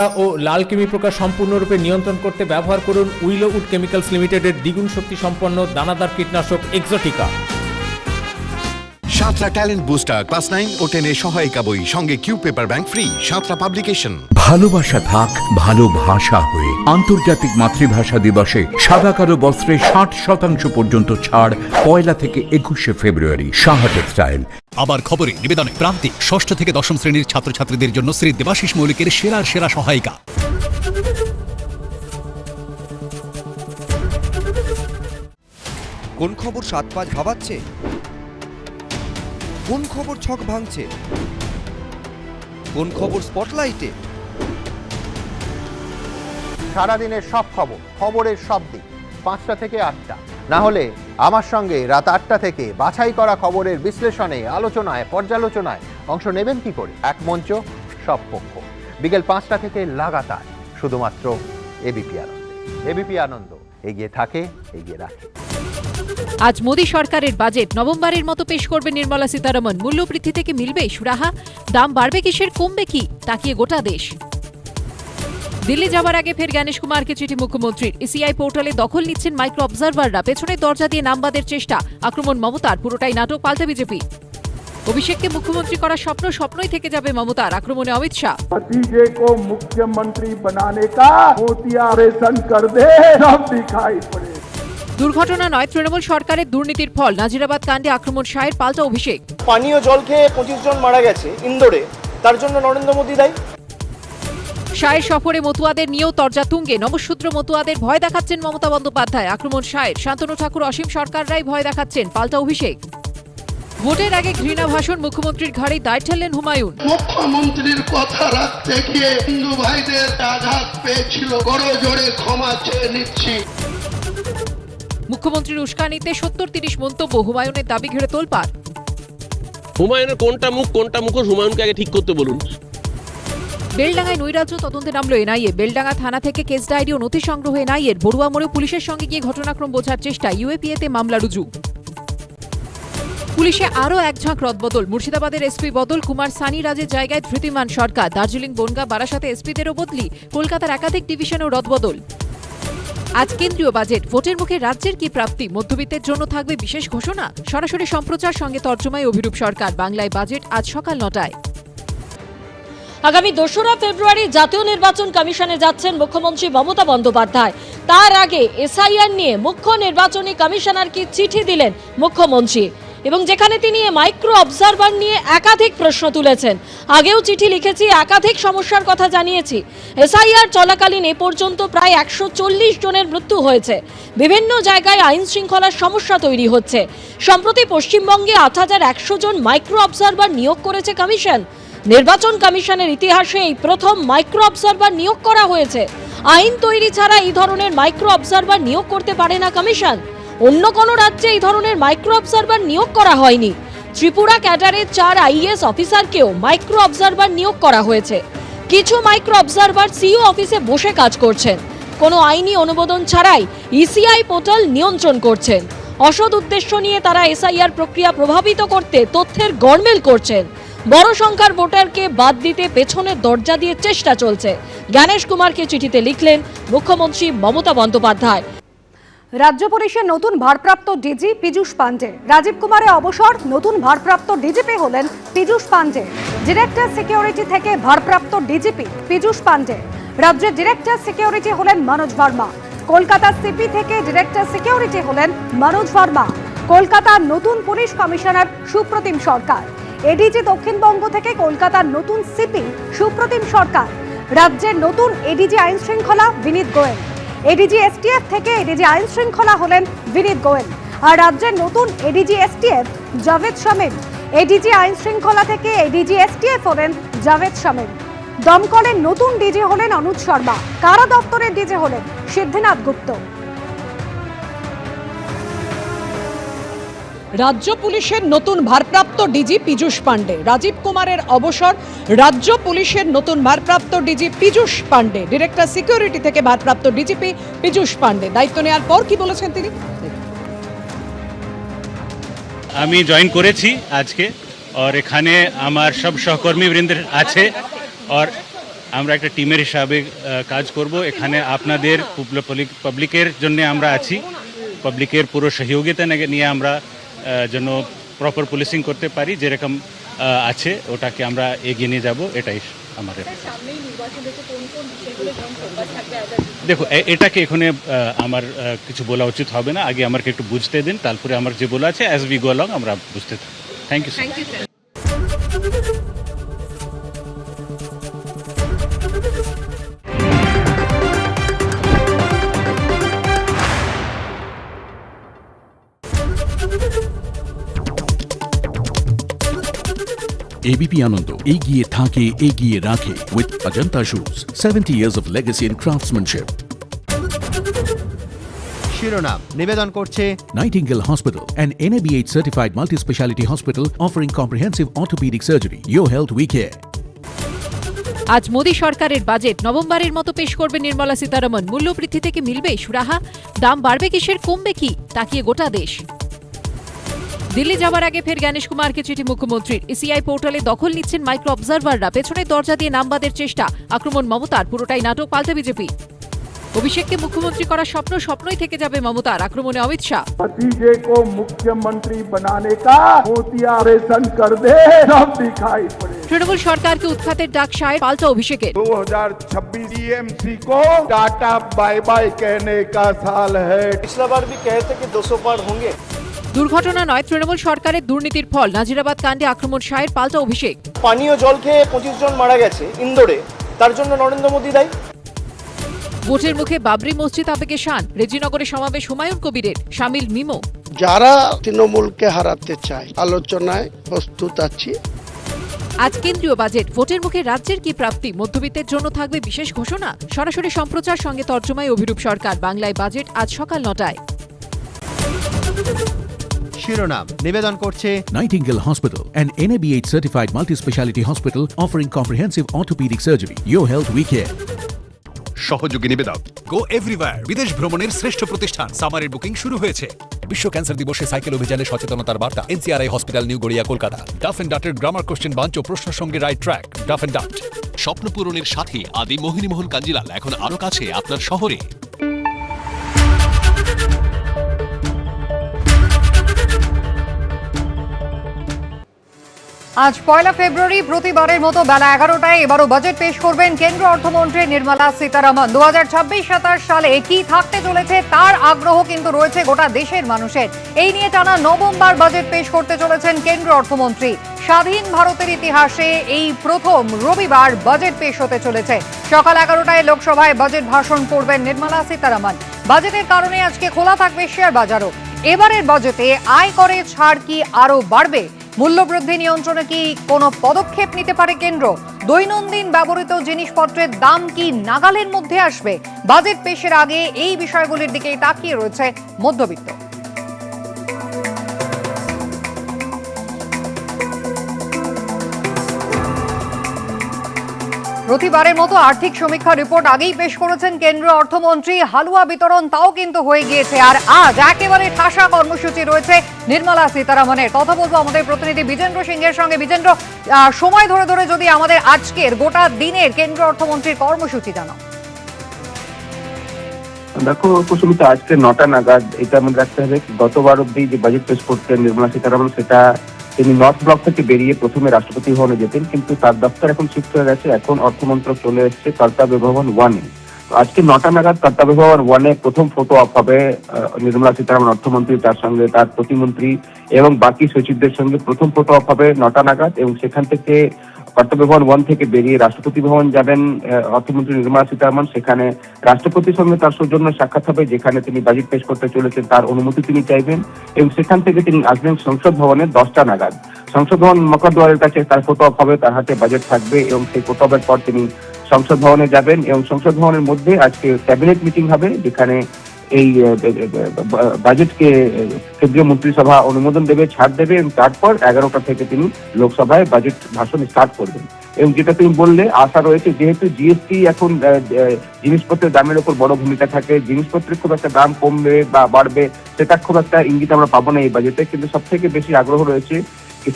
ও লাল কৃমি পোকা সম্পূর্ণরূপে নিয়ন্ত্রণ করতে ব্যবহার করুন উইলো উড কেমিক্যালস লিমিটেডের দ্বিগুণ শক্তি সম্পন্ন দানাদার কীটনাশক Exotica. Santra talent booster class 9 ও 10 এর সহায়িকা বই সঙ্গে Q paper bank free. Santra publication. ভালোবাসা থাক ভালোভাষা হয়ে। আন্তর্জাতিক মাতৃভাষা দিবসে সাদা কালো বস্ত্রে 60% পর্যন্ত ছাড় 1 থেকে 21 ফেব্রুয়ারি। সাহা টেক্সটাইল। আবার খবরে নিবেদনে প্রান্তিক 6ষ্ঠ থেকে 10ম শ্রেণীর ছাত্রছাত্রীদের জন্য শ্রী দেবাশিস মৌলিকের সেরা সহায়িকা। কোন খবর 7-5 ভাবাচ্ছে? কোন খবর ছক ভাঙছে? কোন খবর স্পটলাইটে? সারাদিনের সব খবরের সব দিক 5টা থেকে 8টা, না হলে আমার সঙ্গে রাত 8টা থেকে বাছাই করা খবরের বিশ্লেষণে, আলোচনায়, পর্যালোচনায় অংশ নেবেন কি করে? এক মঞ্চ, সব পক্ষ। বিকেল 5টা থেকে লাগাতার, শুধুমাত্র এবিপি আনন্দে। এবিপি আনন্দ, এগিয়ে থাকে, এগিয়ে রাখে। আজ মোদী সরকারের বাজেট নভেম্বরের মতো পেশ করবে নির্মলা সীতারমণ। মূল্যবৃদ্ধি থেকে মিলবে সুরাহা? দাম বাড়বে কিসের, কমবে কি, তাকিয়ে গোটা দেশ। দিল্লি যাওয়ার আগে ফের গণেশ কুমারকে চিঠি মুখ্যমন্ত্রীর। ইসিআই পোর্টালে দখল নিচ্ছেন মাইক্রো অবজারভাররা। পেছনের দরজা দিয়ে নামবাদের চেষ্টা, আক্রমণ মমতার। পুরোটাই নাটক, পাল্টে বিজেপি। অভিষেককে মুখ্যমন্ত্রী করার স্বপ্নই থেকে যাবে মমতার। আক্রমণে অমিত শাহ। भतीजे को मुख्यमंत्री बनाने का मोतिया ऑपरेशन कर दे, सब दिखाई पड़े। দুর্ঘটনা নয়, তৃণমূল সরকারের দুর্নীতির ফল। নাজিরাবাদ কাণ্ডে আক্রমণ শাহের, পাল্টা অভিষেক। পানীয় জল খেয়ে 25 জন মারা গেছে ইন্দোরে, তার জন্য নরেন্দ্র মোদী দায়ী। শাহের সফরে মতুয়াদের নিয়েও তরজা তুঙ্গে। নবসূত্র মতুয়াদের ভয় দেখাচ্ছেন মমতা বন্দ্যোপাধ্যায়। আক্রমণ শাহের। শান্তনু ঠাকুর, অসীম সরকাররাই ভয় দেখাচ্ছেন, পাল্টা অভিষেক। ভোটের আগে ঘৃণা ভাষণ, মুখ্যমন্ত্রীর ঘাড়েই দায় ঠেললেন হুমায়ুন। মুখ্যমন্ত্রীর কথা রাখতে গিয়ে হিন্দু ভাইদের আঘাত পেয়েছিল, বড় জোরে ক্ষমা চেয়ে নিচ্ছি। মুখ্যমন্ত্রীর উস্কানিতে 70-30 মন্তব্য। হুমায়ুনের দাবি ঘিরে তোলপাড়। হুমায়ুনের কোনটা মুখ হুমায়ুনকে আগে ঠিক করতে বলুন। বেলডাঙ্গায় নৈরাজ্য তদন্তে নামলো এনআইএ। বেলডাঙ্গা থানা থেকে কেস ডায়েরি ও নথি সংগ্রহ এনআইএর। বড়ুয়া মোড়ে পুলিশের সঙ্গে গিয়ে ঘটনাক্রম বোঝার চেষ্টা। ইউএপিএতে মামলা রুজু। পুলিশে আরও এক ঝাঁক রদবদল। মুর্শিদাবাদের এসপি বদল, কুমার সানি রাজের জায়গায় ধৃতিমান সরকার। দার্জিলিং, বনগাঁ, বারাসাতে এসপিদেরও বদলি। কলকাতার একাধিক ডিভিশনেও রদবদল। আজ কেন্দ্রীয় বাজেট। ভোটের মুখে রাজ্যের কি প্রাপ্তি? মধ্যবিত্তের জন্য থাকবে বিশেষ ঘোষণা। সরাসরি সম্প্রচার, সঙ্গে তর্জমায় অভিরূপ সরকার। বাংলায় বাজেট আজ সকাল 9টায়। আগামী 2রা ফেব্রুয়ারি জাতীয় নির্বাচন কমিশনে যাচ্ছেন মুখ্যমন্ত্রী মমতা বন্দ্যোপাধ্যায়। তার আগে এসআইআর নিয়ে মুখ্য নির্বাচনী কমিশনারকে চিঠি দিলেন মুখ্যমন্ত্রী, এবং যেখানে তিনি মাইক্রো অবজারভার নিয়ে একাধিক প্রশ্ন তুলেছেন। আগেও চিঠি লিখেছি, একাধিক সমস্যার কথা জানিয়েছি। এসআইআর চলাকালীন এ পর্যন্ত প্রায় 140 জনের মৃত্যু হয়েছে। বিভিন্ন জায়গায় আইন শৃঙ্খলার সমস্যা তৈরি হচ্ছে। সম্প্রতি পশ্চিমবঙ্গে 8100 জন মাইক্রো অবজারভার নিয়োগ করেছে কমিশন। নির্বাচন কমিশনের ইতিহাসে এই প্রথম মাইক্রো অবজারভার নিয়োগ করা হয়েছে। আইন তৈরি ছাড়া এই ধরনের মাইক্রো অবজারভার নিয়োগ করতে পারে না কমিশন। অন্য কোনো রাজ্যে এই ধরনের মাইক্রো অবজারভার নিয়োগ করা হয়নি। ত্রিপুরা ক্যাডারের 4 আইএএস অফিসারকেও মাইক্রো অবজারভার নিয়োগ করা হয়েছে। কিছু মাইক্রো অবজারভার সিইও অফিসে বসে কাজ করছেন, কোনো আইনি অনুমোদন ছাড়াই ইসিআই পোর্টাল নিয়ন্ত্রণ করছেন। অসৎ উদ্দেশ্য নিয়ে তারা এসআইআর প্রক্রিয়া প্রভাবিত করতে তথ্যের গরমিল করছেন। বড় সংখ্যার ভোটারকে বাদ দিতে পেছনের দরজা দিয়ে চেষ্টা চলছে। গণেশ কুমারকে চিঠিতে লিখলেন মুখ্যমন্ত্রী মমতা বন্দ্যোপাধ্যায়। রাজ্য পুলিশের নতুন ভারপ্রাপ্ত ডিজি পীযূষ পাণ্ডে। রাজীব কুমারের অবসর, নতুন ভারপ্রাপ্ত ডিজিপি হলেন পীযূষ পাণ্ডে। ডিরেক্টর সিকিউরিটি থেকে ভারপ্রাপ্ত ডিজিপি পীযূষ পাণ্ডে। রাজ্যের ডিরেক্টর সিকিউরিটি হলেন মনোজ ভার্মা। কলকাতা সিপি থেকে ডিরেক্টর সিকিউরিটি হলেন মনোজ ভার্মা। কলকাতার নতুন পুলিশ কমিশনার সুপ্রতিম সরকার। এডিজি দক্ষিণবঙ্গ থেকে কলকাতার নতুন সিপি সুপ্রতিম সরকার। রাজ্যের নতুন এডিজি আইন শৃঙ্খলা বিনীত গোয়েল। এডিজি এসটিএফ থেকে এডিজি আইন শৃঙ্খলা হলেন বিনীত গোয়েল। আর রাজ্যের নতুন ADG STF Javed Shamim. ADG আইন শৃঙ্খলা থেকে এডিজি এসটিএফ হলেন জাভেদ শামীম। দমকলের নতুন ডিজি হলেন অনুজ শর্মা। কারা দপ্তরের ডিজি হলেন সিদ্ধিনাথ গুপ্ত। রাজ্য পুলিশের নতুন ভারপ্রাপ্ত ডিজি পীযূষ পাণ্ডে। রাজীব কুমারের অবসর, রাজ্য পুলিশের নতুন ভারপ্রাপ্ত DG Piyush Pandey. Director security থেকে ভারপ্রাপ্ত ডিজিপি পীযূষ পাণ্ডে। দায়িত্ব নেওয়ার পর কি বলেছেন তিনি? আমি জয়েন করেছি আজকে, আর এখানে আমার সব সহকর্মী বৃন্দ আছে, আর আমরা একটা টিমের হিসাবে কাজ করব। এখানে আপনাদের পাবলিকের জন্য আমরা আছি, পাবলিকের পুরো সহযোগিতা নিয়ে আমরা যেন প্রপার পুলিশিং করতে পারি, যেরকম আছে ওটাকে আমরা এগিয়ে নিয়ে যাব, এটাই আমাদের। দেখো, এটাকে এখানে আমার কিছু বলা উচিত হবে না, আগে আমাকে একটু বুঝতে দিন, তারপরে আমার যে বলা আছে অ্যাজ উই গো অলং আমরা বুঝতে থাকি। Thank you. ABP Ananda এগিয়ে থাকে, এগিয়ে রাখে with Ajanta Shoes, 70 years of legacy in craftsmanship. শিরোনাম নিবেদন করছে Nightingale Hospital, an NABH certified multi-speciality hospital offering comprehensive orthopedic surgery. Your health we care. আজ মোদী সরকারের বাজেট নভেম্বরের মতো পেশ করবে নির্মলা সীতারমণ। মূল্যবৃদ্ধি থেকে মিলবে সুরাহা, দাম বাড়বে কিসের, কমবে কি, তাকিয়ে গোটা দেশ। দিল্লি যাওয়ার আগে ফের জ্ঞানেশ কুমারকে চিঠি মুখ্যমন্ত্রীর। এসিআই পোর্টালে দখল নিচ্ছেন মাইক্রো অবজারভাররা। পেছনের দরজা দিয়ে নামবাদের চেষ্টা, আক্রমণ মমতার, পুরোটাই নাটক, পাল্টে বিজেপি। অভিষেককে মুখ্যমন্ত্রী করার স্বপ্নই থেকে যাবে মমতার, আক্রমণে অমিত শাহ। भतीजे को मुख्यमंत्री बनाने का मोतिया ऑपरेशन कर दे, सब दिखाई पड़े। তৃণমূল সরকারকে উৎখাতের ডাক শাহের, পাল্টা অভিষেকের। 2026 टीएमसी को टाटा बाय बाय कहने का साल है। पिछला बार भी कहे थे कि 200 पार होंगे। দুর্ঘটনা নয়, তৃণমূল সরকারের দুর্নীতির ফল। নাজিরাবাদ কাণ্ডে আক্রমণ শাহের, পাল্টা অভিষেক। পানীয় জল খেয়ে 25 জন মারা গেছে ইন্দোরে, তার জন্য নরেন্দ্র মোদী দায়ী। ভোটের মুখে বাবরি মসজিদ আবেগে শান, রেজিনগরে সমাবেশ হুমায়ুন কবিরের, শামিল মিমো। যারা তৃণমূলকে হারাতে চায় আলোচনায় প্রস্তুত আছি। আজ কেন্দ্রীয় বাজেট, ভোটের মুখে রাজ্যের কি প্রাপ্তি, মধ্যবিত্তের জন্য থাকবে বিশেষ ঘোষণা। সরাসরি সম্প্রচার, সঙ্গে তর্জমায় অভিরূপ সরকার। বাংলায় বাজেট আজ সকাল 9টায়। শিরোনাম নিবেদন করছে Nightingale Hospital, an NABH certified multi-speciality hospital offering comprehensive orthopedic surgery. Your health we care. সহযোগী নিবেদক গো এভরিওয়্যার, বিদেশ ভ্রমণের শ্রেষ্ঠ প্রতিষ্ঠান। সামারের বুকিং শুরু হয়েছে। বিশ্ব ক্যান্সার দিবসে সাইকেল অভিযানে সচেতনতার বার্তা। NCRI hospital, new Garia, Kolkata. Duff and ডাটের গ্রামার কোশ্চেন বাঞ্চ ও প্রশ্ন সঙ্গে right track. Duff and Dutt. স্বপ্ন পূরণের সাথে আদি মোহিনীমোহন কাঞ্জিলাল এখন আরো কাছে আপনার শহরে। আজ 1 ফেব্রুয়ারি, প্রতিবারের মতো বেলা 11টায় এবারও বাজেট পেশ করবেন কেন্দ্রীয় অর্থমন্ত্রী নির্মলা সীতারমণ। 2026-27 সালে কি থাকতে চলেছে তার আগ্রহ কিন্তু রয়েছে গোটা দেশের মানুষের। এই নিয়ে টানা নবমবার বাজেট পেশ করতে চলেছেন কেন্দ্রীয় অর্থমন্ত্রী। স্বাধীন ভারতের ইতিহাসে এই প্রথম রবিবার বাজেট পেশ হতে চলেছে। সকাল 11টায় লোকসভায় বাজেট ভাষণ করবেন নির্মলা সীতারমণ। বাজেটের কারণে আজকে খোলা থাকবে শেয়ার বাজারও। এবারের বাজেটে আয়করের ছাড় কি আরও বাড়বে? মূল্যবৃদ্ধি নিয়ন্ত্রণে কি কোনো পদক্ষেপ নিতে পারে কেন্দ্র? দৈনন্দিন ব্যবহৃত জিনিসপত্রের দাম কি নাগালের মধ্যে আসবে? বাজেট পেশের আগে এই বিষয়গুলির দিকেই তাকিয়ে রয়েছে মধ্যবিত্ত। প্রতিবারের মতো আর্থিক সমীক্ষা রিপোর্ট আগেই পেশ করেছেন কেন্দ্রীয় অর্থমন্ত্রী। হালুয়া বিতরণ তাও কিন্তু হয়ে গিয়েছে। আর আজ একেবারে ঠাসা কর্মসূচি রয়েছে নির্মলা সীতারমণের। কথা বলবো আমাদের প্রতিনিধি বিজেন্দ্র সিংহের সঙ্গে। বিজেন্দ্র, সময় ধরে ধরে যদি আমাদের আজকের গোটা দিনের কেন্দ্রীয় অর্থমন্ত্রীর কর্মসূচি জানাও। দেখো কুসুমিতা, আজকে 9টা নাগাদ এটা মনে রাখতে হবে, গতবার অব্দি যে বাজেট পেশ করতেন নির্মলা সীতারমণ, সেটা তিনি নর্থ ব্লক থেকে বেরিয়ে প্রথমে রাষ্ট্রপতি ভবনে যেতেন, কিন্তু তার দপ্তর এখন শিফট হয়ে গেছে। এখন অর্থমন্ত্রক চলে এসেছে কর্তব্য ভবন 1-এ। আজকে 9টা নাগাদ কর্তব্য ভবন 1-এ প্রথম ফটো অফ হবে নির্মলা সীতারমণ অর্থমন্ত্রী, তার সঙ্গে তার প্রতিমন্ত্রী এবং বাকি সচিবদের সঙ্গে প্রথম ফটো অফ হবে 9টা নাগাদ। এবং সেখান থেকে কর্তব্য ভবন 1 থেকে বেরিয়ে রাষ্ট্রপতি ভবন যাবেন অর্থমন্ত্রী নির্মলা সীতারমণ। সেখানে রাষ্ট্রপতির সঙ্গে তার সৌজন্য সাক্ষাৎ হবে, যেখানে তিনি বাজেট পেশ করতে চলেছেন তার অনুমতি তিনি চাইবেন। এবং সেখান থেকে তিনি আসবেন সংসদ ভবনে 10টা নাগাদ। সংসদ ভবন মকদ্দোয়ারের কাছে তার ফটো অফ হবে, তার হাতে বাজেট থাকবে এবং সেই ফটো অফের পর তিনি সংসদ ভবনে যাবেন। এবং সংসদ ভবনের মধ্যে আজকে ক্যাবিনেট মিটিং হবে, যেখানে এই বাজেটকে কেন্দ্রীয় মন্ত্রিসভা অনুমোদন দেবে, ছাড় দেবে এবং তারপর 11টা থেকে তিনি লোকসভায় বাজেট ভাষণ স্টার্ট করবেন। এবং যেটা তুমি বললে, আশা রয়েছে যেহেতু জিএসটি এখন জিনিসপত্রের দামের উপর বড় ভূমিকা থাকে, জিনিসপত্রের খুব একটা দাম কমবে বা বাড়বে সেটা খুব একটা ইঙ্গিত আমরা পাবো না এই বাজেটে, কিন্তু সব থেকে বেশি আগ্রহ রয়েছে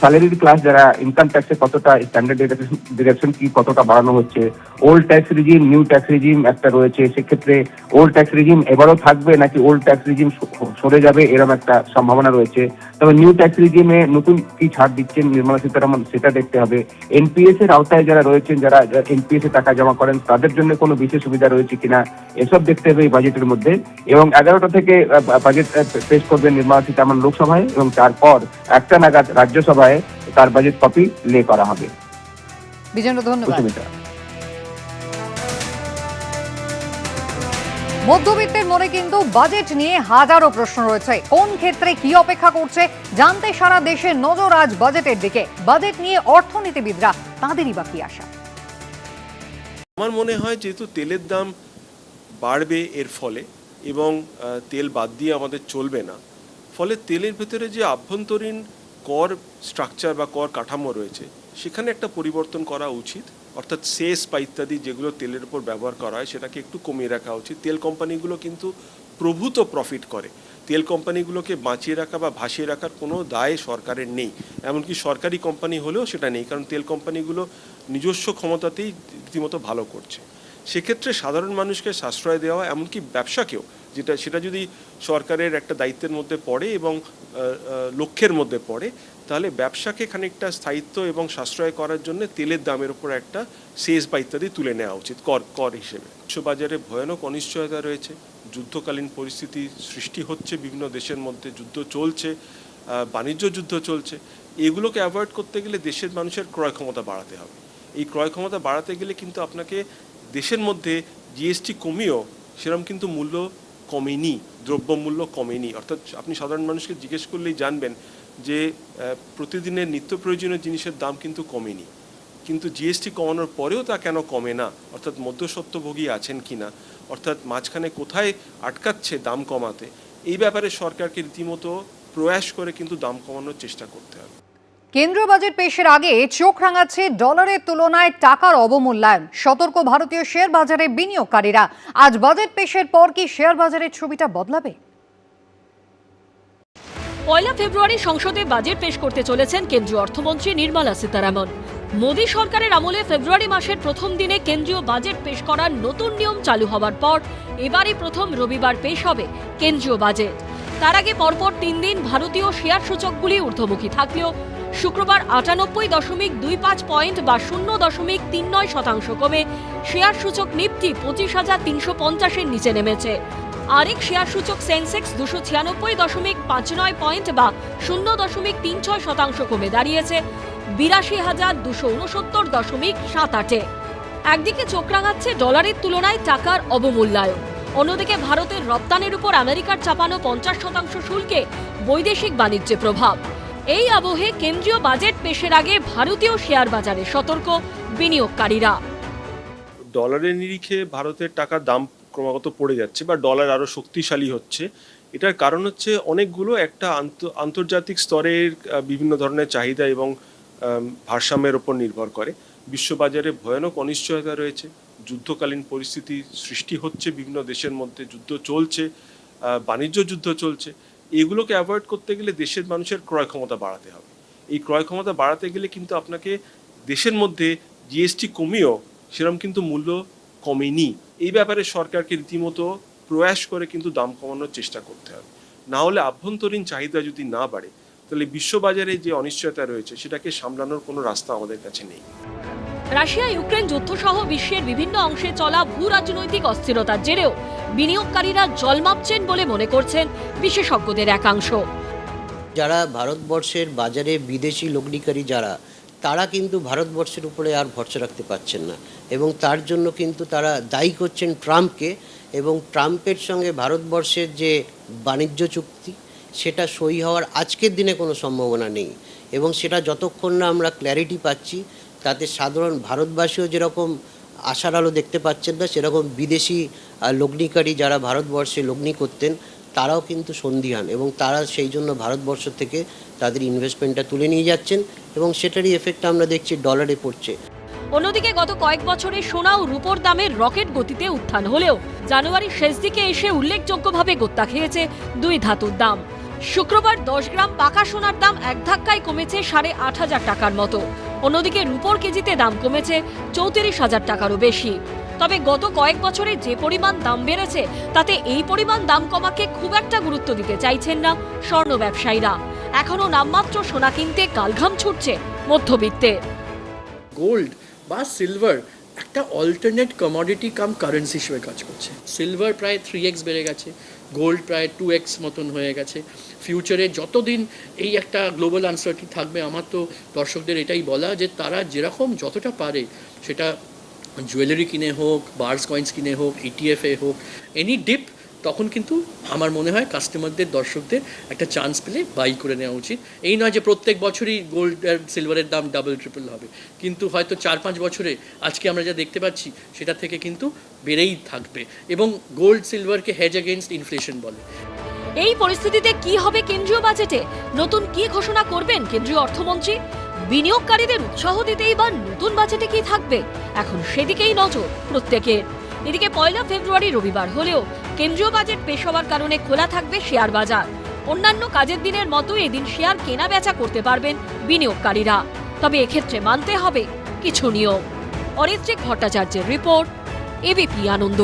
স্যালারিড ক্লাস যারা ইনকাম ট্যাক্সে কতটা স্ট্যান্ডার্ড ডিরেকশন কি কতটা বাড়ানো হচ্ছে, old tax regime new tax regime একটা রয়েছে, সেক্ষেত্রে ওল্ড ট্যাক্স রিজিম এবারও থাকবে নাকি ওল্ড ট্যাক্স রিজিম সরে যাবে এরকম একটা সম্ভাবনা রয়েছে। তবে নিউ ট্যাক্স রিজিমে নতুন কি ছাড় দিচ্ছেন নির্মলা সীতারামন সেটা দেখতে হবে। এনপিএস এর আওতায় যারা রয়েছেন, যারা এনপিএস এ টাকা জমা করেন তাদের জন্য কোনো বিশেষ সুবিধা রয়েছে কিনা এসব দেখতে হবে এই বাজেটের মধ্যে। এবং 11টা থেকে বাজেট পেশ করবেন নির্মলা সীতারামন লোকসভায় এবং তারপর 1টা নাগাদ রাজ্যসভায় তার বাজেট কপি লে করা হবে। বিজেন্দ্র, ধন্যবাদ। মধ্যবিত্তের মনে কিন্তু বাজেট নিয়ে হাজারো প্রশ্ন রয়েছে। কোন ক্ষেত্রে কি অপেক্ষা করছে জানতে সারা দেশের নজর আজ বাজেটের দিকে। বাজেট নিয়ে অর্থনীতিবিদরা তাঁদেরই বা কি আশা? আমার মনে হয় যেহেতু তেলের দাম বাড়বে এর ফলে এবং তেল বাদ দিয়ে আমাদের চলবে না, ফলে তেলের ভেতরে যে আভ্যন্তরীণ কর স্ট্রাকচার বা কর কাঠামো রয়েছে সেখানে একটা পরিবর্তন করা উচিত। অর্থাৎ সেস বা ইত্যাদি যেগুলো তেলের উপর ব্যবহার করা হয় সেটাকে একটু কমিয়ে রাখা উচিত। তেল কোম্পানিগুলো কিন্তু প্রভূত প্রফিট করে। তেল কোম্পানিগুলোকে বাঁচিয়ে রাখা বা ভাসিয়ে রাখার কোনো দায় সরকারের নেই, এমনকি সরকারি কোম্পানি হলেও সেটা নেই, কারণ তেল কোম্পানিগুলো নিজস্ব ক্ষমতাতেই রীতিমতো ভালো করছে। সেক্ষেত্রে সাধারণ মানুষকে সাশ্রয় দেওয়া, এমনকি ব্যবসাকেও, সেটা যদি সরকারের একটা দায়িত্বের মধ্যে পড়ে এবং লক্ষ্যের মধ্যে পড়ে, তাহলে ব্যবসাকে খানিকটা স্থায়িত্ব এবং সাশ্রয় করার জন্য তেলের দামের উপর একটা সেস বা ইত্যাদি তুলে নেওয়া উচিত কর হিসেবে। বিশ্ববাজারে ভয়ানক অনিশ্চয়তা রয়েছে, যুদ্ধকালীন পরিস্থিতি সৃষ্টি হচ্ছে, বিভিন্ন দেশের মধ্যে যুদ্ধ চলছে, বাণিজ্য যুদ্ধ চলছে। এগুলোকে অ্যাভয়েড করতে গেলে দেশের মানুষের ক্রয় ক্ষমতা বাড়াতে হবে। এই ক্রয় ক্ষমতা বাড়াতে গেলে কিন্তু আপনাকে দেশের মধ্যে জিএসটি কমিয়েও সেরকম কিন্তু মূল্য কমেনি, দ্রব্যমূল্য কমেনি। অর্থাৎ আপনি সাধারণ মানুষকে জিজ্ঞেস করলেই জানবেন যে প্রতিদিনের নিত্য প্রয়োজনীয় জিনিসের দাম কিন্তু কমেনি, কিন্তু জিএসটি কমানোর পরেও তা কেন কমে না? অর্থাৎ মধ্যস্বত্বভোগী আছেন কি না, অর্থাৎ মাঝখানে কোথায় আটকাচ্ছে দাম কমাতে, এই ব্যাপারে সরকারকে রীতিমতো প্রয়াস করে কিন্তু দাম কমানোর চেষ্টা করতে হবে। কেন্দ্রীয় বাজেট পেশের আগে চোখ রাঙাচ্ছে ডলারের তুলনায় টাকার অবমূল্যায়ন। সতর্ক ভারতীয় শেয়ার বাজারে বিনিয়োগকারীরা। আজ বাজেট পেশের পর কি শেয়ার বাজারের ছবিটা বদলাবে? 1 ফেব্রুয়ারি সংসদে বাজেট পেশ করতে চলেছেন কেন্দ্রীয় অর্থমন্ত্রী নির্মলা সীতারামন। মোদী সরকারের আমলে ফেব্রুয়ারি মাসের প্রথম দিনে কেন্দ্রীয় বাজেট পেশ করার নতুন নিয়ম চালু হওয়ার পর এবারই প্রথম রবিবার পেশ হবে কেন্দ্রীয় বাজেট। তার আগে পরপর 3 দিন ভারতীয় শেয়ার সূচকগুলি ঊর্ধ্বমুখী থাকলেও শুক্রবার 98.25 পয়েন্ট বা 0.39% কমে শেয়ার সূচক নিফটি 25,350-এর নিচে নেমেছে। আরেক শেয়ার সূচক সেন্সেক্স 296.59 পয়েন্ট বা 0.36% কমে দাঁড়িয়েছে 82,269.78-এ। একদিকে চোখ রাঙাচ্ছে ডলারের তুলনায় টাকার অবমূল্যায়ন, অন্যদিকে ভারতের রপ্তানির উপর আমেরিকার চাপানো 50% শুল্কে বৈদেশিক বাণিজ্যে প্রভাব। এই আবহে কেন্দ্রীয় বাজেট পেশের আগে ভারতীয় শেয়ার বাজারে সতর্ক বিনিয়োগকারীরা। ডলারের নিরিখে ভারতের টাকার দাম ক্রমাগত পড়ে যাচ্ছে বা ডলার আরও শক্তিশালী হচ্ছে। এটার কারণ হচ্ছে অনেকগুলো, একটা আন্তর্জাতিক স্তরের বিভিন্ন ধরনের চাহিদা এবং ভারসাম্যের ওপর নির্ভর করে। বিশ্ববাজারে ভয়ানক অনিশ্চয়তা রয়েছে, যুদ্ধকালীন পরিস্থিতি সৃষ্টি হচ্ছে, বিভিন্ন দেশের মধ্যে যুদ্ধ চলছে, বাণিজ্য যুদ্ধ চলছে। এগুলোকে অ্যাভয়েড করতে গেলে দেশের মানুষের ক্রয় ক্ষমতা বাড়াতে হবে। এই ক্রয় ক্ষমতা বাড়াতে গেলে কিন্তু আপনাকে দেশের মধ্যে জিএসটি কমিয়েও সেরকম কিন্তু মূল্য কমেনি। এই ব্যাপারে সরকারকে রীতিমতো প্রয়াস করে কিন্তু দাম কমানোর চেষ্টা করতে হবে। না হলে আভ্যন্তরীণ চাহিদা যদি না বাড়ে তাহলে বিশ্ববাজারে যে অনিশ্চয়তা রয়েছে সেটাকে সামলানোর কোনো রাস্তা আমাদের কাছে নেই। রাশিয়া ইউক্রেন যুদ্ধ সহ বিশ্বের বিভিন্ন অংশে চলা ভূ রাজনৈতিক অস্থিরতার জেরেও বিনিয়োগকারীরা জল মাপছেন বলে মনে করছেন বিশেষজ্ঞদের একাংশ। যারা ভারতবর্ষের বাজারে বিদেশি লগ্নিকারী যারা, তারা কিন্তু ভারতবর্ষের উপরে আর ভরসা রাখতে পারছেন না এবং তার জন্য কিন্তু তারা দায়ী করছেন ট্রাম্পকে। এবং ট্রাম্পের সঙ্গে ভারতবর্ষের যে বাণিজ্য চুক্তি সেটা সই হওয়ার আজকের দিনে কোনো সম্ভাবনা নেই এবং সেটা যতক্ষণ না আমরা ক্ল্যারিটি পাচ্ছি তাতে সাধারণ ভারতবাসীও যেরকম আশার আলো দেখতে পাচ্ছেন না, সেরকম বিদেশি লগ্নিকারী যারা ভারতবর্ষে লগ্নি করতেন তারাও কিন্তু সন্দিহান এবং তারা সেই জন্য ভারতবর্ষ থেকে তাদের ইনভেস্টমেন্টটা তুলে নিয়ে যাচ্ছেন এবং সেটারই এফেক্ট আমরা দেখছি ডলারে পড়ছে। অন্যদিকে গত কয়েক বছরে সোনা ও রূপোর দামের রকেট গতিতে উত্থান হলেও জানুয়ারির শেষ দিকে এসে উল্লেখযোগ্যভাবে গোত্তা খেয়েছে দুই ধাতুর দাম। শুক্রবার 10 গ্রাম পাকা সোনার দাম এক ধাক্কায় কমেছে 8,500 টাকার মতো। অন্যদিকে রূপোর কেজিতে দাম কমেছে 34,000 টাকারও বেশি। তবে গত কয়েক বছরে যে পরিমাণ দাম বেড়েছে তাতে এই পরিমাণ দাম কমাকে খুব একটা গুরুত্ব দিতে চাইছেন না স্বর্ণ ব্যবসায়ীরা। এখনো নামমাত্র সোনা কিনতে কালঘাম ছুটছে মধ্যবিত্তের। গোল্ড বা সিলভার একটা অল্টারনেট কমোডিটি কাম কারেন্সি হিসেবে কাজ করছে। সিলভার প্রায় 3x বেড়ে গেছে, গোল্ড প্রায় 2x মতন হয়ে গেছে। ফিউচারে যতদিন এই একটা গ্লোবাল আনসার্টি থাকবে, আমার তো দর্শকদের এটাই বলা যে তারা যেরকম যতটা পারে সেটা জুয়েলারি কিনে হোক, বার্স কয়েন্স কিনে হোক, ইটিএফে হোক, এনি ডিপ, তখন কিন্তু আমার মনে হয় কাস্টমারদের, দর্শকদের একটা চান্স পেলে বাই করে নেওয়া উচিত। এই নয় যে প্রত্যেক বছরই গোল্ড আর সিলভারের দাম ডাবল ট্রিপল হবে, কিন্তু হয়তো 4-5 বছরে আজকে আমরা যা দেখতে পাচ্ছি সেটা থেকে কিন্তু বেড়েই থাকবে, এবং গোল্ড সিলভারকে হেজ এগেইনস্ট ইনফ্লেশন বলে। এই পরিস্থিতিতে কি হবে কেন্দ্রীয় বাজেটে? নতুন কি ঘোষণা করবেন কেন্দ্রীয় অর্থমন্ত্রী? বিনিয়োগকারীদের উৎসাহ দিতেই বা নতুন বাজেটে কি থাকবে, এখন সেদিকেই নজর প্রত্যেকের। এদিকে 1 ফেব্রুয়ারি রবিবার হলেও কেন্দ্রীয় বাজেট পেশ হওয়ার কারণে খোলা থাকবে শেয়ার বাজার। অন্যান্য কাজের দিনের মতো এদিন শেয়ার কেনা বেচা করতে পারবেন বিনিয়োগকারীরা, তবে এক্ষেত্রে মানতে হবে কিছু নিয়ম। অরিত্রিক ভট্টাচার্যের রিপোর্ট, এবিপি আনন্দ।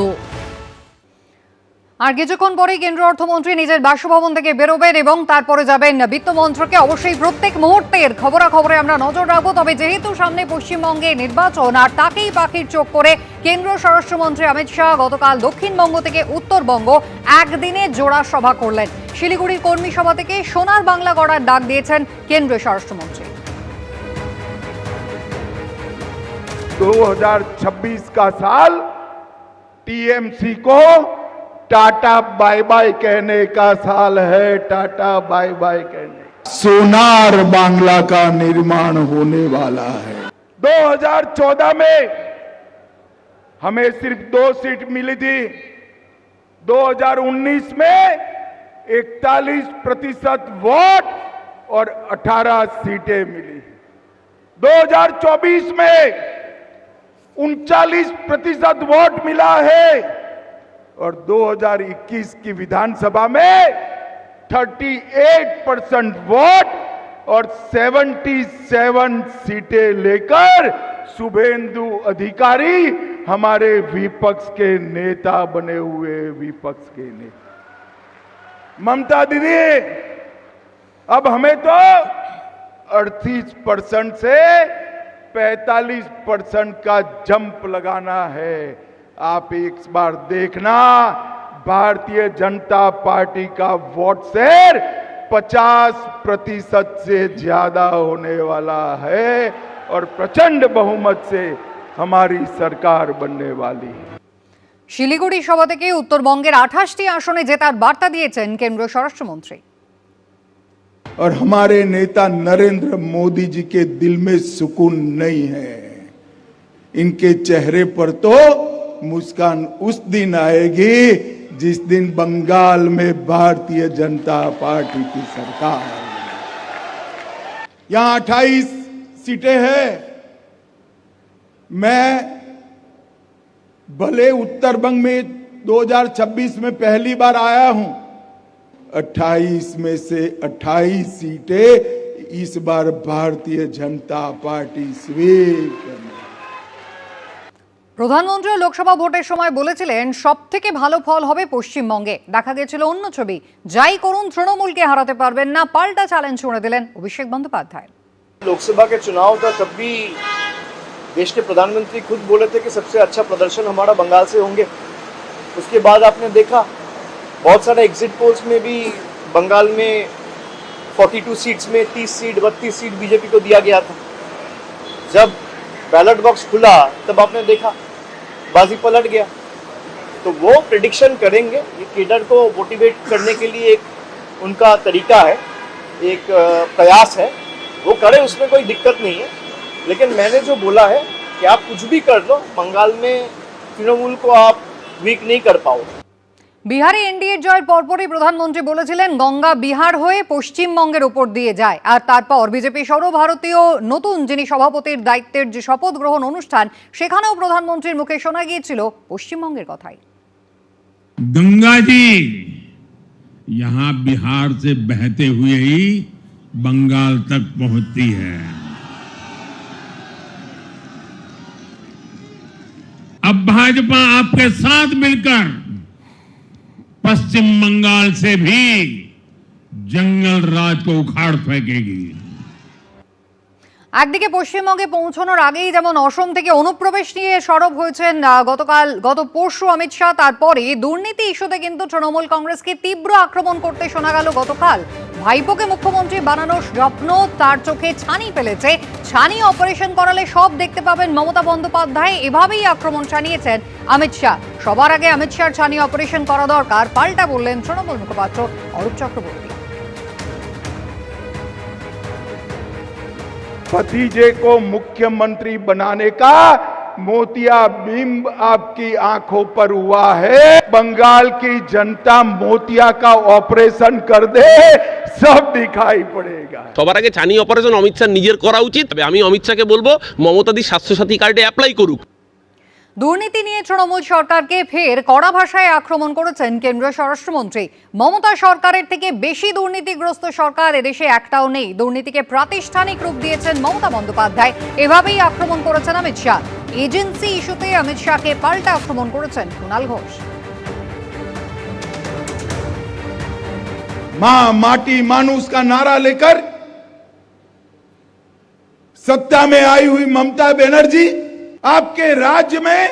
আর কিছুক্ষণ পরেই কেন্দ্রীয় অর্থমন্ত্রী নিজের বাসভবন থেকে বেরোবেন এবং তারপরে যাবেন বিত্তমন্ত্রকে। অবশ্যই প্রত্যেক মুহূর্তের খবরাখবরে আমরা নজর রাখবো। তবে যেহেতু সামনে পশ্চিমবঙ্গে নির্বাচন, আর তাকেই পাখির চোখ করে কেন্দ্রীয় স্বরাষ্ট্রমন্ত্রী অমিত শাহ গতকাল দক্ষিণবঙ্গ থেকে উত্তরবঙ্গ একদিনে জোড়া সভা করলেন। শিলিগুড়ির কর্মী সভা থেকে সোনার বাংলা গড়ার ডাক দিয়েছেন কেন্দ্রীয় স্বরাষ্ট্রমন্ত্রী। 2026 का साल टीएमसी को टाटा बाय बाय कहने का साल है। टाटा बाय बाय कहने, सोनार बांग्ला का निर्माण होने वाला है। 2014 में हमें सिर्फ 2 सीट मिली थी, 2019 में 41% वोट और 18 सीटें मिली। 2024 में 39% वोट मिला है और 2021 की विधानसभा में 38% वोट और 77 सीटें लेकर शुभेंदु अधिकारी हमारे विपक्ष के नेता बने हुए। विपक्ष के नेता ममता दीदी, अब हमें तो 38% से 45% का जंप लगाना है। आप एक बार देखना, भारतीय जनता पार्टी का वोट शेयर 50% से ज्यादा होने वाला है और प्रचंड बहुमत से हमारी सरकार बनने वाली है। শিলিগুড়ি সভা থেকে উত্তরবঙ্গের 28টি আসনে জেতার বার্তা দিয়েছেন কেন্দ্রীয় স্বরাষ্ট্রমন্ত্রী। और हमारे नेता नरेंद्र मोदी जी के दिल में सुकून नहीं है। इनके चेहरे पर तो मुस्कान उस दिन आएगी जिस दिन बंगाल में भारतीय जनता पार्टी की सरकार। यहां 28 सीटें हैं। मैं भले उत्तरबंग में 2026 में पहली बार आया हूं, 28 में से 28 सीटें इस बार भारतीय जनता पार्टी स्वीप करने। প্রধানমন্ত্রী লোকসভা ভোটের সময় বলেছিলেন সবথেকে ভালো ফল হবে পশ্চিমবঙ্গে। দেখা গেছিল অন্য ছবি। যাই করুন তৃণমূলকে হারাতে পারবেন না, পাল্টা চ্যালেঞ্জ ছুড়ে দিলেন অভিষেক বন্দ্যোপাধ্যায়। लोकसभा के चुनाव था, तब भी देश के प्रधानमंत्री खुद बोले थे कि सबसे अच्छा प्रदर्शन हमारा बंगाल से होंगे। उसके बाद आपने देखा बहुत सारे एग्जिट पोल्स में भी बंगाल में 42 सीट्स में 30 सीट 32 सीट बीजेपी को दिया गया था। जब बैलेट बॉक्स खुला तब आपने देखा बाजी पलट गया। तो वो प्रेडिक्शन करेंगे, ये केडर को मोटिवेट करने के लिए एक उनका तरीका है, एक प्रयास है, वो करे, उसमें कोई दिक्कत नहीं है। लेकिन मैंने जो बोला है कि आप कुछ भी कर लो, बंगाल में तृणमूल को आप वीक नहीं कर पाओगे। বিহারে এনডিএর জয়ের পরপরই প্রধানমন্ত্রী বলেছিলেন গঙ্গা বিহার হয়ে পশ্চিমবঙ্গের উপর দিয়ে যায়। আর তারপর বিজেপি সর্বভারতীয় নতুন যিনি সভাপতির দায়িত্বের যে শপথ গ্রহণ অনুষ্ঠান, সেখানেও প্রধানমন্ত্রীর মুখে শোনা গিয়েছিল পশ্চিমবঙ্গের কথাই। गंगा जी यहाँ बिहार से बहते हुए ही बंगाल तक पहुंचती है। अब भाजपा आपके साथ मिलकर पश्चिम बंगाल से भी जंगल राज को उखाड़ फेंकेगी। একদিকে পশ্চিমবঙ্গে পৌঁছানোর আগেই যেমন অসম থেকে অনুপ্রবেশ নিয়ে সরব হয়েছেন গত পরশু অমিত শাহ, তারপরে দুর্নীতি ইস্যুতে কিন্তু তৃণমূল কংগ্রেসকে তীব্র আক্রমণ করতে শোনা গেল গতকাল। ভাইপোকে মুখ্যমন্ত্রী বানানোর স্বপ্ন তার চোখে ছানি ফেলেছে। ছানি অপারেশন করালে সব দেখতে পাবেন মমতা বন্দ্যোপাধ্যায়, এভাবেই আক্রমণ চালিয়েছেন অমিত শাহ। সবার আগে অমিত শাহর ছানি অপারেশন করা দরকার, পাল্টা বললেন তৃণমূল মুখপাত্র অরূপ চক্রবর্তী। भतीजे को मुख्यमंत्री बनाने का मोतियाबिंब आपकी आंखों पर हुआ है। बंगाल की जनता मोतिया का ऑपरेशन कर दे, सब दिखाई पड़ेगा। সবার আগে ছানি অপারেশন অমিত শাহ নিজের করা উচিত। তবে আমি অমিত শাহকে বলবো মমতাদি স্বাস্থ্যসাথী কার্ডে অ্যাপ্লাই করুক। দুর্নীতি নিয়ে তৃণমূল সরকারকে ফের কড়া ভাষায় আক্রমণ করেছেন কেন্দ্রীয় স্বরাষ্ট্রমন্ত্রী। মমতা সরকারের থেকে বেশি দুর্নীতিগ্রস্ত সরকার এদেশে একটাও নেই। দুর্নীতিকে প্রাতিষ্ঠানিক রূপ দিয়েছেন মমতা বন্দ্যোপাধ্যায়, এভাবেই আক্রমণ করেছেন অমিত শাহ। এজেন্সি ইস্যুতে অমিত শাহকে পাল্টা আক্রমণ করেছেন কুণাল ঘোষ। मां माटी मानुस का नारा लेकर सत्ता में आई हुई ममता बनर्जी आपके राज्य में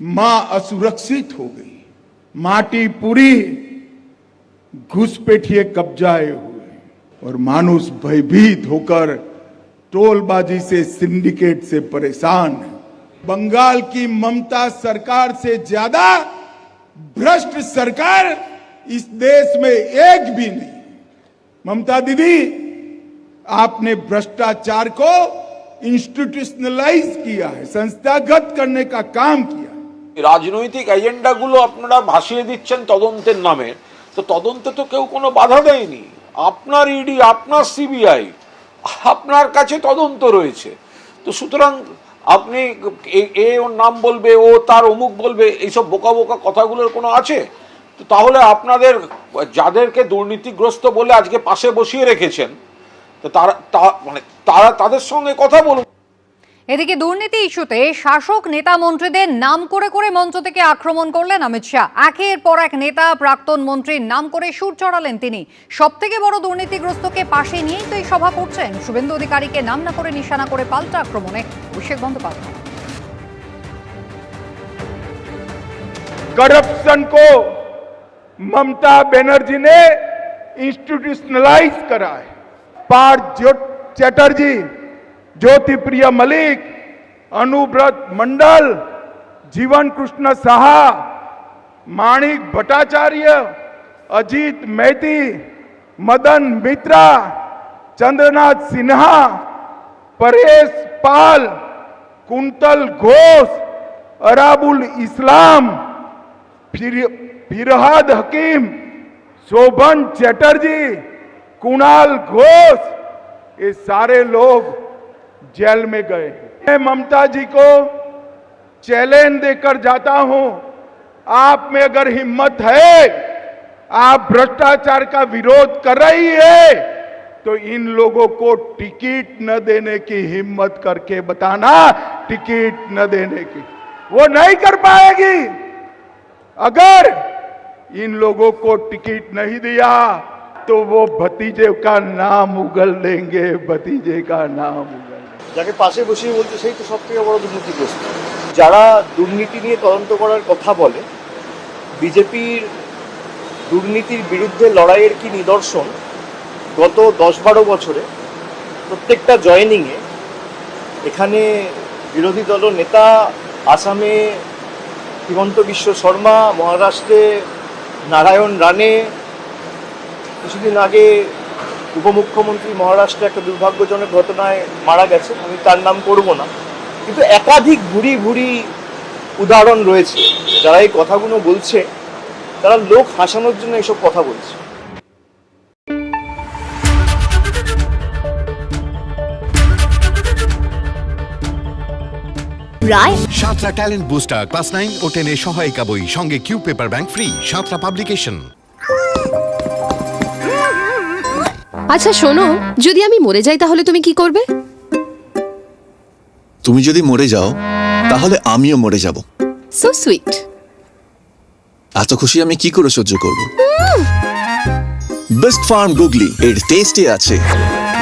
मां असुरक्षित हो गई। माटी पूरी घुसपैठिए कब्जाए हुए और मानुस भयभीत होकर टोलबाजी से सिंडिकेट से परेशान है। बंगाल की ममता सरकार से ज्यादा भ्रष्ट सरकार इस देश में एक भी नहीं। ममता दीदी, आपने भ्रष्टाचार को इंस्टीट्यूशनलाइज किया है, संस्थागत करने का काम किया। রাজনৈতিক এজেন্ডাগুলো আপনারা ভাসিয়ে দিচ্ছেন তদন্তের নামে, তো তদন্তে তো কেউ কোনো বাধা দেয়নি। আপনার ইডি, আপনার সিবিআই, আপনার কাছে তদন্ত রয়েছে। তো সুতরাং আপনি ওর নাম বলবে, ও তার অমুক বলবে, এইসব বোকা বোকা কথাগুলোর কোনো আছে? তো তাহলে আপনাদের যাদেরকে দুর্নীতিগ্রস্ত বলে আজকে পাশে বসিয়ে রেখেছেন, তো তারা তাদের সঙ্গে কথা বলুন। এদিকে দুর্নীতি ইস্যুতে শাসক নেতা মন্ত্রীদের নাম করে করে মঞ্চ থেকে আক্রমণ করলেন অমিত শাহ। একের পর এক নেতা প্রাক্তন মন্ত্রীর নাম করে সুর চড়ালেন তিনি। সব থেকে বড় দুর্নীতিগ্রস্তকে পাশে নিয়েই তো এই সভা করছেন। শুভেন্দু অধিকারীকে নাম না করে নিশানা করে পাল্টা আক্রমণে অভিষেক বন্দ্যোপাধ্যায়। करप्शन को ममता बनर्जी ने इंस्टीट्यूशनलाइज करा है। पार्थ चैटर्जी, ज्योति प्रिय मलिक, अनुव्रत मंडल, जीवन कृष्ण साहा, माणिक भट्टाचार्य, अजीत मैती, मदन मित्रा, चंद्रनाथ सिन्हा, परेश पाल, कुंतल घोष, अराबुल इस्लाम, फिरहाद हकीम, शोभन चैटर्जी, कुणाल घोष, ये सारे लोग जेल में गए। मैं ममता जी को चैलेंज देकर जाता हूं, आप में अगर हिम्मत है, आप भ्रष्टाचार का विरोध कर रही है, तो इन लोगों को टिकट न देने की हिम्मत करके बताना। टिकट न देने की वो नहीं कर पाएगी। अगर इन लोगों को टिकट नहीं दिया तो वो भतीजे का नाम उगल देंगे, भतीजे का नाम उगल। যাকে পাশে বসিয়ে বলছে সেই তো সব থেকে বড় দুর্নীতিগ্রস্ত। যারা দুর্নীতি নিয়ে তদন্ত করার কথা বলে, বিজেপির দুর্নীতির বিরুদ্ধে লড়াইয়ের কি নিদর্শন? গত 10-12 বছরে প্রত্যেকটা জয়েনিংয়ে এখানে বিরোধী দল নেতা, আসামে হিমন্ত বিশ্ব শর্মা, মহারাষ্ট্রে নারায়ণ রানে, কিছুদিন আগে উপমুখ্যমন্ত্রী মহারাষ্ট্রে একটা দুর্ভাগ্যজনক ঘটনায় মারা গেছে, আমি তার নাম করব না, কিন্তু একাধিক ভুরি ভুরি উদাহরণ রয়েছে। যারা এই কথাগুলো বলছে তারা লোক হাসানোর জন্য এসব কথা বলছে। সাঁতরা ট্যালেন্ট বুস্টার ক্লাস 9 ও 10 এর সহায়িকা বই, সঙ্গে Q paper bank free. Santra publication. আচ্ছা শোনো, যদি আমি মরে যাই তাহলে তুমি কি করবে? তুমি যদি মরে যাও তাহলে আমিও মরে যাব। So sweet. এত খুশি আমি কি করে সহ্য করব? বেস্ট ফার্ম গুগলি, এর টেস্টে আছে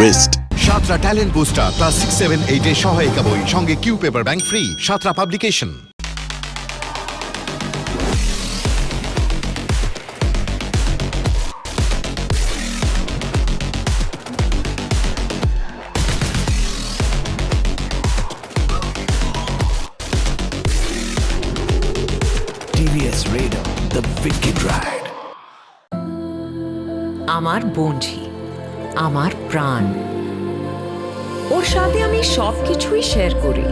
রেস্ট। সাতরা ট্যালেন্ট বুস্টার ক্লাস 6, 7, 8 এর সহায়িকা বই, সঙ্গে কিউ পেপার ব্যাংক ফ্রি। সাতরা পাবলিকেশন। আমার বন্ধু, আমার প্রাণ, ওর সাথে আমি সবকিছুই শেয়ার করি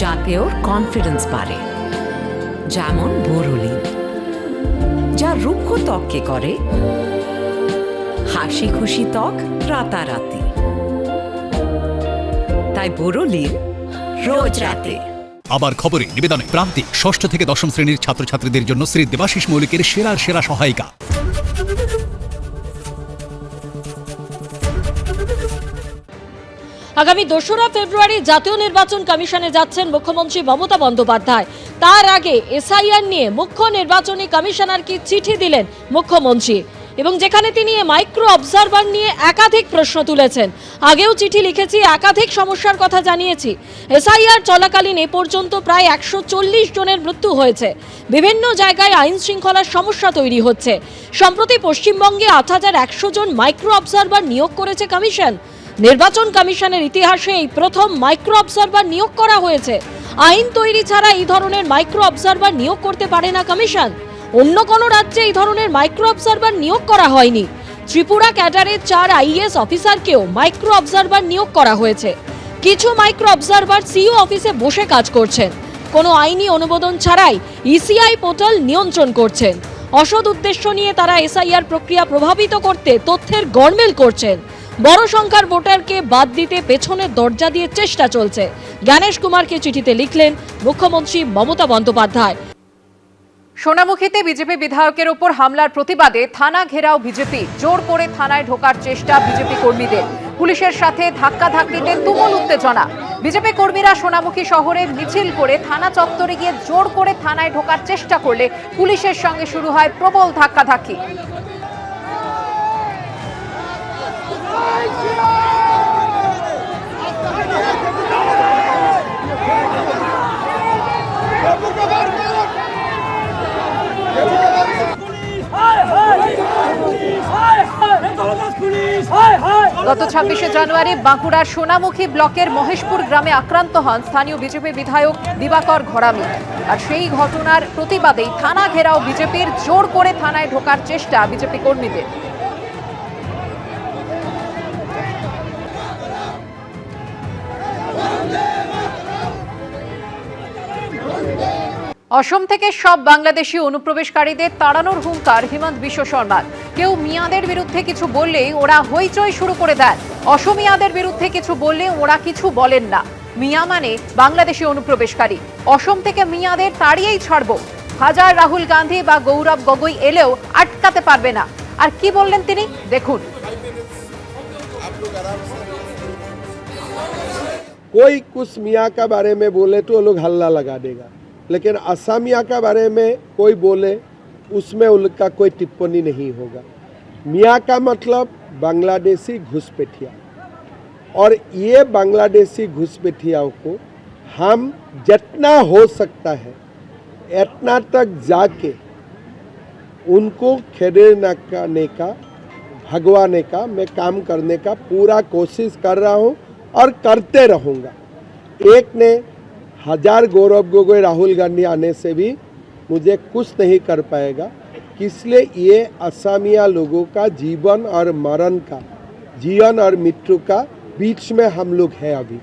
যাতে ওর কনফিডেন্স বাড়ে। যেমন বোরোলিন, যা রুক্ষ ত্বককে করে হাসি খুশি ত্বক রাতারাতি। তাই বোরোলিন রোজ রাতে। আবার খবরে নিবেদনে প্রান্তিক 6ষ্ঠ থেকে 10ম শ্রেণীর ছাত্রছাত্রীদের জন্য শ্রী দেবাশিস মৌলিকের সেরা সহায়িকা। আগামী 2রা ফেব্রুয়ারি জাতীয় নির্বাচন কমিশনে যাচ্ছেন মুখ্যমন্ত্রী মমতা বন্দ্যোপাধ্যায়। তার আগে এসআইআর নিয়ে মুখ্য নির্বাচনী কমিশনারকে চিঠি দিলেন মুখ্যমন্ত্রী, এবং যেখানে তিনি মাইক্রো অবজারভার নিয়ে একাধিক প্রশ্ন তুলেছেন। আগেও চিঠি লিখেছি, একাধিক সমস্যার কথা জানিয়েছি। এসআইআর চলাকালীন এ পর্যন্ত প্রায় 140 জনের মৃত্যু হয়েছে। বিভিন্ন জায়গায় আইন শৃঙ্খলার সমস্যা তৈরি হচ্ছে। সম্প্রতি পশ্চিমবঙ্গে 8100 জন মাইক্রো অবজারভার নিয়োগ করেছে কমিশন। নির্বাচন কমিশনের ইতিহাসে এই প্রথম মাইক্রো অবজারভার নিয়োগ করা হয়েছে। আইন তৈরি ছাড়া এই ধরনের মাইক্রো অবজারভার নিয়োগ করতে পারে না কমিশন। অন্য কোনো রাজ্যে এই ধরনের মাইক্রো অবজারভার নিয়োগ করা হয়নি। ত্রিপুরা ক্যাডারের 4 আইএএস অফিসারকেও মাইক্রো অবজারভার নিয়োগ করা হয়েছে। কিছু মাইক্রো অবজারভার সিইও অফিসে বসে কাজ করছেন, কোনো আইনি অনুমোদন ছাড়াই ইসিআই পোর্টাল নিয়ন্ত্রণ করছেন। অসৎ উদ্দেশ্য নিয়ে তারা এসআইআর প্রক্রিয়া প্রভাবিত করতে তথ্যের গরমিল করছেন। বড় সংখ্যার ভোটারকে বাদ দিতে পেছনের দরজা দিয়ে চেষ্টা চলছে। জ্ঞানেশ কুমারকে চিঠিতে লিখলেন মুখ্যমন্ত্রী মমতা বন্দ্যোপাধ্যায়। সোনামুখীতে বিজেপি বিধায়কের উপর হামলার প্রতিবাদে থানা ঘেরাও বিজেপি। জোর করে থানায় ঢোকার চেষ্টা বিজেপি কর্মীদের। পুলিশের সাথে ধাক্কাধাক্কিতে তুমুল উত্তেজনা। বিজেপি কর্মীরা সোনামুখী শহরে মিছিল করে থানা চত্বরে গিয়ে জোর করে থানায় ঢোকার চেষ্টা করলে পুলিশের সঙ্গে শুরু হয় প্রবল ধাক্কাধাক্কি। গত 26শে জানুয়ারি বাঁকুড়ার সোনামুখী ব্লকের মহেশপুর গ্রামে আক্রান্ত হন স্থানীয় বিজেপি বিধায়ক দিবাকর ঘরামি। আর সেই ঘটনার প্রতিবাদেই থানা ঘেরাও বিজেপির। জোর করে থানায় ঢোকার চেষ্টা বিজেপি কর্মীদের। অসম থেকে সব বাংলাদেশি অনুপ্রবেশকারীদের তাড়ানোর হুঙ্কার হিমন্ত বিশ্ব শর্মার। কেউ মিয়াদের বিরুদ্ধে কিছু বললেই ওরা হইচই শুরু করে দেন। অসমিয়াদের বিরুদ্ধে কিছু বললে ওরা কিছু বলেন না। মিয়া মানে বাংলাদেশি অনুপ্রবেশকারী। অসম থেকে মিয়াদের তাড়িয়েই ছাড়ব। হাজার রাহুল গান্ধী বা গৌরব গগৈ এলেও আটকাতে পারবে না। আর কি বললেন তিনি, দেখুন। कोई कुछ मियाँ का बारे में बोले तो वो लोग हल्ला लगा देगा, लेकिन असमिया का बारे में कोई बोले उसमें उनका कोई टिप्पणी नहीं होगा। मियाँ का मतलब बांग्लादेशी घुसपैठिया, और ये बांग्लादेशी घुसपैठियाओं को हम जितना हो सकता है इतना तक जाके उनको खेदने का भगवाने का मैं काम करने का पूरा कोशिश कर रहा हूँ और करते रहूँगा। एक ने 1000 गौरव गोगोई राहुल गांधी आने से भी मुझे कुछ नहीं कर पाएगा। इसलिए ये असमिया लोगों का जीवन और मरण का, जीवन और मृत्यु का बीच में हम लोग हैं अभी।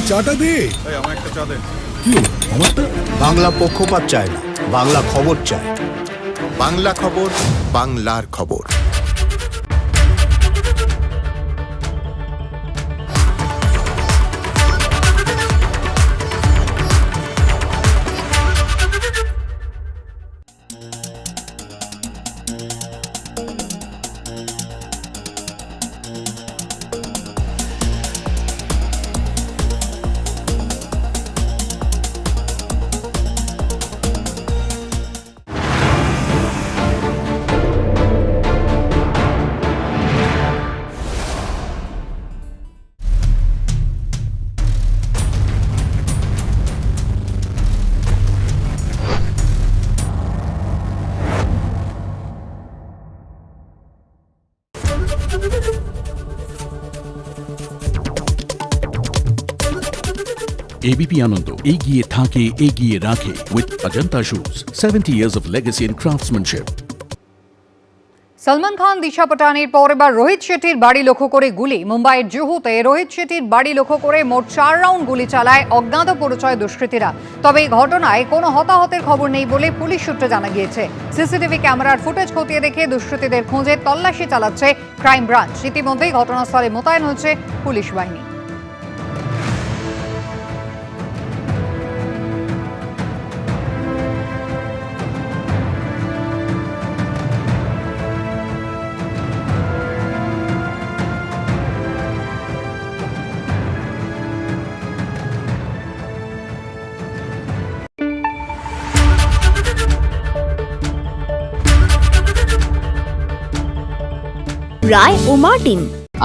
চাটা দে। আমার একটা চা দেন। কি হলো? আমারটা? বাংলা পক্ষপাত চায় না, বাংলা খবর চায়। বাংলা খবর, বাংলার খবর। ABP Ananda এগিয়ে থাকে এগিয়ে রাখে with Ajanta Shoes 70 years of legacy and craftsmanship. Salman Khan দিশা পাটানির পর এবার রোহিত শেঠির বাড়ি লক্ষ্য করে গুলি। মুম্বাইয়ের জুহুতে রোহিত শেঠির বাড়ি লক্ষ্য করে মোট 4 রাউন্ড গুলি চালায় অজ্ঞাত পরিচয় দুষ্কৃতীরা। তবে এই ঘটনায় কোনো হতাহতের খবর নেই বলে পুলিশ সূত্রে জানা গিয়েছে। সিসিটিভি ক্যামেরার ফুটেজ খতিয়ে দেখে দুষ্কৃতীদের খোঁজে তল্লাশি চালাচ্ছে ক্রাইম ব্রাঞ্চ। ইতিমধ্যেই ঘটনাস্থলে মোতায়েন হয়েছে পুলিশ বাহিনী। রায় ও মার্টিন।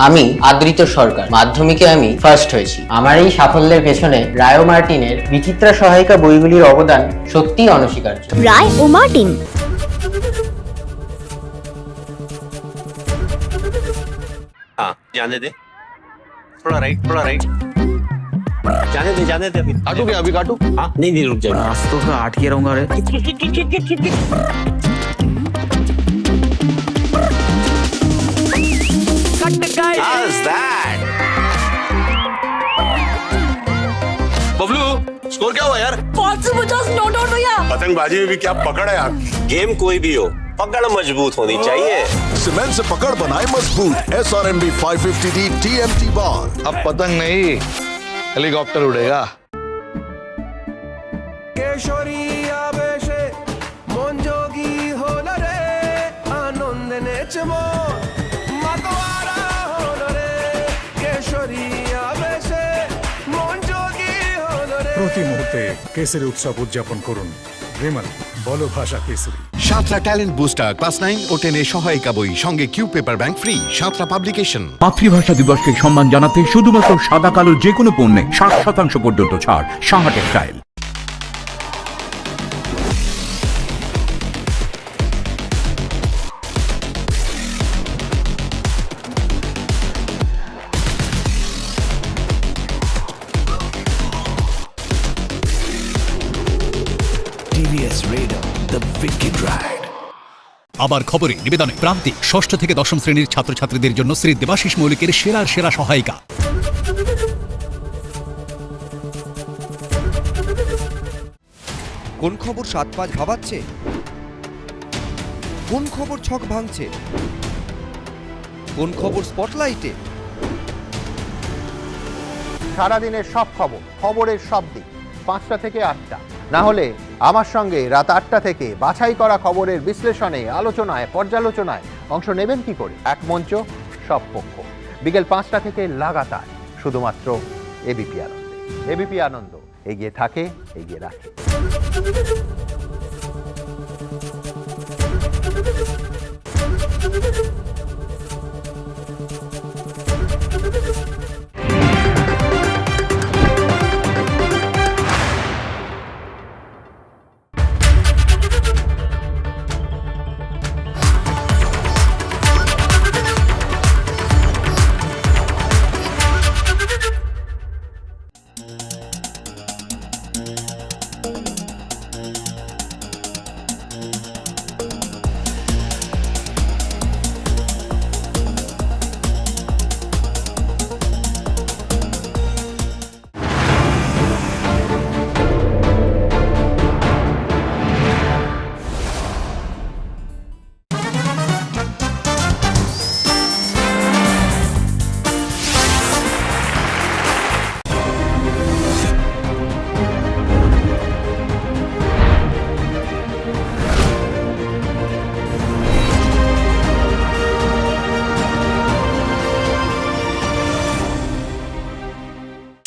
আমি আদৃত সরকার, মাধ্যমিকে আমি ফার্স্ট হয়েছি। আমার এই সাফল্যের পেছনে রায় ও মার্টিনের বিচিত্রা সহায়িকা বইগুলির অবদান সত্যিই অনস্বীকার্য। রায় ও মার্টিন। जाने दे, थोड़ा राइट जाने दे अभी काटू हाँ नहीं रुक जाए। आज तो अटके रहूंगा रे। बबलू स्कोर क्या हुआ यार? 550 नोट आउट भैया। पतंगबाजी में भी क्या पकड़ है यार? गेम कोई भी हो, पकड़ मजबूत होनी चाहिए। सीमेंट से पकड़ बनाए मजबूत। SRMB 550D TMT बार। अब पतंग नहीं, हेलीकॉप्टर उड़ेगा। কেশরী আবেশে মন যোগী হল রে, আনন্দে নেচবো মাতোয়ারা হল রে। কেশরী আবেশে মন যোগী হল রে। প্রতি মুহূর্তে কেসরি উৎসব উদযাপন করুন। বিমল বলো ভাষা Kesari. Santra talent booster class 9 ও 10 এর সহায়িকা বই, সঙ্গে Q paper bank free. Santra publication. মাতৃভাষা দিবসকে সম্মান জানাতে শুধুমাত্র সাদা কালো যে কোনো পণ্যে 60% পর্যন্ত ছাড়। সাহা টেক্সটাইল। আবার খবরে নিবেদনে প্রান্তিক 6ষ্ঠ থেকে 10ম শ্রেণীর ছাত্রছাত্রীদের জন্য শ্রী দেবাশিস মৌলিকের সেরা সহায়িকা। কোন খবর 7-5 ভাবাচ্ছে? কোন খবর ছক ভাঙছে? কোন খবর স্পটলাইটে? সারাদিনের সব খবর, খবরের সব দিক 5টা থেকে 8টা। না হলে আমার সঙ্গে রাত 8টা থেকে বাছাই করা খবরের বিশ্লেষণে, আলোচনায়, পর্যালোচনায় অংশ নেবেন কি করে? এক মঞ্চ, সব পক্ষ। বিকেল 5টা থেকে লাগাতার, শুধুমাত্র এবিপি আনন্দে। এবিপি আনন্দ এগিয়ে থাকে, এগিয়ে রাখে।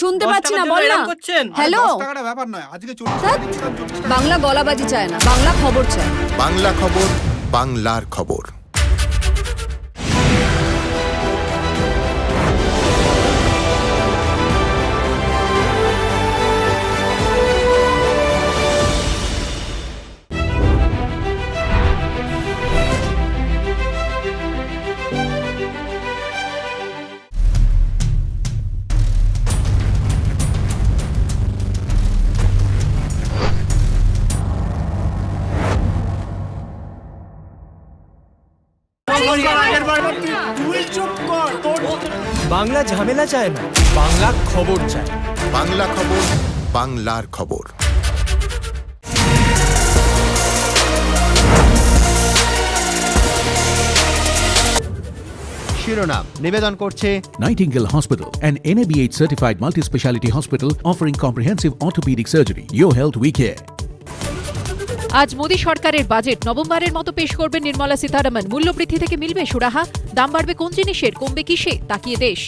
শুনতে পাচ্ছি না, বল না। হ্যালো, ব্যাপার নয়, আজকে বাংলা গলাবাজি চায় না, বাংলা খবর চায়। বাংলা খবর, বাংলার খবর। বাংলা ঝামেলা চায় না, বাংলা খবর চায়। বাংলা খবর, বাংলার খবর। শিরোনাম নিবেদন করছে Nightingale Hospital, an NABH certified multi-speciality hospital offering comprehensive orthopedic surgery. Your health we care. আজ মোদী সরকারের বাজেট নভেম্বরের মতো পেশ করবেন নির্মলা সীতারমণ। মূল্যবৃদ্ধি থেকে মিলবে সুরাহা, দাম বাড়বে কোন জিনিসের, কমবে কিসে, তাকিয়ে দেশ।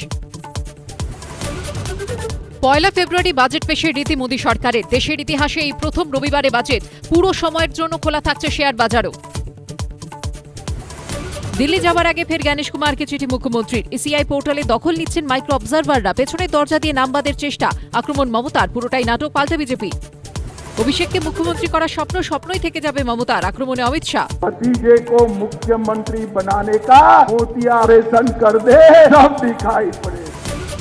1 ফেব্রুয়ারি বাজেট পেশের রীতি মোদী সরকারের। দেশের ইতিহাসে এই প্রথম রবিবারে বাজেট। পুরো সময়ের জন্য খোলা থাকছে শেয়ার বাজারও। দিল্লি যাওয়ার আগে ফের জ্ঞানেশ কুমারকে চিঠি মুখ্যমন্ত্রীর। ইসিআই পোর্টালে দখল নিচ্ছেন মাইক্রো অবজারভাররা। পেছনের দরজা দিয়ে নামবাদের চেষ্টা, আক্রমণ মমতার। পুরোটাই নাটক, পাল্টা বিজেপি। অভিষেককে মুখ্যমন্ত্রী করার স্বপ্নই থেকে যাবে মমতার। আক্রমণে অমিত শাহ। भतीजे को मुख्यमंत्री बनाने का मोतिया ऑपरेशन कर दे, सब दिखाई पड़े।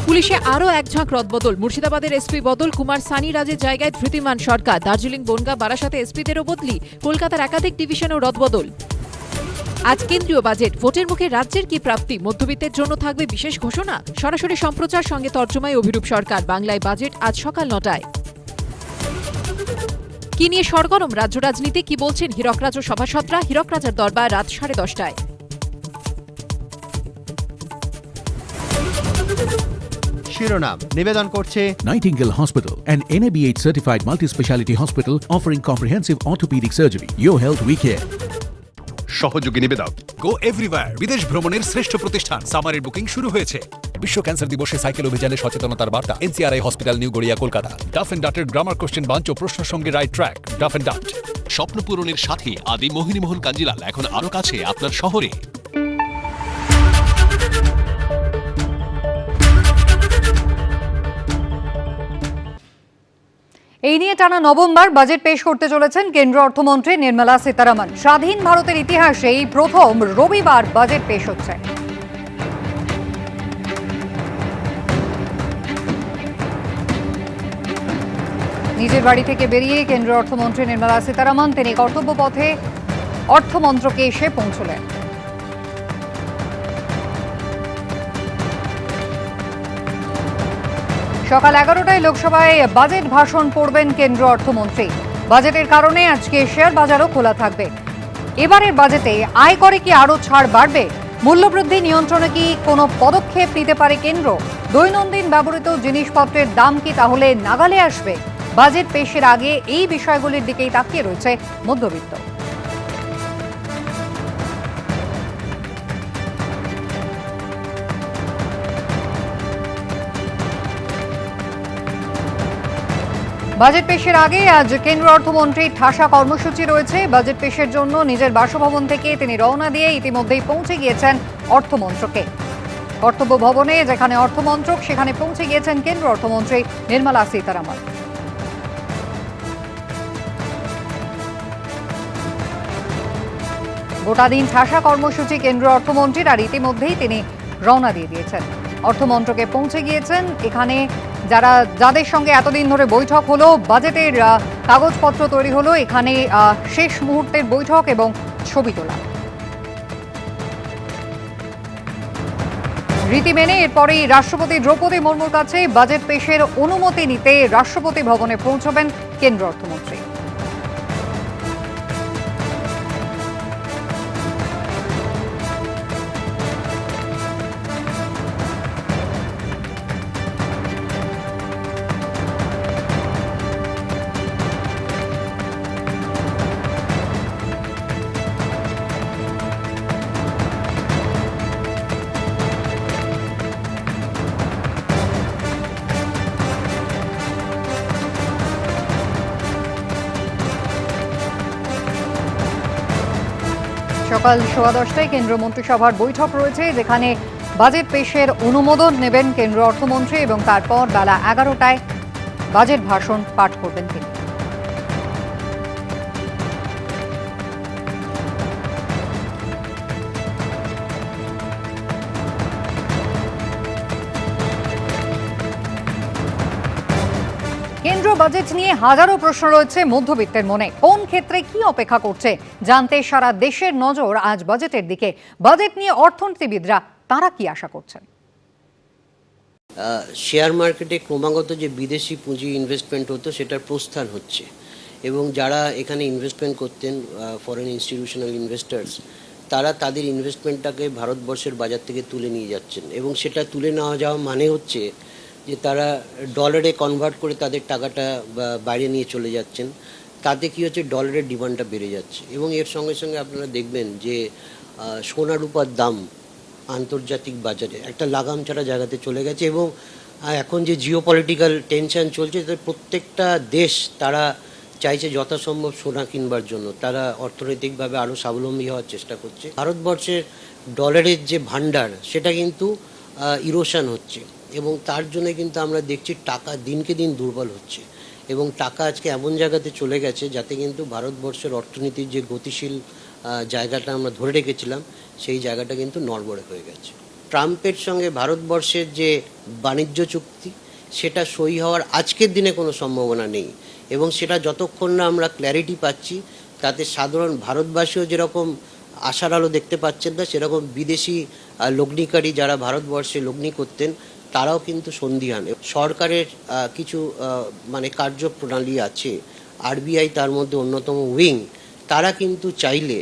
পুলিশে আরও এক ঝাঁক রদবদল। মুর্শিদাবাদের এসপি বদল, কুমার সানি রাজের জায়গায় ধৃতিমান সরকার। দার্জিলিং, বনগাঁ, বারাসাতে এসপিদেরও বদলি। কলকাতার একাধিক ডিভিশনেও রদবদল। আজ কেন্দ্রীয় বাজেট। ভোটের মুখে রাজ্যের কি প্রাপ্তি, মধ্যবিত্তের জন্য থাকবে বিশেষ ঘোষণা। সরাসরি সম্প্রচার, সঙ্গে তর্জমায় অভিরূপ সরকার। বাংলায় বাজেট আজ সকাল 9টায়। কি নিয়ে সরগরম রাজ্য রাজনীতি, কি বলছেন হীরকরাজ ও সভাসদরা। হীরকরাজার দরবার রাত 10:30টায়। শিরোনাম নিবেদন করছে Nightingale Hospital, an NABH certified multi-speciality hospital offering comprehensive orthopedic surgery. Your health we care. সহযোগী নিবেদক গো এভরিওয়্যার, বিদেশ ভ্রমণের শ্রেষ্ঠ প্রতিষ্ঠান। সামারের বুকিং শুরু হয়েছে। বিশ্ব ক্যান্সার দিবসে সাইকেল অভিযানে সচেতনতার বার্তা। NCRI hospital, new Garia, Kolkata. Duff and ডাটের গ্রামার কোশ্চেন বাঞ্চ ও প্রশ্ন সঙ্গে right track. Duff and Dutt. স্বপ্ন পূরণের সাথে আদি মোহিনীমোহন কাঞ্জিলাল এখন আরো কাছে আপনার শহরে। এই নিয়ে টানা নভেম্বর বাজেট পেশ করতে চলেছেন কেন্দ্রীয় অর্থমন্ত্রী নির্মলা সীতারমণ। স্বাধীন ভারতের ইতিহাসে এই প্রথম রবিবার বাজেট পেশ হচ্ছে। নিজের বাড়ি থেকে বেরিয়ে কেন্দ্রীয় অর্থমন্ত্রী নির্মলা সীতারমণ তিনি কর্তব্য পথে অর্থমন্ত্রকে এসে পৌঁছলেন। সকাল 11টায় লোকসভায় বাজেট ভাষণ পড়বেন কেন্দ্রীয় অর্থমন্ত্রী। বাজেটের কারণে আজকে শেয়ার বাজারও খোলা থাকবে। এবারের বাজেটে আয়করে কি আরও ছাড় বাড়বে? মূল্যবৃদ্ধি নিয়ন্ত্রণে কি কোনো পদক্ষেপ নিতে পারে কেন্দ্র? দৈনন্দিন ব্যবহৃত জিনিসপত্রের দাম কি তাহলে নাগালে আসবে? বাজেট পেশের আগে এই বিষয়গুলির দিকেই তাকিয়ে রয়েছে মধ্যবিত্ত। বাজেট পেশের আগে আজ কেন্দ্রীয় অর্থমন্ত্রীর ঠাসা কর্মসূচি রয়েছে। বাজেট পেশের জন্য নিজের বাসভবন থেকে তিনি রওনা দিয়ে ইতিমধ্যেই পৌঁছে গিয়েছেন অর্থমন্ত্রকে। কর্তব্য ভবনে যেখানে অর্থমন্ত্রক, সেখানে পৌঁছে গিয়েছেন কেন্দ্রীয় অর্থমন্ত্রী নির্মলা সীতারমণ। গোটা দিন ঠাসা কর্মসূচি কেন্দ্রীয় অর্থমন্ত্রীর, আর ইতিমধ্যেই তিনি রওনা দিয়ে দিয়েছেন। অর্থমন্ত্রকে পৌঁছে গিয়েছেন। এখানে যাদের সঙ্গে এতদিন ধরে বৈঠক হলো, বাজেটের কাগজপত্র তৈরি হলো, এখানে শেষ মুহূর্তের বৈঠক এবং ছবি তোলা। রীতি মেনে এরপরেই রাষ্ট্রপতি দ্রৌপদী মুর্মুর কাছে বাজেট পেশের অনুমতি নিতে রাষ্ট্রপতি ভবনে পৌঁছবেন কেন্দ্রীয় অর্থমন্ত্রী। সকাল 10:15 কেন্দ্র মন্ত্রিসভার বৈঠক রয়েছে, যেখানে বাজেট পেশের অনুমোদন নেবেন কেন্দ্রীয় অর্থমন্ত্রী এবং তারপর বেলা 11টায় বাজেট ভাষণ পাঠ করবেন তিনি। কেন্দ্রীয় বাজেট নিয়ে হাজারো প্রশ্ন রয়েছে মধ্যবিত্তের মনে। কোন ক্ষেত্রে কি অপেক্ষা করছে জানতে সারা দেশের নজর আজ বাজেটের দিকে। বাজেট নিয়ে অর্থনীতিবিদরা তারা কি আশা করছেন? শেয়ার মার্কেটে ক্রমাগত যে বিদেশি পুঁজি ইনভেস্টমেন্ট হতো সেটার প্রস্থান হচ্ছে এবং যারা এখানে ইনভেস্টমেন্ট করতেন ফরেন ইনস্টিটিউশনাল ইনভেস্টার্স, তারা তাদের ইনভেস্টমেন্টটাকে ভারতবর্ষের বাজার থেকে তুলে নিয়ে যাচ্ছেন এবং সেটা তুলে নেওয়া যাওয়া মানে হচ্ছে যে তারা ডলারে কনভার্ট করে তাদের টাকাটা বাইরে নিয়ে চলে যাচ্ছেন। তাতে কি হচ্ছে, ডলারের ডিমান্ডটা বেড়ে যাচ্ছে এবং এর সঙ্গে সঙ্গে আপনারা দেখবেন যে সোনা রূপার দাম আন্তর্জাতিক বাজারে একটা লাগাম ছাড়া জায়গাতে চলে গেছে এবং এখন যে জিওপলিটিক্যাল টেনশন চলছে, প্রত্যেকটা দেশ তারা চাইছে যথাসম্ভব সোনা কিনবার জন্য, তারা অর্থনৈতিকভাবে আরও স্বাবলম্বী হওয়ার চেষ্টা করছে। ভারতবর্ষের ডলারের যে ভান্ডার সেটা কিন্তু ইরোশন হচ্ছে এবং তার জন্য কিন্তু আমরা দেখছি টাকা দিনকে দিন দুর্বল হচ্ছে এবং টাকা আজকে এমন জায়গাতে চলে গেছে যাতে কিন্তু ভারতবর্ষের অর্থনীতির যে গতিশীল জায়গাটা আমরা ধরে রেখেছিলাম সেই জায়গাটা কিন্তু নড়বড়ে হয়ে গেছে। ট্রাম্পের সঙ্গে ভারতবর্ষের যে বাণিজ্য চুক্তি সেটা সই হওয়ার আজকের দিনে কোনো সম্ভাবনা নেই এবং সেটা যতক্ষণ না আমরা ক্ল্যারিটি পাচ্ছি, তাতে সাধারণ ভারতবাসীও যেরকম আশার আলো দেখতে পাচ্ছেন না, সেরকম বিদেশি লগ্নিকারী যারা ভারতবর্ষে লগ্নি করতেন তারাও কিন্তু সন্দিহান। সরকারের কিছু মানে কার্যপ্রণালী আছে, আরবিআই তার মধ্যে অন্যতম উইং, তারা কিন্তু চাইলে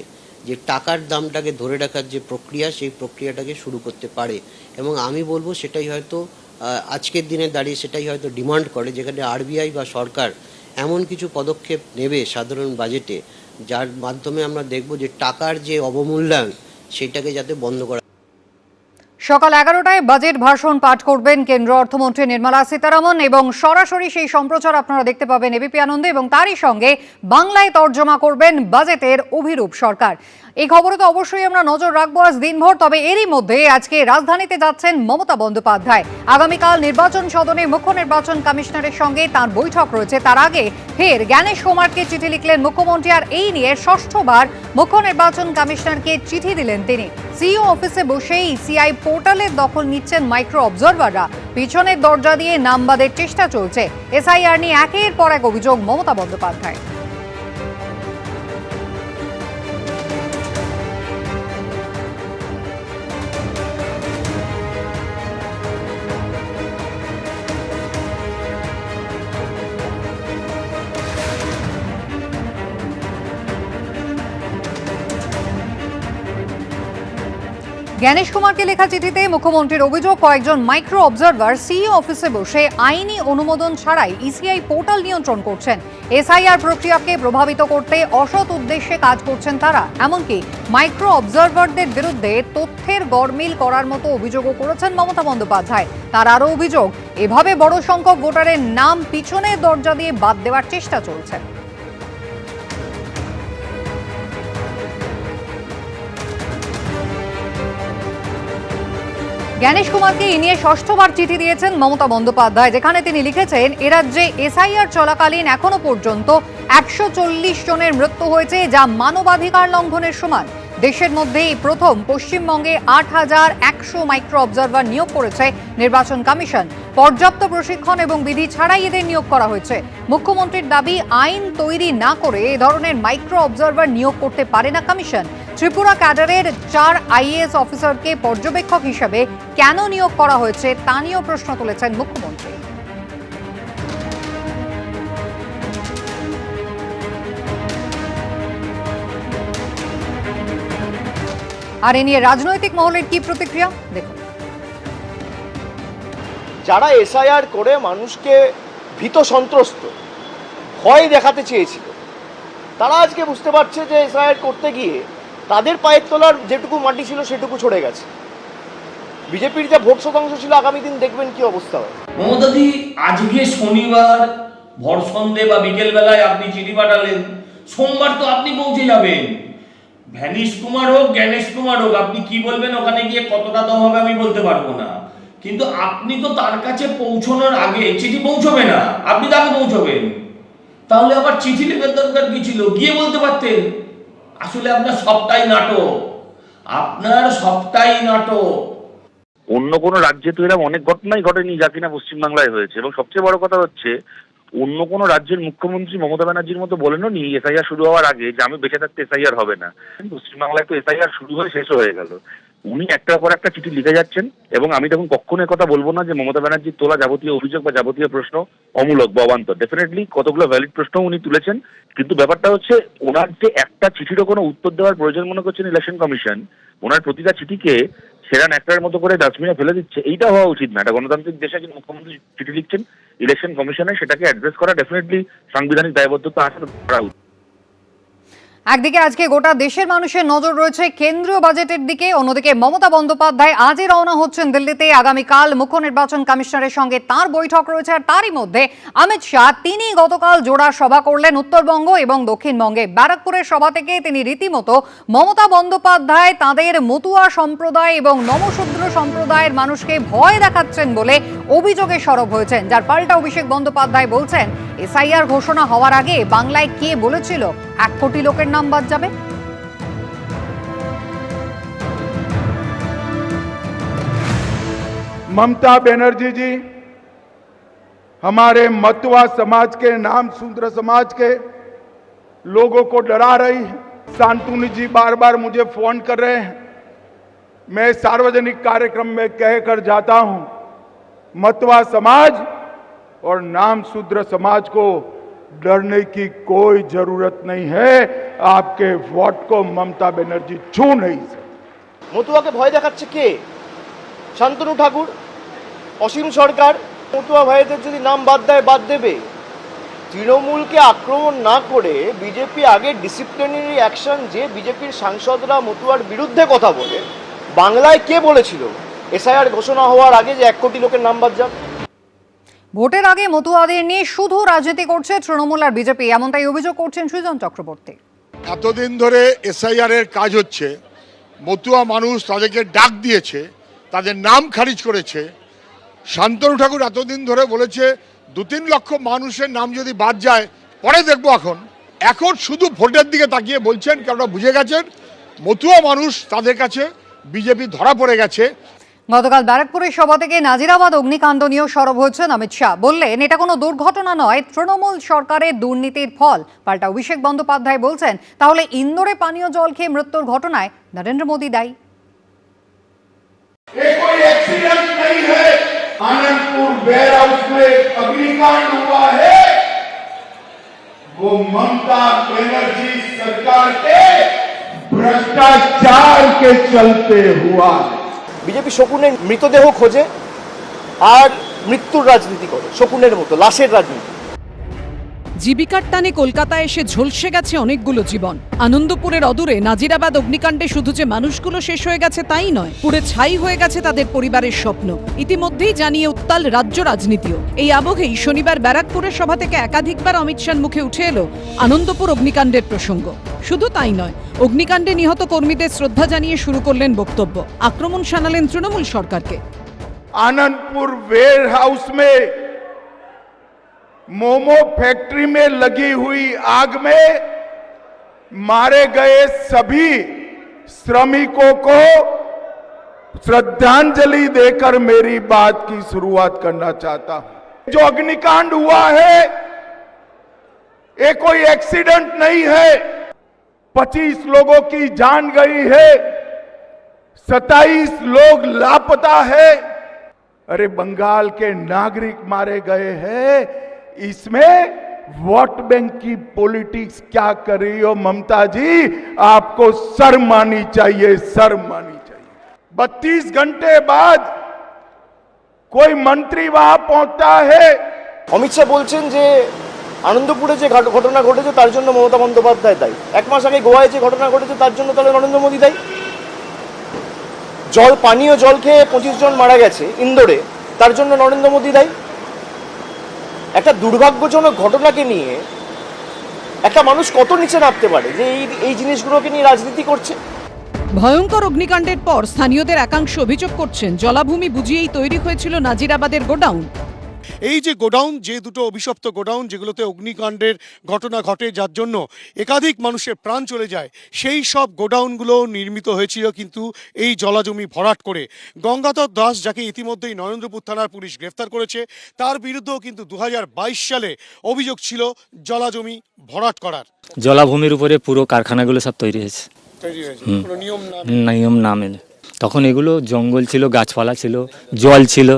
যে টাকার দামটাকে ধরে রাখার যে প্রক্রিয়া সেই প্রক্রিয়াটাকে শুরু করতে পারে এবং আমি বলবো সেটাই হয়তো আজকের দিনে দাঁড়িয়ে সেটাই হয়তো ডিমান্ড করে, যেখানে আরবিআই বা সরকার এমন কিছু পদক্ষেপ নেবে সাধারণ বাজেটে যার মাধ্যমে আমরা দেখব যে টাকার যে অবমূল্যায়ন সেটাকে যাতে বন্ধ করা। সকাল 11টায় বাজেট ভাষণ পাঠ করবেন কেন্দ্র অর্থমন্ত্রী নির্মলা সীতারামন এবং সরাসরি সেই সম্প্রচার আপনারা দেখতে পাবেন এবিপি আনন্দে এবং তারই সঙ্গে বাংলায় তর্জমা করবেন বাজেটের অভিরূপ সরকার। এই খবরে তো অবশ্যই আমরা নজর রাখবো আজ দিনভর। তবে এরই মধ্যে আজকে রাজধানীতে যাচ্ছেন মমতা বন্দ্যোপাধ্যায়। আগামীকাল নির্বাচন সদনে মুখ্য নির্বাচন কমিশনারের সঙ্গে তার বৈঠক রয়েছে। তার আগে ফের জ্ঞানেশ কুমারকে চিঠি লিখলেন মুখ্যমন্ত্রী, আর এই নিয়ে ষষ্ঠবার মুখ্য নির্বাচন কমিশনারকে চিঠি দিলেন তিনি। সিইও অফিসে বসেই ইসিআই পোর্টালের দখল নিচ্ছেন মাইক্রো অবজারভাররা। পিছনের দরজা দিয়ে নাম বাদের চেষ্টা চলছে। এসআইআর নিয়ে একের পর এক অভিযোগ মমতা বন্দ্যোপাধ্যায়। জ্ঞানেশ কুমারকে লেখা চিঠিতে মুখ্যমন্ত্রীর অভিযোগ, কয়েকজন মাইক্রো অবজারভার সিইও অফিসে বসে আইনি অনুমোদন ছাড়াই ইসিআই পোর্টাল নিয়ন্ত্রণ করছেন। এসআইআর প্রক্রিয়াকে প্রভাবিত করতে অসৎ উদ্দেশ্যে কাজ করছেন তারা। এমনকি মাইক্রো অবজারভারদের বিরুদ্ধে তথ্যের গরমিল করার মতো অভিযোগও করেছেন মমতা বন্দ্যোপাধ্যায়। তার আরও অভিযোগ, এভাবে বড় সংখ্যক ভোটারের নাম পিছনের দরজা দিয়ে বাদ দেওয়ার চেষ্টা চলছে। জ্ঞানেশ কুমারকে এ নিয়ে ষষ্ঠবার চিঠি দিয়েছেন মমতা বন্দ্যোপাধ্যায়, যেখানে তিনি লিখেছেন এরাজ্যে এসআইআর চলাকালীন এখনো পর্যন্ত 140 জনের মৃত্যু হয়েছে, যা মানবাধিকার লঙ্ঘনের সমান। দেশের মধ্যেই প্রথম পশ্চিমবঙ্গে 8100 মাইক্রো অবজারভার নিয়োগ করেছে নির্বাচন কমিশন। পর্যাপ্ত প্রশিক্ষণ এবং বিধি ছাড়াই এদের নিয়োগ করা হয়েছে। মুখ্যমন্ত্রীর দাবি, আইন তৈরি না করে এ ধরনের মাইক্রো অবজারভার নিয়োগ করতে পারে না কমিশন। ত্রিপুরা ক্যাডারের 4 আইএএস অফিসারকে পর্যবেক্ষক হিসেবে কেন নিয়োগ করা হয়েছে তা নিয়েও প্রশ্ন তুলেছেন মুখ্যমন্ত্রী। আর এ নিয়ে রাজনৈতিক মহলের কি প্রতিক্রিয়া দেখুন। যারা এসআইআর করে মানুষকে ভীত সন্ত্রস্ত ভয় দেখাতে চেয়েছিল, তারা আজকে বুঝতে পারছে যে এসআইআর করতে গিয়ে তাদের পায়ের তলার যেটুকু মাটি ছিল সেটুকু ছড়ে গেছে। বিজেপির যা ভোট শতাংশ ছিল, আগামী দিন দেখবেন কি অবস্থা হয়। মমতাদি, আজকে শনিবার ভর সন্ধে বা বিকেল বেলায় আপনি চিঠি পাঠালেন, সোমবার তো আপনি পৌঁছে যাবেন। ভ্যানিশ কুমার হোক জ্ঞানেশ কুমার হোক, আপনি কি বলবেন ওখানে গিয়ে কতটা দম হবে আমি বলতে পারবো না, কিন্তু আপনি তো তার কাছে পৌঁছানোর আগে চিঠি পৌঁছবে না, আপনি তাকে পৌঁছবেন, তাহলে আবার চিঠি লেখার দরকার কি ছিল? গিয়ে বলতে পারতেন। আসলে আপনার সবটাই নাটক, আপনার সবটাই নাটক। অন্য কোনো রাজ্যে তো এরকম অনেক ঘটনাই ঘটেনি যা কিনা পশ্চিমবাংলায় হয়েছে, এবং সবচেয়ে বড় কথা হচ্ছে অন্য কোনো রাজ্যের মুখ্যমন্ত্রী মমতা ব্যানার্জির মতো বলেনও নি এসআইআর শুরু হওয়ার আগে যে আমি বেঁচে থাকতে এসআইআর হবে না। পশ্চিমবাংলায় তো এসআইআর শুরু হয়ে শেষ হয়ে গেল। উনি একটার পর একটা চিঠি লিখে যাচ্ছেন, এবং আমি তখন কখনো কথা বলবো না যে মমতা ব্যানার্জির তোলা যাবতীয় অভিযোগ বা যাবতীয় প্রশ্ন অমূলক বা অবান্তর। ডেফিনেটলি কতগুলো ভ্যালিড প্রশ্ন উনি তুলেছেন, কিন্তু ব্যাপারটা হচ্ছে ওনার যে একটা চিঠিরও কোনো উত্তর দেওয়ার প্রয়োজন মনে করছেন ইলেকশন কমিশন, ওনার প্রতিটা চিঠিকে সেরা ন্যাকড়ার মতো করে ডাস্টবিনে ফেলে দিচ্ছে, এইটা হওয়া উচিত না। একটা গণতান্ত্রিক দেশে একজন মুখ্যমন্ত্রী চিঠি লিখছেন ইলেকশন কমিশনে, সেটাকে অ্যাড্রেস করা ডেফিনেটলি সাংবিধানিক দায়বদ্ধতা আছে, করা উচিত। একদিকে আজকে গোটা দেশের মানুষের নজর রয়েছে কেন্দ্রীয় বাজেটের দিকে, অন্যদিকে মমতা বন্দ্যোপাধ্যায় আজই রওনা হচ্ছেন দিল্লিতে। আগামীকাল মুখ্য নির্বাচন কমিশনারের সঙ্গে তার বৈঠক রয়েছে। আর তারই মধ্যে অমিত শাহ তিনি গতকাল জোড়া সভা করলেন উত্তরবঙ্গ এবং দক্ষিণবঙ্গে। ব্যারাকপুরের সভা থেকে তিনি রীতিমতো মমতা বন্দ্যোপাধ্যায় তাদের মতুয়া সম্প্রদায় এবং নমশূদ্র সম্প্রদায়ের মানুষকে ভয় দেখাচ্ছেন বলে অভিযোগে সরব হয়েছেন, যার পাল্টা অভিষেক বন্দ্যোপাধ্যায় বলছেন এসআইআর ঘোষণা হওয়ার আগে বাংলায় কে বলেছিল 1 কোটি লোকের नाम बात जाबे। ममता बनर्जी जी हमारे मतुआ समाज के, नाम शूद्र समाज के लोगों को डरा रही है। शांतनु जी बार बार मुझे फोन कर रहे हैं, मैं सार्वजनिक कार्यक्रम में कहकर जाता हूं मतुआ समाज और नाम शूद्र समाज को डरने की कोई जरूरत नहीं है। आपके वोट को ममता बनर्जी छू नहीं सकते। মতুয়াকে ভয় দেখাচ্ছে কে? শান্তনু ঠাকুর, অসীম সরকার। মতুয়া ভাইদের যদি নাম বাদ দেয় বাদ দেবে। তৃণমূলকে আক্রমণ না করে বিজেপি আগে ডিসিপ্লিনারি অ্যাকশন, যে বিজেপির সাংসদরা মতুয়ার বিরুদ্ধে কথা বলে, বাংলায় কে বলেছিল এসআইআর ঘোষণা হওয়ার আগে যে 1 কোটি লোকের নাম বাদ যাবে? ভোটের আগে মতুয়াদের নিয়ে শুধু রাজনীতি করছে তৃণমূল আর বিজেপি, এমনটাই অভিযোগ করছেন সুজন চক্রবর্তী। এতদিন ধরে এসআইআর এর কাজ হচ্ছে, মতুয়া মানুষ তাদেরকে ডাক দিয়েছে, তাদের নাম খারিজ করেছে। শান্তনু ঠাকুর এতদিন ধরে বলেছে 2-3 লক্ষ মানুষের নাম যদি বাদ যায় পরে দেখবো। এখন শুধু ভোটের দিকে তাকিয়ে বলছেন, কেননা বুঝে গেছেন মতুয়া মানুষ তাদের কাছে বিজেপি ধরা পড়ে গেছে। গতকাল ব্যারাকপুরের সভা থেকে নাজিরাবাদ অগ্নিকাণ্ড নিয়েও সরব হয়েছেন অমিত শাহ। বললেন এটা কোনো দুর্ঘটনা নয়, তৃণমূল সরকারের দুর্নীতির ফল। পাল্টা অভিষেক বন্দ্যোপাধ্যায় বলছেন তাহলে ইন্দোরে পানীয় জল খেয়ে মৃত্যুর ঘটনায় নরেন্দ্র মোদী দায়ী। कोई एक्सीडेंट नहीं है, आनंदपुर वेयर हाउस में अग्निकांड हुआ है, वो ममता बनर्जी सरकार के भ्रष्टाचार के चलते हुआ है। বিজেপি শকুনের মৃতদেহ খোঁজে আর মৃত্যুর রাজনীতি করে, শকুনের মতো লাশের রাজনীতি। জীবিকার টানে কলকাতায় এসে ঝলসে গেছে অনেকগুলো জীবন। আনন্দপুরের অদূরে নাজিরাবাদ অগ্নিকাণ্ডে শুধু যে মানুষগুলো শেষ হয়ে গেছে তাই নয়, পুরো ছাই হয়ে গেছে তাদের পরিবারের স্বপ্ন। ইতিমধ্যেই জানিয়ে উত্তাল রাজ্য রাজনীতিও। এই আবহেই শনিবার ব্যারাকপুরের সভা থেকে একাধিকবার অমিত শাহর মুখে উঠে এলো আনন্দপুর অগ্নিকাণ্ডের প্রসঙ্গ। শুধু তাই নয়, অগ্নিকাণ্ডে নিহত কর্মীদের শ্রদ্ধা জানিয়ে শুরু করলেন বক্তব্য। আক্রমণ শানালেন তৃণমূল সরকারকে। आनंदपुर वेयर हाउस में मोमो फैक्ट्री में लगी हुई आग में मारे गए सभी श्रमिकों को श्रद्धांजलि देकर मेरी बात की शुरुआत करना चाहता हूं। जो अग्निकांड हुआ है ये कोई एक्सीडेंट नहीं है। 25 लोगों की जान गई है, 27 लोग लापता है। अरे बंगाल के नागरिक मारे गए हैं, इसमें वोट बैंक की पॉलिटिक्स क्या कर रही हो ममता जी? आपको शर्म आनी चाहिए, शर्म आनी चाहिए। 32 घंटे बाद कोई मंत्री वहां पहुंचता है। অমিত শাহ বলছেন যে আনন্দপুরে যে ঘটনা ঘটেছে তার জন্য মমতা বন্দ্যোপাধ্যায় দায়ী। 1 মাস আগে গোয়ায় যে ঘটনা ঘটেছে তার জন্য তাহলে নরেন্দ্র মোদী দায়ী। পানীয় জল খেয়ে 25 জন মারা গেছে ইন্দোরে, তার জন্য নরেন্দ্র মোদী দায়ী। একটা দুর্ভাগ্যজনক ঘটনাকে নিয়ে একটা মানুষ কত নিচে নামতে পারে যে এই জিনিসগুলোকে নিয়ে রাজনীতি করছে। ভয়ঙ্কর অগ্নিকাণ্ডের পর স্থানীয়দের একাংশ অভিযোগ করছেন জলাভূমি বুঝিয়েই তৈরি হয়েছিল নাজিরাবাদের গোডাউন। এই যে গোডাউন, যে দুটো অভিশপ্ত গোডাউন যেগুলোতে অগ্নিকাণ্ডের ঘটনা ঘটে, যার জন্য একাধিক মানুষের প্রাণ চলে যায়, সেই সব গোডাউনগুলো নির্মিত হয়েছিল কিন্তু এই জলাজমি ভরাট করে। গঙ্গাধর দাস, যাকে ইতিমধ্যেই নরেন্দ্রপুর থানার পুলিশ গ্রেফতার করেছে, তার বিরুদ্ধেও কিন্তু 2022 সালে অভিযোগ ছিল জলাজমি ভরাট করার। জলাভূমির উপরে পুরো কারখানাগুলো সব তৈরি হয়েছে, নিয়ম না মেনে। তখন এগুলো জঙ্গল ছিল, গাছপালা ছিল, জল ছিল,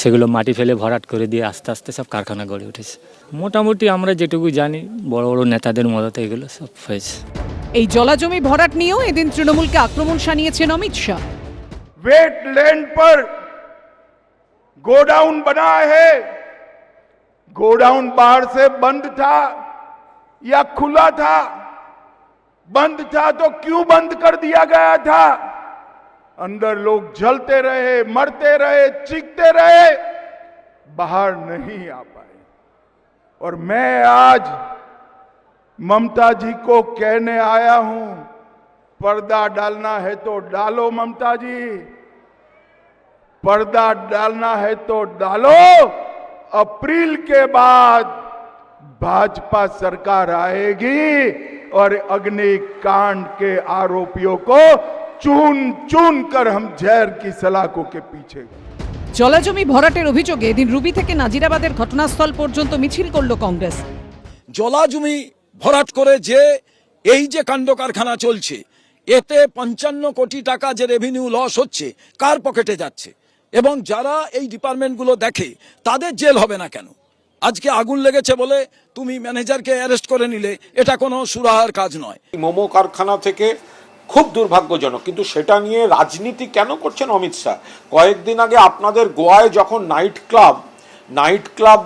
সেগুলো মাটি ফেলে ভরাট করে দিয়ে আস্তে আস্তে সব কারখানা গড়ে উঠেছে। মোটামুটি আমরা যেটুকু জানি বড় বড় নেতাদের মদতে এগুলো সব হয়েছে। এই জলাজমি ভরাট নিয়েও এদিন তৃণমূলকে আক্রমণ শানিয়েছেন অমিত শাহ। वेटलैंड पर गोडाउन बना है, गोडाउन बाहर से बंद था या खुला था? बंद था तो क्यों बंद कर दिया गया था? अंदर लोग जलते रहे, मरते रहे, चीखते रहे, बाहर नहीं आ पाए। और मैं आज ममता जी को कहने आया हूं, पर्दा डालना है तो डालो ममता जी, पर्दा डालना है तो डालो। अप्रैल के बाद भाजपा सरकार आएगी और अग्निकांड के आरोपियों को चुन चुन कर हम जहर की सलाखों के पीछे। জলাজমি ভরাটের অভিযোগে এদিন রুবি থেকে নাজিরাবাদের ঘটনাস্থল পর্যন্ত মিছিল করল কংগ্রেস। জলাজমি ভরাট করে যে এই যে কাণ্ড কারখানা চলছে, এতে 55 কোটি টাকা যে রেভিনিউ লস হচ্ছে, কার পকেটে যাচ্ছে? এবং যারা এই ডিপার্টমেন্টগুলো দেখে তাদের জেল হবে না কেন? আজকে আগুন লেগেছে বলে তুমি ম্যানেজারকে অ্যারেস্ট করে নিলে, এটা কোনো সুরাহার কাজ নয়। মোমো কারখানা থেকে খুব দুর্ভাগ্যজনক, কিন্তু সেটা নিয়ে রাজনীতি কেন করছেন অমিত শাহ? কয়েকদিন আগে আপনাদের গোয়ায় যখন নাইট ক্লাব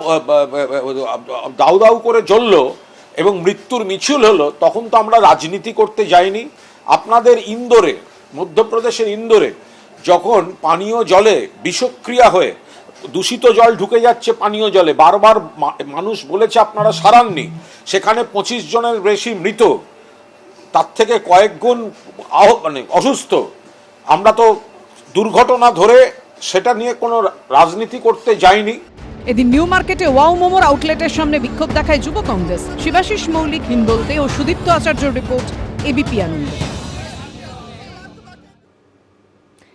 দাউ দাউ করে জ্বললো এবং মৃত্যুর মিছিল হলো, তখন তো আমরা রাজনীতি করতে যাইনি। আপনাদের ইন্দোরে, মধ্যপ্রদেশের ইন্দোরে যখন পানীয় জলে বিষক্রিয়া হয়ে দূষিত জল ঢুকে যাচ্ছে পানীয় জলে, বারবার মানুষ বলেছে আপনারা সারাননি, সেখানে 25 জনের বেশি মৃত, তার থেকে কয়েক গুণ অসুস্থ। আমরা তো দুর্ঘটনা ধরে সেটা নিয়ে কোনো রাজনীতি করতে যাইনি। এদিন নিউ মার্কেটে ওয়াও মোমোর আউটলেটের সামনে বিক্ষোভ দেখায় যুব কংগ্রেস। শিবাশিস মৌলিক হিন্দলতে ও সুদীপ্ত আচার্যর রিপোর্ট, এবিপি আনন্দ।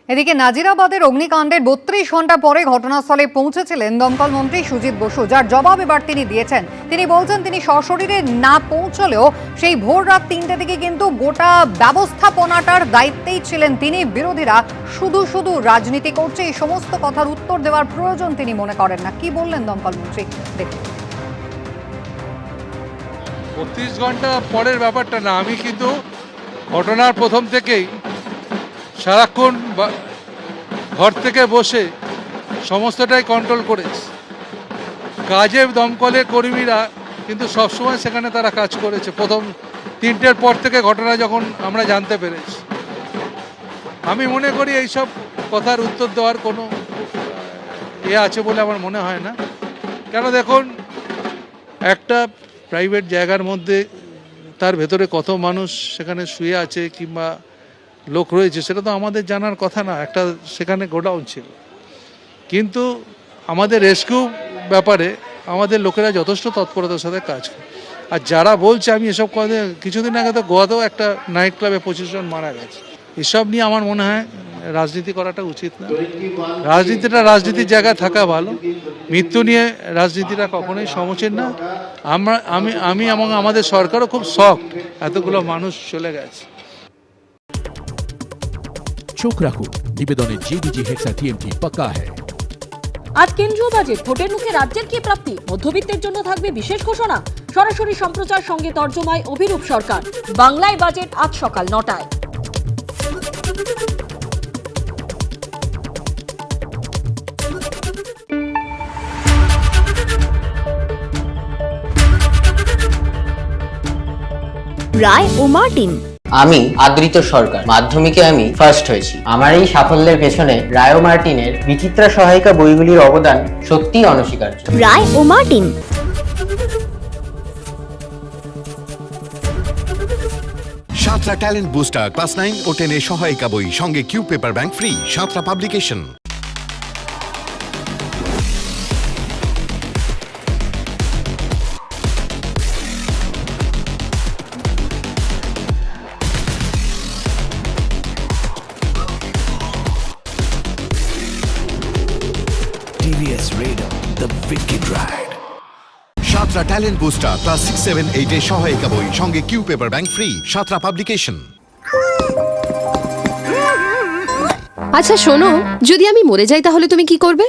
এদিকে নাজিরাবাদের অগ্নিকাণ্ডের 32 ঘন্টা পরে ঘটনাস্থলে পৌঁছেছিলেন দমকল মন্ত্রী সুজিত বসু, যার জবাব এবার তিনি দিয়েছেন। তিনি বলছেন তিনি সশরীরে না পৌঁছলেও সেই ভোর রাত 3টে থেকে কিন্তু গোটা ব্যবস্থাপনাটার দায়িত্বেই ছিলেন তিনি। বিরোধীরা শুধু শুধু রাজনীতি করছে, এই সমস্ত কথার উত্তর দেওয়ার প্রয়োজন তিনি মনে করেন না। কি বললেন দমকল মন্ত্রী দেখুন। 32 ঘন্টা পরের ব্যাপারটা না, আমি কিন্তু ঘটনার প্রথম থেকেই সারাক্ষণ ঘর থেকে বসে সমস্তটাই কন্ট্রোল করেছে। কাজে দমকলের কর্মীরা কিন্তু সবসময় সেখানে তারা কাজ করেছে। প্রথম 3টের পর থেকে ঘটনা যখন আমরা জানতে পেরেছি, আমি মনে করি এইসব কথার উত্তর দেওয়ার কোনো আছে বলে আমার মনে হয় না। কেন দেখুন, একটা প্রাইভেট জায়গার মধ্যে তার ভেতরে কত মানুষ সেখানে শুয়ে আছে কিংবা লোক রয়েছে সেটা তো আমাদের জানার কথা না। একটা সেখানে গোডাউন ছিল, কিন্তু আমাদের রেস্কিউ ব্যাপারে আমাদের লোকেরা যথেষ্ট তৎপরতার সাথে কাজ করে। আর যারা বলছে, আমি এসব কথা, কিছুদিন আগে তো গোয়াতেও একটা নাইট ক্লাবে 25 জন মারা গেছে। এসব নিয়ে আমার মনে হয় রাজনীতি করাটা উচিত না। রাজনীতিটা রাজনীতির জায়গায় থাকা ভালো। মৃত্যু নিয়ে রাজনীতিটা কখনোই সমীচীন না। আমি এবং আমাদের সরকারও খুব সফট, এতগুলো মানুষ চলে গেছে। চোখ রাখুন, নিবেদনে জিবিজি হেক্সা টিএমটি পাক্কা হ্যায়। আজ কেন্দ্রীয় বাজেট ভোটের মুখে রাজ্যের কি প্রাপ্তি, মধ্যবিত্তের জন্য থাকবে বিশেষ ঘোষণা। সরাসরি সম্প্রচার, সঙ্গে তর্জমায় অভিরূপ সরকার। বাংলায় বাজেট আজ সকাল 9টায়। রায় ও মার্টিন। আমি আদৃত সরকার, মাধ্যমিকে আমি ফার্স্ট হয়েছি। আমার এই সাফল্যের পেছনে রায় ও মার্টিনের বিচিত্রা সহায়িকা বইগুলির অবদান সত্যিই অনস্বীকার্য। রায় ও Martin. Santra talent booster class 9 ও 10 এর সহায়িকা বই সঙ্গে Q paper bank free Santra publication. Santra talent booster class 6, 7, 8 এর সহায়িকা বই সঙ্গে Q paper bank free Santra publication. আচ্ছা শোনো, যদি আমি মরে যাই তাহলে তুমি কি করবে?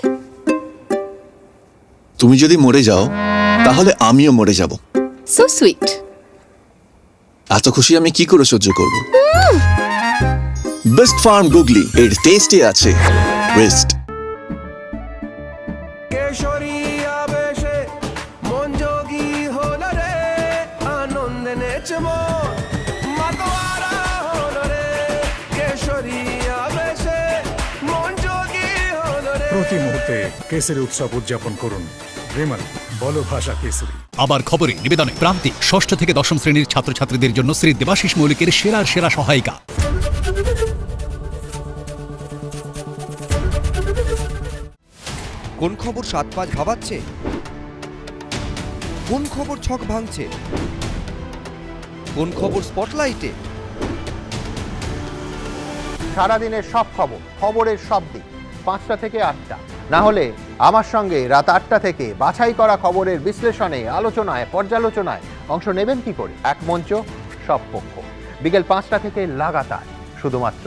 তুমি যদি মরে যাও তাহলে আমিও মরে যাব। So sweet. এত খুশি আমি কি করে সহ্য করব? বেস্ট ফার্ম গুগলি এর টেস্টে আছে ওয়েস্ট। প্রতি মুহূর্তে কেসরি উৎসব উদযাপন করুন। রেমন বলো ভাষা কেসরি। আবার খবরে নিবেদনে প্রান্তিক 6ষ্ঠ থেকে 10ম শ্রেণীর ছাত্রছাত্রীদের জন্য শ্রী দেবাশিস মৌলিকের সেরা সহায়িকা। কোন খবর 7-5 ভাবাচ্ছে? কোন খবর ছক ভাঙছে? কোন খবর স্পটলাইটে? সারাদিনের সব খবর, খবরের সব দিক 5টা থেকে 8টা, না হলে আমার সঙ্গে রাত 8টা থেকে বাছাই করা খবরের বিশ্লেষণে, আলোচনায়, পর্যালোচনায় অংশ নেবেন কি করে? এক মঞ্চ, সব পক্ষ, বিকেল 5টা থেকে লাগাতার, শুধুমাত্র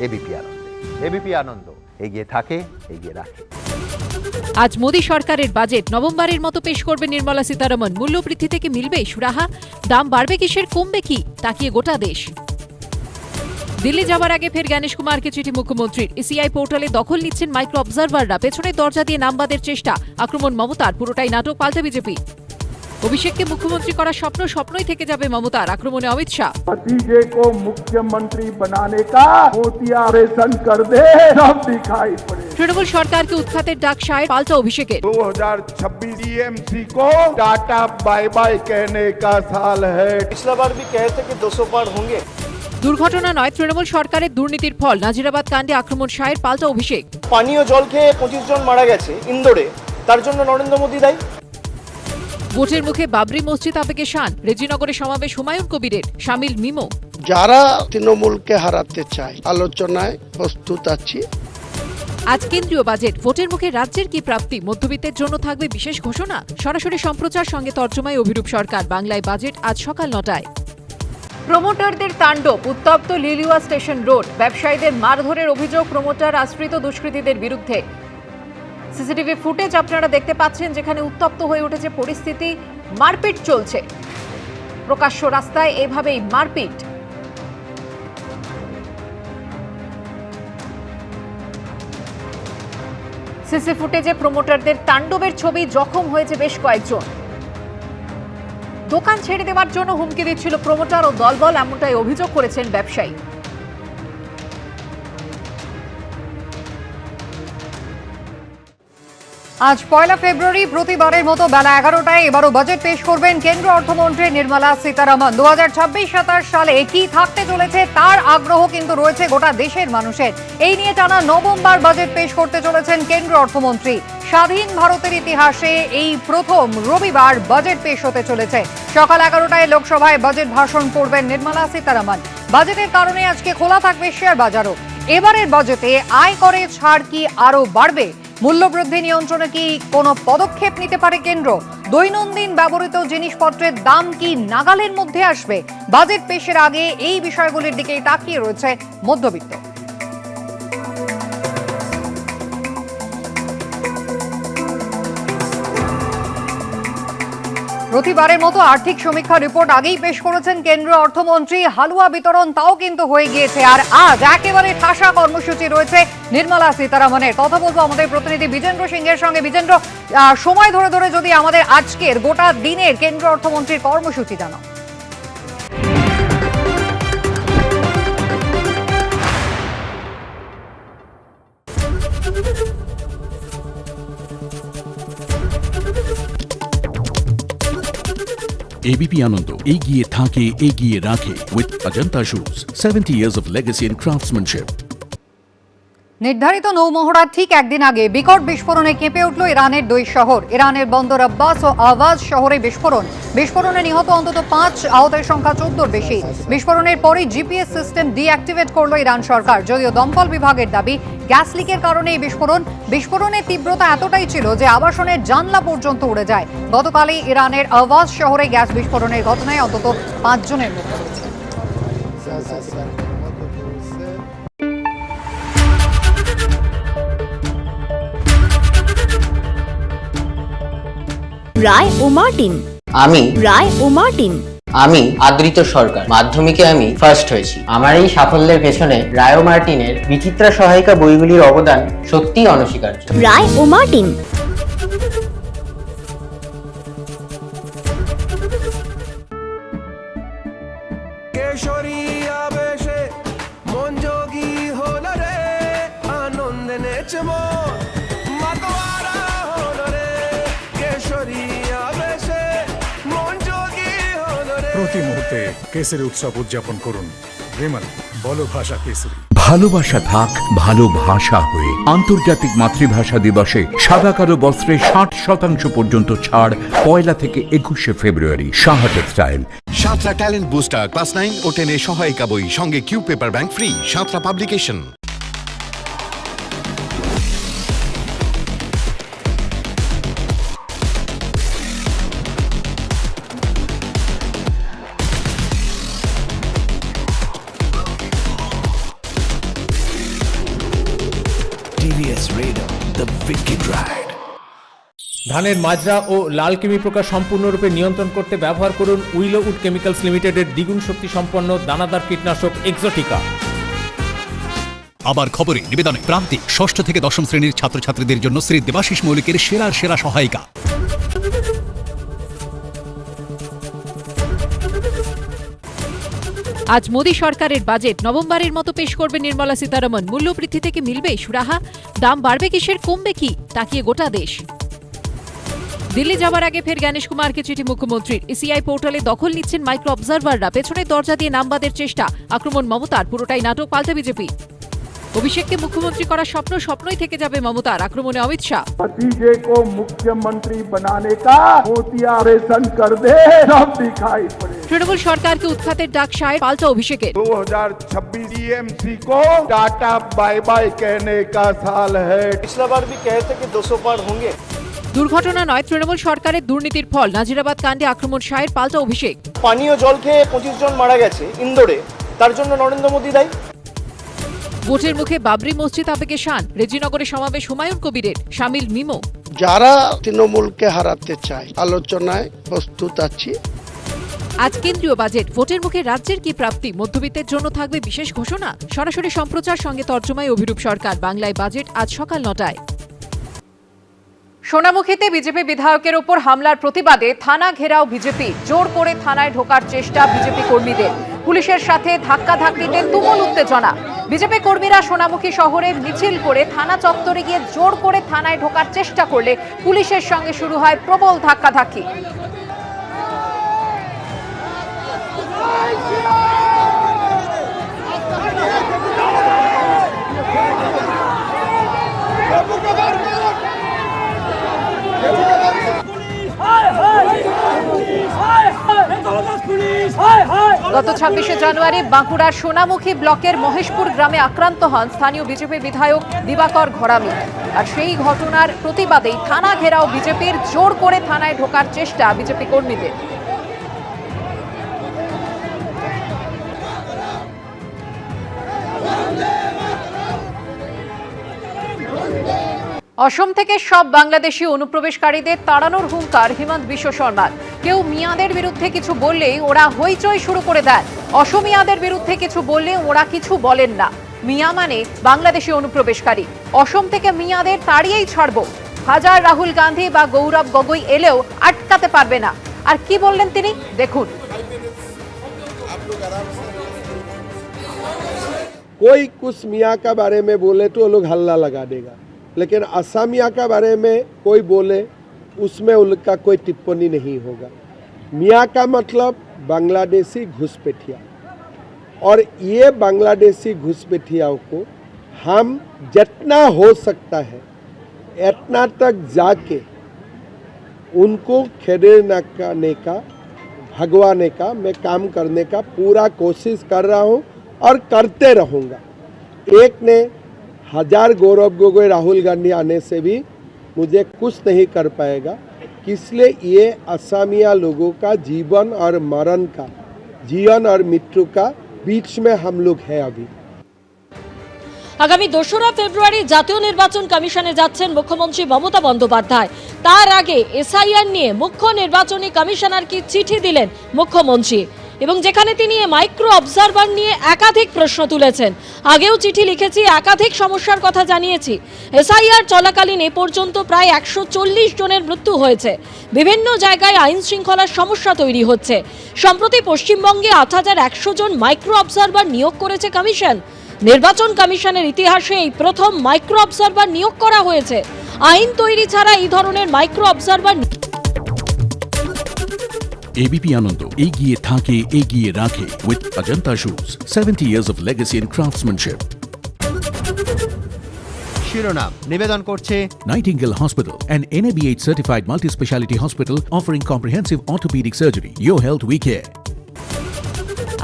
এবিপি আনন্দে। এবিপি আনন্দ এগিয়ে থাকে, এগিয়ে রাখে। আজ মোদী সরকারের বাজেট নভেম্বরের মতো পেশ করবে নির্মলা সীতারমণ। মূল্যবৃদ্ধি থেকে মিলবে সুরাহা, দাম বাড়বে কিসের, কমবে কি, তাকিয়ে গোটা দেশ। দিল্লি যাওয়ার আগে ফের গণেশ কুমারকে চিঠি মুখ্যমন্ত্রীর। ইসিআই পোর্টালে দখল নিচ্ছেন মাইক্রো অবজারভাররা। পেছনে দরজা দিয়ে নামবাদের চেষ্টা, আক্রমণ মমতার, পুরোটাই নাটক, পাল্টে বিজেপি। অভিষেককে মুখ্যমন্ত্রী করার স্বপ্নই থেকে যাবে মমতার, আক্রমণে অমিত শাহ। भतीजे को मुख्यमंत्री बनाने का मोतिया ऑपरेशन कर दे, सब दिखाई पड़े। तृणमूल सरकारকে উৎখাতের ডাক শাহের, পাল্টা অভিষেকের। 2026 टीएमसी को टाटा बाय बाय कहने का साल है। पिछला बार भी कहे थे कि 200 पार होंगे। দুর্ঘটনা নয়, তৃণমূল সরকারের দুর্নীতির ফল। নাজিরাবাদ কাণ্ডে আক্রমণ শাহের, পাল্টা অভিষেক। পানীয় জল খেয়ে 25 জন মারা গেছে ইন্দোরে, তার জন্য নরেন্দ্র মোদী দায়ী। ভোটের মুখে বাবরি মসজিদ আবেগে শান। রেজিনগরে সমাবেশ হুমায়ুন কবিরের, শামিল মিমো। যারা তৃণমূলকে হারাতে চায় আলোচনায় প্রস্তুত আছি। আজ কেন্দ্রীয় বাজেট, ভোটের মুখে রাজ্যের কি প্রাপ্তি, মধ্যবিত্তের জন্য থাকবে বিশেষ ঘোষণা। সরাসরি সম্প্রচার, সঙ্গে তর্জমায় অভিরূপ সরকার। বাংলায় বাজেট আজ সকাল 9টায়। প্রমোটারদের তাণ্ডব, উত্তপ্ত লিলুয়া স্টেশন রোড। ব্যবসায়ীদের মারধরের অভিযোগ প্রমোটার আশ্রিত দুষ্কৃতীদের বিরুদ্ধে। সিসিটিভি ফুটেজ আপনারা দেখতে পাচ্ছেন, যেখানে উত্তপ্ত হয়ে উঠেছে পরিস্থিতি, মারপিট চলছে প্রকাশ্য রাস্তায়, এভাবেই মারপিট। সিসি ফুটেজে প্রমোটারদের তাণ্ডবের ছবি, জখম হয়েছে বেশ কয়েকজন। দোকান ছেড়ে দেওয়ার জন্য হুমকি দিচ্ছিল প্রমোটার ও দলবল, এমনটাই অভিযোগ করেছেন ব্যবসায়ী। আজ 1 ফেব্রুয়ারি, প্রতিবারের মতো বেলা 11টায় এবারও বাজেট পেশ করবেন কেন্দ্রীয় অর্থমন্ত্রী নির্মলা সীতারমণ। 2026-27 সালে কি থাকতে চলেছে তার আগ্রহ কিন্তু রয়েছে গোটা দেশের মানুষের। এই নিয়ে টানা নবমবার বাজেট পেশ করতে চলেছেন কেন্দ্রীয় অর্থমন্ত্রী। স্বাধীন ভারতের ইতিহাসে এই প্রথম রবিবার বাজেট পেশ হতে চলেছে। সকাল 11টায় লোকসভায় বাজেট ভাষণ করবেন নির্মলা সীতারমণ। বাজেটের কারণে আজকে খোলা থাকবে শেয়ার বাজারও। এবারের বাজেটে আয়করে ছাড় কি আরও বাড়বে? মূল্যবৃদ্ধি নিয়ন্ত্রণে কি কোনো পদক্ষেপ নিতে পারে কেন্দ্র? দৈনন্দিন ব্যবহৃত জিনিসপত্রের দাম কি নাগালের মধ্যে আসবে? বাজেট পেশের আগে এই বিষয়গুলির দিকে তাকিয়ে রয়েছে মধ্যবিত্ত। প্রতিবারের মতো আর্থিক সমীক্ষা রিপোর্ট আগেই পেশ করেছেন কেন্দ্রীয় অর্থমন্ত্রী। হালুয়া বিতরণ তাও কিন্তু হয়ে গিয়েছে। আর আজ একেবারে ঠাসা কর্মসূচি রয়েছে নির্মলা সীতারমণের। কথা বলবো আমাদের প্রতিনিধি বিজেন্দ্র সিংহের সঙ্গে। বিজেন্দ্র, সময় ধরে ধরে যদি আমাদের আজকের গোটা দিনের কেন্দ্রীয় অর্থমন্ত্রীর কর্মসূচি জানাও। ABP Ananda এগিয়ে থাকে এগিয়ে রাখে with Ajanta Shoes 70 years of legacy in craftsmanship. নির্ধারিত নৌমহড়ার ঠিক একদিন আগে বিকট বিস্ফোরণে কেঁপে উঠল ইরানের দুই শহর। ইরানের বন্দর আব্বাস ও আওয়াজ শহরে বিস্ফোরণে নিহত অন্তত 5, আহতের সংখ্যা 14-র বেশি। বিস্ফোরণের পরেই জিপিএস সিস্টেম ডিঅ্যাক্টিভেট করল ইরান সরকার। যদিও দমকল বিভাগের দাবি গ্যাস লিকের কারণে এই বিস্ফোরণের তীব্রতা এতটাই ছিল যে আবাসনের জানলা পর্যন্ত উড়ে যায়। গতকালই ইরানের আওয়াজ শহরে গ্যাস বিস্ফোরণের ঘটনায় অন্তত 5 জনের মৃত্যু হয়েছে। রায় ও মার্টিন। আমি রায় ও মার্টিন। আমি আদৃত সরকার, মাধ্যমিকে আমি ফার্স্ট হয়েছি। আমার এই সাফল্যের পেছনে রায় ও মার্টিনের বিচিত্রা সহায়িকা বইগুলির অবদান সত্যিই অনস্বীকার্য। রায় ও মার্টিন। প্রতি মুহূর্তে কেসরি উৎসব উদযাপন করুন। রিমন বলো ভাষা কেসরি। ভালোবাসা থাক ভালোবাসা হয়ে। আন্তর্জাতিক মাতৃভাষা দিবসে সাদা কালো বস্ত্রে 60% পর্যন্ত ছাড় 1 থেকে 21 ফেব্রুয়ারি। Saha textile. Santra talent booster class 9 ও 10 এর সহায়িকা বই, সঙ্গে Q paper bank free. Santra publication. ধানের মাজরা ও লাল কৃমি পোকা সম্পূর্ণরূপে নিয়ন্ত্রণ করতে ব্যবহার করুন উইলো উড কেমিক্যালস লিমিটেডের দ্বিগুণ শক্তি সম্পন্ন দানাদার কীটনাশক এক্সোটিকা। আবার খবরে নিবেদনে প্রান্তিক 6ষ্ঠ থেকে 10ম শ্রেণীর ছাত্রছাত্রীদের জন্য শ্রী দেবাশিস মৌলিকের সেরা সহায়িকা। আজ মোদী সরকারের বাজেট নভেম্বরের মতো পেশ করবে নির্মলা সীতারমণ। মূল্যবৃদ্ধি থেকে মিলবে সুরাহা? দাম বাড়বে কিসের, কমবে কি, তাকিয়ে গোটা দেশ। দিল্লি যাওয়ার আগে ফের গণেশ কুমারকে চিঠি মুখ্যমন্ত্রীর। ইসিআই পোর্টালে দখল নিচ্ছেন মাইক্রো অবজারভাররা। পেছনের দরজা দিয়ে নামবাদের চেষ্টা, আক্রমণ মমতার। পুরোটাই নাটক, পাল্টা বিজেপি। অভিষেককে মুখ্যমন্ত্রী করার স্বপ্নই থেকে যাবে মমতার। আক্রমণে অমিত শাহ। भतीजे को मुख्यमंत्री बनाने का मोतियारेशन कर दे, सब दिखाई पड़े। তৃণমূল সরকারকে উৎখাতের ডাক শাহের, পাল্টা অভিষেকের। 2026 टीएमसी को टाटा बाय बाय कहने का साल है। पिछला बार भी कहे थे कि 200 पार होंगे। দুর্ঘটনা নয়, তৃণমূল সরকারের দুর্নীতির ফল। নাজিরাবাদ কাণ্ডে আক্রমণ শাহের, পাল্টা অভিষেক। পানীয় জল খেয়ে 25 জন মারা গেছে ইন্দোরে, তার জন্য নরেন্দ্র মোদী দায়ী। ভোটের মুখে বাবরি মসজিদ আবেগে শান। রেজিনগরে সমাবেশ হুমায়ুন কবিরের, শামিল মিমো। যারা তৃণমূলকে হারাতে চায় আলোচনায় প্রস্তুত আছি। আজ কেন্দ্রীয় বাজেট। ভোটের মুখে রাজ্যের কি প্রাপ্তি, মধ্যবিত্তের জন্য থাকবে বিশেষ ঘোষণা। সরাসরি সম্প্রচার, সঙ্গে তর্জমায় অভিরূপ সরকার। বাংলায় বাজেট আজ সকাল 9টায়। সোনামুখীতে বিজেপি বিধায়কের ওপর হামলার প্রতিবাদে থানা ঘেরাও বিজেপি। জোর করে থানায় ঢোকার চেষ্টা বিজেপি কর্মীদের। পুলিশের সাথে ধাক্কাধাক্কিতে তুমুল উত্তেজনা। বিজেপি কর্মীরা সোনামুখী শহরে মিছিল করে থানা চত্বরে গিয়ে জোর করে থানায় ঢোকার চেষ্টা করলে পুলিশের সঙ্গে শুরু হয় প্রবল ধাক্কাধাক্কি। গত 26শে জানুয়ারি বাঁকুড়ার সোনামুখী ব্লকের মহেশপুর গ্রামে আক্রান্ত হন স্থানীয় বিজেপি বিধায়ক দিবাকর ঘরামি। আর সেই ঘটনার প্রতিবাদেই থানা ঘেরাও বিজেপির। জোর করে থানায় ঢোকার চেষ্টা বিজেপি কর্মীদের। অসম থেকে সব বাংলাদেশি অনুপ্রবেশকারীদের তাড়ানোর হুঙ্কার হিমন্ত বিশ্ব শর্মার। কেউ মিয়াঁদের বিরুদ্ধে কিছু বললেই ওরা হইচই শুরু করে দেন। অসমিয়াদের বিরুদ্ধে কিছু বললে ওরা কিছু বলেন না। মিয়া মানে বাংলাদেশি অনুপ্রবেশকারী। অসম থেকে মিয়াঁদের তাড়িয়েই ছাড়ব। হাজার রাহুল গান্ধী বা গৌরব গগৈ এলেও আটকাতে পারবে না। আর কি বললেন তিনি, দেখুন। कोई कुछ मियाँ का बारे में बोले तो वो लोग हल्ला लगा देगा, लेकिन असमिया के बारे में कोई बोले उसमें उनका कोई टिप्पणी नहीं होगा। मियाँ का मतलब बांग्लादेशी घुसपैठिया, और ये बांग्लादेशी घुसपैठियाओं को हम जितना हो सकता है इतना तक जाके उनको खेदने का भगवाने का मैं काम करने का पूरा कोशिश कर रहा हूँ और करते रहूँगा। एक ने 1000 गौरव गोगोई राहुल गांधी आने से भी मुझे कुछ नहीं कर पाएगा, इसलिए ये असमिया लोगों का जीवन और मरण का, जीवन और मृत्यु का बीच में हम लोग हैं अभी। আগামী 2রা ফেব্রুয়ারি জাতীয় নির্বাচন কমিশনে যাচ্ছেন মুখ্যমন্ত্রী মমতা বন্দ্যোপাধ্যায়। তার আগে এসআইআর নিয়ে মুখ্য নির্বাচনী কমিশনারকে চিঠি দিলেন মুখ্যমন্ত্রী, এবং যেখানে তিনি মাইক্রো অবজারভার নিয়ে একাধিক প্রশ্ন তুলেছেন। আগেও চিঠি লিখেছি, একাধিক সমস্যার কথা জানিয়েছি। এসআইআর চলাকালীন এ পর্যন্ত প্রায় 140 জনের মৃত্যু হয়েছে। বিভিন্ন জায়গায় আইন শৃঙ্খলার সমস্যা তৈরি হচ্ছে। সম্প্রতি পশ্চিমবঙ্গে 8100 জন মাইক্রো অবজারভার নিয়োগ করেছে কমিশন। নির্বাচন কমিশনের ইতিহাসে এই প্রথম মাইক্রো অবজারভার নিয়োগ করা হয়েছে। আইন তৈরি ছাড়া এই ধরনের মাইক্রো অবজারভার ABP Ananda এগিয়ে থাকে এগিয়ে রাখে with Ajanta Shoes 70 years of legacy in craftsmanship. শিরোনাম নিবেদন করছে Nightingale Hospital, an NABH certified multi-speciality hospital offering comprehensive orthopedic surgery. Your health we care.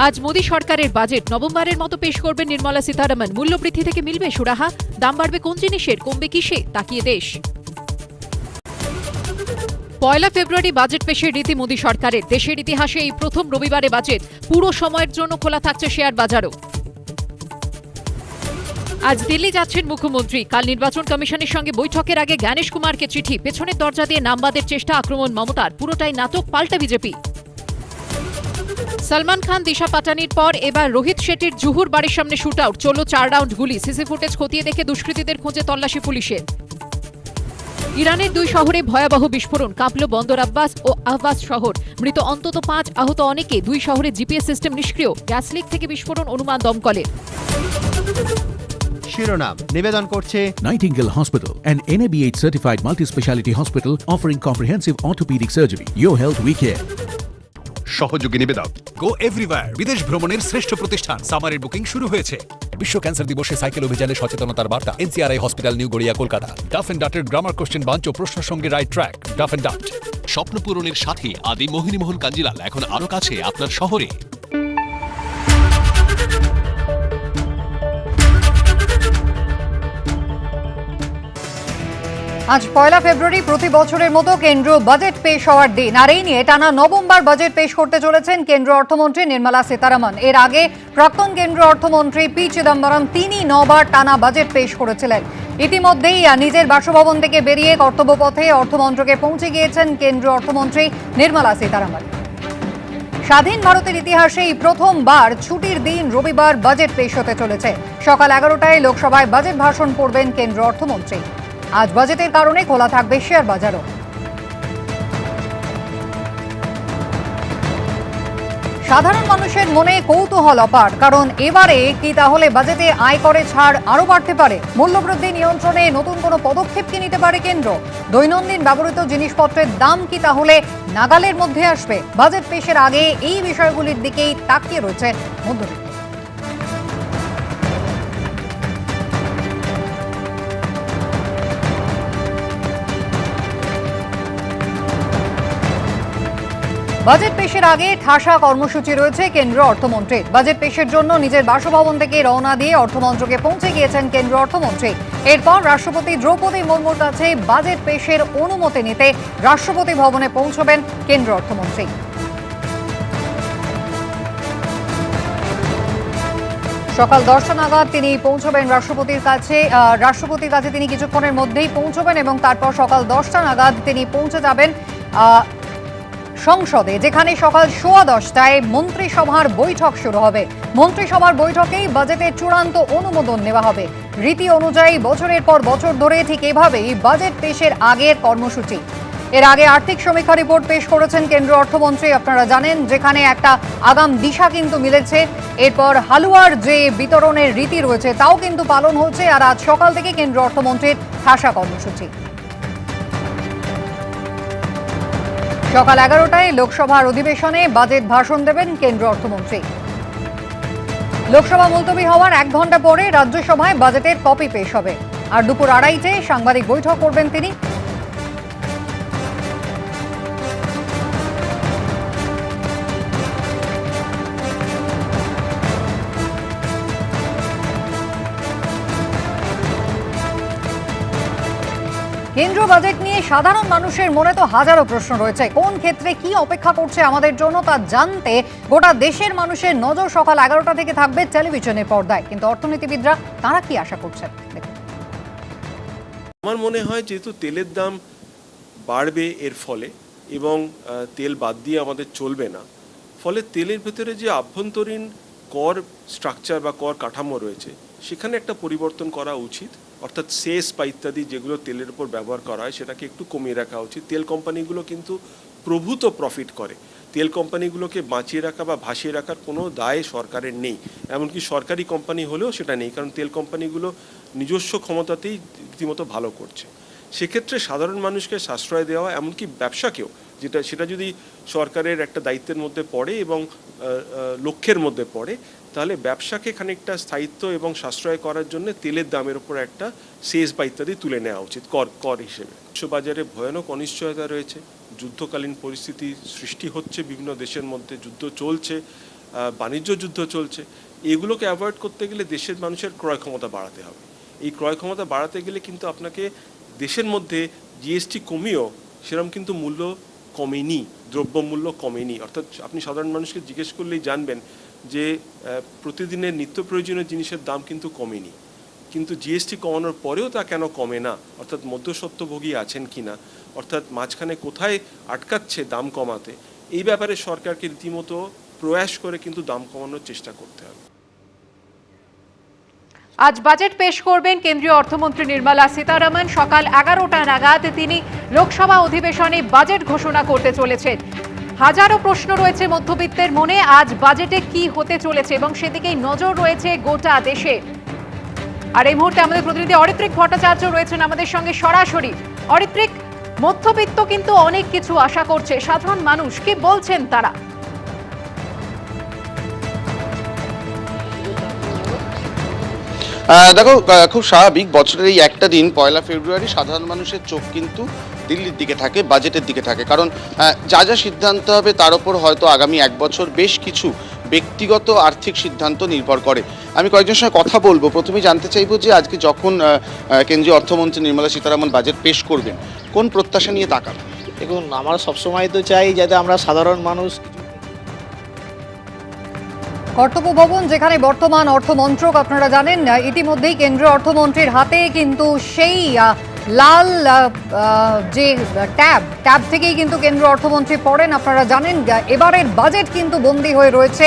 আজ মোদী সরকারের বাজেট নভেম্বরের মতো পেশ করবেন নির্মলা সীতারমণ। মূল্যবৃদ্ধি থেকে মিলবে সুরাহা, দাম বাড়বে কোন জিনিসের, কমবে কিসে, তাকিয়ে দেশ। 1 ফেব্রুয়ারি বাজেট পেশের রীতি মোদী সরকারের। দেশের ইতিহাসে এই প্রথম রবিবারে বাজেট। পুরো সময়ের জন্য খোলা থাকছে শেয়ার বাজারও। আজ দিল্লি যাচ্ছেন মুখ্যমন্ত্রী। কাল নির্বাচন কমিশনের সঙ্গে বৈঠকের আগে জ্ঞানেশ কুমারকে চিঠি। পেছনের দরজা দিয়ে নামবাদের চেষ্টা, আক্রমণ মমতার। পুরোটাই নাটক, পাল্টা বিজেপি। সলমান খান, দিশা পাটানির পর এবার রোহিত শেট্টির জুহুর বাড়ির সামনে শুট আউট। চলল 4 রাউন্ড গুলি। সিসি ফুটেজ খতিয়ে দেখে দুষ্কৃতীদের খোঁজে তল্লাশি পুলিশের। ইরানের 2 শহরে ভয়াবহ বিস্ফোরণ। কাঁপল বন্দর আব্বাস ও আহবাস শহর। মৃত অন্তত 5, আহত অনেকে। 2 শহরে জিপিএস সিস্টেম নিষ্ক্রিয়। গ্যাস লিক থেকে বিস্ফোরণ অনুমান দমকলের। শিরোনাম নিবেদন করছে Nightingale Hospital, an NABH certified multi-speciality hospital offering comprehensive orthopedic surgery. Your health we care. সহযোগী নিবেদক গো এভরিওয়্যার, বিদেশ ভ্রমণের শ্রেষ্ঠ প্রতিষ্ঠান। সামারের বুকিং শুরু হয়েছে। বিশ্ব ক্যান্সার দিবসে সাইকেল অভিযানে সচেতনতার বার্তা। NCRI hospital new Garia Kolkata. Duff and ডাটের গ্রামার কোশ্চেন বাঞ্চ ও প্রশ্ন সঙ্গে right track. Duff and Dutt. স্বপ্ন পূরণের সাথে আদি মোহিনীমোহন কাঞ্জিলাল এখন আরো কাছে আপনার শহরে। আজ 1 ফেব্রুয়ারি প্রতি বছরের মতো কেন্দ্রীয় বাজেট পেশ হওয়ার দিন। আর এই নিয়ে টানা নবমবার বাজেট পেশ করতে চলেছেন কেন্দ্রীয় অর্থমন্ত্রী নির্মলা সীতারমণ। এর আগে প্রাক্তন কেন্দ্রীয় অর্থমন্ত্রী পি চিদম্বরম তিনি 9 বার টানা বাজেট পেশ করেছিলেন। ইতিমধ্যেই নিজের বাসভবন থেকে বেরিয়ে কর্তব্যপথে অর্থমন্ত্রকে পৌঁছে গিয়েছেন কেন্দ্রীয় অর্থমন্ত্রী নির্মলা সীতারমণ। স্বাধীন ভারতের ইতিহাসে এই প্রথমবার ছুটির দিন রবিবার বাজেট পেশ হতে চলেছে। সকাল 11টায় লোকসভায় বাজেট ভাষণ পড়বেন কেন্দ্রীয় অর্থমন্ত্রী। আজ বাজেটের কারণে খোলা থাকবে শেয়ার বাজারও। সাধারণ মানুষের মনে কৌতূহল অপার, কারণ এবারে কি তাহলে বাজেটে আয়করে ছাড় আরো বাড়তে পারে? মূল্যবৃদ্ধি নিয়ন্ত্রণে নতুন কোনো পদক্ষেপ কি নিতে পারে কেন্দ্র? দৈনন্দিন ব্যবহৃত জিনিসপত্রের দাম কি তাহলে নাগালের মধ্যে আসবে? বাজেট পেশের আগে এই বিষয়গুলির দিকেই তাকিয়ে রয়েছে মধ্যবিত্ত। বাজেট পেশের আগে ঠাসা কর্মসূচি রয়েছে কেন্দ্রীয় অর্থমন্ত্রীর। বাজেট পেশের জন্য নিজের বাসভবন থেকে রওনা দিয়ে অর্থমন্ত্রকে পৌঁছে গিয়েছেন কেন্দ্রীয় অর্থমন্ত্রী। এরপর রাষ্ট্রপতি দ্রৌপদী মুর্মুর কাছে বাজেট পেশের অনুমতি নিতে রাষ্ট্রপতি ভবনে পৌঁছবেন কেন্দ্রীয় অর্থমন্ত্রী। সকাল 10টা নাগাদ তিনি পৌঁছবেন রাষ্ট্রপতির কাছে তিনি কিছুক্ষণের মধ্যেই পৌঁছবেন এবং তারপর সকাল 10টা নাগাদ তিনি পৌঁছে যাবেন সংসদে, যেখানে সকাল 10:15টায় মন্ত্রিসভার বৈঠক শুরু হবে। মন্ত্রিসভার বৈঠকেই বাজেটের চূড়ান্ত অনুমোদন নেওয়া হবে। রীতি অনুযায়ী বছরের পর বছর ধরে ঠিক এভাবেই বাজেট পেশের আগের কর্মসূচি। এর আগে আর্থিক সমীক্ষা রিপোর্ট পেশ করেছেন কেন্দ্রীয় অর্থমন্ত্রী, আপনারা জানেন, যেখানে একটা আগাম দিশা কিন্তু মিলেছে। এরপর হালুয়ার যে বিতরণের রীতি রয়েছে তাও কিন্তু পালন হচ্ছে। আর আজ সকাল থেকে কেন্দ্রীয় অর্থমন্ত্রীর ঠাসা কর্মসূচি। সকাল 11টায় লোকসভার অধিবেশনে বাজেট ভাষণ দেবেন কেন্দ্র অর্থমন্ত্রী। লোকসভা মুলতবি হওয়ার 1 ঘন্টা পরে রাজ্যসভায় বাজেটের কপি পেশ হবে। আর দুপুর 2:30টায় সাংবাদিক বৈঠক করবেন তিনি। কেন্দ্র বাজেট নিয়ে সাধারণ মানুষের মনে তো হাজারো প্রশ্ন রয়েছে। কোন ক্ষেত্রে কি অপেক্ষা করছে আমাদের জন্য তা জানতে গোটা দেশের মানুষের নজর সকাল 11টা থেকে থাকবে টেলিভিশনের পর্দায়। কিন্তু অর্থনীতিবিদরা তারা কি আশা করছেন? আমার মনে হয় যেহেতু তেলের দাম বাড়বে এর ফলে, এবং তেল বাদ দিয়ে আমাদের চলবে না, ফলে তেলের ভেতরে যে আভ্যন্তরীণ কর স্ট্রাকচার বা কর কাঠামো রয়েছে সেখানে একটা পরিবর্তন করা উচিত। অর্থাৎ সেস বা ইত্যাদি যেগুলো তেলের উপর ব্যবহার করা হয় সেটাকে একটু কমিয়ে রাখা উচিত। তেল কোম্পানিগুলো কিন্তু প্রভূত প্রফিট করে। তেল কোম্পানিগুলোকে বাঁচিয়ে রাখা বা ভাসিয়ে রাখার কোনো দায় সরকারের নেই, এমনকি সরকারি কোম্পানি হলেও সেটা নেই, কারণ তেল কোম্পানিগুলো নিজস্ব ক্ষমতাতেই রীতিমতো ভালো করছে। সেক্ষেত্রে সাধারণ মানুষকে সাশ্রয় দেওয়া, এমনকি ব্যবসাকেও, সেটা যদি সরকারের একটা দায়িত্বের মধ্যে পড়ে এবং লক্ষ্যের মধ্যে পড়ে, তাহলে ব্যবসাকে খানিকটা স্থায়িত্ব এবং সাশ্রয় করার জন্য তেলের দামের উপর একটা সেস বা ইত্যাদি তুলে নেওয়া উচিত কর হিসেবে। বিশ্ববাজারে ভয়ানক অনিশ্চয়তা রয়েছে, যুদ্ধকালীন পরিস্থিতি সৃষ্টি হচ্ছে, বিভিন্ন দেশের মধ্যে যুদ্ধ চলছে, বাণিজ্য যুদ্ধ চলছে। এগুলোকে অ্যাভয়েড করতে গেলে দেশের মানুষের ক্রয় ক্ষমতা বাড়াতে হবে। এই ক্রয় ক্ষমতা বাড়াতে গেলে কিন্তু আপনাকে দেশের মধ্যে জিএসটি কমিয়েও সেরকম কিন্তু মূল্য কমেনি, দ্রব্যমূল্য কমেনি। অর্থাৎ আপনি সাধারণ মানুষকে জিজ্ঞেস করলেই জানবেন যে প্রতিদিনের নিত্য প্রয়োজনীয় জিনিসের দাম কিন্তু কমেনি। কিন্তু জিএসটি কমানোর পরেও তা কেন কমে না? অর্থাৎ মধ্যস্বত্বভোগী আছেন কি না, অর্থাৎ মাঝখানে কোথায় আটকাচ্ছে দাম কমাতে, এই ব্যাপারে সরকারকে রীতিমতো প্রয়াস করে কিন্তু দাম কমানোর চেষ্টা করতে হবে। আজ বাজেট পেশ করবেন কেন্দ্রীয় অর্থমন্ত্রী নির্মলা সীতারামন। সকাল 11টা নাগাদ তিনি লোকসভা অধিবেশনে বাজেট ঘোষণা করতে চলেছেন। হাজারো প্রশ্ন রয়েছে মধ্যবিত্তের মনে, আজ বাজেটে কি হতে চলেছে এবং সেদিকেই নজর রয়েছে গোটা দেশে। আর এই মুহূর্তে আমাদের প্রতিনিধি অরিত্রিক ভট্টাচার্য রয়েছেন আমাদের সঙ্গে সরাসরি। অরিত্রিক, মধ্যবিত্ত কিন্তু অনেক কিছু আশা করছে, সাধারণ মানুষ কি বলছেন তারা? দেখো, খুব স্বাভাবিক, বছরের এই একটা দিন 1 ফেব্রুয়ারি সাধারণ মানুষের চোখ কিন্তু দিল্লির দিকে থাকে, বাজেটের দিকে থাকে। কারণ যা যা সিদ্ধান্ত হবে তার উপর হয়তো আগামী 1 বছর বেশ কিছু ব্যক্তিগত আর্থিক সিদ্ধান্ত নির্ভর করে। আমি কয়েকজনের সঙ্গে কথা বলবো। প্রথমেই জানতে চাইবো যে আজকে যখন কেন্দ্রীয় অর্থমন্ত্রী নির্মলা সীতারামন বাজেট পেশ করবেন, কোন প্রত্যাশা নিয়ে তাকাবেন? দেখুন, আমরা সবসময় তো চাই যাতে আমরা সাধারণ মানুষ। কর্তব্য ভবন, যেখানে বর্তমান অর্থমন্ত্রক, আপনারা জানেন ইতিমধ্যেই কেন্দ্রীয় অর্থমন্ত্রীর হাতে কিন্তু সেই লাল যে ট্যাব থেকেই কিন্তু কেন্দ্রীয় অর্থমন্ত্রী পড়েন। আপনারা জানেন এবারের বাজেট কিন্তু বন্দী হয়ে রয়েছে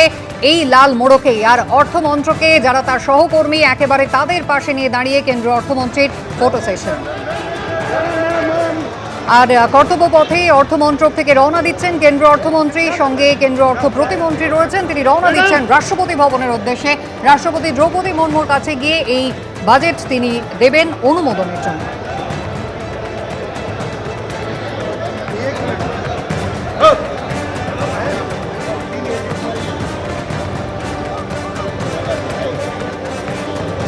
এই লাল মোড়কেই। আর অর্থমন্ত্রকে যারা তার সহকর্মী, একেবারে তাদের পাশে নিয়ে দাঁড়িয়ে কেন্দ্রীয় অর্থমন্ত্রীর ফটো সেশন। আর কর্তব্য পথে অর্থমন্ত্রক থেকে রওনা দিচ্ছেন কেন্দ্রীয় অর্থমন্ত্রী, সঙ্গে কেন্দ্রীয় অর্থ প্রতিমন্ত্রী রয়েছেন। তিনি রওনা দিচ্ছেন রাষ্ট্রপতি ভবনের উদ্দেশ্যে। রাষ্ট্রপতি দ্রৌপদী মুর্মুর কাছে গিয়ে এই বাজেট তিনি দেবেন অনুমোদনের জন্য।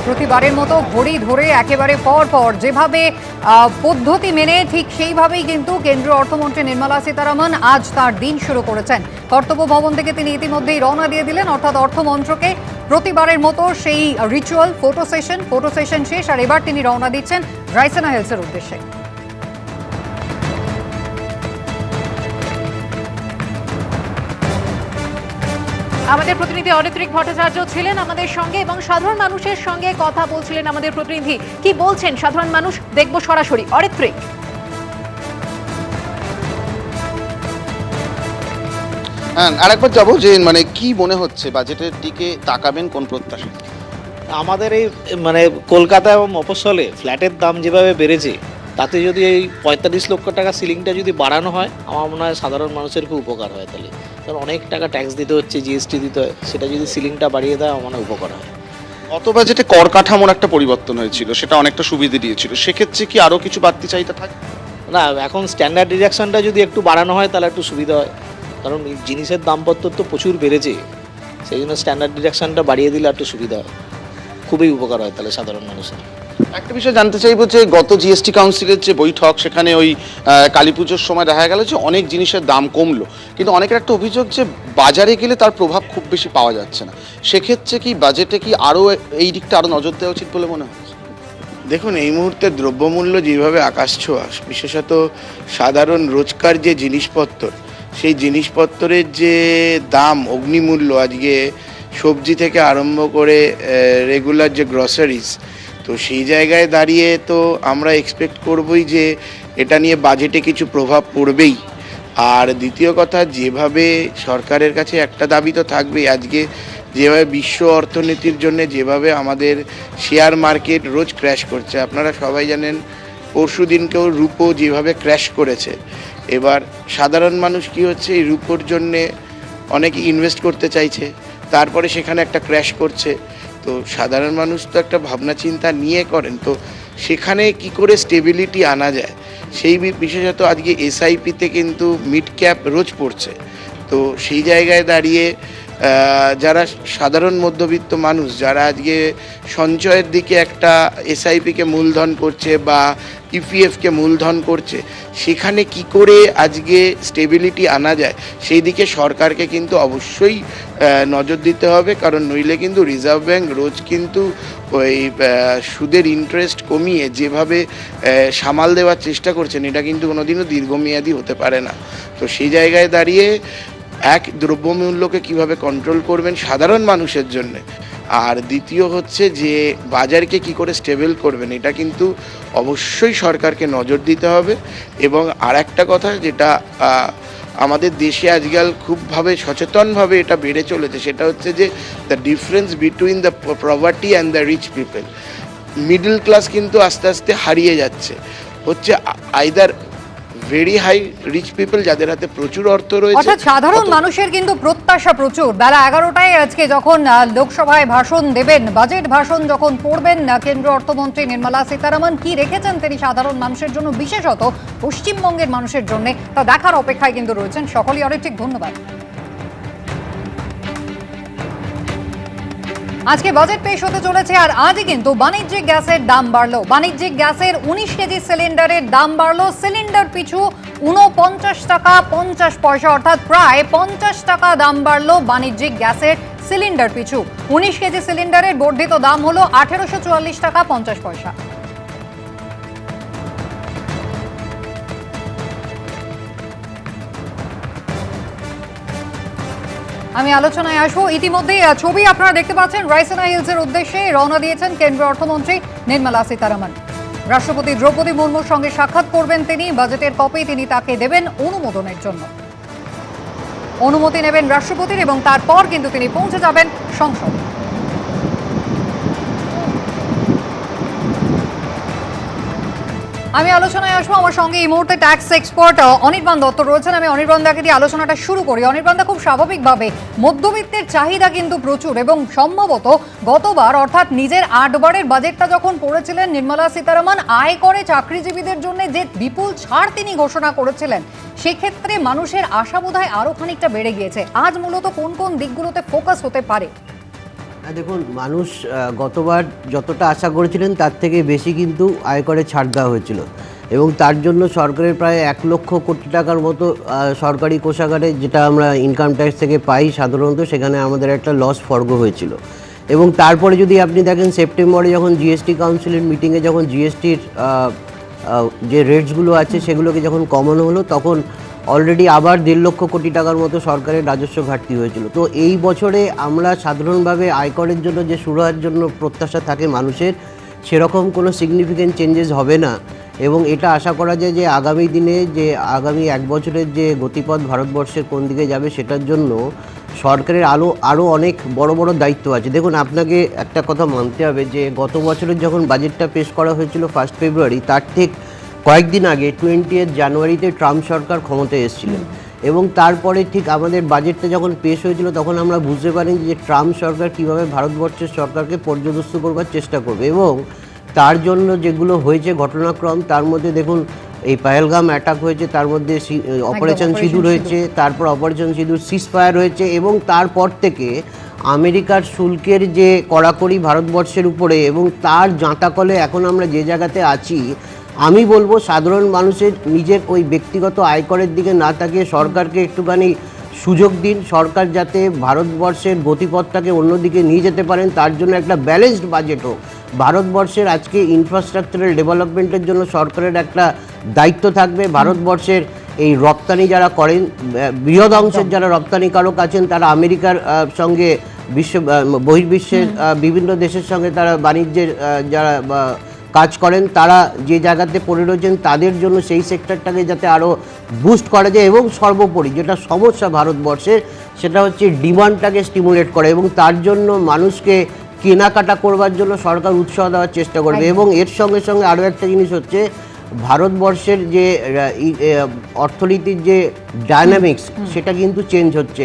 প্রতিবারের মতো ঘড়ি ধরে একেবারে পর যেভাবে পদ্ধতি মেনে ঠিক সেইভাবেই কিন্তু কেন্দ্রীয় অর্থমন্ত্রী নির্মলা সীতারামন আজ তার দিন শুরু করেছেন। কর্তব্য ভবন থেকে তিনি ইতিমধ্যেই রওনা দিয়ে দিলেন, অর্থাৎ অর্থমন্ত্রকে প্রতিবারের মতো সেই রিচুয়াল ফটো সেশন শেষ। আর এবার তিনি রওনা দিচ্ছেন রাইসেনা হিলসের উদ্দেশ্যে। আমাদের প্রতিনিধি অরিত্রিক ভট্টাচার্য ছিলেন আমাদের সঙ্গে এবং সাধারণ মানুষের সঙ্গে কথা বলছিলেন আমাদের প্রতিনিধি। কি বলছেন সাধারণ মানুষ, দেখবো সরাসরি। অরিত্রিক, হ্যাঁ, আরেকবার যাবো যে মানে কি মনে হচ্ছে বাজেটের দিকে তাকাবেন, কোন প্রত্যাশা? আমাদের এই কলকাতা এবং মফস্বলে ফ্ল্যাটের দাম যেভাবে বেড়েছে, তাতে যদি এই 45 লক্ষ টাকা সিলিংটা যদি বাড়ানো হয়, আমার মনে হয় সাধারণ মানুষের খুব উপকার হয়। তাহলে কারণ অনেক টাকা ট্যাক্স দিতে হচ্ছে, জিএসটি দিতে হয়, সেটা যদি সিলিংটা বাড়িয়ে দেয় আমার মনে হয় উপকার হয়। গত বাজেটে কর কাঠামোর একটা পরিবর্তন হয়েছিল, সেটা অনেকটা সুবিধা দিয়েছিল। সেক্ষেত্রে কি আরও কিছু বাড়তি চাহিদা থাকে? না, এখন স্ট্যান্ডার্ড ডিডাকশনটা যদি একটু বাড়ানো হয় তাহলে একটু সুবিধা হয়, কারণ জিনিসের দামপত্র তো প্রচুর বেড়েছে, সেই জন্য স্ট্যান্ডার্ড ডিডাকশনটা বাড়িয়ে দিলে একটু সুবিধা হয়, খুবই উপকার হয় তাহলে সাধারণ মানুষের। একটা বিষয় জানতে চাইবো যে গত জিএসটি কাউন্সিলের যে বৈঠক, সেখানে ওই কালী পুজোর সময় দেখা গেল যে অনেক জিনিসের দাম কমলো, কিন্তু অনেকের একটা অভিযোগ যে বাজারে গেলে তার প্রভাব খুব বেশি পাওয়া যাচ্ছে না। সেক্ষেত্রে কি বাজেটে কি আরও এই দিকটা আরও নজর দেওয়া উচিত বলে মনে হয়? দেখুন, এই মুহূর্তে দ্রব্যমূল্য যেভাবে আকাশ ছোঁয়া, বিশেষত সাধারণ রোজকার যে জিনিসপত্র, সেই জিনিসপত্রের যে দাম, অগ্নিমূল্য, আজকে সবজি থেকে আরম্ভ করে রেগুলার যে গ্রসারিজ, তো সেই জায়গায় দাঁড়িয়ে তো আমরা এক্সপেক্ট করবই যে এটা নিয়ে বাজেটে কিছু প্রভাব পড়বেই। আর দ্বিতীয় কথা, যেভাবে সরকারের কাছে একটা দাবি তো থাকবেই, আজকে যেভাবে বিশ্ব অর্থনীতির জন্য যেভাবে আমাদের শেয়ার মার্কেট রোজ ক্র্যাশ করছে, আপনারা সবাই জানেন পরশু দিনকেও রুপো যেভাবে ক্র্যাশ করেছে। এবার সাধারণ মানুষ কি হচ্ছে, এই রুপোর জন্যে অনেকে ইনভেস্ট করতে চাইছে, তারপরে সেখানে একটা ক্র্যাশ করছে। তো সাধারণ মানুষ তো একটা ভাবনা চিন্তা নিয়ে করেন, তো সেখানে কি করে স্টেবিলিটি আনা যায়, সেই বিশেষত আজকে এসআইপিতে কিন্তু মিড ক্যাপ রোজ পড়ছে। তো সেই জায়গায় দাঁড়িয়ে যারা সাধারণ মধ্যবিত্ত মানুষ, যারা আজকে সঞ্চয়ের দিকে একটা এসআইপিকে মূলধন করছে বা ইপিএফকে মূলধন করছে, সেখানে কি করে আজকে স্টেবিলিটি আনা যায় সেই দিকে সরকারকে কিন্তু অবশ্যই নজর দিতে হবে। কারণ নইলে কিন্তু রিজার্ভ ব্যাঙ্ক রোজ কিন্তু ওই সুদের ইন্টারেস্ট কমিয়ে যেভাবে সামাল দেওয়ার চেষ্টা করছেন, এটা কিন্তু কোনোদিনও দীর্ঘমেয়াদী হতে পারে না। তো সেই জায়গায় দাঁড়িয়ে এক, দ্রব্যমূল্যকে কিভাবে কন্ট্রোল করবেন সাধারণ মানুষের জন্য, আর দ্বিতীয় হচ্ছে যে বাজারকে কি করে স্টেবল করবেন, এটা কিন্তু অবশ্যই সরকারকে নজর দিতে হবে। এবং আর একটা কথা যেটা আমাদের দেশে আজকাল খুবভাবে সচেতনভাবে এটা বেড়ে চলেছে, সেটা হচ্ছে যে the difference between the poverty and the rich people. Middle class কিন্তু আস্তে আস্তে হারিয়ে যাচ্ছে, হচ্ছে either very high rich people, যাদের হাতে প্রচুর অর্থ রয়েছে। অর্থাৎ সাধারণ মানুষের কিন্তু প্রত্যাশা প্রচুর। বেলা 11টায় আজকে যখন লোকসভায় ভাষণ দেবেন, বাজেট ভাষণ যখন পড়বেন কেন্দ্রীয় অর্থমন্ত্রী নির্মলা সীতারামন, কি রেখেছেন তিনি সাধারণ মানুষের জন্য, বিশেষত পশ্চিমবঙ্গের মানুষের জন্য, তা দেখার অপেক্ষায় কিন্তু রয়েছেন সকলেই। অনেক ঠিক ধন্যবাদ। আজকে বাজেট পেশ হতে চলেছে, আর আজই কিন্তু বাণিজ্যিক গ্যাসের দাম বাড়লো। বাণিজ্যিক গ্যাসের 19 কেজি সিলিন্ডারের দাম বাড়লো সিলিন্ডার পিছু 49 টাকা 50 পয়সা, অর্থাৎ প্রায় 50 টাকা দাম বাড়লো বাণিজ্যিক গ্যাসের সিলিন্ডার পিছু। 19 কেজি সিলিন্ডারের বর্ধিত দাম হলো 1844 টাকা 50 পয়সা। আমি আলোচনায় আসবো। ইতিমধ্যেই ছবি আপনারা দেখতে পাচ্ছেন, রাইসিনা হিলসের উদ্দেশ্যে রওনা দিয়েছেন কেন্দ্রীয় অর্থমন্ত্রী নির্মলা সীতারামন। রাষ্ট্রপতি দ্রৌপদী মুর্মুর সঙ্গে সাক্ষাৎ করবেন তিনি। বাজেটের কপি তিনি তাকে দেবেন অনুমোদনের জন্য। অনুমতি নেবেন রাষ্ট্রপতির এবং তারপর কিন্তু তিনি পৌঁছে যাবেন সংসদে। আমি আলোচনায় আসবো। আমার সঙ্গে এই মুহূর্তে ট্যাক্স এক্সপার্ট অনির্বাণ দত্ত রয়েছেন। আমি অনির্বাণ দাকে দিয়ে আলোচনাটা শুরু করি। অনির্বাণ দা, খুব স্বাভাবিকভাবে মধ্যবিত্তের চাহিদা কিন্তু প্রচুর, এবং সম্ভবত গতবার অর্থাৎ নিজের 8 বারের বাজেটটা যখন পড়েছিলেন নির্মলা সীতারামন, আয় করে চাকরিজীবীদের জন্য যে বিপুল ছাড় তিনি ঘোষণা করেছিলেন, সেক্ষেত্রে মানুষের আশা বোধহয় আরও খানিকটা বেড়ে গিয়েছে। আজ মূলত কোন কোন দিকগুলোতে ফোকাস হতে পারে? দেখুন, মানুষ গতবার যতটা আশা করেছিলেন তার থেকে বেশি কিন্তু আয়করে ছাড় দেওয়া হয়েছিল, এবং তার জন্য সরকারের প্রায় 1 লক্ষ কোটি টাকার মতো সরকারি কোষাগারে, যেটা আমরা ইনকাম ট্যাক্স থেকে পাই সাধারণত, সেখানে আমাদের একটা লস ফর্গ হয়েছিল। এবং তারপরে যদি আপনি দেখেন, সেপ্টেম্বরে যখন জিএসটি কাউন্সিলের মিটিংয়ে যখন জিএসটির যে রেটসগুলো আছে সেগুলোকে যখন কমানো হলো, তখন অলরেডি আবার 1.5 লক্ষ কোটি টাকার মতো সরকারের রাজস্ব ঘাটতি হয়েছিল। তো এই বছরে আমরা সাধারণভাবে আয়করের জন্য যে সুরাহার জন্য প্রত্যাশা থাকে মানুষের, সেরকম কোনো সিগনিফিক্যান্ট চেঞ্জেস হবে না। এবং এটা আশা করা যায় যে আগামী দিনে, যে আগামী 1 বছরের যে গতিপথ ভারতবর্ষের কোন দিকে যাবে, সেটার জন্য সরকারের আরও অনেক বড় বড় দায়িত্ব আছে। দেখুন, আপনাকে একটা কথা মানতে হবে যে গত বছরের যখন বাজেটটা পেশ করা হয়েছিল 1 ফেব্রুয়ারি, তার ঠিক কয়েকদিন আগে 20 জানুয়ারিতে ট্রাম্প সরকার ক্ষমতায় এসেছিলেন, এবং তারপরে ঠিক আমাদের বাজেটটা যখন পেশ হয়েছিল, তখন আমরা বুঝতে পারি যে ট্রাম্প সরকার কীভাবে ভারতবর্ষের সরকারকে পর্যদস্ত করবার চেষ্টা করবে। এবং তার জন্য যেগুলো হয়েছে ঘটনাক্রম, তার মধ্যে দেখুন এই পাহেলগাম অ্যাটাক হয়েছে, তার মধ্যে অপারেশন সিঁদুর হয়েছে, তারপর অপারেশন সিঁদুর সিজফায়ার হয়েছে, এবং তারপর থেকে আমেরিকার শুল্কের যে কড়াকড়ি ভারতবর্ষের উপরে এবং তার জাঁতাকলে এখন আমরা যে জায়গাতে আছি, আমি বলবো সাধারণ মানুষের নিজের ওই ব্যক্তিগত আয়করের দিকে না তাকিয়ে সরকারকে একটুখানি সুযোগ দিন। সরকার যাতে ভারতবর্ষের গতিপথটাকে অন্যদিকে নিয়ে যেতে পারেন, তার জন্য একটা ব্যালেন্সড বাজেট হোক। ভারতবর্ষের আজকে ইনফ্রাস্ট্রাকচারাল ডেভেলপমেন্টের জন্য সরকারের একটা দায়িত্ব থাকবে। ভারতবর্ষের এই রপ্তানি যারা করেন, বৃহৎ অংশের যারা রপ্তানিকারক আছেন, তারা আমেরিকার সঙ্গে বহির্বিশ্বের বিভিন্ন দেশের সঙ্গে তারা বাণিজ্যের যারা কাজ করেন, তারা যে জায়গাতে পড়ে রয়েছেন তাদের জন্য সেই সেক্টরটাকে যাতে আরও বুস্ট করা যায়, এবং সর্বোপরি যেটা সমস্যা ভারতবর্ষের সেটা হচ্ছে ডিমান্ডটাকে স্টিমুলেট করা, এবং তার জন্য মানুষকে কেনাকাটা করবার জন্য সরকার উৎসাহ দেওয়ার চেষ্টা করবে। এবং এর সঙ্গে সঙ্গে আরও একটা জিনিস হচ্ছে ভারতবর্ষের যে অর্থনীতির যে ডায়নামিক্স সেটা কিন্তু চেঞ্জ হচ্ছে।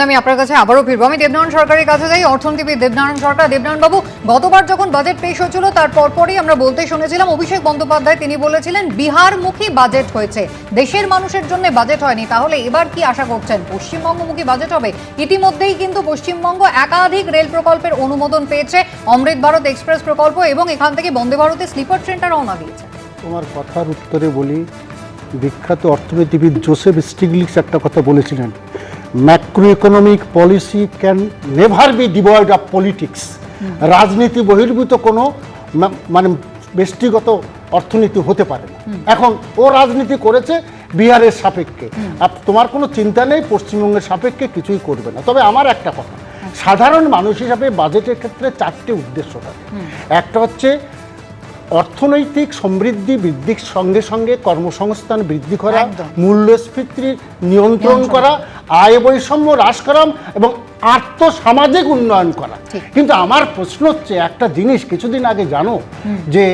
আমি আপনার কাছে আবারও ফিরবো। আমি দেবনারায়ণ সরকারের কাছে যাই, অর্থনীতিবিদ দেবনারায়ণ সরকার। দেবনারায়ণ বাবু, গতবার যখন বাজেট পেশ হয়েছিল তার পরপরই আমরা বলতে শুনেছিলাম অভিষেক বন্দ্যোপাধ্যায়, তিনি বলেছিলেন বিহারমুখী বাজেট হয়েছে, দেশের মানুষের জন্য বাজেট হয়নি। তাহলে এবার কি আশা করছেন, পশ্চিমবঙ্গমুখী বাজেট হবে? ইতিমধ্যেই কিন্তু পশ্চিমবঙ্গ একাধিক রেল প্রকল্পের অনুমোদন পেয়েছে, অমৃত ভারত এক্সপ্রেস প্রকল্প, এবং এখান থেকে বন্দে ভারতের স্লিপার ট্রেনটা রওনা দিয়েছে। তোমার কথার উত্তরে বলি, বিখ্যাত অর্থনীতিবিদ জোসেফ স্টিগলিটস একটা কথা বলেছিলেন, macro economic policy can never be devoid of politics. রাজনীতি বহির্ভূত কোনো মানে ব্যক্তিগত অর্থনীতি হতে পারে না। এখন ও রাজনীতি করেছে বিহারের সাপেক্ষে, তোমার কোনো চিন্তা নেই পশ্চিমবঙ্গের সাপেক্ষে কিছুই করবে না। তবে আমার একটা কথা, সাধারণ মানুষ হিসাবে বাজেটের ক্ষেত্রে চারটে উদ্দেশ্য থাকে। একটা হচ্ছে অর্থনৈতিক সমৃদ্ধি বৃদ্ধির সঙ্গে সঙ্গে কর্মসংস্থান বৃদ্ধি করা, মূল্যস্ফীতি নিয়ন্ত্রণ করা, আয় বৈষম্য হ্রাস করা এবং আর্থসামাজিক উন্নয়ন করা। কিন্তু আমার প্রশ্ন হচ্ছে একটা জিনিস, কিছুদিন আগে জানো যে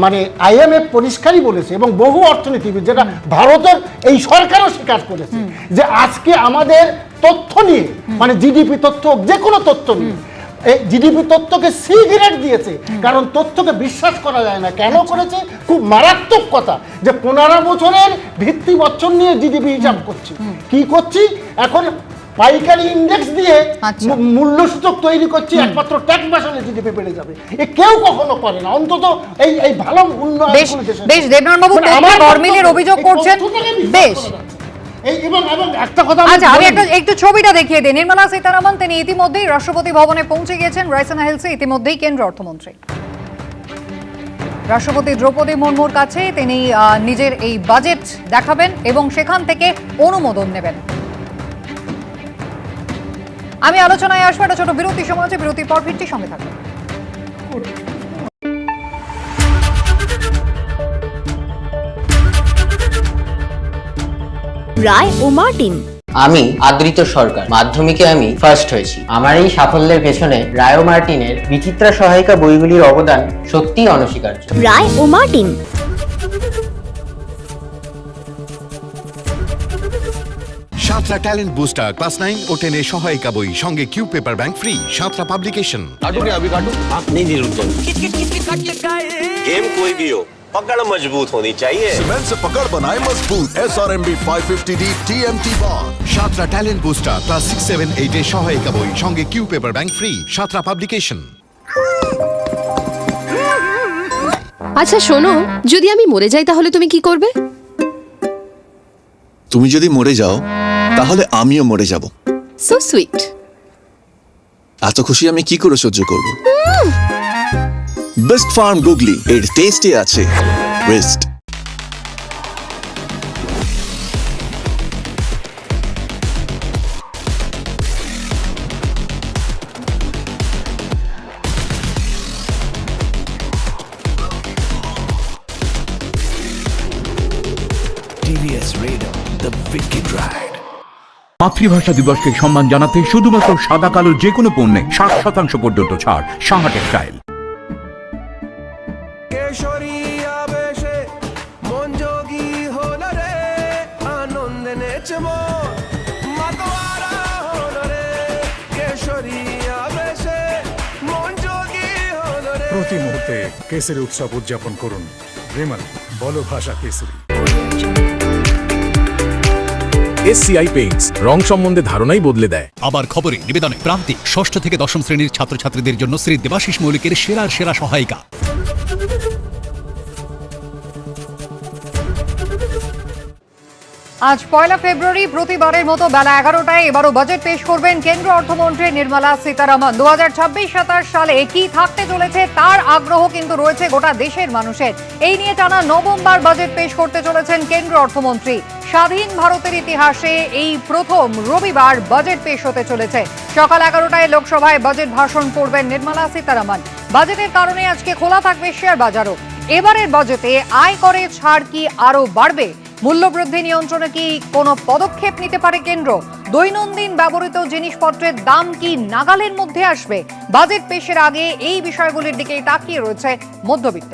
মানে IMF পরিষ্কারই বলেছে এবং বহু অর্থনীতিবিদ, যেটা ভারতের এই সরকারও স্বীকার করেছে, যে আজকে আমাদের তথ্য নিয়ে মানে জিডিপি তথ্য, যে কোনো তথ্য নিয়ে এই জিডিপি তথ্যকে সি গ্রেড দিয়েছে, কারণ তথ্যকে বিশ্বাস করা যায় না। কেন করেছে? খুব মারাত্মক কথা, যে 15 বছরের ভিত্তি বছর নিয়ে জিডিপি হিসাব করছি। কি করছি এখন? পাইকারি ইন্ডেক্স দিয়ে মূল্যসূচক তৈরি করছি, একমাত্র ট্যাক্স বসালে জিডিপি বেড়ে যাবে। এ কেউ কখনো করে না, অন্তত এই ভালো উন্নয়ন। বেশ, দেবনারায়ণ বাবু গরমিলের অভিযোগ করছেন। বেশ, আমি একটু ছবিটা দেখিয়ে দিই। নির্মলা সীতারামন তিনি ইতিমধ্যেই রাষ্ট্রপতি ভবনে পৌঁছে গিয়েছেন। রাইসানা হিলসে ইতিমধ্যেই কেন্দ্র অর্থমন্ত্রী রাষ্ট্রপতি দ্রৌপদী মুর্মুর কাছে তিনি নিজের এই বাজেট দেখাবেন এবং সেখান থেকে অনুমোদন নেবেন। আমি আলোচনায় আসবো, একটা ছোট বিরতি সময় আছে, বিরতির পর ফিরছি, সঙ্গে থাকবেন। রায় ও মার্টিন। আমি আদৃত সরকার, মাধ্যমিকে আমি ফার্স্ট হয়েছি। আমার এই সাফল্যের পেছনে রায় ও মার্টিনের বিচিত্রা সহায়িকা বইগুলির অবদান সত্যিই অনস্বীকার্য। রায় ও Martin. Santra talent booster class 9 ও 10 এর সহায়িকা বই, সঙ্গে Q paper bank free. Santra publication. नहीं निरुद्धन। गेम कोई भी हो, पकड़ मजबूत होनी चाहिए। सीमेंट से पकड़ बनाए मजबूत। SRMB 550D TMT bar। Santra talent booster class 6, 7, 8 এর সহায়িকা বই, সঙ্গে Q paper bank free. Santra publication. আচ্ছা শোনো, যদি আমি মরে যাই তাহলে তুমি কি করবে? তুমি যদি মরে যাও তাহলে আমিও মরে যাব। So sweet. এত খুশি আমি কি করে সহ্য করব? বেস্ট ফার্ম গুগলি, এর টেস্টে আছে ওয়েস্ট। মাতৃভাষা দিবসকে সম্মান জানাতে শুধুমাত্র সাদা কালো যে কোনো পণ্যে 60% পর্যন্ত ছাড়। সাহা টেক্সটাইল। প্রতি মুহূর্তে কেসের উৎসব উদযাপন করুন। রিমাল বলো ভাষা কেসরি। SCI Paints রং সম্বন্ধে ধারণাই বদলে দেয়। আবার খবরে নিবেদনে প্রান্তিক ষষ্ঠ থেকে দশম শ্রেণীর ছাত্রছাত্রীদের জন্য শ্রী দেবাশিস মৌলিকের সেরা সহায়িকা। আজ 1 ফেব্রুয়ারি প্রতিবারের মতো বেলা 11টায় এবারও বাজেট পেশ করবেন কেন্দ্রীয় অর্থমন্ত্রী নির্মলা সীতারামন। 2026-27 সালে কি থাকতে চলেছে তার আগ্রহ কিন্তু রয়েছে গোটা দেশের মানুষের। এই নিয়ে টানা নবমবার বাজেট পেশ করতে চলেছেন কেন্দ্রীয় অর্থমন্ত্রী। স্বাধীন ভারতের ইতিহাসে এই প্রথম রবিবার বাজেট পেশ হতে চলেছে। সকাল 11টায় লোকসভায় বাজেট ভাষণ করবেন নির্মলা সীতারামন। বাজেটের কারণে আজকে খোলা থাকবে শেয়ার বাজারও। এবারের বাজেটে আয়করে ছাড় কি আরও বাড়বে? মূল্যবৃদ্ধি নিয়ন্ত্রণে কি কোনো পদক্ষেপ নিতে পারে কেন্দ্র? দৈনন্দিন ব্যবহৃত জিনিসপত্রের দাম কি নাগালের মধ্যে আসবে? বাজেট পেশের আগে এই বিষয়গুলির দিকে তাকিয়ে রয়েছে মধ্যবিত্ত।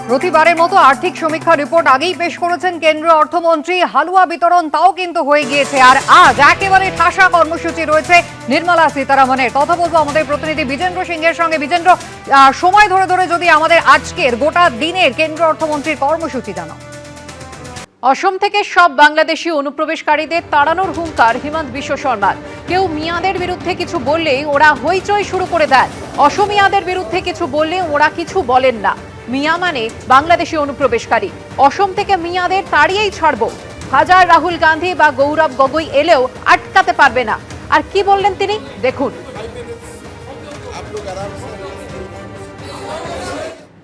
প্রতিবারের মতো আর্থিক সমীক্ষা রিপোর্ট আগেই পেশ করেছেন কেন্দ্রীয় অর্থমন্ত্রী। হালুয়া বিতরণ তাও কিন্তু হয়ে গিয়েছে। আর আজ একেবারে ঠাসা কর্মসূচি রয়েছে নির্মলা সীতারামনের। কথা বলবো আমাদের প্রতিনিধি বিজেন্দ্র সিংহের সঙ্গে। বিজেন্দ্র, সময় ধরে ধরে যদি আমাদের আজকের গোটা দিনের কেন্দ্রীয় অর্থমন্ত্রীর কর্মসূচি জানাও। অসম থেকে সব বাংলাদেশি অনুপ্রবেশকারীদের তাড়ানোর হুঙ্কার হিমন্ত বিশ্ব শর্মার। কেউ মিয়াদের বিরুদ্ধে কিছু বললেই ওরা হইচই শুরু করে দেয়। অসমিয়াদের বিরুদ্ধে কিছু বললে ওরা কিছু বলেন না। মিয়া মানে বাংলাদেশি অনুপ্রবেশকারী। অসম থেকে মিয়াদের তাড়িয়েই ছাড়বো। হাজার রাহুল গান্ধী বা গৌরব গগৈ এলেও আটকাতে পারবে না। আর কি বললেন তিনি, দেখুন।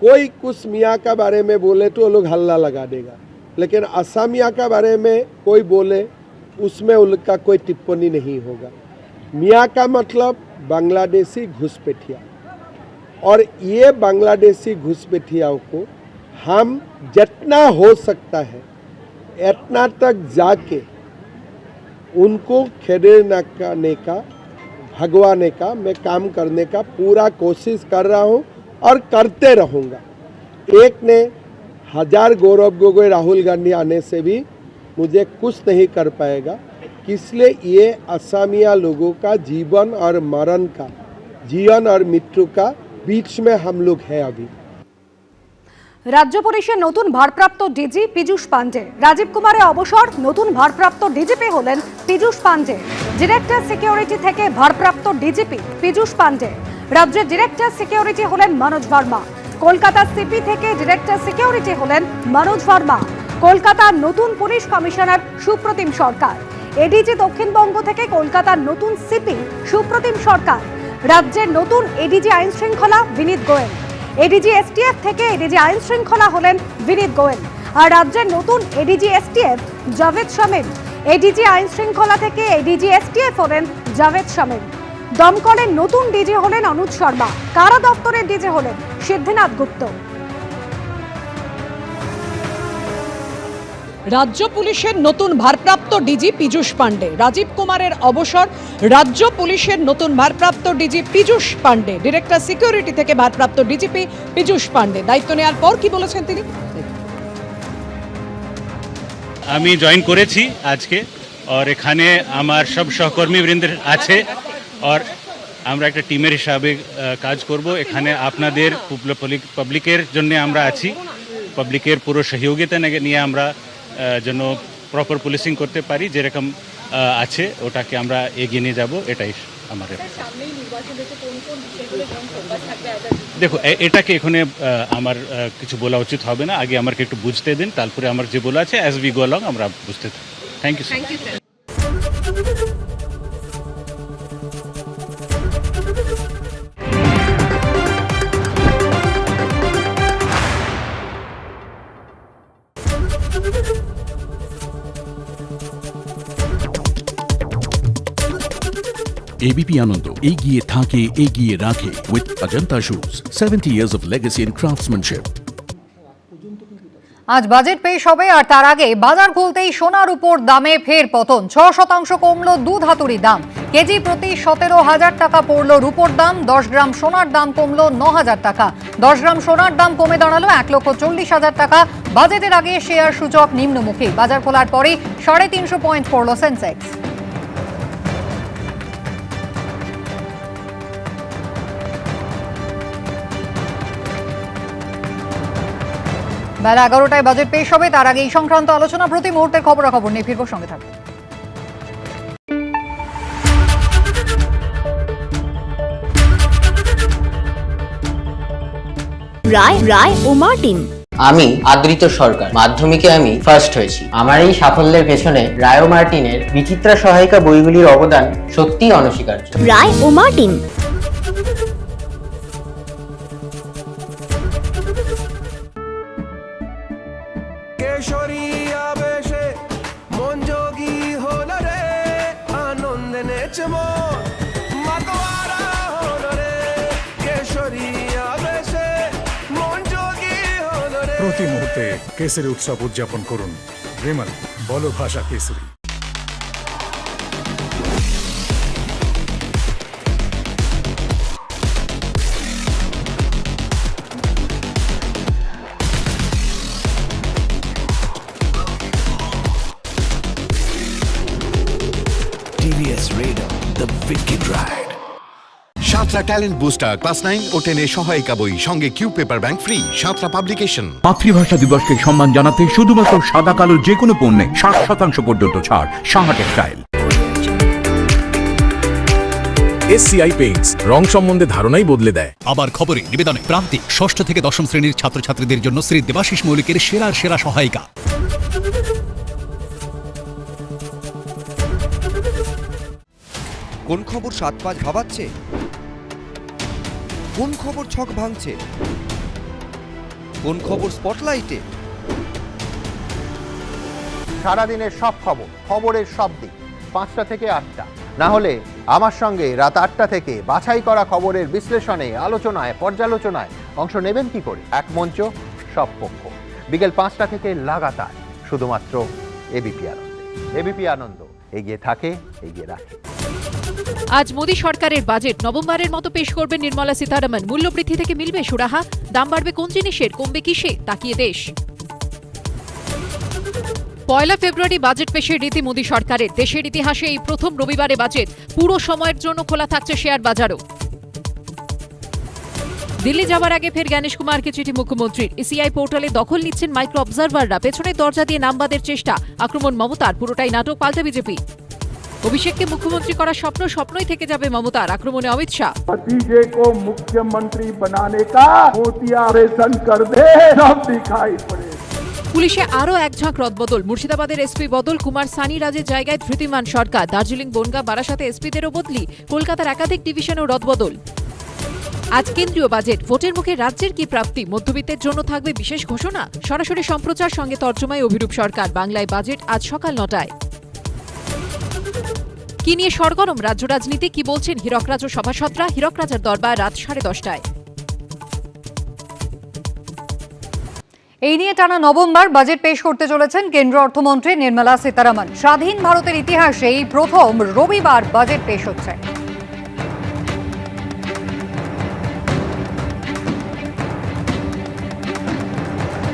कोई कुछ मियाँ का बारे में बोले तो वो लोग हल्ला लगा देगा, लेकिन असमिया का बारे में कोई बोले उसमें उनका कोई टिप्पणी नहीं होगा। मियाँ का मतलब बांग्लादेशी घुसपैठिया, और ये बांग्लादेशी घुसपैठियाओं को हम जितना हो सकता है इतना तक जाके उनको खेदने का भगवाने का मैं काम करने का पूरा कोशिश कर रहा हूँ और करते रहूँगा। एक ने हजार गौरव गोगोई राहुल गांधी आने से भी मुझे कुछ नहीं कर पाएगा, इसलिए ये असमिया लोगों का जीवन और मरण का, जीवन और मृत्यु का बीच में हम लोग हैं अभी। রাজ্য পুলিশের নতুন ভারপ্রাপ্ত ডিজি পীযূষ পান্ডে। রাজীব কুমারের অবসর, নতুন ভারপ্রাপ্ত ডিজিপি হলেন পীযূষ পান্ডে। ডিরেক্টর সিকিউরিটি থেকে ভারপ্রাপ্ত ডিজিপি পীযূষ পান্ডে। রাজ্যের ডিরেক্টর সিকিউরিটি হলেন মনোজ ভার্মা। কলকাতা সিপি থেকে ডিরেক্টর সিকিউরিটি হলেন মনোজ ভার্মা। কলকাতার নতুন পুলিশ কমিশনার সুপ্রতিম সরকার। এডিজি দক্ষিণবঙ্গ থেকে কলকাতার নতুন সিপি সুপ্রতিম সরকার। রাজ্যের নতুন এডিজি আইন শৃঙ্খলা বিনীত গোয়েল। এডিজি এসটিএফ থেকে এডিজি আইন শৃঙ্খলা হলেন বিনীত গোয়েল। আর রাজ্যের নতুন ADG STF Javed Shamim. ADG আইন শৃঙ্খলা থেকে এডিজি এসটিএফ হলেন জাভেদ শামীম। দমকলের নতুন ডিজি হলেন অনুজ শর্মা। কারা দপ্তরের ডিজি হলেন সিদ্ধিনাথ গুপ্ত। রাজ্য পুলিশের নতুন ভারপ্রাপ্ত ডিজি পীযূষ পান্ডে। রাজীব কুমারের অবসর, রাজ্য পুলিশের নতুন ভারপ্রাপ্ত DG Piyush Pandey. Director security থেকে ভারপ্রাপ্ত ডিজিপি পীযূষ পান্ডে। দায়িত্ব নেওয়ার পর কি বলেছেন তিনি? আমি জয়েন করেছি আজকে, আর এখানে আমার সব সহকর্মীবৃন্দ আছে, আর আমরা একটা টিমের হিসাবে কাজ করব। এখানে আপনাদের পাবলিকের জন্য আমরা আছি। পাবলিকের পুরো সহযোগিতা নিয়ে আমরা যেন প্রপার পুলিশিং করতে পারি, যেরকম আছে ওটাকে আমরা এগিয়ে নিয়ে যাব, এটাই আমার। দেখো, এটাকে এখানে আমার কিছু বলা উচিত হবে না। আগে আমাকে একটু বুঝতে দিন, তারপরে আমার যে বলা আছে অ্যাজ উই গো অলং আমরা বুঝতে থাকি। Thank you sir. ABP Ananda এগিয়ে থাকে, এগিয়ে রাখে with Ajanta Shoes, 70 years of legacy in craftsmanship. আজ বাজেট পেশ হবে, আর তার আগে বাজার খুলতেই সোনার উপর দামে ফের পতন। 6% কমল দুধ হাতুড়ির দাম। কেজি প্রতি 17,000 টাকা পড়ল রূপোর দাম। 10 গ্রাম সোনার দাম কমল 9,000 টাকা। 10 গ্রাম সোনার দাম কমে দাঁড়ালো 1,40,000 টাকা। বাজেটের আগে শেয়ার সূচক নিম্নমুখী। বাজার খোলার পরেই 350 পয়েন্ট পড়ল সেন্সেক্স। বেলা 11টায় বাজেট পেশ হবে, তার আগে এই সংক্রান্ত আলোচনা। প্রতি মুহূর্তের খবরাখবর নিয়ে ফিরবো, সঙ্গে থাকবে। রায় ও মার্টিন। আমি আদৃত সরকার, মাধ্যমিকে আমি ফার্স্ট হয়েছি। আমার এই সাফল্যের পেছনে রায় ও মার্টিনের বিচিত্রা সহায়িকা বইগুলির অবদান সত্যিই অনস্বীকার্য। রায় ও মার্টিন। প্রতি মুহূর্তে কেসরি উৎসব উদযাপন করুন। বিমল, বলো ভাষা Kesari. TVS Raider, the wicked ride. Santra talent booster class 9 ও 10 এর সহায়িকা বই, সঙ্গে Q paper bank free. Santra publication. মাতৃভাষা দিবসকে সম্মান জানাতে শুধুমাত্র সাদা কালো যে কোনো পণ্যে 60% পর্যন্ত ছাড়। সাহা টেক্সটাইল। SCI পেইন্টস রং সম্বন্ধে ধারণাই বদলে দেয়। আবার খবরে নিবেদনে প্রান্তিক 6ষ্ঠ থেকে 10ম শ্রেণীর ছাত্রছাত্রীদের জন্য শ্রী দেবাশিস মৌলিকের সেরা সহায়িকা। কোন খবর 7-5 ভাবাচ্ছে? কোন খবর ছক ভাঙছে? কোন খবর স্পটলাইটে? সারাদিনের সব খবরের সব দিক 5টা থেকে 8টা, না হলে আমার সঙ্গে রাত 8টা থেকে বাছাই করা খবরের বিশ্লেষণে, আলোচনায়, পর্যালোচনায় অংশ নেবেন কি করে? এক মঞ্চ, সব পক্ষ, বিকেল 5টা থেকে লাগাতার, শুধুমাত্র এবিপি আনন্দে। এবিপি আনন্দ, এগিয়ে থাকে, এগিয়ে রাখে। আজ মোদী সরকারের বাজেট নভেম্বরের মতো পেশ করবেন নির্মলা সীতারামন। মূল্যবৃদ্ধি থেকে মিলবে সুরাহা, দাম বাড়বে কোন জিনিসের, কমবে কিসে, তাকিয়ে দেশ। 1 ফেব্রুয়ারি বাজেট পেশের রীতি মোদী সরকারের। দেশের ইতিহাসে এই প্রথম রবিবারে বাজেট। পুরো সময়ের জন্য খোলা থাকছে শেয়ার বাজারও। দিল্লি যাওয়ার আগে ফের জ্ঞানেশ কুমারকে চিঠি মুখ্যমন্ত্রীর। এসিআই পোর্টালে দখল নিচ্ছেন মাইক্রো অবজারভাররা। পেছনের দরজা দিয়ে নামবাদের চেষ্টা, আক্রমণ মমতার। পুরোটাই নাটক, পাল্টা বিজেপি। অভিষেককে মুখ্যমন্ত্রী করার স্বপ্নই থেকে যাবে মমতার। আক্রমণে অমিত শাহ। भतीजे को मुख्यमंत्री बनाने का मोतिया ऑपरेशन कर दे, सब दिखाई पड़े। পুলিশে আরও এক ঝাঁক রদবদল। মুর্শিদাবাদের এসপি বদল, কুমার সানি রাজের জায়গায় ধৃতিমান সরকার। দার্জিলিং, বনগাঁ, বারাসাতে এসপিদেরও বদলি। কলকাতার একাধিক ডিভিশনেও রদবদল। আজ কেন্দ্রীয় বাজেট। ভোটের মুখে রাজ্যের কি প্রাপ্তি, মধ্যবিত্তের জন্য থাকবে বিশেষ ঘোষণা। সরাসরি সম্প্রচার, সঙ্গে তর্জমায় অভিরূপ সরকার। বাংলায় বাজেট আজ সকাল 9টায়। কি নিয়ে সরগরম রাজ্য রাজনীতি, কি বলছেন হীরকরাজ ও সভাসদরা? হীরক রাজার দরবার রাত 10:30টায়। এই নিয়ে টানা নভেম্বর বাজেট পেশ করতে চলেছেন কেন্দ্রীয় অর্থমন্ত্রী নির্মলা সীতারামন। স্বাধীন ভারতের ইতিহাসে এই প্রথম রবিবার বাজেট পেশ হচ্ছে।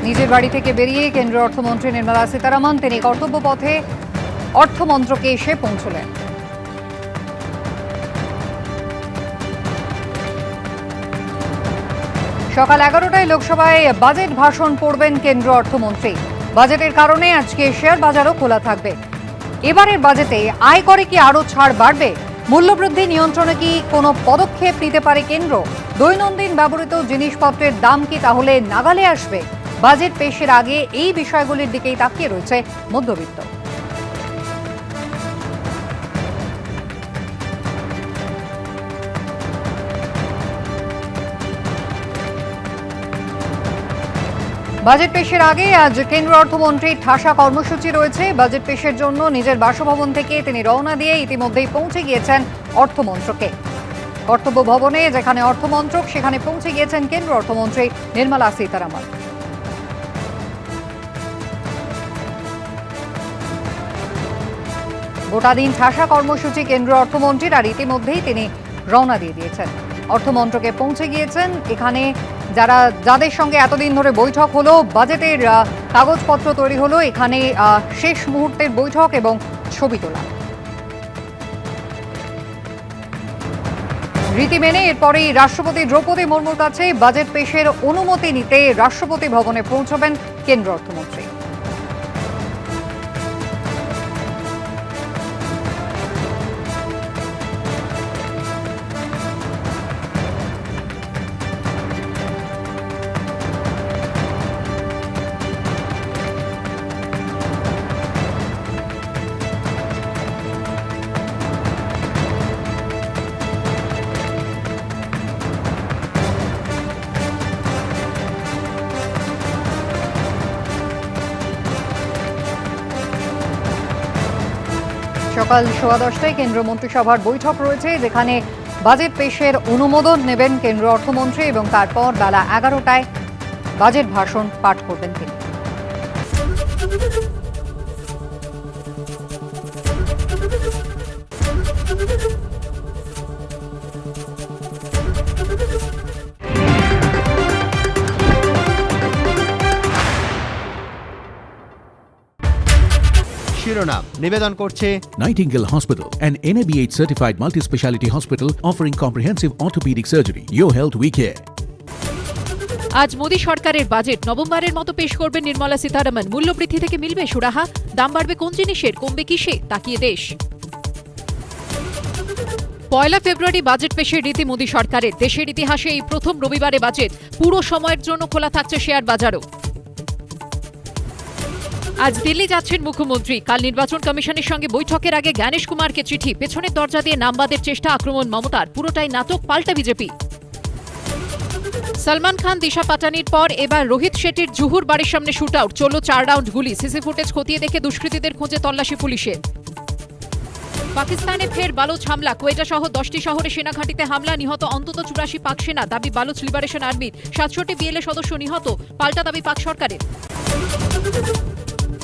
নিজের বাড়ি থেকে বেরিয়ে কেন্দ্রীয় অর্থমন্ত্রী নির্মলা সীতারামন তিনি কর্তব্য পথে অর্থমন্ত্রকে এসে পৌঁছলেন। সকাল 11টায় লোকসভায় বাজেট ভাষণ পড়বেন কেন্দ্রীয় অর্থমন্ত্রী। বাজেটের কারণে আজকে শেয়ার বাজারও খোলা থাকবে। এবারের বাজেটে আয়করে কি আরও ছাড় বাড়বে? মূল্যবৃদ্ধি নিয়ন্ত্রণে কি কোনো পদক্ষেপ নিতে পারে কেন্দ্র? দৈনন্দিন ব্যবহৃত জিনিসপত্রের দাম কি তাহলে নাগালে আসবে? বাজেট পেশের আগে এই বিষয়গুলির দিকেই তাকিয়ে রয়েছে মধ্যবিত্ত। বাজেট পেশের আগে আজ কেন্দ্রীয় অর্থমন্ত্রীর ঠাসা কর্মসূচি রয়েছে। বাজেট পেশের জন্য নিজের বাসভবন থেকে তিনি রওনা দিয়ে ইতিমধ্যেই পৌঁছে গিয়েছেন অর্থমন্ত্রকে। কর্তব্য ভবনে যেখানে অর্থমন্ত্রক, সেখানে পৌঁছে গিয়েছেন কেন্দ্রীয় অর্থমন্ত্রী নির্মলা সীতারামন। গোটা দিন ঠাসা কর্মসূচি কেন্দ্রীয় অর্থমন্ত্রীর, আর ইতিমধ্যেই তিনি রওনা দিয়ে দিয়েছেন। অর্থমন্ত্রকে পৌঁছে গিয়েছেন। এখানে যাদের সঙ্গে এতদিন ধরে বৈঠক হলো, বাজেটের কাগজপত্র তৈরি হলো, এখানে শেষ মুহূর্তের বৈঠক এবং ছবি তোলা। রীতি মেনে এরপরেই রাষ্ট্রপতি দ্রৌপদী মুর্মুর কাছে বাজেট পেশের অনুমতি নিতে রাষ্ট্রপতি ভবনে পৌঁছবেন কেন্দ্র অর্থমন্ত্রী। সকাল 10:15টায় কেন্দ্র মন্ত্রিসভার বৈঠক রয়েছে, যেখানে বাজেট পেশের অনুমোদন নেবেন কেন্দ্র অর্থমন্ত্রী এবং তারপর বেলা 11টায় বাজেট ভাষণ পাঠ করবেন তিনি। শিরোনাম নিবেদন করছে Nightingale Hospital, an NABH certified multi-speciality hospital offering comprehensive orthopedic surgery. Your health we care. আজ মোদী সরকারের বাজেট নভেম্বরের মতো পেশ করবেন নির্মলা সীতারামন। মূল্যবৃদ্ধি থেকে মিলবে সুরাহা, দাম বাড়বে কোন জিনিসের, কমবে কিসে, তাকিয়ে দেশ। 1 ফেব্রুয়ারি বাজেট পেশের রীতি মোদী সরকারের। দেশের ইতিহাসে এই প্রথম রবিবারে বাজেট। পুরো সময়ের জন্য খোলা থাকছে শেয়ার বাজারও। আজ দিল্লি যাচ্ছেন মুখ্যমন্ত্রী। কাল নির্বাচন কমিশনের সঙ্গে বৈঠকের আগে জ্ঞানেশ কুমারকে চিঠি। পেছনের দরজা দিয়ে নামবাদের চেষ্টা, আক্রমণ মমতার। পুরোটাই নাটক, পাল্টা বিজেপি। সলমান খান, দিশা পাটানির পর এবার রোহিত শেট্টির জুহুর বাড়ির সামনে শুট আউট। চলল 4 রাউন্ড গুলি। সিসি ফুটেজ খতিয়ে দেখে দুষ্কৃতীদের খোঁজে তল্লাশি পুলিশের। পাকিস্তানে ফের বালুচ হামলা। কোয়েটা সহ 10টি শহরে সেনাঘাঁটিতে হামলা। নিহত অন্তত 84 পাক সেনা। দাবি বালুচ লিবারেশন আর্মির। 67 বিএলএ সদস্য নিহত। পাল্টা দাবি পাক সরকারের।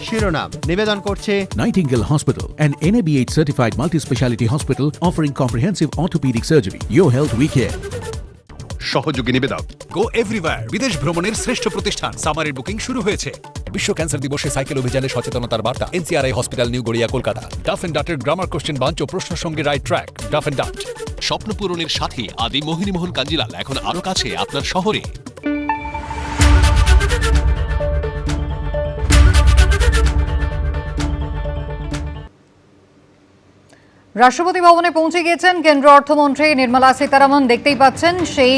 শিরোনাম নিবেদন করছে Nightingale Hospital, an NABH certified multi-speciality hospital offering comprehensive orthopedic surgery. Your health we care. সহযোগী নিবেদক গো এভরিওয়্যার, বিদেশ ভ্রমণের শ্রেষ্ঠ প্রতিষ্ঠান। সামারের বুকিং শুরু হয়েছে। বিশ্ব ক্যান্সার দিবসে সাইকেল অভিযানে সচেতনতার বার্তা। NCRI hospital new Garia Kolkata. Duff and ডাটের গ্রামার কোশ্চেন বাঞ্চ ও প্রশ্ন সঙ্গে right track. Duff and Dutt. স্বপ্ন পূরণের সাথে আদি মোহিনীমোহন কাঞ্জিলাল এখন আরো কাছে আপনার শহরে। রাষ্ট্রপতি ভবনে পৌঁছে গিয়েছেন কেন্দ্র অর্থমন্ত্রী নির্মলা সীতারামন। দেখতেই পাচ্ছেন সেই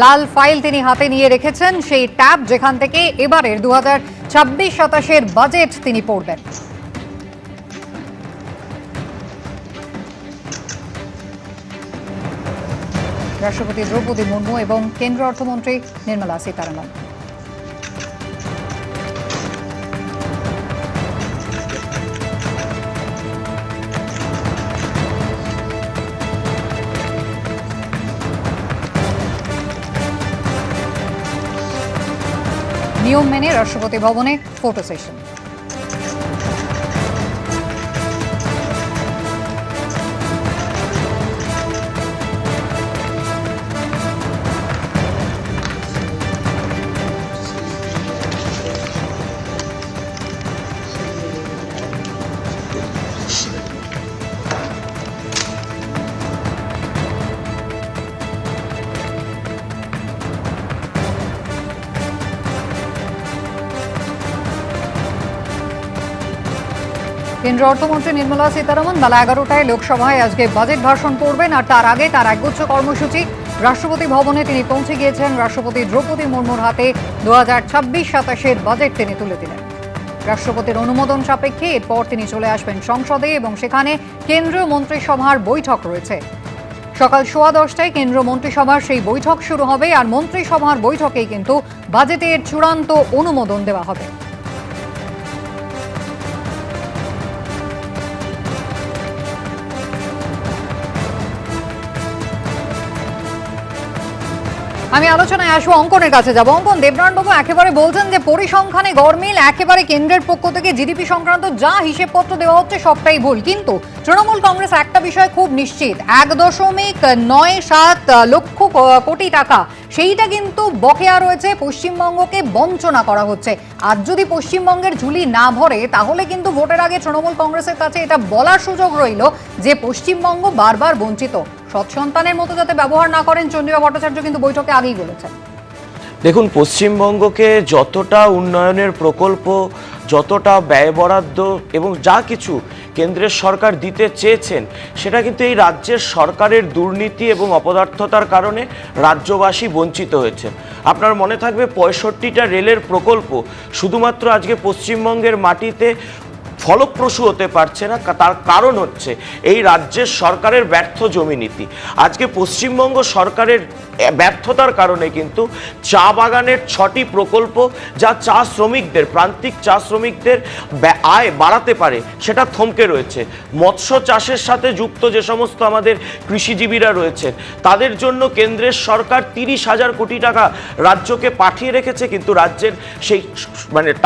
লাল ফাইল তিনি হাতে নিয়ে রেখেছেন, সেই ট্যাব যেখান থেকে এবারের 2026-27 বাজেট তিনি পড়বেন। রাষ্ট্রপতি দ্রৌপদী মুর্মু এবং কেন্দ্র অর্থমন্ত্রী নির্মলা সীতারামন। নিয়ম মেনে রাষ্ট্রপতি ভবনে ফটো সেশন। কেন্দ্র অর্থমন্ত্রী নির্মলা সীতারামন বেলা 11টায় লোকসভায় আজকে বাজেট ভাষণ করবেন, আর তার আগে তার একগুচ্ছ কর্মসূচি। রাষ্ট্রপতি ভবনে তিনি পৌঁছে গিয়েছেন। রাষ্ট্রপতি দ্রৌপদী মুর্মুর হাতে 2026-27 বাজেট তিনি তুলে দিলেন। রাষ্ট্রপতির অনুমোদন সাপেক্ষে এরপর তিনি চলে আসবেন সংসদে এবং সেখানে কেন্দ্রীয় মন্ত্রিসভার বৈঠক রয়েছে। সকাল 10:15টায় কেন্দ্রীয় মন্ত্রিসভার সেই বৈঠক শুরু হবে, আর মন্ত্রিসভার বৈঠকেই কিন্তু বাজেটের চূড়ান্ত অনুমোদন দেওয়া হবে। আমি আলোচনায় আসবো, অঙ্কনের কাছে যাব। অঙ্কন, দেবনারায়ণবাবু একেবারে বলছেন যে পরিসংখ্যানে গরমিল, একেবারে কেন্দ্রের পক্ষ থেকে জিডিপি সংক্রান্ত যা হিসেবপত্র দেওয়া হচ্ছে সবটাই ভুল। কিন্তু তৃণমূল কংগ্রেস একটা বিষয় খুব নিশ্চিত, 1.97 লক্ষ কোটি টাকা সেইটা কিন্তু বকেয়া রয়েছে, পশ্চিমবঙ্গকে বঞ্চনা করা হচ্ছে। আর যদি পশ্চিমবঙ্গের ঝুলি না ভরে তাহলে কিন্তু ভোটের আগে তৃণমূল কংগ্রেসের কাছে এটা বলার সুযোগ রইল যে পশ্চিমবঙ্গ বারবার বঞ্চিত। সৎসন্তানের মতো যাতে ব্যবহার না করেন, চন্দ্রিমা ভট্টাচার্য কিন্তু বৈঠকে আগেই বলেছেন। দেখুন, পশ্চিমবঙ্গকে যতটা উন্নয়নের প্রকল্প, যতটা ব্যয় বরাদ্দ এবং যা কিছু কেন্দ্রের সরকার দিতে চেয়েছেন, সেটা কিন্তু এই রাজ্যের সরকারের দুর্নীতি এবং অপদার্থতার কারণে রাজ্যবাসী বঞ্চিত হয়েছেন। আপনার মনে থাকবে 65টা রেলের প্রকল্প শুধুমাত্র আজকে পশ্চিমবঙ্গের মাটিতে ফলপ্রসূ হতে পারছে না, তার কারণ হচ্ছে এই রাজ্যের সরকারের ব্যর্থ জমি নীতি। আজকে পশ্চিমবঙ্গ সরকারের ব্যর্থতার কারণে কিন্তু চা বাগানের 6টি প্রকল্প যা চা শ্রমিকদের, প্রান্তিক চা শ্রমিকদের আয় বাড়াতে পারে, সেটা থমকে রয়েছে। মৎস্য চাষের সাথে যুক্ত যে সমস্ত আমাদের কৃষিজীবীরা রয়েছেন, তাদের জন্য কেন্দ্রের সরকার 30,000 কোটি টাকা রাজ্যকে পাঠিয়ে রেখেছে, কিন্তু রাজ্যের সেই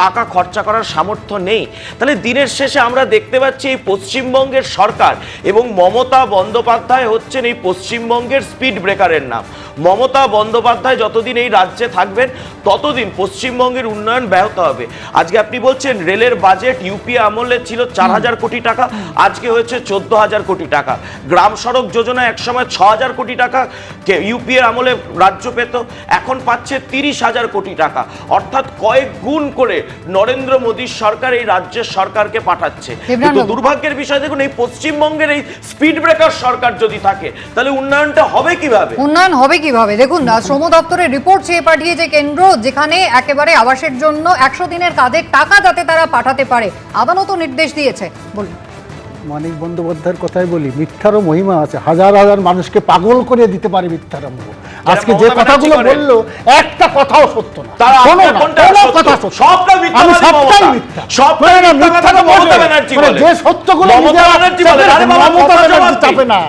টাকা খরচা করার সামর্থ্য নেই। তাহলে দিনের শেষে আমরা দেখতে পাচ্ছি এই পশ্চিমবঙ্গের সরকার এবং মমতা বন্দ্যোপাধ্যায় হচ্ছেন এই পশ্চিমবঙ্গের স্পিড ব্রেকারের নাম। মমতা বন্দ্যোপাধ্যায় যতদিন এই রাজ্যে থাকবেন ততদিন পশ্চিমবঙ্গের উন্নয়ন ব্যাহত হবে। আজকে আপনি বলছেন রেলের বাজেট ইউপিএ আমলে ছিল 4,000 কোটি টাকা, আজকে হয়েছে 14,000 কোটি টাকা। গ্রাম সড়ক যোজনা একসময় 6,000 কোটি টাকা ইউপিএ আমলে রাজ্য পেত, এখন পাচ্ছে 30,000 কোটি টাকা। অর্থাৎ কয়েক গুণ করে নরেন্দ্র মোদীর সরকার এই রাজ্যের সরকারকে পাঠাচ্ছে। কিন্তু দুর্ভাগ্যের বিষয় দেখুন, এই পশ্চিমবঙ্গের এই স্পিড ব্রেকার সরকার যদি থাকে, তাহলে উন্নয়নটা হবে কিভাবে? উন্নয়ন হবে কিভাবে? দেখুন, শ্রম দপ্তরের রিপোর্ট চেয়ে পাঠিয়েছে কেন্দ্র, যেখানে একেবারে আবাসের জন্য 100 দিনের কাজের টাকা যাতে তারা পাঠাতে পারে, আদালতও নির্দেশ দিয়েছে। বলুন। মানিক বন্দ্যোপাধ্যায়ের কথাই বলি, মিথ্যারও মহিমা আছে, হাজার হাজার মানুষকে পাগল করে দিতে পারে মিথ্যার মূল্য। আজকে যে কথাগুলো বললো একটা কথাও সত্য না, যে সত্যগুলো চাপে না।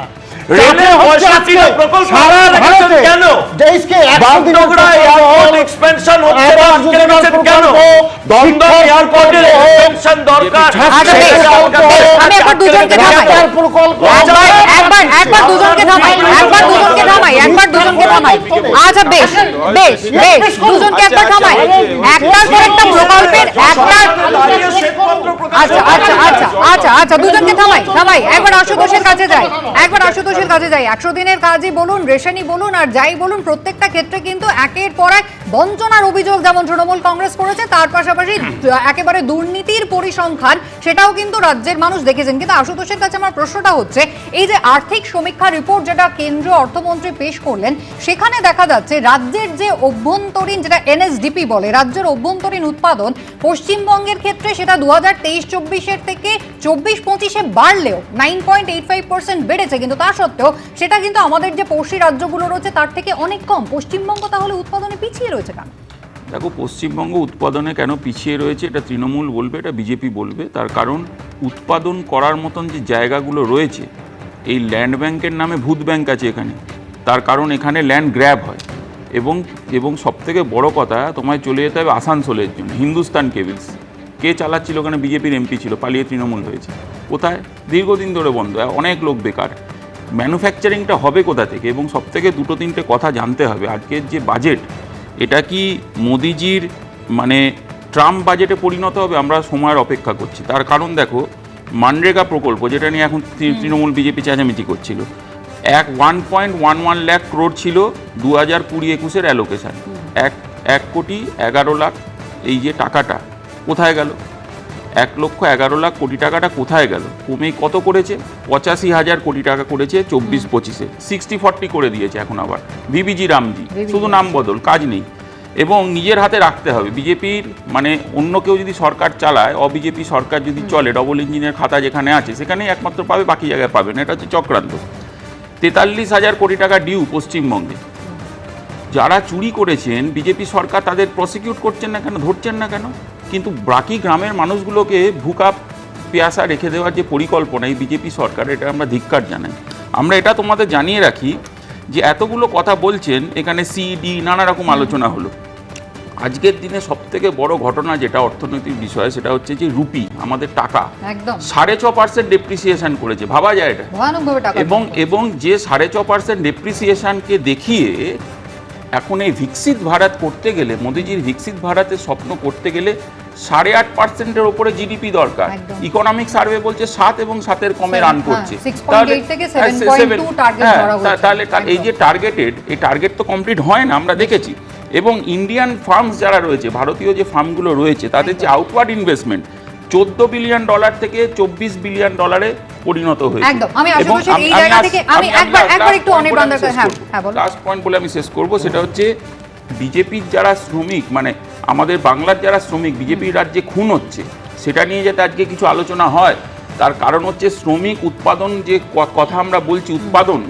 আচ্ছা বেশ বেশ বেশ, দুজনকে একবার থামাই, একটার পর একটা প্রকল্পের একটা। আচ্ছা আচ্ছা আচ্ছা আচ্ছা আচ্ছা দুজনকে থামাই। একবার আশুতোষের কাছে যাই, 100 দিনের কাজই বলুন, রেশনই বলুন, আর যাই বলুন, প্রত্যেকটা ক্ষেত্রে কিন্তু একের পর এক বঞ্চনার অভিযোগ যেমন তৃণমূল কংগ্রেস করেছে, তার পাশাপাশি একেবারে দুর্নীতির পরিসংখ্যান সেটাও কিন্তু রাজ্যের মানুষ দেখেছেন। কিন্তু আশুতোষের কাছে আমার প্রশ্নটা হচ্ছে, এই যে আর্থিক সমীক্ষা রিপোর্ট যেটা কেন্দ্রীয় অর্থমন্ত্রী পেশ করলেন, সেখানে দেখা যাচ্ছে রাজ্যের যে অভ্যন্তরীণ, যেটা এনএসডিপি বলে, রাজ্যের অভ্যন্তরীণ উৎপাদন পশ্চিমবঙ্গের ক্ষেত্রে সেটা 2023-24 থেকে 24-25 বাড়লেও 9.85% বেড়েছে, কিন্তু তা সত্ত্বেও সেটা কিন্তু আমাদের যে পড়শি রাজ্যগুলো রয়েছে তার থেকে অনেক কম। পশ্চিমবঙ্গ তাহলে উৎপাদনে পিছিয়ে রয়েছে কেন? দেখো, পশ্চিমবঙ্গ উৎপাদনে কেন পিছিয়ে রয়েছে এটা তৃণমূল বলবে, এটা বিজেপি বলবে। তার কারণ উৎপাদন করার মতন যে জায়গাগুলো রয়েছে, এই ল্যান্ড ব্যাংকের নামে ভূত ব্যাংক আছে এখানে। তার কারণ এখানে ল্যান্ড গ্র্যাব হয় এবং সবথেকে বড় কথা, তোমায় চলে যেতে হবে আসানসোলের জন্য। হিন্দুস্তান কেবলস কে চালাচ্ছিল? ওখানে বিজেপির এমপি ছিল, পালিয়ে তৃণমূল হয়েছে। কোথায়? দীর্ঘদিন ধরে বন্ধ, অনেক লোক বেকার। ম্যানুফ্যাকচারিংটা হবে কোথা থেকে? এবং সবথেকে 2-3টে কথা জানতে হবে। আজকের যে বাজেট, এটা কি মোদিজির ট্রাম্প বাজেটে পরিণত হবে? আমরা সময়ের অপেক্ষা করছি। তার কারণ দেখো, মানরেগা প্রকল্প যেটা নিয়ে এখন তৃণমূল বিজেপি চেঁচামেচি করছিল, 1.11 লাখ করোড় ছিল 2020-21 অ্যালোকেশন, 1,11,00,000। এই যে টাকাটা কোথায় গেল? 1,11,00,000 কোটি টাকাটা কোথায় গেল? কমে কত করেছে? 85,000 কোটি টাকা করেছে 24-25-এ। 60-40 করে দিয়েছে এখন আবার ভিবিজি রামজি, শুধু নাম বদল, কাজ নেই। এবং নিজের হাতে রাখতে হবে। বিজেপির অন্য কেউ যদি সরকার চালায়, অবিজেপি সরকার যদি চলে, ডবল ইঞ্জিনের খাতা যেখানে আছে সেখানেই একমাত্র পাবে, বাকি জায়গায় পাবে না। এটা হচ্ছে চক্রান্ত। 43,000 কোটি টাকা ডিউ পশ্চিমবঙ্গে। যারা চুরি করেছেন বিজেপি সরকার তাদের প্রসিকিউট করছেন না কেন, ধরছেন না কেন? কিন্তু বাকি গ্রামের মানুষগুলোকে ভুকা পেয়াসা রেখে দেওয়ার যে পরিকল্পনা এই বিজেপি সরকার, এটা আমরা ধিক্কার জানাই। আমরা এটা তোমাদের জানিয়ে রাখি যে এতগুলো কথা বলছেন, এখানে সিডি নানা রকম আলোচনা হলো। আজকের দিনে সবথেকে বড় ঘটনা যেটা অর্থনৈতিক বিষয়, সেটা হচ্ছে যে রুপি, আমাদের টাকা 6.5% ডেপ্রিসিয়েশন করেছে। ভাবা যায় এটা? এবং যে 6.5% ডেপ্রিসিয়েশনকে দেখিয়ে এখন এই বিকশিত ভারত করতে গেলে, মোদিজির বিকশিত ভারতের স্বপ্ন করতে গেলে 8.5%-এর উপরে জিডিপি দরকার। ইকোনমিক সার্ভে বলছে 7 এবং 7-এর কমে রান করছে। তাহলে এই যে টার্গেটেড, এই টার্গেট তো কমপ্লিট হয় না, আমরা দেখেছি। এবং ইন্ডিয়ান ফার্মস যারা রয়েছে, ভারতীয় যে ফার্মগুলো রয়েছে, তাদের যে আউটওয়ার্ড ইনভেস্টমেন্ট $14 বিলিয়ন থেকে $24 বিলিয়ন পরিণত হয়েছে। একদম। আমি আশেপাশের এই জায়গা থেকে আমি একবার একটু অনির্বাণের কাছে হ্যাঁ বলুন। লাস্ট পয়েন্ট বলে আমি শেষ করব, সেটা হচ্ছে বিজেপির যারা শ্রমিক, মানে আমাদের বাংলার যারা শ্রমিক বিজেপির রাজ্যে খুন হচ্ছে, সেটা নিয়ে যাতে আজকে কিছু আলোচনা হয়, তার কারণ হচ্ছে শ্রমিক উৎপাদন, যে কথা আমরা বলছি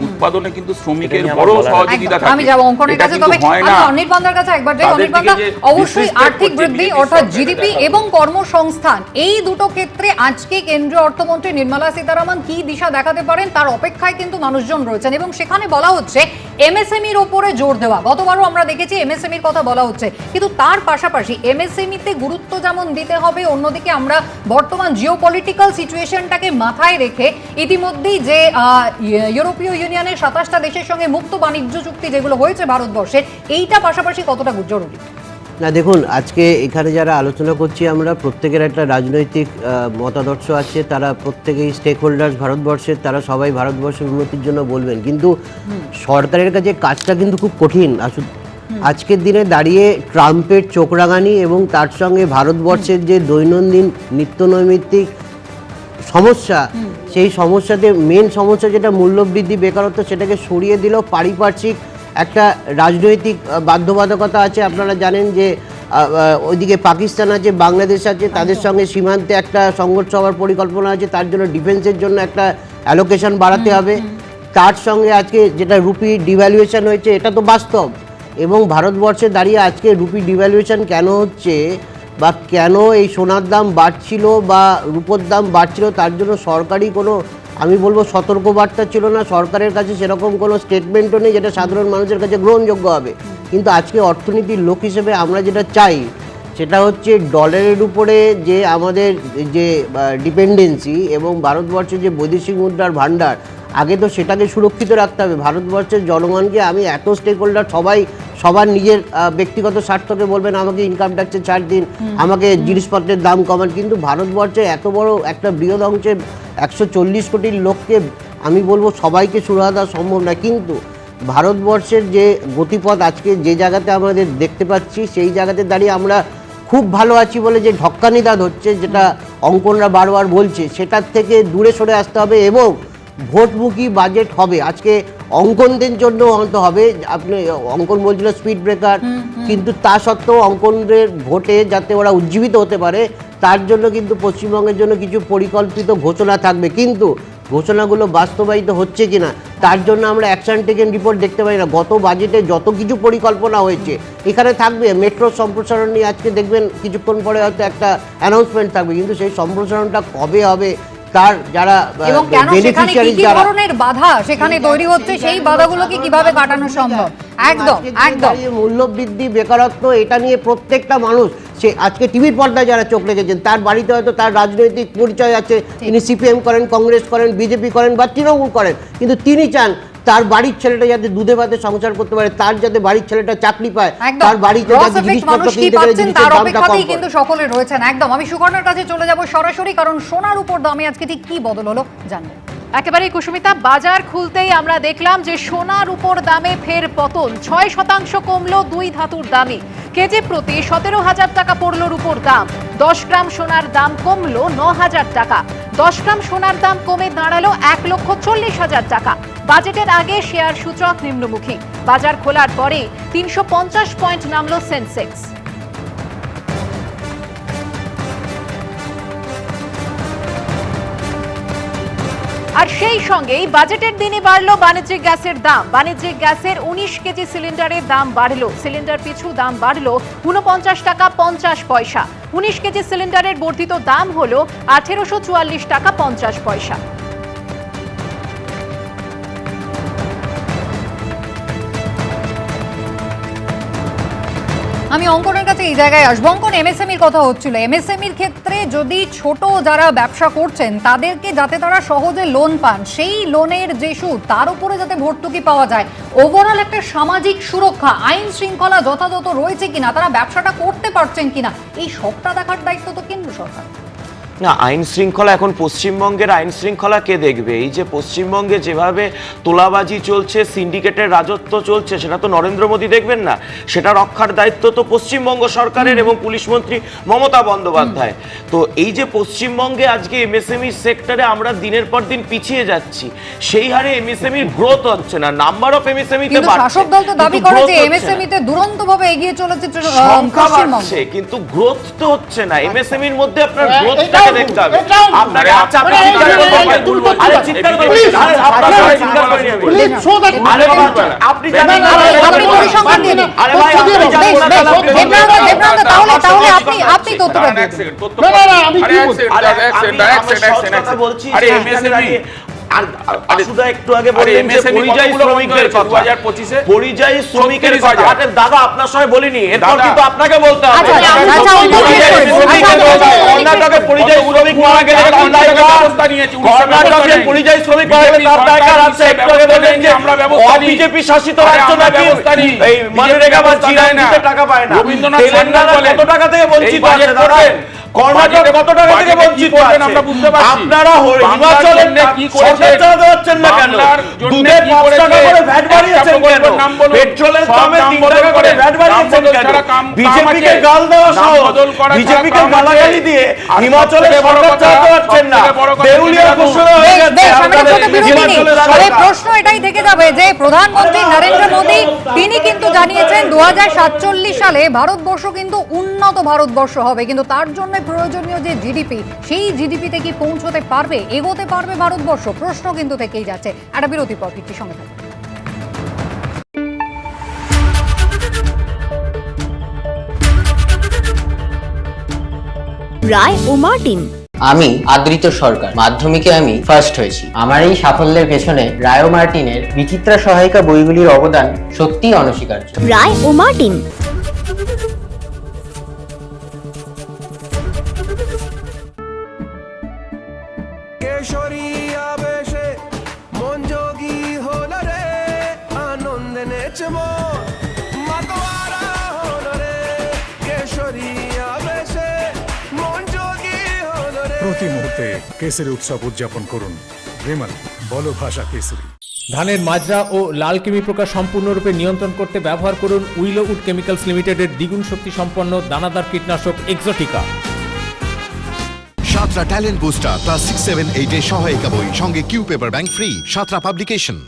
উৎপাদনে কিন্তু শ্রমিকের বড় সহযোগিতা থাকে। আমি যাব অঙ্কনের কাছে, তবে আমি অনির্বাণের কাছে একবার যাই। অনির্বাণ, অবশ্যই আর্থিক বৃদ্ধি অর্থাৎ জিডিপি এবং কর্মসংস্থান এই দুটো ক্ষেত্রে আজকে কেন্দ্রীয় অর্থমন্ত্রী নির্মলা সীতারামন কি দিশা দেখাতে পারেন তার অপেক্ষায় কিন্তু মানুষজন রয়েছেন, এবং সেখানে বলা হচ্ছে এমএসএমইর উপরে জোর দেওয়া। গতবারও আমরা দেখেছি এমএসএমইর কথা বলা হচ্ছে, কিন্তু তার পাশাপাশি এমএসএমইতে গুরুত্ব যেমন দিতে হবে, অন্যদিকে আমরা বর্তমান জিওপলিটিক্যাল সিচুয়েশনটাকে মাথায় রেখে ইতিমধ্যেই যে ইউরোপীয় ইউনিয়নের 27টা দেশের সঙ্গে মুক্ত বাণিজ্য চুক্তি যেগুলো হয়েছে ভারতবর্ষের, এইটা পাশাপাশি কতটা জরুরি? না দেখুন, আজকে এখানে যারা আলোচনা করছি আমরা প্রত্যেকের একটা রাজনৈতিক মতাদর্শ আছে, তারা প্রত্যেকেই স্টেক হোল্ডার্স ভারতবর্ষের, তারা সবাই ভারতবর্ষের উন্নতির জন্য বলবেন, কিন্তু সরকারের কাছে কাজটা কিন্তু খুব কঠিন। আজকের দিনে দাঁড়িয়ে ট্রাম্পের চোখরাঙানি এবং তার সঙ্গে ভারতবর্ষের যে দৈনন্দিন নিত্যনৈমিত্তিক সমস্যা, সেই সমস্যাতে মেন সমস্যা যেটা মূল্যবৃদ্ধি, বেকারত্ব, সেটাকে সরিয়ে দিল। পারিপার্শ্বিক একটা রাজনৈতিক বাধ্যবাধকতা আছে। আপনারা জানেন যে ওইদিকে পাকিস্তান আছে, বাংলাদেশ আছে, তাদের সঙ্গে সীমান্তে একটা সংঘর্ষ হওয়ার পরিকল্পনা আছে, তার জন্য ডিফেন্সের জন্য একটা অ্যালোকেশন বাড়াতে হবে। তার সঙ্গে আজকে যেটা রুপি ডিভ্যালুয়েশন হয়েছে, এটা তো বাস্তব। এবং ভারতবর্ষে দাঁড়িয়ে আজকে রুপি ডিভ্যালুয়েশন কেন হচ্ছে বা কেন এই সোনার দাম বাড়ছিল বা রূপোর দাম বাড়ছিল, তার জন্য সরকারি কোনো, আমি বলবো, সতর্কবার্তা ছিল না। সরকারের কাছে সেরকম কোনো স্টেটমেন্টও নেই যেটা সাধারণ মানুষের কাছে গ্রহণযোগ্য হবে। কিন্তু আজকে অর্থনীতির লোক হিসেবে আমরা যেটা চাই সেটা হচ্ছে ডলারের উপরে যে আমাদের যে ডিপেন্ডেন্সি এবং ভারতবর্ষের যে বৈদেশিক মুদ্রার ভাণ্ডার, আগে তো সেটাকে সুরক্ষিত রাখতে হবে। ভারতবর্ষের জনগণকে, আমি এত স্টেক হোল্ডার সবাই সবার নিজের ব্যক্তিগত স্বার্থকে বলবেন আমাকে ইনকাম ট্যাক্সে ছাড় দিন, আমাকে জিনিসপত্রের দাম কমান, কিন্তু ভারতবর্ষে এত বড় একটা বৃহৎ অংশের 140 কোটির লোককে আমি বলবো সবাইকে সুরাহা দেওয়া সম্ভব না। কিন্তু ভারতবর্ষের যে গতিপথ আজকে যে জায়গাতে আমাদের দেখতে পাচ্ছি, সেই জায়গাতে দাঁড়িয়ে আমরা খুব ভালো আছি বলে যে ঢক্কানিদাদ হচ্ছে, যেটা অঙ্কনরা বারবার বলছে, সেটার থেকে দূরে সরে আসতে হবে এবং ভোটমুখী বাজেট হবে। আজকে অঙ্কনদের জন্য হয়তো হবে, আপনি অঙ্কন বলছিল স্পিড ব্রেকার, কিন্তু তা সত্ত্বেও অঙ্কনদের ভোটে যাতে ওরা উজ্জীবিত হতে পারে তার জন্য কিন্তু পশ্চিমবঙ্গের জন্য কিছু পরিকল্পিত ঘোষণা থাকবে, কিন্তু ঘোষণাগুলো বাস্তবায়িত হচ্ছে কিনা তার জন্য আমরা অ্যাকশন টেকেন রিপোর্ট দেখতে পাই না। গত বাজেটে যত কিছু পরিকল্পনা হয়েছে এখানে থাকবে, মেট্রো সম্প্রসারণ নিয়ে আজকে দেখবেন কিছুক্ষণ পরে হয়তো একটা অ্যানাউন্সমেন্ট থাকবে, কিন্তু সেই সম্প্রসারণটা কবে হবে, তার যারা বেনিফিশিয়ারি, কি ধরনের বাধা সেখানে তৈরি হচ্ছে, সেই বাধাগুলোকে কিভাবে কাটানো সম্ভব। একদম একদম। মূল্যবৃদ্ধি, বেকারত্ব, এটা নিয়ে প্রত্যেকটা মানুষ, সে আজকে টিভির পর্দায় যারা চোখ রেখেছেন তার বাড়িতে হয়তো তার রাজনৈতিক পরিচয় আছে, তিনি সিপিএম করেন, কংগ্রেস করেন, বিজেপি করেন বা তৃণমূল করেন, কিন্তু তিনি চান তার বাড়ির ছেলেটা যাতে দুধে ভাতে সংসার করতে পারে, তার যাতে বাড়ির ছেলেটা চাকরি পায়, তার বাড়িতে যাতে জিনিসপত্র কিনতে পারে, জিনিসের দামটা কম হয়। কিন্তু সকলে রয়েছেন। একদম। আমি সুকর্ণার কাছে চলে যাব সরাসরি, কারণ সোনার উপর দামে আজকে ঠিক কি বদল হলো জানবেন। একেবারে কুসুমিতা, বাজার খুলতেই আমরা দেখলাম যে সোনার উপর দামে ফের পতন, 6% কমলো 2 ধাতুর দামে। কেজি প্রতি 17,000 টাকা পড়লো রূপোর দাম। 10 গ্রাম সোনার দাম কমলো 9,000 টাকা। 10 গ্রাম সোনার দাম কমে দাঁড়ালো 1,40,000 টাকা। বাজেটের আগে শেয়ার সূচক নিম্নমুখী। বাজার খোলার পরে 350 পয়েন্ট নামলো সেন্সেক্স। আর সেই সঙ্গেই বাজেটের দিনে বাড়লো বাণিজ্যিক গ্যাসের দাম। বাণিজ্যিক গ্যাসের 19 কেজি সিলিন্ডারের দাম বাড়লো। সিলিন্ডার পিছু দাম বাড়লো 49 টাকা 50 পয়সা। 19 কেজি সিলিন্ডারের বর্ধিত দাম হলো 1844 টাকা 50 পয়সা। আমি অঙ্কনের কাছে এই জায়গায় আসবো। অঙ্কন, এমএসএমইর কথা হচ্ছিল, এমএসএমইর ক্ষেত্রে যদি ছোট যারা ব্যবসা করছেন তাদেরকে যাতে তারা সহজে লোন পান, সেই লোনের যে সুদ তার উপরে যাতে ভর্তুকি পাওয়া যায়, ওভারঅল একটা সামাজিক সুরক্ষা, আইন শৃঙ্খলা যথাযথ রয়েছে কিনা, তারা ব্যবসাটা করতে পারছেন কিনা, এই সবটা দেখার দায়িত্ব তো কেন্দ্র সরকার। না, আইন শৃঙ্খলা এখন পশ্চিমবঙ্গের আইন শৃঙ্খলা কে দেখবে? এই যে পশ্চিমবঙ্গে যেভাবে তোলাবাজি চলছে, সিন্ডিকেটের রাজত্ব চলছে, সেটা তো নরেন্দ্র মোদী দেখবেন না। সেটা রক্ষার দায়িত্ব তো পশ্চিমবঙ্গ সরকারের এবং পুলিশ মন্ত্রী মমতা বন্দ্যোপাধ্যায়। তো এই যে পশ্চিমবঙ্গে আজকে এমএসএমই সেক্টরে আমরা দিনের পর দিন পিছিয়ে যাচ্ছি, সেই হারে এমএসএমইর গ্রোথ হচ্ছে না। নাম্বার অফ এমএসএমই তে বাড়ছে, শাসক দল তো দাবি করে যে এমএসএমই তে দুরন্তভাবে এগিয়ে চলেছে সংখ্যা বাড়ছে, কিন্তু গ্রোথ তো হচ্ছে না। এমএসএমইর মধ্যে আপনার গ্রোথটা দেখতে হবে। আপনাকে আচ্ছা আপনি চিৎকার করবেন, আরে চিৎকার করবেন, আরে আপনারা চিৎকার করেন, আরে আপনি জানেন, আপনি পরিসংখ্যান দিয়ে দিন। আরে ভাই আপনি জানেন, দেবনাথ তাহলে আপনি তথ্যটা দিন। না আমি কি বলছি? আরে কথা বলছি, আরে এমএসএমই আর শুধু একটু আগে বললেন যে পরিযায়ী শ্রমিকদের কথা, 2025 এ পরিযায়ী শ্রমিকের কথা। আরে দাদা আপনার সঙ্গে বলিনি, এরপর কিন্তু আপনাকে বলতে হবে। কর্ণাটকের পরিযায়ী শ্রমিক মারা গেলে কর্ণাটকের পরিযায়ী শ্রমিক মারা গেলে তার দায়িত্ব আছে। একটু আগে বললেন যে বিজেপি শাসিত রাজ্য নাকি এই মনরেগা বা জিরাইতে টাকা পায় না। তেলেঙ্গানা কত টাকা থেকে বঞ্চিত আছে দাদা? কর্ণাটক কত টাকা থেকে বঞ্চিত আছে? আপনারা হিমাচলের কি করেছেন চালাচ্ছেন না কেন? দুধে 5 টাকা করে ভ্যাট বাড়িয়েছেন কেন? পেট্রোলের দামে 3 টাকা করে ভ্যাট বাড়িয়েছেন কেন? বিজেপিকে গাল দেওয়া সহ বিজেপিকে গালাগালি দিয়ে হিমাচলের সরকার চালাতে পারছেন না। দেউলিয়া ঘোষণা হয়ে গেছে। এই প্রশ্ন এটাই থেকে যাবে যে প্রধানমন্ত্রী নরেন্দ্র মোদী তিনি কিন্তু জানিয়েছেন 2047 সালে ভারতবর্ষ কিন্তু উন্নত ভারতবর্ষ হবে, কিন্তু তার জন্য প্রয়োজনীয় যে জিডিপি, সেই জিডিপিতে কি পৌঁছতে পারবে, এগোতে পারবে ভারতবর্ষ? প্রশ্ন কিন্তু থেকেই যাচ্ছে। একটা বিরতি পর ফিরছি, সঙ্গে থাকুন। রায় ও মার্টিন। আমি আদৃত সরকার, মাধ্যমিকে আমি ফার্স্ট হয়েছি। আমার এই সাফল্যের পেছনে রায় ও মার্টিনের বিচিত্রা সহায়িকা বইগুলির অবদান সত্যিই অনস্বীকার্য। রায় ও মার্টিন। প্রতি মুহূর্তে কেসরি উৎসব উদযাপন করুন। বিমল, বলো ভাষা কেসরি। ধানের মাজরা ও লাল কৃমি পোকা সম্পূর্ণরূপে নিয়ন্ত্রণ করতে ব্যবহার করুন উইলো উড কেমিক্যালস লিমিটেডের দ্বিগুণ শক্তি সম্পন্ন দানাদার কীটনাশক Exotica. Santra talent booster class 6, 7, 8 এর সহায়িকা বই, সঙ্গে Q paper bank free. Satara publication.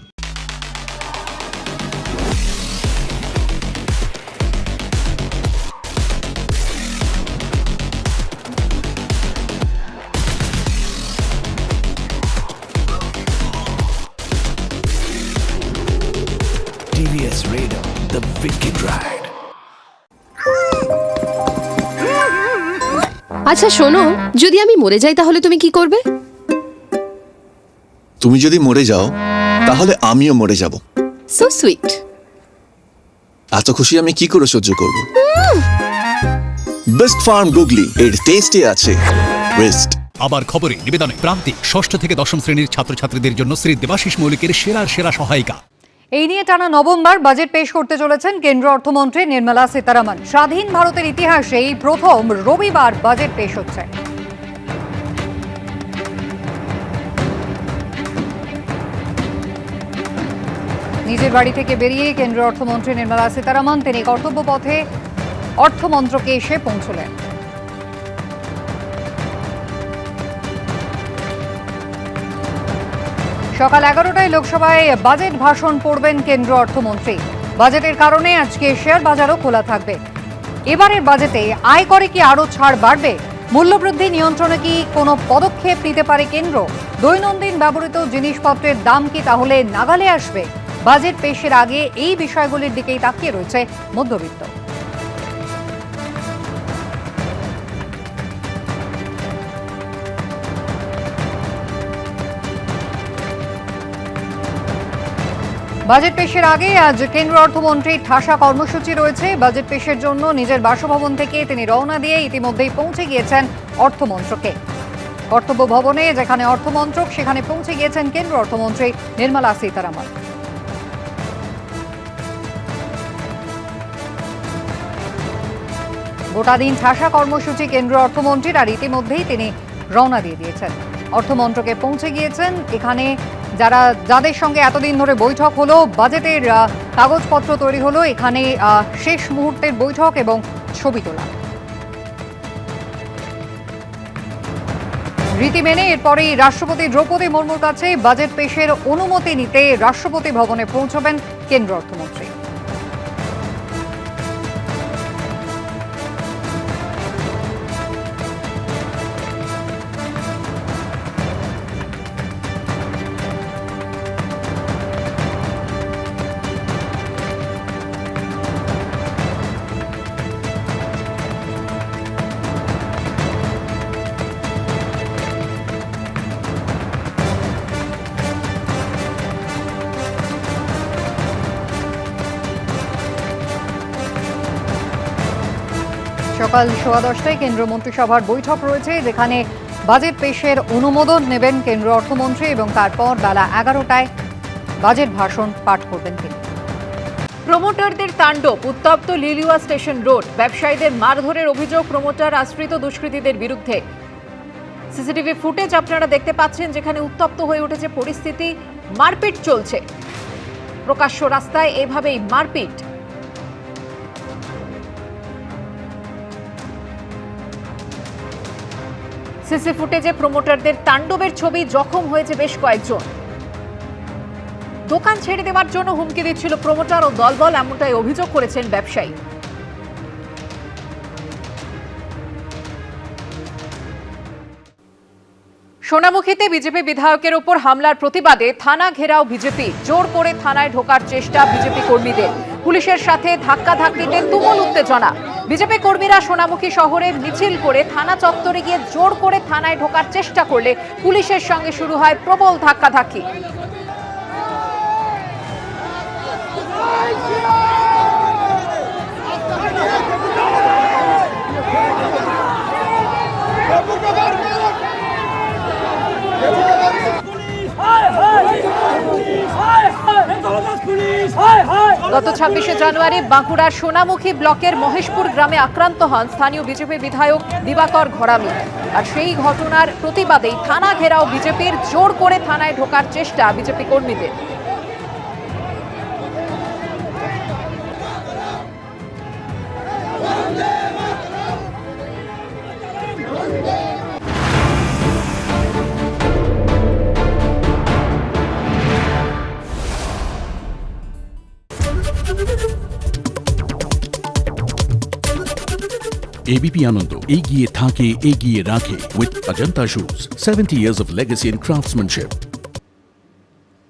TVS Raider, the wicked ride. আচ্ছা শোনো, যদি আমি মরে যাই তাহলে তুমি কি করবে? তুমি যদি মরে যাও তাহলে আমিও মরে যাব। So sweet. এত খুশি আমি কি করে সহ্য করব? বেস্ট ফার্ম গুগলি, এর টেস্টে আছে ওয়েস্ট। আবার খবরে নিবেদনে প্রান্তিক 6ষ্ঠ থেকে 10ম শ্রেণীর ছাত্রছাত্রীদের জন্য শ্রী দেবাশিস মৌলিকের সেরা সহায়িকা। এই নিয়ে টানা নভেম্বর বাজেট পেশ করতে চলেছেন কেন্দ্রীয় অর্থমন্ত্রী নির্মলা সীতারামন। স্বাধীন ভারতের ইতিহাসে এই প্রথম রবিবার বাজেট পেশ হচ্ছে। নিজের বাড়ি থেকে বেরিয়ে কেন্দ্রীয় অর্থমন্ত্রী নির্মলা সীতারামন তিনি কর্তব্য পথে অর্থমন্ত্রকে এসে পৌঁছলেন। সকাল 11টায় লোকসভায় বাজেট ভাষণ পড়বেন কেন্দ্রীয় অর্থমন্ত্রী। বাজেটের কারণে আজকে শেয়ার বাজারও খোলা থাকবে। এবারের বাজেটে আয়করে কি আরও ছাড় বাড়বে? মূল্যবৃদ্ধি নিয়ন্ত্রণে কি কোনো পদক্ষেপ নিতে পারে কেন্দ্র? দৈনন্দিন ব্যবহৃত জিনিসপত্রের দাম কি তাহলে নাগালে আসবে? বাজেট পেশের আগে এই বিষয়গুলির দিকেই তাকিয়ে রয়েছে মধ্যবিত্ত। বাজেট পেশের আগে আজ কেন্দ্রীয় অর্থমন্ত্রীর ঠাসা কর্মসূচি রয়েছে। বাজেট পেশের জন্য নিজের বাসভবন থেকে তিনি রওনা দিয়ে ইতিমধ্যেই পৌঁছে গিয়েছেন অর্থমন্ত্রকে। কর্তব্য ভবনে যেখানে অর্থমন্ত্রক, সেখানে পৌঁছে গিয়েছেন কেন্দ্রীয় অর্থমন্ত্রী নির্মলা সীতারামন। গোটা দিন ঠাসা কর্মসূচি কেন্দ্রীয় অর্থমন্ত্রীর, আর ইতিমধ্যেই তিনি রওনা দিয়ে দিয়েছেন। অর্থমন্ত্রকে পৌঁছে গিয়েছেন এখানে যাদের সঙ্গে এতদিন ধরে বৈঠক হলো, বাজেটের কাগজপত্র তৈরি হলো, এখানে শেষ মুহূর্তের বৈঠক এবং ছবি তোলা। রীতি মেনে এরপরেই রাষ্ট্রপতি দ্রৌপদী মুর্মুর কাছে বাজেট পেশের অনুমতি নিতে রাষ্ট্রপতি ভবনে পৌঁছবেন কেন্দ্র অর্থমন্ত্রী। সকাল 10:15টায় কেন্দ্র মন্ত্রিসভার বৈঠক রয়েছে, যেখানে বাজেট পেশের অনুমোদন নেবেন কেন্দ্র অর্থমন্ত্রী এবং তারপর বেলা 11টায় বাজেট ভাষণ পাঠ করবেন তিনি। প্রমোটারদের তাণ্ডব, উত্তপ্ত লিলুয়া স্টেশন রোড, ব্যবসায়ীদের মারধরের অভিযোগ প্রমোটার আশ্রিত দুষ্কৃতীদের বিরুদ্ধে। সিসিটিভি ফুটেজ আপনারা দেখতে পাচ্ছেন, যেখানে উত্তপ্ত হয়ে উঠেছে পরিস্থিতি, মারপিট চলছে প্রকাশ্য রাস্তায়, এভাবেই মারপিট। সিসি ফুটেজে প্রমোটারদের তাণ্ডবের ছবি, জখম হয়েছে বেশ কয়েকজন। দোকান ছেড়ে দেওয়ার জন্য হুমকি দিচ্ছিল প্রমোটার ও দলবল, এমনটাই অভিযোগ করেছেন ব্যবসায়ী। সোনামুখীতে বিজেপি বিধায়কের ওপর হামলার প্রতিবাদে থানা ঘেরাও বিজেপি, জোর করে থানায় ঢোকার চেষ্টা বিজেপি কর্মীদের, পুলিশের সাথে ধাক্কাধাক্কিতে তুমুল উত্তেজনা। বিজেপি কর্মীরা সোনামুখী শহরে মিছিল করে থানা চত্বরে গিয়ে জোর করে থানায় ঢোকার চেষ্টা করলে পুলিশের সঙ্গে শুরু হয় প্রবল ধাক্কাধাক্কি। গত 26শে জানুয়ারি বাঁকুড়ার সোনামুখী ব্লকের মহেশপুর গ্রামে আক্রান্ত হন স্থানীয় বিজেপি বিধায়ক দিবাকর ঘরামি। আর সেই ঘটনার প্রতিবাদেই থানা ঘেরাও বিজেপির, জোর করে থানায় ঢোকার চেষ্টা বিজেপি কর্মীদের। ABP Ananda এগিয়ে থাকে, এগিয়ে রাখে with Ajanta Shoes, 70 years of legacy in craftsmanship.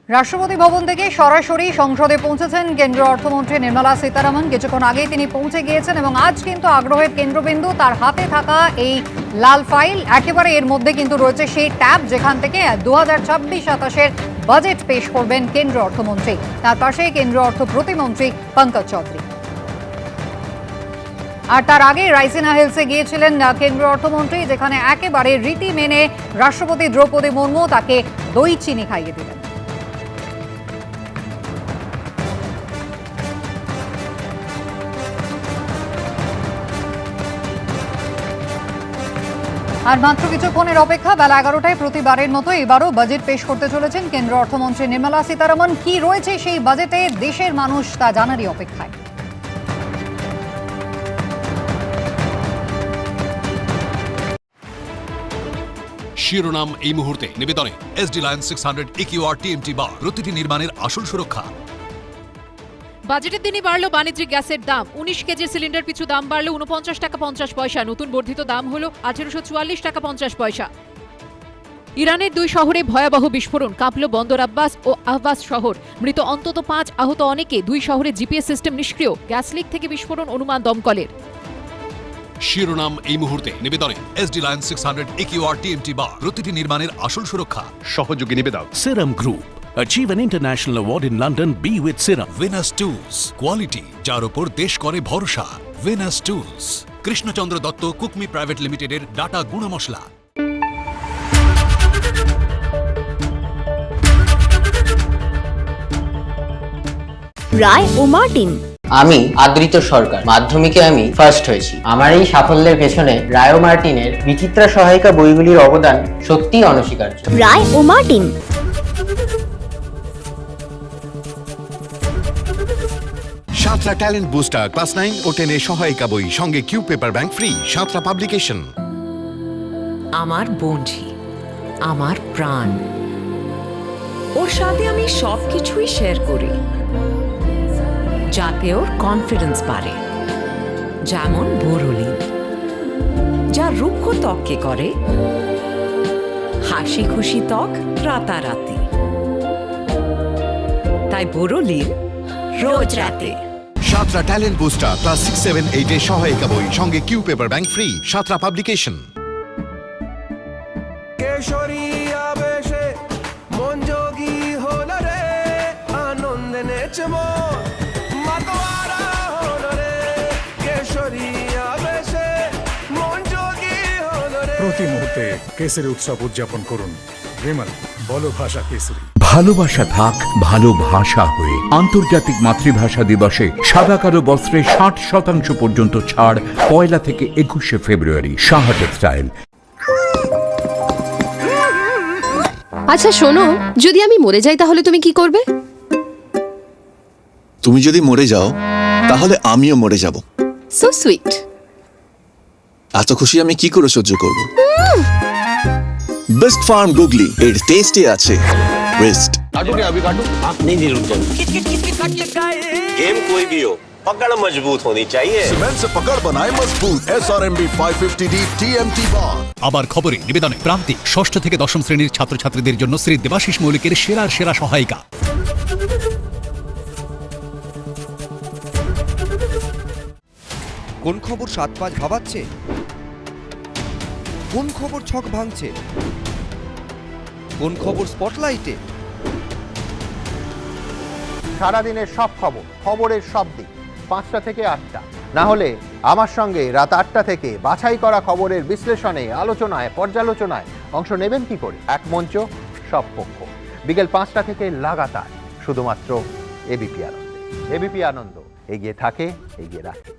রাষ্ট্রপতি ভবন থেকে সরাসরি সংসদে পৌঁছেছেন কেন্দ্র অর্থমন্ত্রী নির্মলা সীতারামন। কিছুক্ষণ আগেই তিনি পৌঁছে গিয়েছেন এবং আজ কিন্তু আগ্রহের কেন্দ্রবিন্দু তার হাতে থাকা এই লাল ফাইল। একেবারে এর মধ্যে কিন্তু রয়েছে সেই ট্যাব যেখান থেকে 2026-27 বাজেট পেশ করবেন কেন্দ্র অর্থমন্ত্রী। তার পাশে কেন্দ্র অর্থ প্রতিমন্ত্রী পঙ্কজ চৌধুরী। আর তার আগে রাইসিনা হিলসে গিয়েছিলেন কেন্দ্র অর্থমন্ত্রী, যেখানে একেবারে রীতি মেনে রাষ্ট্রপতি দ্রৌপদী মুর্মু তাকে দই চিনি খাইয়ে দিলেন। আর মাত্র কিছুক্ষণের অপেক্ষা, বেলা 11টায় প্রতিবারের মতো এবারও বাজেট পেশ করতে চলেছেন কেন্দ্র অর্থমন্ত্রী নির্মলা সীতারামন। কি রয়েছে সেই বাজেটে, দেশের মানুষ তা জানারই অপেক্ষায়। শিরোনাম এই মুহূর্তে, নিবেদনে SD Lion 600 EQR TMT বার, প্রতিটি নির্মাণের আসল সুরক্ষা। বাজেটের দিনই বাড়ল বাণিজ্যিক গ্যাসের দাম। 19 কেজির সিলিন্ডার পিছু দাম বাড়ল 49 টাকা 50 পয়সা, নতুন বর্ধিত দাম হল 1844 টাকা 50 পয়সা। ইরানের 2 শহরে ভয়াবহ বিস্ফোরণ, কাঁপল বন্দর আব্বাস ও আহবাস শহর, মৃত অন্তত 5, আহত অনেকে। 2 শহরে জিপিএস সিস্টেম নিষ্ক্রিয়, গ্যাস লিক থেকে বিস্ফোরণ অনুমান দমকলের। শিরোনাম এই মুহূর্তে, নিবেদনে SD Lion 600 EQR TMT বার, প্রতিটি নির্মাণের আসল সুরক্ষা। সহযোগী নিবেদক Serum Group. Achieve an international award in London. Be with Serum. Venus Tools, quality যার উপর দেশ করে ভরসা। Venus Tools, Krishnachandra Dutta Cookme private লিমিটেডের ডাটা গুঁড়ো মশলা। রায় ও মার্টিন। আমি আদৃত সরকার, মাধ্যমিকে আমি ফার্স্ট হয়েছি। আমার এই সাফল্যের পেছনে রায় ও মার্টিনের বিচিত্রা সহায়িকা বইগুলির অবদান সত্যিই অনস্বীকার্য। রায় ও Martin. Santra talent booster class 9 ও 10 এর সহায়িকা বই সঙ্গে Q paper bank free. Santra publication. আমার বন্ধু, আমার প্রাণ, ওর সাথে আমি সবকিছুই শেয়ার করি যাতে ওর কনফিডেন্স বাড়ে। যেমন বোরোলিন, যা রুক্ষ ত্বককে করে হাসি খুশি ত্বক রাতারাতি। তাই বোরোলিন রোজ রাতে। সাঁতরা ট্যালেন্ট বুস্টার ক্লাস 6, 7, 8 এর সহায়িকা বই সঙ্গে Q paper bank free. Santra publication. কেশরী আবেশে মন যোগী হল রে, আনন্দে নেচে মন মাতোয়ারা হল রে। কেশরী আবেশে মন যোগী হল রে। প্রতি মুহূর্তে কেসরি উৎসব উদযাপন করুন। বিমল, বলো ভাষা কেসরি। ভালোবাসা থাক ভালো ভাষা হয়ে। আন্তর্জাতিক মাতৃভাষা দিবসে সাদা কালো বস্ত্রে 60% পর্যন্ত ছাড় 1 থেকে 21 ফেব্রুয়ারি। শাহ টেক্সটাইল। আচ্ছা শোনো, যদি আমি মরে যাই তাহলে তুমি কি করবে? তুমি যদি মরে যাও তাহলে আমিও মরে যাব। So sweet. এত খুশি আমি কি করে সহ্য করব? বেস্ট ফার্ম গুগলি, এর টেস্টে আছে ওয়েস্ট। काटो क्या अभी काटो? आप नहीं निरुद्धन। गेम कोई भी हो, पकड़ मजबूत होनी चाहिए। सीमेंट से पकड़ बनाए मजबूत। SRMB 550D TMT bar। আবার খবরে নিবেদনে প্রান্তিক ষষ্ঠ থেকে দশম শ্রেণীর ছাত্রছাত্রীদের জন্য শ্রী দেবাশিস মৌলিকের সেরা সহায়িকা। কোন খবর 7-5 ভাবাচ্ছে? কোন খবর ছক ভাঙছে? কোন খবর স্পটলাইটে? সারাদিনের সব খবর, খবরের সব দিক 5টা থেকে 8টা। না হলে আমার সঙ্গে রাত 8টা থেকে বাছাই করা খবরের বিশ্লেষণে, আলোচনায়, পর্যালোচনায় অংশ নেবেন কি করে? এক মঞ্চ, সব পক্ষ। বিকেল 5টা থেকে লাগাতার শুধুমাত্র এবিপি আনন্দে। এবিপি আনন্দ এগিয়ে থাকে, এগিয়ে রাখে।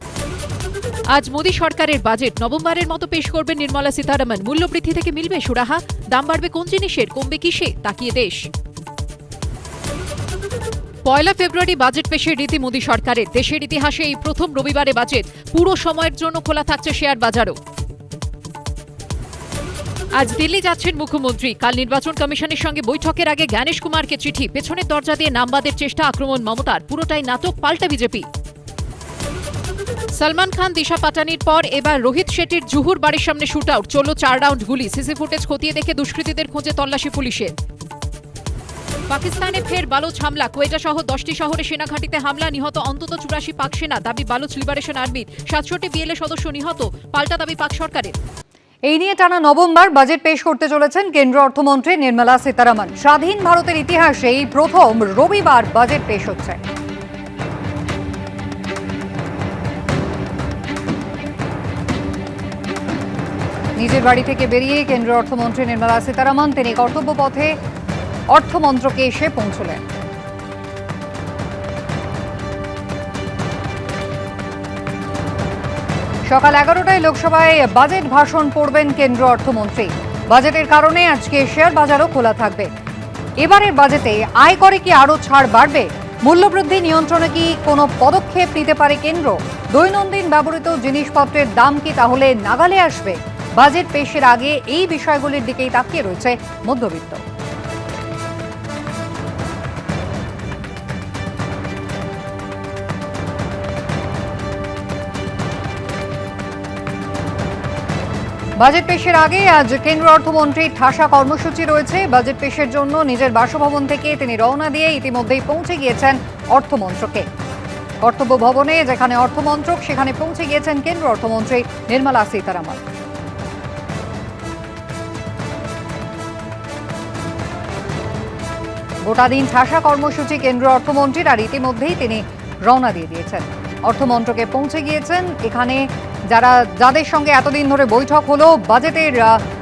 আজ মোদী সরকারের বাজেট নভেম্বরের মতো পেশ করবেন নির্মলা সীতারামন। মূল্যবৃদ্ধি থেকে মিলবে সুরাহা, দাম বাড়বে কোন জিনিসের, কমবে কিসে, তাকিয়ে দেশ। 1 ফেব্রুয়ারি বাজেট পেশের রীতি মোদী সরকারের। দেশের ইতিহাসে এই প্রথম রবিবারে বাজেট। পুরো সময়ের জন্য খোলা থাকছে শেয়ার বাজারও। আজ দিল্লি যাচ্ছেন মুখ্যমন্ত্রী। কাল নির্বাচন কমিশনের সঙ্গে বৈঠকের আগে জ্ঞানেশ কুমারকে চিঠি। পেছনের দরজা দিয়ে নামবাদের চেষ্টা, আক্রমণ মমতার। পুরোটাই নাটক, পাল্টা বিজেপি। সলমান খান, দিশা পাটানির পর এবার রোহিত শেট্টির জুহুর বাড়ির সামনে শুট আউট। চলল 4 রাউন্ড গুলি। সিসি ফুটেজ খতিয়ে দেখে দুষ্কৃতীদের খোঁজে তল্লাশি পুলিশের। পাকিস্তানে ফের বালুচ হামলা। কোয়েটা সহ 10টি শহরে সেনা ঘাঁটিতে হামলা। নিহত অন্তত 84 পাক সেনা। দাবি বালুচ লিবারেশন আর্মির। 67 বিএলএ সদস্য নিহত। পাল্টা দাবি পাক সরকারের। এই নিয়ে টানা নভেম্বর বাজেট পেশ করতে চলেছেন কেন্দ্রীয় অর্থমন্ত্রী নির্মলা সীতারামন। স্বাধীন ভারতের ইতিহাসে এই প্রথম রবিবার বাজেট পেশ হচ্ছে। নিজের বাড়ি থেকে বেরিয়ে কেন্দ্রীয় অর্থমন্ত্রী নির্মলা সীতারামন তিনি কর্তব্য পথে অর্থমন্ত্রকে এসে পৌঁছলেন। সকাল 11টায় লোকসভায় বাজেট ভাষণ পড়বেন কেন্দ্রীয় অর্থমন্ত্রী। বাজেটের কারণে আজকে শেয়ার বাজারও খোলা থাকবে। এবারের বাজেটে আয়করে কি আরও ছাড় বাড়বে? মূল্যবৃদ্ধি নিয়ন্ত্রণে কি কোনো পদক্ষেপ নিতে পারে কেন্দ্র? দৈনন্দিন ব্যবহৃত জিনিসপত্রের দাম কি তাহলে নাগালে আসবে? বাজেট পেশের আগে এই বিষয়গুলির দিকেই তাকিয়ে রয়েছে মধ্যবিত্ত। বাজেট পেশের আগে আজ কেন্দ্রীয় অর্থমন্ত্রীর ঠাসা কর্মসূচি রয়েছে। বাজেট পেশের জন্য নিজের বাসভবন থেকে তিনি রওনা দিয়ে ইতিমধ্যেই পৌঁছে গিয়েছেন অর্থমন্ত্রকে। কর্তব্য ভবনে যেখানে অর্থমন্ত্রক, সেখানে পৌঁছে গিয়েছেন কেন্দ্রীয় অর্থমন্ত্রী নির্মলা সীতারামন। গোটা দিন ঠাসা কর্মসূচি কেন্দ্রীয় অর্থমন্ত্রীর, আর ইতিমধ্যেই তিনি রওনা দিয়ে দিয়েছেন। অর্থমন্ত্রকে পৌঁছে গিয়েছেন। এখানে যাদের সঙ্গে এতদিন ধরে বৈঠক হলো, বাজেটের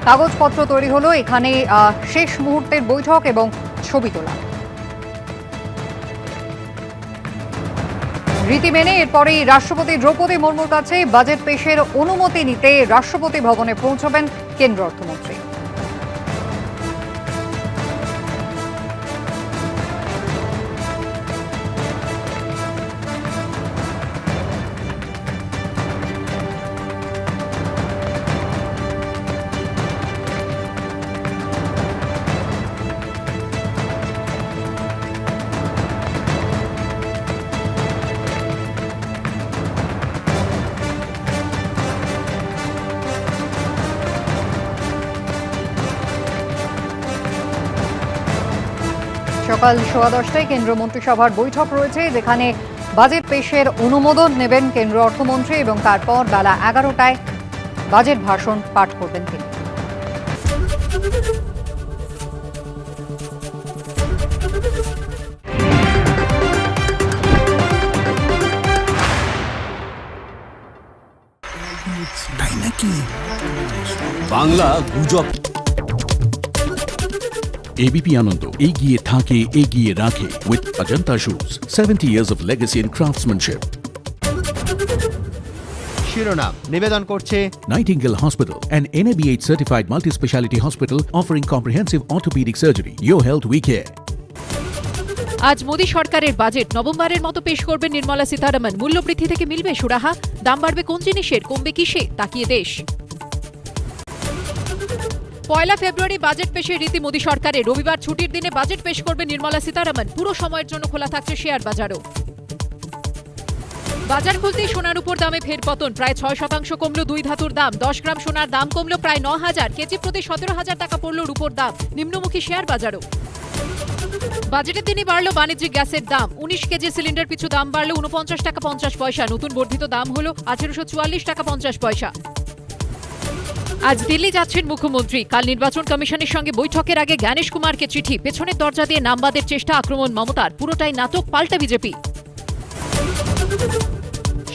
কাগজপত্র তৈরি হলো, এখানে শেষ মুহূর্তের বৈঠক এবং ছবি তোলা। রীতি মেনে এরপরেই রাষ্ট্রপতি দ্রৌপদী মুর্মুর কাছে বাজেট পেশের অনুমতি নিতে রাষ্ট্রপতি ভবনে পৌঁছবেন কেন্দ্র অর্থমন্ত্রী। সকাল 10:15টায় কেন্দ্র মন্ত্রিসভার বৈঠক রয়েছে, যেখানে বাজেট পেশের অনুমোদন নেবেন কেন্দ্র অর্থমন্ত্রী এবং তারপর বেলা 11টায় বাজেট ভাষণ পাঠ করবেন তিনি। তাই নাকি? বাংলা গুজব। ABP Ananda এগিয়ে থাকে, এগিয়ে রাখে with Ajanta Shoes, 70 years of legacy in craftsmanship. শিরোনাম নিবেদন করছে Nightingale Hospital, an NABH certified multi-speciality hospital offering comprehensive orthopedic surgery. Your health we care. আজ মোদী সরকারের বাজেট নভেম্বরের মতো পেশ করবেন নির্মলা সীতারামন। মূল্যবৃদ্ধি থেকে মিলবে সুরাহা, দাম বাড়বে কোন জিনিসের, কমবে কিসে, তাকিয়ে দেশ। 1 ফেব্রুয়ারি বাজেট পেশের রীতি মোদী সরকারের। রবিবার ছুটির দিনে বাজেট পেশ করবেন নির্মলা সীতারামন। পুরো সময়ের জন্য খোলা থাকছে শেয়ার বাজারও। বাজার খুলতেই সোনার উপর দামে ফের পতন। প্রায় 6% কমল 2 ধাতুর দাম। 10 গ্রাম সোনার দাম কমল প্রায় 9,000। কেজি প্রতি 17,000 টাকা পড়ল রূপোর দাম। নিম্নমুখী শেয়ার বাজারও। বাজেটের দিনই বাড়ল বাণিজ্যিক গ্যাসের দাম। 19 কেজি সিলিন্ডার পিছু দাম বাড়ল 49 টাকা 50 পয়সা। নতুন বর্ধিত দাম হল 1844 টাকা 50 পয়সা। আজ দিল্লি যাচ্ছেন মুখ্যমন্ত্রী। কাল নির্বাচন কমিশনের সঙ্গে বৈঠকের আগে জ্ঞানেশ কুমারকে চিঠি। পেছনের দরজা দিয়ে নামবাদের চেষ্টা, আক্রমণ মমতার। পুরোটাই নাটক, পাল্টা বিজেপি।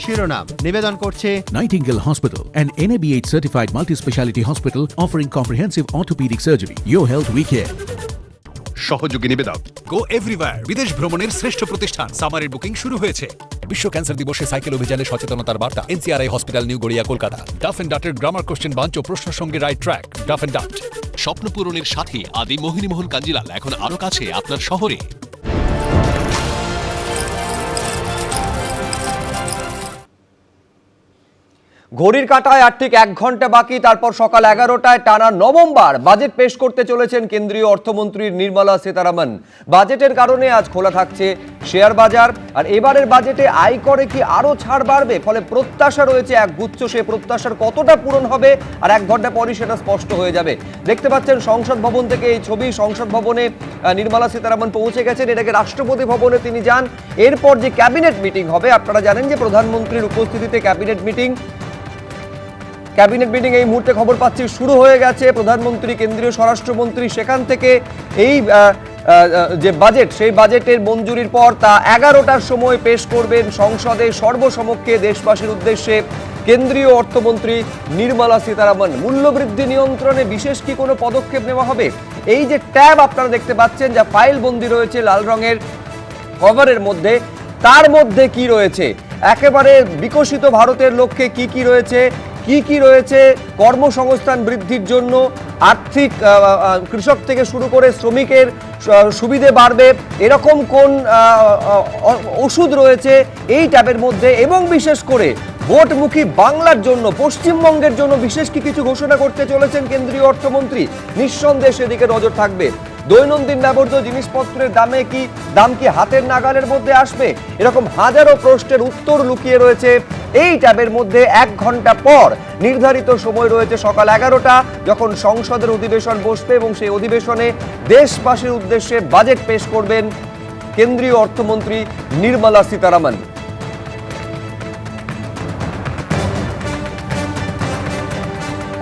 শিরোনাম নিবেদন করছে Nightingale Hospital, an NABH certified multi-speciality hospital offering comprehensive orthopedic surgery. Your health we care. সহযোগী নিবেদক গো এভরিওয়্যার, বিদেশ ভ্রমণের শ্রেষ্ঠ প্রতিষ্ঠান। সামারের বুকিং শুরু হয়েছে। বিশ্ব ক্যান্সার দিবসে সাইকেল অভিযানে সচেতনতার বার্তা। NCRI hospital new Garia Kolkata. Duff and ডাটের গ্রামার কোশ্চেন বাঞ্চ ও প্রশ্ন সঙ্গে right track. Duff and Dutt. স্বপ্ন পূরণের সাথে আদি মোহিনীমোহন কাঞ্জিলাল এখন আরো কাছে আপনার শহরে। ঘড়ির কাঁটায় আর ঠিক 1 ঘন্টা বাকি, তারপর সকাল 11টায় টানা নভেম্বর বাজেট পেশ করতে চলেছেন কেন্দ্রীয় অর্থমন্ত্রী নির্মলা সীতারামন। বাজেটের কারণে আজ খোলা থাকছে শেয়ার বাজার। আর এবারের বাজেটে আয়করে কি আরো ছাড় বাড়বে? ফলে প্রত্যাশা রয়েছে একগুচ্ছ। সে প্রত্যাশার কতটা পূরণ হবে আর 1 ঘন্টা পরই সেটা স্পষ্ট হয়ে যাবে। দেখতে পাচ্ছেন সংসদ ভবন থেকে এই ছবি। সংসদ ভবনে নির্মলা সীতারামন পৌঁছে গেছেন। এটাকে রাষ্ট্রপতি ভবনে তিনি যান। এরপর যে ক্যাবিনেট মিটিং হবে, আপনারা জানেন যে প্রধানমন্ত্রীর উপস্থিতিতে ক্যাবিনেট মিটিং এই মুহূর্তে খবর পাচ্ছি শুরু হয়ে গেছে। প্রধানমন্ত্রী, কেন্দ্রীয় স্বরাষ্ট্রমন্ত্রী সেখান থেকে এই যে বাজেট, সেই বাজেটের মঞ্জুরির পর তা 11টার সময় পেশ করবেন সংসদে সর্বসমক্ষে দেশবাসীর উদ্দেশ্যে কেন্দ্রীয় অর্থমন্ত্রী নির্মলা সীতারামন। মূল্যবৃদ্ধি নিয়ন্ত্রণে বিশেষ কি কোনো পদক্ষেপ নেওয়া হবে? এই যে ট্যাব আপনারা দেখতে পাচ্ছেন, যা ফাইল বন্দি রয়েছে লাল রঙের কভারের মধ্যে, তার মধ্যে কি রয়েছে? একেবারে বিকশিত ভারতের লক্ষ্যে কি কি রয়েছে, কর্মসংস্থান বৃদ্ধির জন্য, আর্থিক কৃষক থেকে শুরু করে শ্রমিকের সুবিধে বাড়বে, এরকম কোন ওষুধ রয়েছে এই ট্যাবের মধ্যে। এবং বিশেষ করে ভোটমুখী বাংলার জন্য, পশ্চিমবঙ্গের জন্য বিশেষ কিছু ঘোষণা করতে চলেছেন কেন্দ্রীয় অর্থমন্ত্রী। নিঃসন্দেহে সেদিকে নজর থাকবে। দৈনন্দিন ব্যবহৃত জিনিসপত্রের দাম কি হাতের নাগালের মধ্যে আসবে? এরকম হাজারো প্রশ্নের উত্তর লুকিয়ে রয়েছে এই ট্যাবের মধ্যে। 1 ঘন্টা পর নির্ধারিত সময় রয়েছে সকাল 11টা, যখন সংসদের অধিবেশন বসবে এবং সেই অধিবেশনে দেশবাসীর উদ্দেশ্যে বাজেট পেশ করবেন কেন্দ্রীয় অর্থমন্ত্রী নির্মলা সীতারামন।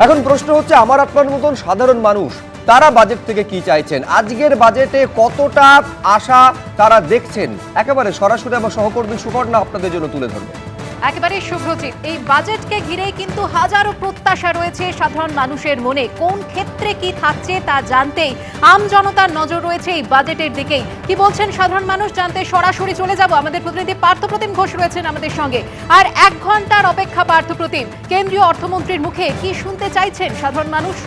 এখন প্রশ্ন হচ্ছে, আমার আপনার মতন সাধারণ মানুষ তারা বাজেট থেকে কি চাইছেন? আজকের বাজেটে কতটা আশা তারা দেখছেন? একেবারে সরাসরি আমার সহকর্মী সুপর্ণা আপনাদের জন্য তুলে ধরবে। একেবারে শুভ্রজিৎ, এই বাজেটকে ঘিরেই কিন্তু হাজারো প্রত্যাশা রয়েছে সাধারণ মানুষের মনে। কোন ক্ষেত্রে কি থাকছে তা জানতেই আম জনতার নজর রয়েছে এই বাজেটের দিকেই। কি বলছেন সাধারণ মানুষ জানতে সরাসরি চলে যাব। আমাদের প্রতিনিধি পার্থপ্রতিম ঘোষ রয়েছেন আমাদের সঙ্গে। আর 1 ঘন্টার অপেক্ষা পার্থপ্রতিম, কেন্দ্রীয় অর্থমন্ত্রীর মুখে কি শুনতে চাইছেন সাধারণ মানুষ?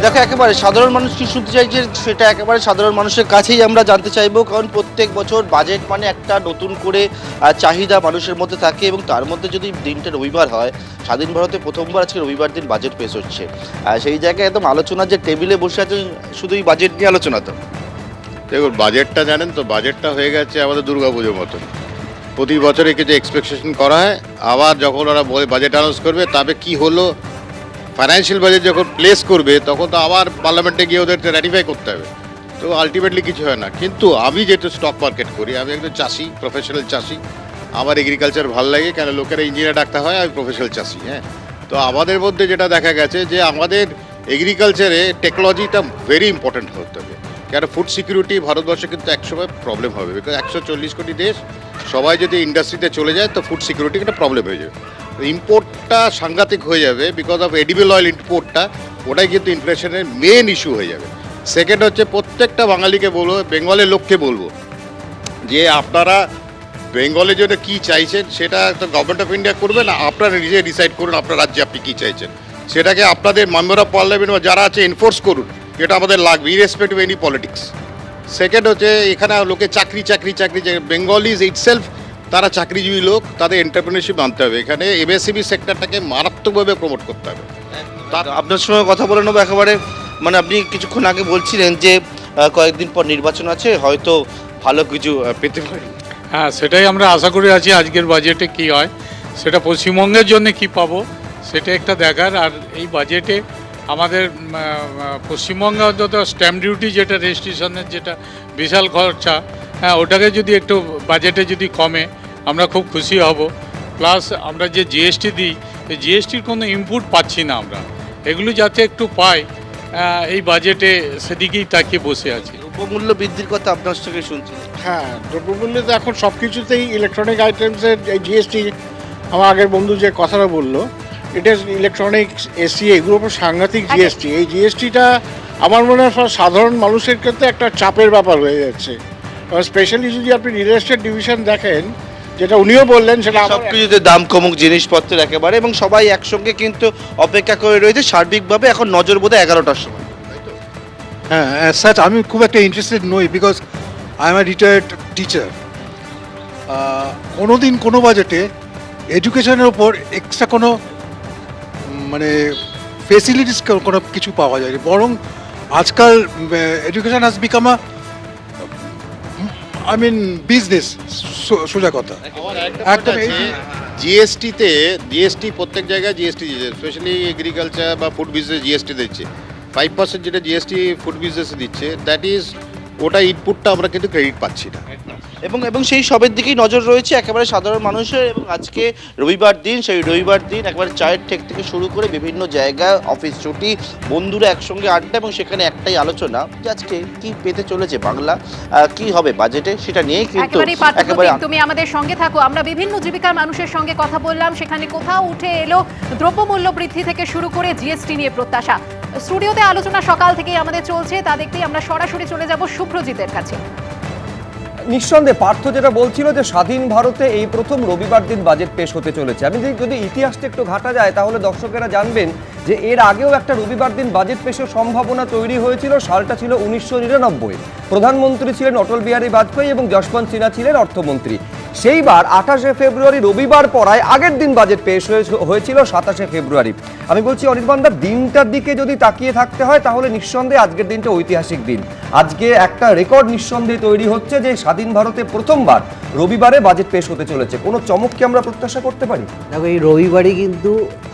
দেখো, একেবারে সাধারণ মানুষ কি শুনতে চাইছে সেটা একেবারে সাধারণ মানুষের কাছেই আমরা জানতে চাইবো, কারণ প্রত্যেক বছর বাজেট মানে একটা নতুন করে চাহিদা মানুষের মধ্যে থাকে, এবং তার মধ্যে যদি দিনটা রবিবার হয়, স্বাধীন ভারতে প্রথমবার আজকে রবিবার দিন বাজেট পেশ হচ্ছে। সেই জায়গায় একদম আলোচনার যে টেবিলে বসে আছেন শুধুই বাজেট নিয়ে আলোচনা। তো দেখুন, বাজেটটা জানেন তো, বাজেটটা হয়ে গেছে আমাদের দুর্গাপুজোর মতন। প্রতি বছরে কিছু এক্সপেকটেশন করা হয়, আবার যখন ওরা বাজেট অ্যানাউন্স করবে তবে কি হলো, ফাইন্যান্সিয়াল বাজেট যখন প্লেস করবে তখন তো আবার পার্লামেন্টে গিয়ে ওদের র্যাটিফাই করতে হবে, তো আলটিমেটলি কিছু হয় না। কিন্তু আমি যেহেতু স্টক মার্কেট করি, আমি একজন চাষি, প্রফেশনাল চাষি, আমার এগ্রিকালচার ভালো লাগে, কেন লোকেরা ইঞ্জিনিয়ার ডাকতে হয়, আমি প্রফেশনাল চাষি। হ্যাঁ, তো আমাদের মধ্যে যেটা দেখা গেছে যে আমাদের এগ্রিকালচারে টেকনোলজিটা ভেরি ইম্পর্টেন্ট হতে হবে, কেন ফুড সিকিউরিটি ভারতবর্ষে কিন্তু একসময় প্রবলেম হবে, বিকজ 140 কোটি দেশ, সবাই যদি ইন্ডাস্ট্রিতে চলে যায় তো ফুড সিকিউরিটি একটা প্রবলেম হয়ে যাবে। ইম্পোর্টটা সাংঘাতিক হয়ে যাবে বিকজ অফ এডিবল অয়েল ইম্পোর্টটা, ওটাই কিন্তু ইনফ্লেশনের মেন ইস্যু হয়ে যাবে। সেকেন্ড হচ্ছে প্রত্যেকটা বাঙালিকে বলবো, বেঙ্গলের লোককে বলবো যে আপনারা বেঙ্গলের জন্য কী চাইছেন সেটা তো গভর্নমেন্ট অফ ইন্ডিয়া করবে না, আপনারা নিজে ডিসাইড করুন আপনার রাজ্যে আপনি কী চাইছেন, সেটাকে আপনাদের মেম্বার অফ পার্লামেন্ট বা যারা আছে এনফোর্স করুন, এটা আমাদের লাগবে ইরেসপেক্টিভ এনি পলিটিক্স। সেকেন্ড হচ্ছে এখানে লোকে চাকরি চাকরি চাকরি, বেঙ্গল ইজ ইটসেলফ, তারা চাকরিজীবী লোক, তাদের এন্টারপ্রেনারশিপ আনতে হবে, এখানে এমএসএমই সেক্টরটাকে মারাত্মকভাবে প্রমোট করতে হবে। আপনার সঙ্গে কথা বলে নেবো একেবারে, মানে আপনি কিছুক্ষণ আগে বলছিলেন যে কয়েকদিন পর নির্বাচন আছে, হয়তো ভালো কিছু পেতে পারি। হ্যাঁ, সেটাই আমরা আশা করে আছি আজকের বাজেটে কি হয়, সেটা পশ্চিমবঙ্গের জন্য কি পাবো সেটা একটা দেখার। আর এই বাজেটে আমাদের পশ্চিমবঙ্গে অন্তত স্ট্যাম্প ডিউটি যেটা রেজিস্ট্রেশনের যেটা বিশাল খরচা, হ্যাঁ ওটাকে যদি একটু বাজেটে যদি কমে আমরা খুব খুশি হব। প্লাস আমরা যে জিএসটি দিই, এই জিএসটির কোনো ইনপুট পাচ্ছি না আমরা, এগুলো যাতে একটু পাই এই বাজেটে সেদিকেই তাকিয়ে বসে আছি। দ্রব্যমূল্য বৃদ্ধির কথা আপনার সঙ্গে শুনছি। হ্যাঁ, দ্রব্যমূল্য তো এখন সব কিছুতেই ইলেকট্রনিক আইটেমসের এই জিএসটি, আমার আগের বন্ধু যে কথাটা বললো, এটা ইলেকট্রনিক্স, এসি, এগুলোর উপর সাংঘাতিক জিএসটি। এই জিএসটিটা আমার মনে হয় সাধারণ মানুষের ক্ষেত্রে একটা চাপের ব্যাপার হয়ে যাচ্ছে। স্পেশালি যদি আপনি রিয়েল এস্টেট ডিভিশন দেখেন, যেটা উনিও বললেন, সেটা সব কিছুতে দাম কমুক জিনিসপত্রের একেবারে, এবং সবাই একসঙ্গে কিন্তু অপেক্ষা করে রয়েছে সার্বিকভাবে। এখন নজর বোধহয় 11টার সময়। হ্যাঁ, স্যার আমি খুব একটা ইন্টারেস্টেড নই, because I M a retired teacher. কোনোদিন কোনো বাজেটে এডুকেশনের ওপর এক্সট্রা কোনো মানে ফেসিলিটিস কোনো কিছু পাওয়া যায়নি, বরং আজকাল education has become a I mean business, সোজা কথা। একদম জিএসটি প্রত্যেক জায়গায় জিএসটি দিচ্ছে, স্পেশালি এগ্রিকালচার বা ফুড বিজনেস জিএসটি দিচ্ছে। 5% যেটা জিএসটি ফুড বিজনেসে দিচ্ছে, দ্যাট ইজ ওটা ইনপুটটা আমরা কিন্তু ক্রেডিট পাচ্ছি না। এবং সেই সবের দিকেই নজর রয়েছে একেবারে সাধারণ মানুষের। এবং আজকে রবিবার দিন, সেই রবিবার দিন একেবারে চায়ের ঠেক থেকে শুরু করে বিভিন্ন জায়গায় অফিস ছুটি, বন্ধুরা একসঙ্গে আড্ডা, এবং সেখানে একটাই আলোচনা যে আজকে কি পেতে চলেছে বাংলা, কি হবে বাজেটে, সেটা নিয়েই কিন্তু একেবারে। তুমি আমাদের সঙ্গে থাকো, আমরা বিভিন্ন জীবিকার মানুষের সঙ্গে কথা বললাম, সেখানে কোথাও উঠে এলো দ্রব্যমূল্য বৃদ্ধি থেকে শুরু করে জিএসটি নিয়ে প্রত্যাশা। স্টুডিওতে আলোচনা সকাল থেকেই আমাদের চলছে, তা দেখতেই আমরা সরাসরি চলে যাব শুভ্রজিতের কাছে। নিঃসন্দেহে পার্থ যেটা বলছিল যে স্বাধীন ভারতে এই প্রথম রবিবার দিন বাজেট পেশ হতে চলেছে। আমি যদি ইতিহাসটা একটু ঘাটা যায় তাহলে দর্শকেরা জানবেন যে এর আগেও একটা রবিবার দিন বাজেট পেশের সম্ভাবনা তৈরি হয়েছিল। সালটা ছিল 1999। প্রধানমন্ত্রী ছিলেন অটল বিহারী বাজপেয়ী এবং যশবন্ত সিনহা ছিলেন অর্থমন্ত্রী। সেইবার 28শে ফেব্রুয়ারি রবিবার পড়ায় আগের দিন বাজেট পেশ হয়েছিল 27শে ফেব্রুয়ারি। আমি বলছি অনির্বাণদা, দিনটার দিকে যদি তাকিয়ে থাকতে হয় তাহলে নিঃসন্দেহে আজকের দিনটা ঐতিহাসিক দিন। আজকে একটা রেকর্ড নিঃসন্দেহে তৈরি হচ্ছে যে স্বাধীন ভারতে প্রথমবার রবিবারে বাজেট পেশ হতে চলেছে। কোনো চমক কি আমরা প্রত্যাশা করতে পারি? দেখো, এই রবিবারই কিন্তু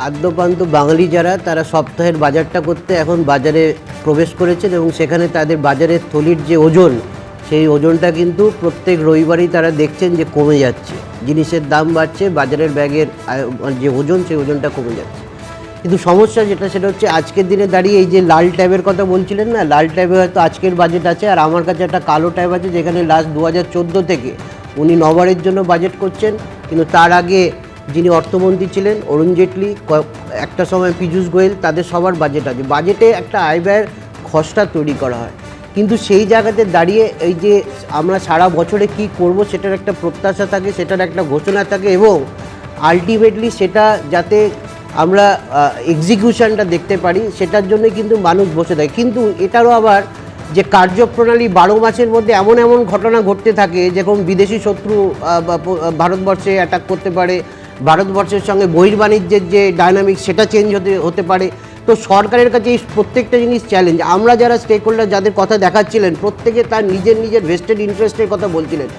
আদ্যপান্ত বাঙালি যারা, তারা সপ্তাহের বাজারটা করতে এখন বাজারে প্রবেশ করেছেন, এবং সেখানে তাদের বাজারের থলির যে ওজন, সেই ওজনটা কিন্তু প্রত্যেক রবিবারই তারা দেখছেন যে কমে যাচ্ছে। জিনিসের দাম বাড়ছে, বাজারের ব্যাগের যে ওজন, সেই ওজনটা কমে যাচ্ছে। কিন্তু সমস্যা যেটা সেটা হচ্ছে আজকের দিনে দাঁড়িয়ে এই যে লাল ট্যাবের কথা বলছিলেন না, লাল ট্যাবে হয়তো আজকের বাজেট আছে, আর আমার কাছে একটা কালো ট্যাব আছে যেখানে লাস্ট 2014 থেকে উনি নবারের জন্য বাজেট করছেন, কিন্তু তার আগে যিনি অর্থমন্ত্রী ছিলেন অরুণ জেটলি, একটা সময় পীযূষ গোয়েল, তাদের সবার বাজেট আছে। বাজেটে একটা আয় ব্যয়ের খসড়া তৈরি করা হয়, কিন্তু সেই জায়গাতে দাঁড়িয়ে এই যে আমরা সারা বছরে কি করব সেটার একটা প্রত্যাশা থাকে, সেটার একটা ঘোষণা থাকে, এবং আলটিমেটলি সেটা যাতে আমরা এক্সিকিউশনটা দেখতে পারি সেটার জন্য কিন্তু মানুষ বসে থাকে। কিন্তু এটারও আবার যে কার্যপ্রণালী 12 মাসের মধ্যে এমন এমন ঘটনা ঘটতে থাকে, যেরকম বিদেশি শত্রু ভারতবর্ষে অ্যাটাক করতে পারে, ভারতবর্ষের সঙ্গে বহির্বাণিজ্যের যে ডায়নামিক সেটা চেঞ্জ হতে পারে। তো সরকারের কাছে এই প্রত্যেকটা জিনিস চ্যালেঞ্জ। আমরা যারা স্টেক হোল্ডার যাদের কথা দেখাচ্ছিলেন প্রত্যেকে তার নিজের ভেস্টেড ইন্টারেস্টের কথা বলছিলেন।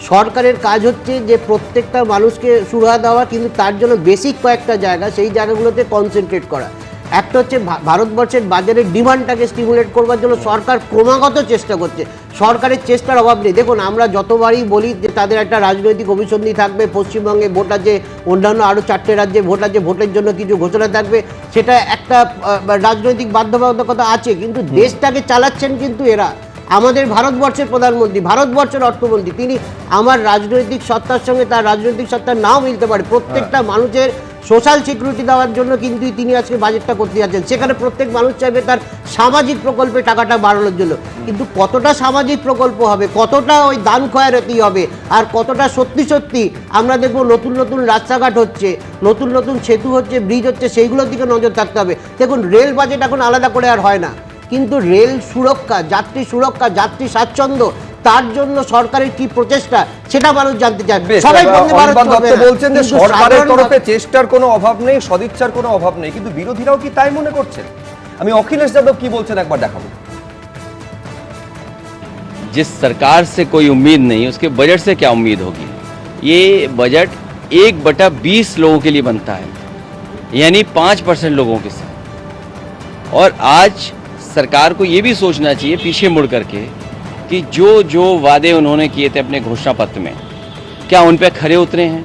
সরকারের কাজ হচ্ছে যে প্রত্যেকটা মানুষকে সুরাহা দেওয়া, কিন্তু তার জন্য বেসিক কয়েকটা জায়গা, সেই জায়গাগুলোতে কনসেন্ট্রেট করা। একটা হচ্ছে ভারতবর্ষের বাজারের ডিমান্ডটাকে স্টিমুলেট করবার জন্য সরকার ক্রমাগত চেষ্টা করছে, সরকারের চেষ্টার অভাব নেই। দেখুন আমরা যতবারই বলি যে তাদের একটা রাজনৈতিক অভিসন্ধি থাকবে, পশ্চিমবঙ্গে ভোট আছে, অন্যান্য আরও 4টে রাজ্যে ভোট আছে, ভোটের জন্য কিছু ঘোষণা থাকবে, সেটা একটা রাজনৈতিক বাধ্যবাধকতা আছে, কিন্তু দেশটাকে চালাচ্ছেন কিন্তু এরা। আমাদের ভারতবর্ষের প্রধানমন্ত্রী, ভারতবর্ষের অর্থমন্ত্রী, তিনি আমার রাজনৈতিক সত্তার সঙ্গে তার রাজনৈতিক সত্তার নাও মিলতে পারে, প্রত্যেকটা মানুষের সোশ্যাল সিকিউরিটি দেওয়ার জন্য কিন্তু তিনি আজকে বাজেটটা করতে যাচ্ছেন। সেখানে প্রত্যেক মানুষ চাইবে তার সামাজিক প্রকল্পে টাকাটা বাড়ানোর জন্য, কিন্তু কতটা সামাজিক প্রকল্প হবে, কতটা ওই দান খয়রাতি হবে, আর কতটা সত্যি সত্যি আমরা দেখবো নতুন নতুন রাস্তাঘাট হচ্ছে, নতুন নতুন সেতু হচ্ছে, ব্রিজ হচ্ছে, সেইগুলোর দিকে নজর থাকতে হবে। দেখুন রেল বাজেট এখন আলাদা করে আর হয় না, কিন্তু রেল সুরক্ষা, যাত্রী স্বাচ্ছন্দ্য, তার জন্য সরকারের কি প্রচেষ্টা সেটা মানুষ জানতে চায়। সবাই বলছেন যে সরকারের তরফে চেষ্টার কোনো অভাব নেই, সদিচ্ছার কোনো অভাব নেই, কিন্তু বিরোধীরাও কি তাই মনে করছেন? আমি অখিলেশ যাদব কি বলছেন একবার দেখাবো। जिस सरकार से कोई उम्मीद नहीं, उसके बजट से क्या उम्मीद होगी? ये बजट 1/20 लोगों के लिए बनता है, यानी 5% लोगों के साथ। और आज सरकार को ये भी सोचना चाहिए पीछे मुड़ करके कि जो जो वादे उन्होंने किए थे अपने घोषणा पत्र में, क्या उन पे खरे उतरे हैं?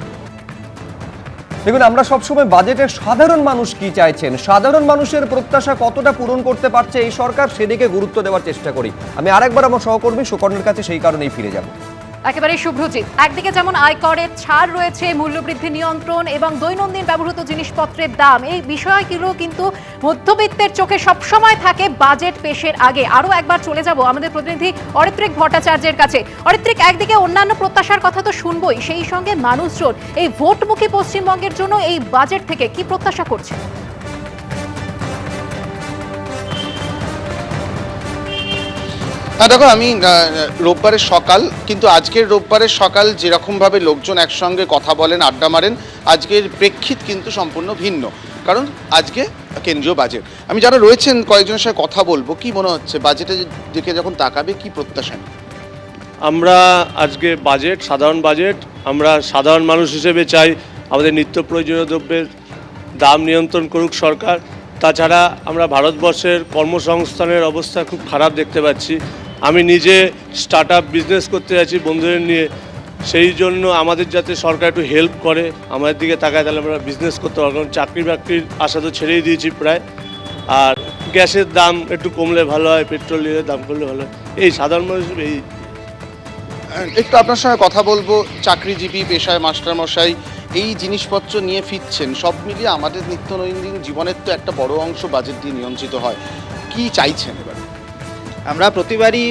দেখুন আমরা সবসময় বাজেটের সাধারণ মানুষ কি চাইছেন, সাধারণ মানুষের প্রত্যাশা কতটা পূরণ করতে পারছে এই সরকার, সেদিকে গুরুত্ব দেওয়ার চেষ্টা করি। আমি আরেকবার আমার সহকর্মী সুকর্ণের কাছে সেই কারণেই ফিরে যাব। একেবারে শুভ্রজিৎ, একদিকে যেমন আয়করের ছাড় রয়েছে, মূল্যবৃদ্ধি নিয়ন্ত্রণ এবং দৈনন্দিন ব্যবহৃত জিনিসপত্রের দাম, এই বিষয়গুলো কিন্তু মধ্যবিত্তের চোখে সবসময় থাকে বাজেট পেশের আগে। আরও একবার চলে যাব আমাদের প্রতিনিধি অরিত্রিক ভট্টাচার্যের কাছে। অরিত্রিক, একদিকে অন্যান্য প্রত্যাশার কথা তো শুনবই, সেই সঙ্গে মানুষজন এই ভোটমুখী পশ্চিমবঙ্গের জন্য এই বাজেট থেকে কি প্রত্যাশা করছে? দেখো, আমি রোববারের সকাল, কিন্তু আজকের রোববারের সকাল যেরকমভাবে লোকজন একসঙ্গে কথা বলেন, আড্ডা মারেন, আজকের প্রেক্ষিত কিন্তু সম্পূর্ণ ভিন্ন, কারণ আজকে কেন্দ্রীয় বাজেট। আমি যারা রয়েছেন কয়েকজনের সাথে কথা বলবো, কি মনে হচ্ছে বাজেটের দিকে যখন তাকাবে কি প্রত্যাশা? আমরা আজকে বাজেট, সাধারণ বাজেট, আমরা সাধারণ মানুষ হিসেবে চাই আমাদের নিত্য প্রয়োজনীয় দ্রব্যের দাম নিয়ন্ত্রণ করুক সরকার। তাছাড়া আমরা ভারতবর্ষের কর্মসংস্থানের অবস্থা খুব খারাপ দেখতে পাচ্ছি। আমি নিজে স্টার্ট আপ বিজনেস করতে যাচ্ছি বন্ধুদের নিয়ে, সেই জন্য আমাদের যাতে সরকার একটু হেল্প করে, আমাদের দিকে তাকায়, তাহলে আমরা বিজনেস করতে পারবো। কারণ চাকরি বাকরির আশা তো ছেড়েই দিয়েছি প্রায়। আর গ্যাসের দাম একটু কমলে ভালো হয়, পেট্রোলের দাম কমলে ভালো হয়, এই সাধারণ মানুষ এই। একটু আপনার সঙ্গে কথা বলবো, চাকরিজীবী পেশায় মাস্টারমশাই এই জিনিসপত্র নিয়ে ফিরছেন, সব মিলিয়ে আমাদের নিত্য নৈমিত্তিক জীবনের তো একটা বড় অংশ বাজেট দিয়ে নিয়ন্ত্রিত হয়। কি চাইছেন এবার? আমরা প্রতিবারই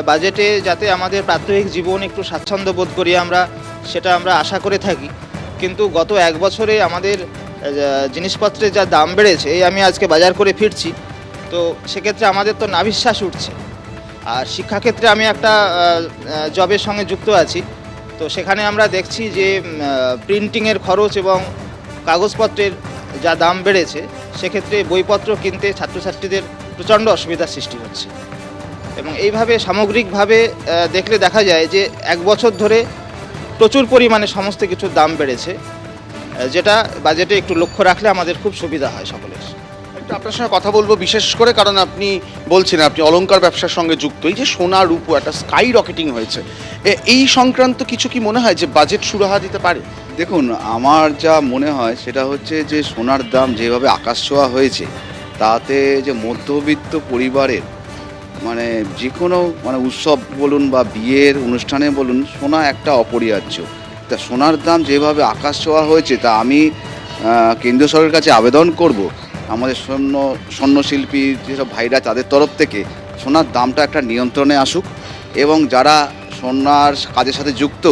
বাজেটে যাতে আমাদের প্রাত্যহিক জীবন একটু স্বাচ্ছন্দ্য বোধ করি, সেটা আমরা আশা করে থাকি। কিন্তু গত 1 বছরে আমাদের জিনিসপত্রের যা দাম বেড়েছে, এই আমি আজকে বাজার করে ফিরছি, তো সেক্ষেত্রে আমাদের তো নাভিশ্বাস উঠছে। আর শিক্ষাক্ষেত্রে আমি একটা জবের সঙ্গে যুক্ত আছি, তো সেখানে আমরা দেখছি যে প্রিন্টিংয়ের খরচ এবং কাগজপত্রের যা দাম বেড়েছে, সেক্ষেত্রে বইপত্র কিনতে ছাত্রছাত্রীদের প্রচণ্ড অসুবিধার সৃষ্টি হচ্ছে। এবং এইভাবে সামগ্রিকভাবে দেখলে দেখা যায় যে 1 বছর ধরে প্রচুর পরিমাণে সমস্ত কিছুর দাম বেড়েছে, যেটা বাজেটে একটু লক্ষ্য রাখলে আমাদের খুব সুবিধা হয় সকলের। একটু আপনার সঙ্গে কথা বলবো বিশেষ করে, কারণ আপনি বলছেন আপনি অলংকার ব্যবসার সঙ্গে যুক্ত। এই যে সোনা রূপো একটা স্কাই রকেটিং হয়েছে, এই সংক্রান্ত কিছু কি মনে হয় যে বাজেট সুরাহা দিতে পারে? দেখুন, আমার যা মনে হয় সেটা হচ্ছে যে সোনার দাম যেভাবে আকাশ ছোঁয়া হয়েছে, তাতে যে মধ্যবিত্ত পরিবারের মানে যে কোনো মানে উৎসব বলুন বা বিয়ের অনুষ্ঠানে বলুন, সোনা একটা অপরিহার্য। তা সোনার দাম যেভাবে আকাশ ছোঁয়া হয়েছে, তা আমি কেন্দ্রীয় সরকারের কাছে আবেদন করব আমাদের স্বর্ণশিল্পী যেসব ভাইরা তাদের তরফ থেকে সোনার দামটা একটা নিয়ন্ত্রণে আসুক, এবং যারা সোনার কাজের সাথে যুক্ত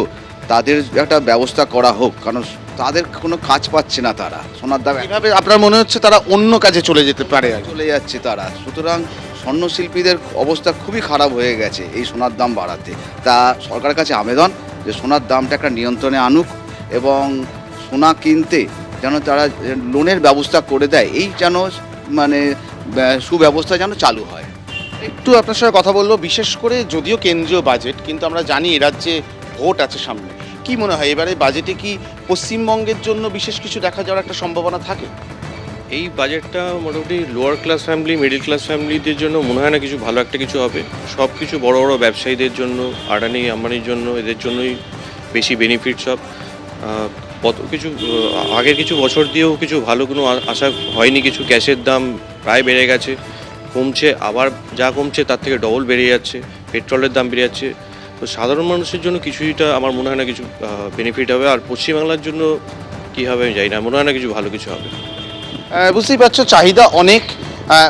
তাদের একটা ব্যবস্থা করা হোক, কারণ তাদের কোনো কাজ পাচ্ছে না তারা। সোনার দাম এভাবে আপনার মনে হচ্ছে তারা অন্য কাজে চলে যেতে পারে? চলে যাচ্ছে তারা, সুতরাং স্বর্ণশিল্পীদের অবস্থা খুবই খারাপ হয়ে গেছে এই সোনার দাম বাড়াতে। তা সরকারের কাছে আবেদন যে সোনার দামটা একটা নিয়ন্ত্রণে আনুক, এবং সোনা কিনতে যেন তারা লোনের ব্যবস্থা করে দেয়, এই যেন মানে সুব্যবস্থা যেন চালু হয়। একটু আপনার সঙ্গে কথা বলবো, বিশেষ করে যদিও কেন্দ্রীয় বাজেট, কিন্তু আমরা জানি এ রাজ্যে ভোট আছে সামনে। কি মনে হয় এবারে বাজেটে কি পশ্চিমবঙ্গের জন্য বিশেষ কিছু দেখা যাওয়ার একটা সম্ভাবনা থাকে? এই বাজেটটা মোটামুটি lower class family, middle class ফ্যামিলিদের জন্য মনে হয় না কিছু ভালো একটা কিছু হবে। সব কিছু বড় বড় ব্যবসায়ীদের জন্য, আদানি আম্বানির জন্য, এদের জন্যই বেশি বেনিফিট সব। কত কিছু আগের কিছু বছর দিয়েও কিছু ভালো কোনো আশা হয়নি কিছু। গ্যাসের দাম প্রায় বেড়ে গেছে, কমছে, আবার যা কমছে তার থেকে ডবল বেড়ে যাচ্ছে, পেট্রোলের দাম বেড়ে যাচ্ছে। তো সাধারণ মানুষের জন্য কিছুটা আমার মনে হয় না কিছু বেনিফিট হবে। আর পশ্চিমবাংলার জন্য কী হবে আমি জানি না, মনে হয় না কিছু ভালো কিছু হবে। বুঝতেই পারছো, চাহিদা অনেক,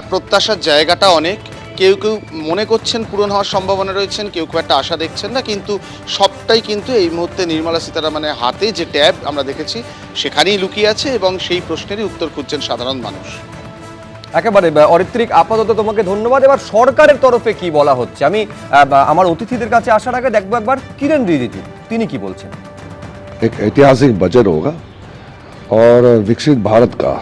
প্রত্যাশার জায়গাটা অনেক। কেউ কেউ মনে করছেন পূরণ হওয়ার সম্ভাবনা রয়েছেন, কেউ খুব একটা আশা দেখছেন না, কিন্তু সবটাই কিন্তু এই মুহূর্তে নির্মলা সীতারামনের হাতে যে ট্যাব আমরা দেখেছি সেখানেই লুকিয়ে আছে, এবং সেই প্রশ্নেরই উত্তর খুঁজছেন সাধারণ মানুষ। একেবারে অরিত্রিক, আপাতত তোমাকে ধন্যবাদ। এবার সরকারের তরফে কি বলা হচ্ছে, আমি আমার অতিথিদের কাছে আসার আগে দেখবো একবার কিরণ রিজিজু তিনি কি বলছেন। एक ऐतिहासिक बजट होगा और विकसित भारत का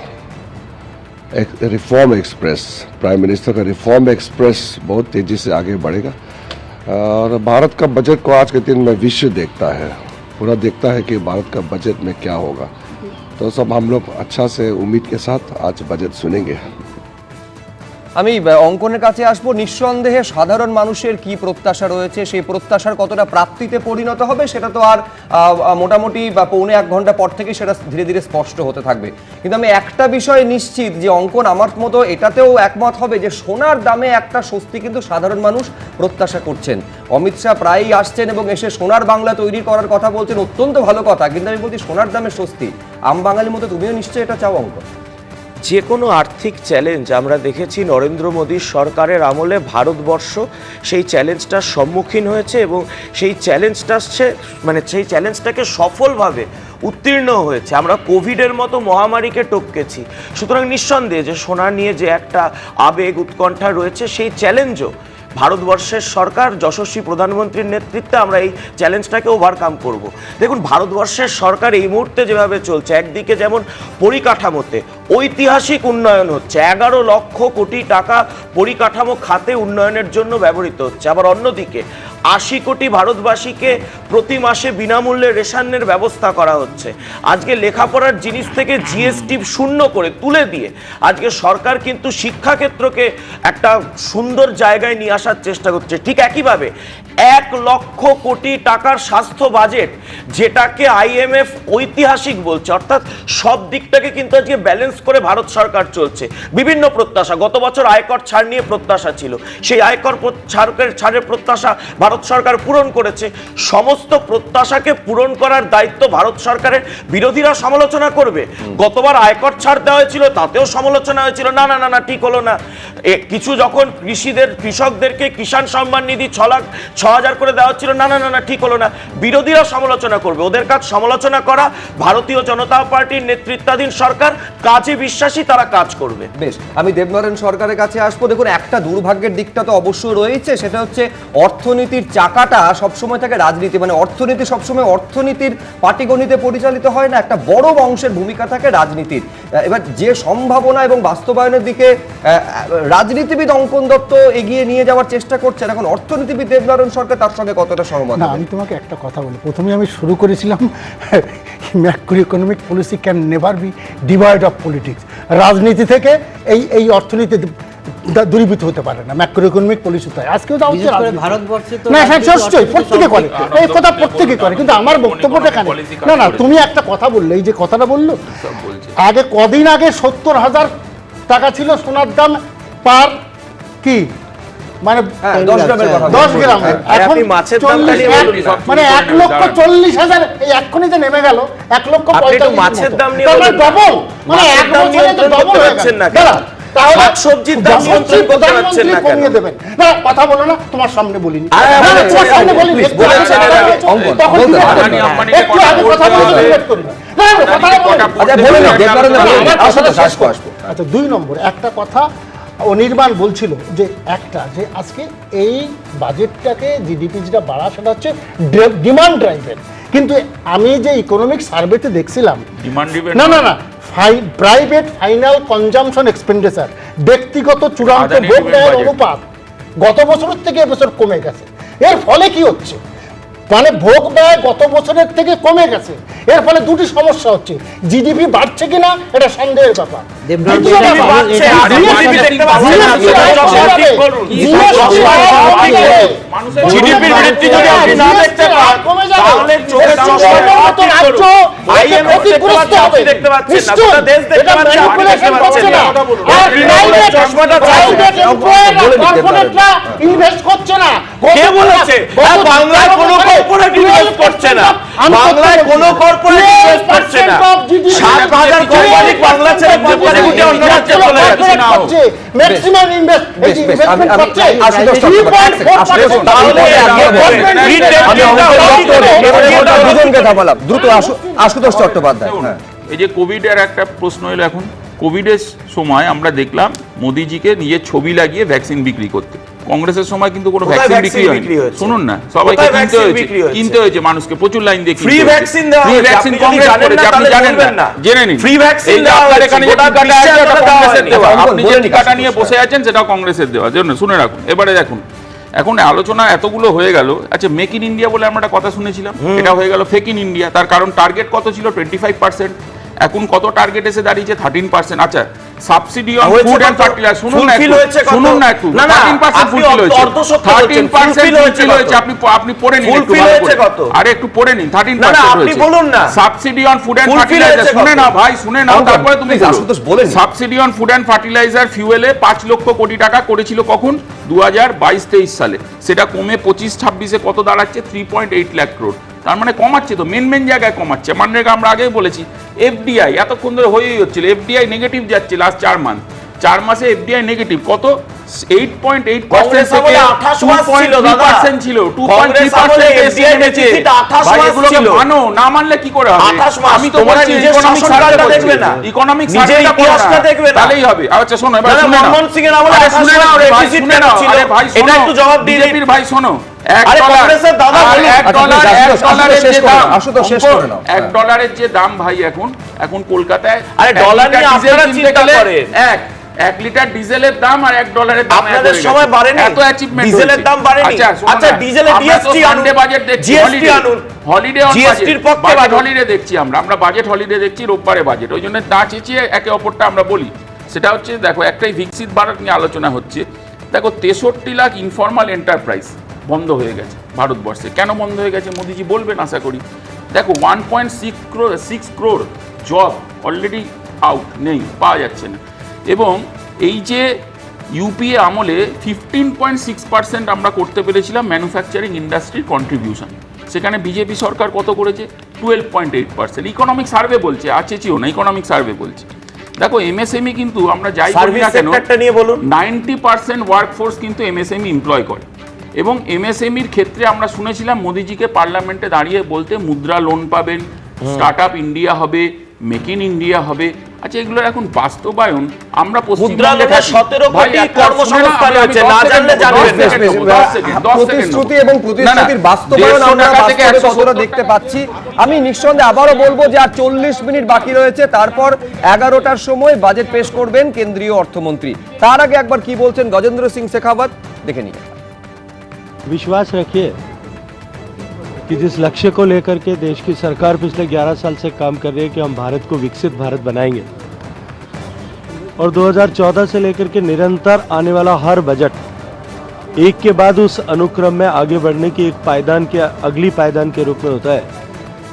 एक रिफॉर्म एक्सप्रेस, प्राइम मिनिस्टर का रिफॉर्म एक्सप्रेस बहुत तेजी से आगे बढ़ेगा। और भारत का बजट को आज के दिन में विश्व देखता है, पूरा देखता है कि भारत का बजट में क्या होगा। तो सब हम लोग अच्छा से उम्मीद के साथ आज बजट सुनेंगे। আমি অঙ্কনের কাছে আসবো। নিঃসন্দেহে সাধারণ মানুষের কি প্রত্যাশা রয়েছে, সেই প্রত্যাশার কতটা প্রাপ্তিতে পরিণত হবে সেটা তো আর মোটামুটি বা পৌনে 1 ঘন্টা পর থেকে সেটা ধীরে ধীরে স্পষ্ট হতে থাকবে। কিন্তু আমি একটা বিষয় নিশ্চিত যে অঙ্কন আমার মতো এটাতেও একমত হবে যে সোনার দামে একটা স্বস্তি কিন্তু সাধারণ মানুষ প্রত্যাশা করছেন। অমিত শাহ প্রায়ই আসছেন এবং এসে সোনার বাংলা তৈরি করার কথা বলছেন, অত্যন্ত ভালো কথা, কিন্তু আমি বলছি সোনার দামে স্বস্তি আম বাঙালির মতো তুমিও নিশ্চয়ই এটা চাও অঙ্কন। যে কোনো আর্থিক চ্যালেঞ্জ আমরা দেখেছি নরেন্দ্র মোদীর সরকারের আমলে ভারতবর্ষ সেই চ্যালেঞ্জটার সম্মুখীন হয়েছে, এবং সেই চ্যালেঞ্জটাকে সফলভাবে উত্তীর্ণ হয়েছে। আমরা কোভিডের মতো মহামারীকে টপকেছি। সুতরাং নিঃসন্দেহে যে সোনা নিয়ে যে একটা আবেগ উৎকণ্ঠা রয়েছে, সেই চ্যালেঞ্জও ভারতবর্ষের সরকার যশস্বী প্রধানমন্ত্রীর নেতৃত্বে আমরা এই চ্যালেঞ্জটাকে ওভারকাম করব। দেখুন, ভারতবর্ষের সরকার এই মুহূর্তে যেভাবে চলছে, একদিকে যেমন পরিকাঠামোতে ঐতিহাসিক উন্নয়ন হচ্ছে, 11 লক্ষ কোটি টাকা পরিকাঠামো খাতে উন্নয়নের জন্য ব্যবহৃত হচ্ছে, আবার অন্যদিকে 80 কোটি ভারতবাসীকে প্রতি মাসে বিনামূল্যে রেশনের ব্যবস্থা করা হচ্ছে। আজকে লেখাপড়ার জিনিস থেকে জিএসটি শূন্য করে তুলে দিয়ে আজকে সরকার কিন্তু শিক্ষাক্ষেত্রকে একটা সুন্দর জায়গায় নিয়ে আসার চেষ্টা করছে। ঠিক একইভাবে 1 লক্ষ কোটি টাকার স্বাস্থ্য বাজেট, যেটাকে IMF ঐতিহাসিক বলছে, অর্থাৎ সব দিকটাকে কিন্তু আজকে ব্যালেন্স করে ভারত সরকার চলছে। বিভিন্ন প্রত্যাশা, গত বছর আয়কর ছাড় নিয়ে প্রত্যাশা ছিল, সেই আয়কর ছাড়ের প্রত্যাশা ভারত সরকার পূরণ করেছে। সমস্ত প্রত্যাশাকে পূরণ করার দায়িত্ব ভারত সরকারের। বিরোধীরা সমালোচনা করবে, গতবার আয়কর ছাড় দেওয়া হয়েছিল তাতেও সমালোচনা হয়েছিল, না না না না ঠিক হলো না। কিছু যখন কৃষকদেরকে কিষাণ সম্মান নিধি 6,000 করে দেওয়া হচ্ছিল, না না না না ঠিক হলো না। বিরোধীরা সমালোচনা করবে, ওদের কাজ সমালোচনা করা। ভারতীয় জনতা পার্টির নেতৃত্বাধীন সরকার কাজে বিশ্বাসী, তারা কাজ করবে। বেশ, আমি দেবনারায়ণ সরকারের কাছে আসবো। দেখুন, একটা দুর্ভাগ্যের দিকটা তো অবশ্যই রয়েছে, সেটা হচ্ছে অর্থনীতির চাকাটা সবসময় থাকে রাজনীতি, মানে অর্থনীতি সবসময় অর্থনীতির পাটিগণিতে পরিচালিত হয় না, একটা বড় অংশের ভূমিকা থাকে রাজনীতির। এবার যে সম্ভাবনা এবং বাস্তবায়নের দিকে রাজনীতিবিদ অঙ্কন দত্ত এগিয়ে নিয়ে যাওয়ার চেষ্টা করছেন, এখন অর্থনীতিবিদ দেবনারায়ণ সরকার তার সঙ্গে কতটা সহমত? না, আমি তোমাকে একটা কথা বলি। প্রথমে আমি শুরু করেছিলাম macro economic policy can never be divide of politics. রাজনীতি থেকে এই অর্থনীতি দূরীভূত হতে পারে না, ম্যাক্রো ইকোনমিক পলিসি তাই আজকেও যা হচ্ছে ভারতবর্ষে তো না নিশ্চয়ই প্রত্যেকে করে, এই কথা প্রত্যেকে করে, কিন্তু আমার বক্তব্যটা কেন না না তুমি একটা কথা বললে, এই যে কথাটা বললো আগে কদিন আগে 70,000 টাকা ছিল সোনার দাম পার কি মানে 10 গ্রামের কথা 10 গ্রামের, এখন মাছের দাম মানে 1,40,000 এই এক্ষুনি যে নেমে গেল 1,45,000 মাছের দাম নিয়ে ডবল, মানে এক বছরে তো ডবল হয়ে গেছে না, তাহলে সবজির দাম নিয়ন্ত্রণ করতে পারছেন না কেন? কমিয়ে দেবেন না, কথা বলো না, তোমার সামনে বলিনি, তোমার সামনে বলিনি, বলেছেন এর আগে তখন একটু আগে কথা বলতে লেট করি না, কথা বলুন, আচ্ছা বলুন না, যে কারণে বলুন, আসলে শেষ করব। আচ্ছা 2 নম্বর একটা কথা অনির্বাণ বলছিল যে একটা যে আজকে এই বাজেটটাকে জিডিপি যেটা বাড়া সেটা হচ্ছে ডিমান্ড ড্রাইভের, কিন্তু আমি যে ইকোনমিক সার্ভেতে দেখছিলাম না না না প্রাইভেট ফাইনাল কনজামশন এক্সপেন্ডিচার ব্যক্তিগত চূড়ান্ত ভোগ ব্যয়ের অনুপাত গত বছরের থেকে এবছর কমে গেছে। এর ফলে কি হচ্ছে, মানে ভোগ ব্যয় গত বছরের থেকে কমে গেছে, এর ফলে দুটি সমস্যা হচ্ছে, জিডিপি বাড়ছে কিনা এটা সন্দেহের ব্যাপার, জিডিপির বৃদ্ধি যদি আপনি না দেখতে পান তাহলে চোখের চশমা দেখতে পাচ্ছেন না, গোটা দেশ দেখতে পাচ্ছে, আপনি দেখতে পাচ্ছেন না, আর প্রাইভেট চশমাটা কর্পোরেটরা ইনভেস্ট করছে না, কে বলেছে বাংলায় কোনো কর্পোরেট ইনভেস্ট করছে না, বাংলায় কোনো কর্পোরেট ইনভেস্ট করছে না, 7,000 কোম্পানি বাংলা ছেড়ে কোম্পানি গুটি অন্য রাজ্যে চলে যাচ্ছে না, ম্যাক্সিমাম ইনভেস্টমেন্ট করছে 3.4%, তাহলে দুজনকে কথা বলা দ্রুত আশুতোষ চট্টোপাধ্যায়। এই যে কোভিডের একটা প্রশ্ন এলো, এখন কোভিডের সময় আমরা দেখলাম মোদিজিকে নিজের ছবি লাগিয়ে ভ্যাকসিন বিক্রি করতে, কংগ্রেসের সময় কিন্তু কোনো ভ্যাকসিন বিক্রি হয়নি, শুনুন না, সবাইকে কিনতে হয়েছে মানুষকে, প্রচুর লাইন দিয়ে ফ্রি ভ্যাকসিন দেওয়া হয়েছে, ভ্যাকসিন কংগ্রেস করেছে, আপনি জানেন না, জেনে নিন, ফ্রি ভ্যাকসিন দেওয়া হয়েছে, এখানে যে টিকাটা আছে এটা কংগ্রেসের দেওয়া, আপনি যে টিকাটা নিয়ে বসে আছেন সেটা কংগ্রেসের দেওয়া, জন্য শুনে রাখুন। এবারে দেখুন, এখন আলোচনা এতগুলো হয়ে গেল, আচ্ছা মেক ইন ইন্ডিয়া বলে আমরা একটা কথা শুনেছিলাম, এটা হয়ে গেল ফেক ইন ইন্ডিয়া, তার কারণ টার্গেট কত ছিল 25%, এখন কত টার্গেট এসে দাঁড়িয়েছে 13%। আচ্ছা subsidy on food and fertiliser শুনুন না একটু 13% ফুলফিল হয়েছে, 13% ফুলফিল হয়েছে, আপনি পড়ে নিন একটু ভালো করে, আরে একটু পড়ে নিন 13% আপনি বলুন না subsidy on food and fertiliser, শুনে নাও ভাই, শুনে নাও, তারপরে তুমি বলুন। Subsidy on food and fertiliser ফিউয়েলে 5 লক্ষ কোটি টাকা করেছিল কখন 2022-23 সালে, সেটা কমে 25-26-এ কত দাঁড়াচ্ছে 3.8 লাখ করোড়, তার মানে কমাচ্ছে তো, মেন জায়গায় কমাচ্ছে। মানরেগা আমরা আগেই বলেছি, এফডিআই এতক্ষণ ধরে হয়েই হচ্ছিল, এফডিআই নেগেটিভ যাচ্ছে লাস্ট 4 মাসে এফডিআই নেগেটিভ কত 8.8% থেকে 2.3% ছিল, 2.3% এসে নেমেছে ভাই, এগুলোকে মানো, না মানলে কি করে হবে? আমি তো বলছি ইকোনমিক সার্ভেটা দেখবে না, ইকোনমিক সার্ভেটা পড়া দেখবে না, তাহলেই হবে। আচ্ছা শোনো, এবার শুনে নাও, মনমোহন সিং এর আমলে শুনে নাও রে ভাই, শুনে নাও, আরে ভাই শোনো, এটা একটু জবাব দিন বিজেপির ভাই, শোনো, $1 যে দাম ভাই এখন কলকাতায়, আরে ডলার নিয়ে আপনারা চিন্তা করেন, 1 লিটার ডিজেলের দাম আর $1 দাম আপনাদের সময় বাড়েনি, এত অ্যাচিভমেন্ট, ডিজেলের দাম বাড়েনি, আচ্ছা ডিজেলে জিএসটি আনুন, বাজেট দেখছি, জিএসটি আনুন, হলিডে অন জিএসটির পক্ষে বাজেট হলিডে দেখছি আমরা বাজেট হলিডে দেখছি, রোববারে বাজেট, ওই জন্য না চেঁচিয়ে একে অপরটা আমরা বলি, সেটা হচ্ছে দেখো একটাই ভিকসিত ভারত নিয়ে আলোচনা হচ্ছে, দেখো 63 লাখ ইনফর্মাল এন্টারপ্রাইজ বন্ধ হয়ে গেছে ভারতবর্ষে, কেন বন্ধ হয়ে গেছে মোদিজি বলবেন আশা করি। দেখো 1.6 crore জব অলরেডি আউট, নেই, পাওয়া যাচ্ছে না, এবং এই যে ইউপিএ আমলে 15.6% আমরা করতে পেরেছিলাম ম্যানুফ্যাকচারিং ইন্ডাস্ট্রির কন্ট্রিবিউশন, সেখানে বিজেপি সরকার কত করেছে 12.8%। ইকোনমিক সার্ভে বলছে, চেয়েও না, ইকোনমিক সার্ভে বলছে। দেখো এমএসএমই কিন্তু আমরা যাই বলি না কেন 90% ওয়ার্কফোর্স কিন্তু এমএসএমই এমপ্লয় করে, এবং এমএসএমইর ক্ষেত্রে আমরা শুনেছিলাম মোদিজিকে পার্লামেন্টে দাঁড়িয়ে বলতে মুদ্রা লোন পাবেন, স্টার্ট আপ ইন্ডিয়া হবে, মেক ইন ইন্ডিয়া হবে। আচ্ছা এগুলোর এখন বাস্তবায়ন আমরা পশ্চিমবঙ্গে 17 কোটি কর্মসংস্থান হয়েছে, না জানলে জানবেন, প্রতিশ্রুতি এবং প্রতিশ্রুতির বাস্তবায়ন আমরা বাস্তবে কতটা দেখতে পাচ্ছি। আমি নিঃসন্দেহে আবারও বলবো যে আর 40 মিনিট বাকি রয়েছে, তারপর 11টার সময় বাজেট পেশ করবেন কেন্দ্রীয় অর্থমন্ত্রী। তার আগে একবার কি বলছেন গজেন্দ্র সিং শেখাওয়াত দেখে নিন। विश्वास रखिए कि जिस लक्ष्य को लेकर के देश की सरकार पिछले 11 साल से काम कर रही है कि हम भारत को विकसित भारत बनाएंगे, और 2014 से लेकर के निरंतर आने वाला हर बजट एक के बाद उस अनुक्रम में आगे बढ़ने की एक पायदान के अगली पायदान के रूप में होता है।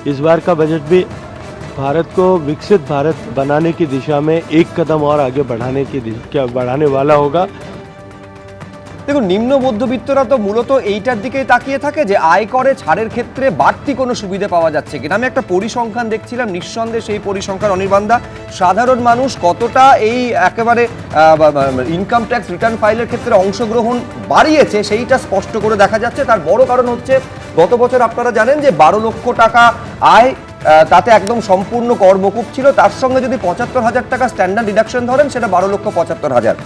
इस बार का बजट भी भारत को विकसित भारत बनाने की दिशा में एक कदम और आगे बढ़ाने वाला होगा। দেখুন, নিম্ন মধ্যবিত্তরা তো মূলত এইটার দিকেই তাকিয়ে থাকে যে আয়করে ছাড়ের ক্ষেত্রে বাড়তি কোনো সুবিধা পাওয়া যাচ্ছে কিনা। আমি একটা পরিসংখ্যান দেখছিলাম, নিঃসন্দেহে সেই পরিসংখ্যান অনির্বাণদা সাধারণ মানুষ কতটা এই একেবারে ইনকাম ট্যাক্স রিটার্ন ফাইলের ক্ষেত্রে অংশগ্রহণ বাড়িয়েছে সেইটা স্পষ্ট করে দেখা যাচ্ছে। তার বড় কারণ হচ্ছে গত বছর আপনারা জানেন যে 12 লক্ষ টাকা আয়, তাতে একদম সম্পূর্ণ কর মকুব ছিল। তার সঙ্গে যদি 75,000 টাকা স্ট্যান্ডার্ড ডিডাকশন ধরেন সেটা 12,75,000।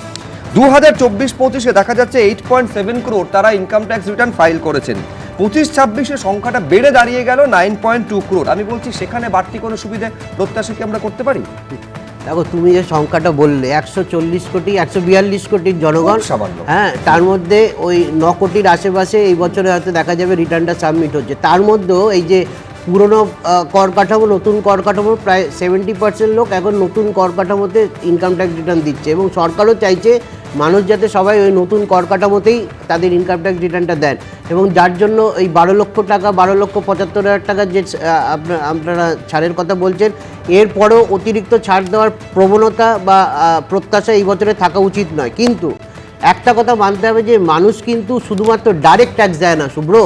2024-25-এ দেখা যাচ্ছে 8.7 করোড় তারা ইনকাম ট্যাক্স রিটার্ন ফাইল করেছেন। 25-26-এ সংখ্যাটা বেড়ে দাঁড়িয়ে গেল 9.2 করোড়। আমি বলছি সেখানে বাড়তি কোনো সুবিধা প্রত্যাশা কি আমরা করতে পারি? দেখো, তুমি যে সংখ্যাটা বললে 140 কোটি 142 কোটির জনগণ, হ্যাঁ, তার মধ্যে ওই 9 কোটির আশেপাশে এই বছরে হয়তো দেখা যাবে রিটার্নটা সাবমিট হচ্ছে। তার মধ্যেও এই যে পুরনো কর কাঠামো, নতুন কর কাঠামো, প্রায় 70% লোক এখন নতুন কর কাঠামোতে ইনকাম ট্যাক্স রিটার্ন দিচ্ছে এবং সরকারও চাইছে মানুষ যাতে সবাই ওই নতুন কর কাঠামোতেই তাদের ইনকাম ট্যাক্স রিটার্নটা দেন। এবং যার জন্য এই 12 লক্ষ টাকা 12,75,000 টাকার যে আপনারা ছাড়ের কথা বলছেন, এরপরেও অতিরিক্ত ছাড় দেওয়ার প্রবণতা বা প্রত্যাশা এই বছরে থাকা উচিত নয়। কিন্তু একটা কথা মানতে হবে যে মানুষ কিন্তু শুধুমাত্র ডাইরেক্ট ট্যাক্স দেয় না শুভ্র,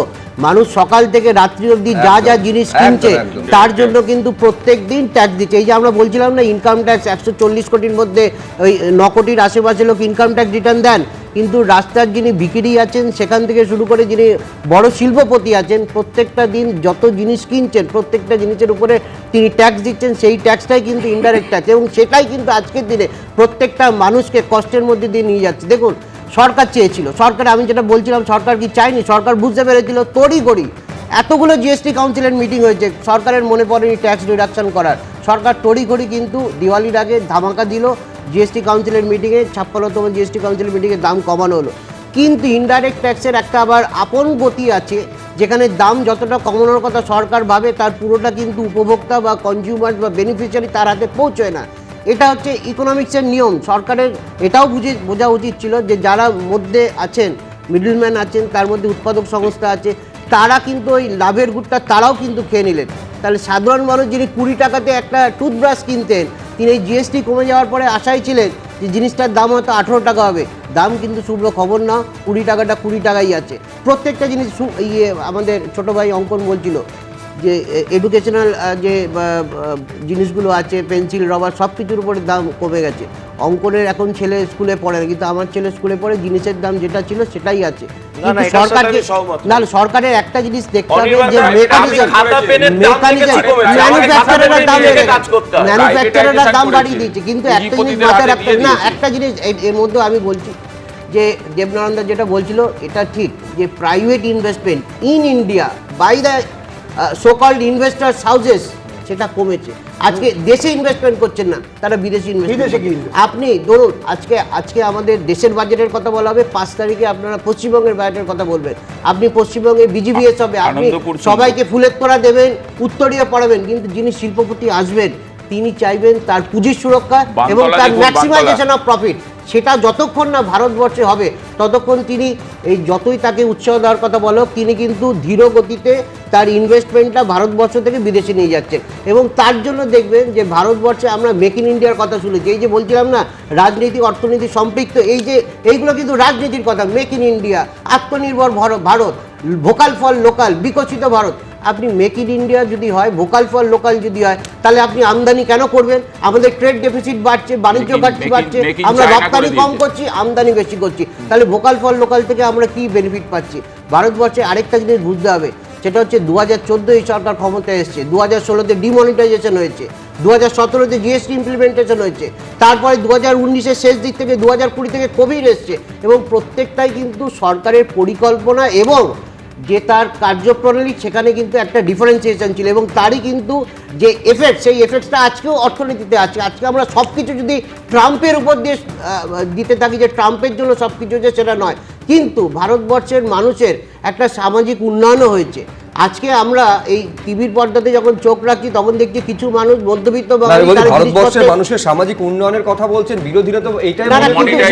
মানুষ সকাল থেকে রাত্রি অবধি যা যা জিনিস কিনছে তার জন্য কিন্তু প্রত্যেক দিন ট্যাক্স দিচ্ছে। এই যে আমরা বলছিলাম না, ইনকাম ট্যাক্স 140 কোটির মধ্যে ওই 9 কোটির আশেপাশে লোক ইনকাম ট্যাক্স রিটার্ন দেন, কিন্তু রাস্তার যিনি ভিখিরি আছেন সেখান থেকে শুরু করে যিনি বড় শিল্পপতি আছেন, প্রত্যেকটা দিন যত জিনিস কিনছেন প্রত্যেকটা জিনিসের উপরে তিনি ট্যাক্স দিচ্ছেন, সেই ট্যাক্সটাই কিন্তু ইনডাইরেক্ট ট্যাক্স এবং সেটাই কিন্তু আজকের দিনে প্রত্যেকটা মানুষকে কষ্টের মধ্যে দিয়ে নিয়ে যাচ্ছে। দেখুন, সরকার চেয়েছিল, সরকার, আমি যেটা বলছিলাম, সরকার কি চায়নি, সরকার বুঝতে পেরেছিল তড়িঘড়ি এতগুলো জিএসটি কাউন্সিলের মিটিং হয়েছে, সরকারের মনে পড়েনি ট্যাক্স রিডাকশন করার। সরকার তড়িঘড়ি কিন্তু দিওয়ালির আগে ধামাকা দিল, জিএসটি কাউন্সিলের মিটিংয়ে 56তম জিএসটি কাউন্সিলের মিটিংয়ে দাম কমানো হলো। কিন্তু ইনডাইরেক্ট ট্যাক্সের একটা আবার আপন গতি আছে, যেখানে দাম যতটা কমানোর কথা সরকার ভাবে তার পুরোটা কিন্তু উপভোক্তা বা কনজিউমার বা বেনিফিশিয়ারি তার হাতে পৌঁছয় না। এটা হচ্ছে ইকোনমিক্সের নিয়ম। সরকারের এটাও বোঝা উচিত ছিল যে যারা মধ্যে আছেন, মিডলম্যান আছেন, তার মধ্যে উৎপাদক সংস্থা আছে, তারা কিন্তু ওই লাভের গুড়টা তারাও কিন্তু খেয়ে নিলেন। তাহলে সাধারণ মানুষ যিনি 20 টাকাতে একটা টুথব্রাশ কিনতেন, তিনি এই জিএসটি কমে যাওয়ার পরে আশায় ছিলেন যে জিনিসটার দাম হয়তো 18 টাকা হবে, দাম কিন্তু শুভ্র খবর না, 20 টাকাটা 20 টাকাই আছে। প্রত্যেকটা জিনিস আমাদের ছোটো ভাই অঙ্কন বলছিল যে এডুকেশনাল যে জিনিসগুলো আছে, পেন্সিল, রবার, সব কিছুর উপরে দাম কমে গেছে। অঙ্কনের এখন ছেলে স্কুলে পড়ে না, কিন্তু আমার ছেলে স্কুলে পড়ে, জিনিসের দাম যেটা ছিল সেটাই আছে। সরকারকে না, সরকারের একটা জিনিস দেখতে হবে যে ম্যানুফ্যাকচারাররা দাম বাড়িয়ে দিচ্ছে, কিন্তু একটা জিনিস মাথায় রাখতে না, একটা জিনিস এর মধ্যে আমি বলছি যে দেবনানন্দা যেটা বলছিল এটা ঠিক, যে private investment in India by the so called investors houses সেটা কমেছে। আজকে দেশে ইনভেস্টমেন্ট করছেন না, তারা বিদেশি ইনভেস্টমেন্ট। আপনি ধরুন আজকে আমাদের দেশের বাজেটের কথা বলা হবে, 5 তারিখে আপনারা পশ্চিমবঙ্গের বাজেটের কথা বলবেন। আপনি পশ্চিমবঙ্গে বিজিবিএস হবে, আপনি সবাইকে ফুলের তোড়া দেবেন, উত্তরীয় পড়াবেন, কিন্তু যিনি শিল্পপতি আসবেন তিনি চাইবেন তার পুঁজির সুরক্ষা এবং তার ম্যাক্সিমাইজেশন অফ প্রফিট। সেটা যতক্ষণ না ভারতবর্ষে হবে ততক্ষণ তিনি এই যতই তাকে উৎসাহ দেওয়ার কথা বলো, তিনি কিন্তু ধীর গতিতে তার ইনভেস্টমেন্টটা ভারতবর্ষ থেকে বিদেশে নিয়ে যাচ্ছেন। এবং তার জন্য দেখবেন যে ভারতবর্ষে আমরা মেক ইন ইন্ডিয়ার কথা শুনেছি, এই যে বলছিলাম না রাজনীতি অর্থনীতি সম্পৃক্ত, এইগুলো কিন্তু রাজনীতির কথা। মেক ইন ইন্ডিয়া, আত্মনির্ভর ভারত, ভোকাল ফর লোকাল, বিকশিত ভারত। আপনি মেক ইন ইন্ডিয়া যদি হয়, ভোকাল ফর লোকাল যদি হয়, তাহলে আপনি আমদানি কেন করবেন? আমাদের ট্রেড ডেফিসিট বাড়ছে, বাণিজ্য ঘাটতি বাড়ছে, আমরা রপ্তানি কম করছি, আমদানি বেশি করছি, তাহলে ভোকাল ফর লোকাল থেকে আমরা কি বেনিফিট পাচ্ছি? ভারতবর্ষে আরেকটা জিনিস বুঝতে হবে, সেটা হচ্ছে 2014 এই সরকার ক্ষমতায় এসছে, 2016-তে ডিমনিটাইজেশন হয়েছে, 2017-তে জিএসটি ইমপ্লিমেন্টেশন হয়েছে, তারপরে 2019-এর শেষ দিক থেকে 2020 থেকে কোভিড এসছে, এবং প্রত্যেকটাই কিন্তু সরকারের পরিকল্পনা এবং যে তার কার্যপ্রণালী সেখানে কিন্তু একটা ডিফারেন্সিয়েশন ছিল, এবং তারই কিন্তু যে এফেক্ট, সেই এফেক্টটা আজকেও অর্থনীতিতে আছে। আজকে আমরা সব কিছু যদি ট্রাম্পের উপর দিয়ে দিতে থাকি যে ট্রাম্পের জন্য সব কিছু যে সেটা নয়, কিন্তু ভারতবর্ষের মানুষের একটা সামাজিক উন্নয়নও হয়েছে। আজকে আমরা এই টিভির পর্দাতে যখন চোখ রাখছি তখন দেখছি কিছু মানুষ মধ্যবিত্ত ভারতবর্ষের মানুষের সামাজিক উন্নয়নের কথা বলছেন, বিরোধীরা তো এইটাই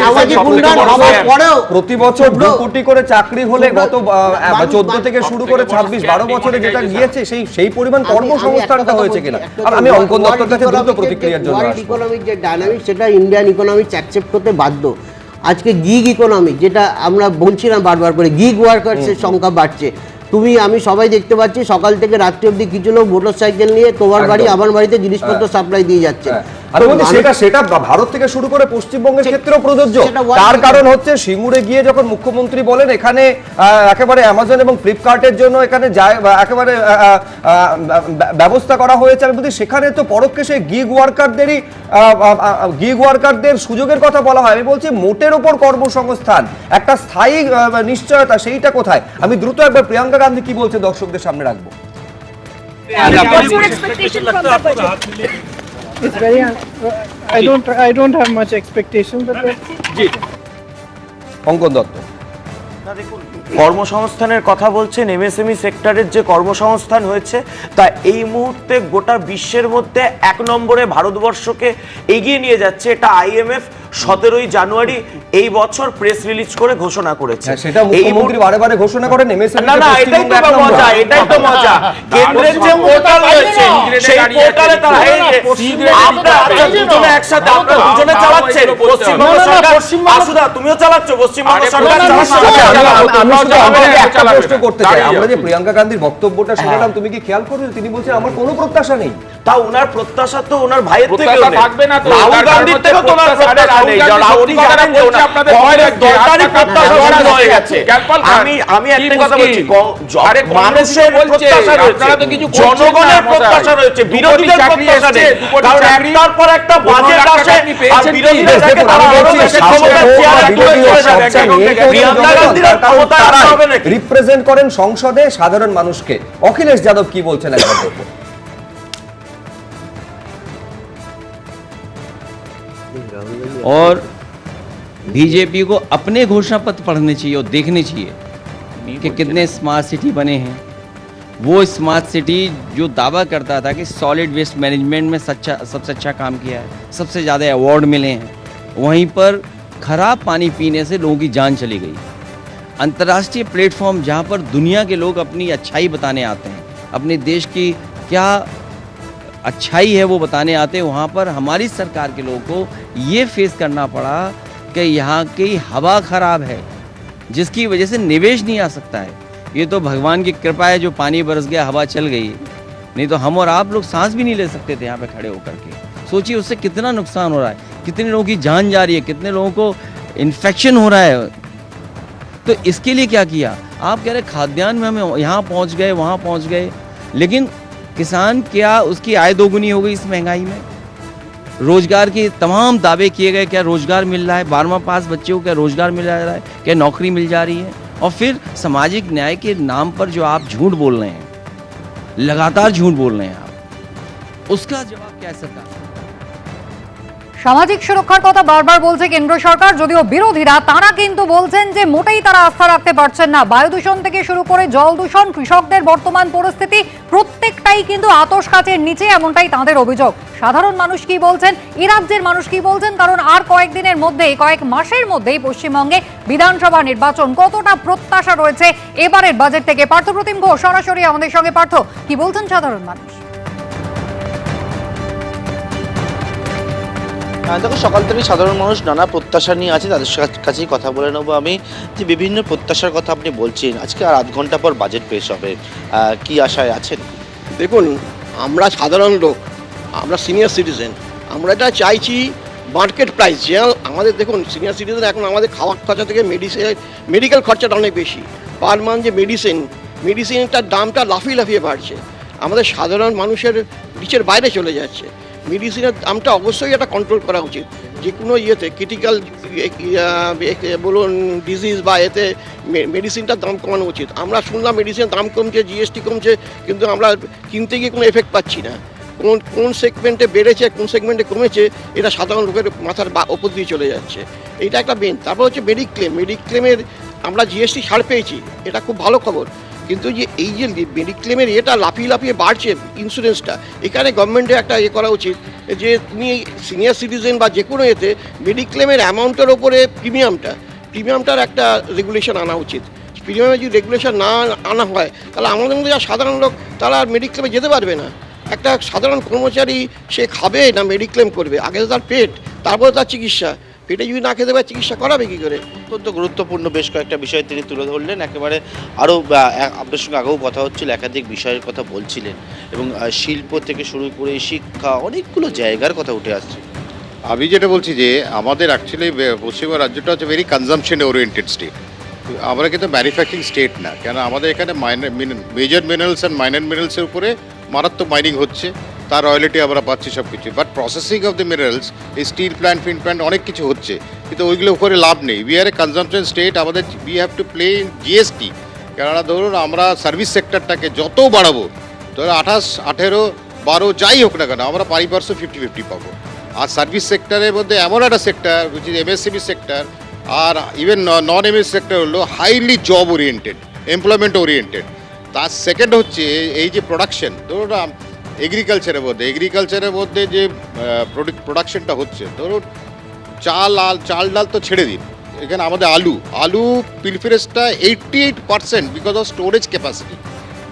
সামাজিক উন্নয়ন হওয়ার পরেও প্রতি বছর 2 কোটি করে চাকরি হলে গত 14 থেকে শুরু করে 26-12 বছরে যেটা গিয়েছে সেই পরিমাণ কর্মসংস্থানটা হয়েছে কিনা। আর আমি অঙ্কন দত্তের কাছে দ্রুত প্রতিক্রিয়ার জন্য আসবো। ইকোনমিক যে ডাইনামিক সেটা ইন্ডিয়ান ইকোনমিক্স অ্যাকসেপ্ট করতে বাধ্য। আজকে গিগ ইকোনমি যেটা আমরা বলছিলাম বারবার করে, গিগ ওয়ার্কার্সের সংখ্যা বাড়ছে। তুমি আমি সবাই দেখতে পাচ্ছি সকাল থেকে রাত্রি অবধি কিছু লোক মোটরসাইকেল নিয়ে তোমার বাড়ি আমার বাড়িতে জিনিসপত্র সাপ্লাই দিয়ে যাচ্ছে। সেটা ভারত থেকে শুরু করে পশ্চিমবঙ্গের ক্ষেত্রেও প্রযোজ্য। তার কারণ হচ্ছে সিঙ্গুরে গিয়ে যখন মুখ্যমন্ত্রী বলেন এখানে একেবারে অ্যামাজন এবং ফ্লিপকার্টের জন্য এখানে একেবারে ব্যবস্থা করা হয়েছে, আমি বলছি সেখানে তো পরোক্ষে সেই গিগ ওয়ার্কারদের সুযোগের কথা বলা হয়। আমি বলছি মোটের ওপর কর্মসংস্থান, একটা স্থায়ী নিশ্চয়তা, সেইটা কোথায়? আমি দ্রুত একবার প্রিয়াঙ্কা গান্ধী কি বলছে দর্শকদের সামনে রাখবো। It's very. I don't have much expectation, but. অঙ্কন দত্ত, কর্মসংস্থানের কথা বলছেন, এমএসএমই সেক্টরের যে কর্মসংস্থান হয়েছে তা এই মুহূর্তে গোটা বিশ্বের মধ্যে 1 নম্বরে ভারতবর্ষকে এগিয়ে নিয়ে যাচ্ছে। এটা আইএমএফ 17ই জানুয়ারি এই বছর প্রেস রিলিজ করে ঘোষণা করেছে। সেটা মুখ্যমন্ত্রী বারে এমএসএমই না এটাই তো মজা, এটাই তো মজা। কেন্দ্রের যে পোর্টাল রয়েছে সেই পোর্টালে তারা আমরা দুজনে একসাথে আমরা দুজনে চালাচ্ছেন পশ্চিমবঙ্গ সরকার। আসুদা তুমিও চালাচ্ছ, পশ্চিমবঙ্গ সরকার আমরা যে প্রিয়াঙ্কা গান্ধীর বক্তব্যটা শুনলাম, তুমি কি খেয়াল করছো তিনি বলছেন আমার কোনো প্রত্যাশা নেই। তা ওনার প্রত্যাশা তো ওনার ভাইয়ের থেকে থাকবে না, তো রাহুল গান্ধীর থেকে তো ওনার প্রত্যাশা নেই। রাহুল জানেন যে আপনাদের দরকারি প্রত্যাশা হয়ে গেছে। আমি একটা কথা বলছি, মানুষের প্রত্যাশা রয়েছে, জনগণের প্রত্যাশা রয়েছে, বিরোধীদের প্রত্যাশা নেই। কারণ একটার পর একটা বাজেট আসে আর বিরোধীদের থেকে তারা আরো বেশি ক্ষমতার চেয়ারে তুলে চলে যাবে। প্রিয়াঙ্কা গান্ধীর ক্ষমতা হবে না, রিপ্রেজেন্ট করেন সংসদে সাধারণ মানুষকে। অখিলেশ যাদব কি বলছেন একবার দেখো। और बीजेपी को अपने घोषणा पत्र पढ़ने चाहिए और देखने चाहिए कि कितने स्मार्ट सिटी बने हैं। वो स्मार्ट सिटी जो दावा करता था कि सॉलिड वेस्ट मैनेजमेंट में सबसे अच्छा काम किया है, सबसे ज़्यादा अवार्ड मिले हैं, वहीं पर खराब पानी पीने से लोगों की जान चली गई। अंतर्राष्ट्रीय प्लेटफॉर्म जहाँ पर दुनिया के लोग अपनी अच्छाई बताने आते हैं, अपने देश की क्या अच्छाई है वो बताने आते हैं, वहाँ पर हमारी सरकार के लोगों को ये फेस करना पड़ा कि यहाँ की हवा ख़राब है, जिसकी वजह से निवेश नहीं आ सकता है। ये तो भगवान की कृपा है जो पानी बरस गया, हवा चल गई, नहीं तो हम और आप लोग सांस भी नहीं ले सकते थे यहाँ पे खड़े होकर के। सोचिए उससे कितना नुकसान हो रहा है, कितने लोगों की जान जा रही है, कितने लोगों को इन्फेक्शन हो रहा है। तो इसके लिए क्या किया? आप कह रहे खाद्यान्न में हम यहाँ पहुँच गए, वहाँ पहुँच गए, लेकिन किसान क्या उसकी आय दोगुनी हो गई इस महंगाई में? रोजगार के तमाम दावे किए गए, क्या रोजगार मिल रहा है? 12वां पास बच्चे को क्या रोजगार मिल रहा है? क्या नौकरी मिल जा रही है? और फिर सामाजिक न्याय के नाम पर जो आप झूठ बोल रहे हैं, लगातार झूठ बोल रहे हैं आप, उसका जवाब क्या है सरकार? সামাজিক সুরক্ষার কথা বারবার বলছে কেন্দ্র সরকার, যদিও বিরোধীরা তারা কিন্তু বলছেন যে মোটেই তারা আস্থা রাখতে পারছেন না। বায়ু দূষণ থেকে শুরু করে জল দূষণ, কৃষকদের বর্তমান পরিস্থিতি প্রত্যেকটাই কিন্তু আতশ কাচের নিচে, এমনটাই তাদের অভিযোগ। সাধারণ মানুষ কি বলছেন, এই রাজ্যের মানুষ কি বলছেন? কারণ আর কয়েকদিনের মধ্যেই, কয়েক মাসের মধ্যেই পশ্চিমবঙ্গে বিধানসভা নির্বাচন। কতটা প্রত্যাশা রয়েছে এবারের বাজেট থেকে? পার্থপ্রতিম ঘোষ সরাসরি আমাদের সঙ্গে। পার্থ, কি বলছেন সাধারণ মানুষ? দেখো, সকাল থেকেই সাধারণ মানুষ নানা প্রত্যাশা নিয়ে আছে, তাদের কাছেই কথা বলে নেবো আমি। যে বিভিন্ন প্রত্যাশার কথা আপনি বলছেন, আজকে আর আধ ঘন্টা পর বাজেট পেশ হবে, কি আশায় আছেন? দেখুন, আমরা সাধারণ লোক, আমরা সিনিয়র সিটিজেন, আমরা এটা চাইছি মার্কেট প্রাইস। যে আমাদের দেখুন সিনিয়র সিটিজেন, এখন আমাদের খাওয়ার খরচা থেকে মেডিকেল খরচাটা অনেক বেশি। পার মান্থ যে মেডিসিনটার দামটা লাফিয়ে বাড়ছে, আমাদের সাধারণ মানুষের নিচের বাইরে চলে যাচ্ছে। মেডিসিনের দামটা অবশ্যই এটা কন্ট্রোল করা উচিত। যে কোনো ইয়েতে ক্রিটিক্যাল বলুন ডিজিজ বা এতে মেডিসিনটার দাম কমানো উচিত। আমরা শুনলাম মেডিসিনের দাম কমছে, জিএসটি কমছে, কিন্তু আমরা কিনতে গিয়ে কোনো এফেক্ট পাচ্ছি না। কোন সেগমেন্টে বেড়েছে, কোন সেগমেন্টে কমেছে, এটা সাধারণ লোকের মাথার ওপর দিয়ে চলে যাচ্ছে। এটা একটা মেন। তারপর হচ্ছে মেডিক্লেমের আমরা জিএসটি ছাড় পেয়েছি, এটা খুব ভালো খবর। কিন্তু যে এই যে মেডিক্লেমের এটা লাফিয়ে লাফিয়ে বাড়ছে ইন্স্যুরেন্সটা, এখানে গভর্নমেন্টের একটা করা উচিত যে তুমি সিনিয়র সিটিজেন বা যে কোনো এতে মেডিক্লেমের অ্যামাউন্টের ওপরে প্রিমিয়ামটার একটা রেগুলেশন আনা উচিত। প্রিমিয়ামে যদি রেগুলেশন না আনা হয় তাহলে আমাদের মধ্যে যারা সাধারণ লোক তারা আর মেডিক্লেমে যেতে পারবে না। একটা সাধারণ কর্মচারী সে খাবে না মেডিক্লেম করবে, আগে তার পেট, তারপরে তার চিকিৎসা। পেটে যদি না খেতে পারে চিকিৎসা করাবে কী করে? অত্যন্ত গুরুত্বপূর্ণ বেশ কয়েকটা বিষয় তিনি তুলে ধরলেন। একেবারে আরও আপনার সঙ্গে আগেও কথা হচ্ছিল, একাধিক বিষয়ের কথা বলছিলেন এবং শিল্প থেকে শুরু করে শিক্ষা অনেকগুলো জায়গার কথা উঠে আসছে। আমি যেটা বলছি যে আমাদের অ্যাকচুয়ালি পশ্চিমবঙ্গ রাজ্যটা হচ্ছে ভেরি কনজামশন ওরিয়েন্টেড স্টেট। আমরা কিন্তু ম্যানুফ্যাকচারিং স্টেট না, কেন আমাদের এখানে মেজর মিনারেলস অ্যান্ড মাইনর মিনারেলসের উপরে মারাত্মক মাইনিং হচ্ছে, তার রয়্যালিটি আমরা পাচ্ছি সব কিছু। But processing of the minerals, এই স্টিল প্ল্যান্ট, ফিন প্ল্যান্ট অনেক কিছু হচ্ছে, কিন্তু ওইগুলো উপরে লাভ নেই। We are a consumption state, আমাদের we have to play in GST. কেননা ধরুন আমরা সার্ভিস সেক্টরটাকে যত বাড়াবো, ধরো 28, 18, 12 যাই হোক না কেন, আমরা পারিপার্শ্ব 50-50 পাবো। আর সার্ভিস সেক্টরের মধ্যে এমন একটা sector which is MSME sector আর ইভেন নন এমএস সেক্টর হলো highly job oriented, employment oriented. তার সেকেন্ড হচ্ছে এই যে প্রোডাকশন, ধরুন এগ্রিকালচারের মধ্যে যে প্রোডাকশনটা হচ্ছে, ধরুন চাল ডাল তো ছেড়ে দিন, এখানে আমাদের আলু পিলফিরেসটা 88% because of storage capacity.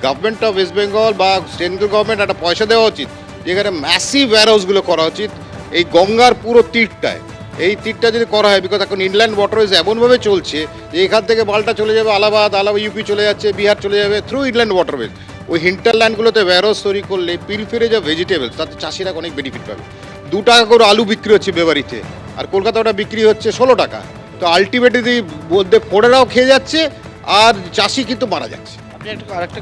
Government of West Bengal বা সেন্ট্রাল গভর্নমেন্ট একটা পয়সা দেওয়া উচিত, যেখানে ম্যাসিভ ওয়্যারহাউসগুলো করা উচিত এই গঙ্গার পুরো তীরটায়। এই তীরটা যদি করা হয়, বিকজ এখন ইনল্যান্ড ওয়াটারওয়েজ এমনভাবে চলছে যে এখান থেকে মালটা চলে যাবে আলাহাবাদ ইউপি চলে যাচ্ছে, বিহার চলে যাবে থ্রু ইনল্যান্ড ওয়াটারওয়েজ। ওই হিন্টারল্যান্ডগুলোতে ওয়্যারহাউস তৈরি করলে পিলফিরে যা ভেজিটেবলস, তাতে চাষিরা অনেক বেনিফিট পাবে। 2 টাকা করে আলু বিক্রি হচ্ছে বেবারিতে, আর কলকাতা ওটা বিক্রি হচ্ছে 16 টাকা। তো আলটিমেটলি মধ্যে ফোড়েরাও খেয়ে যাচ্ছে আর চাষি কিন্তু মারা যাচ্ছে। আপনি আরেকটা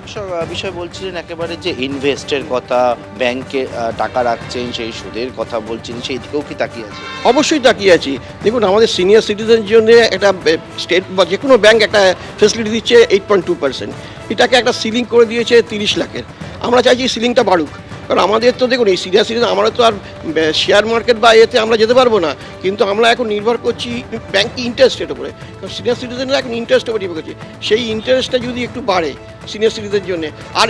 বিষয় বলছিলেন একেবারে যে ইনভেস্টের কথা, ব্যাংকে টাকা রাখছেন সেই সুদের কথা বলছেন, সেই দিকেও কি তাকিয়ে আছে? অবশ্যই তাকিয়ে আছি। দেখুন আমাদের সিনিয়র সিটিজেনের জন্য একটা স্টেট বা যে কোনো ব্যাংক একটা ফেসিলিটি দিচ্ছে 8.2%, এটাকে একটা সিলিং করে দিয়েছে 30 লাখের। আমরা চাইছি সিলিংটা বাড়ুক, কারণ আমাদের তো দেখুন এই সিনিয়র সিটিজেন, আমরা তো আর শেয়ার মার্কেট বা এতে আমরা যেতে পারবো না, কিন্তু আমরা এখন নির্ভর করছি ব্যাংক ইন্টারেস্টের উপরে। কারণ সিনিয়র সিটিজেনরা এখন ইন্টারেস্টের উপর নির্ভর করছে, সেই ইন্টারেস্টটা যদি একটু বাড়ে সিনিয়র সিটিজেনের জন্য, আর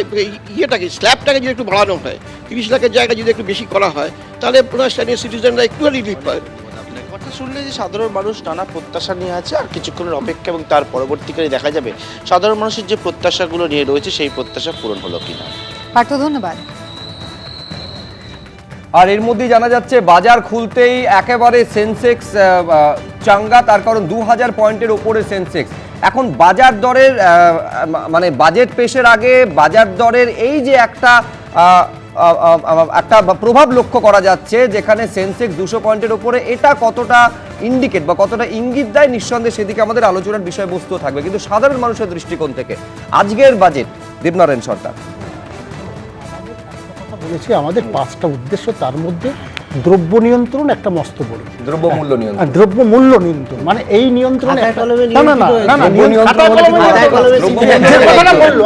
ইয়েটাকে স্ল্যাবটাকে যদি একটু বাড়ানো হয়, 30 লাখের জায়গায় যদি একটু বেশি করা হয়, তাহলে পুরো সিনিয়র সিটিজেনরা একটু রিলিফ পায়। কথা শুনলে যে সাধারণ মানুষ নানা প্রত্যাশা নিয়ে আছে, আর কিছুক্ষণের অপেক্ষা এবং তার পরবর্তীকালে দেখা যাবে সাধারণ মানুষের যে প্রত্যাশাগুলো নিয়ে রয়েছে সেই প্রত্যাশা পূরণ হলো কিনা। পার্থ, ধন্যবাদ। আর এর মধ্যেই জানা যাচ্ছে বাজার খুলতেই একেবারে সেন্সেক্স চাঙ্গা, তার কারণ 2000 পয়েন্টের ওপরে সেন্সেক্স। এখন বাজার দরের মানে বাজেট পেশের আগে বাজার দরের এই যে একটা প্রভাব লক্ষ্য করা যাচ্ছে, যেখানে সেন্সেক্স 200 পয়েন্টের ওপরে, এটা কতটা ইন্ডিকেট বা কতটা ইঙ্গিত দেয়, নিঃসন্দেহে সেদিকে আমাদের আলোচনার বিষয়বস্তু থাকবে। কিন্তু সাধারণ মানুষের দৃষ্টিকোণ থেকে আজকের বাজেট, দেবনারায়ণ সরকার বলেছি আমাদের 5টা উদ্দেশ্য, তার মধ্যে দ্রব্য নিয়ন্ত্রণ একটা মস্ত বড়। দ্রব্য মূল্য নিয়ন্ত্রণ, দ্রব্য মূল্য নিয়ন্ত্রণ মানে এই নিয়ন্ত্রণ।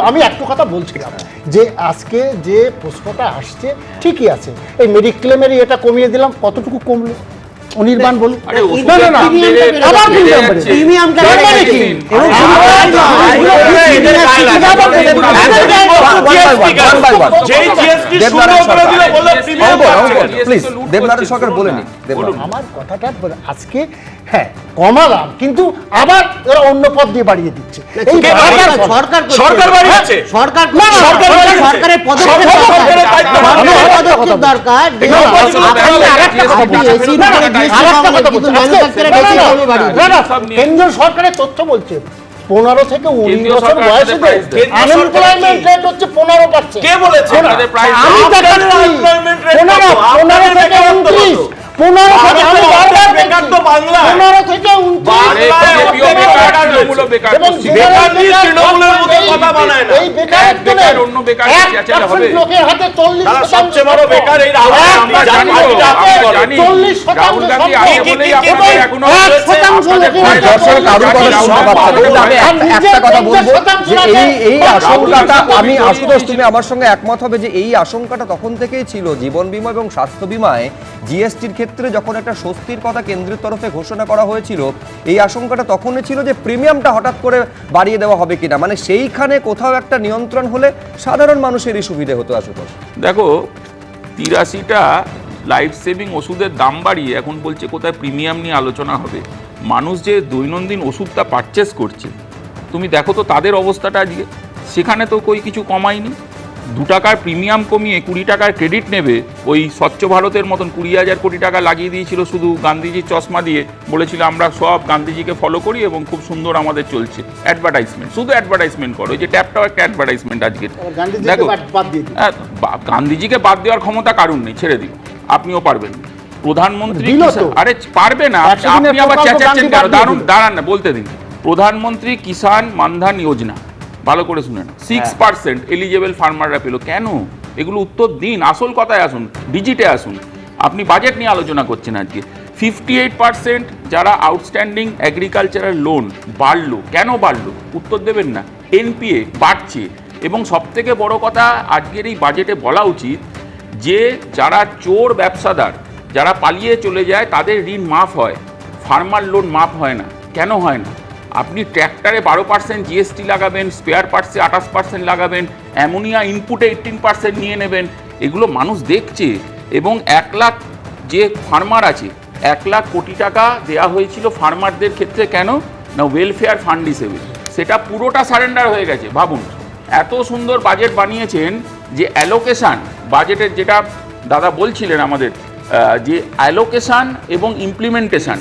আমি একটু কথা বলছিলাম যে আজকে যে প্রশ্নটা আসছে ঠিকই আছে, এই মেডিক্লেমের এটা কমিয়ে দিলাম, কতটুকু কমলো অনির্বাণ বলুন। আমার কথাটা আজকে হ্যাঁ কমালাম, কিন্তু আবার ওরা অন্য পদ দিয়ে বাড়িয়ে দিচ্ছে। সরকার বাড়িয়েছে, সরকারের পদক্ষেপ দরকার। কেন্দ্র সরকারের তথ্য বলছে 15 থেকে 19 বছর বয়সীদের আনএমপ্লয়মেন্ট রেট হচ্ছে 15%। কে বলেছে? আমি দেখাচ্ছি 15 থেকে 29, 15 থেকে 29। বেকার চেঁচালে হবে? লোকের হাতে 40% সবচেয়ে বড় বেকার এই রাহুল গান্ধী। আমরা জানি তো, আমরা জানি। 40% রাহুল গান্ধী আছে বলেই আপনাদের এখনো একটা কথা বলবো যে এই আশঙ্কাটা, আমি আশুতোষ তুমি আমার সঙ্গে একমত হবে যে এই আশঙ্কাটা তখন থেকেই ছিল। জীবন বীমা এবং স্বাস্থ্য বীমায় জিএসটির ক্ষেত্রে যখন একটা স্বস্তির কথা কেন্দ্রের তরফে ঘোষণা করা হয়েছিল, এই আশঙ্কাটা তখনই ছিল যে প্রিমিয়ামটা হঠাৎ করে বাড়িয়ে দেওয়া হবে কিনা, মানে সেইখানে কোথাও একটা নিয়ন্ত্রণ হলে সাধারণ মানুষেরই সুবিধে হতো। আশুতোষ দেখো, 83টা লাইফ সেভিং ওষুধের দাম বাড়িয়ে এখন বলছে কোথায় প্রিমিয়াম নিয়ে আলোচনা হবে। মানুষ যে দৈনন্দিন ওষুধটা পারচেস করছে, তুমি দেখো তো তাদের অবস্থাটা আজকে, সেখানে তো কই কিছু কমায়নি। 2 টাকার প্রিমিয়াম কমিয়ে 20 টাকার ক্রেডিট নেবে, ওই স্বচ্ছ ভারতের মতন 20,000 কোটি টাকা লাগিয়ে দিয়েছিল শুধু গান্ধীজির চশমা দিয়ে, বলেছিল আমরা সব গান্ধীজিকে ফলো করি এবং খুব সুন্দর আমাদের চলছে। অ্যাডভার্টাইজমেন্ট, শুধু অ্যাডভার্টাইজমেন্ট করো। ওই যে ট্যাপটাও একটা অ্যাডভার্টাইজমেন্ট আজকে। দেখো, গান্ধীজিকে বাদ দেওয়ার ক্ষমতা কারণ নেই, ছেড়ে দিও, আপনিও পারবেন না। প্রধানমন্ত্রী, আরে পারবে না, আপনি আবার চেঁচাচ্ছেন কেন? দাঁড়ান না, বলতে দিন। প্রধানমন্ত্রী কিষাণ মানধান যোজনা, ভালো করে শুনে না, 6% এলিজেবল ফার্মাররা পেল কেন? এগুলো উত্তর দিন, আসল কথায় আসুন, ডিজিটে আসুন। আপনি বাজেট নিয়ে আলোচনা করছেন আজকে। 58% যারা আউটস্ট্যান্ডিং এগ্রিকালচারাল লোন বাড়লো, কেন বাড়লো? উত্তর দেবেন না। এনপিএ বাড়ছে, এবং সবথেকে বড় কথা আজকের এই বাজেটে বলা উচিত যে যারা চোর ব্যবসাদার, যারা পালিয়ে চলে যায়, তাদের ঋণ মাফ হয়, ফার্মার লোন মাফ হয় না। কেন হয় না? আপনি ট্র্যাক্টরে 12% জিএসটি লাগাবেন, স্পেয়ার পার্টসে 28% লাগাবেন, অ্যামোনিয়া ইনপুটে 18% নিয়ে নেবেন। এগুলো মানুষ দেখছে। এবং 1 লাখ যে ফার্মার আছে, 1 লাখ কোটি টাকা দেওয়া হয়েছিল ফার্মারদের ক্ষেত্রে, কেন না? ওয়েলফেয়ার ফান্ড হিসেবে। সেটা পুরোটা সারেন্ডার হয়ে গেছে। ভাবুন, এত সুন্দর বাজেট বানিয়েছেন যে অ্যালোকেশান বাজেটের, যেটা দাদা বলছিলেন আমাদের, যে অ্যালোকেশান এবং ইমপ্লিমেন্টেশন,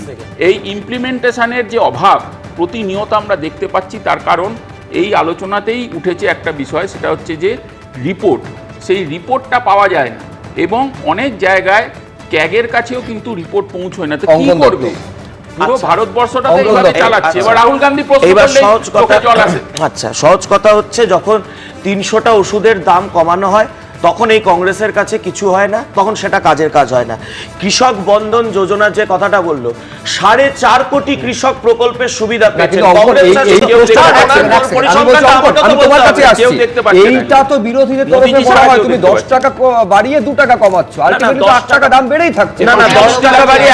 এই ইমপ্লিমেন্টেশনের যে অভাব প্রতিনিয়ত আমরা দেখতে পাচ্ছি। তার কারণ এই আলোচনাতেই উঠেছে একটা বিষয়, সেটা হচ্ছে যে রিপোর্ট, সেই রিপোর্টটা পাওয়া যায় না, এবং অনেক জায়গায় ক্যাগের কাছেও কিন্তু রিপোর্ট পৌঁছয় না। তো কি করবে? পুরো ভারতবর্ষটা এইভাবে চালাচ্ছে। এবার রাহুল গান্ধী প্রশ্ন করলে চোখে জল আসে। আচ্ছা, সহজ কথা হচ্ছে, যখন 300টা ওষুধের দাম কমানো হয় তখন এই কংগ্রেসের কাছে কিছু হয় না, তখন সেটা কাজের কাজ হয় না। কৃষক বন্ধন যোজনার যে কথাটা বললো, 4.5 কোটি কৃষক প্রকল্পের সুবিধা পেয়েছে। এইটা তো বিরোধীদের তরফে বলা হয় তুমি 10 টাকা বাড়িয়ে 2 টাকা কমাচ্ছ, আলটিমেটলি তো 8 টাকা দাম বেড়েই থাকছে। না, 10 টাকা বাড়িয়ে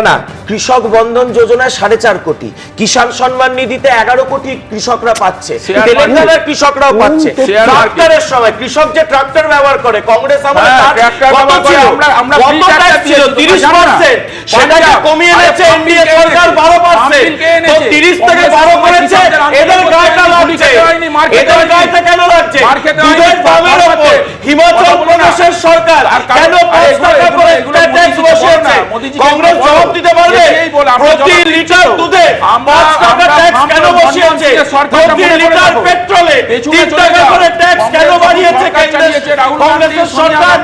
না, কৃষক বন্ধন যোজনায় 4.5 কোটি, কিষাণ সম্মান নিধিতে 11 কোটি কৃষকরা পাচ্ছে, তেলেঙ্গানার কৃষকরাও পাচ্ছে। ট্রাক্টরের সময় কৃষক যে ট্রাক্টর ব্যবহার করে, কংগ্রেস আমলে কত ছিল? 30%, সেটাকে কমিয়ে এনেছে এনডিএ সরকার 12%, তো 30 থেকে 12 করেছে। এদের গায়টা লাগছে, এদের গায়টা কেন লাগছে? দুধের দামের উপর হিমাচল প্রদেশের সরকার কেন 5 টাকা করে ট্যাক্স বসিয়েছে? কংগ্রেস জবাব দিতে পারবে? প্রতি লিটার দুধে 5 টাকা ট্যাক্স কেন বসিয়েছে? প্রতি লিটার পেট্রোলে 3 টাকা করে ট্যাক্স কেন বাড়িয়েছে কংগ্রেসের সরকার?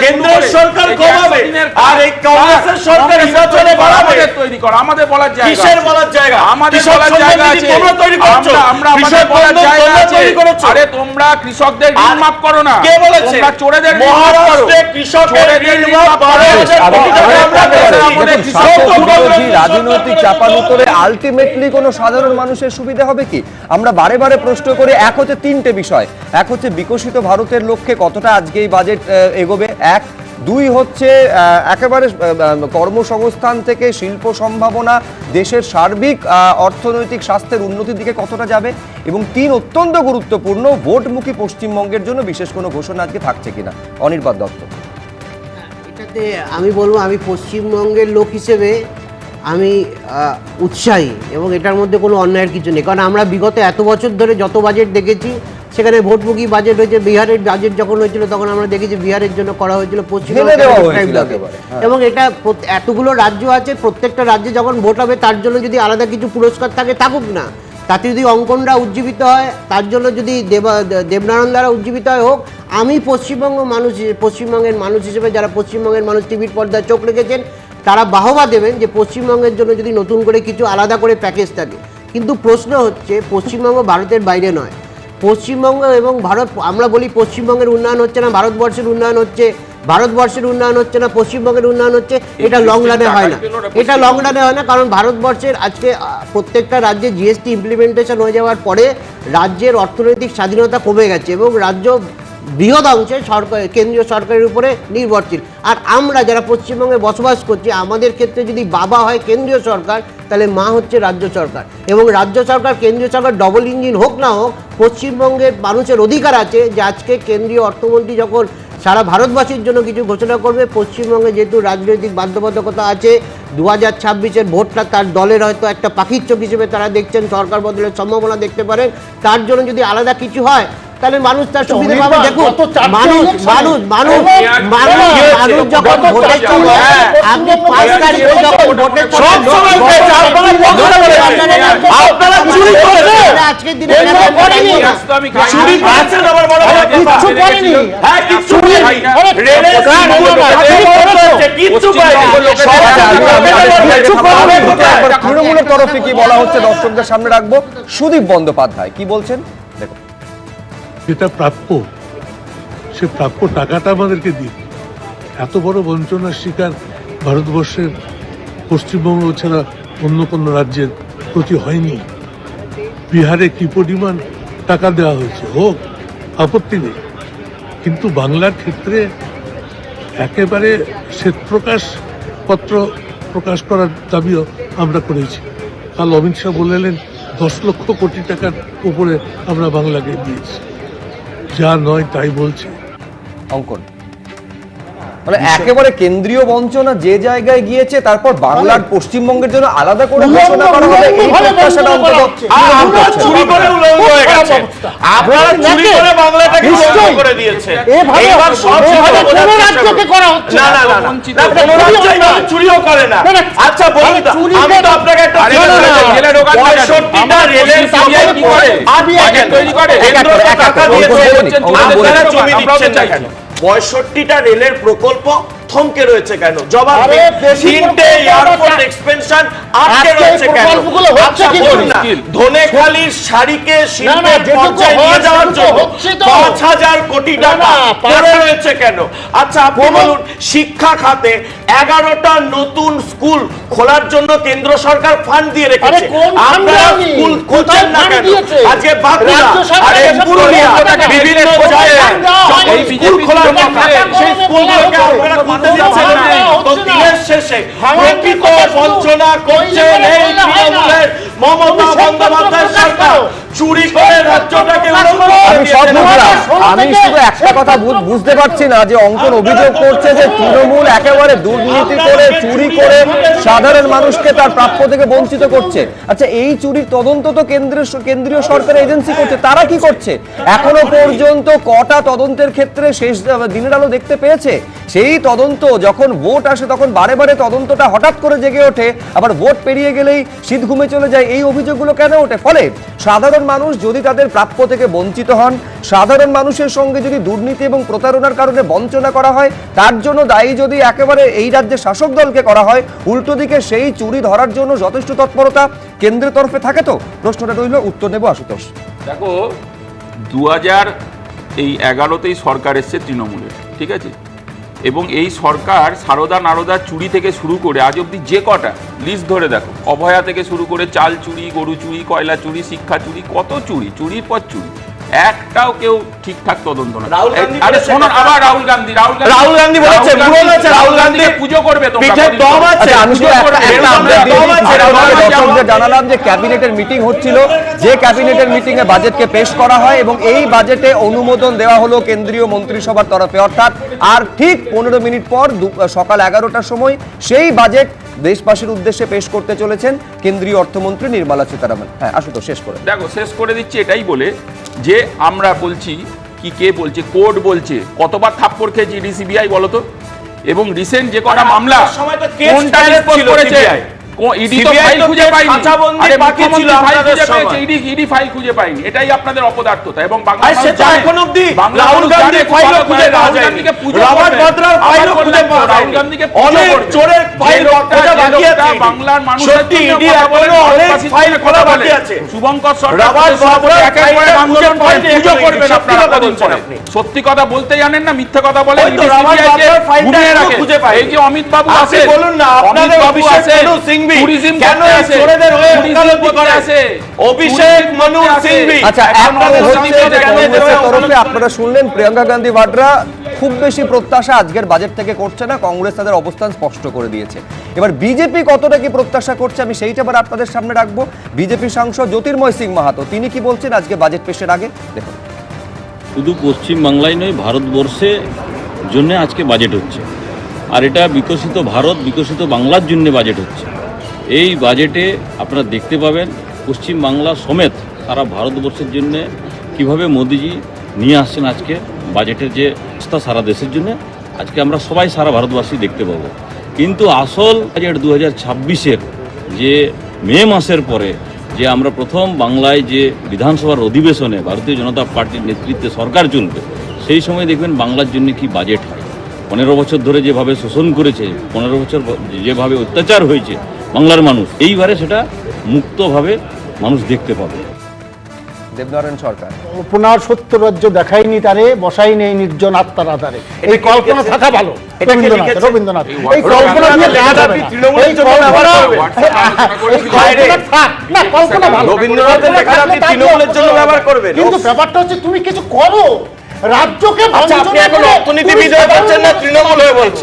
কেন্দ্রের সরকার কমাবে, আর এই কংগ্রেসের সরকার হিমাচলে বাড়াবে। তৈরি করো, আমাদের বলার জায়গা, কিসের বলার জায়গা? আমাদের বলার জায়গা আছে, তোমরা তৈরি করছো, আমরা আমাদের বলার জায়গা আছে। আরে তোমরা কৃষকদের ঋণ মাফ করো না, কে বলেছে? তোমরা চোরেদের মহারাষ্ট্রে কৃষকের ঋণ মাফ 12,000 কোটি টাকা আমরা করেছি। রাজনৈতিক চাপানুতরে আলটিমেটলি কোনো সাধারণ মানুষের সুবিধা হবে কি? আমরা বারে বারে প্রশ্ন করে, এক হচ্ছে 3টে বিষয়। এক হচ্ছে বিকশিত ভারতের লক্ষ্যে কতটা আজকে এই বাজেট এগোবে, 1। 2 হচ্ছে একেবারে কর্মসংস্থান থেকে শিল্প সম্ভাবনা, দেশের সার্বিক অর্থনৈতিক স্বাস্থ্যের উন্নতির দিকে কতটা যাবে, এবং 3 অত্যন্ত গুরুত্বপূর্ণ, ভোটমুখী পশ্চিমবঙ্গের জন্য বিশেষ কোনো ঘোষণা আজকে থাকছে কিনা। অনির্বাণ দত্ত। এটাতে আমি বলবো, আমি পশ্চিমবঙ্গের লোক হিসেবে আমি উৎসাহী, এবং এটার মধ্যে কোনো অন্যায়ের কিছু নেই। কারণ আমরা বিগত এত বছর ধরে যত বাজেট দেখেছি, সেখানে ভোটমুখী বাজেট হয়েছে। বিহারের বাজেট যখন হয়েছিল তখন আমরা দেখেছি বিহারের জন্য করা হয়েছিল, পশ্চিমবঙ্গে, এবং এটা এতগুলো রাজ্য আছে, প্রত্যেকটা রাজ্যে যখন ভোট হবে তার জন্য যদি আলাদা কিছু পুরস্কার থাকে, থাকুক না। তাতে যদি অঙ্কনরা উজ্জীবিত হয়, তার জন্য যদি দেবনারায়ণ দ্বারা উজ্জীবিত হয়, হোক। আমি পশ্চিমবঙ্গের মানুষ হিসেবে, যারা পশ্চিমবঙ্গের মানুষ টিভির পর্দায় চোখ রেখেছেন, তারা বাহবা দেবেন যে পশ্চিমবঙ্গের জন্য যদি নতুন করে কিছু আলাদা করে প্যাকেজ থাকে। কিন্তু প্রশ্ন হচ্ছে, পশ্চিমবঙ্গ ভারতের বাইরে নয়, পশ্চিমবঙ্গ এবং ভারত, আমরা বলি পশ্চিমবঙ্গের উন্নয়ন হচ্ছে না, ভারতবর্ষের উন্নয়ন হচ্ছে, ভারতবর্ষের উন্নয়ন হচ্ছে না, পশ্চিমবঙ্গের উন্নয়ন হচ্ছে, এটা লং রানে হয় না, এটা লং রানে হয় না। কারণ ভারতবর্ষের আজকে প্রত্যেকটা রাজ্যে জিএসটি ইমপ্লিমেন্টেশন হয়ে যাওয়ার পরে রাজ্যের অর্থনৈতিক স্বাধীনতা কমে গেছে এবং রাজ্য বৃহৎ অংশে সরকার, কেন্দ্রীয় সরকারের উপরে নির্ভরশীল। আর আমরা যারা পশ্চিমবঙ্গে বসবাস করছি, আমাদের ক্ষেত্রে যদি বাবা হয় কেন্দ্রীয় সরকার, তাহলে মা হচ্ছে রাজ্য সরকার। এবং রাজ্য সরকার কেন্দ্রীয় সরকার ডবল ইঞ্জিন হোক না হোক, পশ্চিমবঙ্গের মানুষের অধিকার আছে যে আজকে কেন্দ্রীয় অর্থমন্ত্রী যখন সারা ভারতবাসীর জন্য কিছু ঘোষণা করবে, পশ্চিমবঙ্গে যেহেতু রাজনৈতিক বাধ্যবাধকতা আছে, 2026-এর ভোটটা তার দলের হয়তো একটা পাখির চোখ হিসেবে তারা দেখছেন, সরকার বদলের সম্ভাবনা দেখতে পারেন, তার জন্য যদি আলাদা কিছু হয় তাহলে মানুষ তার সুবিধা পাবে। দেখুন মানুষ যখন ভোটের সময়, আপনি 5 তারিখে যখন ভোটের আজকের দিনে তৃণমূলের তরফে কি বলা হচ্ছে দর্শকদের সামনে রাখবো। সুদীপ বন্দ্যোপাধ্যায় কি বলছেন দেখো। যেটা প্রাপ্য, সে প্রাপ্য টাকাটা আমাদেরকে দিন। এত বড় বঞ্চনার শিকার ভারতবর্ষের পশ্চিমবঙ্গ ছাড়া অন্য কোনো রাজ্যের প্রতি হয়নি। বিহারে কি পরিমাণ টাকা দেওয়া হয়েছে, হোক, আপত্তি নেই, কিন্তু বাংলার ক্ষেত্রে একেবারে শ্বেতপ্রকাশ পত্র প্রকাশ করার দাবিও আমরা করেছি। কাল অমিত শাহ বললেন 10 লক্ষ কোটি টাকার উপরে আমরা বাংলাকে দিয়েছি। যা নয় তাই বলছে অঙ্কন, মানে একেবারে কেন্দ্রীয় বঞ্চনা যে জায়গায় গিয়েছে, তারপর বাংলার পশ্চিমবঙ্গের জন্য আলাদা করে ঘোষণা করা হবে, এই প্রত্যাশাটা অন্তত চুরি করে উলঙ্গ হয়ে গেছে। আপনারা চুরি করে বাংলাটাকে উলঙ্গ করে দিয়েছেন। এবার সব কোন রাজ্যকে করা হচ্ছে না, না না না, কোন রাজ্যই চুরিও করে না। আচ্ছা বলুন, আমি তো আপনাকে একটা জেলে ঢোকার 65টা রেলের সিবিআই কি করে বাজেট তৈরি করে, কেন্দ্র টাকা দিয়েছে, আপনারা জমি দিচ্ছেন না কেন? 65টা রেলের প্রকল্প থমকে রয়েছে কেন? জবাব দিন। 3টে এয়ারপোর্ট এক্সপেনশন আটকে রয়েছে কেন? আচ্ছা বলুন না, ধনেখালির শাড়িকে শিল্পের পর্যায়ে নিয়ে যাওয়ার জন্য 5000 কোটি টাকা পড়ে রয়েছে কেন? আচ্ছা আপনি বলুন, শিক্ষা খাতে 11টা নতুন স্কুল খোলার জন্য কেন্দ্র সরকার ফান্ড দিয়ে রেখেছে, আপনারা স্কুল খুলছেন না কেন? আজকে বাঁকুড়া আর পুরুলিয়া বিভিন্ন জায়গায় এই স্কুল খোলার কথা, সেই স্কুলগুলোকে আপনারা খুলতে দিচ্ছেন না। তো দিনের শেষে প্রকৃত বঞ্চনা করছেন এই তৃণমূলের মমতা বন্দ্যোপাধ্যায় সরকার। চুরি করে রাজ্যটাকে আমি শুধু একটা কথা বুঝতে পারছি না যে অঙ্কন অভিযোগ করছে যে তৃণমূল একেবারে দুর্নীতি করে, চুরি করে সাধারণ মানুষকে তার প্রাপ্য থেকে বঞ্চিত করছে। আচ্ছা এই চুরির তদন্ত তো কেন্দ্রীয় সরকার এজেন্সি করছে, তারা কি করছে? এখনো পর্যন্ত কটা তদন্তের ক্ষেত্রে শেষ দিনের আলো দেখতে পেয়েছে? সেই তদন্ত যখন ভোট আসে তখন বারে বারে তদন্তটা হঠাৎ করে জেগে ওঠে, আবার ভোট পেরিয়ে গেলেই শীত ঘুমে চলে যায়। এই অভিযোগগুলো কেন ওঠে? ফলে সাধারণ মানুষ যদি তাদের প্রাপ্য থেকে বঞ্চিত হন, সাধারণ মানুষের সঙ্গে যদি দুর্নীতি এবং প্রতারণার কারণে বঞ্চনা করা হয়, তার জন্য দায়ী যদি একেবারে এই রাজ্যের শাসক দলকে করা হয়, উল্টো দিকে সেই চুরি ধরার জন্য যথেষ্ট তৎপরতা কেন্দ্রের তরফে থাকে তো? প্রশ্নটা রইল, উত্তর নেব আশুতোষ। দেখো 2011-তেই সরকার এসছে তৃণমূলের, ঠিক আছে, এবং এই সরকার সারদা নারদা চুরি থেকে শুরু করে আজ অব্দি যে কটা লিস্ট ধরে দেখো, অভয়া থেকে শুরু করে চাল চুরি, গরু চুরি, কয়লা চুরি, শিক্ষা চুরি, কত চুরি, চুরির পর চুরি, একটাও কেউ ঠিকঠাক তদন্ত না। আরে শোনো, আবার রাহুল গান্ধী বলেছে, রাহুল গান্ধী পুজো করবে, দর্শকদের জানালাম যে ক্যাবিনেটের মিটিং হচ্ছিল, যে ক্যাবিনেটের মিটিং এ বাজেটকে পেশ করা হয় এবং এই বাজেটে অনুমোদন দেওয়া হলো কেন্দ্রীয় মন্ত্রিসভার তরফে, অর্থাৎ আর ঠিক 15 মিনিট পর সকাল 11টার সময় সেই বাজেট দেশবাসীর উদ্দেশ্যে পেশ করতে চলেছেন কেন্দ্রীয় অর্থমন্ত্রী নির্মলা সীতারামন। হ্যাঁ আশুতোষ শেষ করে দেখো, শেষ করে দিচ্ছি এটাই বলে যে আমরা বলছি কি, কে বলছে, কোর্ট বলছে, কতবার থাপ্পড় খেয়েছি ডিসিবিআই বলো তো, এবং রিসেন্ট যে কটা মামলা কোনটা রিপোর্ট করেছে, ইডি তো ফাইল খুঁজে পায়নি, আরে মুখ্যমন্ত্রী ফাইল খুঁজে পেয়েছে, ইডি ফাইল খুঁজে পায়নি, এটাই আপনাদের অপদার্থতা। এবং বাংলার সেটা এখন অবধি রাহুল গান্ধী ফাইল খুঁজে পাওয়া যায়নি, রবার্ট বাদ্রার ফাইল খুঁজে পাওয়া যায়নি, রাহুল গান্ধীকে অনেক চোরের ফাইল খোঁজা বাকি আছে, বাংলার মানুষের সত্যি ইডি এখনো অনেক ফাইল খোলা বাকি আছে। শুভঙ্কর সরকার রবার্ট বাদ্রার একেবারে আন্দোলন করেন, পুজো করবেন সত্যি আপনারা কথা কদিন পরে। আপনি সত্যি কথা বলতে জানেন না, মিথ্যা কথা বলেন। ওই তো রবার্ট বাদ্রার ফাইলটা এখনো খুঁজে পায়নি। এই যে অমিত বাবু আপনি আছে, বলুন না আপনাদের অভিষেক মনু সিংভি কেন এই চোরেদের হয়ে ওকালতি করে? অভিষেক মনু সিংভি আচ্ছা, তরফে আপনারা শুনলেন প্রিয়াঙ্কা গান্ধী ভাডরা খুব বেশি প্রত্যাশা আজকের বাজেট থেকে করছে না, কংগ্রেস তাদের অবস্থান স্পষ্ট করে দিয়েছে। এবার বিজেপি কতটা কি প্রত্যাশা করছে আমি সেইটা আবার আপনাদের সামনে রাখবো। বিজেপি সাংসদ জ্যোতির্ময় সিং মাহাতো তিনি কি বলছেন আজকে বাজেট পেশের আগে, দেখুন। শুধু পশ্চিমবাংলায় নয়, ভারতবর্ষে জন্য আজকে বাজেট হচ্ছে, আর এটা বিকশিত ভারত বিকশিত বাংলার জন্য বাজেট হচ্ছে। এই বাজেটে আপনারা দেখতে পাবেন পশ্চিমবাংলা সমেত সারা ভারতবর্ষের জন্য কিভাবে মোদিজি নিয়ে আসছেন আজকে বাজেটের যে অবস্থা সারা দেশের জন্য আজকে আমরা সবাই সারা ভারতবাসী দেখতে পাবো। কিন্তু আসল বাজেট 2026-এর যে মে মাসের পরে যে আমরা প্রথম বাংলায় যে বিধানসভার অধিবেশনে ভারতীয় জনতা পার্টির নেতৃত্বে সরকার চলবে, সেই সময় দেখবেন বাংলার জন্য কি বাজেট হয়। 15 বছর ধরে যেভাবে শোষণ করেছে, 15 বছর যেভাবে অত্যাচার হয়েছে বাংলার মানুষ, এইবারে সেটা মুক্তভাবে মানুষ দেখতে পাবে। দেবনারায়ণ সরকার কল্পনার সত্য রাজ্য দেখায়নি তারে, বসাই নেই নির্জন আত্মার আধারে। এই কল্পনা থাকা ভালো। রবীন্দ্রনাথ এই কল্পনা দিয়ে লেখা যাবে না। এই কল্পনা ভালো, রবীন্দ্রনাথের লেখা আপনি তৃণমূলের জন্য ব্যবহার করবেন। কিন্তু ব্যাপারটা হচ্ছে তুমি কিছু করো রাজ্যকে। আচ্ছা, আপনি এখন অর্থনীতিবিদ হয়ে বলছেন না তৃণমূল হয়ে বলছেন?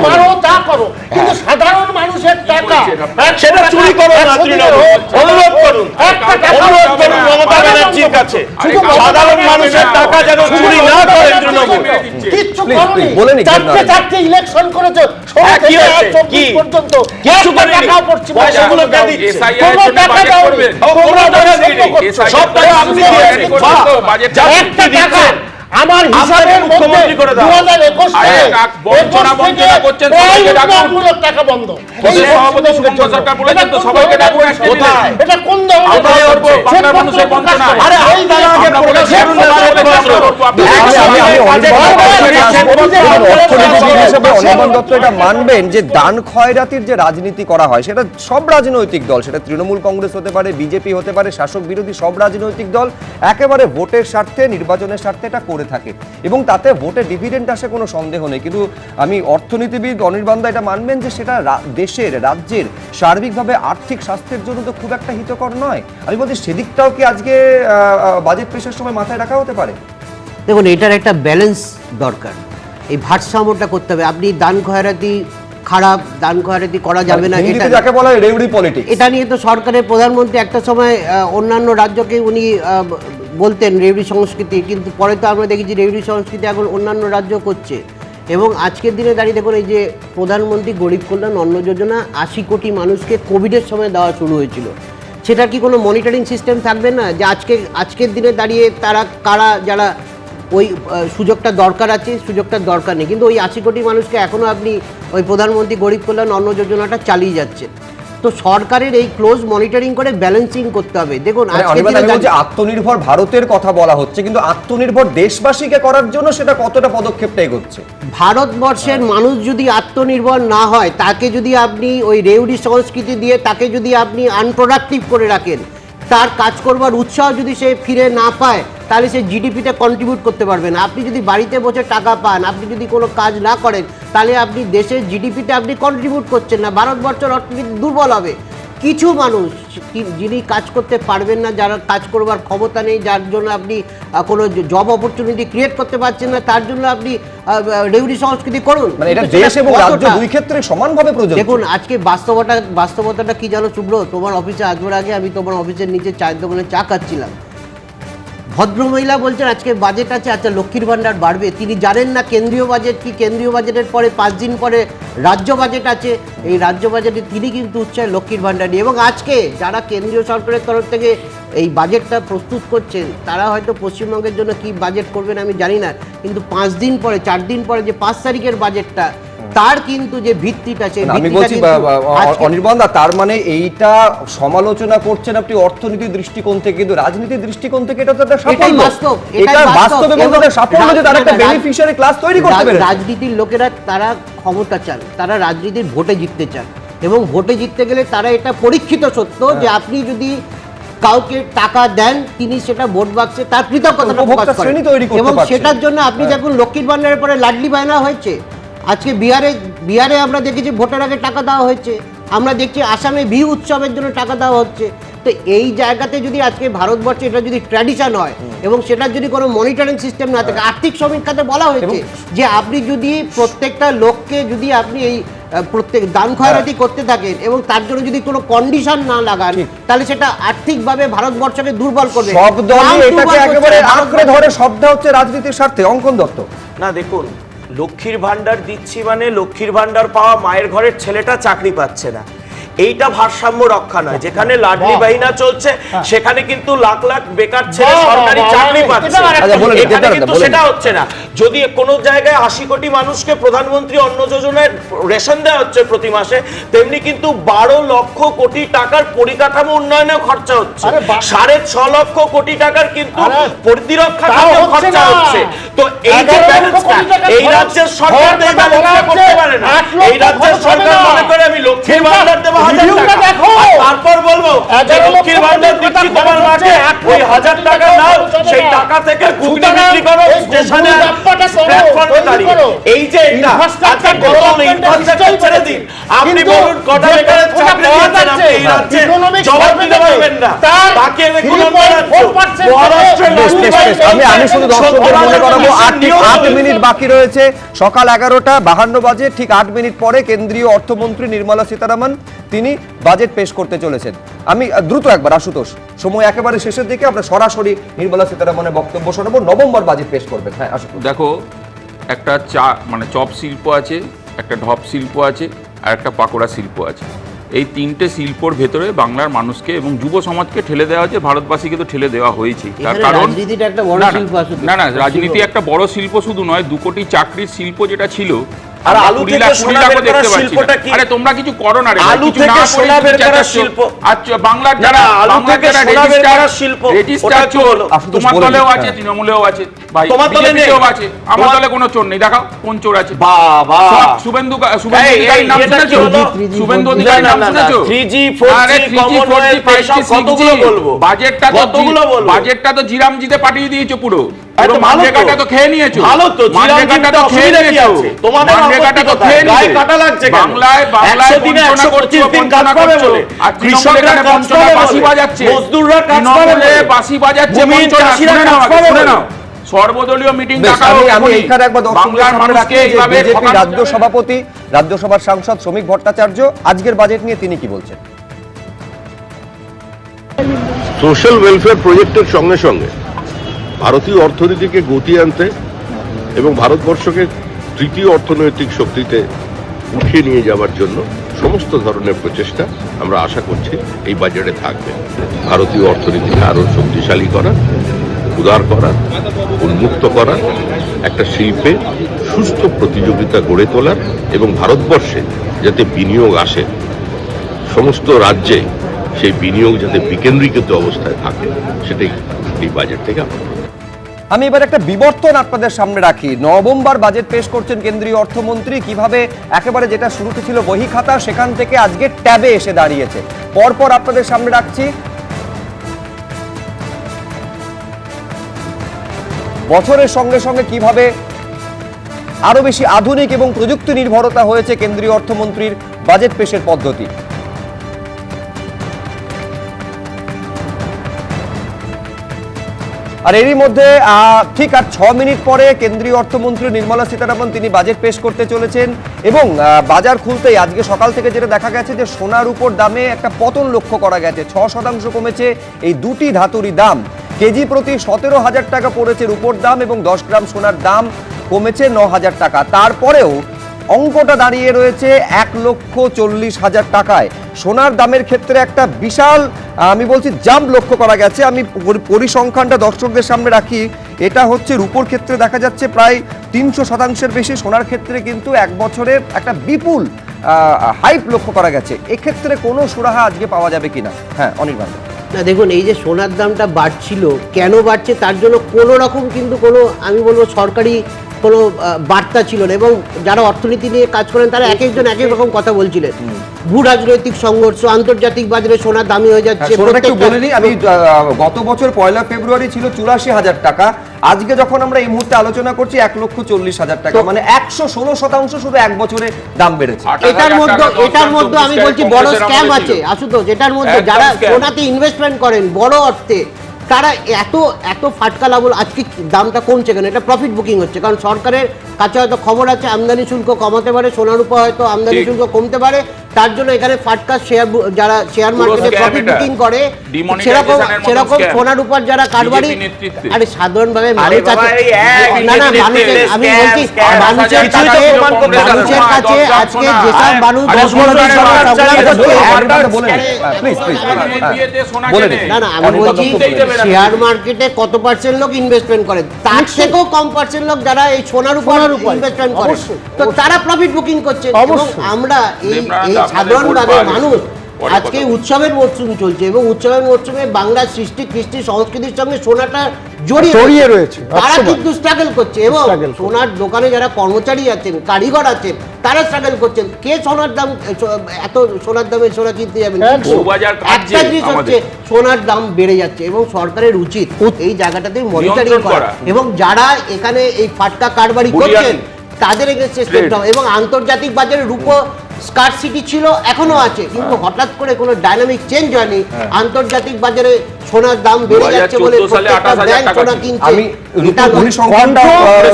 মারো তা করো, কিন্তু সাধারণ মানুষের টাকা সেটা চুরি করো না তৃণমূল। অনুরোধ করুন মমতা ব্যানার্জির কাছে সাধারণ মানুষের টাকা যেন চুরি না করে তৃণমূল। কিচ্ছু করোনি, চারটে ইলেকশন করেছো পর্যন্ত কিছু টাকা পড়ছে, পয়সাগুলো কে দিচ্ছে? সব টাকা আপনি দিয়েছেন। আমার হিসাবের মুখ্যমন্ত্রী করে দাও। 2021 টাকা বন্ধ। সভাপতি শুভঙ্কর সরকার বলেছেন তো সবাইকে ডাকবো, কোথায় এটা কোন ধরনের বাংলার মানুষের বঞ্চনা? আরে এই দাঁড়া আগে বলেছেন অনির্বাণ দত্ত এটা মানবেন যে দান খয়রাতির যে রাজনীতি করা হয় সেটা সব রাজনৈতিক দল, সেটা তৃণমূল কংগ্রেস হতে পারে, বিজেপি হতে পারে, শাসক বিরোধী সব রাজনৈতিক দল একেবারে ভোটের স্বার্থে নির্বাচনের স্বার্থে এটা করে থাকে এবং তাতে ভোটে ডিভিডেন্ড আসে কোনো সন্দেহ নেই। কিন্তু আমি অর্থনীতিবিদ অনির্বাণ দা এটা মানবেন যে সেটা দেশের রাজ্যের সার্বিকভাবে আর্থিক স্বাস্থ্যের জন্য তো খুব একটা হিতকর নয়। আমি বলছি সেদিকটাও কি আজকে বাজেট পেশের সময় মাথায় রাখা হতে পারে? দেখুন, এটার একটা ব্যালেন্স দরকার, এই ভারসাম্যটা করতে হবে। আপনি দান খয়রাতি খারাপ, দান খয়রাতি করা যাবে না, এটা যাকে বলা হয় রেউড়ি পলিটিক্স। এটা নিয়ে তো সরকারের প্রধানমন্ত্রী একটা সময় অন্যান্য রাজ্যকে উনি বলতেন রেউড়ি সংস্কৃতি, কিন্তু পরে তো আমরা দেখেছি রেউড়ি সংস্কৃতি এখন অন্যান্য রাজ্য করছে। এবং আজকের দিনে দাঁড়িয়ে দেখুন, এই যে প্রধানমন্ত্রী গরিব কল্যাণ অন্ন যোজনা 80 কোটি মানুষকে কোভিডের সময় দেওয়া শুরু হয়েছিল, সেটার কি কোনো মনিটরিং সিস্টেম থাকবে না যে আজকের দিনে দাঁড়িয়ে তারা কারা যারা ওই সুযোগটা দরকার আছে, সুযোগটার দরকার নেই, কিন্তু ওই 80 কোটি মানুষকে এখনও আপনি ওই প্রধানমন্ত্রী গরিব কল্যাণ অন্ন যোজনাটা চালিয়ে যাচ্ছেন। তো সরকারের এই ক্লোজ মনিটরিং করে ব্যালেন্সিং করতে হবে। দেখুন, আত্মনির্ভর ভারতের কথা বলা হচ্ছে, কিন্তু আত্মনির্ভর দেশবাসীকে করার জন্য সেটা কতটা পদক্ষেপটা এগোচ্ছে? ভারতবর্ষের মানুষ যদি আত্মনির্ভর না হয়, তাকে যদি আপনি ওই রেউডি সংস্কৃতি দিয়ে তাকে যদি আপনি আনপ্রোডাক্টিভ করে রাখেন, তার কাজ করবার উৎসাহ যদি সে ফিরে না পায়, তাহলে সে জিডিপিতে কন্ট্রিবিউট করতে পারবে না। আপনি যদি বাড়িতে বসে টাকা পান, আপনি যদি কোনো কাজ না করেন, তাহলে আপনি দেশের জিডিপিতে আপনি কন্ট্রিবিউট করছেন না, ভারতবর্ষের অর্থনীতি দুর্বল হবে। কিছু মানুষ যিনি কাজ করতে পারবেন না, যারা কাজ করবার ক্ষমতা নেই, যার জন্য আপনি কোনো জব অপরচুনিটি ক্রিয়েট করতে পারছেন না, তার জন্য আপনি রেউডি সংস্কৃতি করুন। মানে এটা দেশ এবং রাজ্য দুই ক্ষেত্রে সমানভাবে প্রযোজ্য। দেখুন, আজকে বাস্তবতাটা কি জানো সুব্রত, তোমার অফিসে আসবার আগে আমি তোমার অফিসের নিচে চায়ের দোকানে চা খাচ্ছিলাম, ভদ্রমহিলা বলছেন আজকে বাজেট আছে, আচ্ছা লক্ষ্মীর ভাণ্ডার বাড়বে। তিনি জানেন না কেন্দ্রীয় বাজেট কি, কেন্দ্রীয় বাজেটের পরে 5 দিন পরে রাজ্য বাজেট আছে, এই রাজ্য বাজেটে তিনি কিন্তু উৎসাহে লক্ষ্মীর ভাণ্ডার নিয়ে। এবং আজকে যারা কেন্দ্রীয় সরকারের তরফ থেকে এই বাজেটটা প্রস্তুত করছেন, তারা হয়তো পশ্চিমবঙ্গের জন্য কি বাজেট করবেন আমি জানি না, কিন্তু 5 দিন পরে 4 দিন পরে যে 5 তারিখের বাজেটটা, তার কিন্তু যে ভিত্তিটা সেই আমি বলছি অনির্বাণ দা, তার মানে এইটা সমালোচনা করছেন আপনি অর্থনীতির দৃষ্টিকোণ থেকে, কিন্তু রাজনীতির দৃষ্টিকোণ থেকে এটা তো একটা সাফল্য, এটা বাস্তব এবং এটা সাফল্য যে তারা একটা বেনিফিশিয়ারি ক্লাস তৈরি করতে পেরেছে। রাজনীতির লোকেরা তারা ক্ষমতা চান, তারা রাজনীতির ভোটে জিততে চান, এবং ভোটে জিততে গেলে তারা এটা পরীক্ষিত সত্য যে আপনি যদি কাউকে টাকা দেন তিনি সেটা ভোট বাক্সে তার কৃতজ্ঞতা প্রকাশ করেন, এবং সেটার জন্য আপনি যখন লক্ষ্মীর ভান্ডারের পরে লাডলি বায়না হয়েছে, আজকে বিহারে আমরা দেখেছি ভোটের আগে টাকা দেওয়া হয়েছে, আমরা দেখছি আসামে বিহু উৎসবের জন্য টাকা দেওয়া হচ্ছে। তো এই জায়গাতে যদি আজকে ভারতবর্ষে এটা যদি ট্র্যাডিশন হয় এবং সেটার যদি কোনো মনিটরিং সিস্টেম না থাকে, আর্থিক সমীক্ষাতে বলা হয়েছে যে আপনি যদি প্রত্যেকটা লোককে যদি আপনি এই প্রত্যেক দান খয়রাতি করতে থাকেন এবং তার জন্য যদি কোনো কন্ডিশন না লাগান, তাহলে সেটা আর্থিকভাবে ভারতবর্ষকে দুর্বল করবে। সব দলই এটাকে একেবারে আঁকড়ে ধরে, সবটা হচ্ছে রাজনীতির স্বার্থে। অঙ্কন দত্ত, না দেখুন, লক্ষ্মীর ভান্ডার দিচ্ছি মানে লক্ষ্মীর ভান্ডার পাওয়া মায়ের ঘরের ছেলেটা চাকরি পাচ্ছে না, এইটা ভারসাম্য রক্ষা নয়। যেখানে লাডলি বাহিনা চলছে সেখানে কিন্তু লাখ লাখ বেকার ছেলে সরকারি চাকরি পাচ্ছে, এখানে কিন্তু সেটা হচ্ছে না। যদি কোনো জায়গায় 80 কোটি মানুষকে প্রধানমন্ত্রী অন্ন যোজনায় রেশন দেওয়া হচ্ছে প্রতি মাসে, তেমনি কিন্তু 12 লক্ষ কোটি টাকার পরিকাঠামো উন্নয়নে খরচা হচ্ছে, 6.5 লক্ষ কোটি টাকার কিন্তু প্রতিরক্ষা খাতে খরচা হচ্ছে। তো এই যে ব্যালেন্সটা এই রাজ্যের সরকার করতে পারে না, এই রাজ্যের সরকার মনে করে আমি লক্ষ্মীর ভান্ডার দেবো, তারপর বলবো লক্ষ্মীর ভান্ডার দিচ্ছি তোমার মাঠে, ওই 1000 টাকা নাও, সেই টাকা থেকে ঘুগনি বিক্রি করো স্টেশনে প্ল্যাটফর্মে দাঁড়িয়ে। এই যে এটা আজকে গরম ইনফ্রাস্ট্রাকচার ছেড়ে দিন, আপনি বলুন কটা বেকারের চাকরি দিয়েছেন আপনি এই রাজ্যে, জবাব দিতে পারবেন না। তাকে আমি শুধু দর্শকদের মনে করাবো 8 মিনিট বাকি রয়েছে, সকাল 11টা 52 বাজে, ঠিক 8 মিনিট পরে কেন্দ্রীয় অর্থমন্ত্রী নির্মলা সীতারামন তিনি বাজেট পেশ করতে চলেছেন। আমি দ্রুত একবার আশুতোষ, সময় একেবারে শেষের দিকে, আমরা সরাসরি নির্মলা সীতারামনের বক্তব্য শোনাবো। নভেম্বর বাজেট পেশ করবেন। হ্যাঁ আশুতোষ, দেখো, একটা চপ শিল্প আছে, একটা ঢপ শিল্প আছে, আর একটা পাকোড়া শিল্প আছে। এই তিনটে শিল্পর ভেতরে বাংলার মানুষকে এবং যুব সমাজকে ঠেলে দেওয়া হয়েছে, ভারতবাসীকে তো ঠেলে দেওয়া হয়েছে। তার কারণ না, রাজনীতি একটা বড় শিল্প শুধু নয়, 2 কোটি চাকরির শিল্প যেটা ছিল, আর আলু থেকে সোনা বের করার শিল্পটা কি? আরে তোমরা কিছু করো না রে, আলু থেকে সোনা বের করার শিল্প। আচ্ছা, বাংলার যারা আলু থেকে সোনা বের করার শিল্প, ওটা কি হলো? তোমার দলেও আছে, তৃণমূলেও আছে, ভাই তোমার দলে নেও আছে, আমার দলে কোনো চোর নেই। দেখাও কোন চোর আছে। বাবা, শুভেন্দু অধিকারীর নাম শুনেছো? শুভেন্দু অধিকারীর নাম শুনেছো? 3G 4G কমনওয়েলথ পেশা কতগুলো বলবো? বাজেটটা তো জিরামজিতে পাঠিয়ে দিয়েছো পুরো। মানরেগাটা তো খেয়ে নিয়েছো, ভালো তো, মানরেগাটা তো খেয়ে নিয়েছো, তোমাদের মানরেগাটা তো খেয়ে নিয়েছো, কাটা লাগছে কেন? বাংলায় 100 দিনে 125 দিন কাজ পাবে বলে, আর কৃষকরা বঞ্চনা বাঁশি বাজাচ্ছে, মজদুররা কাজ পাবে বলে বাঁশি বাজাচ্ছে, চাষিরা কাজ পাবে বলে। সর্বদলীয় মিটিং আমি এইখানে একবার বাংলার মানুষকে এইভাবে রাজ্য সভাপতি, রাজ্যসভার সাংসদ শ্রমিক ভট্টাচার্য আজকের বাজেট নিয়ে তিনি কি বলছেন? সোশ্যাল ওয়েলফেয়ার প্রজেক্টের সঙ্গে সঙ্গে ভারতীয় অর্থনীতিকে গতি আনতে এবং ভারতবর্ষকে তৃতীয় অর্থনৈতিক শক্তিতে উঠিয়ে নিয়ে যাওয়ার জন্য সমস্ত ধরনের প্রচেষ্টা আমরা আশা করছি এই বাজেটে থাকবে। ভারতীয় অর্থনীতিকে আরও শক্তিশালী করা, উদার করা, উন্মুক্ত করা, একটা শিল্পে সুস্থ প্রতিযোগিতা গড়ে তোলার এবং ভারতবর্ষে যাতে বিনিয়োগ আসে, সমস্ত রাজ্যে সেই বিনিয়োগ যাতে বিকেন্দ্রীকৃত অবস্থায় থাকে, সেটাই এই বাজেট থেকে আমি এবার একটা বিবর্তন আপনাদের সামনে রাখি। নভেম্বর বাজেট পেশ করছেন কেন্দ্রীয় অর্থমন্ত্রী, কিভাবে একেবারে যেটা শুরুতে ছিল বহি খাতা সেখান থেকে আজকে ট্যাবে এসে দাঁড়িয়েছে। পরপর আপনাদের সামনে রাখছি। বছরের সঙ্গে সঙ্গে কিভাবে আরো বেশি আধুনিক এবং প্রযুক্তি নির্ভরতা হয়েছে কেন্দ্রীয় অর্থমন্ত্রীর বাজেট পেশের পদ্ধতি। আর এরই মধ্যে ঠিক আর 6 মিনিট পরে কেন্দ্রীয় অর্থমন্ত্রী নির্মলা সীতারামন তিনি বাজেট পেশ করতে চলেছেন এবং বাজার খুলতেই আজকে সকাল থেকে যেটা দেখা গেছে যে সোনার উপর দামে একটা পতন লক্ষ্য করা গেছে। 6% কমেছে এই দুটি ধাতুরই দাম। কেজি প্রতি 17,000 টাকা পড়েছে রূপোর দাম এবং 10 গ্রাম সোনার দাম কমেছে 9,000 টাকা। তারপরেও অঙ্কটা দাঁড়িয়ে রয়েছে 1,40,000 টাকায়। সোনার দামের ক্ষেত্রে একটা বিশাল আমি বলছি জাম্প লক্ষ্য করা গেছে। আমি পরিসংখ্যানটা দর্শকদের সামনে রাখি। এটা হচ্ছে রূপোর ক্ষেত্রে দেখা যাচ্ছে প্রায় 300% বেশি সোনার ক্ষেত্রে কিন্তু এক বছরে একটা বিপুল হাইপ লক্ষ্য করা গেছে। এক্ষেত্রে কোনো সুরাহা আজকে পাওয়া যাবে কিনা? হ্যাঁ, অনির্বাণ। না দেখুন, এই যে সোনার দামটা বাড়ছিল, কেন বাড়ছে তার জন্য কোনো রকম কিন্তু কোনো, আমি বলবো সরকারি কোনো বার্তা ছিল না, এবং যারা অর্থনীতি নিয়ে কাজ করেন তারা এক একজন এক এক রকম কথা বলছিলেন। ভূ রাজনৈতিক সংঘর্ষ, আন্তর্জাতিক বাজারে সোনার দামি হয়ে যাচ্ছে। বলিনি আমি, গত বছর 1 ফেব্রুয়ারি ছিল 84,000 টাকা, আজকে যখন আমরা এই মুহূর্তে আলোচনা করছি 1,40,000 টাকা, মানে 116% শুধু এক বছরে দাম বেড়েছে। এটার মধ্যে আমি বলছি বড় স্ক্যাম আছে আশুতোষ। এটার মধ্যে যারা সোনাতে ইনভেস্টমেন্ট করেন বড় অর্থে, তারা এত ফাটকা লাভ, আজকে দামটা কমছে কেন? এটা প্রফিট বুকিং হচ্ছে, কারণ সরকারের কাছে হয়তো খবর আছে আমদানি শুল্ক কমাতে পারে, সোনার উপর হয়তো আমদানি শুল্ক কমতে পারে, তার জন্য এখানে ফাটকা শেয়ার, যারা শেয়ার মার্কেটে প্রফিট বুকিং করে সেরকম সোনার উপর যারা কারবারি, আরে সাধারণভাবে মানুষ আছে, না মানুষের, আমি বলছি মানুষের কাছে আজকে যেসব মানুষ 10 বছর না আমি বলছি শেয়ার মার্কেটে কত পার্সেন্ট লোক ইনভেস্টমেন্ট করে, তার থেকেও কম পার্সেন্ট লোক যারা এই সোনার উপর ইনভেস্টমেন্ট করে, তো তারা প্রফিট বুকিং করছে। এবং আমরা এই সাধারণভাবে মানুষ আজকে উৎসবের মরশুম চলছে, এবং উৎসবের মরশুমে বাংলার সৃষ্টি কৃষ্টি সংস্কৃতির সঙ্গে সোনাটা জড়িয়ে রয়েছে, তারা কিন্তু স্ট্রাগল করছে। এবং সোনার দোকানে যারা কর্মচারী আছেন, কারিগর আছেন, তারা স্ট্রাগল করছেন। কে সোনার দাম, এত সোনার দামে সোনা কিনতে যাবেন? একটা জিনিস হচ্ছে সোনার দাম বেড়ে যাচ্ছে, এবং সরকারের উচিত এই জায়গাটাতে মনিটরিং করা, এবং যারা এখানে এই ফাটকা কারবারি করছেন তাদের এগেইনস্টে স্টেপ নেওয়া। এবং আন্তর্জাতিক বাজারে রূপো স্কারসিটি ছিল, এখনো আছে, কিন্তু হঠাৎ করে কোনো ডাইনামিক চেঞ্জ হয়নি। আন্তর্জাতিক বাজারে সোনার দাম বেড়ে যাচ্ছে বলে প্রত্যেকটা ব্যাংক সোনা কিনছে। আমি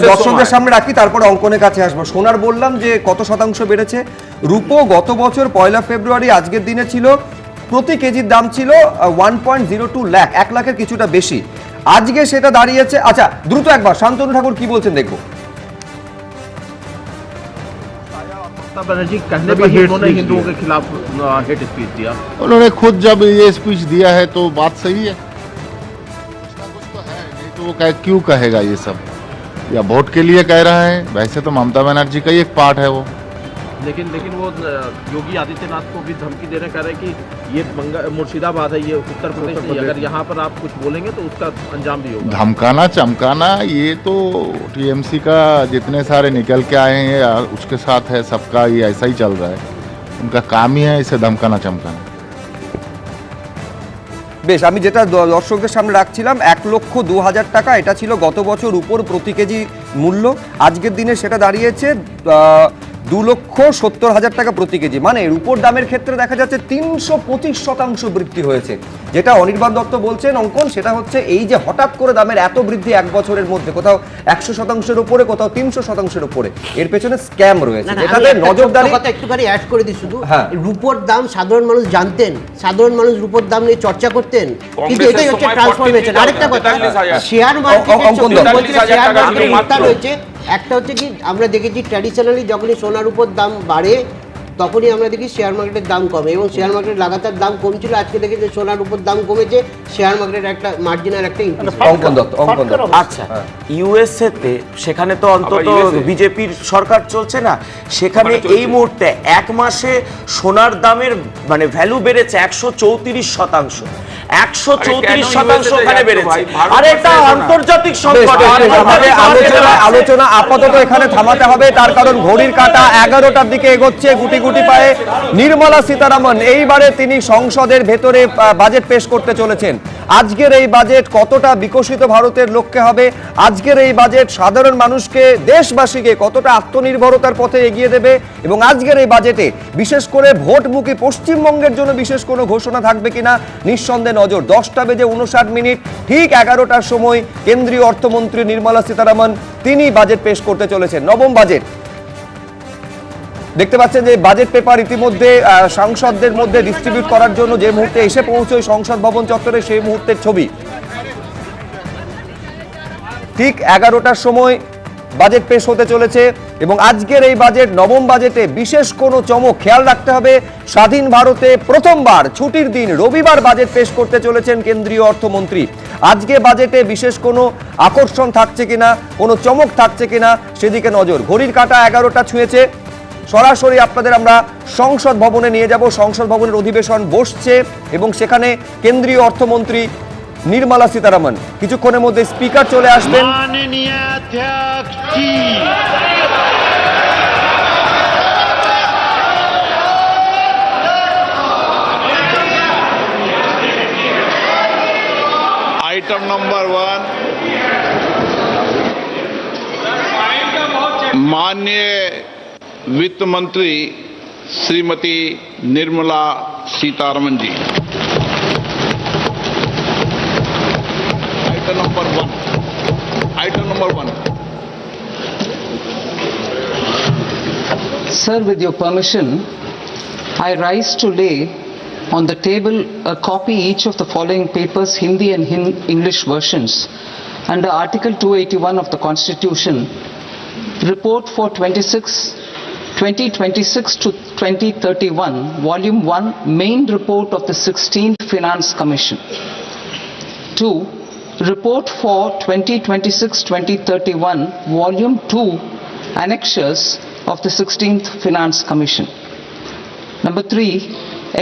দর্শকদের সামনে রাখি, তারপর অঙ্কনের কাছে আসবো। সোনার বললাম যে কত শতাংশ বেড়েছে। রূপো গত বছর 1 ফেব্রুয়ারি আজকের দিনে ছিল, প্রতি কেজির দাম ছিল 1.02 লাখ, 1 লাখের কিছুটা বেশি। আজকে সেটা দাঁড়িয়েছে, আচ্ছা দ্রুত একবার শান্তনু ঠাকুর কি বলছেন দেখবো। बनर्जी कहने पर उन्होंने हिंदुओं के खिलाफ हेट स्पीच दिया। उन्होंने खुद जब ये स्पीच दिया है तो बात सही है, कुछ तो है, नहीं तो वो क्यों कहेगा ये सब, या वोट के लिए कह रहा है? वैसे तो ममता बनर्जी का ही एक पार्ट है वो। लेकिन वो योगी आदित्यनाथ को भी धमकी दे रहे, कह रहे कि ये मुर्शिदाबाद है, ये उत्तर प्रदेश नहीं, अगर यहाँ पर आप कुछ बोलेंगे तो उसका अंजाम भी होगा। धमकाना चमकाना ये तो टीएमसी का जितने सारे निकल के आए हैं उसके साथ है, सबका ये ऐसा ही चल रहा है, उनका काम ही है इसे धमकाना चमकाना। বেশ, আমি যেটা দর্শকদের সামনে রাখছিলাম 1,02,000 টাকা, এটা ছিল গত বছর উপর প্রতি কেজি মূল্য। আজকের দিনে সেটা দাঁড়িয়েছে 2,70,000 টাকা প্রতি কেজি, মানে রূপোর দামের ক্ষেত্রে দেখা যাচ্ছে 325% বৃদ্ধি হয়েছে। যেটা অনির্বাণ দত্ত বলছেন অঙ্কন, সেটা হচ্ছে এই যে হঠাৎ করে দামের এত বৃদ্ধি এক বছরের মধ্যে, কোথাও 100%-এর উপরে, কোথাও 300%-এর উপরে, এর পেছনে স্ক্যাম রয়েছে, যেটাতে নজরদারি। একটুখানি অ্যাড করে দিই শুধু, রূপোর দাম সাধারণ মানুষ জানতেন, সাধারণ মানুষ রূপোর দাম নিয়ে চর্চা করতেন, কিন্তু এটাই হচ্ছে ট্রান্সফরমেশন। আরেকটা কথা, শেয়ার মার্কেট রয়েছে, একটা হচ্ছে কি আমরা দেখেছি ট্র্যাডিশনালি যখনই সোনার উপর দাম বাড়ে তখনই আমরা দেখি শেয়ার মার্কেটের দাম কমে, এবং শেয়ার মার্কেট লাগাতার দাম কমছিল। আজকে দেখি যে সোনার উপর দাম কমেছে, শেয়ার মার্কেটের একটা মার্জিনাল একটা ইনক্রিজ। আচ্ছা, ইউএসএ তে সেখানে তো অন্তত বিজেপির সরকার চলছে না, সেখানে এই মুহূর্তে এক মাসে সোনার দামের মানে ভ্যালু বেড়েছে 134%। 134% ওখানে বেড়েছে, আর এটা আন্তর্জাতিক সংকট। আলোচনা আপাতত এখানে থামাতে হবে, তার কারণ ঘড়ির কাঁটা 11টার দিকে এগোচ্ছে। গুটি গুটি পায়ে নির্মলা সীতারামন এইবারে তিনি সংসদের ভেতরে বাজেট পেশ করতে চলেছেন। আজকের এই বাজেট কতটা বিকশিত ভারতের লক্ষ্যে হবে, আজকের এই বাজেট সাধারণ মানুষকে, দেশবাসীকে কতটা আত্মনির্ভরতার পথে এগিয়ে দেবে, এবং আজকের এই বাজেটে বিশেষ করে ভোটমুখী পশ্চিমবঙ্গের জন্য বিশেষ কোনো ঘোষণা থাকবে কিনা নিঃসন্দেহে নজর। 10:59 ঠিক 11টার সময় কেন্দ্রীয় অর্থমন্ত্রী নির্মলা সীতারামন তিনি বাজেট পেশ করতে চলেছেন, নবম বাজেট। দেখতে পাচ্ছেন যে বাজেট পেপার ইতিমধ্যে সাংসদদের মধ্যে ডিস্ট্রিবিউট করার জন্য যে মুহূর্তে এসে পৌঁছয় সংসদ ভবন চত্বরে, সেই মুহূর্তের ছবি। ঠিক 11টার সময় বাজেট পেশ হতে চলেছে, এবং আজকের এই বাজেট, নবম বাজেটে বিশেষ কোনো চমক খেয়াল রাখতে হবে। স্বাধীন ভারতে প্রথমবার ছুটির দিন রবিবার বাজেট পেশ করতে চলেছেন কেন্দ্রীয় অর্থমন্ত্রী। আজকে বাজেটে বিশেষ কোনো আকর্ষণ থাকছে কিনা, কোনো চমক থাকছে কিনা সেদিকে নজর। ঘড়ির কাঁটা 11টা ছুঁয়েছে। সরাসরি আপনাদের আমরা সংসদ ভবনে নিয়ে যাব। সংসদ ভবনের অধিবেশন বসছে এবং সেখানে কেন্দ্রীয় অর্থমন্ত্রী নির্মলা সীতারামন কিছুক্ষণের মধ্যে স্পিকার চলে আসবেন। आइटम नंबर 1 माननीय वित्त मंत्री Shrimati Nirmala Sitharaman ji. Item number 1 Sir, with your permission, I rise to lay on the table a copy each of the following papers, Hindi and English versions, under Article 281 of the Constitution. Report for 2026 to 2031, Volume 1, Main Report of the 16th Finance Commission. 2. Report for 2026-2031, Volume 2, Annexures of the 16th Finance Commission. Number 3.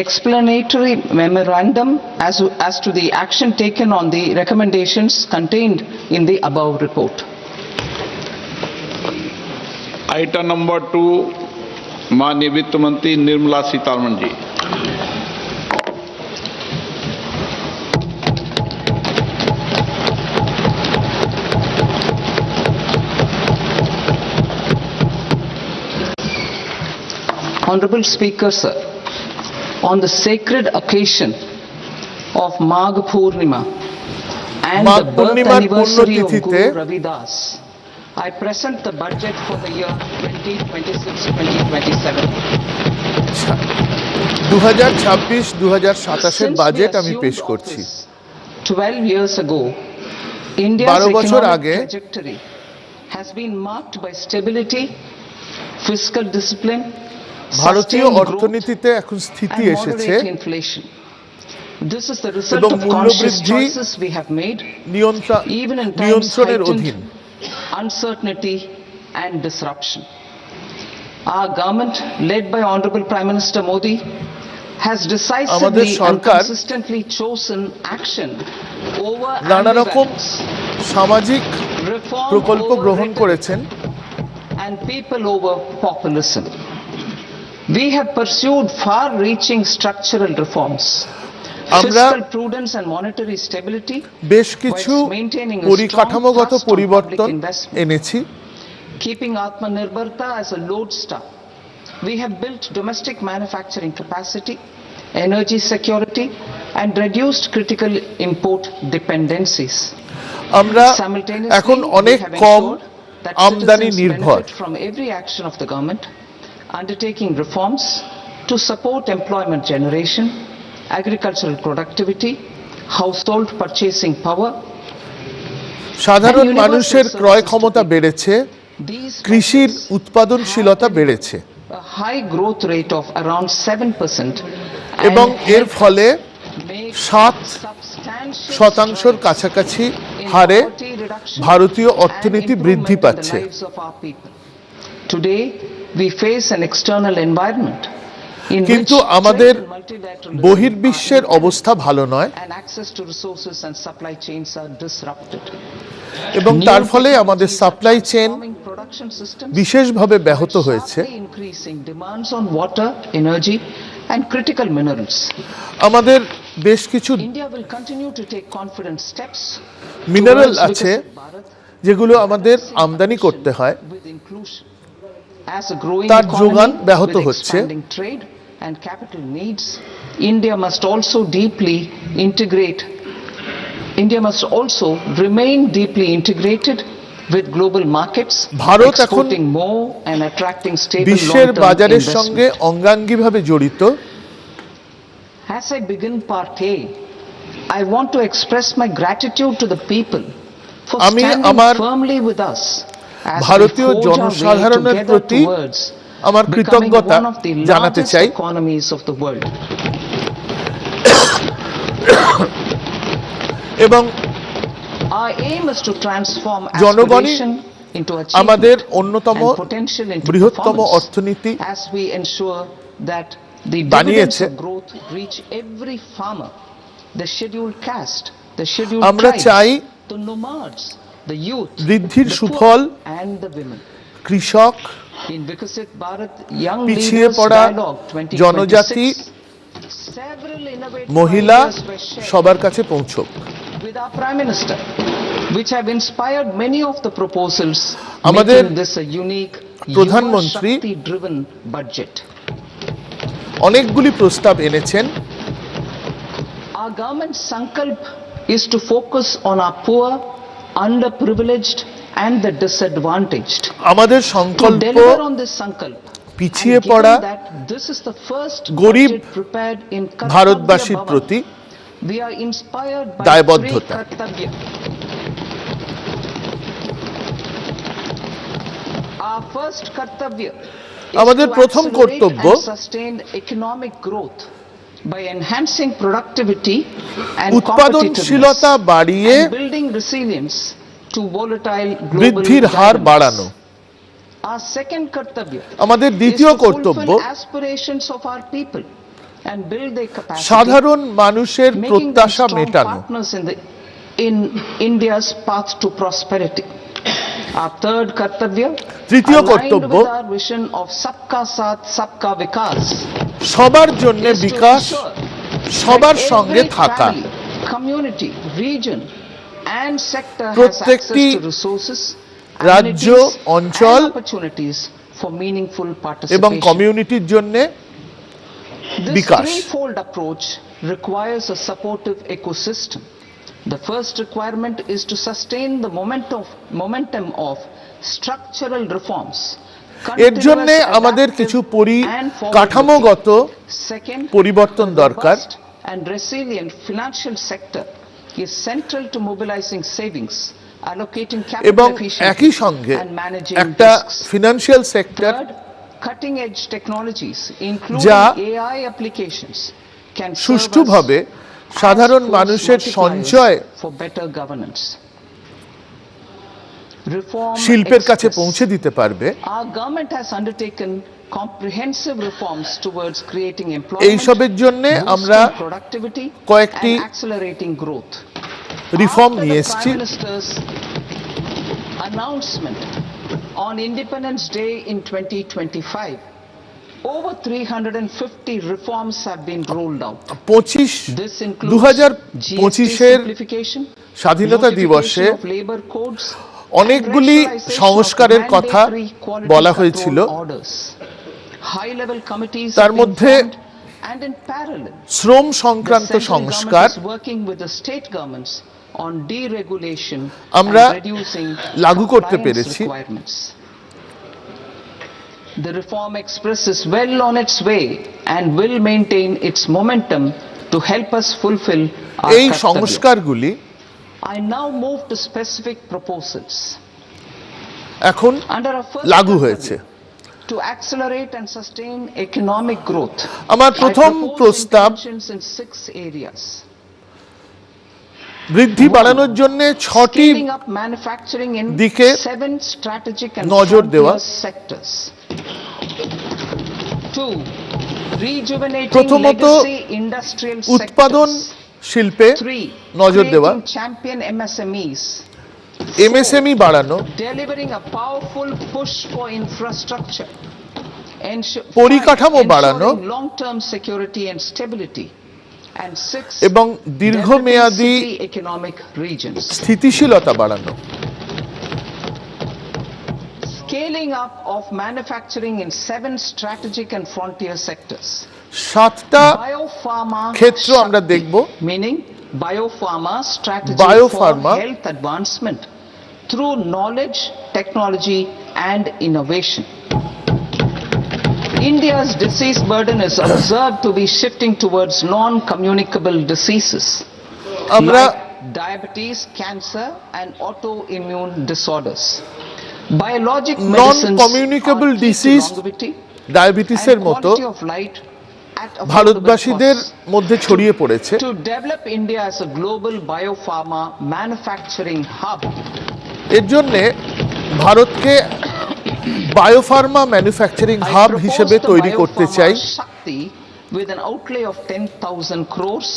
Explanatory memorandum as to the action taken on the recommendations contained in the above report. Item number 2 माननीय वित्त मंत्री निर्मला सीतारमन जी। Honorable Speaker, sir, on the sacred occasion of Magh Purnima and the birth anniversary of Guru Ravidas, I present the budget for the year 2026-2027. 2026-2027 budget আমি পেশ করছি। 12 years ago, India's economic trajectory has been marked by stability, fiscal discipline, ভারতীয় অর্থনীতিতে এখন স্থিতি এসেছে এবং মূল্যবৃদ্ধি নিয়ন্ত্রণের অধীন। Uncertainty and disruption. Our government, led by Honorable Prime Minister Modi, has decisively and consistently chosen action over নানা রকম সামাজিক প্রকল্প গ্রহণ করেছেন and people over populism. We have pursued far-reaching structural reforms. Fiscal prudence and monetary stability, বেশ কিছু পরিকাঠামোগত পরিবর্তন এনেছি। Keeping Atmanirbharta as a lodestar, we have built domestic manufacturing capacity, energy security, and reduced critical import dependencies. আমরা এখন অনেক কম আমদানি নির্ভর। From every action of the government, undertaking reforms to support employment generation, agricultural productivity, household purchasing power. সাধারণ মানুষের ক্রয় ক্ষমতা বেড়েছে, কৃষির উৎপাদনশীলতা বেড়েছে high growth rate of around 7%, এবং এর ফলে 7% কাছাকাছি হারে ভারতীয় অর্থনীতি বৃদ্ধি পাচ্ছে। Today we face an external environment কিন্তু আমাদের বহির্বিশ্বের অবস্থা ভালো নয় এবং তার ফলে আমাদের সাপ্লাই চেইন বিশেষভাবে ব্যাহত হয়েছে। আমাদের বেশ কিছু মিনারেল আছে যেগুলো আমাদের আমদানি করতে হয়, তার যোগান ব্যাহত হচ্ছে। And capital needs, India must also remain deeply integrated with global markets, exporting more and attracting stable বিশ্বের বাজারের long-term সঙ্গে অঙ্গাঙ্গিভাবে জড়িত। As I begin part A, I want to express my gratitude to the people for standing firmly with us as ভারতীয় জনসাধারণের প্রতি আমার কৃতজ্ঞতা জানাতে চাই। এবং Our aim is to transform জনগণই aspiration into আমাদের achievement অন্যতম and potential into বৃহত্তম performance অর্থনীতি as we ensure that the বানিয়েছে। dividends of growth reach every farmer, the scheduled caste, the scheduled আমরা tribes, চাই the nomads, the youth, বৃদ্ধির the সুফল poor and the women. কৃষক, In Viksit Bharat Young পিছিয়ে Leaders পড়া Dialogue জনজাতি, 2026, several innovative মহিলা ideas were shared সবার কাছে পৌঁছক। with our Prime Minister, which have inspired many of the proposals, আমাদের making this a unique প্রধানমন্ত্রী driven budget. অনেকগুলি প্রস্তাব এনেছেন। Our government's sankalp is to focus on our poor, underprivileged and the disadvantaged. আমাদের To সংকল্প deliver on this sankalp, পিছিয়ে and given পড়া that this is the first গরিব budget prepared in Kartavya ভারতবাসীর Bhavan, প্রতি we are inspired by দায়বদ্ধতা। three Kartavya. Our first Kartavya is আমাদের to প্রথম accelerate কর্তব্য and sustain economic growth by enhancing productivity and উৎপাদনশীলতা competitiveness বাড়িয়ে and building resilience to volatile global বৃদ্ধির হার dynamics. বাড়ানো। Our second Kartavya আমাদের is দ্বিতীয় to কর্তব্য fulfill aspirations of our people and build their capacity, সাধারণ মানুষের making them প্রত্যাশা strong মেটানো। partners in India's path to prosperity. Our third Kartavya, তৃতীয় aligned কর্তব্য with our vision of Sabka Saath Sabka Vikas, সবার জন্য is to bKash, ensure সবার that সঙ্গে every থাকা। family, community, region and sector has প্রত্যেকটি access to resources, রাজ্য, amenities অঞ্চল and opportunities for meaningful এবং participation. কমিউনিটির জন্য This bKash. threefold approach requires a supportive ecosystem. The first requirement is to sustain the momentum of structural reforms. এর জন্য আমাদের কিছু পরিকাঠামোগত Second, পরিবর্তন দরকার। and resilient financial sector is central to mobilizing savings, allocating এবং capital efficiently একই সঙ্গে and managing একটা risks. Financial sector Third, cutting edge technologies যা including AI applications can serve সুষ্ঠুভাবে as সাধারণ force মানুষের multipliers সঞ্চয় for better governance. Reform শিল্পের কাছে Express. পৌঁছে দিতে পারবে। Our government has undertaken comprehensive reforms towards creating এই employment, সবের জন্য আমরা boosting productivity কয়েকটি and accelerating growth. Reform After নিয়ে the এসেছি। Prime Minister's announcement on Independence Day in 2025, over 350 reforms have been rolled out. 2025 simplification, স্বাধীনতা দিবসে unification of labor codes, অনেকগুলি and rationalization of সংস্কারের কথা mandatory quality বলা control হয়েছিল। orders. High-level committees তার have been মধ্যে formed, and in parallel, শ্রম the সংক্রান্ত central সংস্কার government is working with the state governments on deregulation আমরা and reducing লাগু করতে compliance পেরেছি। requirements. The Reform Express is well on its way and will maintain its momentum to help us fulfill our এই kartavya. সংস্কারগুলি I now move to specific proposals. এখন Under our first লাগু kartavya, হয়েছে। to accelerate and sustain economic growth, আমার I প্রথম propose প্রস্তাব interventions in 6 areas. বৃদ্ধি বাড়ানোর জন্য 6টি Scaling up manufacturing in দিকে 7 strategic and নজর দেওয়া। frontier sectors. 2. Rejuvenating প্রথমত legacy industrial উৎপাদন sectors. শিল্পে 3. নজর দেওয়া। Creating champion MSMEs. এমএসএমই বাড়ানো। Delivering a powerful push for infrastructure. পরিকাঠামো বাড়ানো Ensuring long-term security and stability. And 6. এবং দীর্ঘমেয়াদী developing city economic regions. স্থিতিশীলতা বাড়ানো। Scaling up of manufacturing in 7 strategic and frontier sectors. 7টা Biopharma ক্ষেত্র আমরা দেখব। meaning biopharma strategy Biopharma for health advancement through knowledge, technology and innovation. India's disease burden is observed to be shifting towards non-communicable diseases আমরা like diabetes, cancer and autoimmune disorders. Biologic medicines Non-communicable are key to disease, longevity ডায়াবেটিসের and মতো quality of life ভারতবাসীদের মধ্যে ছড়িয়ে পড়েছে। To develop India as a global biopharma manufacturing hub. এর জন্য ভারতকে বায়োফার্মা ম্যানুফ্যাকচারিং হাব হিসেবে তৈরি করতে চাই। With an outlay of 10,000 crores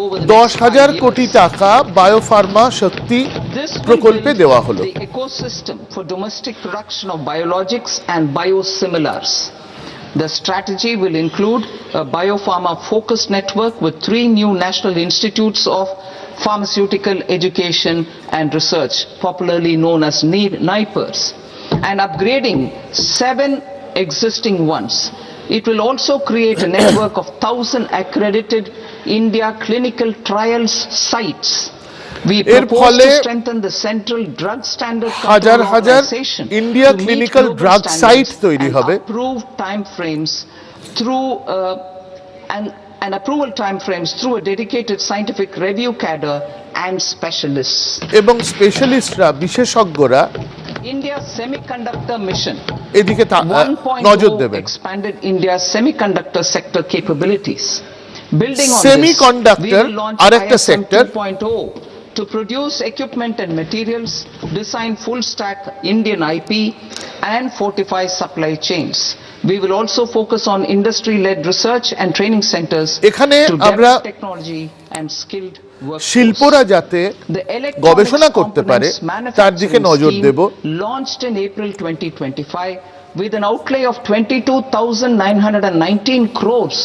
over the 10,000 কোটি টাকা বায়োফার্মা শক্তি প্রকল্পে দেওয়া হলো। The ecosystem for domestic production of biologics and biosimilars. The strategy will include a biopharma focused network with 3 new national institutes of pharmaceutical education and research, popularly known as NIPERS, and upgrading 7 existing ones. It will also create a network of 1,000 accredited India clinical trials sites. We propose to strengthen the central drug standard control organization India clinical drug sites তৈরি হবে। Approved timeframes through and approval timeframes through a dedicated scientific review cadre and specialists. এবং স্পেশালিস্টরা বিশেষজ্ঞরা India semiconductor mission এদিকে নজর দেবেন। Expanded India's semiconductor sector capabilities. Building on Semiconductor আরেকটা sector to produce equipment and materials, design full stack Indian IP and fortify supply chains. We will also focus on industry led research and training centers এখানে to আমরা develop technology and skilled workforce. শিল্পরা যাতে গবেষণা করতে পারে তার দিকে নজর দেব। Launched in April 2025 with an outlay of 22,919 crores,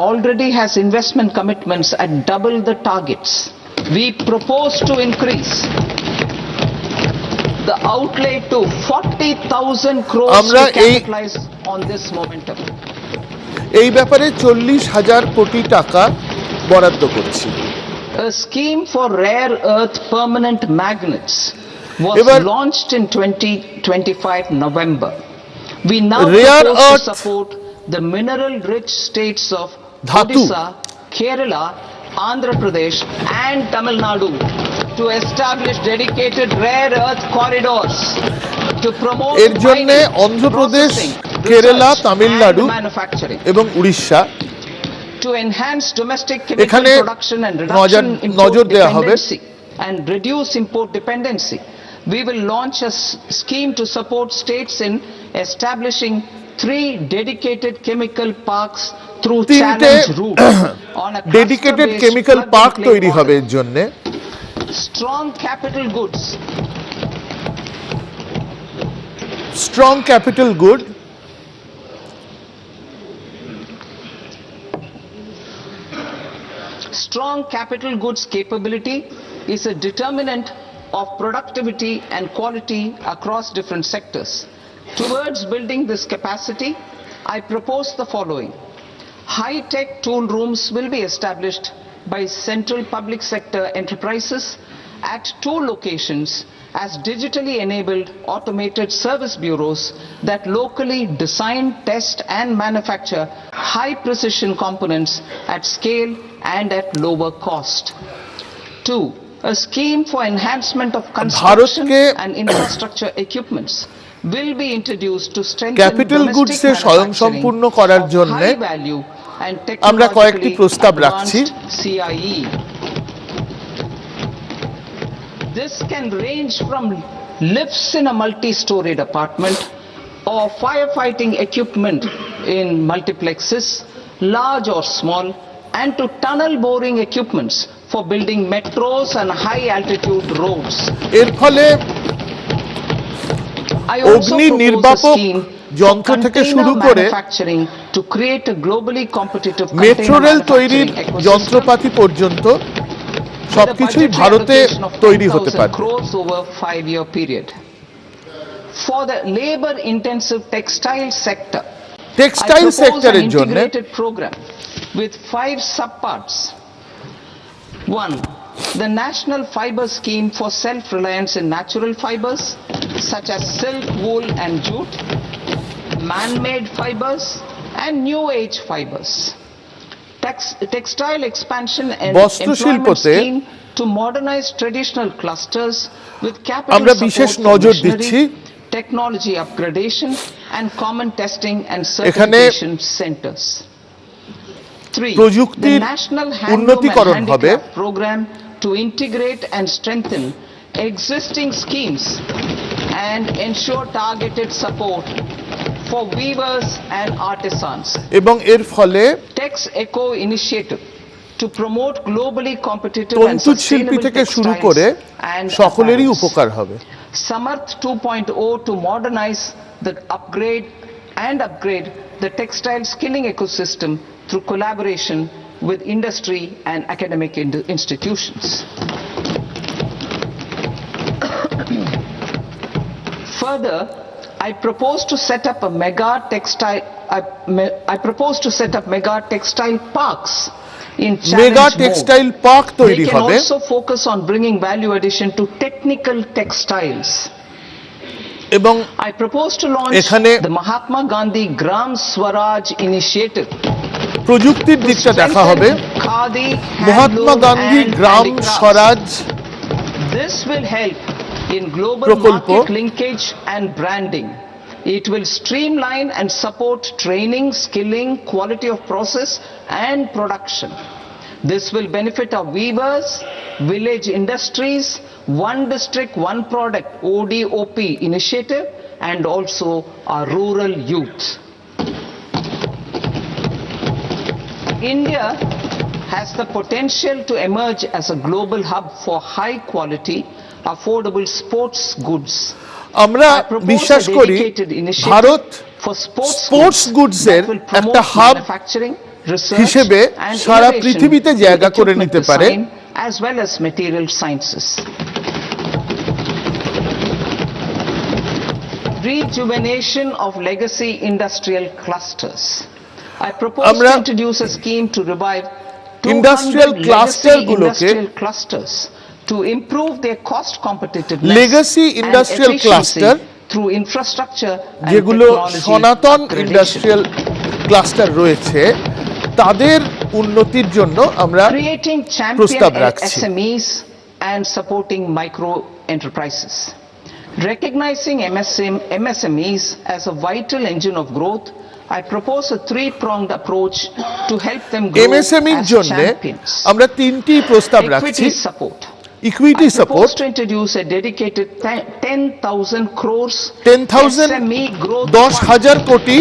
already has investment commitments at double the targets. We propose to increase the outlay to 40,000 crores to capitalize on this momentum. এই ব্যাপারে 40,000 কোটি টাকা বরাদ্দ করছি। A scheme for rare earth permanent magnets was launched in 2025 November. We now propose to support the mineral-rich states of Odisha, Kerala, Andhra Pradesh and Tamil Nadu to establish dedicated rare earth corridors to promote এর জন্য অন্ধ্রপ্রদেশ, কেরালা, তামিলনাড়ু এবং Orissa to enhance domestic chemical production and reduction import dependency and reduce import dependency. We will launch a scheme to support states in establishing 3 dedicated chemical parks through challenge route on a dedicated chemical park তৈরি হবে এর জন্য। Strong capital goods. Strong capital good. Strong capital goods capability is a determinant of productivity and quality across different sectors. Towards building this capacity, I propose the following. High-tech tool rooms will be established by central public sector enterprises at 2 locations as digitally enabled automated service bureaus that locally design, test and manufacture high-precision components at scale and at lower cost. 2. A scheme for enhancement of construction and infrastructure equipments will be introduced to strengthen capital গুডসের স্বয়ংসম্পূর্ণ করার জন্য high value and আমরা কয়েকটি technologically প্রস্তাব রাখছি। advanced CIE. This can range from lifts in a multi-storied apartment or firefighting equipment in multiplexes, large or small, and to tunnel boring equipments for building metros and high altitude roads. এর ফলে অগ্নি নির্বাপক যন্ত্র থেকে শুরু করে to create a globally competitive metro rail তৈরির যন্ত্রপাতি পর্যন্ত সবকিছুই ভারতে তৈরি হতে পারে। over 5-year period. For the labor intensive textile sector, textile সেক্টরের জন্য integrated program with 5 subparts. 1. The National Fiber Scheme for Self-Reliance in Natural Fibers such as silk, wool and jute, man-made fibers and new age fibers. Textile expansion and employment scheme to modernize traditional clusters with capital support for machinery, technology upgradation and common testing and certification centers. প্রযুক্তির উন্নতিকরণ হবে, program to integrate and strengthen existing schemes and ensure targeted support for weavers and artisans. এবং এর ফলে Tax Eco initiative to promote globally competitive and তন্তু শিল্পী sustainable থেকে শুরু textiles করে and সকলেরই apparels. উপকার হবে। Samarth 2.0 to modernize the upgrade the textile skilling ecosystem through collaboration with industry and academic institutions. Further, I propose to set up mega textile parks in mega challenge textile mode. Park তৈরি They can হবে also focus on bringing value addition to technical textiles. এবং I propose to launch the Mahatma Gandhi Gram Swaraj initiative. প্রযুক্তির দিকটা দেখা হবে, Khadi, Mahatma handloom Gandhi and gram handicrafts. Swaraj This will help in global প্রকল্প market linkage and branding. It will streamline and support training, skilling, quality of process and production. This will benefit our weavers, village industries, one district, one product ODOP initiative and also our rural youth. India has the potential to emerge as a global hub for high quality, affordable sports goods. আমরা বিশ্বাস করি Bharat sports গুডসের একটা hub হিসেবে সারা পৃথিবীতে জায়গা করে নিতে পারে, as well as material sciences. Rejuvenation of legacy industrial clusters. I propose to introduce a scheme to revive 200 legacy industrial clusters to improve their cost competitiveness legacy industrial and cluster through infrastructure and যেগুলো technology সনাতন upgradation. Industrial cluster রয়েছে তাদের উন্নতির জন্য আমরা Creating প্রস্তাব champion রাখছি। SMEs and supporting micro enterprises. Recognizing MSMEs as a vital engine of growth, I propose a three-pronged approach to help them grow MSME as জন্য champions. আমরা তিনটি প্রস্তাব রাখছি। Equity support. Equity I support, propose to introduce a dedicated 10,000 crores 10,000 SME growth 10,000 কোটি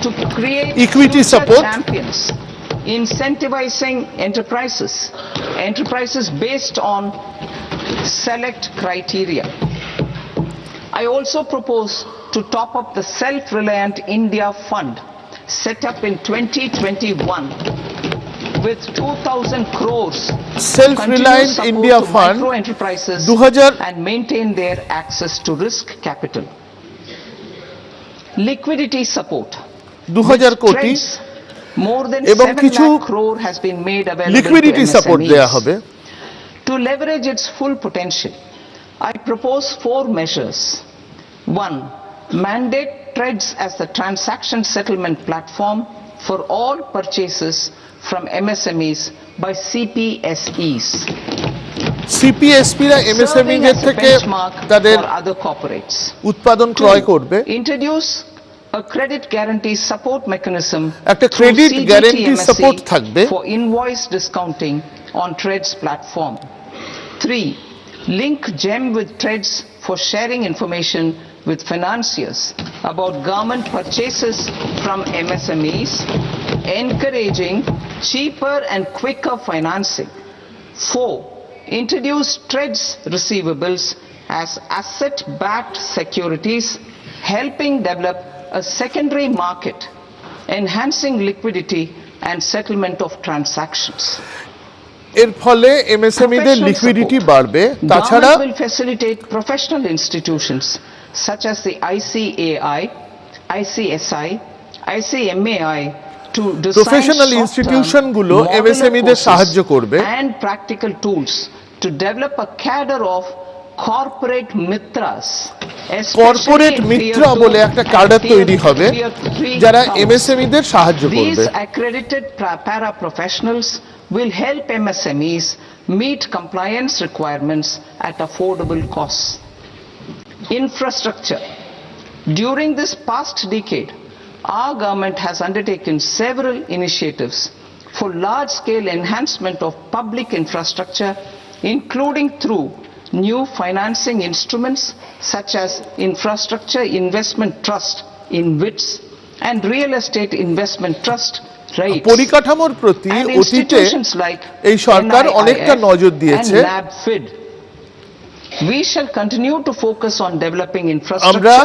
to create equity future support, champions, incentivizing enterprises based on select criteria. I also propose to top up the Self-Reliant India Fund set up in 2021 with 2,000 crores. Self-Reliant India Fund micro enterprises 2000 and maintain their access to risk capital. Liquidity support. 2000 কোটি More than এবং 7 কিছু lakh crore has been made available liquidity to support MSMEs. দেয়া হবে। To leverage its full potential, I propose 4 measures. 1. Mandate TREDS as the transaction settlement platform for all purchases from MSMEs by CPSEs. সিপিএসপিরা MSME Serving দের as a থেকে benchmark তাদের for other corporates. উৎপাদন ক্রয় করবে। Introduce a credit guarantee support mechanism একটা through credit guarantee CGTMSE support থাকবে। for invoice discounting on TREDS platform. 3. Link GEM with TREDS for sharing information with financiers about government purchases from MSMEs, encouraging cheaper and quicker financing. 4. Introduce TREDS receivables as asset-backed securities, helping develop a secondary market, enhancing liquidity and settlement of transactions. এর ফলে MSME দের liquidity বাড়বে। তাছাড়া Government will facilitate professional institutions such as the ICAI, ICSI, ICMAI to design professional institution গুলো MSME দের সাহায্য করবে and practical tools to develop a cadre of corporate mitras. Corporate mitra বলে একটা কার্ডার তৈরি হবে যারা এমএসএমই দের সাহায্য করবে। These accredited para professionals will help MSMEs meet compliance requirements at affordable costs. Infrastructure. During this past decade, our government has undertaken several initiatives for large-scale enhancement of public infrastructure, including through new financing instruments such as Infrastructure Investment Trust in WITS and Real Estate Investment Trust REITs. পরিকাঠামোর প্রতি And অতীতে institutions like এই সরকার অনেকটা NIIF নজর দিয়েছে। and NABFID. We shall continue to focus on developing আমরা infrastructure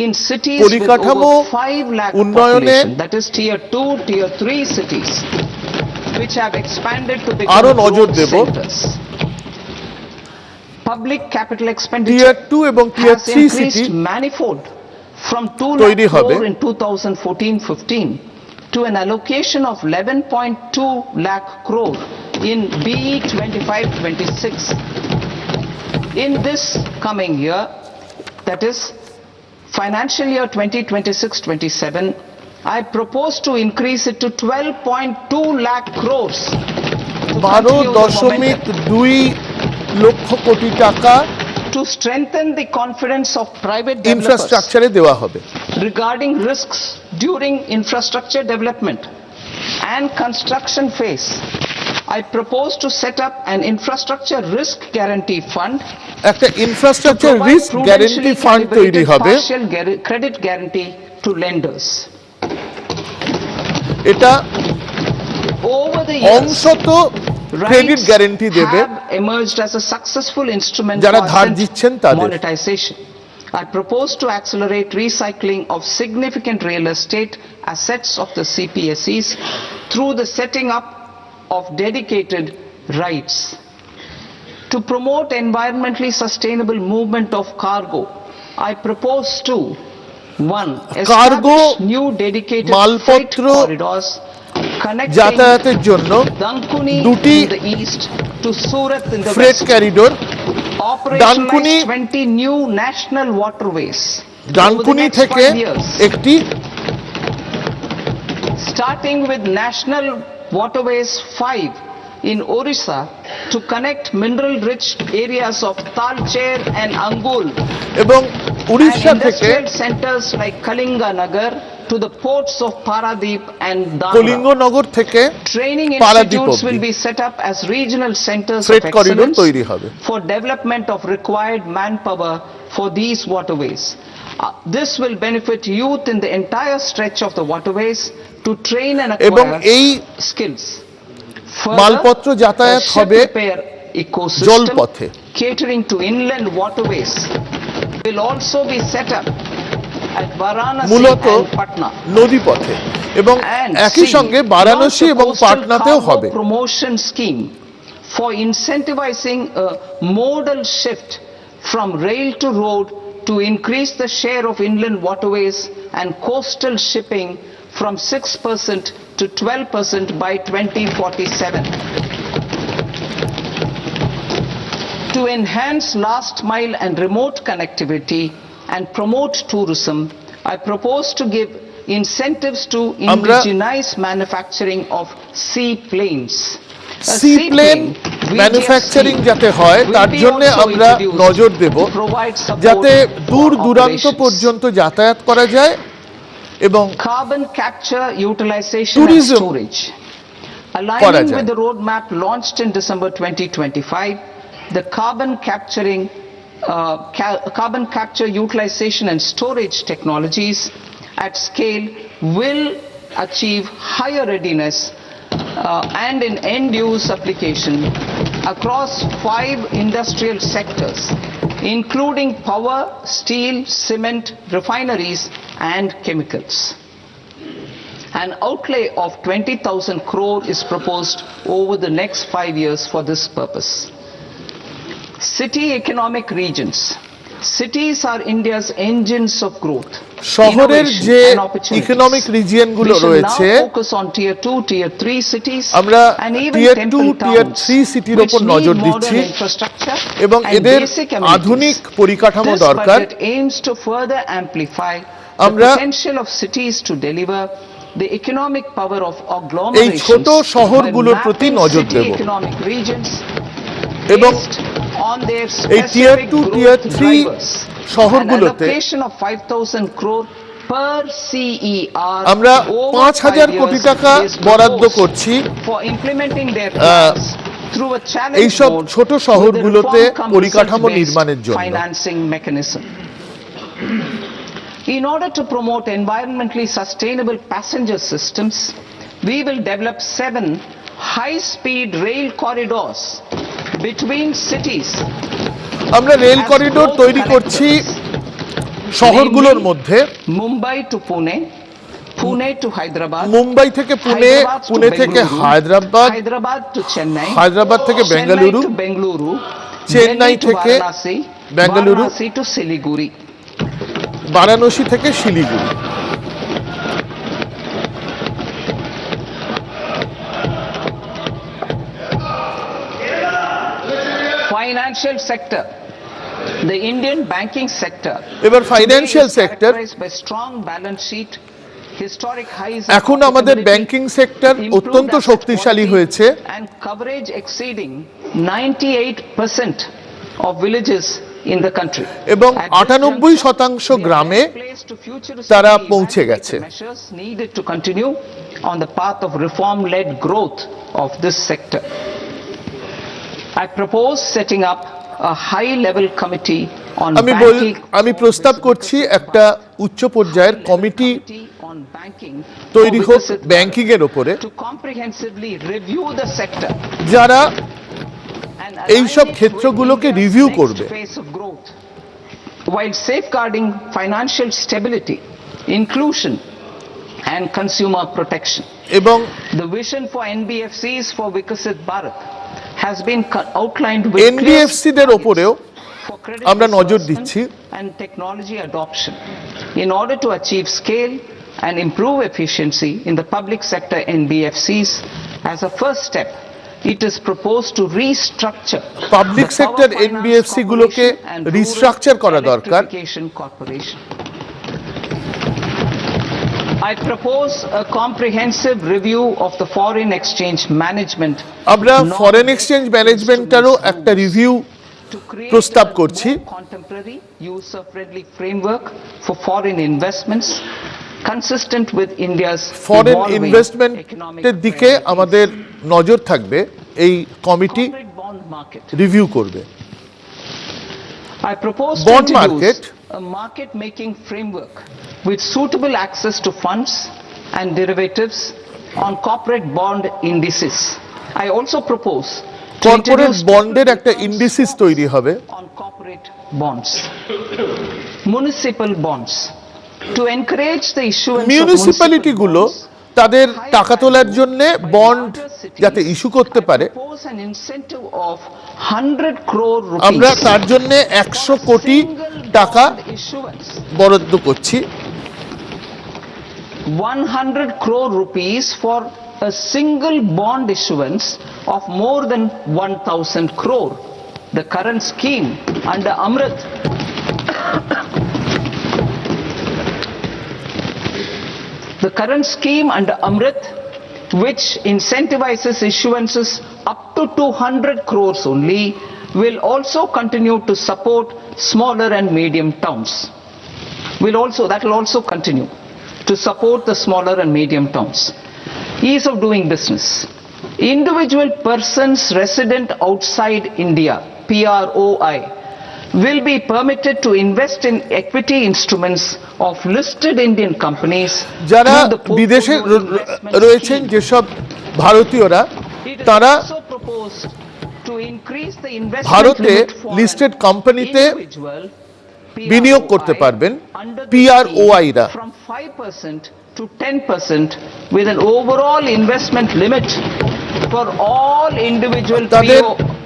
in cities with পরিকাঠামো over 5 lakh উন্নয়নে population, that is tier 2, tier 3 cities, which have expanded to আরো become নজর growth দেব। centers. Public capital টিয়ার expenditure 2 এবং টিয়ার has 3 city increased manifold from 2 তৈরি lakh হবে। crore in 2014-15 to an allocation of 11.2 lakh crore in BE 25-26. In this coming year, that is financial year 2026-27, I propose to increase it to 12.2 lakh crores. to continue the 12.2 lakh crore টাকা to strengthen the confidence of private developers ইনফ্রাস্ট্রাকচারে দেওয়া হবে। regarding risks during infrastructure development and construction phase. I propose to set up an infrastructure risk guarantee fund একটা infrastructure risk guarantee fund তৈরি হবে। partial credit guarantee to lenders. এটা Over the years, অংশত credit guarantee দেবে have emerged as a successful instrument যারা for ধার asset দিচ্ছেন তাদের। monetization. I propose to accelerate recycling of significant real estate assets of the CPSEs through the setting up of dedicated rights. To promote environmentally sustainable movement of cargo, I propose to 1. Cargo, establish new dedicated freight মালপত্র corridors connecting যাতায়াতের জন্য Dankuni দুটি in the east to Surat in the freight west. ক্যারিডোর Operationalize 20 new national waterways Dankuni over the next থেকে 5 years, একটি starting with National Waterways 5 in Orissa to connect mineral-rich areas of Talcher and Angul এবং and Orissa থেকে industrial centers like Kalinga Nagar to the ports of Paradip and Dhamra. Kalinganagar থেকে Training Paradip institutes will অবধি be set up as regional centers of freight corridor excellence তৈরি হবে। for development of required manpower for these waterways. This will benefit youth in the entire stretch of the waterways to train and এবং acquire এই skills. মালপত্র যাতায়াত a হবে ship repair ecosystem জলপথে। catering to inland waterways will also be set up at Varanasi মূলত and Patna. নদীপথে এবং And একই C, সঙ্গে বারাণসী launch a এবং coastal পাটনাতেও cargo হবে। promotion scheme for incentivizing a modal shift from rail to road to increase the share of inland waterways and coastal shipping from 6% to 12% by 2047. To enhance last mile and remote connectivity and promote tourism, I propose to give incentives to indigenize manufacturing of seaplanes. Seaplane manufacturing যাতে হয় তার জন্য আমরা নজর দেব যাতে দূর দূরান্ত পর্যন্ত যাতায়াত করা যায় এবং carbon capture utilization and tourism storage. করা Aligning যায়। with the roadmap launched in December 2025, the carbon capture utilization and storage technologies at scale will achieve higher readiness and in end-use application across 5 industrial sectors, including power, steel, cement, refineries, and chemicals. An outlay of 20,000 crore is proposed over the next 5 years for this purpose. City economic regions. Cities are India's engines of growth. শহরের যে and opportunities. Economic region গুলো We shall রয়েছে now focus on tier 2, tier 3 cities আমরা and even tier 2 temple tier towns 3 সিটির which উপর need নজর modern দিচ্ছি infrastructure এবং and এদের basic amenities. আধুনিক পরিকাঠামো This দরকার। budget aims to further amplify the আমরা potential of cities to deliver the economic power of এই agglomerations ছোট শহরগুলোর by প্রতি mapping নজর city দেব economic regions এবং based on their এই টিয়ার specific 2 growth tear 3 drivers. An শহরগুলোতে allocation of 5,000 crore per CER আমরা over 5,000 5 কোটি years টাকা is বরাদ্দ proposed করছি for implementing their plans through a challenge এইসব mode ছোট with a শহরগুলোতে reform-cum পরিকাঠামো research-based নির্মাণের জন্য। financing mechanism. In order to promote environmentally sustainable passenger systems, we will develop 7 high-speed rail corridors between cities. আমরা rail corridor তৈরি করছি শহরগুলোর মধ্যে, Mumbai to Pune, Pune to Hyderabad, Mumbai থেকে পুনে, Hyderabad to পুনে থেকে Bengaluru, Hyderabad, Hyderabad to Chennai, Hyderabad থেকে Chennai Bengaluru, to Bengaluru, Chennai Delhi to থেকে Varanasi, Bengaluru, Varanasi to Siliguri. Varanasi থেকে Siliguri. Financial sector. The Indian banking sector এবার financial today is sector, characterized by strong balance sheet, historic highs in এখন আমাদের profitability, banking sector improved অত্যন্ত asset শক্তিশালী quality, হয়েছে and coverage exceeding 98% of villages in the country. এবং At this 98% juncture, গ্রামে we are placed to futuristically তারা পৌঁছে evaluate গেছে। the measures needed to continue on the path of reform-led growth of this sector. I propose setting up a high-level committee on banking. আমি প্রস্তাব করছি একটা উচ্চ পর্যায়ের কমিটি on banking তৈরি for হোক Viksit ব্যাংকিং এর উপরে, to comprehensively review the sector যারা and এইসব ক্ষেত্রগুলোকে রিভিউ করবে phase of growth while safeguarding financial stability, inclusion and consumer protection. এবং The vision for NBFCs for Viksit Bharat has been outlined with NBFC দের উপরেও for credit আমরা নজর disbursement দিচ্ছি and technology adoption in order to achieve scale and improve efficiency in the public sector NBFCs. As a first step, it is proposed to restructure public the sector Power Finance NBFC গুলোকে Corporation and restructure করা Rural দরকার। Electrification Corporation. I propose a comprehensive review of the foreign exchange management. আমরা foreign exchange ম্যানেজমেন্টেরও একটা review To create প্রস্তাব a করছি। more contemporary, user-friendly framework for foreign investments consistent with India's foreign evolving ইনভেস্টমেন্টের দিকে আমাদের নজর থাকবে, এই committee corporate bond market. Review করবে। I propose to Bond introduce market. a market-making framework with suitable access to funds and derivatives on corporate bond indices. I also propose to corporate introduce বন্ডের একটা indices তৈরি হবে, on corporate bonds, municipal bonds, to encourage the issuance municipality of গুলো municipal bonds. তাদের টাকা তোলার জন্য bond যাতে ইস্যু করতে পারে, I propose an incentive of 100 crore আমরা rupees তার জন্য 100 কোটি টাকা issuance. বরাদ্দ করছি। 100 crore rupees for a single bond issuance of more than 1,000 crore. The current scheme under Amrit which incentivizes issuances up to 200 crores only, will also continue to support smaller and medium towns. That will also continue to support the smaller and medium towns. Ease of doing business. Individual persons resident outside India, PROI, will be permitted to invest in equity instruments of listed Indian companies যারা through the portfolio বিদেশে investment রয়েছেন scheme. যেসব ভারতীয়রা, It is তারা also proposed to increase the investment ভারতে limit for an listed কোম্পানিতে individual বিনিয়োগ করতে PROI পারবেন under the PROI রা। scheme from 5% to 10% with an overall investment limit for all individual তাদের-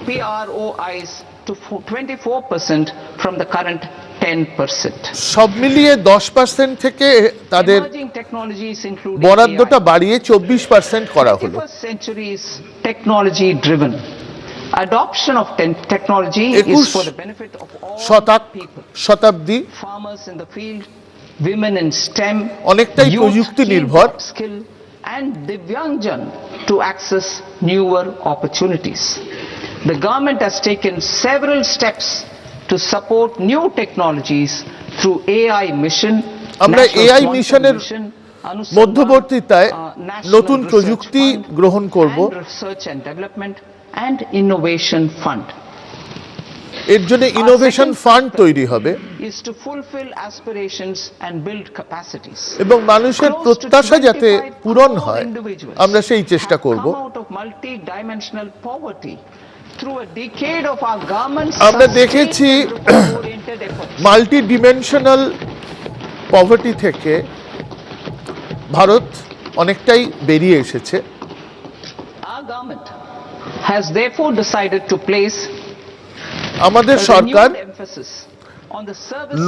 PROIs to 24% from the current 10%. সব মিলিয়ে 10% থেকে তাদের Emerging technologies including বরাদ্দটা AI. বাড়িয়ে 24% করা হলো। 21st century is technology driven. Adoption of technology is 21 for the benefit of all people. Shatabdi Farmers in the field, women in STEM, অনেকটাই youth প্রযুক্তি keen নির্ভর। to upskill, and Divyangjan to access newer opportunities. The government has taken several steps to support new technologies through AI mission আমরা AI মিশনের মধ্যবর্তীতায় নতুন প্রযুক্তি গ্রহণ করব, research and development and innovation fund. এর জন্য ইনোভেশন ফান্ড তৈরি হবে এবং মানুষের প্রত্যাশা যাতে পূরণ হয় আমরা সেই চেষ্টা করব। আমরা দেখেছি মাল্টি ডিমেনশনাল পভার্টি থেকে ভারত অনেকটাই বেরিয়ে এসেছে। আমাদের সরকার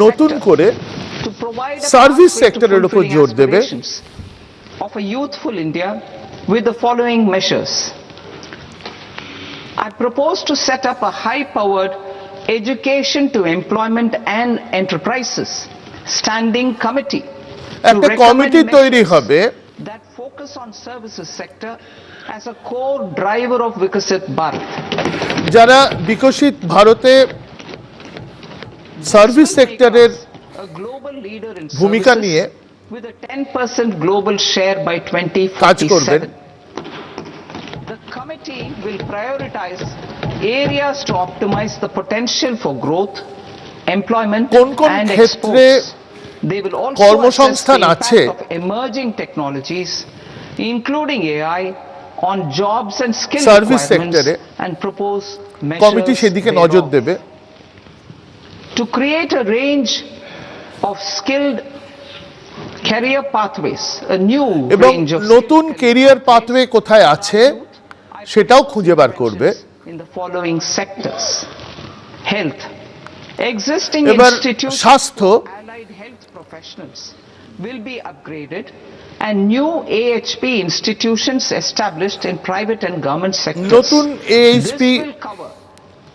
নতুন করে সার্ভিস সেক্টরের উপর জোর দেবে। Of a youthful India with the following measures. I propose to set up a high-powered education to employment and enterprises standing committee. একটা কমিটি তৈরি হবে that focus on services sector as a core driver of Viksit Bharat. যারা বিকশিত ভারতে service সেক্টরের ভূমিকা নিয়ে with a 10% global share by 2047. কাজ করবেন। The committee will prioritize areas to optimize the potential for growth, employment and exports. They will also কর্মসংস্থান assess the আছে impact of emerging technologies including AI on jobs and skill service requirements সেক্টরে and propose committee measures সেদিকে নজর thereof. দেবে। To create a range of skilled career pathways, a new এবং range of নতুন career pathway কোথায় আছে সেটাও খুঁজে বার করবে। in the following sectors: health, existing এবার institutes স্বাস্থ্য, for allied health professionals will be upgraded and new AHP institutions established in private and government sectors. নতুন AHP This will cover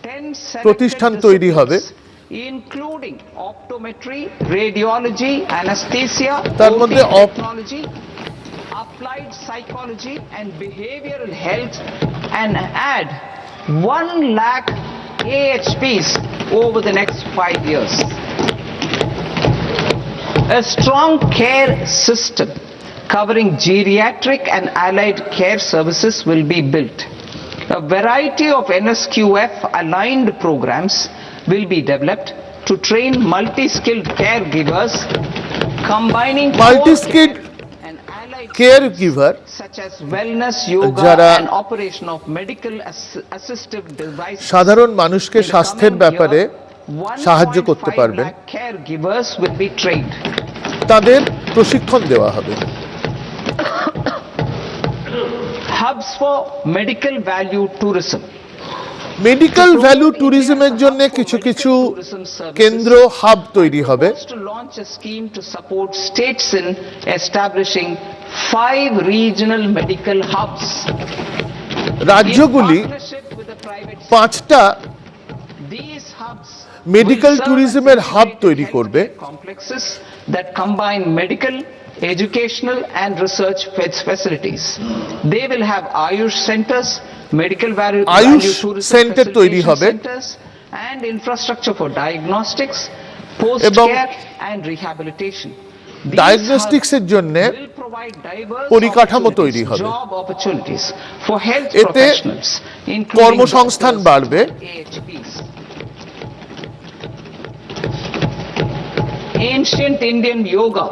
10 selected প্রতিষ্ঠান তৈরি হবে, including optometry, radiology, anesthesia, তার OT মধ্যে technology, applied psychology and behavioral health, and add 1 lakh AHPs over the next 5 years. A strong care system covering geriatric and allied care services will be built. A variety of NSQF aligned programs will be developed to train multi-skilled caregivers combining multi-skilled caregiver such as wellness, yoga যারা and operation of medical assistive devices. সাধারণ মানুষকে স্বাস্থ্যের ব্যাপারে সাহায্য করতে পারবেন, Caregivers will be trained. তাদের প্রশিক্ষণ দেওয়া হবে। Hubs for medical value tourism. Medical value ট্যুরিজমের জন্য কিছু কিছু কেন্দ্র হাব তৈরি হবে। To launch a scheme to support states in establishing 5 regional medical hubs. রাজ্যগুলি 5টা মেডিকেল ট্যুরিজমের হাব তৈরি করবে complexes that combine medical, educational and research facilities. They will have Ayush centers, medical value tourism center তৈরি হবে centers and infrastructure for diagnostics, post-care and rehabilitation. Diagnostics এর জন্য পরিকাঠামো তৈরি হবে। Job opportunities for health এতে professionals, including কর্মসংস্থান doctors, বাড়বে। AHPs. Ancient Indian yoga,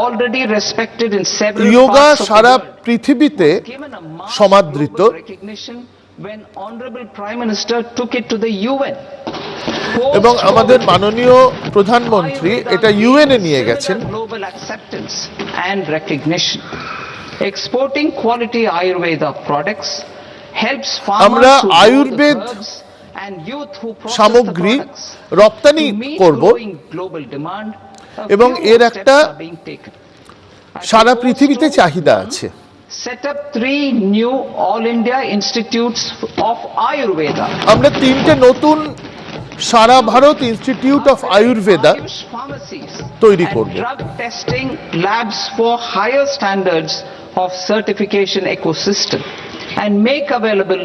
already respected in several yoga parts of the Sara world, পৃথিবীতে given a mass সমাদৃত। global recognition when Honorable Prime Minister took it to the UN. এবং আমাদের মাননীয় প্রধানমন্ত্রী এটা ইউএন এ নিয়ে গেছেন। Global acceptance and recognition. Exporting quality Ayurveda products helps আমরা farmers to grow the Ayurveda herbs and youth who process the সামগ্রী products রপ্তানি to meet করব growing global demand. A এবং few এর steps একটা are being taken. সারা পৃথিবীতে চাহিদা আছে। Set up 3 new All India Institutes of Ayurveda. আমরা 3টে নতুন সারা ভারত ইনস্টিটিউট অফ আয়ুর্বেদা তৈরি করব। Drug testing labs for higher standards of certification ecosystem and make available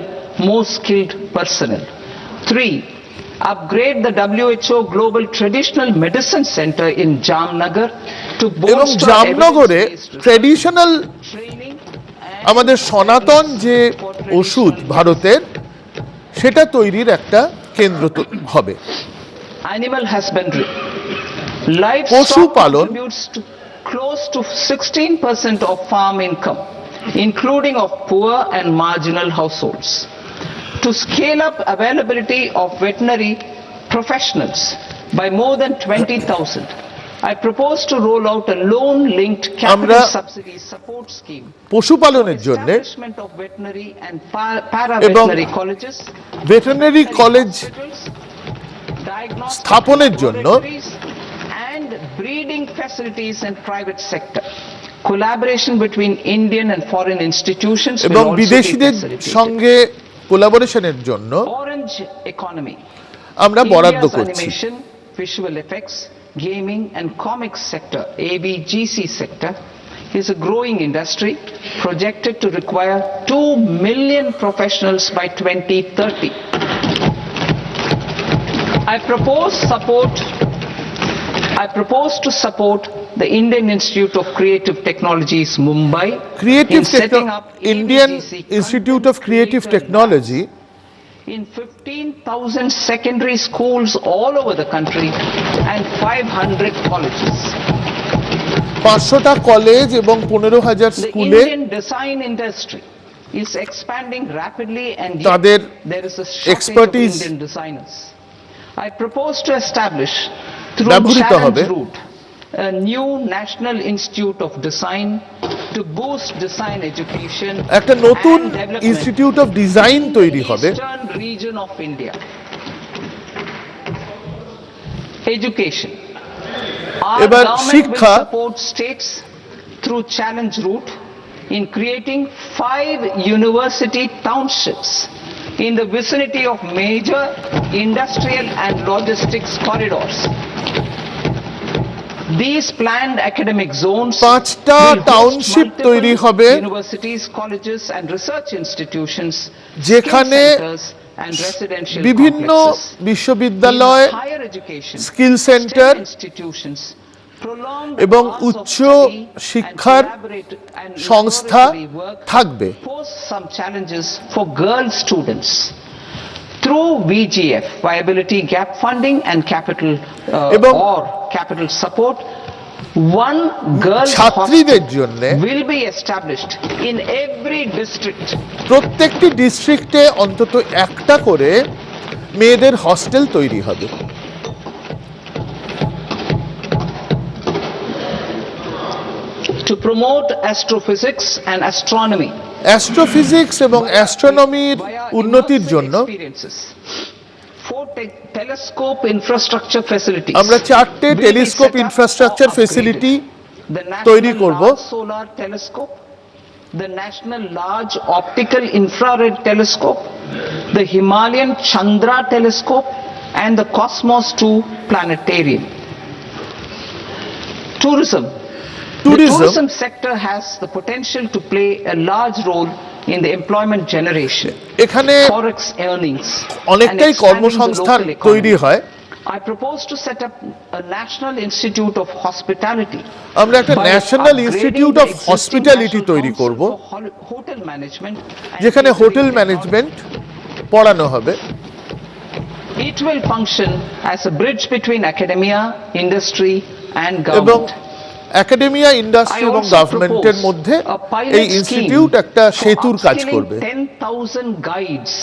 more skilled personnel. 3. Upgrade the WHO Global Traditional Medicine Center in Jamnagar to এবং জামনগরে traditional আমাদের সনাতন যে ওষুধ ভারতের সেটা তৈরির একটা কেন্দ্র হবে। Animal husbandry. পশুপালন Contributes to close to 16% of farm income, including of poor and marginal households. To scale up availability of veterinary professionals by more than 20,000, I propose to roll out a loan-linked capital subsidy support scheme. পশুপালনের জন্য Establishment of veterinary and para-veterinary colleges, veterinary college স্থাপনের জন্য and breeding facilities in private sector. Collaboration between Indian and foreign institutions will এবং also be বিদেশিদের facilitated. সঙ্গে কোলাবোরেশনের জন্য Orange economy. আমরা বরাদ্দ India's করছি। animation, visual effects, gaming and comics sector, ABGC sector, is a growing industry projected to require 2 million professionals by 2030. I propose to support the Indian Institute of Creative Technologies, Mumbai, in setting up Indian ABGC Institute of Creative Technology in 15,000 secondary schools all over the country and 500 colleges. 500টা college এবং 15,000 The স্কুলে Indian design industry is expanding rapidly and তাদের yet there is a shortage of expertise Indian designers. I propose to establish through ব্যবহৃত challenge হবে। route a new National Institute of Design to boost design education একটা নতুন and development institute of design তৈরি হবে। eastern region of India. Education. Our এবার government শিক্ষা will support states through challenge route in creating 5 university townships in the vicinity of major industrial and logistics corridors. These planned academic zones 5টা will host township তৈরি multiple হবে universities, colleges and research institutions, যেখানে skill centers and residential বিভিন্ন complexes. বিশ্ববিদ্যালয়, In higher education, skill centre STEM institutions, prolonged এবং hours of উচ্চ study শিক্ষার and collaborate- and সংস্থা laboratory work থাকবে। pose some challenges for girl students. Through VGF, viability gap funding and capital or capital support, one girls ছাত্রীদের hostel জন্য will be established in every district. প্রত্যেকটি ডিস্ট্রিক্টে অন্তত একটা করে মেয়েদের হস্টেল তৈরি হবে। To promote astrophysics and astronomy. Astrophysics এবং অ্যাস্ট্রোনমির উন্নতির জন্য Telescope infrastructure facilities. আমরা 4টে টেলিস্কোপ ইনফ্রাস্ট্রাকচার ফেসিলিটি তৈরি করব। Solar telescope, the National Large Optical Infrared Telescope, the Himalayan Chandra Telescope and the Cosmos 2 Planetarium. Tourism. The tourism sector has the potential to play a large role in the employment generation, এখানে forex earnings, অনেকটাই and expanding the কর্মসংস্থান local economy. তৈরি হয়। I propose to set up a National Institute of Hospitality. আমরা একটা national institute of hospitality তৈরি করব, Hotel management. যেখানে হোটেল ম্যানেজমেন্ট পড়ানো হবে। It will function as a bridge between academia, industry and এবং government. একাডেমিয়া, ইন্ডাস্ট্রি এবং গভর্নমেন্টের মধ্যে এই ইনস্টিটিউট একটা সেতুর কাজ করবে। 10,000 guides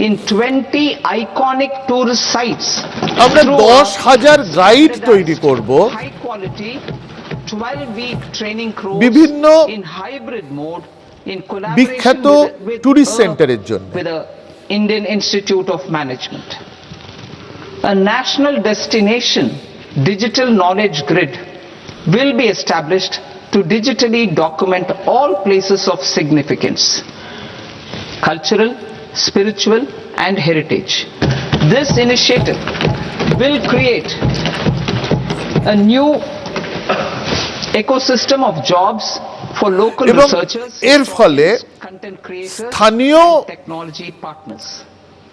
in 20 iconic tourist sites. আমরা 10,000 গাইড তৈরি করব High quality 12-week training course বিভিন্ন in hybrid mode in collaboration বিখ্যাত টুরিস্ট সেন্টারের জন্য। with the Indian Institute of Management. A national destination digital knowledge grid will be established to digitally document all places of significance, cultural, spiritual and heritage. This initiative will create a new ecosystem of jobs for local এবং researchers, এর ফলে content creators স্থানীয় and technology partners.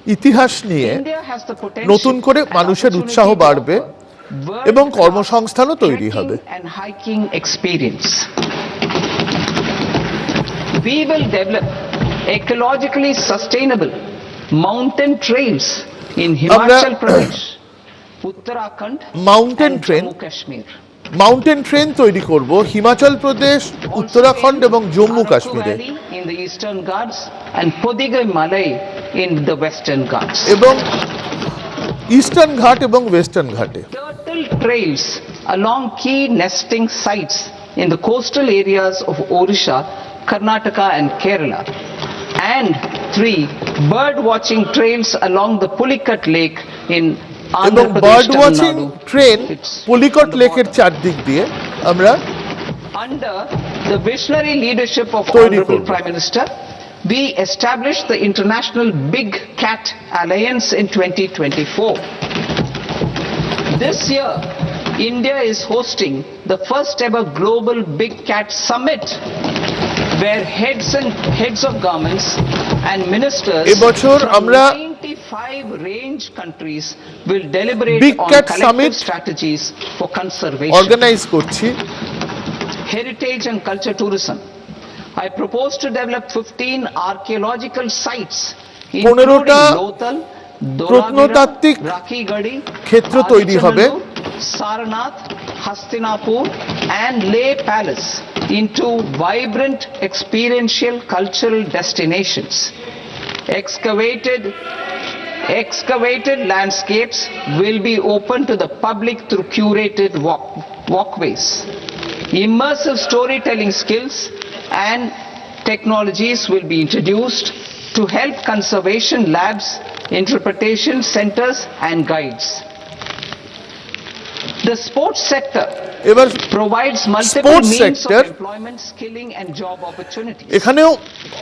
ইতিহাস নিয়ে India has the potential নতুন করে and মানুষের opportunity উৎসাহ to বাড়বে offer এবং কর্মসংস্থানও তৈরি হবে। And hiking experience. We will develop ecologically sustainable mountain trails in Himachal Pradesh, Uttarakhand, mountain train Jammu Kashmir. Mountain train তৈরি করব হিমাচল প্রদেশ, উত্তরাখণ্ড এবং জম্মু Arup কাশ্মীরে Valley in the Eastern Ghats and Podigai Malay in the Western Ghats. এবং eastern ঘাট এবং western ঘাটে। Turtle trails along key nesting sites in the coastal areas of Odisha, Karnataka and Kerala. And 3 bird watching trails along the Pulicat Lake in এবং Andhra bird Pradesh, watching Tamil Nadu. Train Pulicat লেকের চারদিক দিয়ে আমরা Under the visionary leadership of তৈরি Honorable করব। Prime Minister, we established the International Big Cat Alliance in 2024. This year, India is hosting the first ever Global Big Cat Summit, where heads of governments and ministers এবছর from আমরা 95 range countries will deliberate Big on Cat collective Summit strategies for conservation. Organise করছি। Heritage and culture tourism. I propose to develop 15 archaeological sites, including 15টা Lothal, প্রত্নতাত্ত্বিক Rakhigadi, ক্ষেত্র তৈরি হবে Sarnath, Hastinapur and Leh Palace into vibrant experiential cultural destinations. Excavated landscapes will be open to the public through curated walkways. Immersive storytelling skills and technologies will be introduced to help conservation labs, interpretation centers and guides. The sports sector এবার provides multiple Sports means sector, of employment, skilling and job opportunities. এখানেও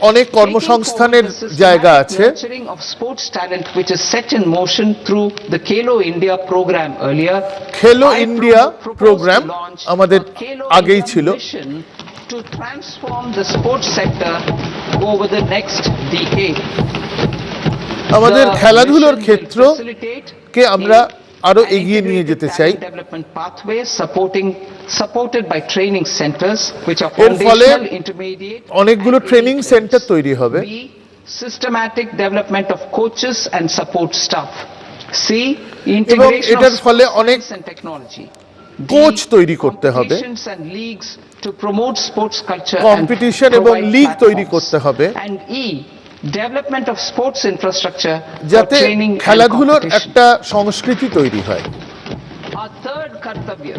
অনেক কর্মসংস্থানের জায়গা আছে। Nurturing of sports talent which is set in motion through the Khelo India program earlier. খেলো I India propose programme to launch আমাদের a Khelo আগেই India ছিল। mission to transform the sports sector over the next decade. আমাদের The খেলাধুলোর mission will ক্ষেত্রকে আমরা আরো এগিয়ে নিয়ে যেতে চাই। development pathways supported by training centers which are এর ফলে foundational, intermediate অনেকগুলো ট্রেনিং সেন্টার তৈরি হবে। B, systematic development of coaches and support staff. C, এবং integration এটার of ফলে অনেক science and technology. কোচ তৈরি করতে হবে, Competitions and leagues to promote sports culture competition and এবং provide লিগ তৈরি platforms. করতে হবে And E, development of sports infrastructure for যাতে training and খেলাধুলোর competition. একটা সংস্কৃতি তৈরি হয়। Our third kartavya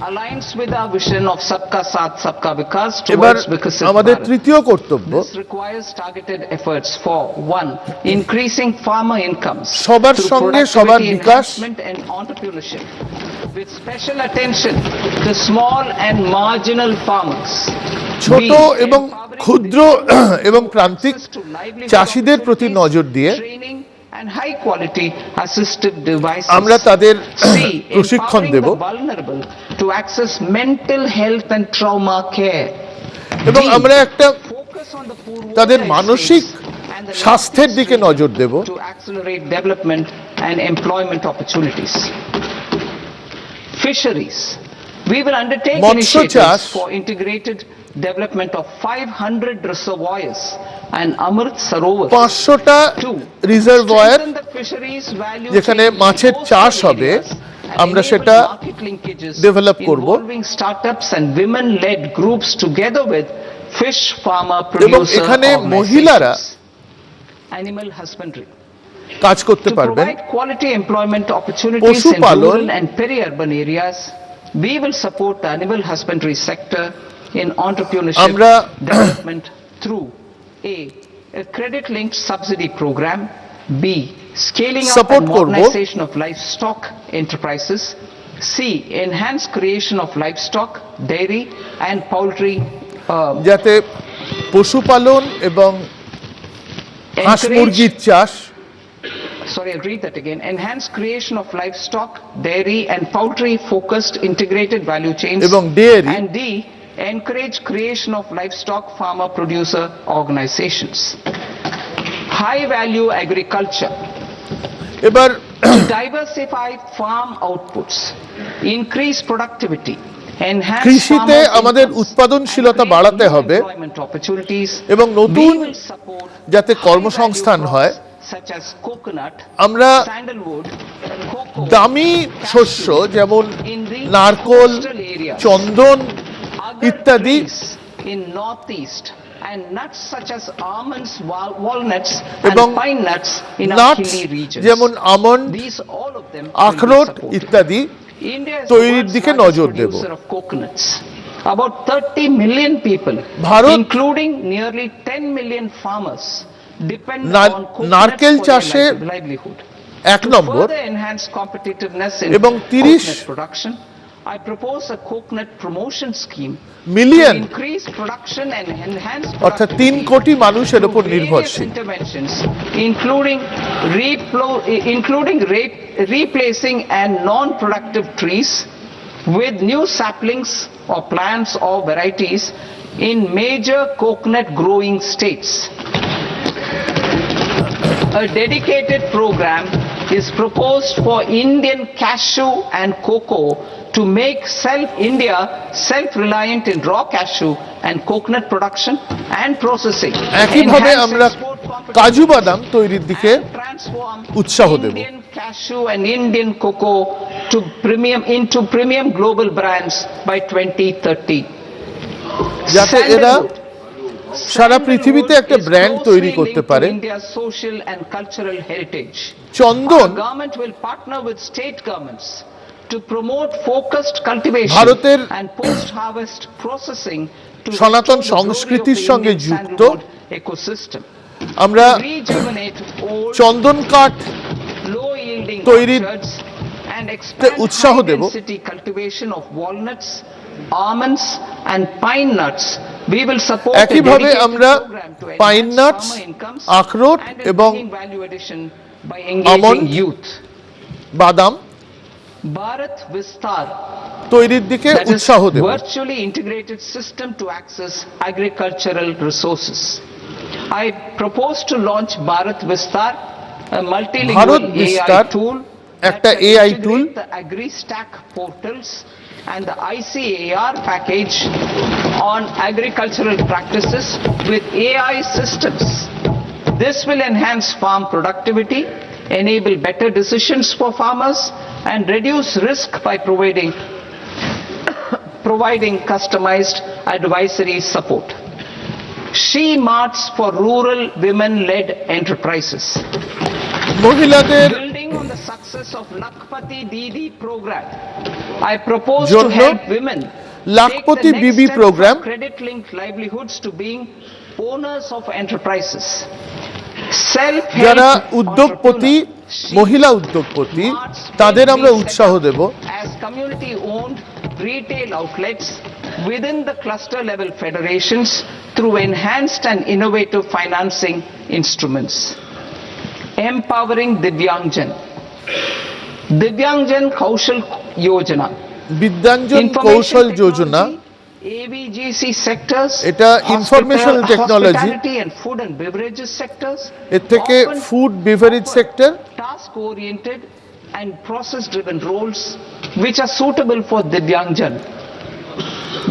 aligns with our vision of Sabka Saath Sabka Vikas এবার towards Vikasit আমাদের Bharat. তৃতীয় কর্তব্য This requires targeted efforts for 1, increasing farmer incomes সবার through সঙ্গে productivity সবার বিকাশ, enhancement and entrepreneurship, with special attention to small and marginal farmers. ছোট B, এবং empowering ক্ষুদ্র এবং প্রান্তিক access to livelihood চাষিদের প্রতি নজর দিয়ে training and high quality assistive devices. আমরা তাদের C, প্রশিক্ষণ empowering Dev the vulnerable to access mental health and trauma care. এবং D, আমরা একটা focus on the poor তাদের women মানসিক states and the স্বাস্থ্যের দিকে নজর দেব to accelerate development and employment opportunities. Fisheries. We will undertake মৎস্য চাষ, initiatives for integrated development of 500 reservoirs and Amrit Sarovars. 500টা Two, রিজার্ভয়ার strengthen the fisheries value যেখানে chain in মাছের coastal চাষ হবে areas and আমরা enable সেটা market linkages ডেভেলপ করব involving startups and women-led groups together with fish farmer এবং producer এখানে মহিলারা organizations. Animal husbandry. কাজ করতে To পারবেন। provide quality employment opportunities in পশুপালন, rural and peri-urban areas, we will support the animal husbandry sector in entrepreneurship আমরা development through a credit-linked subsidy program, B, scaling up Support and করব। modernization of livestock enterprises, C, enhanced creation of livestock, dairy and poultry যাতে পশুপালন এবং হাঁস মুরগির চাষ, sorry, I'll read that again. Enhanced creation of livestock, dairy and poultry focused integrated value chains. এবং dairy, And D, encourage creation of livestock farmer producer organizations. High value agriculture. এবার to diversify farm outputs, increase productivity, enhance কৃষিতে farmers' আমাদের incomes, উৎপাদনশীলতা and create বাড়াতে new হবে employment opportunities. এবং নতুন We will support যাতে high কর্মসংস্থান value হয় crops such as coconut, আমরা sandalwood, cocoa, দামি শস্য যেমন in the নারকোল coastal areas, চন্দন agar ইত্যাদি trees in northeast, and nuts such as almonds, walnuts, and এবং pine nuts in our nuts hilly regions. যেমন almond These all of them will be আখরোট supported. ইত্যাদি India is তৈরির the world's দিকে largest নজর দেব। producer of coconuts. About 30 million people, Bharat including nearly 10 million farmers, depend on coconuts নারকেল for চাষে their livelihood. এক To number further enhance competitiveness in এবং 30 coconut production, I propose a coconut promotion scheme million to increase production and enhance অর্থাৎ productivity 3 কোটি মানুষের উপর through various নির্ভরশীল interventions, including replacing and non-productive trees with new saplings or plants or varieties in major coconut growing states. A dedicated program is proposed for Indian cashew and cocoa to make India self-reliant in raw cashew and coconut production and processing. একইভাবে Enhance আমরা export competition কাজু বাদাম তৈরির দিকে and transform উৎসাহ দেব। Indian cashew and Indian cocoa into premium global brands by 2030. যাতে এরা সারা পৃথিবীতে একটা ব্র্যান্ড তৈরি করতে পারে। India's social and cultural heritage. Chandan Our government will partner with state governments to promote focused cultivation ভারতের and post-harvest processing to সনাতন restore the সংস্কৃতির glory of the সঙ্গে Indian যুক্ত sandalwood ecosystem. আমরা Rejuvenate old, চন্দন কাঠ low-yielding তৈরির orchards and expand উৎসাহ দেব। high-density cultivation of walnuts, almonds, and pine nuts. We will support a একইভাবে dedicated আমরা program to pine enhance nuts farmer incomes আখরোট and এবং bringing value addition by almond engaging youth. বাদাম Bharat Vistar, তৈরির দিকে that is উৎসাহ দেব। virtually integrated system to access agricultural resources. I propose to launch Bharat Vistar, a Bharat multilingual বিস্তার AI tool একটা that will AI integrate tool the AgriStack portals and the ICAR package on agricultural practices with AI systems. This will enhance farm productivity, enable better decisions for farmers, and reduce risk by providing customized advisory support. She marts for rural women-led enterprises. মহিলাদের Building on the success of Lakpati Didi program, I propose to জন্য help women lakhpati take the বিবি next step programme from credit-linked livelihoods to being owners of enterprises. Self-help যারা উদ্যোগপতি entrepreneur. মহিলা উদ্যোগপতি তাদের আমরা উৎসাহ দেব। As community-owned retail outlets within the cluster level federations through enhanced and innovative financing instruments. Empowering Divyangjan. Divyangjan Kaushal Yojana. বিদ্যাঞ্জন কৌশল যোজনা ABGC sectors, এটা informational technology, hospitality and food and beverages sectors, এর থেকে often food beverage sector task-oriented and process-driven roles which are suitable for Divyangjan.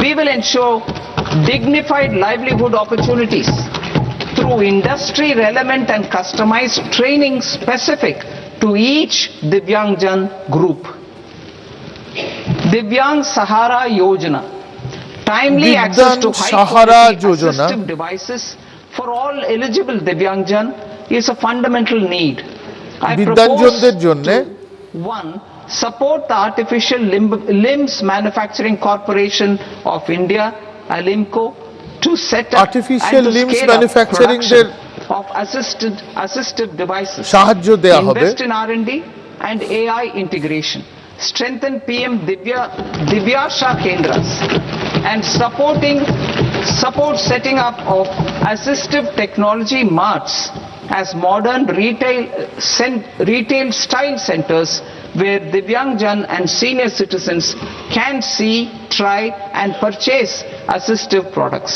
We will ensure dignified livelihood opportunities through industry-relevant and customized training specific to each Divyangjan group. Divyang Sahara Yojana. Timely access to Divyang Sahara high-quality Yojana. assistive devices for all eligible Divyangjan is a fundamental need. I propose বিদ্যাঞ্জনদের জন্য to, 1. Support the Artificial Limbs Manufacturing Corporation of India, Alimco, to set up Artificial and to limbs scale up manufacturing production of assistive devices. সাহায্য দেয়া হবে। Invest in R&D and AI integration. Strengthen PM Divyasha Kendras and support setting up of assistive technology marts as modern retail style centers where Divyangjan and senior citizens can see, try and purchase assistive products.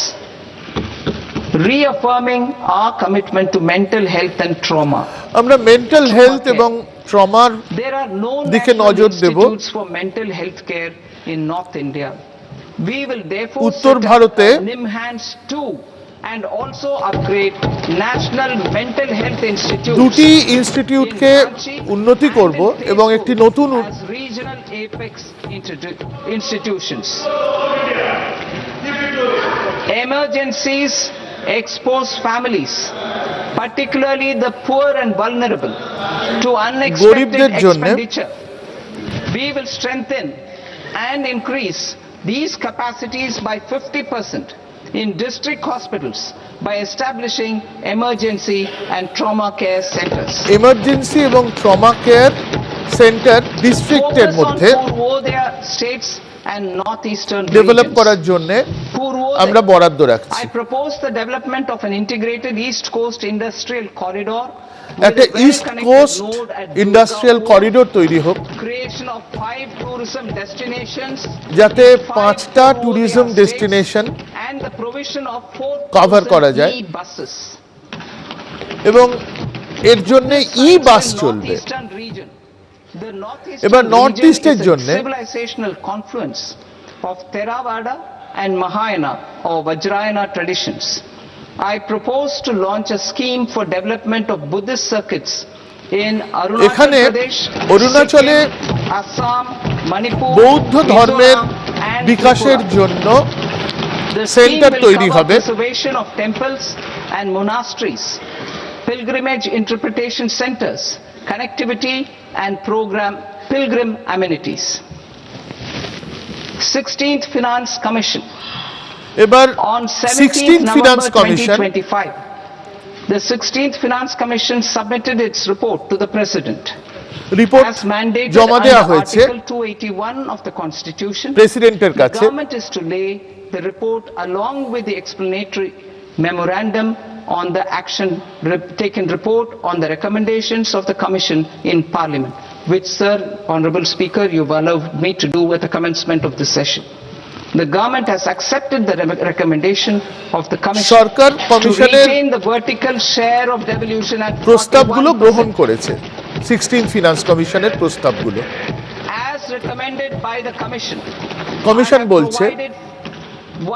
reaffirming our commitment to mental health and trauma. আমরা mental health এবং ট্রমার There are no দিকে national নজর দেব। institutes for mental health care in North India. We will therefore উত্তর set up ভারতে NIMHANS 2 and also upgrade national mental health institutes দুটি ইনস্টিটিউটকে উন্নতি করব এবং একটি নতুন as regional apex institutions. Emergencies expose families, particularly the poor and vulnerable, to unexpected গরিবদের জন্যে expenditure. We will strengthen and increase these capacities by 50% in district hospitals by establishing emergency and trauma care centers. Emergency এবং trauma care centre ডিস্ট্রিক্টের মধ্যে Purvodaya states and northeastern develop regions. করার জন্য Purvodaya. আমরা বরাদ্দ রাখছি। I propose the development of an integrated East Coast industrial corridor একটা east coast industrial corridor তৈরি হোক, creation of 5 tourism destinations যাতে 5টা tourism destination and the provision of 4 cover করা যায় buses. এবং এর জন্য ই বাস চলবে। Northeastern region. The এবার northeastern নর্থ region ইস্টের is a জন্য civilizational confluence of Theravada and Mahayana or Vajrayana traditions. I propose to launch a scheme for development of Buddhist circuits in Arunachal এখানে Pradesh, অরুণাচলে Sikkim, Assam, Manipur, বৌদ্ধ ধর্মের Mizoram and বিকাশের Tripura. জন্য The scheme centre will তৈরি cover হবে। preservation of temples and monasteries, pilgrimage interpretation centers, connectivity and pilgrim amenities. 16th Finance Commission. এবার On 16th 17th Finance November Commission 2025, the 16th Finance Commission submitted its report to the President. Report As mandated জমা দেওয়া under হয়েছে Article 281 of the Constitution, প্রেসিডেন্টের the কাছে। government is to lay the report along with the explanatory memorandum on the action taken report on the recommendations of the Commission in Parliament, which, Sir, Honourable Speaker, you've allowed me to do at the commencement of this session. The government has accepted the recommendation of the Commission Sarkar to কমিশনের retain the vertical share of devolution at প্রস্তাবগুলো 41%, গ্রহণ করেছে। 16th finance কমিশনের প্রস্তাবগুলো as recommended by the Commission. Commission বলছে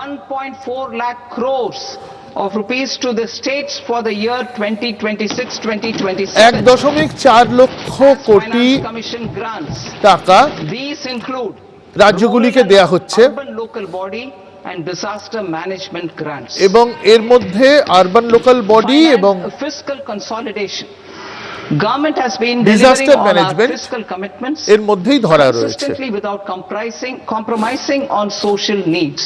1.4 lakh crores of rupees to the states for the year 2026-2027. 1.4 lakh crore Finance Commission grants. টাকা These include রাজ্যগুলিকে দেয়া হচ্ছে urban local body and disaster management grants. এবং এর মধ্যে আরবান লোকাল বডি এবং Fiscal consolidation. Government has been Disaster delivering on our management fiscal commitments এর মধ্যেই ধরা রয়েছে। consistently without compromising on social needs.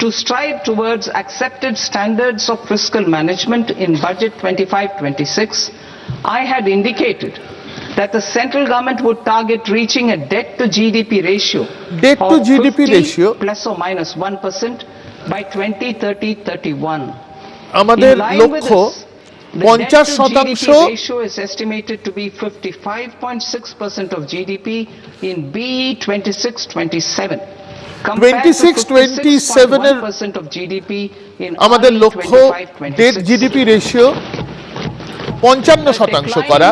To strive towards accepted standards of fiscal management in Budget 25-26, I had indicated that the central government would target reaching a debt to GDP ratio Debt to of GDP 50 ratio plus or minus 1% by 2030-31. আমাদের In line with লক্ষ্য this, the debt 50% to GDP ratio is estimated to be 55.6% of GDP in BE 26-27. compared to 26-27 এর 56.1% of GDP in আমাদের RE লক্ষ্য 25-26. Date GDP ratio 55% করা।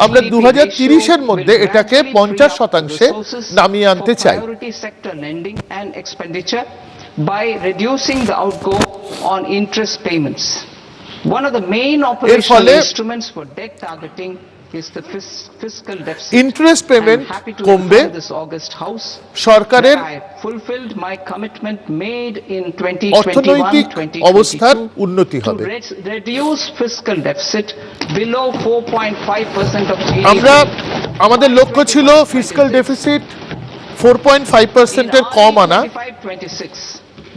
আমরা 2030 এর মধ্যে এটাকে 50%-এ নামিয়ে আনতে চাই। Priority sector lending and expenditure by reducing the outgo on interest payments. One of the main operational instruments for debt targeting is the fiscal deficit. Interest payment I'm happy to কমবে। inform this August House সরকারের that I fulfilled my commitment made in অর্থনৈতিক অবস্থার উন্নতি 2021-2022 হবে। to reduce fiscal deficit below 4.5% of GDP. আমরা আমাদের লক্ষ্য ছিল ফিসক্যাল ডেফিসিট 4.5% এর কম আনা। 25-26,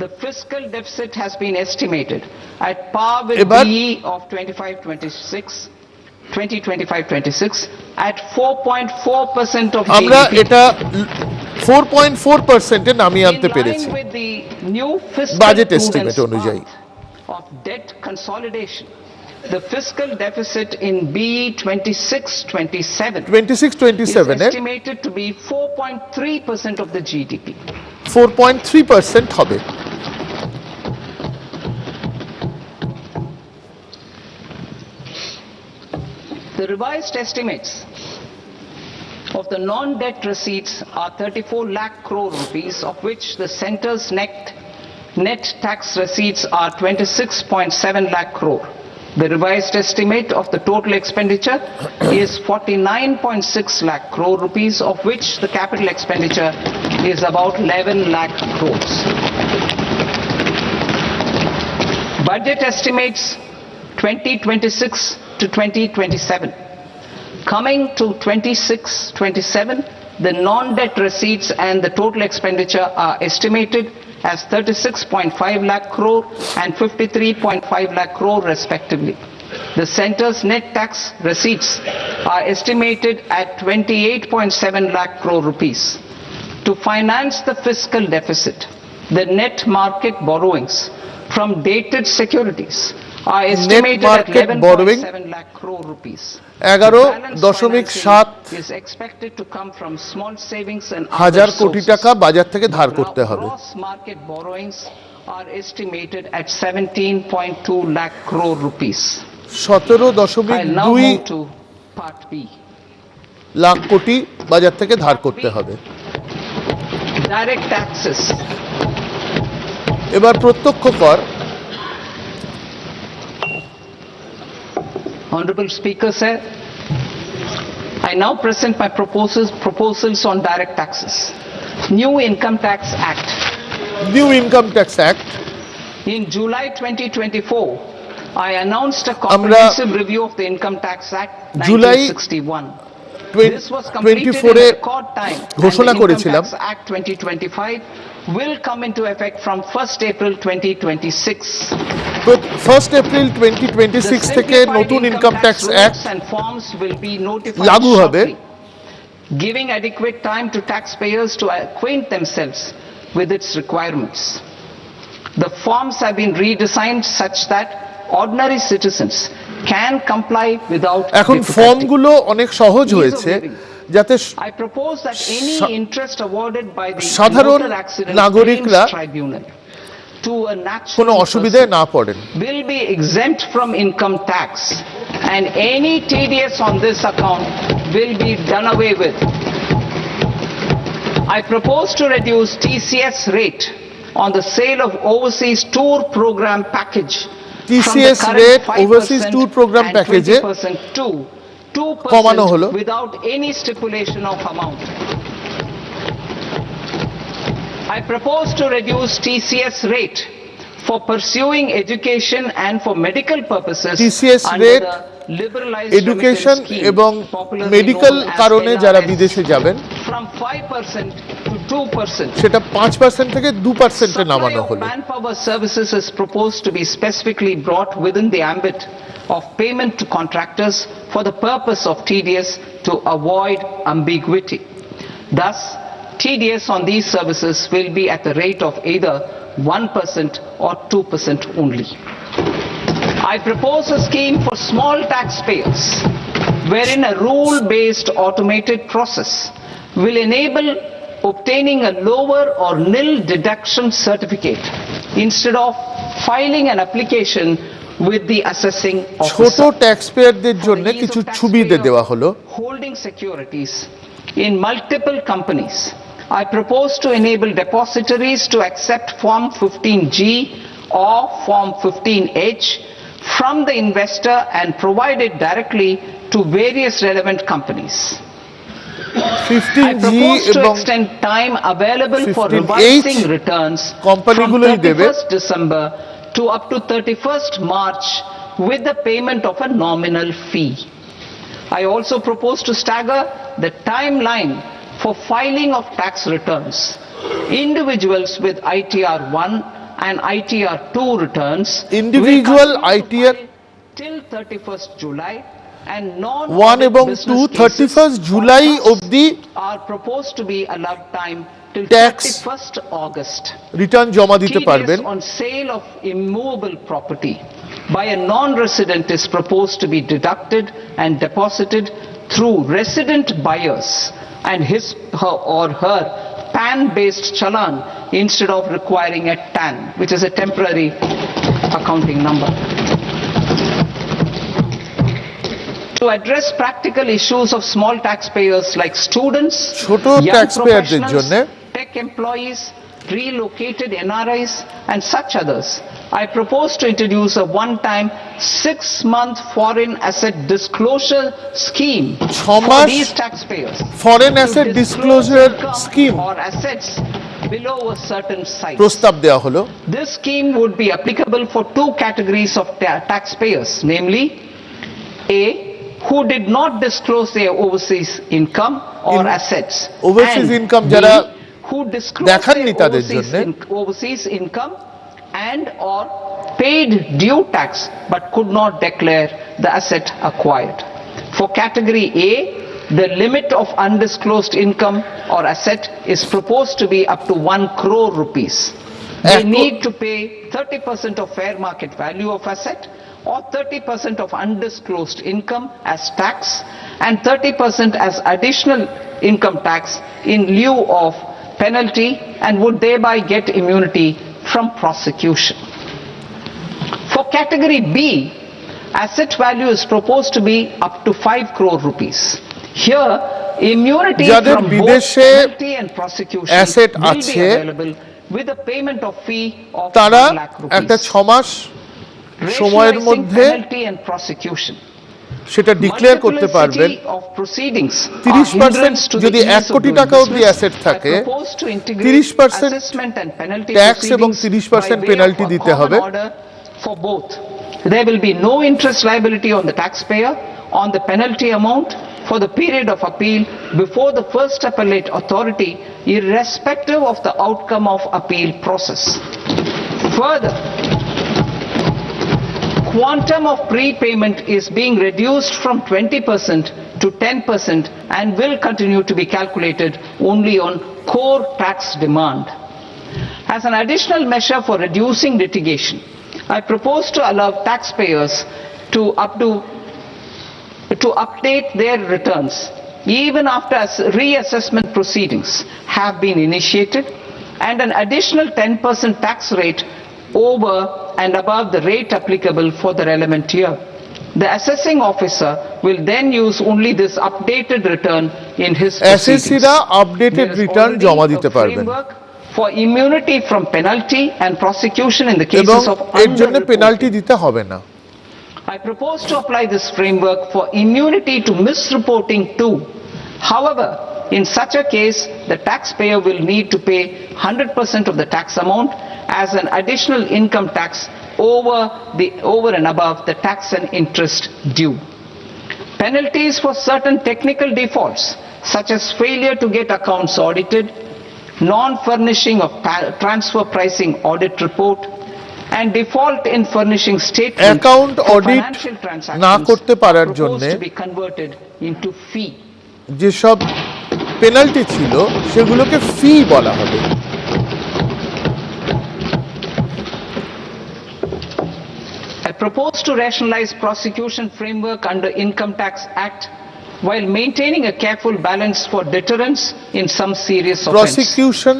the fiscal deficit has been estimated at par with এবার BE of 2025-26 at 4.4% of আমরা GDP. এটা 4.4%-এ নামিয়ে আনতে পেরেছি In line with the new fiscal budget prudence estimate অনুযায়ী। path of debt consolidation, the fiscal deficit in BE 26-27 is 26-27-এ estimated to be 4.3% of the GDP. 4.3% হবে। The revised estimates of the non-debt receipts are 34 lakh crore rupees, of which the centre's net tax receipts are 26.7 lakh crore. The revised estimate of the total expenditure is 49.6 lakh crore rupees, of which the capital expenditure is about 11 lakh crores. Budget estimates 2026 to 2027. Coming to 26-27, the non-debt receipts and the total expenditure are estimated as 36.5 lakh crore and 53.5 lakh crore respectively. The centre's net tax receipts are estimated at 28.7 lakh crore rupees. To finance the fiscal deficit, the net market borrowings from dated securities are estimated at 11.7 lakh crore rupees. 11.7 is expected to come from small savings and হাজার other কোটি sources. টাকা বাজার থেকে ধার করতে হবে। Gross market borrowings are estimated at 17.2 lakh crore rupees. 17.2 to part B. Lakh কোটি বাজার থেকে ধার করতে হবে। Direct taxes. এবার প্রত্যক্ষ কর। Honorable Speaker, sir, I now present my proposals on direct taxes. New Income Tax Act. New Income Tax Act. In July 2024, I announced a comprehensive review of the Income Tax Act 1961. This was completed in a record time, and the Income Tax Act 2025 will come into effect from 1st April 2026. 1st April 2026 থেকে নতুন income tax act লাগু হবে, giving adequate time to taxpayers to acquaint themselves with its requirements. The forms have been redesigned such that ordinary citizens can comply without এখন ফর্মগুলো অনেক সহজ হয়েছে যাতে সাধারণ নাগরিকরা কোনো অসুবিধায় না পড়েন। Will be exempt from income tax, and any TDS on this account will be done away with. I propose to reduce TCS rate on the sale of overseas tour program package. TCS rate overseas tour program package to 2% without any stipulation of amount. I propose to reduce TCS rate for pursuing education and for medical purposes TCS rate education এবং medical কারণে যারা বিদেশে যাবেন from 5% to 2%. সেটা 5% থেকে 2% এ নামানো হলো। Manpower services is proposed to be specifically brought within the ambit of payment to contractors for the purpose of TDS to avoid ambiguity. Thus, TDS on these services will be at the rate of either 1% or 2% only. I propose a scheme for small taxpayers wherein a rule-based automated process will enable obtaining a lower or nil deduction certificate instead of filing an application with the assessing officer. ছোট ট্যাক্সপেয়ারদের জন্য কিছু সুবিধা দেওয়া হলো। Holding securities in multiple companies, I propose to enable depositories to accept Form 15G or Form 15H from the investor and provide it directly to various relevant companies. 15G I propose to extend time available for revising returns from 31st December to up to 31st March with the payment of a nominal fee. I also propose to stagger the timeline for filing of tax returns. Individuals with ITR 1 and ITR 2 returns individual ITR till 31st July and non 1 এবং 2 31st July অবধি are proposed to be allowed time till tax 31st August. Return জমা দিতে পারবেন। TDS on sale of immovable property by a non-resident is proposed to be deducted and deposited through resident buyers and his or her PAN-based challan instead of requiring a TAN, which is a temporary accounting number. To address practical issues of small taxpayers like students, ছোট young ট্যাক্সপেয়ারদের professionals, জন্য tech employees, relocated NRIs, and such others, I propose to introduce a one-time 6-month foreign asset disclosure scheme for these taxpayers. Foreign asset disclosure scheme or assets below a certain size. প্রস্তাব দেওয়া হলো। This scheme would be applicable for two categories of taxpayers, namely A, who did not disclose their overseas income or assets, overseas and income B, যারা who disclosed দেখাননি their তাদের জন্য overseas income and or paid due tax but could not declare the asset acquired. For category A, the limit of undisclosed income or asset is proposed to be up to 1 crore rupees. They need to pay 30% of fair market value of asset or 30% of undisclosed income as tax and 30% as additional income tax in lieu of penalty, and would thereby get immunity from prosecution. For category B, asset value is proposed to be up to 5 crore rupees. Here, immunity from both penalty and prosecution will be available with a payment of fee of 1 lakh rupees. একটা 6 মাস সময়ের মধ্যে penalty and prosecution. সেটা declare করতে পারবেন। 30% যদি 1 কোটি টাকা অবধি অ্যাসেট থাকে 30% ট্যাক্স এবং 30% পেনাল্টি দিতে হবে। For both, there will be no interest liability on the taxpayer on the penalty amount for the period of appeal before the first appellate authority, irrespective of the outcome of appeal process. Further, quantum of prepayment is being reduced from 20% to 10% and will continue to be calculated only on core tax demand. As an additional measure for reducing litigation, I propose to allow taxpayers to update their returns even after reassessment proceedings have been initiated, and an additional 10% tax rate over and above the rate applicable for the relevant year. The assessing officer will then use only this updated return in his proceedings. অ্যাসেসিরা updated return জমা দিতে পারবেন for immunity from penalty and prosecution in the cases of এর জন্য penalty দিতে হবে না। I propose to apply this framework for immunity to misreporting too. However, in such a case, the taxpayer will need to pay 100% of the tax amount as an additional income tax over and above the tax and interest due. Penalties for certain technical defaults, such as failure to get accounts audited, non-furnishing of transfer pricing audit report, and default in furnishing statement account audit না করতে পারার জন্য to be converted into fee. যেসব penalty ছিল সেগুলোকে ফি বলা হবে। I propose to rationalize prosecution framework under Income Tax Act while maintaining a careful balance for deterrence in some serious offense. Prosecution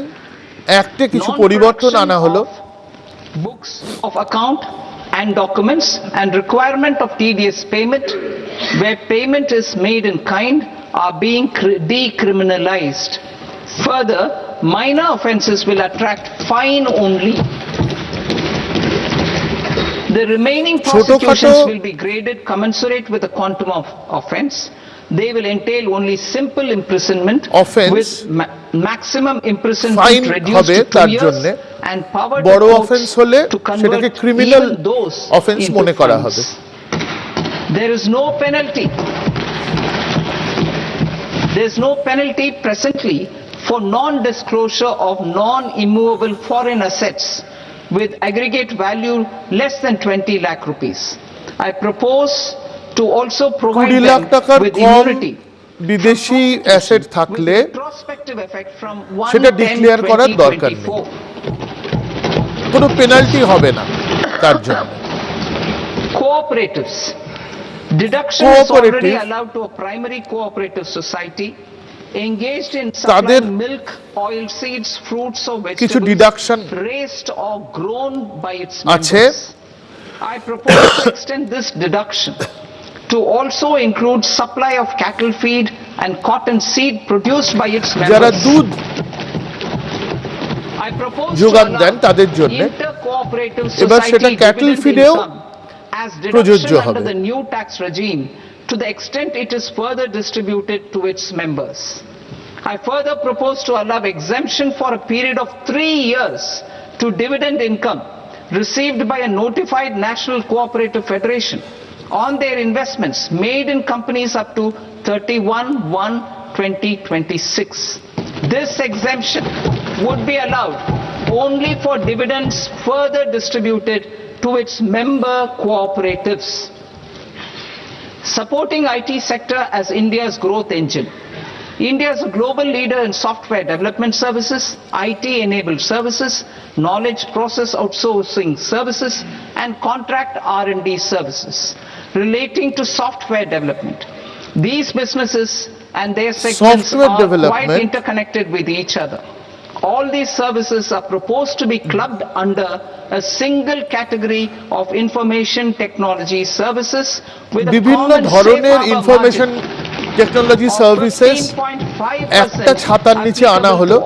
অ্যাক্টে কিছু পরিবর্তন আনা হলো। Books of account and documents and requirement of TDS payment where payment is made in kind are being decriminalized. Further, minor offences will attract fine only. The remaining prosecutions will be graded commensurate with the quantum of offence. They will entail only simple imprisonment with maximum imprisonment reduced to 2 years and power বড় offence হলে সেটাকে criminal offence মনে করা হবে। There is no penalty. There is no penalty presently for non-disclosure of non-immovable foreign assets with aggregate value less than 20 lakh rupees. I propose to also provide them with immunity বিদেশি asset থাকলে সেটা declare করার দরকার নেই, কোনো penalty হবে না তার জন্য। Cooperatives. Deduction is already allowed to a primary cooperative society engaged in supplying milk, oil seeds, fruits or vegetables raised or grown by its members. I propose to extend this deduction to also include supply of cattle feed and cotton seed produced by its যারা members. দুধ I propose to যোগান দেন allow তাদের জন্য inter-cooperative এবার সেটা society cattle dividend ফিডেও income as প্রযোজ্য deduction হবে। under the new tax regime to the extent it is further distributed to its members. I further propose to allow exemption for a period of 3 years to dividend income received by a notified national cooperative federation on their investments made in companies up to 31/1/2026. This exemption would be allowed only for dividends further distributed to its member cooperatives. Supporting IT sector as India's growth engine. India is a global leader in software development services, IT-enabled services, knowledge process outsourcing services, and contract R&D services relating to software development. These businesses and their segments Software are development. quite interconnected with each other. All these services are proposed to be clubbed under a single category of information technology services with a বিভিন্ন common ধরনের safe harbor information margin technology services একটা ছাতার নিচে আনা হলো।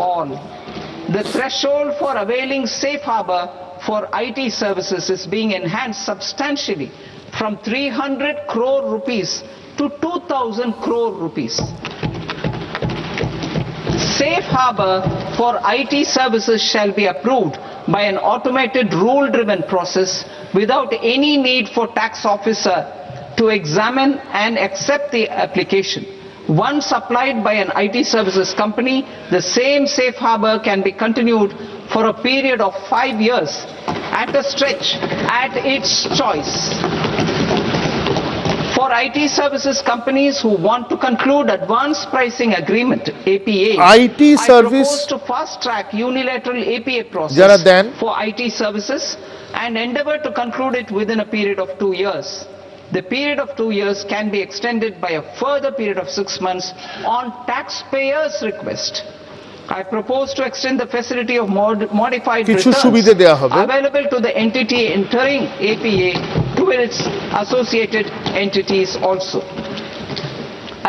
The threshold for availing safe harbor for IT services is being enhanced substantially from 300 crore rupees to 2,000 crore rupees. Safe harbor for IT services shall be approved by an automated rule-driven process without any need for tax officer to examine and accept the application. Once applied by an IT services company, the same safe harbor can be continued for a period of 5 years at a stretch at its choice. For IT services companies who want to conclude advanced pricing agreement (APA), IT service I propose to fast track unilateral APA যারা process then for IT services and endeavor to conclude it within a period of 2 years. The period of 2 years can be extended by a further period of 6 months on taxpayers' request. I propose to extend the facility of modified কিছু returns সুবিধা দেয়া হবে। available to the entity entering APA to its associated entities also.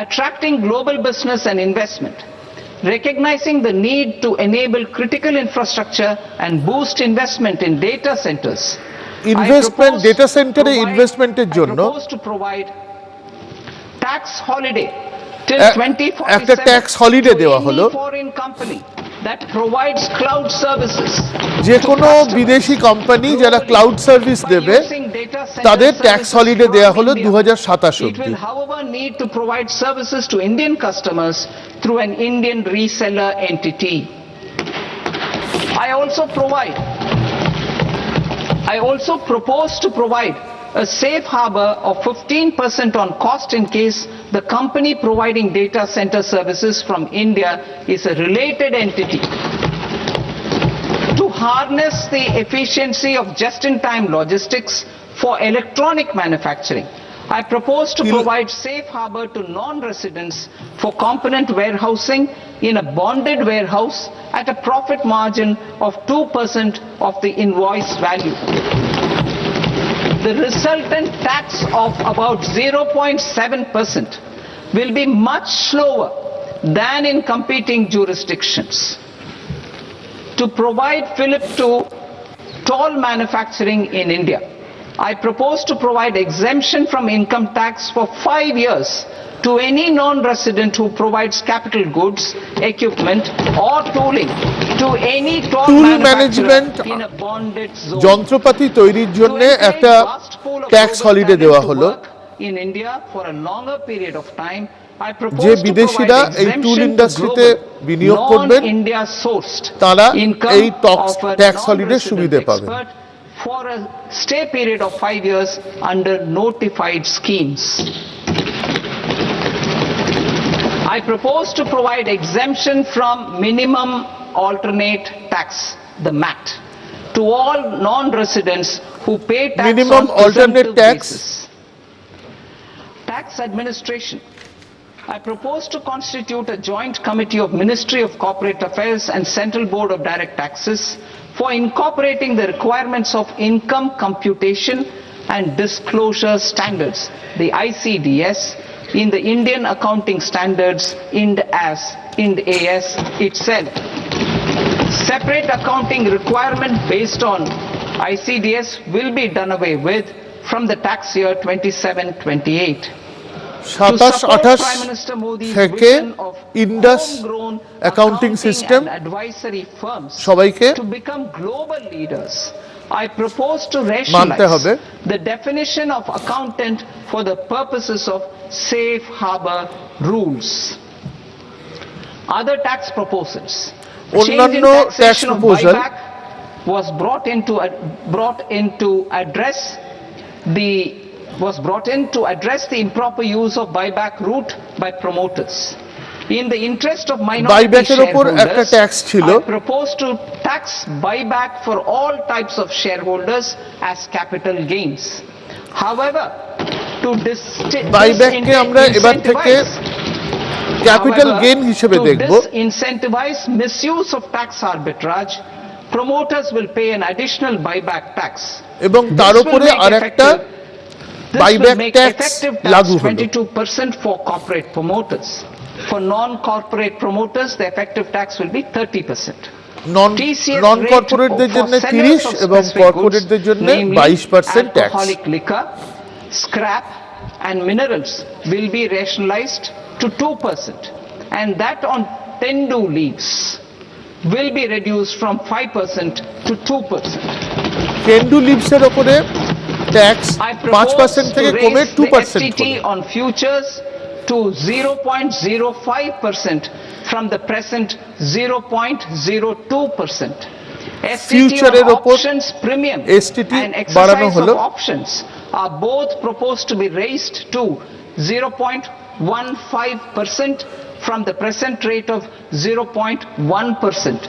Attracting global business and investment. Recognizing the need to enable critical infrastructure and boost investment in data centers. Investment data সেন্টারে ইনভেস্টমেন্টের জন্য I propose to provide tax holiday till একটা 2047 tax holiday দেওয়া to হলো। any foreign company that provides cloud services যে কোনো বিদেশি company যারা ক্লাউড সার্ভিস দেবে তাদের ট্যাক্স হলিডে দেওয়া হলো 2027 It অবধি। will, however, need to provide services to Indian customers through an Indian reseller entity. I also propose to provide a safe harbor of 15% on cost in case the company providing data center services from India is a related entity. To harness the efficiency of just-in-time logistics for electronic manufacturing, I propose to provide safe harbor to non-residents for component warehousing in a bonded warehouse at a profit margin of 2% of the invoice value. The resultant tax of about 0.7% will be much lower than in competing jurisdictions. To provide fillip to toll manufacturing in India, I propose to provide exemption from income tax for 5 years to any non-resident who provides capital goods, equipment or tooling to any toll manufacturer in a bonded zone. যন্ত্রপাতি তৈরির জন্য একটা tax holiday দেওয়া হলো। In India for a longer period of time, I যে propose to বিদেশিরা provide এই টুল exemption to ইন্ডাস্ট্রিতে global, বিনিয়োগ করবেন non-India sourced তারা income এই of a tax holiday non-resident সুবিধে পাবেন। expert for a stay period of 5 years under notified schemes. I propose to provide exemption from minimum alternate tax, the MAT, to all non-residents who pay tax Minimum on alternate presumptive tax. basis. Tax administration. I propose to constitute a joint committee of Ministry of Corporate Affairs and Central Board of Direct Taxes for incorporating the requirements of income computation, and Disclosure Standards, the ICDS, in the Indian Accounting Standards, Ind AS itself. Separate accounting requirement based on ICDS will be done away with from the tax year 27-28. 27-28 থেকে Indus accounting system সবাইকে I propose to rationalize the definition of accountant for the purposes of safe harbor rules. Other tax proposals. Change in taxation of buyback was brought in to address the improper use of buyback route by promoters. In the interest of minority shareholders, I propose to tax buyback for all types of shareholders as capital gains. However, to disincentivize misuse of tax arbitrage, promoters will pay an additional buyback tax. এবং তার উপরে আরেকটা buyback tax লাগু হলো 22% for corporate promoters. For non-corporate promoters, the effective tax will be 30%. নন কর্পোরেটদের জন্য 30 এবং কর্পোরেটদের জন্য 22% tax alcoholic liquor, scrap and minerals will be rationalized to 2%, and that on tendu leaves will be reduced from 5% to 2%. tendu leaves এর উপরে tax 5% থেকে কমে 2% হলো। on futures to 0.05% from the present 0.02%. Future এর উপর options premium and বাড়ানো exercise হলো of options are both proposed to be raised to 0.15% from the present rate of 0.1%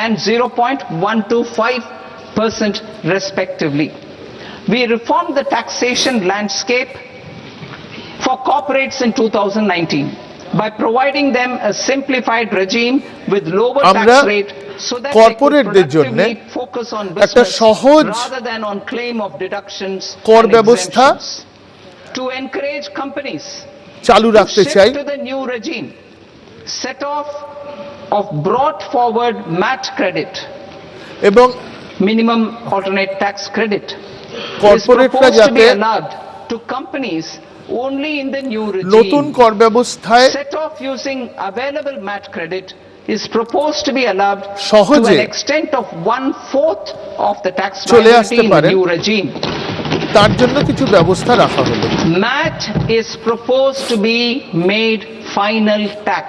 and 0.125% respectively. We reformed the taxation landscape for corporates in 2019 by providing them a simplified regime with lower tax rate so that they could productively focus on business rather than on claim of deductions and exemptions. To encourage companies চালু রাখতে চাই to the new regime, set off of brought forward MAT credit এবং minimum alternate tax credit কর্পোরেটরা যাতে allowed to companies only in the new regime. নতুন কর ব্যবস্থায় set off using available MAT credit is proposed to be allowed to সহজে an extent of 1/4 of the tax চলে liability আসতে in the পারে new regime. তার জন্য কিছু ব্যবস্থা রাখা হলো MAT is proposed to be made final tax,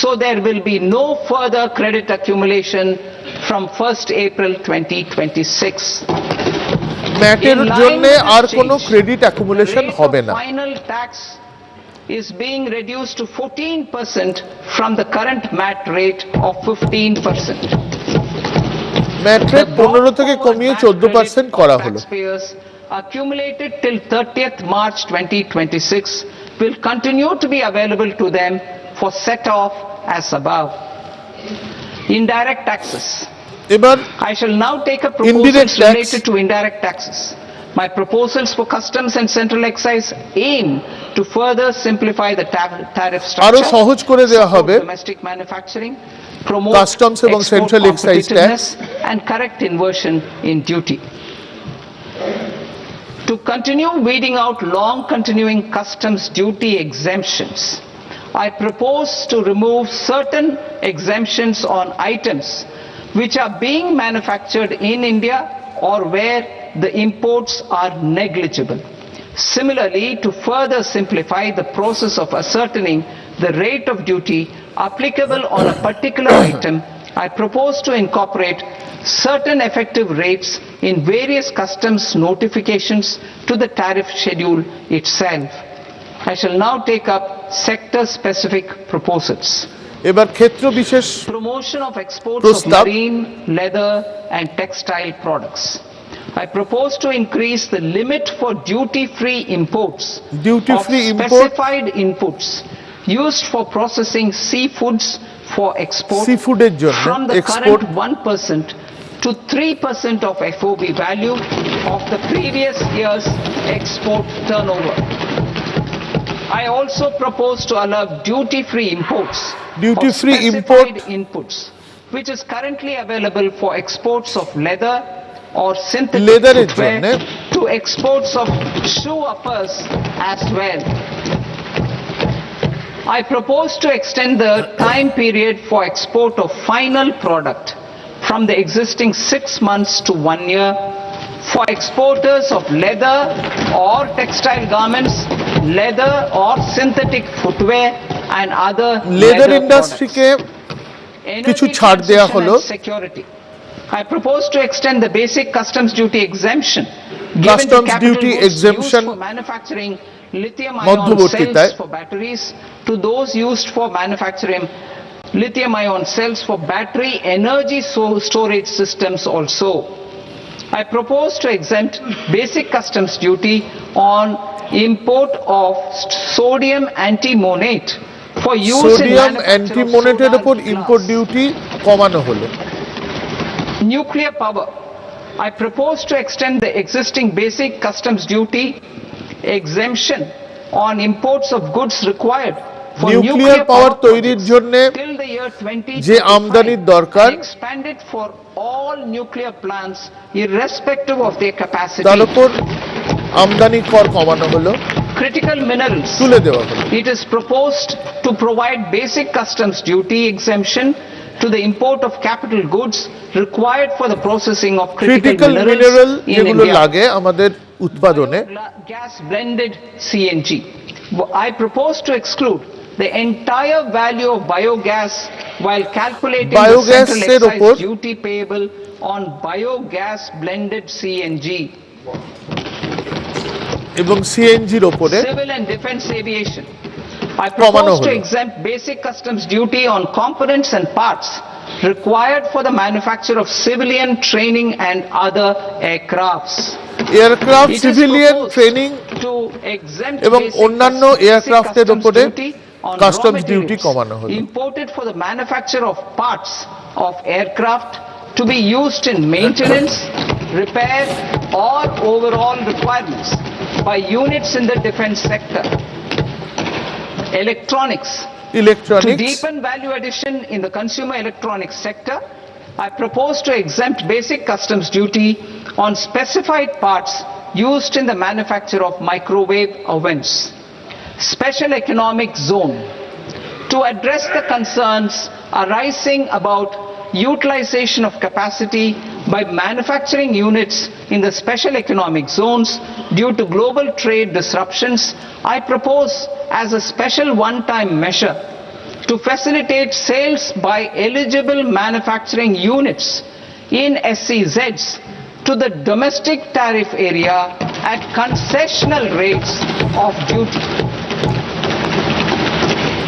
so there will be no further credit accumulation from 1st April 2026. ম্যাটের জন্য আর কোনো ক্রেডিট অ্যাকুমুলেশন হবে না Final tax is being reduced to 14% from the current MAT rate of 15%. MAT rate 15 থেকে কমিয়ে 14% করা হলো Taxpayers accumulated till 30th March 2026 will continue to be available to them for set off as above. Indirect taxes. এবার I shall now take up proposals related to indirect taxes. My proposals for customs and central excise aim to further simplify the tariff structure, আরো সহজ করে দেওয়া হবে domestic manufacturing, promote customs এবং export central excise tax competitiveness, and correct inversion in duty. To continue weeding out long continuing customs duty exemptions, I propose to remove certain exemptions on items which are being manufactured in India or where the imports are negligible. Similarly, to further simplify the process of ascertaining the rate of duty applicable on a particular item, I propose to incorporate certain effective rates in various customs notifications to the tariff schedule itself. I shall now take up sector-specific proposals. এবার ক্ষেত্র বিশেষ Promotion of exports of marine, leather and textile products. I propose to increase the limit for duty-free imports of specified inputs used for processing seafoods for export সিফুডের জন্য from the export current 1% to to 3% of FOB value of the previous year's export turnover. I also propose to allow duty-free imports of specified inputs, which is currently available for exports of leather or synthetic footwear, to exports of shoe uppers as well. I propose to extend the time period for export of final product from the existing 6 months to 1 year for exporters of leather or textile garments, leather or synthetic footwear and other leather industry ke কিছু ছাড় দেয়া হলো security. I propose to extend the basic customs duty exemption customs duty exemption for manufacturing lithium-ion cells for batteries to those used for manufacturing lithium-ion cells for battery energy storage systems also. I propose to exempt basic customs duty on import of sodium antimonate for use sodium in অ্যান্টিমোনেটের উপর import duty কমানো হলো nuclear power. I propose to extend the existing basic customs duty exemption on imports of goods required for nuclear power তৈরির জন্য till the year 2025 যে আমদানির দরকার and expanded for all nuclear plants irrespective of their capacity. তার উপর আমদানি কর কমানো হলো Critical minerals. তুলে দেওয়া হলো It is proposed to provide basic customs duty exemption to the import of capital goods required for the processing of critical minerals in যেগুলো India. লাগে আমাদের উৎপাদনে Gas blended CNG. I propose to exclude the entire value of biogas while calculating the central excise duty payable on biogas blended CNG. এবং সিএনজির উপরে Civil and defense aviation. I propose to exempt basic customs duty on components and parts required for the manufacture of civilian training and other aircrafts. Aircraft civilian training এবং অন্যান্য এয়ারক্রাফটের উপরে customs duty কমানো হলো imported for the manufacture of parts of aircraft to be used in maintenance, repair or overall requirements by units in the defense sector. Electronics. To deepen value addition in the consumer electronics sector, I propose to exempt basic customs duty on specified parts used in the manufacture of microwave ovens. Special economic zone. To address the concerns arising about utilization of capacity by manufacturing units in the special economic zones due to global trade disruptions, I propose as a special one-time measure to facilitate sales by eligible manufacturing units in SCZs to the domestic tariff area at concessional rates of duty.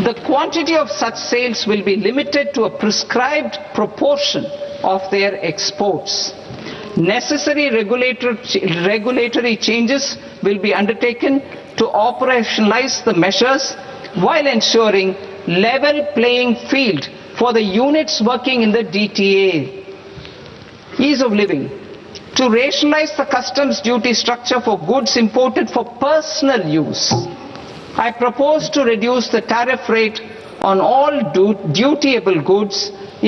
The quantity of such sales will be limited to a prescribed proportion of their exports. Necessary regulatory changes will be undertaken to operationalize the measures while ensuring level playing field for the units working in the DTA. Ease of living. To rationalize the customs duty structure for goods imported for personal use, I propose to reduce the tariff rate on all dutiable goods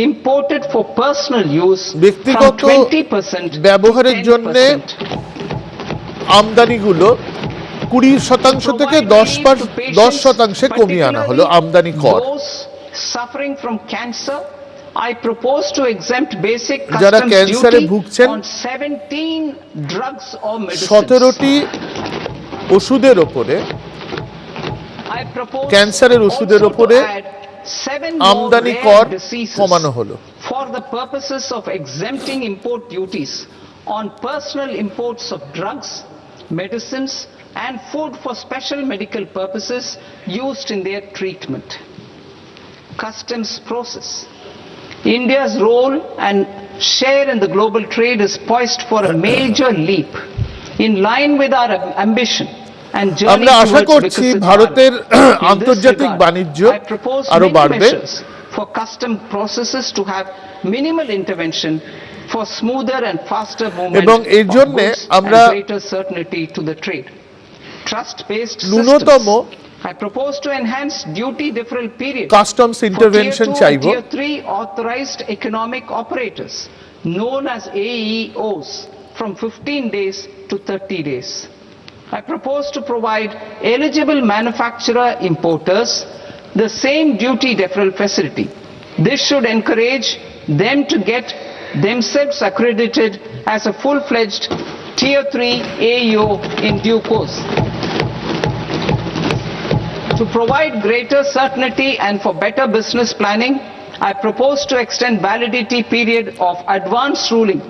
imported for personal use from 20% ব্যবহারের জন্য আমদানিগুলো 20% থেকে 10% কমিয়ে আনা হলো আমদানি কর suffering from cancer. I propose to exempt basic যারা customs ক্যান্সারে duty ভুগছেন on 17 drugs or medicines. 17টি ওষুধের উপরে ক্যান্সারের ওষুধের উপরে আমদানি কর কমানো হলো for the purposes of exempting import duties on personal imports of drugs, medicines and food for special medical purposes used in their treatment. Customs process. India's role and share in the global trade is poised for a major leap in line with our ambition. আমরা আশা করছি ভারতের আন্তর্জাতিক বাণিজ্য আরো বাড়বে for custom processes to have minimal intervention for smoother and faster movement এবং এর of জন্য goods আমরা and greater certainty to the trade. Trust-based ন্যূনতম systems. I propose to enhance duty deferral period customs intervention for চাইব Tier 3 authorized economic operators, known as AEOs, from 15 days to 30 days. I propose to provide eligible manufacturer importers the same duty deferral facility. This should encourage them to get themselves accredited as a full-fledged Tier 3 AEO in due course. To provide greater certainty and for better business planning, I propose to extend validity period of advance ruling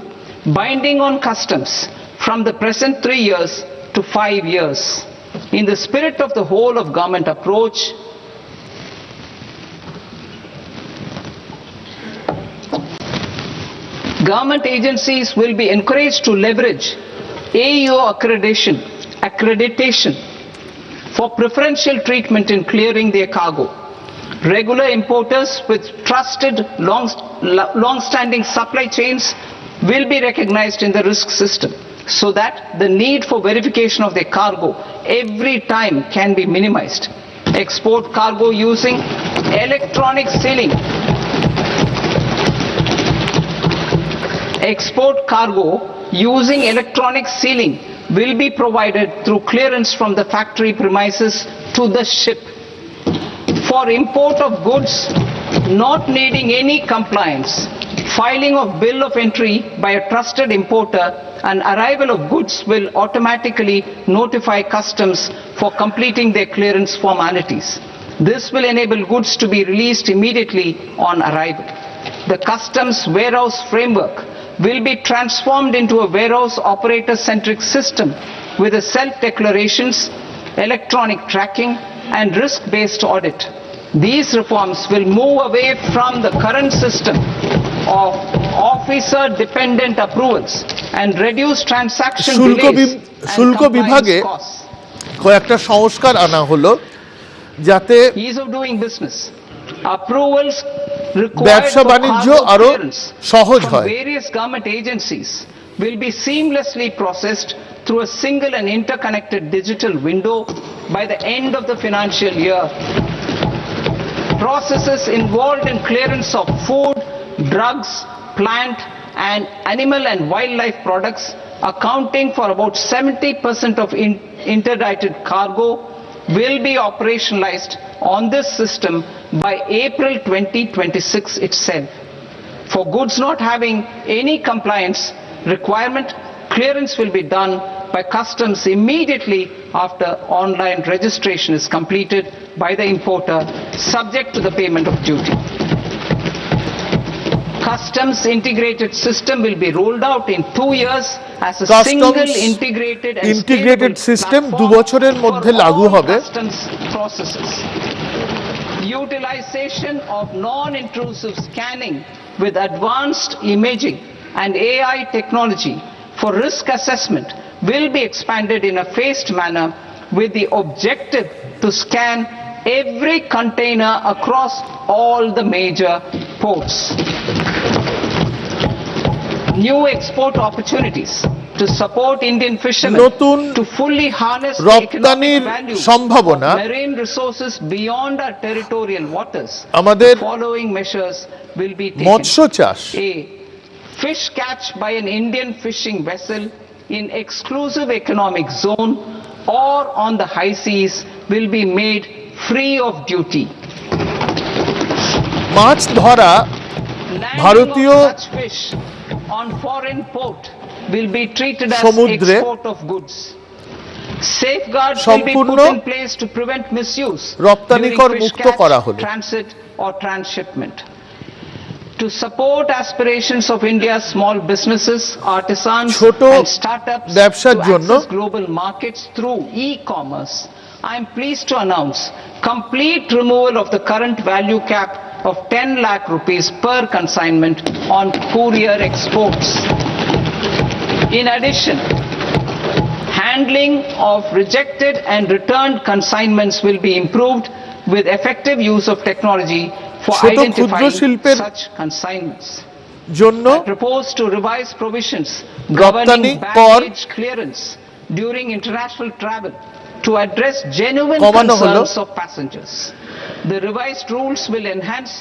binding on customs from the present 3 years to 5 years. In the spirit of the whole of government approach, government agencies will be encouraged to leverage AEO accreditation for preferential treatment in clearing their cargo. Regular importers with trusted long-standing supply chains will be recognized in the risk system so that the need for verification of their cargo every time can be minimized. Export cargo using electronic sealing. Export cargo using electronic sealing will be provided through clearance from the factory premises to the ship. For import of goods not needing any compliance, filing of bill of entry by a trusted importer and arrival of goods will automatically notify customs for completing their clearance formalities. This will enable goods to be released immediately on arrival. The customs warehouse framework will be transformed into a warehouse operator-centric system with a self-declarations, electronic tracking and risk-based audit. These reforms will move away from the current system of officer-dependent approvals and reduce transaction delays শুল্ক and বিভাগে compliance costs. কয়েকটা সংস্কার আনা হলো যাতে Ease of doing business. Approvals required ব্যবসা for বাণিজ্য cargo আরো clearance সহজ from হয় various government agencies will be seamlessly processed through a single and interconnected digital window by the end of the financial year. Processes involved in clearance of food, drugs, plant and animal and wildlife products accounting for about 70% of interdicted cargo will be operationalized on this system by April 2026 itself. For goods not having any compliance requirement, clearance will be done by customs immediately after online registration is completed by the importer, subject to the payment of duty. Customs integrated system will be rolled out in 2 years as a single integrated and integrated system 2 বছরের মধ্যে লাগু হবে customs processes. Utilization of non-intrusive scanning with advanced imaging and AI technology for risk assessment will be expanded in a phased manner with the objective to scan every container across all the major ports. New export opportunities to support Indian fishermen to fully harness the economic value সম্ভাবনা of marine resources beyond our territorial waters. আমাদের Following measures will be taken. মৎস্য চাষ A. Fish catch by an Indian fishing vessel in exclusive economic zone or on the high seas will be made free of duty. মাছ ধরা ভারতীয় Such fish on foreign port will be treated as সমুদ্রে export of goods. Safeguards will be put in place to prevent misuse রপ্তানিকর during fish মুক্ত catch, করা হলো transit or transshipment. To support aspirations of India's small businesses, artisans and startups ব্যবসার to জন্য access global markets through e-commerce, I am pleased to announce complete removal of the current value cap of 10 lakh rupees per consignment on courier exports. In addition, handling of rejected and returned consignments will be improved with effective use of technology for ছোট ক্ষুদ্র identifying শিল্পের such consignments. জন্য propose to revise provisions রপ্তানি governing কর baggage clearance during international travel to address genuine কমানো হলো। concerns of passengers. The revised rules will enhance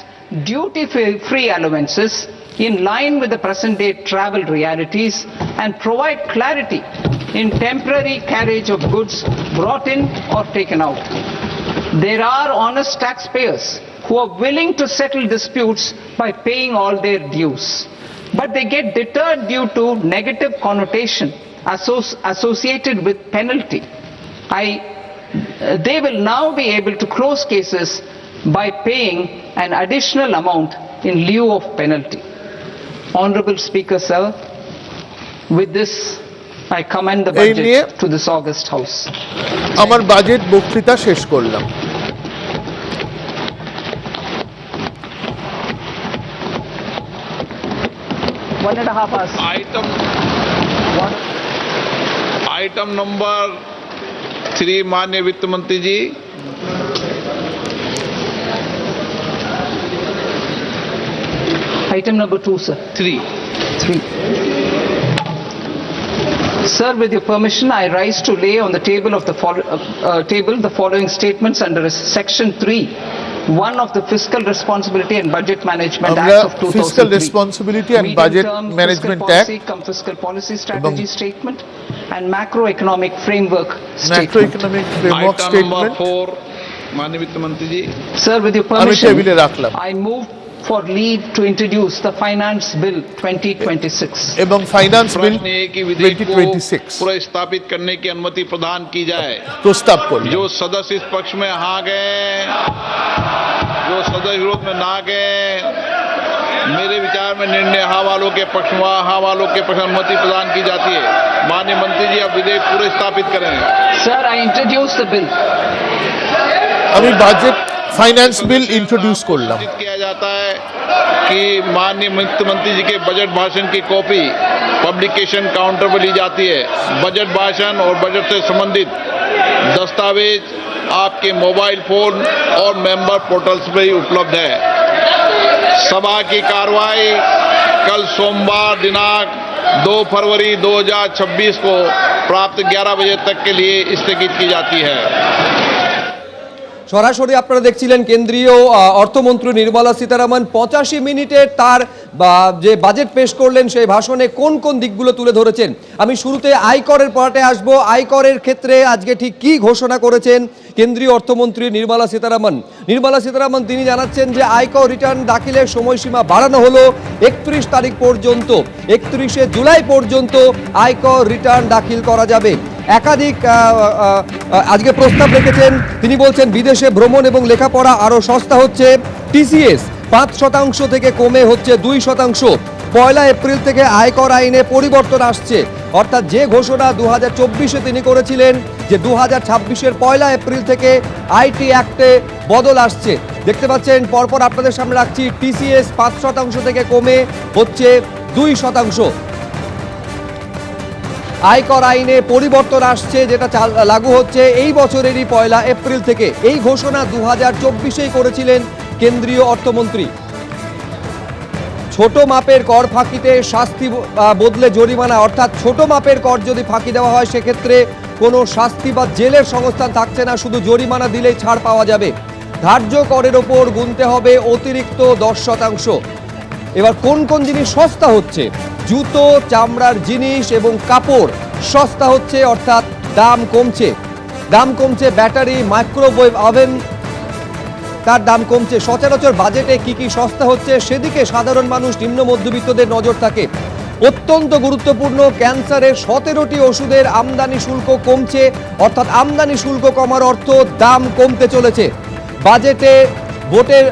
duty-free allowances in line with the present-day travel realities and provide clarity in temporary carriage of goods brought in or taken out. There are honest taxpayers who are willing to settle disputes by paying all their dues, but they get deterred due to negative connotation associated with penalty. They will now be able to close cases by paying an additional amount in lieu of penalty. Honorable Speaker, sir, with this I commend the budget to this august house. আমার budget বক্তৃতা শেষ করলাম। One and a half hours. Item number 3 माननीय वित्त मंत्री जी। Item number 2, sir. 3. Sir, with your permission, I rise to lay on the table of the following statements under Section 3, 1 of the Fiscal Responsibility and Budget Management আমরা Act of 2003. Fiscal responsibility and budget management act Fiscal Policy Strategy Statement and Macroeconomic Framework Statement. Macroeconomic framework item statement number 4 माननीय वित्त मंत्री जी। Sir, with your আমি permission, টেবিলে রাখলাম I move for leave to introduce the Finance Bill 2026. এবং finance বিল प्रश्न है कि विधेयक को 2026 पुनर्स्थापित करने की अनुमति प्रदान की जाए। प्रस्ताव করলাম। जो सदस्य इस पक्ष में हाँ गए, जो सदस्य विरोध में ना गए, मेरे विचार में निर्णय हाँ वालों के पक्ष में हाँ वालों के पक्ष में अनुमति प्रदान की जाती है। माननीय मंत्री जी, अब विधेयक पूरे स्थापित करें। Sir, I introduce the bill. আমি বাজেট फाइनेंस बिल इंट्रोड्यूस করলাম। किया जाता है कि माननीय वित्त मंत्री जी के बजट भाषण की कॉपी पब्लिकेशन काउंटर पर ली जाती है। बजट भाषण और बजट से संबंधित दस्तावेज आपके मोबाइल फोन और मेंबर पोर्टल्स पर ही उपलब्ध है। सभा की कार्रवाई कल सोमवार दिनांक 2 फरवरी 2026 को प्राप्त 11 बजे तक के लिए स्थगित की जाती है। সরাসরি আপনারা দেখছিলেন কেন্দ্রীয় অর্থমন্ত্রী নির্মলা সীতারামন 85 মিনিটের তার যে বাজেট পেশ করলেন সেই ভাষণে কোন কোন দিকগুলো তুলে ধরেছেন। আমি শুরুতে আয়করের পার্টে আসব। আয়করের ক্ষেত্রে আজকে ঠিক কি ঘোষণা করেছেন কেন্দ্রীয় অর্থমন্ত্রী নির্মলা সীতারামন তিনি জানাচ্ছেন যে আয়কর রিটার্ন দাখিলের সময়সীমা বাড়ানো হলো 31 তারিখ পর্যন্ত। 31শে জুলাই পর্যন্ত আয়কর রিটার্ন দাখিল করা যাবে। একাধিক আজকে প্রস্তাব রেখেছেন। তিনি বলছেন বিদেশে ভ্রমণ এবং লেখাপড়া আরও সস্তা হচ্ছে। টিসিএস 5% থেকে কমে হচ্ছে 2%। 1 এপ্রিল থেকে আয়কর আইনে পরিবর্তন আসছে, অর্থাৎ যে ঘোষণা 2024-এ তিনি করেছিলেন যে 2026-এর 1 এপ্রিল থেকে আইটি অ্যাক্টে বদল আসছে। দেখতে পাচ্ছেন পরপর আপনাদের সামনে রাখছি। টিসিএস 5% থেকে কমে হচ্ছে 2%। আয়কর আইনে পরিবর্তন আসছে, যেটা লাগু হচ্ছে এই বছরেরই 1 এপ্রিল থেকে। এই ঘোষণা 2024-এই করেছিলেন কেন্দ্রীয় অর্থমন্ত্রী। ছোট মাপের কর ফাঁকিতে শাস্তি বদলে জরিমানা, অর্থাৎ ছোট মাপের কর যদি ফাঁকি দেওয়া হয় সেক্ষেত্রে কোনো শাস্তি বা জেলের সংস্থান থাকছে না, শুধু জরিমানা দিলেই ছাড় পাওয়া যাবে। ধার্য করের ওপর গুনতে হবে অতিরিক্ত 10%। এবার কোন কোন জিনিস সস্তা হচ্ছে? জুতো, চামড়ার জিনিস এবং কাপড় সস্তা হচ্ছে, অর্থাৎ দাম কমছে। ব্যাটারি, মাইক্রোওয়েভ ওভেন তার দাম কমছে। সচরাচর বাজেটে কি কি সস্তা হচ্ছে সেদিকে সাধারণ মানুষ, নিম্ন মধ্যবিত্তদের নজর থাকে। অত্যন্ত গুরুত্বপূর্ণ, ক্যান্সারের 17টি ওষুধের আমদানি শুল্ক কমছে, অর্থাৎ আমদানি শুল্ক কমার অর্থ দাম কমতে চলেছে। বাজেটে ভোটের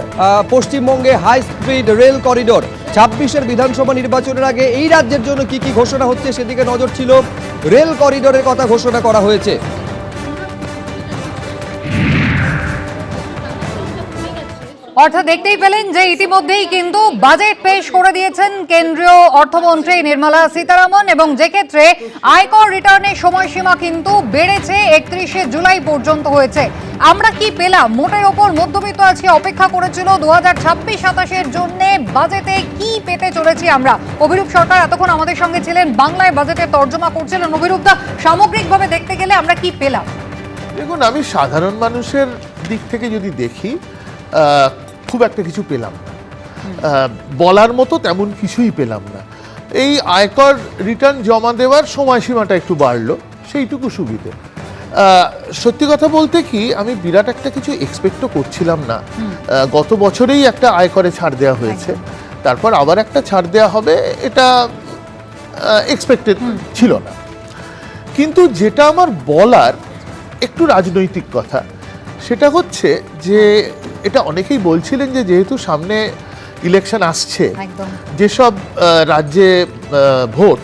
পশ্চিমবঙ্গে হাই স্পিড রেল করিডোর, 26-এর বিধানসভা নির্বাচনের আগে এই রাজ্যের জন্য কি কি ঘোষণা হচ্ছে সেদিকে নজর ছিল। রেল করিডোরের কথা ঘোষণা করা হয়েছে। অর্থাৎ দেখতেই পেলেন যে ইতিমধ্যেই কিন্তু বাজেট পেশ করে দিয়েছেন কেন্দ্রীয় অর্থমন্ত্রী নির্মলা সীতারামন, এবং যে ক্ষেত্রে আয়কর রিটার্নের সময়সীমা কিন্তু বেড়েছে, 31শে জুলাই পর্যন্ত হয়েছে। আমরা কি পেলাম? মোটের ওপর মধ্যবিত্ত আজকে অপেক্ষা করেছিল 2026-27-এর জন্য বাজেটে কি পেতে চলেছি আমরা। অভিরূপ সরকার এতক্ষণ আমাদের সঙ্গে ছিলেন, বাংলায় বাজেটের তর্জমা করছিলেন। অভিরূপদা, সামগ্রিকভাবে দেখতে গেলে আমরা কি পেলাম? দেখুন, আমি সাধারণ মানুষের দিক থেকে যদি দেখি খুব একটা কিছু পেলাম না, বলার মতো তেমন কিছুই পেলাম না। এই আয়কর রিটার্ন জমা দেওয়ার সময়সীমাটা একটু বাড়লো, সেইটুকু সুবিধে। সত্যি কথা বলতে কি, আমি বিরাট একটা কিছু এক্সপেক্টও করছিলাম না। গত বছরেই একটা আয়করে ছাড় দেওয়া হয়েছে, তারপর আবার একটা ছাড় দেওয়া হবে, এটা এক্সপেক্টেড ছিল না। কিন্তু যেটা আমার বলার একটু রাজনৈতিক কথা, সেটা হচ্ছে যে এটা অনেকেই বলছিলেন যে যেহেতু সামনে ইলেকশন আসছে, যেসব রাজ্যে ভোট,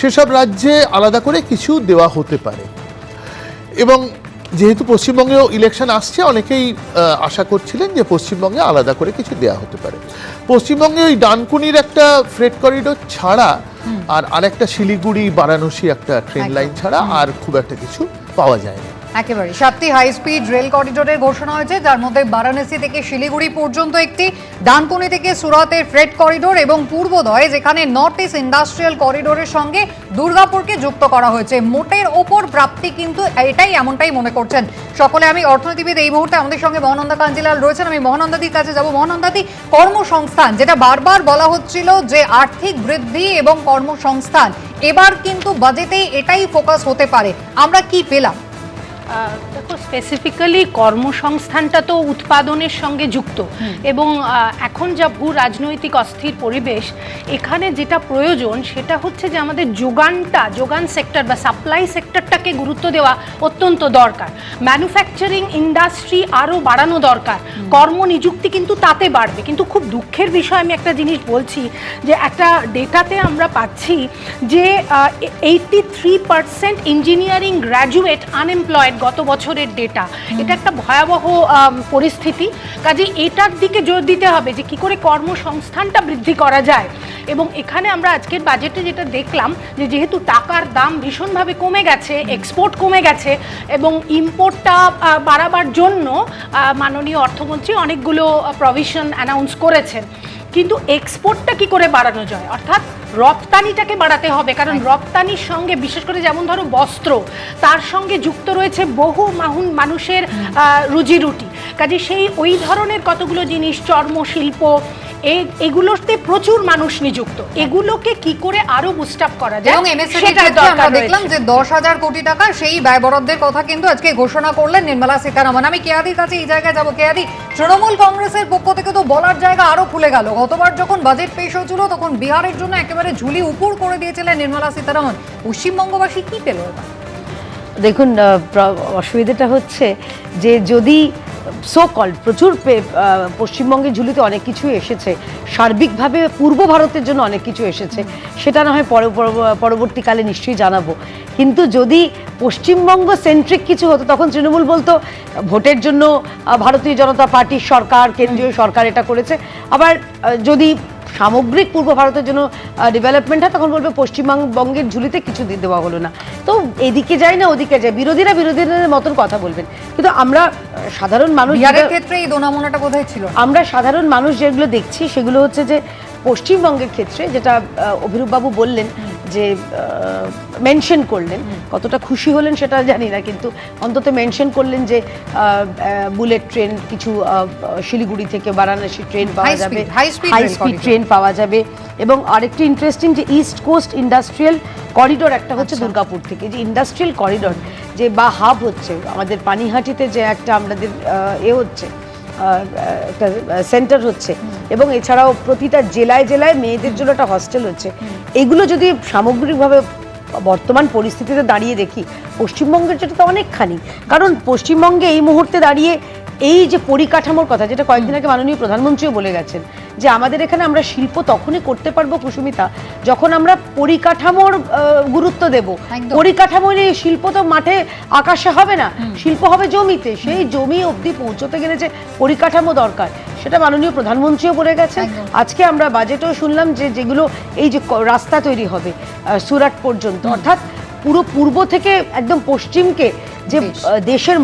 সেসব রাজ্যে আলাদা করে কিছু দেওয়া হতে পারে। এবং যেহেতু পশ্চিমবঙ্গেও ইলেকশন আসছে, অনেকেই আশা করছিলেন যে পশ্চিমবঙ্গে আলাদা করে কিছু দেওয়া হতে পারে। পশ্চিমবঙ্গে ওই ডানকুনির একটা ফ্রেট করিডোর ছাড়া আর আরেকটা শিলিগুড়ি বারাণসী একটা ট্রেন লাইন ছাড়া আর খুব একটা কিছু পাওয়া যায় না। একেবারে 7টি হাই স্পিড রেল করিডোরের ঘোষণা হয়েছে, যার মধ্যে বারাণসী থেকে শিলিগুড়ি পর্যন্ত একটি, ডানকুনি থেকে সুরাতের ফ্রেট করিডোর এবং পূর্বোদয় যেখানে নর্থ ইস্ট ইন্ডাস্ট্রিয়াল করিডোরের সঙ্গে দুর্গাপুরকে যুক্ত করা হয়েছে। মোটের ওপর প্রাপ্তি কিন্তু এমনটাই মনে করছেন সকলে। আমি অর্থনীতিবিদ এই মুহূর্তে আমাদের সঙ্গে মহানন্দা কাঞ্জিলাল রয়েছেন, আমি মহানন্দাদির কাছে যাব। মহানন্দাদি, কর্মসংস্থান যেটা বারবার বলা হচ্ছিল যে আর্থিক বৃদ্ধি এবং কর্মসংস্থান, এবার কিন্তু বাজেটে এটাই ফোকাস হতে পারে, আমরা কি পেলাম? দেখো, স্পেসিফিক্যালি কর্মসংস্থানটা তো উৎপাদনের সঙ্গে যুক্ত, এবং এখন যা ভূ রাজনৈতিক অস্থির পরিবেশ, এখানে যেটা প্রয়োজন সেটা হচ্ছে যে আমাদের যোগান সেক্টর বা সাপ্লাই সেক্টরটাকে গুরুত্ব দেওয়া অত্যন্ত দরকার। ম্যানুফ্যাকচারিং ইন্ডাস্ট্রি আরও বাড়ানো দরকার, কর্মনিযুক্তি কিন্তু তাতে বাড়বে। কিন্তু খুব দুঃখের বিষয়, আমি একটা জিনিস বলছি যে একটা ডেটাতে আমরা পাচ্ছি যে 83% ইঞ্জিনিয়ারিং গ্র্যাজুয়েট আনএমপ্লয়েড গত বছরের ডেটা। এটা একটা ভয়াবহ পরিস্থিতি। কাজে এটার দিকে জোর দিতে হবে যে কি করে কর্মসংস্থানটা বৃদ্ধি করা যায়। এবং এখানে আমরা আজকের বাজেটে যেটা দেখলাম যে যেহেতু টাকার দাম ভীষণভাবে কমে গেছে, এক্সপোর্ট কমে গেছে, এবং ইম্পোর্টটা বাড়াবার জন্য মাননীয় অর্থমন্ত্রী অনেকগুলো প্রভিশন অ্যানাউন্স করেছেন। কিন্তু এক্সপোর্টটা কি করে বাড়ানো যায়, অর্থাৎ রপ্তানিটাকে বাড়াতে হবে। কারণ রপ্তানির সঙ্গে, বিশেষ করে যেমন ধরো বস্ত্র, তার সঙ্গে যুক্ত রয়েছে বহু মানুষের রুজি রুটি। কাজে সেই ওই ধরনের কতগুলো জিনিস, চর্মশিল্প, এগুলোতে প্রচুর মানুষ নিযুক্ত, এগুলোকে কি করে আরো বুস্ট আপ করা যায়, এবং আমরা দেখলাম যে 10,000 কোটি টাকা সেই ব্যয় বরাদ্দের কথা কিন্তু আজকে ঘোষণা করলেন নির্মলা সীতারামন। আমি কেয়াদির কাছে এই জায়গায় যাবো। কেয়াদি, তৃণমূল কংগ্রেসের পক্ষ থেকে তো বলার জায়গা আরো খুলে গেল। গতবার যখন বাজেট পেশ হয়েছিল তখন বিহারের জন্য একেবারে ঝুলি উপর করে দিয়েছিলেন নির্মলা সীতারামন। পশ্চিমবঙ্গবাসী কি পেল এবার? দেখুন, অসুবিধাটা হচ্ছে যে যদি প্রচুর পশ্চিমবঙ্গের ঝুলিতে অনেক কিছু এসেছে, সার্বিকভাবে পূর্ব ভারতের জন্য অনেক কিছু এসেছে, সেটা না হয় পরবর্তীকালে নিশ্চয়ই জানাবো। কিন্তু যদি পশ্চিমবঙ্গ সেন্ট্রিক কিছু হতো, তখন তৃণমূল বলতো ভোটের জন্য ভারতীয় জনতা পার্টির সরকার, কেন্দ্রীয় সরকার এটা করেছে। আবার যদি সামগ্রিক পূর্ব ভারতের জন্য ডেভেলপমেন্ট হয়, তখন বলবে পশ্চিমবঙ্গের ঝুলিতে কিছু দেওয়া হলো না। তো এদিকে যায় না ওদিকে যায়, বিরোধীরা বিরোধীদের মতন কথা বলবেন। কিন্তু আমরা সাধারণ মানুষ, ক্ষেত্রে এই দোনামোনাটা বোধহয় ছিল, আমরা সাধারণ মানুষ যেগুলো দেখছি সেগুলো হচ্ছে যে পশ্চিমবঙ্গের ক্ষেত্রে যেটা অভিরূপবাবু বললেন, যে মেনশন করলেন, কতটা খুশি হলেন সেটা জানি না, কিন্তু অন্তত মেনশন করলেন যে বুলেট ট্রেন, কিছু শিলিগুড়ি থেকে বারাণসী ট্রেন পাওয়া যাবে, হাই স্পিড ট্রেন পাওয়া যাবে। এবং আরেকটি ইন্টারেস্টিং যে ইস্ট কোস্ট ইন্ডাস্ট্রিয়াল করিডোর একটা হচ্ছে দুর্গাপুর থেকে, যে ইন্ডাস্ট্রিয়াল করিডোর যে বা হাব হচ্ছে আমাদের পানিহাটিতে, যে একটা আমাদের হচ্ছে একটা সেন্টার হচ্ছে, এবং এছাড়াও প্রতিটা জেলায় জেলায় মেয়েদের জন্য একটা হস্টেল হচ্ছে। এগুলো যদি সামগ্রিকভাবে বর্তমান পরিস্থিতিতে দাঁড়িয়ে দেখি, পশ্চিমবঙ্গের যেটা তো অনেকখানি। কারণ পশ্চিমবঙ্গে এই মুহূর্তে দাঁড়িয়ে এই যে পরিকাঠামোর কথা, যেটা কয়েকদিন আগে মাননীয় প্রধানমন্ত্রীও বলে গেছেন, যে আমাদের এখানে আমরা শিল্প তখনই করতে পারবো কুসুমিতা যখন আমরা পরিকাঠামোর গুরুত্ব দেব। পরিকাঠামো নিয়ে শিল্প তো মাঠে আকাশে হবে না, শিল্প হবে জমিতে। সেই জমি অবধি পৌঁছতে গেলে যে পরিকাঠামো দরকার সেটা মাননীয় প্রধানমন্ত্রীও বলে গেছেন। আজকে আমরা বাজেটেও শুনলাম যে যেগুলো এই যে রাস্তা তৈরি হবে সুরাট পর্যন্ত, অর্থাৎ পুরো পূর্ব থেকে একদম পশ্চিমকে যে দেশের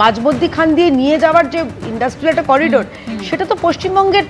মাঝমধ্যি খান দিয়ে নিয়ে যাওয়ার যে ইন্ডাস্ট্রিয়াল একটা করিডোর, সেটা তো পশ্চিমবঙ্গের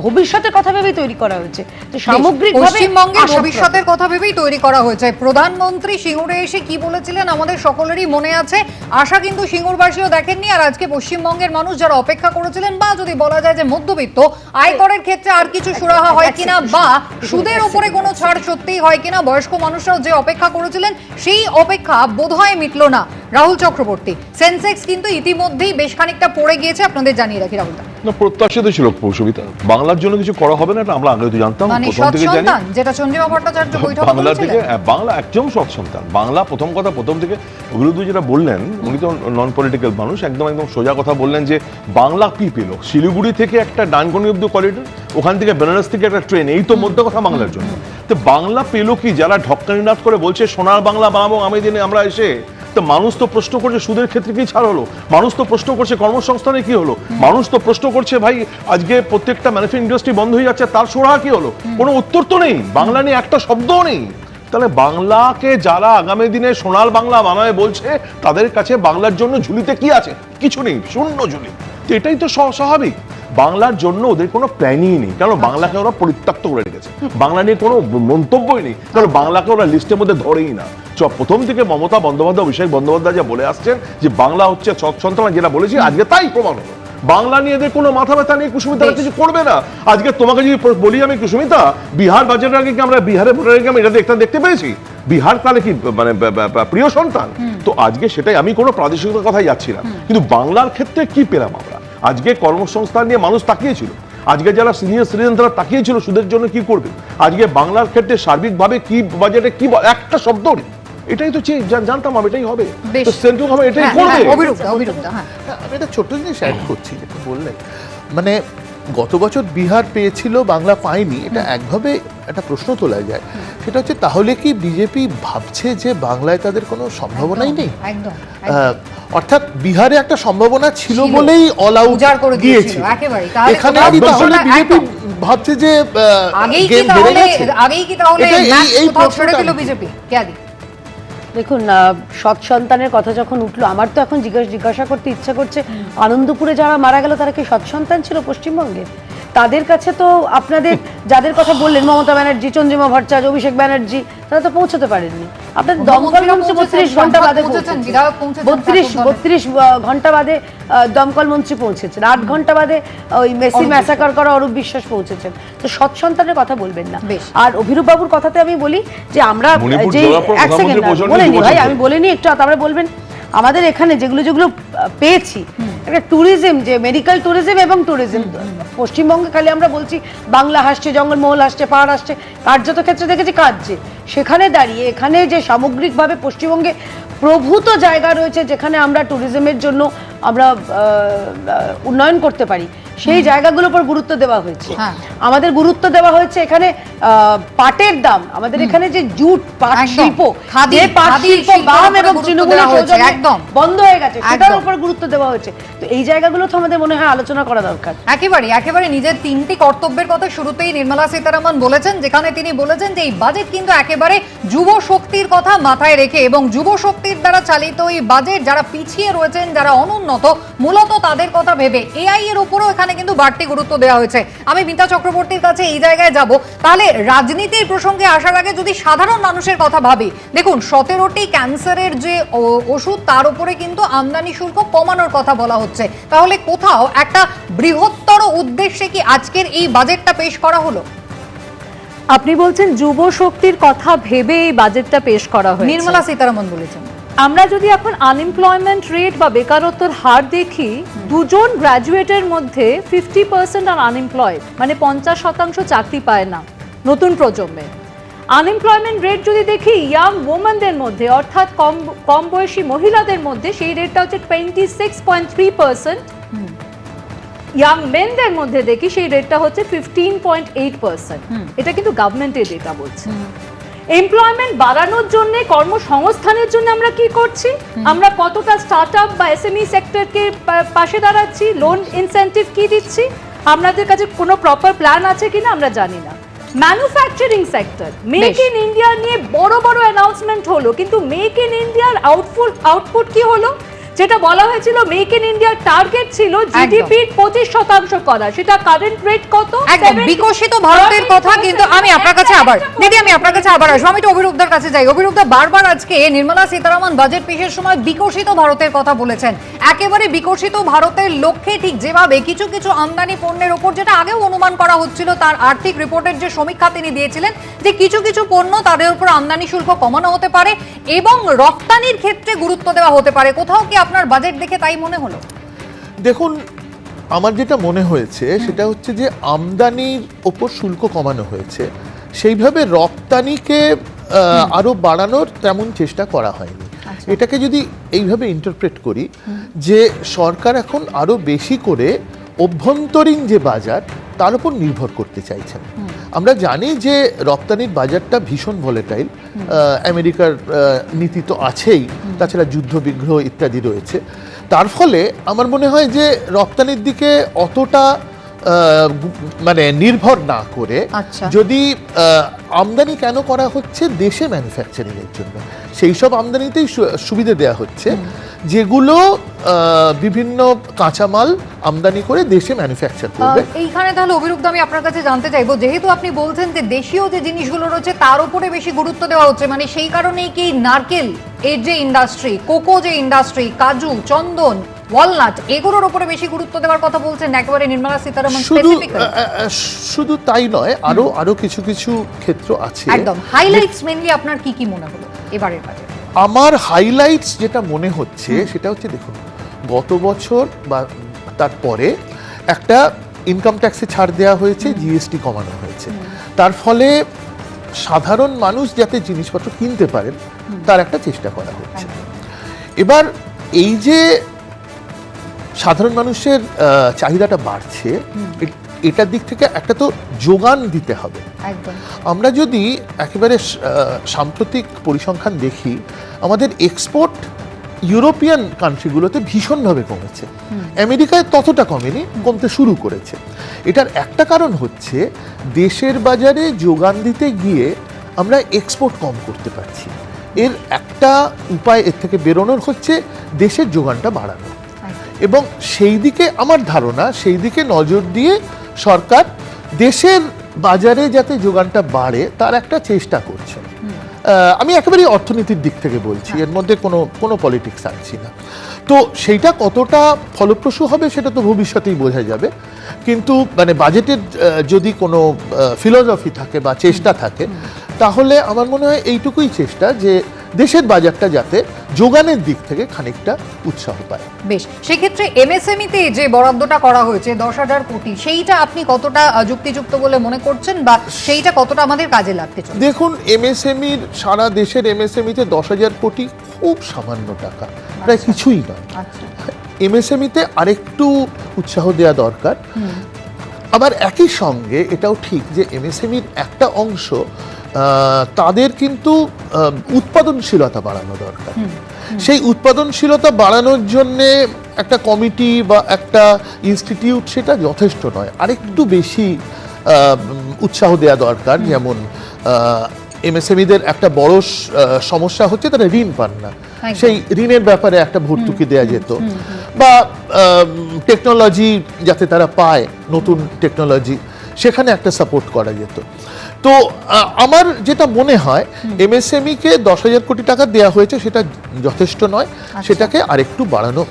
ভবিষ্যতের কথা ভেবেই তৈরি করা হয়েছে। তো সামগ্রিকভাবে পশ্চিমবঙ্গের ভবিষ্যতের কথা ভেবেই তৈরি করা হয়েছে। প্রধানমন্ত্রী সিঙ্গুরে এসে কি বলেছিলেন আমাদের সকলেরই মনে আছে। আশা কিন্তু সিঙ্গুরবাসীও দেখেননি, আর আজকে পশ্চিমবঙ্গের মানুষ যারা অপেক্ষা করেছিলেন, বা যদি বলা যায় যে মধ্যবিত্ত, আয়করের ক্ষেত্রে আর কিছু সুরাহা হয় কিনা বা সুদের উপরে কোনো ছাড় সত্যিই হয় কিনা, বয়স্ক মানুষরাও যে অপেক্ষা করেছিলেন সেই অপেক্ষা বোধহয় মিটল না। রাহুল চক্রবর্তী, সেন্সেক্স কিন্তু ইতিমধ্যেই বেশ খানিকটা পড়ে গিয়েছে, আপনাদের জানিয়ে রাখি। রাহুল না, প্রত্যাশিত ছিল কৌশবিতা, বাংলার জন্য কিছু করা হবে না, এটা আমরা আগে তো জানতাম, প্রথম থেকে জানি। যেটা চন্দ্রিমা ভট্টাচার্য বৈঠকে বাংলা থেকে বাংলা একদম সৎ সন্তান। বাংলা প্রথম কথা প্রথম থেকে অভিরুদ্ধ যেটা বললেন, উনি তো নন পলিটিক্যাল মানুষ, একদম একদম সোজা কথা বললেন যে বাংলা কি পেল, শিলিগুড়ি থেকে একটা ডানকুনি অব্দি করিডোর, ওখান থেকে বেনারস থেকে একটা ট্রেন, এই তো মধ্যে কথা বাংলার জন্য। তো বাংলা পেল কি? যারা ঢক্কানি নাচ করে বলছে সোনার বাংলা বানাবো আমি দিনে আমরা এসে, তো মানুষ তো প্রশ্ন করছে সুদের ক্ষেত্রে কি ছাড় হলো, মানুষ তো প্রশ্ন করছে কর্মসংস্থানে কি হলো, মানুষ তো প্রশ্ন করছে ভাই আজকে প্রত্যেকটা ম্যানুফ্যাকচারিং ইন্ডাস্ট্রি বন্ধ হয়ে যাচ্ছে তার সুরাহা কি হলো, কোনো উত্তর তো নেই, বাংলা নিয়ে একটা শব্দও নেই। তাহলে বাংলাকে যারা আগামী দিনে সোনার বাংলা বানাবে বলছে, তাদের কাছে বাংলার জন্য ঝুলিতে কি আছে? কিছু নেই, শূন্য ঝুলি। তো এটাই তো স্বাভাবিক। বাংলার জন্য ওদের কোনো প্ল্যানই নেই, কারণ বাংলাকে ওরা পরিত্যক্ত করে রেখেছে, বাংলা নিয়ে কোনো মন্তব্যই নেই, কারণ বাংলাকে ওরা লিস্টের মধ্যে ধরেই না। প্রথম থেকে মমতা বন্দ্যোপাধ্যায়, অভিষেক বন্দ্যোপাধ্যায় যা বলে আসছেন যে বাংলা হচ্ছে সৎ সন্তান, যেটা বলেছি আজকে তাই প্রমাণ হলো। বাংলা নিয়ে এদের কোনো মাথা ব্যথা নেই, কুসুমিতা কিছু করবে না। আজকে তোমাকে যদি বলি আমি কুসুমিতা, বিহার বাজেটের আগে কি আমরা বিহারে ভোটের আগে আমি এটা দেখতে পেয়েছি? বিহার তাহলে কি মানে প্রিয় সন্তান? তো আজকে সেটাই, আমি কোনো প্রাদেশিকতার কথাই যাচ্ছি না, কিন্তু বাংলার ক্ষেত্রে কি পেলাম আমরা? আজকে কর্মসংস্থান নিয়ে মানুষ তাকিয়েছিল, আজকে যারা সিনিয়র সিটিজেন তারা তাকিয়েছিল সুদের জন্য কি করবে। আজকে বাংলার ক্ষেত্রে সার্বিকভাবে কি বাজেটে কি একটা শব্দ নেই, এটাই তো জানতাম আমি এটাই হবে, তো সেন্ট্রাল হবে এটাই করবে। আমি একটা ছোট জিনিস অ্যাড করছি, যেটা বললেন, মানে গত বছর বিহার পেয়েছিল, বাংলা পায়নি, এটা একভাবে একটা প্রশ্ন তোলা যায়। সেটা হচ্ছে তাহলে কি বিজেপি ভাবছে যে বাংলায় তাদের কোনো সম্ভাবনাই নেই? অর্থাৎ বিহারে একটা সম্ভাবনা ছিল বলেই অল আউট গিয়েছে। এখানে কি তাহলে বিজেপি ভাবছে যে গেম হেরে গেছে? আগেই কি তাহলে এই প্রশ্নটা ছিল বিজেপি? দেখুন, সৎ সন্তানের কথা যখন উঠলো, আমার তো এখন জিজ্ঞাসা করতে ইচ্ছা করছে, আনন্দপুরে যারা মারা গেল তারা কি সৎ সন্তান ছিল পশ্চিমবঙ্গে? তাদের কাছে তো আপনাদের যাদের কথা বললেন, মমতা ব্যানার্জি, চন্দ্রিমা ভট্টাচার্য, অভিষেক ব্যানার্জি, তারা তো পৌঁছতে পারেননি। আপনার দমকল মন্ত্রী 32 ঘন্টা বাদে 32 ঘন্টা বাদে দমকল মন্ত্রী পৌঁছেছেন, 8 ঘন্টা বাদে ওই মেসি ম্যাসাকার করা অরূপ বিশ্বাস পৌঁছেছেন। তো সৎ সন্তানের কথা বলবেন না। আর অভিরূপ বাবুর কথাতে আমি বলি যে আমরা যে এক সেকেন্ড বলেনি ভাই, আমি বলিনি, একটু তারপরে বলবেন। আমাদের এখানে যেগুলো পেয়েছি, একটা ট্যুরিজম, যে মেডিকেল ট্যুরিজম এবং ট্যুরিজম, পশ্চিমবঙ্গে খালি আমরা বলছি বাংলা হাসছে, জঙ্গলমহল আসছে, পাহাড় আসছে, কার্যত ক্ষেত্রে দেখেছি কাজছে। সেখানে দাঁড়িয়ে এখানে যে সামগ্রিকভাবে পশ্চিমবঙ্গে প্রভূত জায়গা রয়েছে যেখানে আমরা ট্যুরিজমের জন্য আমরা উন্নয়ন করতে পারি, সেই জায়গাগুলোর উপর গুরুত্ব দেওয়া হয়েছে। আমাদের গুরুত্ব দেওয়া হয়েছে এখানে পাটের দাম, আমাদের এখানে যে জুট পাট শিল্প, যে পাট শিল্প বাম এবং তৃণমূলের সৌজন্যে বন্ধ হয়ে গেছে, সেটার উপর গুরুত্ব দেওয়া হয়েছে। তো এই জায়গাগুলো তো আমাদের মনে হয় আলোচনা করা দরকার। একেবারে নিজের 3টি কর্তব্যের কথা শুরুতেই নির্মলা সীতারামন বলেছেন, যেখানে তিনি বলেছেন যে এই বাজেট কিন্তু একেবারে যুব শক্তির কথা মাথায় রেখে, এবং যুব শক্তির দ্বারা চালিত এই বাজেট, যারা পিছিয়ে রয়েছেন, যারা অনুন্নত, মূলত তাদের কথা ভেবে এআই এর উপরও এখানে কিন্তু বাড়তি গুরুত্ব দেওয়া হয়েছে। আমি মিতা চক্রবর্তীর কাছে এই জায়গায় যাব। তাহলে রাজনীতির প্রসঙ্গে আসার আগে যদি সাধারণ মানুষের কথা ভাবি, দেখুন 17টি ক্যান্সারের যে ওষুধ, তার উপরে কিন্তু আমদানি শুল্ক কমানোর কথা বলা হচ্ছে। তাহলে কোথাও একটা বৃহত্তর উদ্দেশ্যে কি আজকের এই বাজেটটা পেশ করা হলো? আপনি বলছেন যুব শক্তির কথা ভেবে এই বাজেটটা পেশ করা হয়েছে, নির্মলা সীতারামন বলেছেন। আমরা যদি এখন আনএমপ্লয়মেন্ট রেট বা বেকারত্বের হার দেখি, দুজন গ্র্যাজুয়েটের মধ্যে 50% আর আনএমপ্লয়েড, মানে 50% চাকরি পায় না নতুন প্রজন্মে। আনএমপ্লয়মেন্ট রেট যদি দেখি ইয়াং ওমেনদের মধ্যে, অর্থাৎ কম বয়সী মহিলাদের মধ্যে, সেই রেটটা হচ্ছে 26.3%। ইয়াং মেনদের মধ্যে দেখি সেই রেটটা হচ্ছে 15.8%। এটা কিন্তু গভর্নমেন্টের ডেটা বলছে। এমপ্লয়মেন্ট বাড়ানোর জন্য, কর্মসংস্থানের জন্য আমরা কি করছি? আমরা কতটা স্টার্টআপ বা এসএমই সেক্টরকে পাশে দাঁড়াচ্ছি, লোন ইনসেন্টিভ কি দিচ্ছি, আপনাদের কাছে কোনো প্রপার প্ল্যান আছে কিনা আমরা জানি না। Manufacturing sector, make in India নিয়ে বড় বড় অ্যানাউন্সমেন্ট হলো, কিন্তু মেক ইন ইন্ডিয়ার আউটপুট কি হলো? যেটা বলা হয়েছিল মেক ইন ইন্ডিয়ার টার্গেট ছিল জিডিপির 25% করা, সেটা কারেন্ট রেট কত? একদম বিকশিত ভারতের কথা। কিন্তু আমি আপনার কাছে আবার দিদি, আমি আপনার কাছে আবার আসবো। আমি তো অভিরূপদার কাছে যাই। অভিরূপদা বারবার আজকে নির্মলা সীতারামন বাজেট পেশের সময় বিকশিত ভারতের কথা বলেছেন। একেবারে বিকশিত ভারতের লক্ষ্যে ঠিক যেভাবে কিছু কিছু আমদানি পণ্যের ওপর, যেটা আগেও অনুমান করা হচ্ছিল, তার আর্থিক রিপোর্টের যে সমীক্ষা তিনি দিয়েছিলেন, যে কিছু কিছু পণ্য তাদের উপর আমদানি শুল্ক কমানো হতে পারে এবং রপ্তানির ক্ষেত্রে গুরুত্ব দেওয়া হতে পারে। কোথাও কি আপনার বাজেট দেখে তাই মনে হলো? দেখুন, আমার যেটা মনে হয়েছে সেটা হচ্ছে যে আমদানির ওপর শুল্ক কমানো হয়েছে, সেইভাবে রপ্তানিকে আরো বাড়ানোর তেমন চেষ্টা করা হয়নি। এটাকে যদি এইভাবে ইন্টারপ্রেট করি যে সরকার এখন আরো বেশি করে অভ্যন্তরীণ যে বাজার তার উপর নির্ভর করতে চাইছেন। আমরা জানি যে রপ্তানির বাজারটা ভীষণ ভলেটাইল, আমেরিকার নীতি তো আছেই, তাছাড়া যুদ্ধ বিগ্রহ ইত্যাদি রয়েছে। তার ফলে আমার মনে হয় যে রপ্তানির দিকে অতটা মানে নির্ভর না করে যদি আমদানি কেন করা হচ্ছে দেশে ম্যানুফ্যাকচারিং এর জন্য, সেই সব আমদানিতেই সুবিধা দেওয়া হচ্ছে যেগুলো বিভিন্ন কাঁচামাল আমদানি করে দেশে ম্যানুফ্যাকচার করবে। এইখানে তাহলে অভিরূপদা আমি আপনার কাছে জানতে চাইবো, যেহেতু আপনি বলছেন যে দেশীয় যে জিনিসগুলো রয়েছে তার উপরে বেশি গুরুত্ব দেওয়া হচ্ছে, মানে সেই কারণেই কি নারকেল এর যে ইন্ডাস্ট্রি, কোকো যে ইন্ডাস্ট্রি, কাজু, চন্দন, ওয়ালনাট, এগুলোর উপরে বেশি গুরুত্ব দেওয়ার কথা বলছেন একেবারে নির্মলা সীতারামন স্পেসিফিক্যালি? শুধু তাই নয়, আরো কিছু কিছু ক্ষেত্র আছে। একদম হাইলাইটস মেইনলি আপনার কি কি মনে হলো এবারের বাজেট? আমার হাইলাইটস যেটা মনে হচ্ছে সেটা হচ্ছে, দেখুন, গত বছর বা তারপরে একটা ইনকাম ট্যাক্সে ছাড় দেওয়া হয়েছে, জিএসটি কমানো হয়েছে, তার ফলে সাধারণ মানুষ যাতে জিনিসপত্র কিনতে পারেন তার একটা চেষ্টা করা হচ্ছে। এবার এই যে সাধারণ মানুষের চাহিদাটা বাড়ছে, এটার দিক থেকে একটা তো যোগান দিতে হবে। আমরা যদি একেবারে সাম্প্রতিক পরিসংখ্যান দেখি, আমাদের এক্সপোর্ট ইউরোপিয়ান কান্ট্রিগুলোতে ভীষণভাবে কমেছে, আমেরিকায় ততটা কমেনি, কমতে শুরু করেছে। এটার একটা কারণ হচ্ছে দেশের বাজারে যোগান দিতে গিয়ে আমরা এক্সপোর্ট কম করতে পারছি। এর একটা উপায় এর থেকে বেরোনোর হচ্ছে দেশের যোগানটা বাড়ানো, এবং সেই দিকে আমার ধারণা, সেই দিকে নজর দিয়ে সরকার দেশের বাজারে যাতে যোগানটা বাড়ে তার একটা চেষ্টা করছে। আমি একেবারে অর্থনীতির দিক থেকে বলছি, এর মধ্যে কোনো পলিটিক্স আনছি না। তো সেইটা কতটা ফলপ্রসূ হবে সেটা তো ভবিষ্যতেই বোঝা যাবে, কিন্তু মানে বাজেটের যদি কোনো ফিলোসফি থাকে বা চেষ্টা থাকে, তাহলে আমার মনে হয় এইটুকুই চেষ্টা যে দেশের বাজারটা যাতে যোগানের দিক থেকে খানিকটা উৎসাহ পায়। বেশ, সেক্ষেত্রে এমএসএমইতে যে বরাদ্দটা করা হয়েছে 10,000 কোটি, সেইটা আপনি কতটা যুক্তিযুক্ত বলে মনে করছেন বা সেইটা কতটা আমাদের কাজে লাগতে চলেছে? দেখুন, এমএসএমইর সারা দেশের এমএসএমইতে 10,000 কোটি খুব সামান্য টাকা, প্রায় কিছুই নয়। এমএসএমইতে আরেকটু উৎসাহ দেওয়া দরকার। আবার একই সঙ্গে এটাও ঠিক যে এমএসএমইর একটা অংশ তাদের কিন্তু উৎপাদনশীলতা বাড়ানো দরকার। সেই উৎপাদনশীলতা বাড়ানোর জন্য একটা কমিটি বা একটা ইনস্টিটিউট সেটা যথেষ্ট নয়, আরেকটু বেশি উৎসাহ দেওয়া দরকার। যেমন এমএসএমইদের একটা বড় সমস্যা হচ্ছে তারা ঋণ পান না, সেই ঋণের ব্যাপারে একটা ভর্তুকি দেওয়া যেত, বা টেকনোলজি যাতে তারা পায়, নতুন টেকনোলজি, সেখানে একটা সাপোর্ট করা যেত। তো আমার যেটা মনে হয় এমএসএমইকে 10,000 কোটি টাকা দেওয়া হয়েছে সেটা যথেষ্ট নয়, সেটাকে আরেকটু বাড়ানো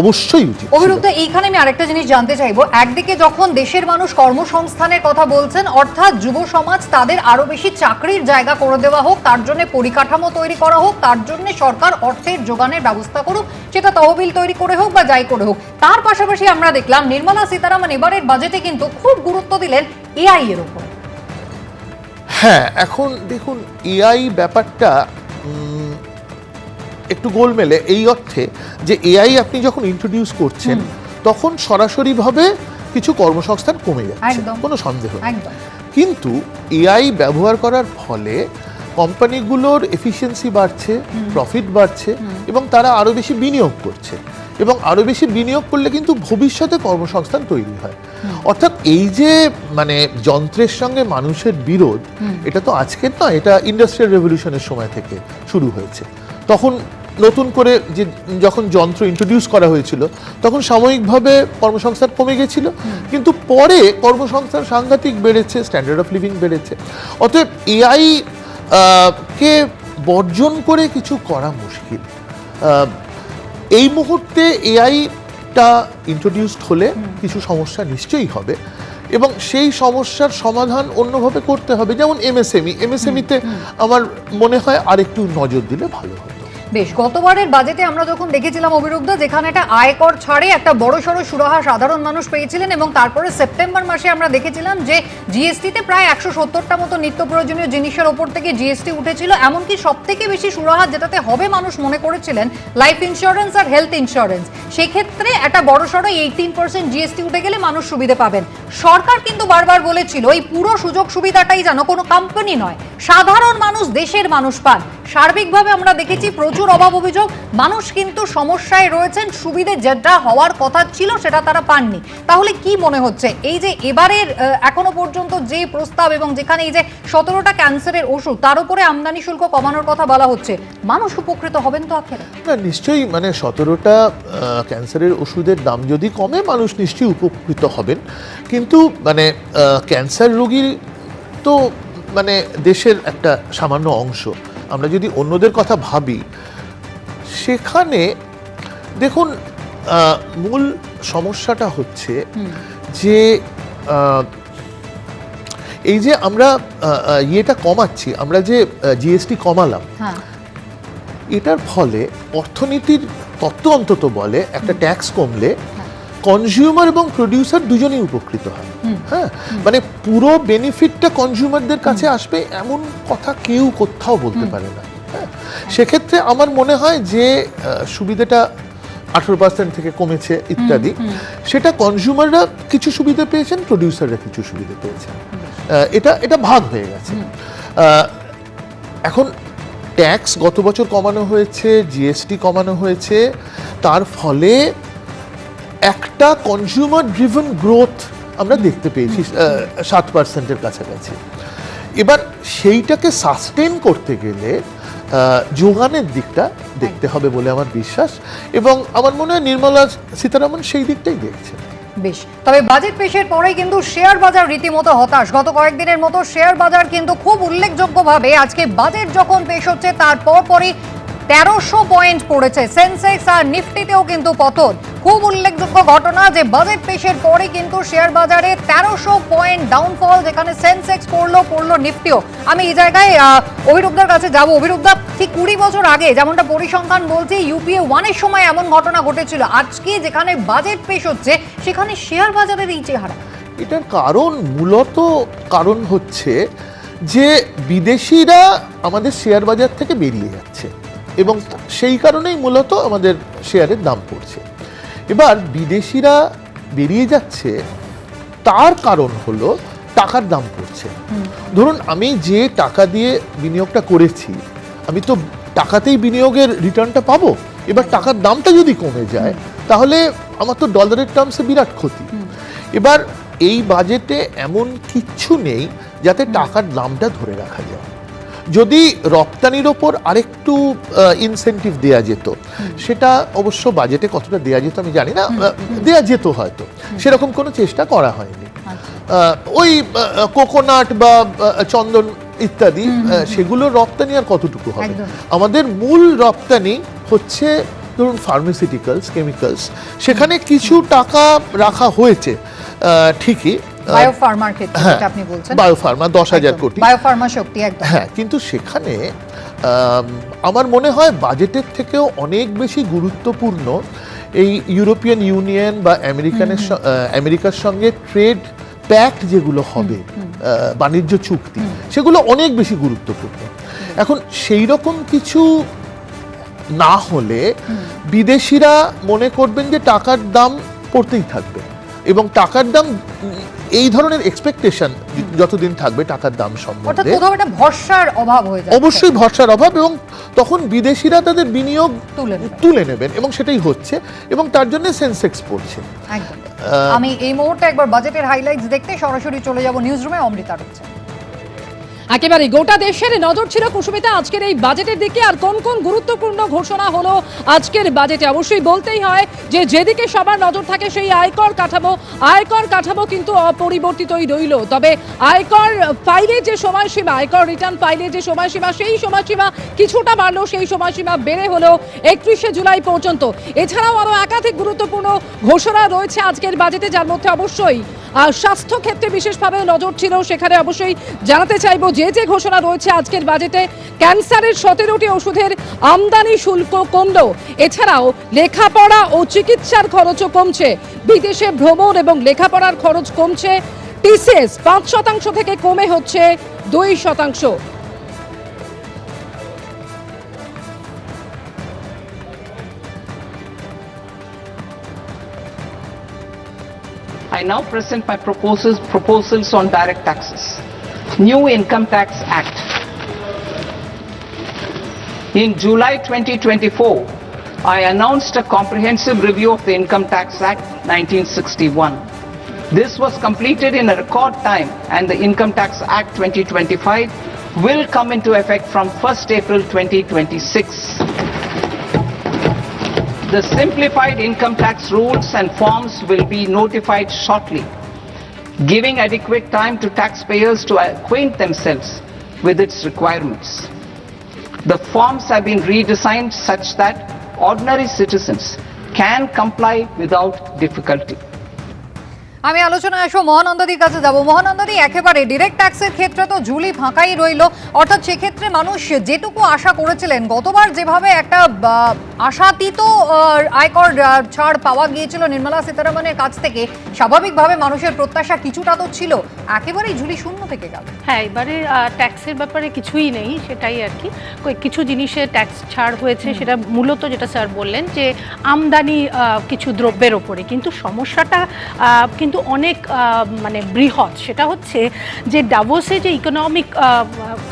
অবশ্যই উচিত। অভিরূপদা, এইখানে আমি আরেকটা জিনিস জানতে চাইবো, একদিকে যখন দেশের মানুষ কর্মসংস্থানের কথা বলছেন, অর্থাৎ যুব সমাজ তাদের আরো বেশি চাকরির জায়গা করে দেওয়া হোক, তার জন্য পরিকাঠামো তৈরি করা হোক, তার জন্য সরকার অর্থের যোগানের ব্যবস্থা করুক, সেটা তহবিল তৈরি করে হোক বা যাই করে হোক, তার পাশাপাশি আমরা দেখলাম নির্মলা সীতারামন এবারের বাজেটে কিন্তু খুব গুরুত্ব দিলেন এআই এর উপর। হ্যাঁ, এখন দেখুন, এআই ব্যাপারটা একটু গোলমেলে, এই অর্থে যে এআই আপনি যখন ইন্ট্রোডিউস করছেন তখন সরাসরিভাবে কিছু কর্মসংস্থান কমে যাচ্ছে, একদম। কোনো সন্দেহ নেই। একদম। কিন্তু এআই ব্যবহার করার ফলে কোম্পানিগুলোর এফিসিয়েন্সি বাড়ছে, প্রফিট বাড়ছে এবং তারা আরো বেশি বিনিয়োগ করছে, এবং আরো বেশি বিনিয়োগ করলে কিন্তু ভবিষ্যতে কর্মসংস্থান তৈরি হয়। অর্থাৎ এই যে মানে যন্ত্রের সঙ্গে মানুষের বিরোধ, এটা তো আজকের নয়, এটা ইন্ডাস্ট্রিয়াল রেভলিউশনের সময় থেকে শুরু হয়েছে। তখন নতুন করে যে যখন যন্ত্র ইন্ট্রোডিউস করা হয়েছিল তখন সাময়িকভাবে কর্মসংস্থান কমে গেছিল, কিন্তু পরে কর্মসংস্থান সাংঘাতিক বেড়েছে, স্ট্যান্ডার্ড অফ লিভিং বেড়েছে। অতএব এআই কে বর্জন করে কিছু করা মুশকিল। এই মুহূর্তে এআইটা ইন্ট্রোডিউসড হলে কিছু সমস্যা নিশ্চয়ই হবে, এবং সেই সমস্যার সমাধান অন্যভাবে করতে হবে। যেমন এমএসএমইতে আমার মনে হয় আরেকটু নজর দিলে ভালো হবে। বেশ, গতবারের বাজেটে আমরা যখন দেখেছিলাম অবিরুদ্ধ, যেখানে একটা আয়কর ছাড়ে একটা বড়সড় সুরাহা সাধারণ মানুষ পেয়েছিলেন, এবং তারপরে সেপ্টেম্বর মাসে আমরা দেখেছিলাম যে জিএসটিতে প্রায় 170টা মতো নিত্য প্রয়োজনীয় জিনিসের ওপর থেকে জিএসটি উঠেছিল। এমনকি সব থেকে বেশি সুরাহা যেটাতে হবে মানুষ মনে করেছিলেন লাইফ ইন্স্যুরেন্স আর হেলথ ইন্স্যুরেন্স। সেক্ষেত্রে একটা বড়সড় 18% জিএসটি উঠে গেলে মানুষ সুবিধা পাবেন। সরকার কিন্তু বারবার বলেছিল এই পুরো সুযোগ সুবিধাটাই যেন কোনো কোম্পানি নয়, সাধারণ মানুষ, দেশের মানুষ পান। সার্বিকভাবে আমরা দেখেছি প্রচুর অভাব অভিযোগ, মানুষ কিন্তু সমস্যায় রয়েছেন, সুবিধে যেটা হওয়ার কথা ছিল সেটা তারা পাননি। তাহলে কি মনে হচ্ছে এই যে এবারের এখনো পর্যন্ত যে প্রস্তাব, এবং যেখানে এই যে 17টা ক্যান্সারের ওষুধ, তার উপরে আমদানি শুল্ক কমানোর কথা বলা হচ্ছে, মানুষ উপকৃত হবেন তো আখেরে? না, নিশ্চয়ই, মানে 17টা ক্যান্সারের ওষুধের দাম যদি কমে মানুষ নিশ্চয়ই উপকৃত হবেন, কিন্তু মানে ক্যান্সার রোগী তো মানে দেশের একটা সামান্য অংশ। আমরা যদি অন্যদের কথা ভাবি, সেখানে দেখুন মূল সমস্যাটা হচ্ছে যে এই যে আমরা ইয়েটা কমাচ্ছি, আমরা যে জিএসটি কমালাম, এটার ফলে অর্থনীতির তত্ত্ব অন্তত বলে একটা ট্যাক্স কমলে কনজিউমার এবং প্রডিউসার দুজনেই উপকৃত হয়। হ্যাঁ, মানে পুরো বেনিফিটটা কনজিউমারদের কাছে আসবে এমন কথা কেউ কোথাও বলতে পারে না। হ্যাঁ, সেক্ষেত্রে আমার মনে হয় যে সুবিধাটা 18% থেকে কমেছে ইত্যাদি, সেটা কনজিউমাররা কিছু সুবিধা পেয়েছেন, প্রডিউসাররা কিছু সুবিধা পেয়েছেন, এটা ভাগ হয়ে গেছে। এখন ট্যাক্স গত বছর কমানো হয়েছে, জিএসটি কমানো হয়েছে, তার ফলে একটা কনজিউমার ড্রিভেন গ্রোথ আমরা দেখতে পেয়েছি 7%-এর কাছাকাছি। এবার সেইটাকে সাস্টেন করতে গেলে যোগানের দিকটা দেখতে হবে বলে আমার বিশ্বাস, এবং আমার মনে হয় নির্মলা সীতারামন সেই দিকটাই দেখছেন। বেশ, তবে বাজেট পেশের পরেই কিন্তু শেয়ার বাজার রীতিমতো হতাশ। গত কয়েকদিনের মতো শেয়ার বাজার কিন্তু খুব উল্লেখযোগ্যভাবে আজকে বাজেট যখন পেশ হচ্ছে তার পরপরই 1300 পয়েন্ট পড়েছে। সেন্সেক্স আর নিফটিতেও কিন্তু পতন। খুব উল্লেখযোগ্য ঘটনা যে বাজেট পেশের পরে কিন্তু শেয়ার বাজারে 1300 পয়েন্ট ডাউনফল, যেখানে সেন্সেক্স পড়লো নিফটিও। আমি এই জায়গায় অভিরূপদার কাছে যাব। অভিরূপদা, ঠিক 20 বছর আগে যেমনটা পরিসংখ্যান বলছে ইউপিএ 1-এর সময় এমন ঘটনা ঘটেছিল, আজকে যেখানে বাজেট পেশ হচ্ছে সেখানে শেয়ার বাজারের এই চেহারা। এটার মূলত কারণ হচ্ছে যে বিদেশিরা আমাদের শেয়ার বাজার থেকে বেরিয়ে যাচ্ছে, এবং সেই কারণেই মূলত আমাদের শেয়ারের দাম পড়ছে। এবার বিদেশিরা বেরিয়ে যাচ্ছে, তার কারণ হলো টাকার দাম পড়ছে। ধরুন আমি যে টাকা দিয়ে বিনিয়োগটা করেছি, আমি তো টাকাতেই বিনিয়োগের রিটার্নটা পাবো। এবার টাকার দামটা যদি কমে যায় তাহলে আমার তো ডলারের টার্মসে বিরাট ক্ষতি। এবার এই বাজেটে এমন কিচ্ছু নেই যাতে টাকার দামটা ধরে রাখা যায়। যদি রপ্তানির ওপর আরেকটু ইনসেন্টিভ দেয়া যেত, সেটা অবশ্য বাজেটে কতটা দেয়া যেত আমি জানি না, দেয়া যেত হয়তো, সেরকম কোনো চেষ্টা করা হয়নি। ওই কোকোনাট বা চন্দন ইত্যাদি সেগুলোর রপ্তানি আর কতটুকু হবে? আমাদের মূল রপ্তানি হচ্ছে ধরুন ফার্মাসিউটিক্যালস, কেমিক্যালস, সেখানে কিছু টাকা রাখা হয়েছে ঠিকই। বায়োফার্মার ক্ষেত্রে যেটা আপনি বলছেন, বায়োফার্মা 10,000 কোটি, বায়োফার্মা শক্তি একদম। হ্যাঁ, কিন্তু সেখানে আমার মনে হয় বাজেটের থেকেও অনেক বেশি গুরুত্বপূর্ণ এই ইউরোপিয়ান ইউনিয়ন বা আমেরিকার সঙ্গে ট্রেড প্যাক্ট যেগুলো হবে, বাণিজ্য চুক্তি, সেগুলো অনেক বেশি গুরুত্বপূর্ণ। এখন সেই রকম কিছু না হলে বিদেশিরা মনে করবেন যে টাকার দাম পড়তেই থাকবে, এবং টাকার দাম এই ধরনের এক্সপেকটেশন যতদিন থাকবে টাকার দাম অর্থাৎ সম্বন্ধে কোথাও একটা ভরসার অভাব হয়ে যাচ্ছে। অবশ্যই ভরসার অভাব, এবং তখন বিদেশিরা তাদের বিনিয়োগ তুলে নেবেন এবং সেটাই হচ্ছে, এবং তার জন্য সেন্সেক্স পড়ছে। একদম। আমি এই মুহূর্তে একবার বাজেটের হাইলাইটস দেখতে সরাসরি চলে যাব নিউজ রুমে। অমৃতা রয়েছে। একেবারে গোটা দেশের নজর ছিল কুসুমিতা আজকের এই বাজেটের দিকে। আর কোন কোন গুরুত্বপূর্ণ ঘোষণা হলো আজকের বাজেটে, অবশ্যই বলতেই হয় যে যেদিকে সবার নজর থাকে সেই আয়কর কাঠামো কিন্তু অপরিবর্তিতই রইল। তবে আয়কর ফাইলের যে সময়সীমা, আয়কর রিটার্ন ফাইলের যে সময়সীমা, সেই সময়সীমা কিছুটা বাড়লো, সেই সময়সীমা বেড়ে হলো 31শে জুলাই পর্যন্ত। এছাড়াও আরো একাধিক গুরুত্বপূর্ণ ঘোষণা রয়েছে আজকের বাজেটে, যার মধ্যে অবশ্যই স্বাস্থ্য ক্ষেত্রে বিশেষভাবে নজর ছিল। সেখানে অবশ্যই জানাতে চাইবো যে যে ঘোষণা রয়েছে আজকের বাজেটে। ক্যান্সারের 17টি ওষুধের আমদানি শুল্ক কমলো। এছাড়াও লেখাপড়া ও চিকিৎসার খরচও কমছে। বিদেশে ভ্রমণ এবং লেখাপড়ার খরচ কমছে। টিসিএস 5% থেকে কমে হচ্ছে 2%। I now present my proposals on direct taxes. New Income Tax Act. In July 2024, I announced a comprehensive review of the Income Tax Act 1961. This was completed in a record time, and the Income Tax Act 2025 will come into effect from 1st April 2026. The simplified income tax rules and forms will be notified shortly, giving adequate time to taxpayers to acquaint themselves with its requirements. The forms have been redesigned such that ordinary citizens can comply without difficulty. আমি আলোচনায় আসবো মহানন্দাদির কাছে যাব। মহানন্দাদি, একেবারে direct ট্যাক্সের ক্ষেত্রে তো ঝুলি ফাঁকাই রইল। অর্থাৎ সেক্ষেত্রে মানুষ যেটুকু আশা করেছিলেন, গতবার যেভাবে একটা আশাতীত আয়কর ছাড় পাওয়া গিয়েছিল নির্মলা সীতারামনের কাছ থেকে, স্বাভাবিকভাবে মানুষের প্রত্যাশা কিছুটা তো ছিল, একেবারেই ঝুলি শূন্য থেকে গেল। হ্যাঁ, এবারে ট্যাক্সের ব্যাপারে কিছুই নেই, সেটাই আর কি। কিছু জিনিসে ট্যাক্স ছাড় হয়েছে, সেটা মূলত যেটা স্যার বললেন যে আমদানি কিছু দ্রব্যের ওপরে। কিন্তু সমস্যাটা কিন্তু অনেক মানে বৃহৎ। সেটা হচ্ছে যে ডাভোসে যে ইকোনমিক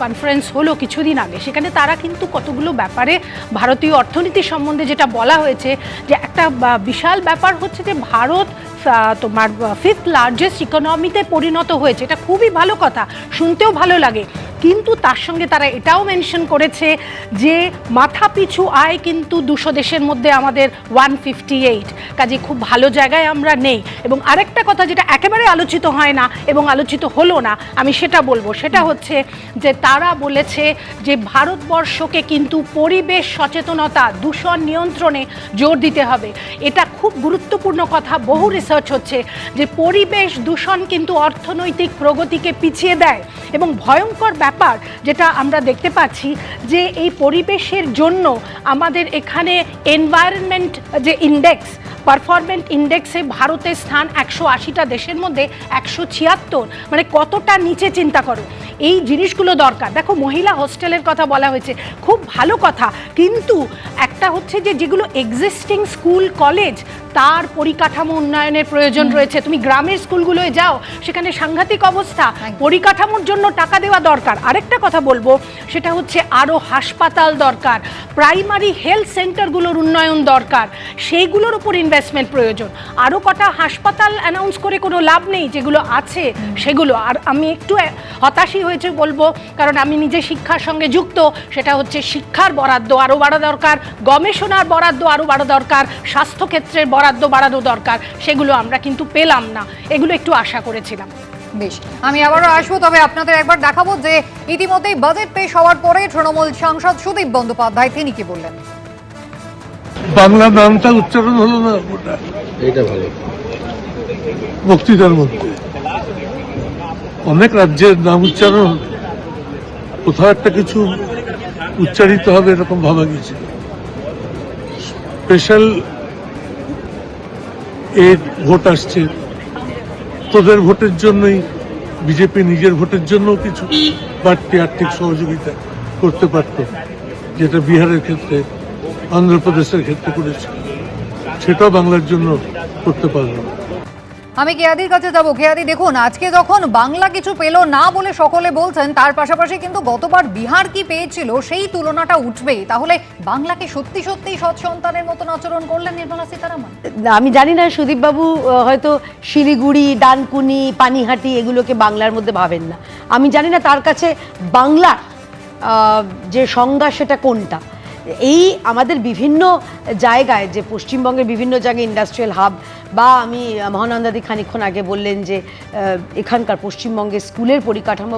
কনফারেন্স হলো কিছুদিন আগে, সেখানে তারা কিন্তু কতগুলো ব্যাপারে ভারতীয় অর্থনীতি সম্বন্ধে যেটা বলা হয়েছে, যে একটা বিশাল ব্যাপার হচ্ছে যে ভারত তোমার 5th লার্জেস্ট ইকোনমিতে পরিণত হয়েছে। এটা খুবই ভালো কথা, শুনতেও ভালো লাগে। কিন্তু তার সঙ্গে তারা এটাও মেনশন করেছে যে মাথাপিছু আয় কিন্তু 200 দেশের মধ্যে আমাদের 158, কাজে খুব ভালো জায়গায় আমরা নেই। এবং আরেকটা কথা যেটা একেবারে আলোচিত হয় না এবং আলোচিত হলো না, আমি সেটা বলবো, সেটা হচ্ছে যে তারা বলেছে যে ভারতবর্ষকে কিন্তু পরিবেশ সচেতনতা, দূষণ নিয়ন্ত্রণে জোর দিতে হবে। এটা খুব গুরুত্বপূর্ণ কথা। বহু রিসার্চ হচ্ছে যে পরিবেশ দূষণ কিন্তু অর্থনৈতিক প্রগতিকে পিছিয়ে দেয়। এবং ভয়ঙ্কর ব্যাপার যেটা আমরা দেখতে পাচ্ছি যে এই পরিবেশের জন্য আমাদের এখানে এনভায়রনমেন্ট যে ইন্ডেক্স, পারফরমেন্ট ইন্ডেক্সে ভারতের স্থান 180টা দেশের মধ্যে 176, মানে কতটা নিচে চিন্তা করো। এই জিনিসগুলো দরকার। দেখো, মহিলা হোস্টেলের কথা বলা হয়েছে, খুব ভালো কথা, কিন্তু একটা হচ্ছে যে যেগুলো এক্সিস্টিং স্কুল কলেজ, তার পরিকাঠামো উন্নয়নের প্রয়োজন রয়েছে। তুমি গ্রামের স্কুলগুলোয় যাও, সেখানে সাংঘাতিক অবস্থা, পরিকাঠামোর জন্য টাকা দেওয়া দরকার। আরেকটা কথা বলবো, সেটা হচ্ছে আরও হাসপাতাল দরকার, প্রাইমারি হেলথ সেন্টারগুলোর উন্নয়ন দরকার, সেইগুলোর উপর ইনভেস্টমেন্ট প্রয়োজন। আরও কটা হাসপাতাল অ্যানাউন্স করে কোনো লাভ নেই, যেগুলো আছে সেগুলো। আর আমি একটু হতাশই হয়েছে বলবো, কারণ আমি নিজে শিক্ষার সঙ্গে যুক্ত। সেটা হচ্ছে শিক্ষার বরাদ্দ আরও বাড়া দরকার, গবেষণার বরাদ্দ আরও বাড়া দরকার, স্বাস্থ্যক্ষেত্রের বরাদ্দ বাড়ানো দরকার। সেগুলো আমরা কিন্তু পেলাম না, এগুলো একটু আশা করেছিলাম। বেশ, আমি আবারও আসবো, তবে আপনাদের একবার দেখাবো যে ইতিমধ্যেই বাজেট পেশ হওয়ার পরে তৃণমূল সাংসদ সুদীপ বন্দ্যোপাধ্যায় তিনি কি বললেন। বাংলা নামটা উচ্চারণ হলো না, এটা ভালো বক্তৃতার মধ্যে অনেক রাজ্যের নাম উচ্চারণ, কোথাও একটা কিছু উচ্চারিত হবে এরকম ভাবা গেছে। স্পেশাল এর ভোট আসছে, তোদের ভোটের জন্যই বিজেপি নিজের ভোটের জন্য কিছু বাড়তি আর্থিক সহযোগিতা করতে পারত, যেটা বিহারের ক্ষেত্রে, অন্ধ্রপ্রদেশের ক্ষেত্রে করেছে, সেটাও বাংলার জন্য করতে পারল না। আমি কেয়াদির কাছে যাবো। কেয়াদি, দেখুন আজকে যখন বাংলা কিছু পেল না বলে সকলে বলছেন, তার পাশাপাশি কিন্তু গতবার বিহার কি পেয়েছিল সেই তুলনাটা উঠবেই। তাহলে বাংলাকে সত্যি সত্যি সৎ সন্তানের মতন আচরণ করলেন নির্মলা সীতারামন? আমি জানি না, সুদীপ বাবু হয়তো শিলিগুড়ি, ডানকুনি, পানিহাটি এগুলোকে বাংলার মধ্যে ভাবেন না। আমি জানি না তার কাছে বাংলা যে সংজ্ঞা সেটা কোনটা। এই আমাদের বিভিন্ন জায়গায়, যে পশ্চিমবঙ্গের বিভিন্ন জায়গায় ইন্ডাস্ট্রিয়াল হাব, বা আমি মহানন্দাদি খানিকক্ষণ আগে বললেন যে এখানকার পশ্চিমবঙ্গের স্কুলের পরিকাঠামো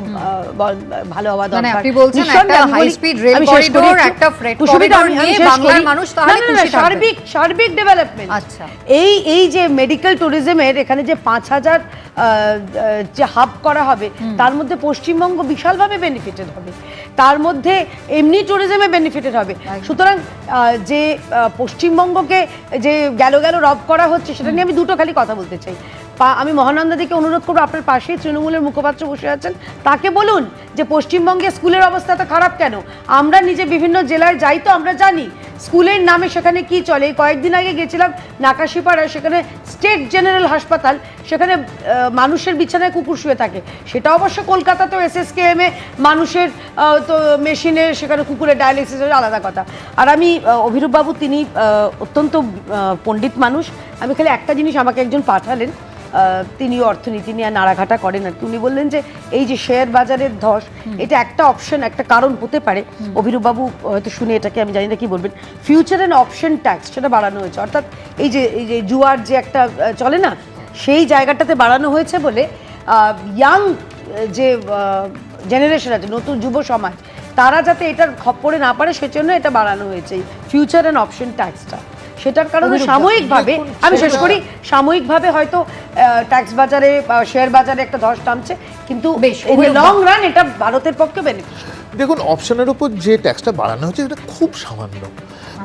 ভালো হওয়া দরকার। আপনি বলছেন একটা হাই স্পিড রেল করিডোর, একটা ফ্রেট করিডোর নিয়ে বাংলার মানুষ তাহলে খুশি থাকবে। সার্বিক ডেভেলপমেন্ট। আচ্ছা, এই যে মেডিকেল ট্যুরিজমের এখানে যে 5000 যে হাব করা হবে, তার মধ্যে পশ্চিমবঙ্গ বিশালভাবে বেনিফিটেড হবে, তার মধ্যে এমনি ট্যুরিজমে বেনিফিটেড হবে। সুতরাং যে পশ্চিমবঙ্গকে যে গেল রব করা হচ্ছে, সেটা নিয়ে আমি দুটো খালি কথা বলতে চাই। আমি মহানন্দাদিকে অনুরোধ করবো, আপনার পাশেই তৃণমূলের মুখপাত্র বসে আছেন, তাকে বলুন যে পশ্চিমবঙ্গের স্কুলের অবস্থা তো খারাপ কেন। আমরা নিজে বিভিন্ন জেলায় যাই তো আমরা জানি স্কুলের নামে সেখানে কি চলে। কয়েকদিন আগে গেছিলাম নাকাশিপাড়ায়, সেখানে স্টেট জেনারেল হাসপাতাল, সেখানে মানুষের বিছানায় কুকুর শুয়ে থাকে। সেটা অবশ্য কলকাতাতেও SSKM এ মানুষের তো মেশিনে সেখানে কুকুরের ডায়ালিসিস আলাদা কথা। আর আমি অভিরূপবাবু, তিনি অত্যন্ত পণ্ডিত মানুষ। আমি খালি একটা জিনিস, আমাকে একজন পাঠালেন, তিনি অর্থনীতি নিয়ে নাড়াঘাটা করেন আর কি। উনি বললেন যে এই যে শেয়ার বাজারের ধস, এটা একটা অপশন, একটা কারণ হতে পারে। অভিরূপবাবু হয়তো শুনে এটাকে, আমি জানি না কি বলবেন, ফিউচার অ্যান্ড অপশন ট্যাক্স সেটা বাড়ানো হয়েছে। অর্থাৎ এই যে জুয়ার যে একটা চলে না, সেই জায়গাটাতে বাড়ানো হয়েছে বলে ইয়াং যে জেনারেশন আছে, নতুন যুব সমাজ, তারা যাতে এটার খপ্পরে না পারে সেজন্য এটা বাড়ানো হয়েছে, ফিউচার অ্যান্ড অপশন ট্যাক্সটা। সেটার কারণে সাময়িকভাবে, আমি শেষ করি, সাময়িকভাবে হয়তো ট্যাক্স বাজারে, শেয়ার বাজারে একটা ধস নামছে, কিন্তু লং রান এটা ভারতের পক্ষে বেনিফিশিয়াল। দেখুন, অপশনের উপর যে ট্যাক্সটা বাড়ানো হচ্ছে এটা খুব সামান্য,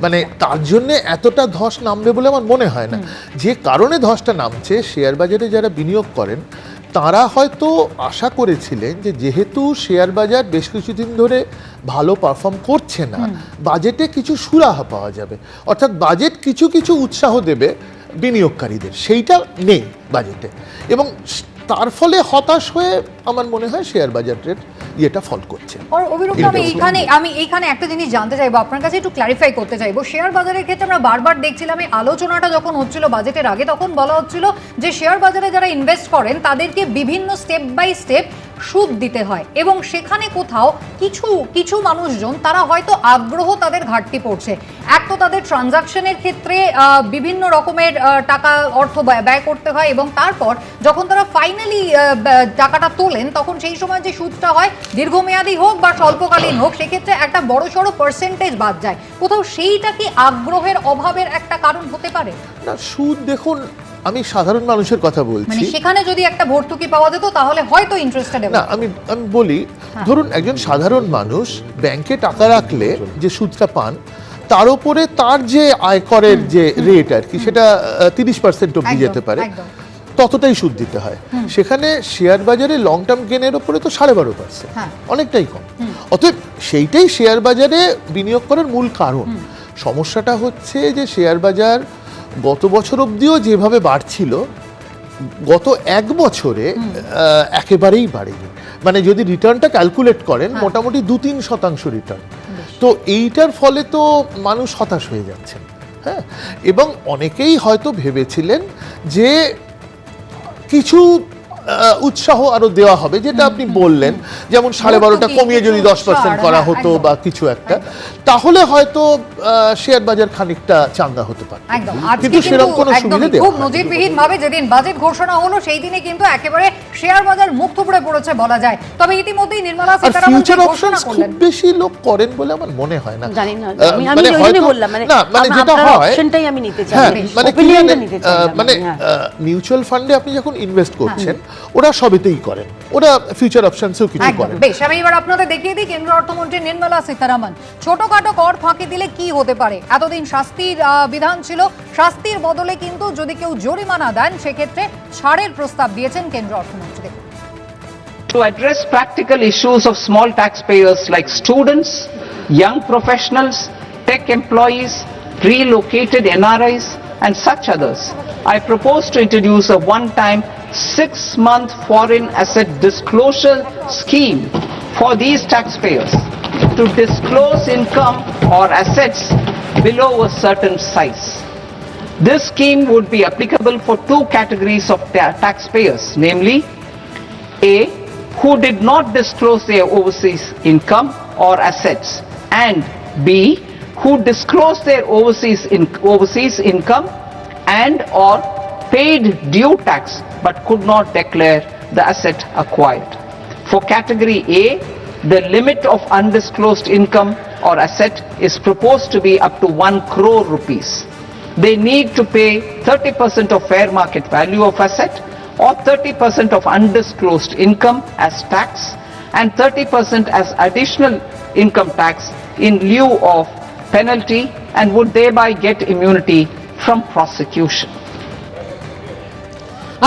মানে তার জন্য এতটা ধস নামবে বলে আমার মনে হয় না। যে কারণে ধসটা নামছে, শেয়ার বাজারে যারা বিনিয়োগ করেন তারা হয়তো আশা করেছিলেন যে যেহেতু শেয়ার বাজার বেশ কিছুদিন ধরে ভালো পারফর্ম করছে না, বাজেটে কিছু সুরাহা পাওয়া যাবে, অর্থাৎ বাজেট কিছু কিছু উৎসাহ দেবে বিনিয়োগকারীদের, সেইটা নেই বাজেটে। এবং তার ফলে হতাশ হয়ে আমার মনে হয় শেয়ার বাজারের ইয়েটা ফল করছে। আমি এইখানে একটা জিনিস জানতে চাইবো, আপনার কাছে একটু ক্লারিফাই করতে চাইবো। শেয়ার বাজারের ক্ষেত্রে আমরা বারবার দেখছিলাম, এই আলোচনাটা যখন হচ্ছিল বাজেটের আগে, তখন বলা হচ্ছিল যে শেয়ার বাজারে যারা ইনভেস্ট করেন তাদেরকে বিভিন্ন স্টেপ বাই স্টেপ সুদ দিতে হয়, এবং সেখানে কোথাও কিছু মানুষজন তারা হয়তো আগ্রহ, তাদের ঘাটতি পড়ছে। এক তো তাদের ট্রানজাকশনের ক্ষেত্রে বিভিন্ন রকমের টাকা অর্থ ব্যয় করতে হয়, এবং তারপর যখন তারা ফাইনালি টাকাটা তোলেন, তখন সেই সময় যে সুদটা হয়, দীর্ঘমেয়াদী হোক বা স্বল্পকালীন হোক, সেক্ষেত্রে একটা বড়সড় পার্সেন্টেজ বাদ যায়। কোথাও সেইটা কি আগ্রহের অভাবের একটা কারণ হতে পারে? না, সুদ দেখুন, আমি সাধারণ মানুষের কথা বলছি, মানে সেখানে যদি একটা ভর্তুকি পাওয়া যেত তাহলে হয়তো ইন্টারেস্টেড। না, আমি বলি, ধরুন একজন সাধারণ মানুষ ব্যাংকে টাকা রাখলে যে সুদটা পান, তার উপরে তার যে আয়করের যে রেট আর কি, সেটা 30% অব্দি যেতে পারে, ততটাই সুদ দিতে হয়। সেখানে শেয়ার বাজারে লং টার্ম গেনের উপরে তো 12.5%, অনেকটাই কম। অতএব সেইটাই শেয়ার বাজারে বিনিয়োগ করার মূল কারণ। সমস্যাটা হচ্ছে যে শেয়ার বাজার গত বছর অবধিও যেভাবে বাড়ছিল, গত এক বছরে একেবারেই বাড়েনি। মানে যদি রিটার্নটা ক্যালকুলেট করেন, মোটামুটি 2-3% রিটার্ন। তো এইটার ফলে তো মানুষ হতাশ হয়ে যাচ্ছেন। হ্যাঁ, এবং অনেকেই হয়তো ভেবেছিলেন যে কিছু উৎসাহ আরো দেওয়া হবে, যেটা আপনি বললেন, যেমন 12.5টা কমিয়ে যদি 10% করা হতো বা কিছু একটা, তাহলে হয়তো শেয়ার বাজার খানিকটা চাঙ্গা হতে পারে। কিন্তু সেরকম কোনো সুবিধা দেওয়া খুব নজিরবিহীন ভাবে যেদিন বাজেট ঘোষণা হলো, সেই দিনে কিন্তু একেবারে শেয়ার বাজার মুখ থুবড়ে পড়েছে বলা যায়। তবে ইতিমধ্যেই নির্মলা সীতারামন ফিউচার অপশনস খুব বেশি লোক করেন বলে আমার মনে হয় না। জানি না, আমি ওইজন্যই বললাম, মানে যেটা হয় অপশনটাই আমি নিতে চাই, ওপিনিয়নটা নিতে চাই। মানে মিউচুয়াল ফান্ডে আপনি যখন ইনভেস্ট করছেন, ওরা সবেতেই করেন, ওরা ফিউচার অপশনসও কিছু করেন। বেশ, আমি এবার আপনাদের দেখিয়ে দিই কেন্দ্রীয় অর্থমন্ত্রী নির্মলা সীতারামন ছোটখাটো কর ফাঁকি দিলে কি হতে পারে। এতদিন শাস্তির বিধান ছিল, শাস্তির বদলে কিন্তু যদি কেউ জরিমানা দেন, সেক্ষেত্রে ছাড়ের প্রস্তাব দিয়েছেন কেন্দ্রীয় অর্থমন্ত্রী। To address practical issues of small taxpayers like students, young professionals, tech employees, relocated NRIs, and such others, I propose to introduce a one-time 6-month foreign asset disclosure scheme for these taxpayers to disclose income or assets below a certain size. This scheme would be applicable for two categories of taxpayers, namely A, who did not disclose their overseas income or assets, and B, who disclosed their overseas income and or paid due tax but could not declare the asset acquired. For category A, the limit of undisclosed income or asset is proposed to be up to 1 crore rupees. They need to pay 30% of fair market value of asset or 30% of undisclosed income as tax and 30% as additional income tax in lieu of penalty and would thereby get immunity from prosecution.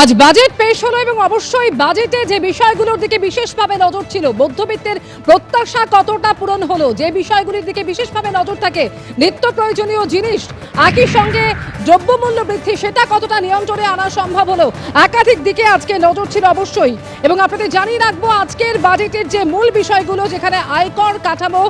আজ budget পেশ হলো এবং অবশ্যই বাজেটে যে বিষয়গুলোর দিকে বিশেষভাবে নজর ছিল, মধ্যবিত্তের প্রত্যাশা কতটা পূরণ হলো, যে বিষয়গুলির দিকে বিশেষভাবে নজর থাকে, নিত্য প্রয়োজনীয় জিনিস একই সঙ্গে দ্রব্যমূল্য বৃদ্ধি সেটা কতটা নিয়ন্ত্রণে আনা সম্ভব হলো, একাধিক দিকে আজকে নজর ছিল অবশ্যই। এবং আপনাদের জানিয়ে রাখবো আজকের বাজেটের যে মূল বিষয়গুলো, যেখানে আয়কর কাঠামো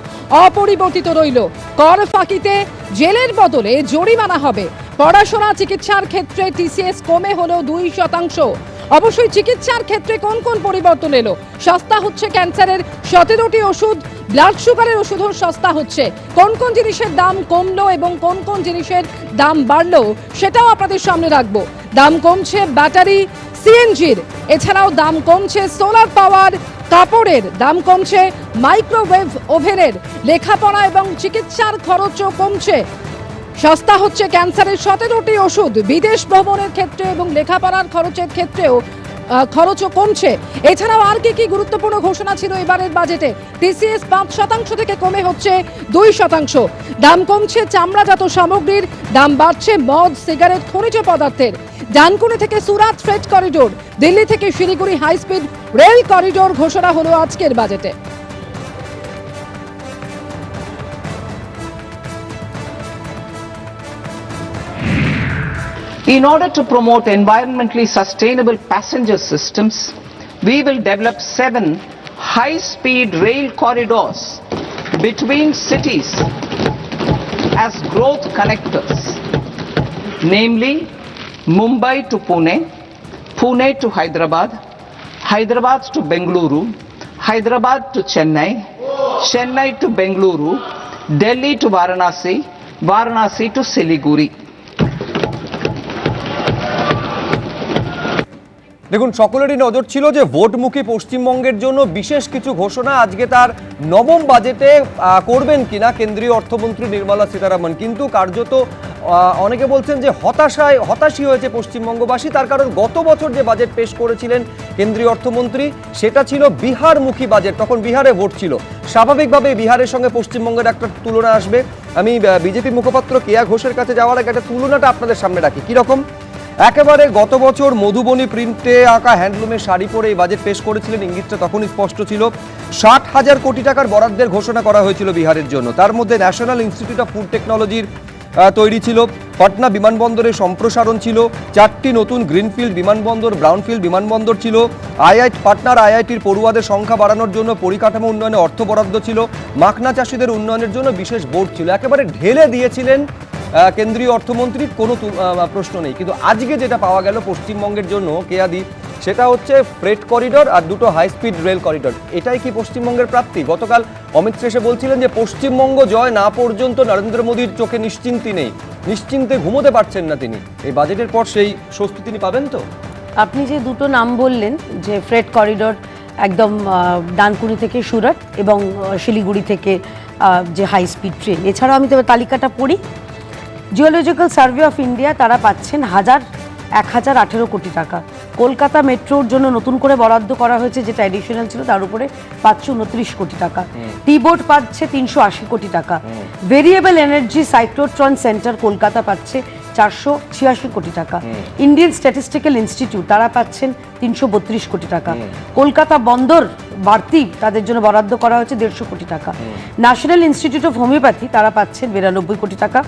অপরিবর্তিত রইল, কর ফাঁকিতে জেলের বদলে জরিমানা হবে, পড়াশোনা চিকিৎসার ক্ষেত্রে টিসিএস কমে হলো 2%। অবশ্যই চিকিৎসার ক্ষেত্রে কোন কোন পরিবর্তন এলো, সস্তা হচ্ছে ক্যান্সারের 17টি ওষুধ, ব্লাড সুগারের ওষুধও সস্তা হচ্ছে, কোন কোন জিনিসের দাম কমলো এবং কোন কোন জিনিসের দাম বাড়লো সেটাও আপনাদের সামনে রাখবো। দাম কমছে ব্যাটারি সিএনজির, এছাড়াও দাম কমছে সোলার পাওয়ার, কাপড়ের দাম কমছে, মাইক্রোওয়েভ ওভেনের, লেখাপড়া এবং চিকিৎসার খরচও কমছে, সস্তা হচ্ছে ক্যান্সারের 17টি ওষুধ, বিদেশ ভ্রমণের ক্ষেত্রে এবং লেখাপড়ার খরচের ক্ষেত্রেও খরচও কমছে। এছাড়াও আর কি গুরুত্বপূর্ণ ঘোষণা ছিল এবারের বাজেটে, টিসিএস 5% থেকে কমে হচ্ছে 2%, দাম কমছে চামড়াজাত সামগ্রীর, দাম বাড়ছে মদ, সিগারেট, খনিজ পদার্থের, ডানকুনি থেকে সুরাট ফ্রেট করিডোর, দিল্লি থেকে Siliguri high speed rail corridor ঘোষণা হলো আজকের বাজেটে। In order to promote environmentally sustainable passenger systems, we will develop 7 high-speed rail corridors between cities as growth connectors, namely Mumbai to Pune, Pune to Hyderabad, Hyderabad to Bengaluru, Hyderabad to Chennai, Chennai to Bengaluru, Delhi to Varanasi, Varanasi to Siliguri. দেখুন, সকলেরই নজর ছিল যে ভোটমুখী পশ্চিমবঙ্গের জন্য বিশেষ কিছু ঘোষণা আজকে তার নবম বাজেটে করবেন কিনা কেন্দ্রীয় অর্থমন্ত্রী নির্মলা সীতারামন, কিন্তু কার্যত অনেকে বলছেন যে হতাশই হয়েছে পশ্চিমবঙ্গবাসী। তার কারণ গত বছর যে বাজেট পেশ করেছিলেন কেন্দ্রীয় অর্থমন্ত্রী সেটা ছিল বিহারমুখী বাজেট, তখন বিহারে ভোট ছিল, স্বাভাবিকভাবে বিহারের সঙ্গে পশ্চিমবঙ্গের একটা তুলনা আসবে। আমি বিজেপি মুখপাত্র কেয়া ঘোষের কাছে যাওয়ার আগে একটা তুলনাটা আপনাদের সামনে রাখি। কীরকম? একেবারে গত বছর মধুবনী প্রিন্টে আঁকা হ্যান্ডলুমের শাড়ি পরে এই বাজেট পেশ করেছিলেন, ইঙ্গিতটা তখনই স্পষ্ট ছিল। 60,000 কোটি টাকার বরাদ্দের ঘোষণা করা হয়েছিল বিহারের জন্য, তার মধ্যে ন্যাশনাল ইনস্টিটিউট অফ ফুড টেকনোলজির তৈরি ছিল, পাটনা বিমানবন্দরের সম্প্রসারণ ছিল, 4টি নতুন গ্রিনফিল্ড বিমানবন্দর, ব্রাউনফিল্ড বিমানবন্দর ছিল, পাটনার আইআইটির পড়ুয়াদের সংখ্যা বাড়ানোর জন্য পরিকাঠামো উন্নয়নে অর্থ বরাদ্দ ছিল, মাখনা চাষিদের উন্নয়নের জন্য বিশেষ বোর্ড ছিল, একেবারে ঢেলে দিয়েছিলেন কেন্দ্রীয় অর্থমন্ত্রীর, কোনো প্রশ্ন নেই। কিন্তু আজকে যেটা পাওয়া গেল পশ্চিমবঙ্গের জন্য কেয়াদি, সেটা হচ্ছে ফ্রেট করিডোর আর 2টো হাই স্পিড রেল করিডোর। এটাই কি পশ্চিমবঙ্গের প্রাপ্তি? গতকাল অমিত শেষে বলছিলেন যে পশ্চিমবঙ্গ জয় না পর্যন্ত নরেন্দ্র মোদীর চোখে নিশ্চিন্তি নেই, নিশ্চিন্তে ঘুমোতে পারছেন না তিনি। এই বাজেটের পর সেই স্বস্তি তিনি পাবেন তো? আপনি যে দুটো নাম বললেন, যে ফ্রেট করিডোর একদম ডানকুনি থেকে সুরাট এবং শিলিগুড়ি থেকে যে হাই স্পিড ট্রেন, এছাড়াও আমি তবে তালিকাটা পড়ি। জিওলজিক্যাল সার্ভে অফ ইন্ডিয়া তারা পাচ্ছেন 1018 কোটি টাকা। কলকাতা মেট্রোর জন্য নতুন করে বরাদ্দ করা হয়েছে, যেটা অ্যাডিশনাল ছিল, তার উপরে পাচ্ছে 29 কোটি টাকা। টি বোর্ড পাচ্ছে 380 কোটি টাকা। Variable energy cyclotron centre Kolkata পাচ্ছে 486 কোটি টাকা। ইন্ডিয়ান স্ট্যাটিস্টিক্যাল ইনস্টিটিউট তারা পাচ্ছেন 332 কোটি টাকা। কলকাতা বন্দর বাড়তি তাদের জন্য বরাদ্দ করা হয়েছে 150 কোটি টাকা। ন্যাশনাল ইনস্টিটিউট অফ হোমিওপ্যাথি তারা পাচ্ছেন 92 কোটি টাকা।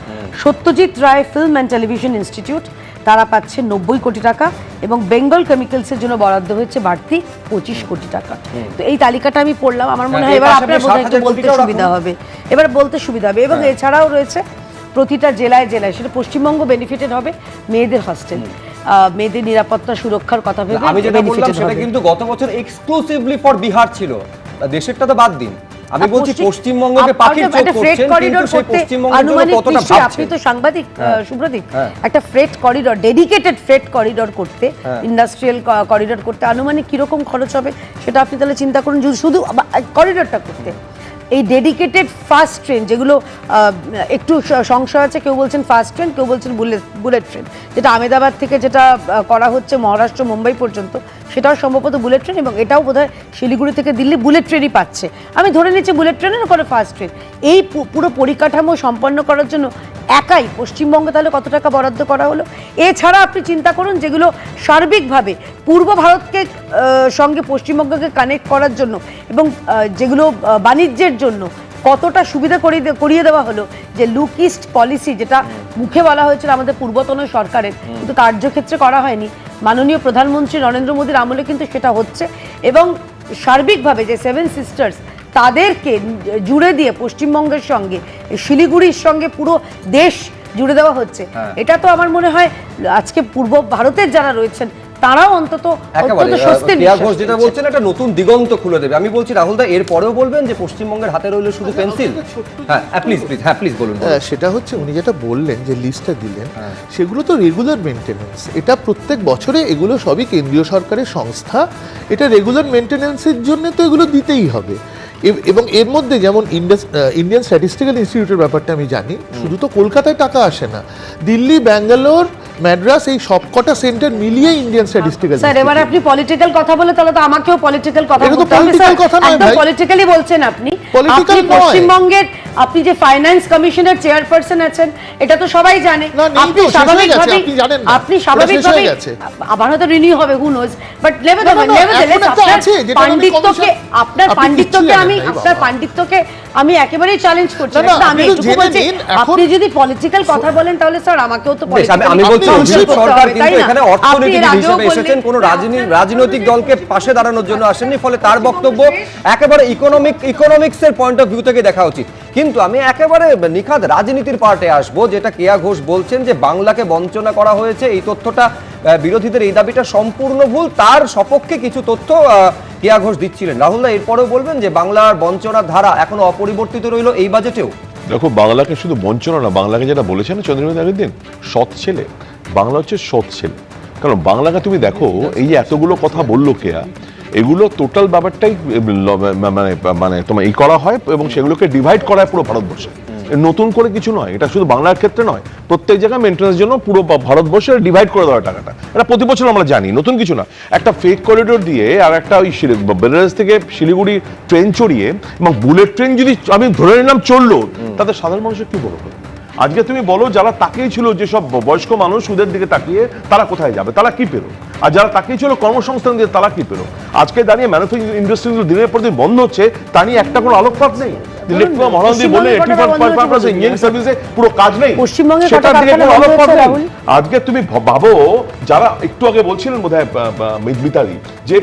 Satyajit Ray film and television institute তারা পাচ্ছেন 90 কোটি টাকা এবং বেঙ্গল কেমিক্যালসের জন্য বরাদ্দ হয়েছে বাড়তি 25 কোটি টাকা। তো এই তালিকাটা আমি পড়লাম, আমার মনে হয় এবার আপনার বোধহয় একটু বলতে সুবিধা হবে, এবং এছাড়াও রয়েছে প্রতিটা জেলায় জেলায়, সেটা পশ্চিমবঙ্গ বেনিফিটেড হবে মেয়েদের হস্টেল, মেয়েদের নিরাপত্তা সুরক্ষার কথা ভেবে আমি যেটা বললাম সেটা কিন্তু গত বছর এক্সক্লুসিভলি ফর বিহার ছিল, দেশেরটা তো বাদ দিন। আমি বলছি পশ্চিমবঙ্গকে পাখির চোখ করছেন, কিন্তু সেই পশ্চিমবঙ্গের জন্য কতটা ভাবছেন আপনি তো সাংবাদিক সুব্রদীপ, একটা freight corridor, dedicated freight corridor করতে, ইন্ডাস্ট্রিয়াল করিডর করতে আনুমানিক কিরকম খরচ হবে সেটা আপনি তাহলে চিন্তা করুন। শুধু করিডরটা করতে এই ডেডিকেটেড ফাস্ট ট্রেন, যেগুলো একটু সংশয় আছে, কেউ বলছেন ফাস্ট ট্রেন, কেউ বলছেন বুলেট ট্রেন, যেটা আহমেদাবাদ থেকে যেটা করা হচ্ছে মহারাষ্ট্র মুম্বাই পর্যন্ত, সেটাও সম্ভবত বুলেট ট্রেন, এবং এটাও বোধহয় শিলিগুড়ি থেকে দিল্লি বুলেট ট্রেনই পাচ্ছে। আমি ধরে নিচ্ছি বুলেট ট্রেনের করে ফাস্ট ট্রেন। এই পুরো পরিকাঠামো সম্পন্ন করার জন্য একাই পশ্চিমবঙ্গে তাহলে কত টাকা বরাদ্দ করা হলো? এছাড়া আপনি চিন্তা করুন যেগুলো সার্বিকভাবে পূর্ব ভারতকে সঙ্গে পশ্চিমবঙ্গকে কানেক্ট করার জন্য এবং যেগুলো বাণিজ্যের জন্য কতটা সুবিধা করিয়ে দেওয়া হলো, যে লুক ইস্ট পলিসি, যেটা মুখে বলা হয়েছিল আমাদের পূর্বতন সরকারের, কিন্তু কার্যক্ষেত্রে করা হয়নি। মাননীয় প্রধানমন্ত্রী নরেন্দ্র মোদীর আমলে কিন্তু সেটা হচ্ছে, এবং সার্বিকভাবে যে 7 সিস্টার্স তাদেরকে জুড়ে দিয়ে পশ্চিমবঙ্গের সঙ্গে শিলিগুড়ির সঙ্গে পুরো দেশ জুড়ে দেওয়া হচ্ছে। এটা তো আমার মনে হয় আজকে পূর্ব ভারতের যারা রয়েছেন তারাও অন্তত যেটা বলছেন একটা নতুন দিগন্ত খুলে দেবে। আমি বলছি রাহুল দা, এর পরেও বলবেন যে পশ্চিমবঙ্গের হাতে রইল শুধু পেন্সিল? প্লিজ বলুন। সেটা হচ্ছে উনি যেটা বললেন, যে লিস্টটা দিলেন, সেগুলো তো রেগুলার মেনটেন্যান্স। এটা প্রত্যেক বছরে এগুলো সবই কেন্দ্রীয় সরকারের সংস্থা, এটা রেগুলার মেনটেন্যান্সের জন্য তো এগুলো দিতেই হবে। এবং এর মধ্যে যেমন ইন্ডিয়ান স্ট্যাটিস্টিক্যাল ইনস্টিটিউটের ব্যাপারটা আমি জানি, শুধু তো কলকাতায় টাকা আসে না, দিল্লি, ব্যাঙ্গালোর, ম্যাড্রাস, এই সবকটা সেন্টার মিলিয়ে ইন্ডিয়ান স্ট্যাটিস্টিক্যাল। স্যার এবার আপনি পলিটিক্যাল কথা বলে তাহলে তো আমাকেও পলিটিক্যাল কথা বলতে হবে। একদম পলিটিক্যালি বলছেন আপনি। আপনি পশ্চিমবঙ্গের, আপনি যে ফাইন্যান্স কমিশনের চেয়ারপারসন আছেন, এটা তো সবাই জানে। আপনি স্বাভাবিকভাবে আবার হয়তো রিনিউ হবে, হু নোজ, বাট আপনার পাণ্ডিত্যকে আমি একেবারেই চ্যালেঞ্জ করছি না। আমি এটুকু বলছি, আপনি যদি পলিটিক্যাল কথা বলেন তাহলে স্যার আমাকেও তো আমি বলছি সরকার কিন্তু এখানে অর্থনীতিবিদ হিসেবে এসেছেন, কোনো রাজনৈতিক দলকে পাশে দাঁড়ানোর জন্য আসেননি, ফলে তার বক্তব্য একেবারে ইকোনমিক্সের পয়েন্ট অফ ভিউ থেকে দেখা উচিত। কিন্তু আমি একেবারে নিখাদ রাজনীতির পার্টে আসবো, যেটা কেয়া ঘোষ বলছেন যে বাংলাকে বঞ্চনা করা হয়েছে, এই তথ্যটা বিরোধীদের এই দাবিটা সম্পূর্ণ ভুল, তার সপক্ষে কিছু তথ্য কেয়া ঘোষ দিচ্ছিলেন। রাহুল দা, এরপরেও বলবেন যে বাংলার বঞ্চনার ধারা এখনো অপরিবর্তিত রইল এই বাজেটেও? দেখো, বাংলাকে শুধু বঞ্চনা না, বাংলাকে যেটা বলেছেন চন্দ্রবাবু আগের দিন, সৎ ছেলে, বাংলা হচ্ছে সৎ ছেলে। কারণ বাংলাকে তুমি দেখো, এই যে এতগুলো কথা বললো কেয়া, এগুলো টোটাল ব্যাপারটাই মানে তোমার এই করা হয় এবং সেগুলোকে ডিভাইড করা হয় পুরো ভারতবর্ষে। নতুন করে কিছু নয়, এটা শুধু বাংলার ক্ষেত্রে নয়, প্রত্যেক জায়গায় মেনটেন্যান্সের জন্য পুরো ভারতবর্ষে ডিভাইড করে দেওয়া টাকাটা, এটা প্রতি বছর আমরা জানি, নতুন কিছু না। একটা ফেক করিডোর দিয়ে আর একটা ওই বেনারস থেকে শিলিগুড়ি ট্রেন চড়িয়ে এবং বুলেট ট্রেন যদি আমি ধরে নিলাম চললো, তাতে সাধারণ মানুষের কি বলবো? আজকে তুমি বলো, যারা তাকিয়ে ছিল, যেসব বয়স্ক মানুষ সুদের দিকে তাকিয়ে, তারা কোথায় যাবে, তারা কি পেলো? আর যারা তাকিয়ে ছিল কর্মসংস্থান দিয়ে, তারা কি পেলো? আজকে দাঁড়িয়ে ম্যানুফ্যাকচারিং ইন্ডাস্ট্রিগুলো দিনের পর দিন বন্ধ হচ্ছে, তা নিয়ে একটা কোনো আলোকপাত নেই। ইলেকট্রাল মহানন্দী বলে ইঞ্জিনিয়ারিং সার্ভিসে পুরো কাজ নেই, সেটার দিকে কোনো আলোকপাত নেই। আজকে তুমি ভাবো, যারা একটু আগে বলছিলেন বোধহয় মিতালি, যে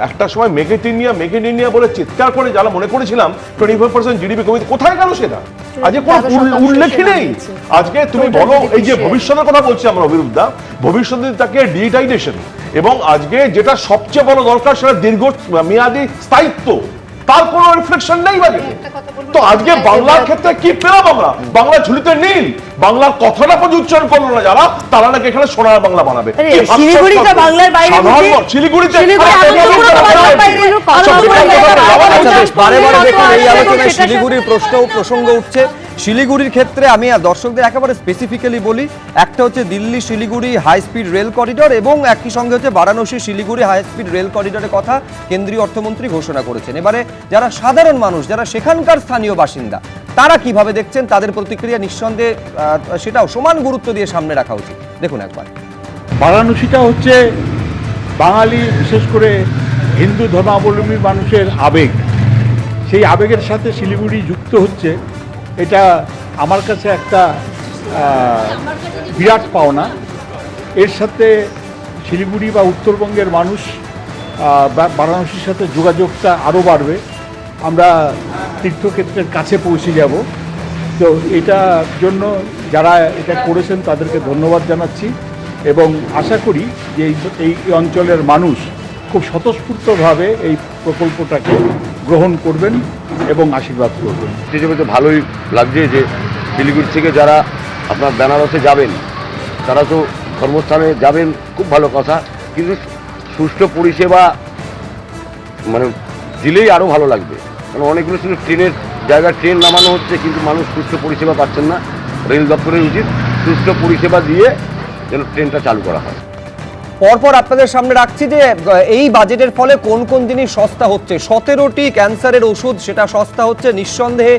একটা সময় মেক ইন ইন্ডিয়া বলে চিৎকার করে যারা মনে করেছিলাম 25% জিডিপি কমিয়ে, কোথায় গেল সেটা? আজকে কোনো উল্লেখই নেই। আজকে তুমি বলো, এই যে ভবিষ্যতের কথা বলছি আমরা অভিরুদ্ধা, ভবিষ্যতে তাকে ডিজিটাইজেশন, এবং আজকে যেটা সবচেয়ে বড় দরকার সেটা দীর্ঘ মেয়াদী স্থায়িত্ব, তার কোনো রিফ্লেকশন নেই বাজেটে। তো আজকে বাংলার ক্ষেত্রে কি পেলাম আমরা? বাংলা ঝুলিতে নীল, বাংলার কথাটা পর্যন্ত উচ্চারণ করলো না যারা, তারা নাকি এখানে সোনার বাংলা বানাবে। শিলিগুড়িতে বাংলার বাইরে, শিলিগুড়িতে বারে বারে দেখুন এই আলোচনায় শিলিগুড়ির প্রসঙ্গ উঠছে। শিলিগুড়ির ক্ষেত্রে আমি দর্শকদের একেবারে স্পেসিফিক্যালি বলি, একটা হচ্ছে Delhi Siliguri high speed rail corridor এবং একই সঙ্গে হচ্ছে Varanasi Siliguri high speed rail করিডরের কথা কেন্দ্রীয় অর্থমন্ত্রী ঘোষণা করেছেন। এবারে যারা সাধারণ মানুষ, যারা সেখানকার স্থানীয় বাসিন্দা, তারা কিভাবে দেখছেন, তাদের প্রতিক্রিয়া নিঃসন্দেহে সেটাও সমান গুরুত্ব দিয়ে সামনে রাখা উচিত। দেখুন একবার। বারাণসীটা হচ্ছে বাঙালি, বিশেষ করে হিন্দু ধর্মাবলম্বী মানুষের আবেগ। সেই আবেগের সাথে শিলিগুড়ি যুক্ত হচ্ছে, এটা আমার কাছে একটা বিরাট পাওনা। এর সাথে শিলিগুড়ি বা উত্তরবঙ্গের মানুষ বারাণসীর সাথে যোগাযোগটা আরও বাড়বে, আমরা তীর্থক্ষেত্রের কাছে পৌঁছে যাব। তো এটার জন্য যারা এটা করেছেন তাদেরকে ধন্যবাদ জানাচ্ছি এবং আশা করি যে এই অঞ্চলের মানুষ খুব স্বতঃস্ফূর্তভাবে এই প্রকল্পটাকে গ্রহণ করবেন এবং আশীর্বাদ করবেন। হিসেবে তো ভালোই লাগছে যে শিলিগুড়ি থেকে যারা আপনার বেনারসে যাবেন তারা তো কর্মস্থানে যাবেন, খুব ভালো কথা, কিন্তু সুষ্ঠু পরিষেবা মানে দিলেই আরও ভালো লাগবে। কারণ অনেকগুলো শুধু ট্রেনের জায়গায় ট্রেন নামানো হচ্ছে কিন্তু মানুষ সুষ্ঠু পরিষেবা পাচ্ছেন না। রেল দপ্তরের উচিত সুষ্ঠু পরিষেবা দিয়ে যেন ট্রেনটা চালু করা হয়। পরপর আপনাদের সামনে রাখছি যে এই বাজেটের ফলে কোন কোন জিনিস সস্তা হচ্ছে। 17টি ক্যান্সারের ওষুধ সেটা সস্তা হচ্ছে, নিঃসন্দেহে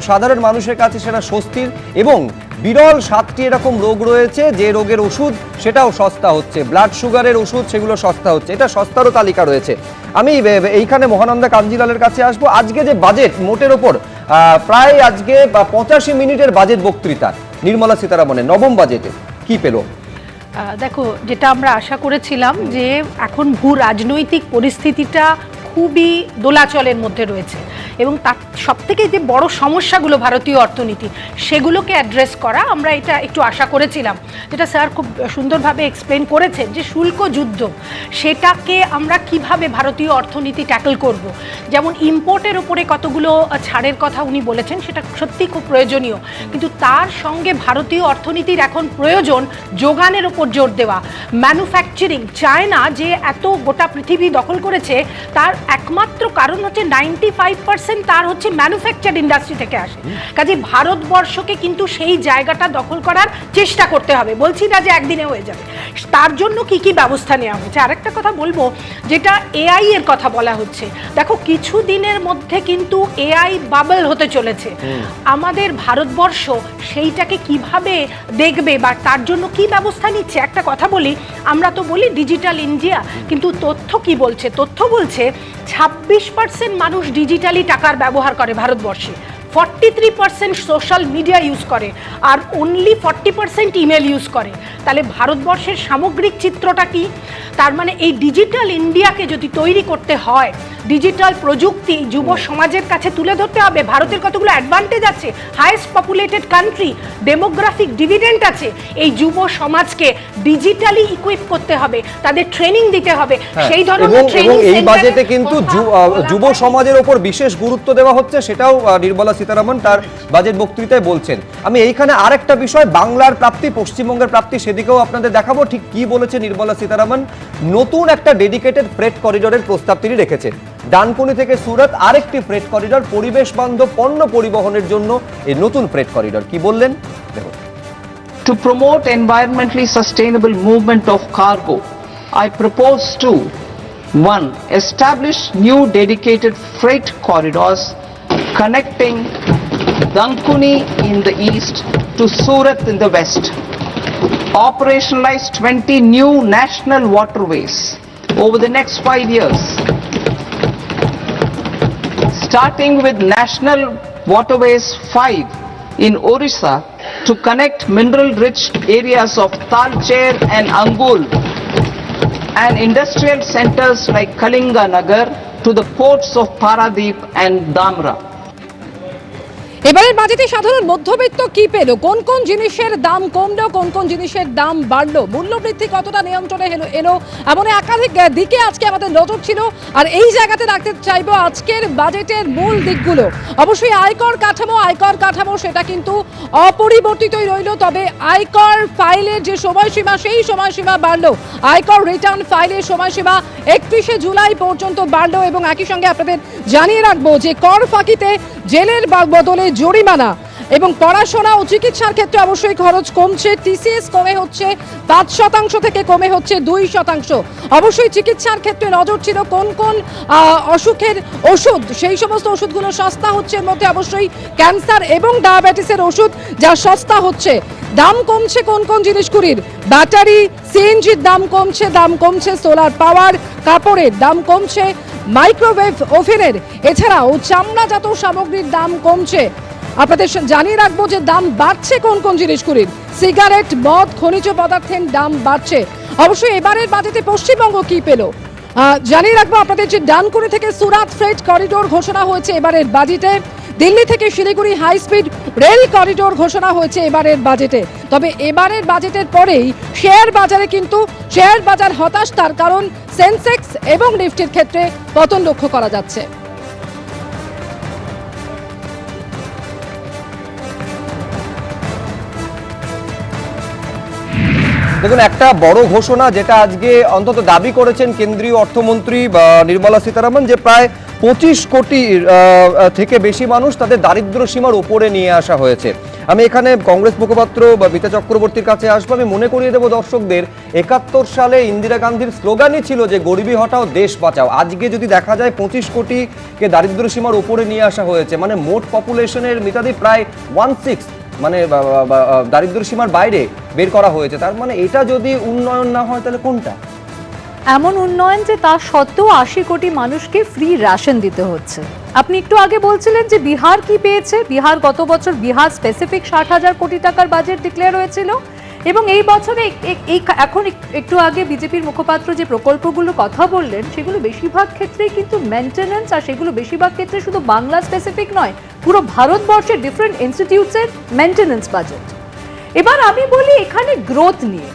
সাধারণ মানুষের কাছে সেটা স্বস্তির, এবং বিরল 7টি এরকম রোগ রয়েছে যে রোগের ওষুধ সেটাও সস্তা হচ্ছে, ব্লাড সুগারের ওষুধ সেগুলো সস্তা হচ্ছে, এটা সস্তারও তালিকা রয়েছে। আমি এইখানে মহানন্দা কাঞ্জিলালের কাছে আসবো। আজকে যে বাজেট মোটের ওপর প্রায় আজকে 85 মিনিটের বাজেট বক্তৃতা নির্মলা সীতারামনের নবম বাজেটে, কি পেল? দেখো, যেটা আমরা আশা করেছিলাম যে এখন ভূ রাজনৈতিক পরিস্থিতিটা খুবই দোলাচলের মধ্যে রয়েছে এবং তার সবথেকে যে বড় সমস্যাগুলো ভারতীয় অর্থনীতি সেগুলোকে অ্যাড্রেস করা, আমরা এটা একটু আশা করেছিলাম। যেটা স্যার খুব সুন্দরভাবে এক্সপ্লেন করেছেন যে শুল্ক যুদ্ধ, সেটাকে আমরা কিভাবে ভারতীয় অর্থনীতি ট্যাকল করব। যেমন ইম্পোর্টের উপরে কতগুলো ছাড়ের কথা উনি বলেছেন, সেটা সত্যি খুব প্রয়োজনীয়, কিন্তু তার সঙ্গে ভারতীয় অর্থনীতির এখন প্রয়োজন যোগানের উপর জোর দেওয়া, ম্যানুফ্যাকচারিং। চায়না যে এত গোটা পৃথিবী দখল করেছে তার একমাত্র কারণ হচ্ছে 95% তার হচ্ছে ম্যানুফ্যাকচার ইন্ডাস্ট্রি থেকে আসে। কাজে ভারতবর্ষকে কিন্তু সেই জায়গাটা দখল করার চেষ্টা করতে হবে। বলছি না যে একদিনে হয়ে যাবে, তার জন্য কি কি ব্যবস্থা নেওয়া হয়েছে। আরেকটা কথা বলবো, যেটা এআই এর কথা বলা হচ্ছে। দেখো, কিছু দিনের মধ্যে কিন্তু এআই বাবল হতে চলেছে। আমাদের ভারতবর্ষ সেইটাকে কিভাবে দেখবে বা তার জন্য কি ব্যবস্থা নিচ্ছে। একটা কথা বলি, আমরা তো বলি ডিজিটাল ইন্ডিয়া, কিন্তু তথ্য কি বলছে? তথ্য বলছে 26% মানুষ ডিজিটালি টাকার ব্যবহার করে ভারতবর্ষে, 43% সোশ্যাল মিডিয়া ইউজ করে, আর অনলি 40% ইমেল ইউজ করে। তাহলে ভারতবর্ষের সামগ্রিক চিত্রটা কি? তার মানে এই ডিজিটাল ইন্ডিয়াকে যদি তৈরি করতে হয়, ডিজিটাল প্রযুক্তি যুব সমাজের কাছে তুলে ধরতে হবে। ভারতের কতগুলো অ্যাডভান্টেজ আছে, highest populated country, demographic dividend আছে। এই যুব সমাজকে ডিজিটালি ইকুইপ করতে হবে, তাদের ট্রেনিং দিতে হবে। সেই ধরনের ট্রেনিং এই বাজেটে কিন্তু যুব সমাজের উপর বিশেষ গুরুত্ব দেওয়া হচ্ছে, সেটাও নির্মলা সীতারামন তার বাজেট বক্তৃতায় বলছেন। আমি এইখানে আরেকটা বিষয়, বাংলার প্রাপ্তি, পশ্চিমবঙ্গের প্রাপ্তি, সেদিকেও আপনাদের দেখাবো ঠিক কি বলেছে নির্মলা সীতারামন। নতুন একটা ডেডিকেটেড ফ্রেট করিডোরের প্রস্তাব তিনি রেখেছেন। ডানকুনি থেকে সুরত আরেকটি ফ্রেট করিডোর, পরিবেশ বান্ধব পণ্য পরিবহনের জন্য এই নতুন ফ্রেট করিডোর। কি বললেন দেখুন। To promote environmentally sustainable movement of cargo, I propose to 1. Establish new dedicated freight corridors connecting Dankuni in the east to Surat in the west. Operationalize 20 new national waterways over the next 5 years. Starting with National Waterways 5 in Orissa to connect mineral-rich areas of Talcher and Angul and industrial centers like Kalinga Nagar to the ports of Paradip and Damra. এবারের বাজেটে সাধারণ মধ্যবিত্ত কি পেল, কোন কোন জিনিসের দাম কমলো, কোন কোন জিনিসের দাম বাড়লো, মূল্যবৃদ্ধি কতটা নিয়ন্ত্রণে এলো, এমন একাধিক দিকে আজকে আমাদের নজর ছিল। আর এই জায়গাতে রাখতে চাইবো আজকের বাজেটের মূল দিকগুলো। অবশ্যই আয়কর কাঠামো সেটা কিন্তু অপরিবর্তিতই রইল, তবে আয়কর ফাইলের যে সময়সীমা সেই সময়সীমা বাড়লো। আয়কর রিটার্ন ফাইলের সময়সীমা 31শে জুলাই পর্যন্ত বাড়লো এবং একই সঙ্গে আপনাদের জানিয়ে রাখবো যে কর ফাঁকিতে জেলের বদলে জরিমানা এবং পড়াশোনা ও চিকিৎসার ক্ষেত্রে অবশ্যই খরচ কমছে। টিসিএস কমে হচ্ছে 5% থেকে কমে হচ্ছে 2%। অবশ্যই চিকিৎসার ক্ষেত্রে নজর ছিল কোন কোন অসুখের ওষুধ, সেই সমস্ত ওষুধগুলো সস্তা হচ্ছে। এর মধ্যে অবশ্যই ক্যান্সার এবং ডায়াবেটিসের ওষুধ যা সস্তা হচ্ছে। দাম কমছে কোন কোন জিনিসগুলির? ব্যাটারি, সিএনজির দাম কমছে সোলার পাওয়ার, কাপড়ের দাম কমছে, মাইক্রোওয়েভ ওভেনের, এছাড়াও চামড়াজাত সামগ্রীর দাম কমছে। আপনাদের জানিয়ে রাখবো যে দাম বাড়ছে কোন কোন জিনিসগুলির। সিগারেট, মদ, খনিজ পদার্থের দাম বাড়ছে। অবশ্যই এবারের বাজেটে পশ্চিমবঙ্গ কি পেল জানিয়ে রাখবো আপনাদের যে ডানকুনি থেকে সুরাত ফ্রেট করিডোর ঘোষণা হয়েছে এবারের বাজেটে। দিল্লি থেকে Siliguri high speed rail corridor ঘোষণা হয়েছে এবারের বাজেটে। তবে এবারের বাজেটের পরেই শেয়ার বাজারে কিন্তু শেয়ার বাজার হতাশ, তার কারণ সেন্সেক্স এবং নিফটির ক্ষেত্রে পতন লক্ষ্য করা যাচ্ছে। দেখুন, একটা বড় ঘোষণা যেটা আজকে অন্তত দাবি করেছেন কেন্দ্রীয় অর্থমন্ত্রী নির্মলা সীতারামন, যে প্রায় 25 কোটি থেকে বেশি মানুষ তাদের দারিদ্র সীমার ওপরে নিয়ে আসা হয়েছে। আমি এখানে কংগ্রেস মুখপাত্র মিতা চক্রবর্তীর কাছে আসবো। আমি মনে করিয়ে দেবো দর্শকদের, 71 সালে ইন্দিরা গান্ধীর স্লোগানই ছিল যে গরিবি হটাও দেশ বাঁচাও। আজকে যদি দেখা যায় 25 কোটিকে দারিদ্র সীমার ওপরে নিয়ে আসা হয়েছে, মানে মোট পপুলেশনের মিতাদি প্রায় 1/6 মানে দারিদ্র সীমার বাইরে বের করা হয়েছে। তার মানে এটা যদি উন্নয়ন না হয় তাহলে কোনটা? এমন উন্নয়ন যে তার সত্ত্বেও 80 কোটি মানুষকে ফ্রি রেশন দিতে হচ্ছে। আপনি একটু আগে বলছিলেন যে বিহার কি পেয়েছে। বিহার গত বছর বিহার স্পেসিফিক 60,000 কোটি টাকার বাজেট ডিক্লেয়ার হয়েছিল এবং এই বছরে এখন একটু আগে বিজেপির মুখপাত্র যে প্রকল্পগুলো কথা বললেন সেগুলো বেশিরভাগ ক্ষেত্রেই কিন্তু মেনটেন্যান্স, আর সেগুলো বেশিরভাগ ক্ষেত্রে শুধু বাংলা স্পেসিফিক নয়, পুরো ভারতবর্ষের ডিফারেন্ট ইনস্টিটিউটসের মেনটেন্যান্স বাজেট। এবার আমি বলি এখানে গ্রোথ নিয়ে।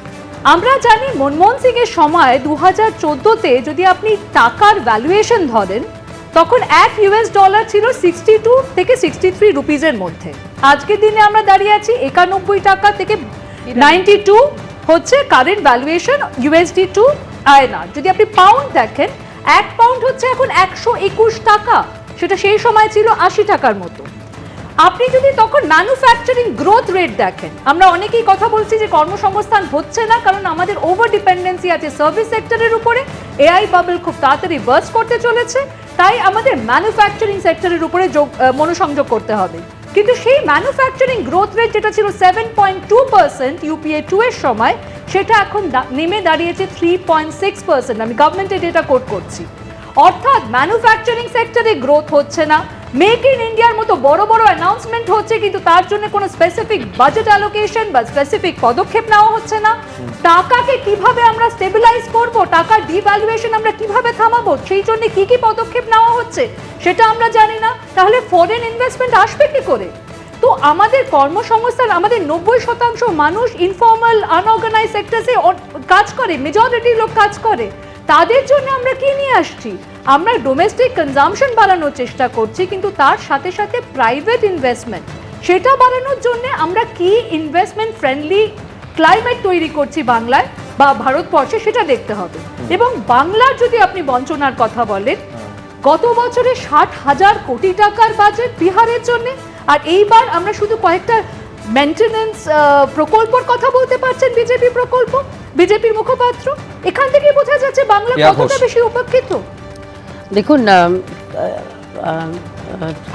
আমরা জানি মনমোহন সিং এর সময় 2014-তে যদি আপনি টাকার ভ্যালুয়েশন ধরেন তখন $1 ছিল 62 থেকে 63 রুপিজের মধ্যে। আজকের দিনে আমরা দাঁড়িয়ে আছি 91 টাকা থেকে 92 হচ্ছে current valuation USD to INR। যদি আপনি পাউন্ড দেখেন, 1 পাউন্ড হচ্ছে এখন 121 টাকা, সেটা সেই সময় ছিল 80 টাকার মতো। আপনি যদি তখন ম্যানুফ্যাকচারিং গ্রোথ রেট দেখেন, আমরা অনেকেই কথা বলছি যে কর্মসংস্থান হচ্ছে না কারণ আমাদের ওভার ডিপেন্ডেন্সি আছে সার্ভিস সেক্টরের উপরে। AI বাবল খুব তাড়াতাড়ি বার্স্ট করতে চলেছে, তাই আমাদের ম্যানুফ্যাকচারিং সেক্টরের উপরে মনোসংযোগ করতে হবে। কিন্তু সেই ম্যানুফ্যাকচারিং গ্রোথ রেট যেটা ছিল 7.2% UPA 2 এর সময়, সেটা এখন নেমে দাঁড়িয়েছে 3.6%। আমি গভর্নমেন্টের ডেটা কোট করছি। অর্থাৎ ম্যানুফ্যাকচারিং সেক্টরে গ্রোথ হচ্ছে না। মেক ইন ইন্ডিয়ার মতো বড় বড় অ্যানাউন্সমেন্ট হচ্ছে কিন্তু তার জন্য কোনো স্পেসিফিক বাজেট অ্যালোকেশন বা স্পেসিফিক পদক্ষেপ নেওয়া হচ্ছে না। টাকাকে কিভাবে আমরা স্টেবিলাইজ করব, টাকার ডিভ্যালুয়েশন আমরা কিভাবে থামাবো, সেই জন্য কি কি পদক্ষেপ নেওয়া হচ্ছে সেটা আমরা জানি না। তাহলে ফরেন ইনভেস্টমেন্ট আসবে কি করে? তো আমাদের কর্মসংস্থান, আমাদের 90% মানুষ ইনফর্মাল আনঅর্গানাইজ সেক্টরে কাজ করে, মেজরিটি লোক কাজ করে। তাদের জন্য আমরা কি নিয়ে আসছি? আমরা ডোমেস্টিক কনজাম্পশন বাড়ানোর চেষ্টা করছি, কিন্তু তার সাথে সাথে প্রাইভেট ইনভেস্টমেন্ট সেটা বাড়ানোর জন্য আমরা কি ইনভেস্টমেন্ট ফ্রেন্ডলি ক্লাইমেট তৈরি করছি বাংলায় বা ভারতবর্ষে, সেটা দেখতে হবে। এবং বাংলার যদি আপনি বঞ্চনার কথা বলেন, গত বছরে 60,000 কোটি টাকার বাজেট বিহারের জন্য, আর এইবার আমরা শুধু কয়েকটা মেনটেন্যান্স প্রকল্পের কথা বলতে পারছেন বিজেপি প্রকল্প, বিজেপির মুখপাত্র। এখান থেকে বোঝা যাচ্ছে বাংলা কতটা বেশি উপেক্ষিত। দেখুন,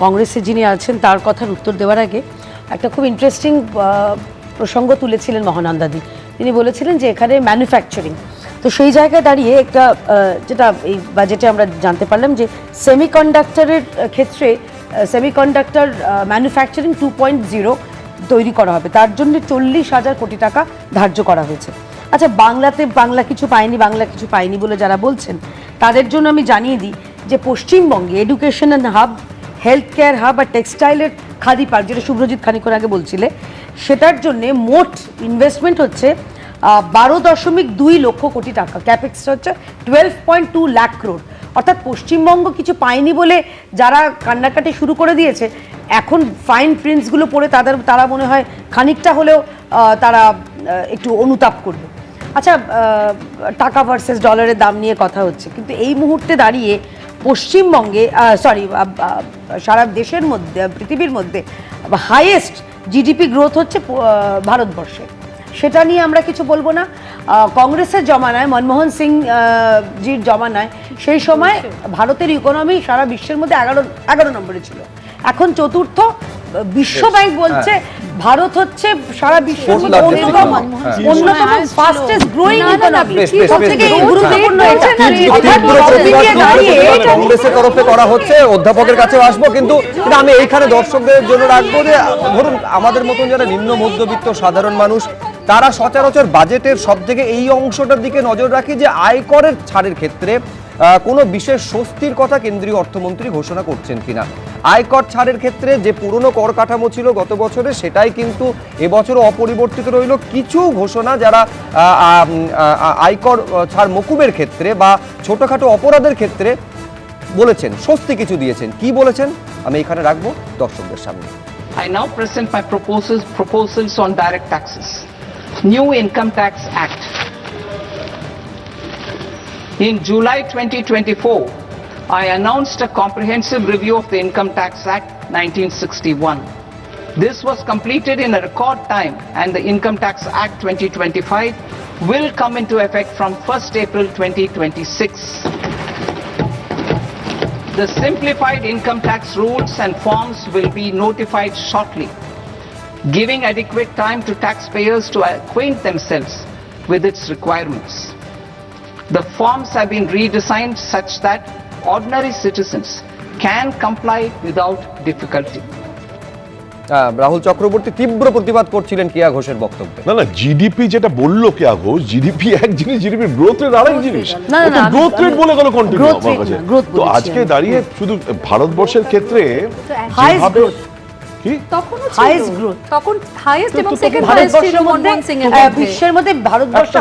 কংগ্রেসে যিনি আছেন তার কথার উত্তর দেওয়ার আগে একটা খুব ইন্টারেস্টিং প্রসঙ্গ তুলেছিলেন মহানন্দাদি। তিনি বলেছিলেন যে এখানে ম্যানুফ্যাকচারিং, তো সেই জায়গায় দাঁড়িয়ে একটা যেটা এই বাজেটে আমরা জানতে পারলাম যে সেমিকন্ডাক্টরের ক্ষেত্রে সেমিকন্ডাক্টর ম্যানুফ্যাকচারিং 2.0 তৈরি করা হবে, তার জন্য 40,000 কোটি টাকা ধার্য করা হয়েছে। আচ্ছা, বাংলা কিছু পায়নি বলে যারা বলছেন তাদের জন্য আমি জানিয়ে দিই যে পশ্চিমবঙ্গে educational hub, health care hub আর টেক্সটাইলের খাদি পার্ক, যেটা শুভ্রজিৎ খানিকক্ষণ আগে বলছিলে, সেটার জন্য মোট ইনভেস্টমেন্ট হচ্ছে 12.2 লক্ষ কোটি টাকা। ক্যাপেক্স হচ্ছে 12.2 লাখ crore। অর্থাৎ পশ্চিমবঙ্গ কিছু পায়নি বলে যারা কান্নাকাটি শুরু করে দিয়েছে, এখন ফাইন প্রিন্টসগুলো পড়ে তারা মনে হয় খানিকটা হলেও তারা একটু অনুতাপ করবে। আচ্ছা, টাকা ভার্সেস ডলারের দাম নিয়ে কথা হচ্ছে, কিন্তু এই মুহূর্তে দাঁড়িয়ে পশ্চিমবঙ্গে সারা দেশের মধ্যে, পৃথিবীর মধ্যে হাইয়েস্ট জিডিপি গ্রোথ হচ্ছে ভারতবর্ষে, সেটা নিয়ে আমরা কিছু বলবো না। কংগ্রেসের জমানায়, মনমোহন সিং জির জমানায়, সেই সময় ভারতের ইকোনমি সারা বিশ্বের মধ্যে 11 নম্বরে ছিল, এখন চতুর্থ। বিশ্ব ব্যাংক বলছে ভারত হচ্ছে সারা বিশ্বের মধ্যে অন্যতম ফাস্টেস্ট গ্রোয়িং ইকোনমি। সবথেকে গুরুত্বপূর্ণ কংগ্রেসের তরফে করা হচ্ছে, অধ্যাপকের কাছেও আসবো, কিন্তু আমি এইখানে দর্শকদের জন্য রাখবো যে ধরুন আমাদের মতন যারা নিম্ন মধ্যবিত্ত সাধারণ মানুষ, তারা সচরাচর বাজেটের সব থেকে এই অংশটার দিকে নজর রাখে যে আয়করের ছাড়ের ক্ষেত্রে কোনো বিশেষ স্বস্তির কথা কেন্দ্রীয় অর্থমন্ত্রী ঘোষণা করছেন কিনা। আয়কর ছাড়ের ক্ষেত্রে যে পুরনো কর কাঠামো ছিল গত বছরে, সেটাই কিন্তু এবছরও অপরিবর্তিত রইল। কিছু ঘোষণা যারা আয়কর ছাড় মকুবের ক্ষেত্রে বা ছোটখাটো অপরাধের ক্ষেত্রে বলেছেন, স্বস্তি কিছু দিয়েছেন। কি বলেছেন আমি এখানে রাখবো দর্শকদের সামনে। I now present my proposals on direct taxes. New Income Tax Act. In July 2024, I announced a comprehensive review of the Income Tax Act 1961. This was completed in a record time, and the Income Tax Act 2025 will come into effect from 1st April 2026. The simplified income tax rules and forms will be notified shortly, giving adequate time to taxpayers to acquaint themselves with its requirements. The forms have been redesigned such that ordinary citizens can comply without difficulty. Rahul Chakraborty তীব্র প্রতিবাদ করছিলেন কেয়া ঘোষের বক্তব্যে। না GDP যেটা বললো কেয়া Ghosh, GDP এক জিনিস, জিডিপি গ্রোথ রেট আরেক জিনিস। গ্রোথ রেট বলে গেল কন্টিনিউ আমার কাছে। তো আজকে দাঁড়িয়ে শুধু ভারতবর্ষের ক্ষেত্রে বিশ্বের মধ্যে ভারতবর্ষ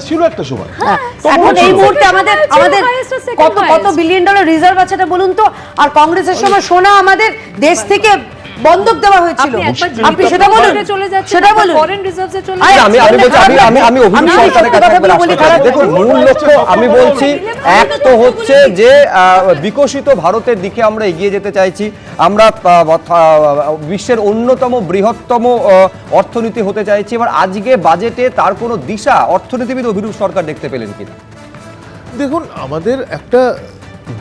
ছিল একটা সময়। এখন এই মুহূর্তে আমাদের কত বিলিয়ন ডলার রিজার্ভ আছে বলুন তো। আর কংগ্রেসের সময় সোনা আমাদের দেশ থেকে বন্ধক দেওয়া হয়েছিল, আপনি সেটা বলুন, সেটা বলুন। আমি অভিযোগ সরকারের কাছে দেখুন, মূল লক্ষ্য আমি বলছি এক তো হচ্ছে যে বিকশিত ভারতের দিকে আমরা এগিয়ে যেতে চাইছি, আমরা বিশ্বের অন্যতম বৃহত্তম অর্থনীতি হতে চাইছি। এবার আজকে বাজেটে তার কোনো দিশা অর্থনীতিবিদ অভিরূপ সরকার দেখতে পেলেন কিনা? দেখুন, আমাদের একটা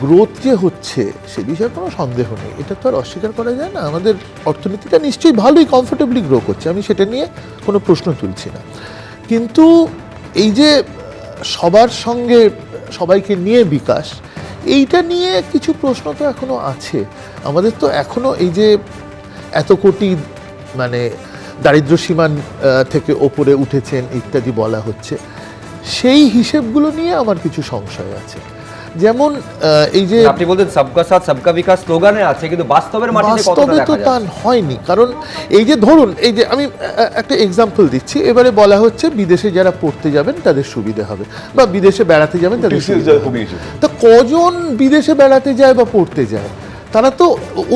গ্রোথ যে হচ্ছে সে বিষয়ে কোনো সন্দেহ নেই, এটা তো আর অস্বীকার করা যায় না। আমাদের অর্থনীতিটা নিশ্চয়ই ভালোই কমফোর্টেবলি গ্রো করছে, আমি সেটা নিয়ে কোনো প্রশ্ন তুলছি না। কিন্তু এই যে সবার সঙ্গে সবাইকে নিয়ে বিকাশ, এইটা নিয়ে কিছু প্রশ্ন তো এখনো আছে। আমাদের তো এখনো এই যে এত কোটি মানে দারিদ্র সীমা থেকে ওপরে উঠেছেন ইত্যাদি বলা হচ্ছে, সেই হিসেবগুলো নিয়ে আমার কিছু সংশয় আছে। যেমন এই যে আপনি বলতেন সবকা সাথ সবকা বিকাশ স্লোগানে আছে, কিন্তু বাস্তবের মাটিতে বাস্তবে তো তা হয়নি। কারণ এই যে ধরুন, এই যে আমি একটা এক্সাম্পল দিচ্ছি, এবারে বলা হচ্ছে বিদেশে যারা পড়তে যাবেন তাদের সুবিধা হবে, বা বিদেশে বেড়াতে যাবেন তাদের সুবিধা হবে। তা কজন বিদেশে বেড়াতে যায় বা পড়তে যায়? তারা তো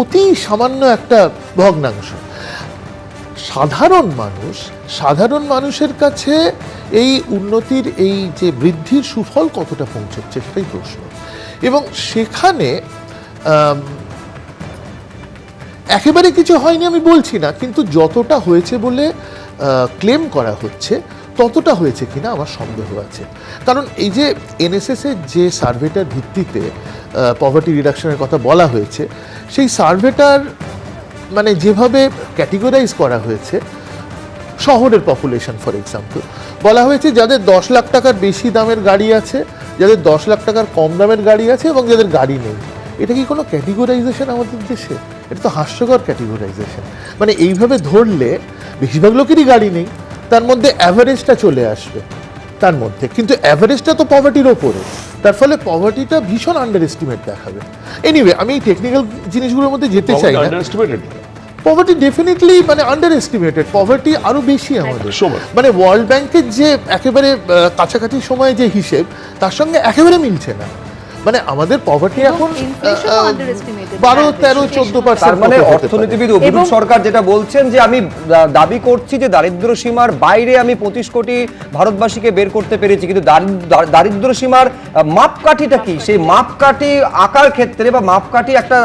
অতি সামান্য একটা ভগ্নাংশ। সাধারণ মানুষের কাছে এই উন্নতির, এই যে বৃদ্ধির সুফল কতটা পৌঁছচ্ছে সেটাই প্রশ্ন। এবং সেখানে একেবারে কিছু হয়নি আমি বলছি না, কিন্তু যতটা হয়েছে বলে ক্লেম করা হচ্ছে ততটা হয়েছে কিনা আমার সন্দেহ আছে। কারণ এই যে এনএসএস এর যে সার্ভেটার ভিত্তিতে পভার্টি রিডাকশনের কথা বলা হয়েছে, সেই সার্ভেটার মানে যেভাবে ক্যাটেগরাইজ করা হয়েছে, শহরের পপুলেশন ফর এক্সাম্পল বলা হয়েছে যাদের 10 লাখ টাকার বেশি দামের গাড়ি আছে, যাদের 10 লাখ টাকার কম দামের গাড়ি আছে, এবং যাদের গাড়ি নেই। এটা কি কোনো ক্যাটেগরাইজেশন আমাদের দেশে? এটা তো হাস্যকর ক্যাটেগরাইজেশন। মানে এইভাবে ধরলে বেশিরভাগ লোকেরই গাড়ি নেই, তার মধ্যে অ্যাভারেজটা চলে আসবে তার মধ্যে, কিন্তু অ্যাভারেজটা তো পভার্টির ওপরে, তার ফলে পভার্টিটা ভীষণ আন্ডার এস্টিমেট দেখাবে। এনিওয়ে, আমি এই টেকনিক্যাল জিনিসগুলোর মধ্যে যেতে চাই না। পভার্টি ডেফিনেটলি মানে আন্ডার এস্টিমেটেড, পভার্টি আরো বেশি আমাদের। মানে ওয়ার্ল্ড ব্যাংকের যে একেবারে কাছাকাছি সময়ে যে হিসেব, তার সঙ্গে একেবারে মিলছে না। মানে আমাদের পভার্টি এখন inflation ও underestimated, 12-13-14% তার মানে অর্থনীতিবিদ অভিরূপ সরকার যেটা বলছেন যে আমি দাবি করছি যে দারিদ্র সীমার বাইরে আমি 25 কোটি ভারতবাসীকে বের করতে পেরেছি, কিন্তু দারিদ্র সীমার মাপকাঠিটা কি, সেই মাপকাঠি আঁকার ক্ষেত্রে বা মাপকাঠি একটা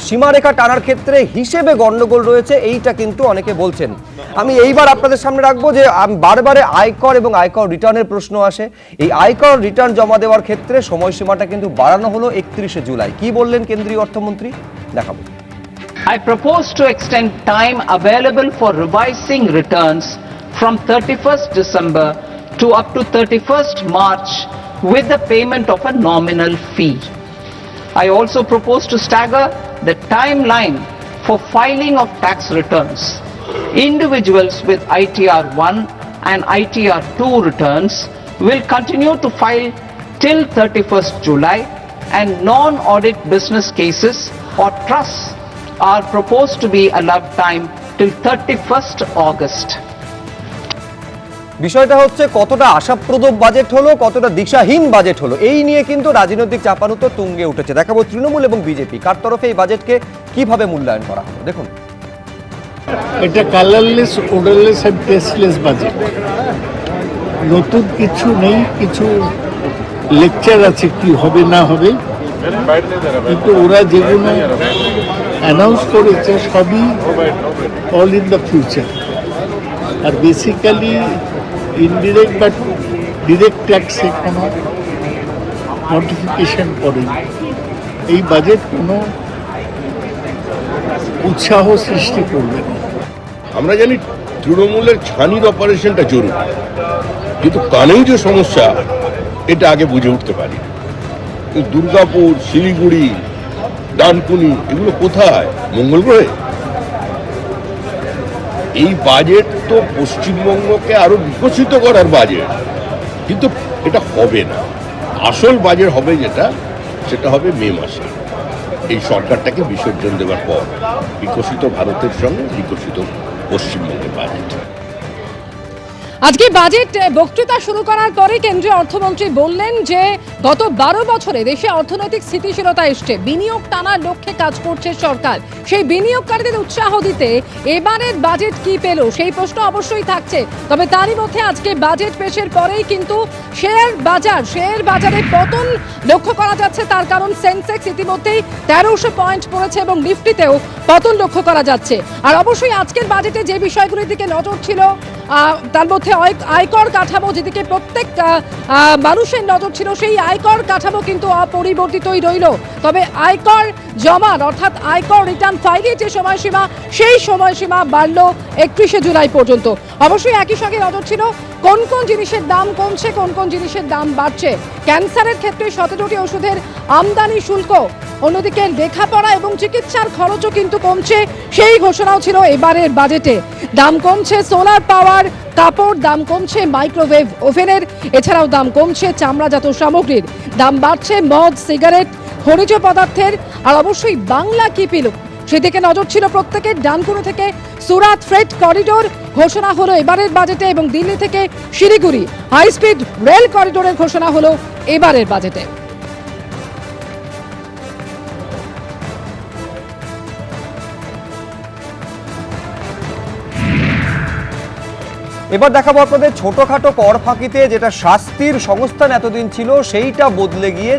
সীমারেখা টানার ক্ষেত্রে হিসেবে গন্ডগোল রয়েছে, এইটা কিন্তু অনেকে বলছেন। আমি এইবার আপনাদের সামনে রাখবো যে বারবারে আয়কর এবং আয়কর রিটার্নের প্রশ্ন আসে। এই আয়কর রিটার্ন জমা দেওয়ার ক্ষেত্রে সময়সীমাটা কিন্তু বাড়ানো হলো 31শে জুলাই। কি বললেন কেন্দ্রীয় অর্থমন্ত্রী, দেখাবো। I propose to extend time available for revising returns from 31st December to up to 31st March with the payment of a nominal fee. I also propose to stagger the timeline for filing of tax returns. Individuals with ITR 1 and ITR 2 returns will continue to file till 31st July, and non-audit business cases or trusts are proposed to be allowed time till 31st August. বিষয়টা হচ্ছে কতটা আশাপ্রদ budget হলো, কতটা দিশাহীন budget হলো, এই নিয়ে কিন্তু রাজনৈতিক চাপানুতো তুঙ্গে উঠেছে। দেখাবো তৃণমূল এবং বিজেপি কার তরফে এই বাজেটকে কিভাবে মূল্যায়ন করা হলো, দেখুন। এটা কালারলেস, ওডারলেস এন্ড টেস্টলেস বাজেট। নতুন কিছু নেই, কিছু লেকচার আছে কি হবে না হবে, কিন্তু ওরা যেগুলো অ্যানাউন্স করেছে সবই অল ইন দ্য ফিউচার। আর বেসিক্যালি ইনডিরেক্ট বা ডিরেক্ট ট্যাক্সে কোনো নোটিফিকেশন করেনি। এই বাজেট কোনো উৎসাহ সৃষ্টি করবে না। আমরা জানি তৃণমূলের ছানির অপারেশনটা জরুরি, কিন্তু কানেও যে সমস্যা এটা আগে বুঝে উঠতে পারি। দুর্গাপুর, শিলিগুড়ি, ডানকুনি এগুলো কোথায়? মঙ্গল গ্রহে? এই বাজেট তো পশ্চিমবঙ্গকে আরো বিকশিত করার বাজেট, কিন্তু এটা হবে না। আসল বাজেট হবে যেটা, সেটা হবে মে মাসে এই সরকারটাকে বিসর্জন দেওয়ার পর, বিকশিত ভারতের সঙ্গে বিকশিত পশ্চিমবঙ্গের বাজেট। আজকে বাজেট বক্তৃতা শুরু করার পরে কেন্দ্রীয় অর্থমন্ত্রী বললেন যে গত 12 বছরে দেশে অর্থনৈতিক স্থিতিশীলতা এসছে, বিনিয়োগ টানার লক্ষ্যে কাজ করছে সরকার। সেই বিনিয়োগকারীদের উৎসাহ দিতে এবারের বাজেট কি পেল সেই প্রশ্ন অবশ্যই থাকছে। তবে তারই মধ্যে আজকে বাজেট পেশের পরেই কিন্তু শেয়ার বাজারে পতন লক্ষ্য করা যাচ্ছে। তার কারণ সেন্সেক্স ইতিমধ্যেই 1300 পয়েন্ট পড়েছে এবং নিফটিতেও পতন লক্ষ্য করা যাচ্ছে। আর অবশ্যই আজকের বাজেটে যে বিষয়গুলির দিকে নজর ছিল তার মধ্যে আয়কর কাঠামো, যেদিকে প্রত্যেক মানুষের নজর ছিল, সেই আয়কর কাঠামো কিন্তু অপরিবর্তিতই রইল। তবে আয়কর জমার অর্থাৎ আয়কর রিটার্ন ফাইলের যে সময়সীমা, সেই সময়সীমা বাড়ল 31শে জুলাই পর্যন্ত। অবশ্যই একই সঙ্গে নজর ছিল কোন কোন জিনিসের দাম কমছে, কোন কোন জিনিসের দাম বাড়ছে। ক্যান্সারের ক্ষেত্রে 17টি ওষুধের আমদানি শুল্ক, অন্যদিকে লেখাপড়া এবং চিকিৎসার খরচও কিন্তু কমছে, সেই ঘোষণাও ছিল এবারের বাজেটে। দাম কমছে সোলার পাওয়ার, কাপড়, দাম কমছে মাইক্রোওয়েভ ওভেনের, এছাড়াও দাম কমছে চামড়াজাত সামগ্রীর, দাম বাড়ছে মদ, সিগারেট, খনিজ পদার্থের। আর অবশ্যই বাংলা কি পেল সেদিকে নজর ছিল প্রত্যেকের। ডানকুনি থেকে সুরাত ফ্রেট করিডোর ঘোষণা হলো এবারের বাজেটে, এবং দিল্লি থেকে শিলিগুড়ি হাই স্পিড রেল করিডোরের ঘোষণা হলো এবারের বাজেটে। এবার দেখাবো আপনাদের ছোটখাটো কর ফাঁকিতে যেটা শাস্তির সংস্থান এতদিন ছিল, সেইটা বদলে গিয়ে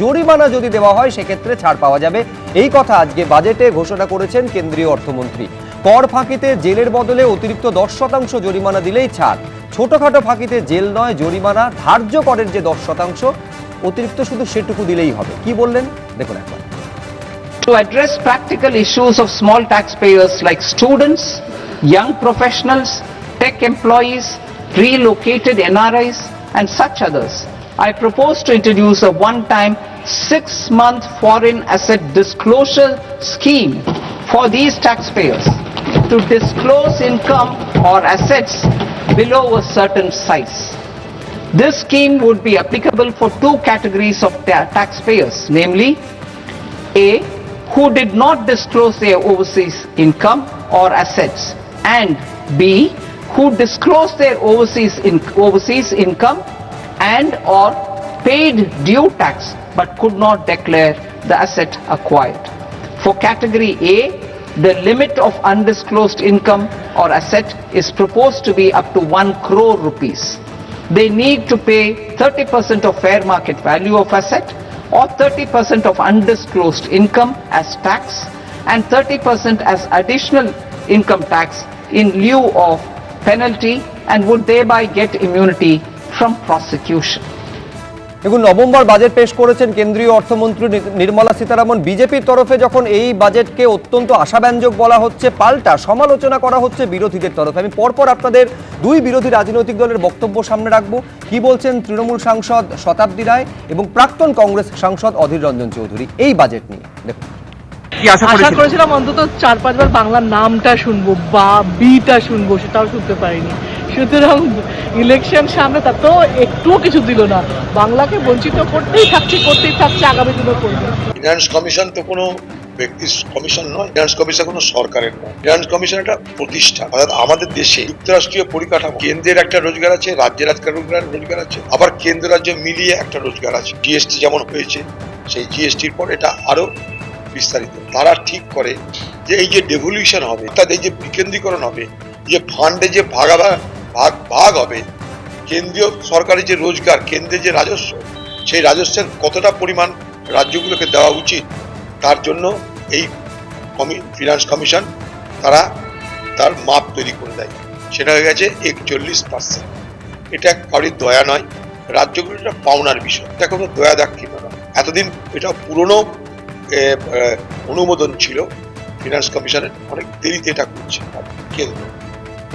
জরিমানা যদি দেওয়া হয় সেক্ষেত্রে ছাড় পাওয়া যাবে। এই কথা আজকে বাজেটে ঘোষণা করেছেন কেন্দ্রীয় অর্থমন্ত্রী। কর ফাঁকিতে জেলের বদলে অতিরিক্ত 10% জরিমানা দিলেই ছাড়। ছোটখাটো ফাঁকিতে জেল নয় জরিমানা, ধার্য করের যে 10% অতিরিক্ত শুধু সেটুকু দিলেই হবে। কি বললেন দেখুন একবার। To address practical issues of small taxpayers like students, young professionals, tech employees, relocated NRIs and such others, I propose to introduce a one-time 6-month foreign asset disclosure scheme for these taxpayers to disclose income or assets below a certain size. This scheme would be applicable for two categories of taxpayers, namely A, who did not disclose their overseas income or assets, and B, who disclosed their overseas income and or paid due tax but could not declare the asset acquired. For category A, the limit of undisclosed income or asset is proposed to be up to 1 crore rupees. They need to pay 30% of fair market value of asset or 30% of undisclosed income as tax and 30% as additional income tax in lieu of penalty and would thereby get immunity from prosecution. দেখুন, November budget পেশ করেছেন কেন্দ্রীয় অর্থমন্ত্রী নির্মলা সীতারামন। বিজেপির তরফে যখন এই বাজেটকে অত্যন্ত আশাব্যঞ্জক বলা হচ্ছে, পাল্টা সমালোচনা করা হচ্ছে বিরোধীদের তরফে। আমি পরপর আপনাদের দুই বিরোধী রাজনৈতিক দলের বক্তব্য সামনে রাখবো। কি বলছেন তৃণমূল সাংসদ শতাব্দী রায় এবং প্রাক্তন কংগ্রেস সাংসদ অধীর রঞ্জন চৌধুরী এই বাজেট নিয়ে? দেখুন, আশা করেছিলাম অন্তত 4-5 বার বাংলার নামটা শুনবো বা বিটা শুনবো, সেটাও শুনতে পারিনি। সুতরাং ইলেকশন সামনে, তা তো একটুও কিছু দিল না। বাংলাকে বঞ্চিত করতেই থাকছে, আগামী দিনও করবে। ফিনান্স কমিশন তো কোনো ব্যক্তির কমিশন নয়, ফিনান্স কমিশন কোনো সরকারের নয়। ফিনান্স কমিশন একটা প্রতিষ্ঠান। অর্থাৎ আমাদের দেশে যুক্তরাষ্ট্রীয় পরিকাঠামো, কেন্দ্রের একটা রোজগার আছে, রাজ্যের একটা রোজগার আছে, আবার কেন্দ্র রাজ্য মিলিয়ে একটা রোজগার আছে। জিএসটি যেমন হয়েছে, সেই জিএসটির পর এটা আরো বিস্তারিত। তারা ঠিক করে যে এই যে ডেভলিউশন হবে, অর্থাৎ এই যে বিকেন্দ্রীকরণ হবে, যে ফান্ডে যে ভাগ হবে, কেন্দ্রীয় সরকারের যে রোজগার, কেন্দ্রের যে রাজস্ব, সেই রাজস্বের কতটা পরিমাণ রাজ্যগুলোকে দেওয়া উচিত, তার জন্য এই ফিনান্স কমিশন তারা তার মাপ তৈরি করে দেয়। সেটা হয়ে গেছে 41%। এটা কারোর দয়া নয়, রাজ্যগুলোর একটা পাওনার বিষয়। এটা কোনো দয়া দাক্ষিণ্য নয়। এতদিন এটা পুরনো অনুমোদন ছিল ফিনান্স কমিশনের, অনেক দেরিতে এটা করছে কেন্দ্র।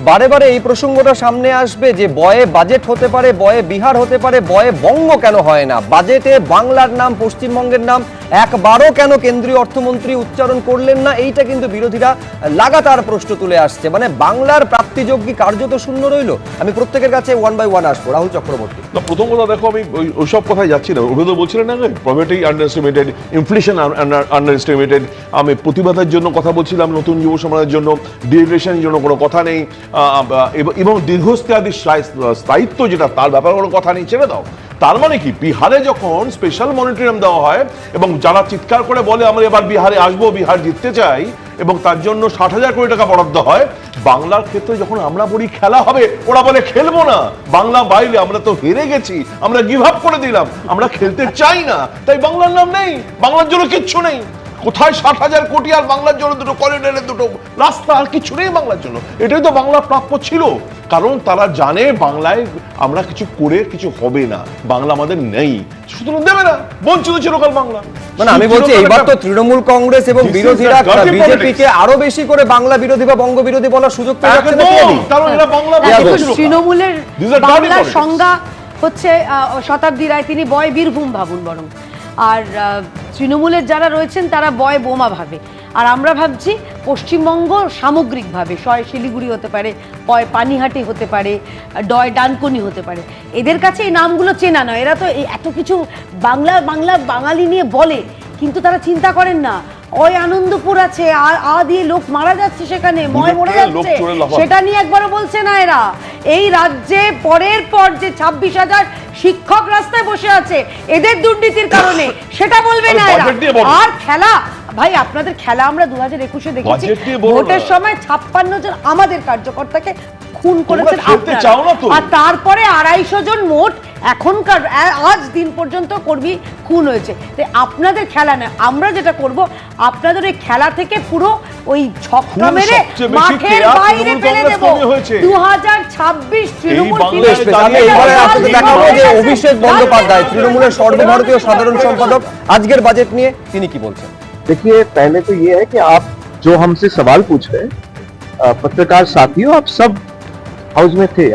বারে বারে এই প্রসঙ্গটা সামনে আসবে যে বয়ে বাজেট হতে পারে, বয়ে বিহার হতে পারে, বয়ে বঙ্গ কেন হয় না? বাজেটে বাংলার নাম, পশ্চিমবঙ্গের নাম একবারও কেন কেন্দ্রীয় অর্থমন্ত্রী উচ্চারণ করলেন না? এইটা কিন্তু বিরোধীরা লাগাতার প্রশ্ন তুলে আসছে। মানে বাংলার প্রাপ্তিযোগ্য কার্যত শূন্য রইল। আমি প্রত্যেকের কাছে 1 by 1 আসবো। রাহুল চক্রবর্তী। প্রথম কথা দেখো, আমি ওইসব কথায় যাচ্ছি না। ওটা তো বলছিলেন না, poverty under estimated, inflation under estimated. আমি প্রতিবাদের জন্য কথা বলছিলাম, নতুন যুব সমাজের জন্য, ডিরেশনের জন্য কোনো কথা নেই, এবং দীর্ঘস্থায়ী স্থায়িত্ব যেটা, তার ব্যাপারে কোনো কথা নেই, ছেড়ে দাও। তার মানে কি, বিহারে যখন স্পেশাল মনিটরিয়াম দেওয়া হয় এবং যারা চিৎকার করে বলে আমরা এবার বিহারে আসবো, বিহার জিততে চাই, এবং তার জন্য 60,000 কোটি টাকা বরাদ্দ হয়, বাংলার ক্ষেত্রে যখন আমরা বলি খেলা হবে, ওরা বলে খেলবো না, বাংলা বাইরে, আমরা তো হেরে গেছি, আমরা গিভ আপ করে দিলাম, আমরা খেলতে চাই না, তাই বাংলার নাম নেই, বাংলার জন্য কিচ্ছু নেই। কোথায় 60,000 কোটি আর বাংলার জন্য দুটো করিডোরের দুটো রাস্তা, আর কিছু নেই বাংলার জন্য। এটাই তো বাংলার প্রাপ্য ছিল, কারণ তারা জানে বাংলায় আমরা কিছু করে কিছু হবে না, বাংলা আমাদের নেই, সুতরাং দেবে না, বঞ্চিত চিরকাল বাংলা। মানে আমি বলছি, এইবার তো তৃণমূল কংগ্রেস এবং বিরোধীরা বিজেপিকে আরো বেশি করে বাংলা বিরোধী বা বঙ্গ বিরোধী বলার সুযোগ পেয়ে যাচ্ছে। তৃণমূলের বাংলার সংজ্ঞা হচ্ছে শতাব্দী রায়, তিনি বয় বীরভূম ভাবুন বরং, আর তৃণমূলের যারা রয়েছেন তারা বয় বোমা ভাবে। আর আমরা ভাবছি পশ্চিমবঙ্গ সামগ্রিকভাবে, শয় শিলিগুড়ি হতে পারে, পয় পানিহাটি হতে পারে, ডয় ডানকুনি হতে পারে। এদের কাছে এই নামগুলো চেনা নয়। এরা তো এত কিছু বাংলা বাঙালি নিয়ে বলে, কিন্তু তারা চিন্তা করেন না ওই আনন্দপুর আছে, আ দিয়ে লোক মারা যাচ্ছে, সেখানে ময় মরে যাচ্ছে, সেটা নিয়ে একবারও বলছে না এরা। এই রাজ্যে পরের পর যে 26,000 শিক্ষক রাস্তায় বসে আছে এদের দুর্নীতির কারণে, সেটা বলবে না এরা। আর খেলা, ভাই আপনাদের খেলা আমরা 2021-এ দেখেছি, ভোটের সময় 56 জন আমাদের কার্যকর্তাকে খুন করেছেন আপনারা, আর তারপরে 250 জন মোট এখনকার আজ দিন পর্যন্ত কর্মী খুন হয়েছে। তাই আপনাদের খেলা নয়, আমরা যেটা করব আপনাদের ওই খেলা থেকে পুরো ওই ছক্কা মেরে মাঠের বাইরে ফেলে দেব। 2026 তৃণমূল অভিষেক বন্দ্যোপাধ্যায় তৃণমূলের সর্বভারতীয় সাধারণ সম্পাদক আজকের বাজেট নিয়ে তিনি কি বলছেন। देखिए, पहले तो ये है कि आप जो हमसे सवाल पूछ रहे हैं, पत्रकार साथियों, आप सब हाउस में थे,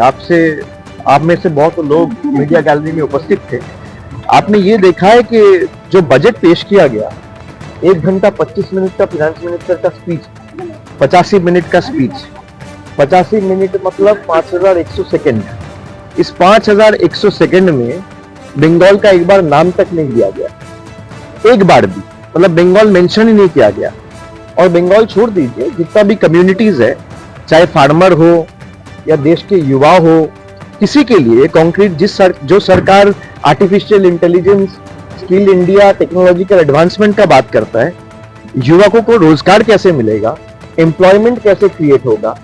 आप में से बहुत लोग मीडिया गैलरी में उपस्थित थे। आपने ये देखा है कि जो बजट पेश किया गया, 1 घंटा 25 मिनट का फाइनेंस मिनिस्टर का स्पीच, 85 मिनट का स्पीच, 85 मिनट मतलब 5100 सेकेंड। इस 5100 सेकेंड में बंगाल का एक बार नाम तक नहीं दिया गया, एक बार भी, मतलब बंगाल मेंशन ही नहीं किया गया। और बंगाल छोड़ दीजिए, जितना भी कम्युनिटीज है, चाहे फार्मर हो या देश के युवा हो किसी के लिए कॉन्क्रीट जो सरकार artificial intelligence, skill India, technological advancement का बात करता है, युवकों को रोजगार कैसे मिलेगा, एम्प्लॉयमेंट कैसे क्रिएट होगा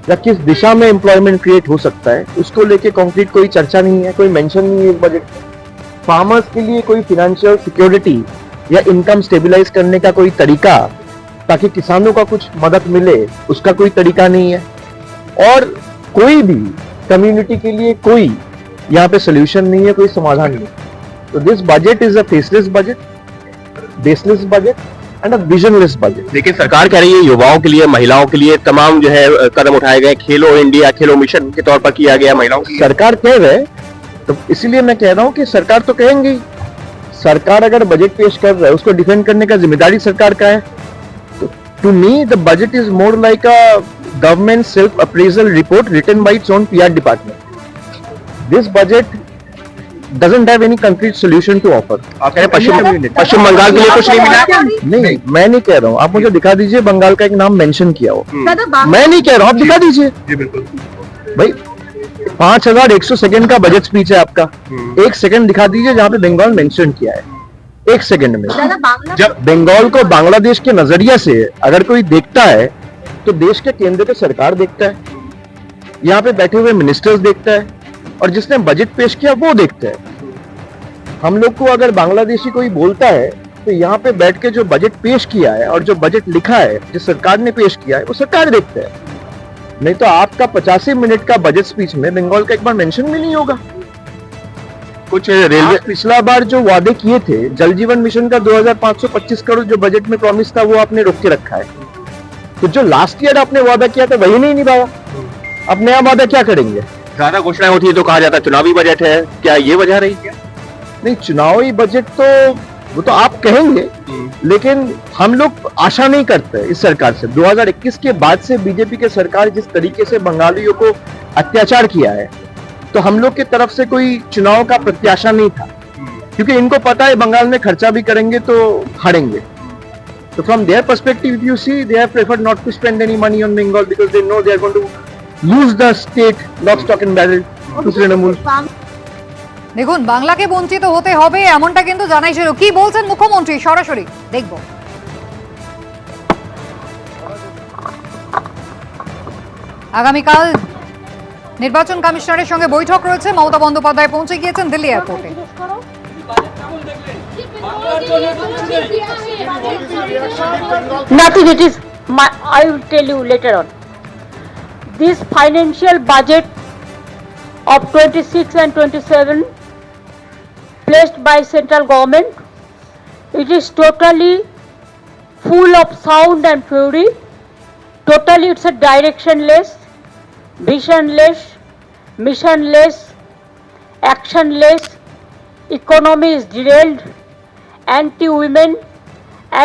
या किस दिशा में एम्प्लॉयमेंट क्रिएट हो सकता है, उसको लेके कॉन्क्रीट कोई चर्चा नहीं है, कोई मेंशन नहीं है इस बजट में। फार्मर्स के लिए कोई फिनेंशियल सिक्योरिटी या इनकम स्टेबलाइज करने का कोई तरीका ताकि किसानों का कुछ मदद मिले, उसका कोई तरीका नहीं है। और कोई भी कम्युनिटी के लिए कोई यहाँ पे सोल्यूशन नहीं है, कोई समाधान नहीं है। तो this budget is a faceless budget, baseless budget and a visionless budget. लेकिन सरकार कह रही है युवाओं के लिए, महिलाओं के लिए तमाम जो है कदम उठाए गए, खेलो इंडिया, खेलो मिशन के तौर पर किया गया महिलाओं की। सरकार कह रहे, तो इसलिए मैं कह रहा हूँ कि सरकार तो कहेंगी, सरकार अगर बजट पेश कर रहा है उसको डिफेंड करने का जिम्मेदारी सरकार का है। To me the budget is more like a government self appraisal report written by its own PR department. This budget doesn't have any concrete solution to offer। आप कह रहे पश्चिम बंगाल के लिए कुछ नहीं मिला? नहीं, मैं नहीं कह रहा हूँ, आप मुझे दिखा दीजिए बंगाल का एक नाम मेंशन किया हो। मैं नहीं कह रहा हूँ, आप दिखा दीजिए। जी बिल्कुल भाई, 5100 सेकंड का बजट स्पीच है आपका, एक सेकंड दिखा दीजिए जहाँ पे बंगाल मेंशन किया है, एक सेकंड में। जब बंगाल को बांग्लादेश के नजरिया से अगर कोई देखता है तो देश के केंद्र पे सरकार देखता है, यहाँ पे बैठे हुए मिनिस्टर्स देखता है, और जिसने बजट पेश किया वो देखता है। हम लोग को अगर बांग्लादेशी कोई बोलता है तो यहाँ पे बैठ के जो बजट पेश किया है और जो बजट लिखा है, जिस सरकार ने पेश किया है, वो सरकार देखता है। नहीं तो आपका 85 मिनट का बजट स्पीच में बंगाल का एक बार मेंशन भी नहीं होगा। कुछ रेलवे पिछला बार जो वादे किए थे, जल जीवन मिशन का 2525 करोड़ जो बजट में प्रॉमिस था, वो आपने रोक के रखा है। तो जो लास्ट ईयर आपने वादा किया था वही नहीं निभाया, अब नया वादा क्या करेंगे? ज्यादा घोषणाएं होती है तो कहा जाता है चुनावी बजट है, क्या ये वजह रही क्या? नहीं, चुनावी बजट तो वो तो आप कहेंगे, लेकिन हम लोग आशा नहीं करते इस सरकार से। 2021 के बाद से बीजेपी के सरकार जिस तरीके से बंगालियों को अत्याचार किया है, तो हम लोग की तरफ से कोई चुनाव का प्रत्याशा नहीं था, क्योंकि इनको पता है बंगाल में खर्चा भी करेंगे तो हारेंगे। तो from their perspective if you see, they have preferred not to spend any money on Bengal because they know they are going to lose the state lock stock and barrel to Trinamool. দেখুন, বাংলাকে বঞ্চিত হতে হবে এমনটা কিন্তু জানাই ছিল। কি বলছেন মুখ্যমন্ত্রী সরাসরি দেখব। আগামীকাল নির্বাচন কমিশনারের সঙ্গে বৈঠক রয়েছে, মমতা বন্দ্যোপাধ্যায় পৌঁছে গিয়েছেন দিল্লি এয়ারপোর্টে। Nothing, it is I will tell you later on. This financial budget of 26 and 27 placed by central government, it is totally full of sound and fury. Totally it's a directionless, visionless, missionless, actionless. Economy is derailed, anti-women,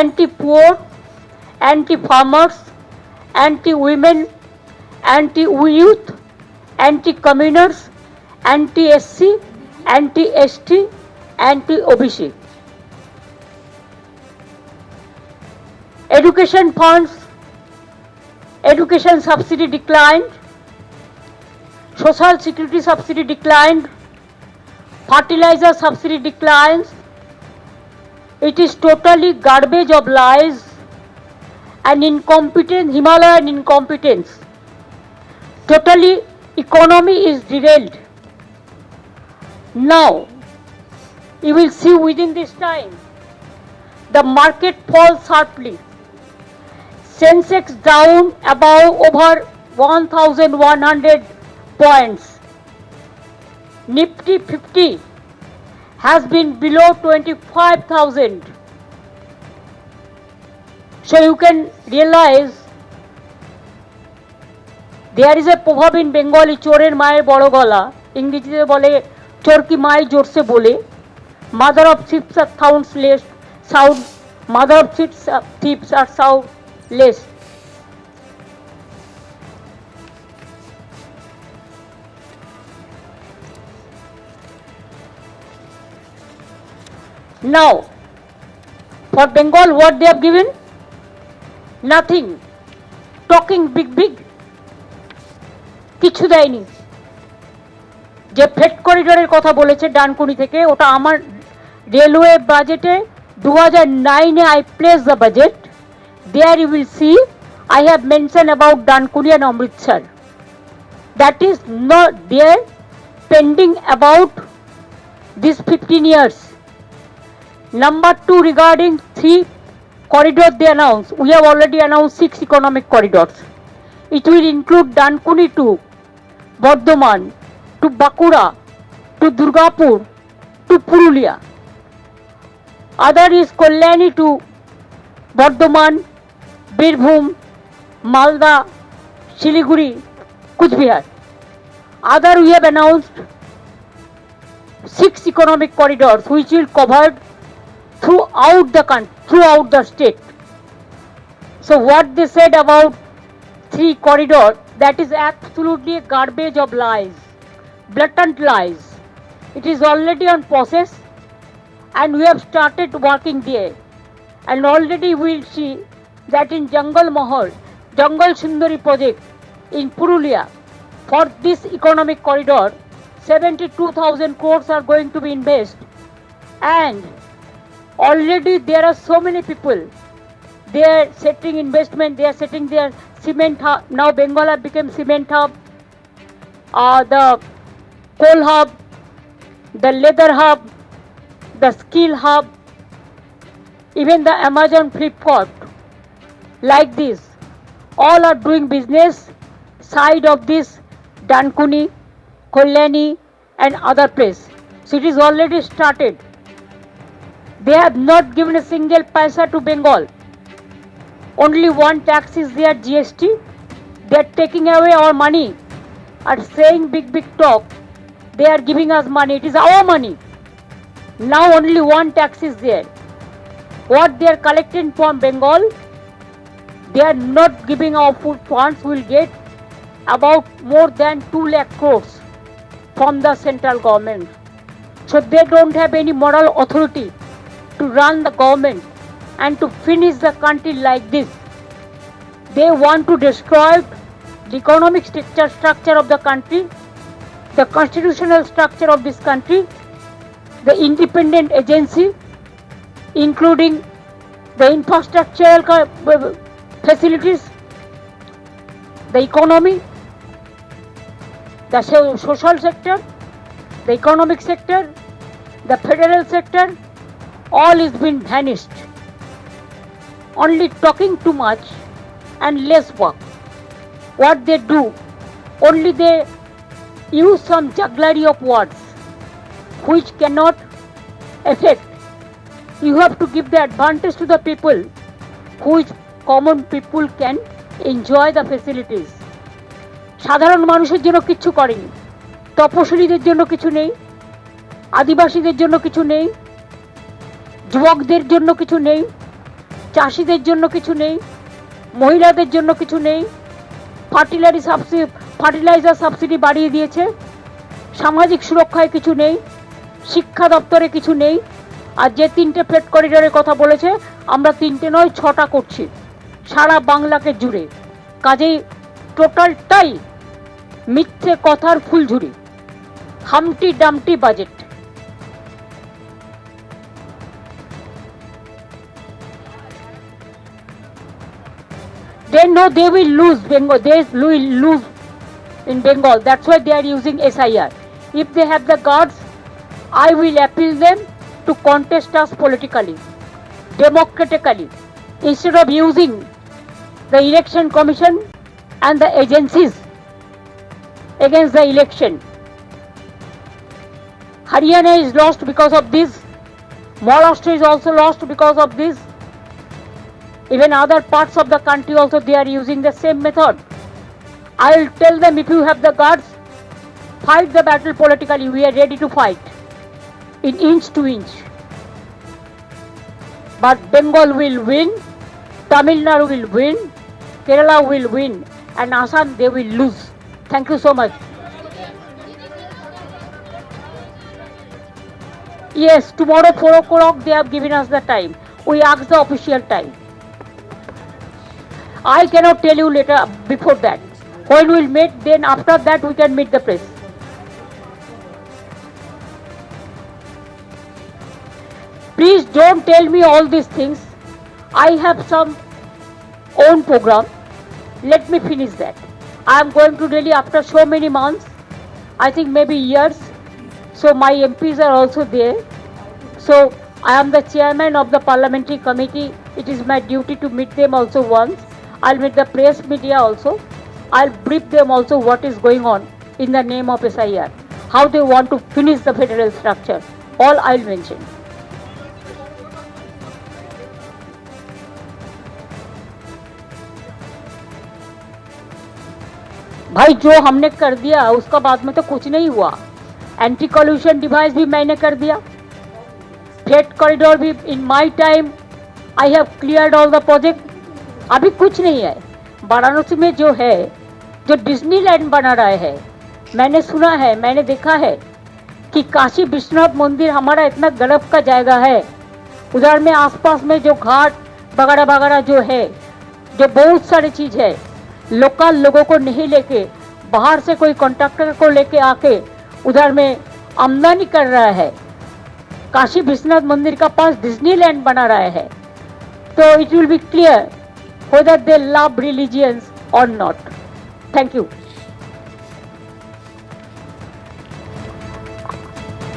anti-poor, anti-farmers, anti-women, anti-youth, anti-communers, anti-SC, anti-ST, anti-OBC. Education funds, education subsidy declined, social security subsidy declined, fertilizer subsidy declines. It is totally garbage of lies and incompetence, Himalayan incompetence. Totally economy is derailed. Now, you will see within this time, the market falls sharply. Sensex down above over 1,100 points. Nifty 50 has been below 25,000. So you can realize there is a proverb in Bengali, chorer mayer boro gola, ইংরেজিতে বলে চোর কি মাই জোরসে বলে, mother of thieves are soundless, mother of thieves are soundless. Now, for Bengal, what they have given? Nothing. Talking big, কিছু দেয়নি। যে freight করিডোরের কথা বলেছে ডানকুনি থেকে, ওটা আমার রেলওয়ে বাজেটে 2009-এ I place the budget. There you will see I have mentioned about Dankuni and Amritsar. That is not there pending about these 15 years. Number 2, regarding 3 corridors they announced. We have already announced 6 economic corridors. It will include Dankuni to Bardhaman, to Bakura, to Durgapur, to Purulia. Other is Kalyani to Bardhaman, Birbhum, Malda, Siliguri, Kuchbihar. Other we have announced 6 economic corridors which will cover throughout the country, throughout the state. So what they said about 3 corridors, that is absolutely a garbage of lies, blatant lies. It is already on process and we have started working there. And already we will see that in Jungle Mahal, Jungle Sundari project in Purulia, for this economic corridor, 72,000 crores are going to be invested. And already there are so many people, they are setting investment, they are setting their cement hub. Now Bengal have become cement hub, the coal hub, the leather hub, the skill hub, even the Amazon Flipkart, like this. All are doing business side of this Dankuni, Kalyani and other place. So it is already started. They have not given a single paisa to Bengal. Only one tax is there, GST. They are taking away our money and saying big talk. They are giving us money. It is our money. Now only one tax is there. What they are collecting from Bengal, they are not giving our food funds. We will get about more than 2 lakh crores from the central government. So they don't have any moral authority to run the government and to finish the country like this. They want to destroy the economic structure of the country, the constitutional structure of this country, the independent agency, including the infrastructural facilities, the economy, the social sector, the economic sector, the federal sector, all is been vanished. Only talking too much and less work. What they do, only they use some jugglery of words which cannot affect. You have to give the advantage to the people, which common people can enjoy the facilities. সাধারণ মানুষের জন্য কিছু করেনি, তপশিলীদের জন্য কিছু নেই, আদিবাসীদের জন্য কিছু নেই, যুবকদের জন্য কিছু নেই, চাষিদের জন্য কিছু নেই, মহিলাদের জন্য কিছু নেই। ফার্টিলাইজার সাবসিডি বাড়িয়ে দিয়েছে, সামাজিক সুরক্ষায় কিছু নেই, শিক্ষা দপ্তরে কিছু নেই। আর যে 3টে ফ্রেট করিডোরের কথা বলেছে, আমরা 3টে নয় 6টা করছি সারা বাংলাকে জুড়ে। কাজেই টোটালটাই মিথ্যে কথার ফুলঝুরি, humpty dumpty budget. They know they will lose Bengal. They will lose in Bengal. That's why they are using SIR. If they have the guts, I will appeal them to contest us politically, democratically, instead of using the election commission and the agencies against the election. Haryana is lost because of this. Maharashtra is also lost because of this. Even other parts of the country also, they are using the same method. I will tell them, if you have the guts, fight the battle politically. We are ready to fight in inch to inch. But Bengal will win, Tamil Nadu will win, Kerala will win, and Assam they will lose. Thank you so much. Yes, tomorrow 4 o'clock they have given us the time. We asked the official time. I cannot tell you later before that. When we'll meet, then after that we can meet the press. Please don't tell me all these things. I have some own program. Let me finish that. I am going to Delhi after so many months, I think maybe years. So my MPs are also there. So I am the chairman of the parliamentary committee. It is my duty to meet them also once. I'll meet the press media also. I'll brief them also what is going on in the name of SIR, how they want to finish the federal structure. All I'll mention. भाई जो हमने कर दिया उसका बाद में तो कुछ नहीं हुआ. एंटी कॉल्यूशन डिवाइस भी मैंने कर दिया. फ्रेट कॉरिडोर भी in my time I have cleared all the project. अभी कुछ नहीं है. वाराणसी में जो है, जो डिज्नीलैंड बना रहा है, मैंने सुना है, मैंने देखा है कि काशी विश्वनाथ मंदिर हमारा इतना गर्व का जायगा है. उधर में आसपास में जो घाट वगैरह वगैरह जो है, जो बहुत सारी चीज है, लोकल लोगों को नहीं लेके बाहर से कोई कॉन्ट्रैक्टर को लेके आके उधर में आमदनी कर रहा है. काशी विश्वनाथ मंदिर का पास डिज्नीलैंड बना रहा है. तो it will be clear whether they love religions or not. Thank you.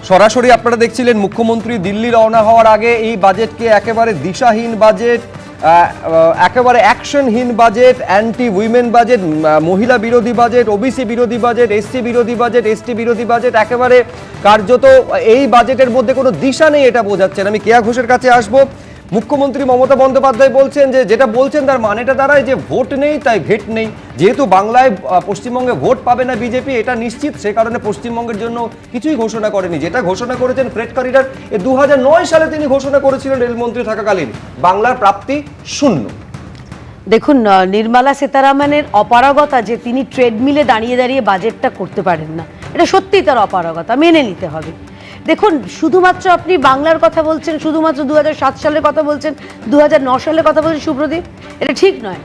সরাসরি আপনারা দেখছিলেন মুখ্যমন্ত্রী দিল্লি রওনা হওয়ার আগে এই বাজেটকে একেবারে দিশাহীন বাজেট, একেবারে অ্যাকশনহীন বাজেট, অ্যান্টি উইমেন বাজেট, মহিলা বিরোধী বাজেট, ওবিসি বিরোধী বাজেট, এসসি বিরোধী বাজেট, এসটি বিরোধী বাজেট, একেবারে কার্যত এই বাজেটের মধ্যে কোনো দিশা নেই এটা বোঝাচ্ছেন। আমি কেয়া ঘোষের কাছে আসবো। মুখ্যমন্ত্রী মমতা বন্দ্যোপাধ্যায় বলছেন যে যেটা বলছেন তার মানেটা দাঁড়ায় যে ভোট নেই তাই ভেট নেই। যেহেতু বাংলায় পশ্চিমবঙ্গে ভোট পাবে না বিজেপি এটা নিশ্চিত, সে কারণে পশ্চিমবঙ্গের জন্য কিছুই ঘোষণা করেনি। যেটা ঘোষণা করেছেন ফ্রেট করিডর, 2009 সালে তিনি ঘোষণা করেছিলেন রেলমন্ত্রী থাকাকালীন। বাংলার প্রাপ্তি শূন্য। দেখুন, নির্মলা সীতারামনের অপারগতা যে তিনি ট্রেডমিলে দাঁড়িয়ে দাঁড়িয়ে বাজেটটা করতে পারেন না, এটা সত্যিই তার অপারগতা, মেনে নিতে হবে। দেখুন, শুধুমাত্র আপনি বাংলার কথা বলছেন, শুধুমাত্র 2007 সালের কথা বলছেন, 2009 সালের কথা বলছেন সুপ্রদীপ, এটা ঠিক নয়।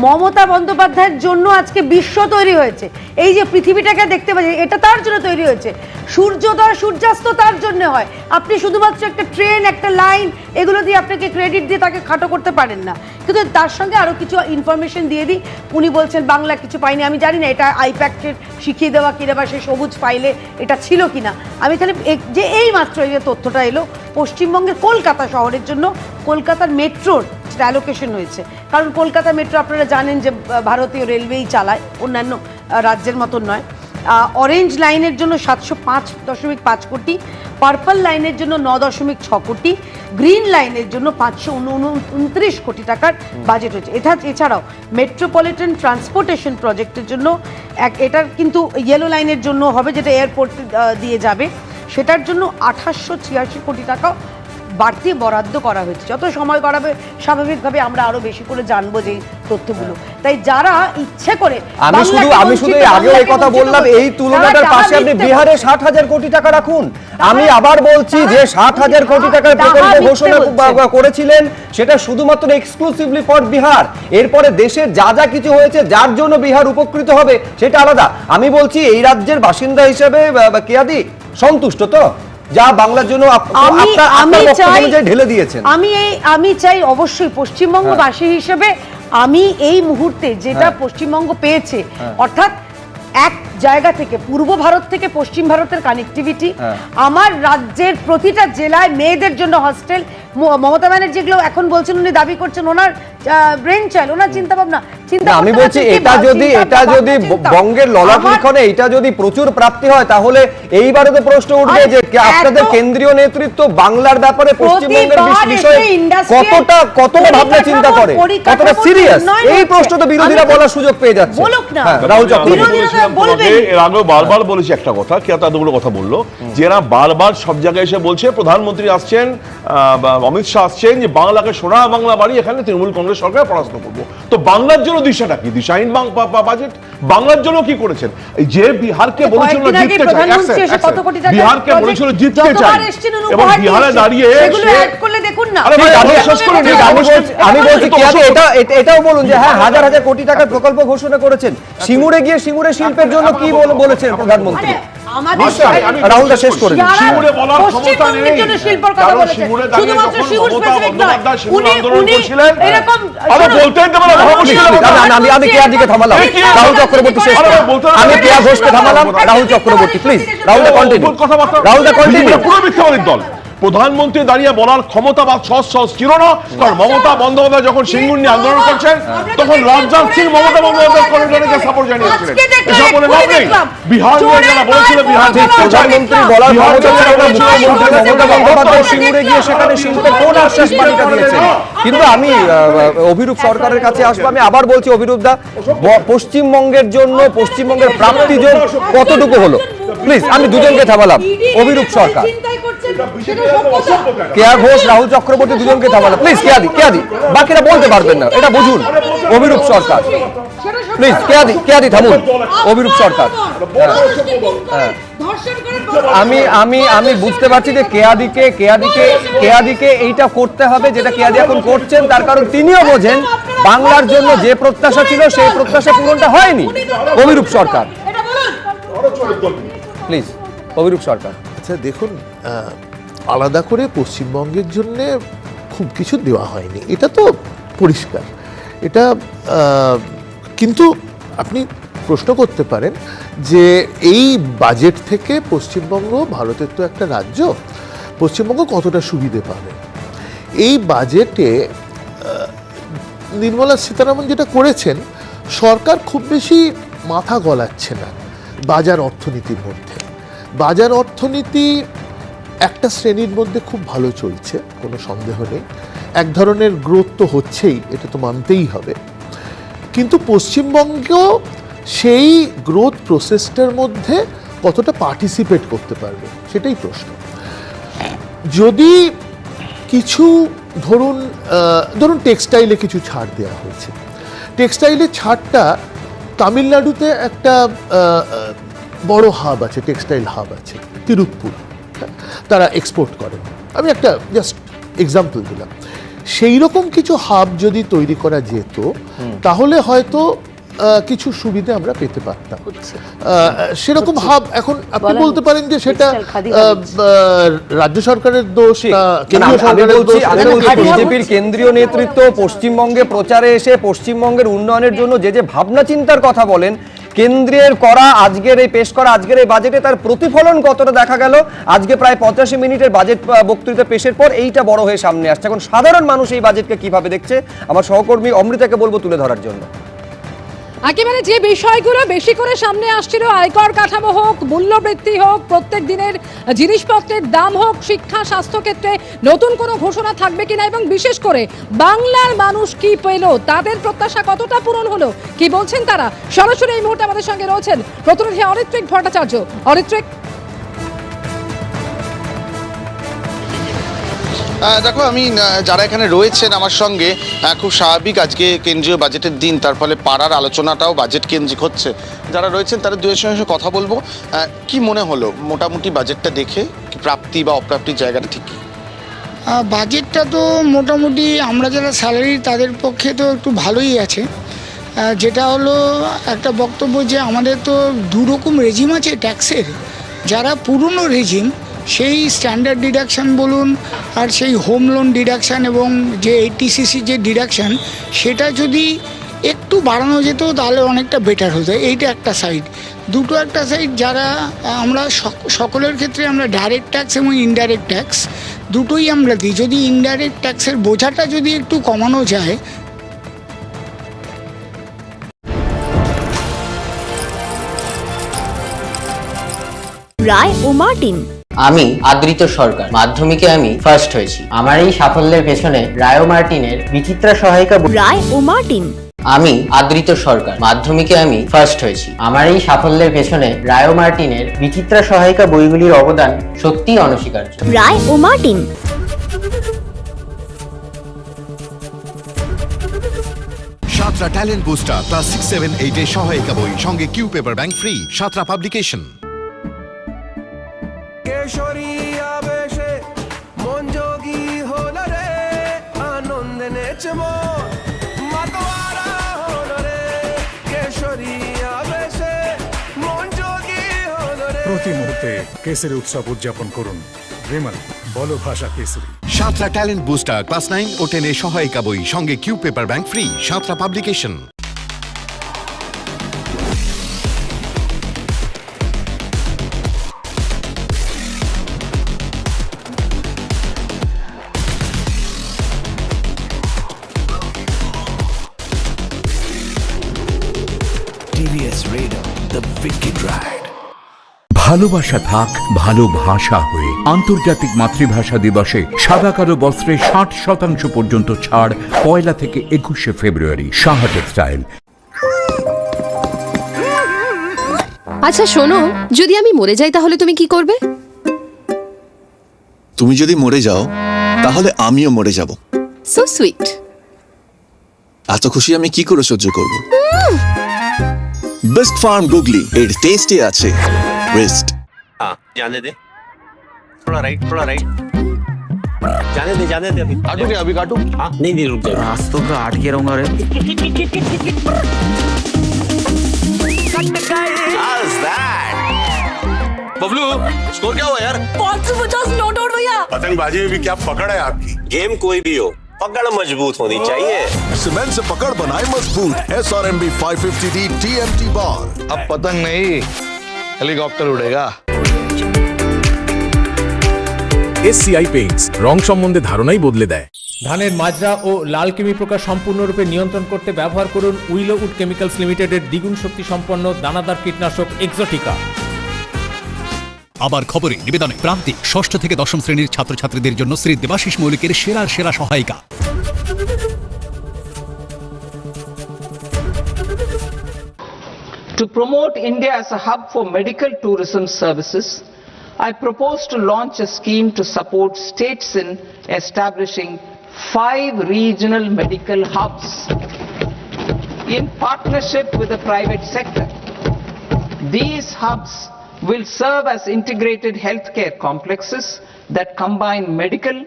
মমতা বন্দ্যোপাধ্যায়ের জন্য আজকে বিশ্ব তৈরি হয়েছে। এই যে পৃথিবীটাকে দেখতে পাচ্ছি এটা তার জন্য তৈরি হয়েছে। সূর্যোদয় সূর্যাস্ত তার জন্য হয়। আপনি শুধুমাত্র একটা ট্রেন, একটা লাইন, এগুলো দিয়ে আপনাকে ক্রেডিট দিয়ে তাকে খাটো করতে পারেন না। কিন্তু তার সঙ্গে আরও কিছু ইনফরমেশন দিয়ে দিই। উনি বলছেন বাংলা কিছু পাইনি, আমি জানি না এটা আইপ্যাকের শিখিয়ে দেওয়া কিনা বা সেই সবুজ ফাইলে এটা ছিল কিনা। আমি তাহলে যে এই মাত্র এই যে তথ্যটা এলো, পশ্চিমবঙ্গের কলকাতা শহরের জন্য কলকাতার মেট্রোর যেটা অ্যালোকেশন হয়েছে, কারণ কলকাতা মেট্রো আপনারা জানেন যে ভারতীয় রেলওয়েই চালায়, অন্যান্য রাজ্যের মতন নয়। অরেঞ্জ লাইনের জন্য 705.5 কোটি, পার্পল লাইনের জন্য 9.6 কোটি, গ্রিন লাইনের জন্য 529 কোটি টাকার বাজেট হয়েছে। এছাড়াও মেট্রোপলিটন ট্রান্সপোর্টেশন প্রজেক্টের জন্য এটার কিন্তু ইয়েলো লাইনের জন্য হবে, যেটা এয়ারপোর্ট দিয়ে যাবে, সেটার জন্য 2886 কোটি টাকা বাড়তি বরাদ্দ করা হয়েছে। যত সময় করাবে স্বাভাবিকভাবে আমরা আরো বেশি করে জানবো যে তথ্যগুলো। তাই যারা ইচ্ছে করে, আমি শুধু আগে এই কথা বললাম, এই তুলনাটার পাশে আপনি বিহারে 60,000 কোটি টাকা রাখুন। আমি আবার বলছি যে 60,000 কোটি টাকার প্রকল্প ঘোষণা করেছিলেন, সেটা শুধুমাত্র এক্সক্লুসিভলি ফর বিহার। এরপরে দেশের যা যা কিছু হয়েছে যার জন্য বিহার উপকৃত হবে সেটা আলাদা। আমি বলছি এই রাজ্যের বাসিন্দা হিসেবে কেয়াদি সন্তুষ্ট তো যা বাংলার জন্য ঢেলে দিয়েছেন? আমি চাই অবশ্যই পশ্চিমবঙ্গবাসী হিসেবে আমি এই মুহূর্তে যেটা পশ্চিমবঙ্গ পেয়েছে, অর্থাৎ এক জায়গা থেকে পূর্ব ভারত থেকে পশ্চিম ভারতের কানেক্টিভিটি, আমার রাজ্যের প্রতিটা জেলায় মেয়েদের জন্য হস্টেল, মমতা ব্যানার্জি যেগুলো এখন বলছেন উনি দাবি করছেন ওনার ব্রেন চাইল্ড, ওনার চিন্তা ভাবনা। আমি বলছি এটা যদি বঙ্গের ললাট লিখনে এটা যদি প্রচুর প্রাপ্তি হয়, তাহলে এইবারে তো প্রশ্ন উঠবে যে আপনাদের কেন্দ্রীয় নেতৃত্ব বাংলার ব্যাপারে পশ্চিমবঙ্গের বিষয়ে কতটা ভাবনা চিন্তা করে, কতটা সিরিয়াস, এই প্রশ্ন তো বিরোধীরা বলার সুযোগ পেয়ে যাচ্ছে। রাহুল চক্রবর্তী এর আগেও বারবার বলেছি একটা কথা, কে এতগুলো কথা বললো, যারা বারবার সব জায়গায় এসে বলছে, প্রধানমন্ত্রী আসছেন, অমিত শাহ আসছেন, যে বাংলাকে সোনা বাংলা বাড়ি, এখানে তৃণমূল কংগ্রেস সরকার পরাস্ত করবো। তো বাংলার জন্য দিশাটা কি? দিশাহীন বাজেট। বাংলার জন্য কি করেছেন? যে বিহারকে বলেছিল জিততে চাই, বিহারকে বলেছিল জিততে চাই, এবং বিহারে দাঁড়িয়ে আমি বলছি এটাও বলুন যে হ্যাঁ 1000 কোটি টাকার প্রকল্প ঘোষণা করেছেন। সিঙ্গুরে গিয়ে সিঙ্গুরে শিল্পের জন্য কি বলেছেন প্রধানমন্ত্রী? আমাদের রাহুলদা শেষ করে দিন। সিঙ্গুরে বলার ক্ষমতা পশ্চিমবঙ্গের নেই, জন্য শিল্পর কথা কারণ বলেছেন। সিঙ্গুরে দাঁড়িয়ে শুধুমাত্র যখন সিঙ্গুর মমতা specific নয়। বন্দ্যোপাধ্যায় সিঙ্গুর উনি- আন্দোলন উনি করছিলেন, এরকম আরে বলতেন তো বলো, ভাবা মুশকিল হবে। আমি কেয়াদিকে থামালাম, রাহুল চক্রবর্তী শেষ করুন। আমি কেয়া ঘোষকে থামালাম, রাহুল চক্রবর্তী প্লিজ। রাহুল দা কন্টিনিউ, রাহুল দা কন্টিনিউ। পুরো মিথ্যাবাদীর দল। প্রধানমন্ত্রী দাঁড়িয়ে বলার ক্ষমতা বা সহজ ছিল না, কারণ মমতা বন্দ্যোপাধ্যায় যখন সিঙ্গুর নিয়ে আন্দোলন করছেন তখন রাজনাথ সিং মমতা বন্দ্যোপাধ্যায় করিডোরকে সাপোর্ট জানিয়েছিলেন। এসব বলে লাভ নেই। বিহার নিয়ে যারা বলেছিল, বিহার প্রধানমন্ত্রী বলার ক্ষমতা ছিল না, মুখ্যমন্ত্রী মমতা বন্দ্যোপাধ্যায় সিঙ্গুরে গিয়ে সেখানে শিল্পের কোন আশ্বাস বাড়িটা দিয়েছেন। কিন্তু আমি অভিরূপ সরকারের কাছে আসবো। আমি আবার বলছি অভিরূপ দা, পশ্চিমবঙ্গের জন্য পশ্চিমবঙ্গের প্রাপ্তিযোগ কতটুকু হলো প্লিজ। আমি দুজনকে থামালাম, অভিরূপ সরকার, কেয়া ঘোষ, রাহুল চক্রবর্তী দুজনকে থামালাম প্লিজ। কেয়াদি বাকিরা বলতে পারবেন না, এটা বুঝুন। অভিরূপ সরকার প্লিজ, কেয়াদি থামুন। অভিরূপ সরকার, আমি বুঝতে পারছি যে কেয়াদিকে এইটা করতে হবে যেটা কেয়াদি এখন করছেন, তার কারণ তিনিও বোঝেন বাংলার জন্য যে প্রত্যাশা ছিল সেই প্রত্যাশা পূরণটা হয়নি। অভিরূপ সরকার প্লিজ, অভিরূপ সরকার। আচ্ছা দেখুন, আলাদা করে পশ্চিমবঙ্গের জন্য খুব কিছু দেওয়া হয়নি, এটা তো পরিষ্কার। এটা কিন্তু আপনি প্রশ্ন করতে পারেন যে এই বাজেট থেকে পশ্চিমবঙ্গ, ভারতের তো একটা রাজ্য, পশ্চিমবঙ্গ কতটা সুবিধে পাবে। এই বাজেটে নির্মলা সীতারামন যেটা করেছেন, সরকার খুব বেশি মাথা গলাচ্ছে না বাজার অর্থনীতির মধ্যে। বাজার অর্থনীতি একটা শ্রেণীর মধ্যে খুব ভালো চলছে, কোনো সন্দেহ নেই। এক ধরনের গ্রোথ তো হচ্ছেই, এটা তো মানতেই হবে। কিন্তু পশ্চিমবঙ্গ সেই গ্রোথ প্রসেসটার মধ্যে কতটা পার্টিসিপেট করতে পারবে, সেটাই প্রশ্ন। যদি কিছু ধরুন টেক্সটাইলে কিছু ছাড় দেওয়া হয়েছে, টেক্সটাইলের ছাড়টা তামিলনাড়ুতে একটা বড় হাব আছে, টেক্সটাইল হাব আছে, তিরুপ্পুর, তারা এক্সপোর্ট করে। আমি একটা জাস্ট এক্সাম্পল দিলাম। সেই রকম কিছু হাব যদি তৈরি করা যেত তাহলে হয়তো কিছু সুবিধা আমরা পেতে পারতাম। সেরকম হাব এখন আপনি বলতে পারেন যে সেটা রাজ্য সরকারের দোষ, কেন্দ্রীয় সরকারের দোষ। বিজেপির কেন্দ্রীয় নেতৃত্ব পশ্চিমবঙ্গে প্রচারে এসে পশ্চিমবঙ্গের উন্নয়নের জন্য যে ভাবনা চিন্তার কথা বলেন, কেন্দ্রের করা আজকের এই পেশ করা আজকের এই বাজেটে তার প্রতিফলন কতটা দেখা গেল আজকে প্রায় 85 মিনিটের বাজেট বক্তৃতা পেশের পর এইটা বড় হয়ে সামনে আসছে। এখন সাধারণ মানুষ এই বাজেটকে কিভাবে দেখছে, আমার সহকর্মী অমৃতাকে বলবো তুলে ধরার জন্য। একেবারে যে বিষয়গুলো বেশি করে সামনে আসছিল, আয়কর কাঠামো হোক, মূল্যবৃদ্ধি হোক, প্রত্যেক দিনের জিনিসপত্রের দাম হোক, শিক্ষা স্বাস্থ্য ক্ষেত্রে নতুন কোনো ঘোষণা থাকবে কিনা, এবং বিশেষ করে বাংলার মানুষ কি পেল, তাদের প্রত্যাশা কতটা পূরণ হলো, কি বলছেন তারা। সরাসরি এই মুহূর্তে আমাদের সঙ্গে রয়েছেন প্রতিনিধি অরিত্রিক ভট্টাচার্য। অরিত্রিক, দেখো, আমি যারা এখানে রয়েছেন আমার সঙ্গে, খুব স্বাভাবিক আজকে কেন্দ্রীয় বাজেটের দিন, তার ফলে পাড়ার আলোচনাটাও বাজেট কেন্দ্রিক হচ্ছে। যারা রয়েছেন তারা দুয়ের সঙ্গে কথা বলবো। কি মনে হলো মোটামুটি বাজেটটা দেখে, কি প্রাপ্তি বা অপ্রাপ্তির জায়গাটা ঠিক কি? বাজেটটা তো মোটামুটি আমরা যারা স্যালারি তাদের পক্ষে তো একটু ভালোই আছে। যেটা হলো একটা বক্তব্য যে আমাদের তো দুরকম রেজিম আছে ট্যাক্সের। যারা পুরনো রেজিম, সেই স্ট্যান্ডার্ড ডিডাকশান বলুন আর সেই হোম লোন ডিডাকশান এবং যে 80cc যে ডিডাকশান, সেটা যদি একটু বাড়ানো যেত তাহলে অনেকটা বেটার হতো। এইটা একটা সাইড। দুটো একটা সাইড, যারা আমরা সকলের ক্ষেত্রে আমরা ডাইরেক্ট ট্যাক্স এবং ইনডাইরেক্ট ট্যাক্স দুটোই আমরা দিই। যদি ইনডাইরেক্ট ট্যাক্সের বোঝাটা যদি একটু কমানো যায়। রায় ও মার্টিন। আমি আদৃত সরকার, মাধ্যমিকে আমি ফার্স্ট হয়েছি। আমার এই সাফল্যের পেছনে রায় ও মার্টিনের বিচিত্রা সহায়িকা। রায় ও মার্টিন। আমি আদৃত সরকার, মাধ্যমিকে আমি ফার্স্ট হয়েছি। আমার এই সাফল্যের পেছনে রায় ও মার্টিনের বিচিত্রা সহায়িকা বইগুলির অবদান সত্যিই অনস্বীকার্য। রায় ও মার্টিন। সাতরা ট্যালেন্ট বুস্টার ক্লাস 6, 7, 8 এর সহায়িকা বই, সঙ্গে কিউ পেপার ব্যাংক ফ্রি। সাতরা পাবলিকেশন। কেশরী আবেশে মন যোগী হল রে, আনন্দে নেচে মন মাতোয়ারা হল রে। কেশরী আবেশে মন যোগী হল রে। প্রতি কেসরি উৎসব উদযাপন করুন। বিমল, বলো ভাষা Kesari. Santra talent booster class 9 ও 10 এর সহায়িকা বই, সঙ্গে Q paper bank free. Santra publication. ভালোবাসা থাক ভালোবাসা হয়ে। আন্তর্জাতিক মাতৃভাষা দিবসে সাদা কালো বস্ত্রে 60% পর্যন্ত ছাড় 1 থেকে 21 ফেব্রুয়ারি। সাহা টেক্সটাইল। আচ্ছা শোনো, যদি আমি মরে যাই তাহলে তুমি কি করবে? তুমি যদি মরে যাও তাহলে আমিও মরে যাব। So sweet. এত খুশি আমি কি করে সহ্য করব? बेस्ट फार्म गुगली एड टेस्टी আছে वेस्ट। हाँ जाने दे, थोड़ा राइट जाने दे अभी काटू क्या? अभी काटू? हाँ नहीं रुक जाए, रास्तों का अटके रहूंगा रे। बबलू स्कोर क्या हुआ यार? 550 नोट आउट भैया। पतंगबाजी में भी क्या पकड़ है आपकी? गेम कोई भी हो, पकड़ मजबूत होनी चाहिए। सीमेंट से पकड़ बनाए मजबूत। SRMB 550D TMT बार। अब पतंग नहीं, हेलीकॉप्टर उड़ेगा। SCI পেইন্টস রং সম্বন্ধে ধারণাই বদলে দেয়। ধানের মাজরা ও লাল কৃমি পোকা সম্পূর্ণরূপে নিয়ন্ত্রণ করতে ব্যবহার করুন উইলো উড কেমিক্যালস লিমিটেডের দ্বিগুণ শক্তি সম্পন্ন দানাদার কীটনাশক এক্সোটিকা। আবার খবরে নিবেদনে প্রান্তিক 6ষ্ঠ থেকে 10ম শ্রেণীর ছাত্রছাত্রীদের জন্য শ্রী দেবাশিস মৌলিকের সেরা সহায়িকা। To promote India as a hub for medical tourism services, I propose to launch a scheme to support states in establishing 5 regional medical hubs in partnership with the private sector. These hubs will serve as integrated healthcare complexes that combine medical,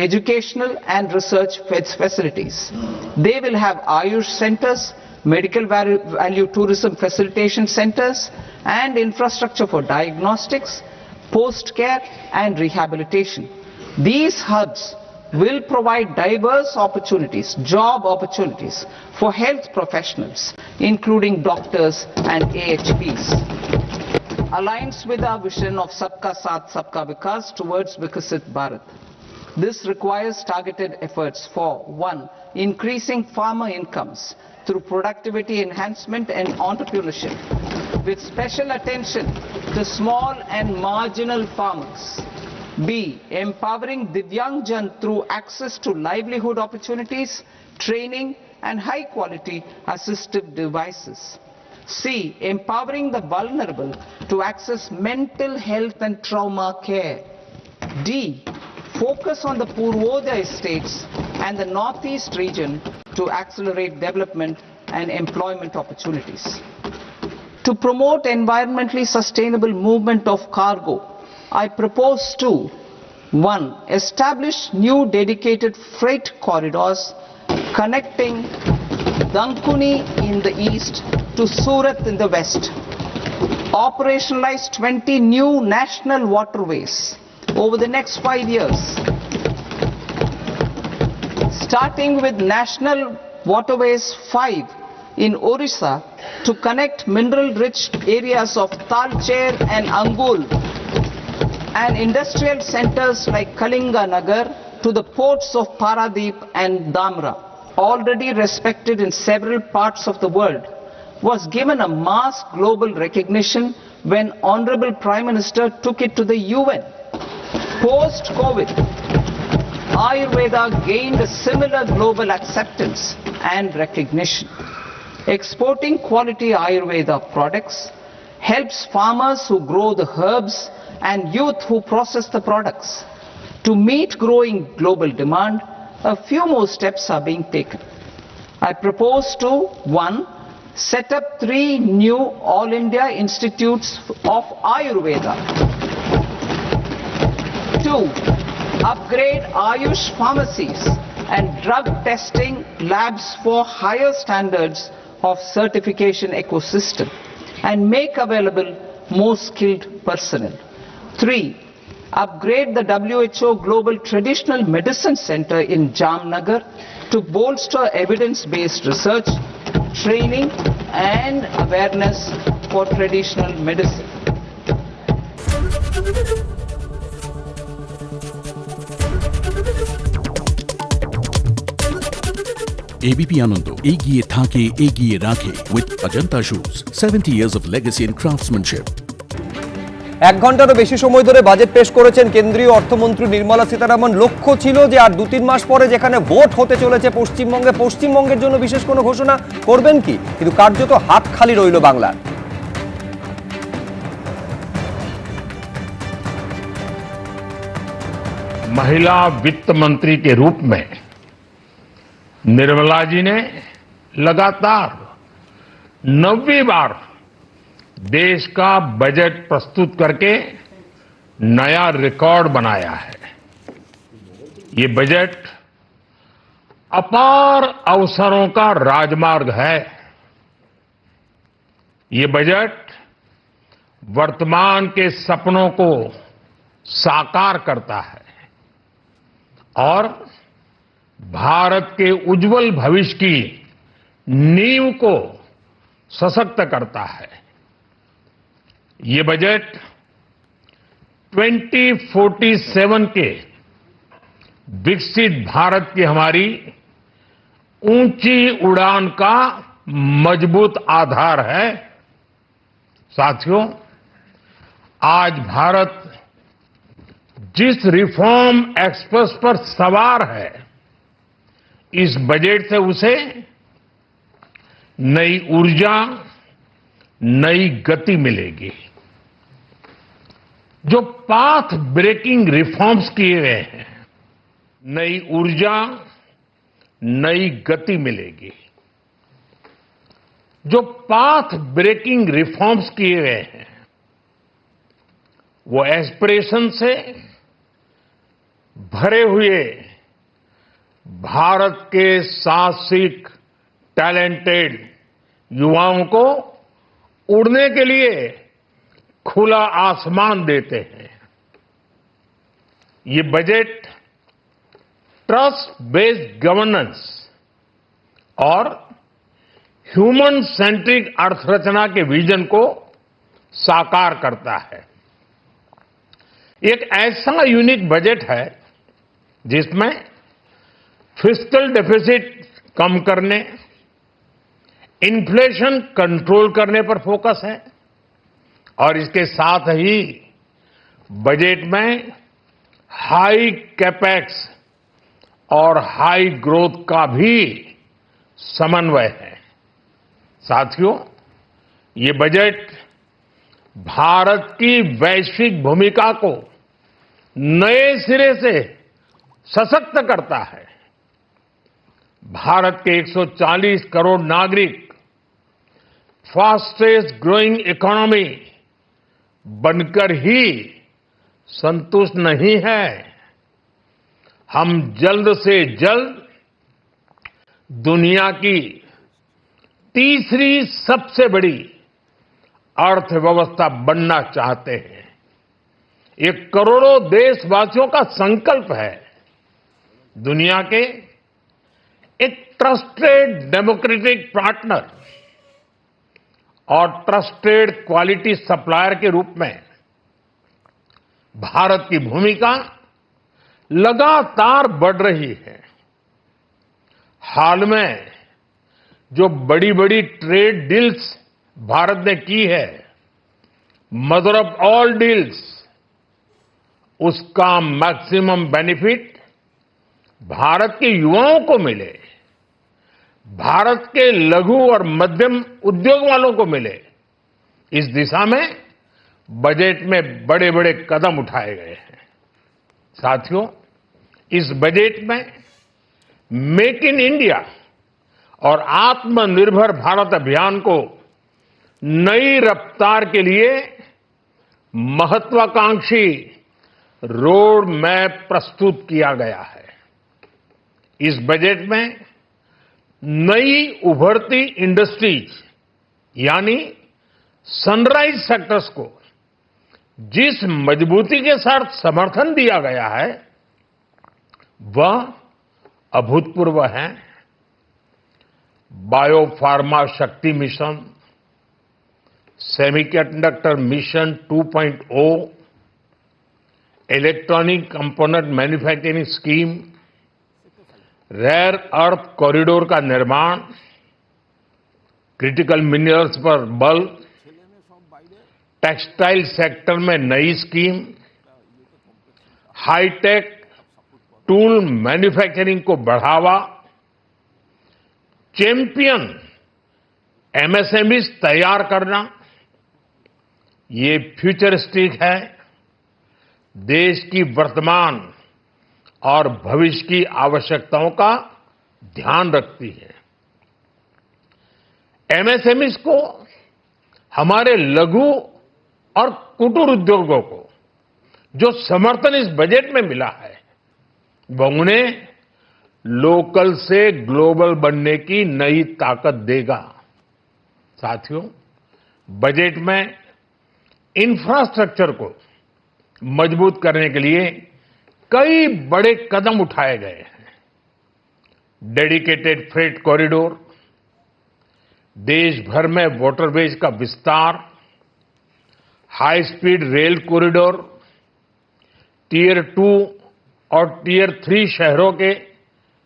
educational and research facilities. They will have Ayush centers, medical value tourism facilitation centers and infrastructure for diagnostics, post-care and rehabilitation. These hubs will provide diverse opportunities, job opportunities for health professionals, including doctors and AHPs. Aligns with our vision of Sabka Saath Sabka Vikas towards Vikasit Bharat. This requires targeted efforts for 1. Increasing farmer incomes through productivity enhancement and entrepreneurship, with special attention to small and marginal farmers. B. Empowering Divyangjan through access to livelihood opportunities, training and high quality assistive devices. C. Empowering the vulnerable to access mental health and trauma care. D. Focus on the Purvodaya states and the Northeast region to accelerate development and employment opportunities. To promote environmentally sustainable movement of cargo, I propose to 1. Establish new dedicated freight corridors connecting Dankuni in the east to Surat in the west. Operationalize 20 new national waterways over the next 5 years. Starting with National Waterways 5 in Orissa to connect mineral-rich areas of Talcher and Angul and industrial centers like Kalinga Nagar to the ports of Paradip and Dhamra. Already respected in several parts of the world, was given a mass global recognition when Honorable Prime Minister took it to the UN. Post-COVID, Ayurveda gained a similar global acceptance and recognition. Exporting quality Ayurveda products helps farmers who grow the herbs and youth who process the products. To meet growing global demand, a few more steps are being taken. I propose to 1. Set up 3 new All India Institutes of Ayurveda. 2. Upgrade Ayush pharmacies and drug testing labs for higher standards of certification ecosystem and make available more skilled personnel. 3. Upgrade the WHO Global Traditional Medicine Center in Jamnagar to bolster evidence-based research, training and awareness for traditional medicine. ABP Ananda, এগিয়ে থাকে, এগিয়ে রাখে with Ajanta Shoes, 70 years of legacy and craftsmanship. 1 ঘন্টারও বেশি সময় ধরে budget পেশ করেছেন কেন্দ্রীয় অর্থমন্ত্রী নির্মলা সীতারামন। লক্ষ্য ছিল যে আর 2-3 মাস পরে যেখানে ভোট হতে চলেছে পশ্চিমবঙ্গের জন্য বিশেষ কোনো ঘোষণা করবেন কি, কিন্তু কার্যত হাত খালি রইল বাংলার। महिला वित्त मंत्री के रूप में निर्मला जी ने लगातार 9वीं बार देश का बजट प्रस्तुत करके नया रिकॉर्ड बनाया है। ये बजट अपार अवसरों का राजमार्ग है। ये बजट वर्तमान के सपनों को साकार करता है और भारत के उज्जवल भविष्य की नींव को सशक्त करता है। ये बजट 2047 के विकसित भारत की हमारी ऊंची उड़ान का मजबूत आधार है। साथियों, आज भारत जिस रिफॉर्म एक्सप्रेस पर सवार है, इस बजट से उसे नई ऊर्जा, नई गति मिलेगी। जो पाथ ब्रेकिंग रिफॉर्म्स किए गए हैं, नई ऊर्जा, नई गति मिलेगी। जो पाथ ब्रेकिंग रिफॉर्म्स किए गए हैं, वो एस्पिरेशन से भरे हुए भारत के साहसिक, टैलेंटेड युवाओं को उड़ने के लिए खुला आसमान देते हैं। ये बजट ट्रस्ट बेस्ड गवर्नेंस और ह्यूमन सेंट्रिक अर्थरचना के विजन को साकार करता है। एक ऐसा यूनिक बजट है जिसमें फिस्कल डेफिसिट कम करने, इन्फ्लेशन कंट्रोल करने पर फोकस है और इसके साथ ही बजट में हाई कैपेक्स और हाई ग्रोथ का भी समन्वय है। साथियों, ये बजट भारत की वैश्विक भूमिका को नए सिरे से सशक्त करता है। भारत के 140 करोड़ नागरिक फास्टेस्ट ग्रोइंग इकोनॉमी बनकर ही संतुष्ट नहीं है। हम जल्द से जल्द दुनिया की तीसरी सबसे बड़ी अर्थव्यवस्था बनना चाहते हैं। ये करोड़ों देशवासियों का संकल्प है। दुनिया के एक ट्रस्टेड डेमोक्रेटिक पार्टनर और ट्रस्टेड क्वालिटी सप्लायर के रूप में भारत की भूमिका लगातार बढ़ रही है। हाल में जो बड़ी बड़ी ट्रेड डील्स भारत ने की है, मदर ऑफ ऑल डील्स, उसका मैक्सिमम बेनिफिट भारत के युवाओं को मिले, भारत के लघु और मध्यम उद्योग वालों को मिले। इस दिशा में बजट में बड़े बड़े कदम उठाए गए हैं। साथियों, इस बजट में मेक इन इंडिया और आत्मनिर्भर भारत अभियान को नई रफ्तार के लिए महत्वाकांक्षी रोड मैप प्रस्तुत किया गया है। इस बजट में नई उभरती इंडस्ट्रीज यानी सनराइज सेक्टर्स को जिस मजबूती के साथ समर्थन दिया गया है वह अभूतपूर्व है। बायोफार्मा शक्ति mission, semiconductor mission 2.0, electronic component manufacturing scheme, rare earth corridor का निर्माण, क्रिटिकल मिनरल्स पर बल, टेक्सटाइल सेक्टर में नई स्कीम, हाईटेक टूल मैन्युफैक्चरिंग को बढ़ावा, चैंपियन एमएसएमईज तैयार करना, ये फ्यूचरिस्टिक है, देश की वर्तमान और भविष्य की आवश्यकताओं का ध्यान रखती है। एमएसएमईज को, हमारे लघु और कुटीर उद्योगों को जो समर्थन इस बजट में मिला है वह उन्हें लोकल से ग्लोबल बनने की नई ताकत देगा। साथियों, बजट में इंफ्रास्ट्रक्चर को मजबूत करने के लिए कई बड़े कदम उठाए गए हैं। डेडिकेटेड फ्रेट कॉरिडोर, देश भर में वाटरवेज का विस्तार, high speed rail corridor, tier 2 और टियर 3 शहरों के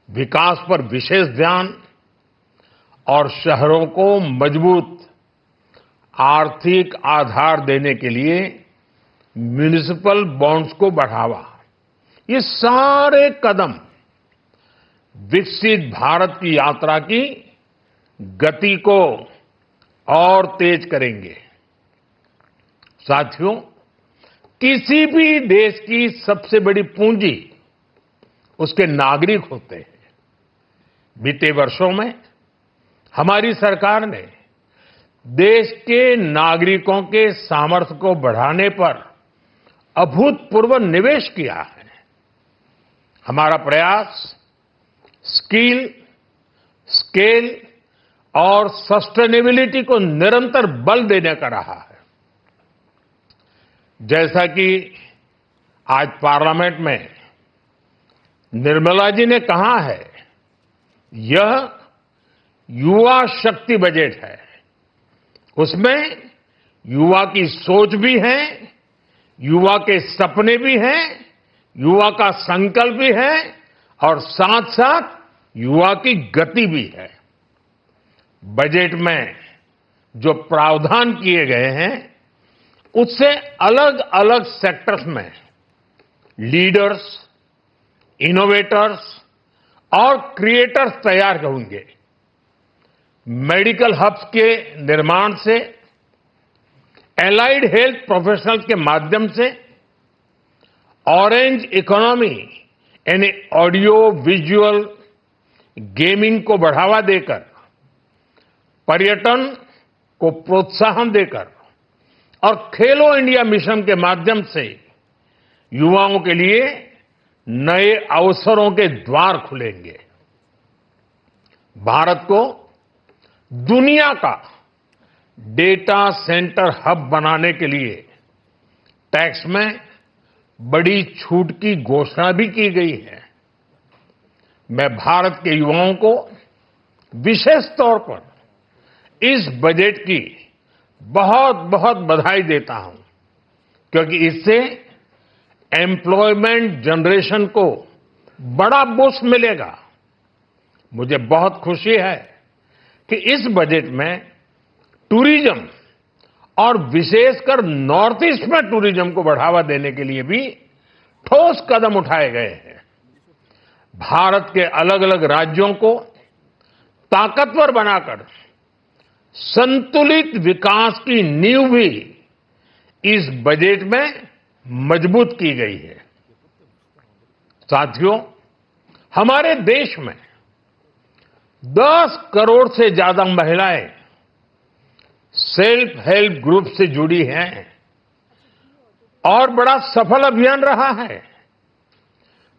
विकास पर विशेष ध्यान और शहरों को मजबूत आर्थिक आधार देने के लिए म्युनिसिपल बॉन्ड्स को बढ़ावा। ये सारे कदम विकसित भारत की यात्रा की गति को और तेज करेंगे। साथियों, किसी भी देश की सबसे बड़ी पूंजी उसके नागरिक होते हैं। बीते वर्षों में हमारी सरकार ने देश के नागरिकों के सामर्थ्य को बढ़ाने पर अभूतपूर्व निवेश किया है। हमारा प्रयास स्किल, स्केल और सस्टेनेबिलिटी को निरंतर बल देने का रहा है। जैसा कि आज पार्लियामेंट में निर्मला जी ने कहा है, यह युवा शक्ति बजट है। उसमें युवा की सोच भी है, युवा के सपने भी हैं, युवा का संकल्प भी है और साथ साथ युवा की गति भी है। बजट में जो प्रावधान किए गए हैं उससे अलग अलग सेक्टर्स में लीडर्स, इनोवेटर्स और क्रिएटर्स तैयार होंगे। मेडिकल हब्स के निर्माण से, एलाइड हेल्थ प्रोफेशनल्स के माध्यम से, ऑरेंज इकोनॉमी यानी ऑडियो विजुअल गेमिंग को बढ़ावा देकर, पर्यटन को प्रोत्साहन देकर और खेलो इंडिया मिशन के माध्यम से युवाओं के लिए नए अवसरों के द्वार खुलेंगे। भारत को दुनिया का डेटा सेंटर हब बनाने के लिए टैक्स में बड़ी छूट की घोषणा भी की गई है। मैं भारत के युवाओं को विशेष तौर पर इस बजट की बहुत बहुत बधाई देता हूं, क्योंकि इससे एम्प्लॉयमेंट जनरेशन को बड़ा बूस्ट मिलेगा। मुझे बहुत खुशी है कि इस बजट में टूरिज्म और विशेषकर नॉर्थ ईस्ट में टूरिज्म को बढ़ावा देने के लिए भी ठोस कदम उठाए गए हैं। भारत के अलग अलग राज्यों को ताकतवर बनाकर संतुलित विकास की नींव भी इस बजट में मजबूत की गई है। साथियों, हमारे देश में 10 करोड़ से ज्यादा महिलाएं सेल्फ हेल्प ग्रुप से जुड़ी हैं और बड़ा सफल अभियान रहा है।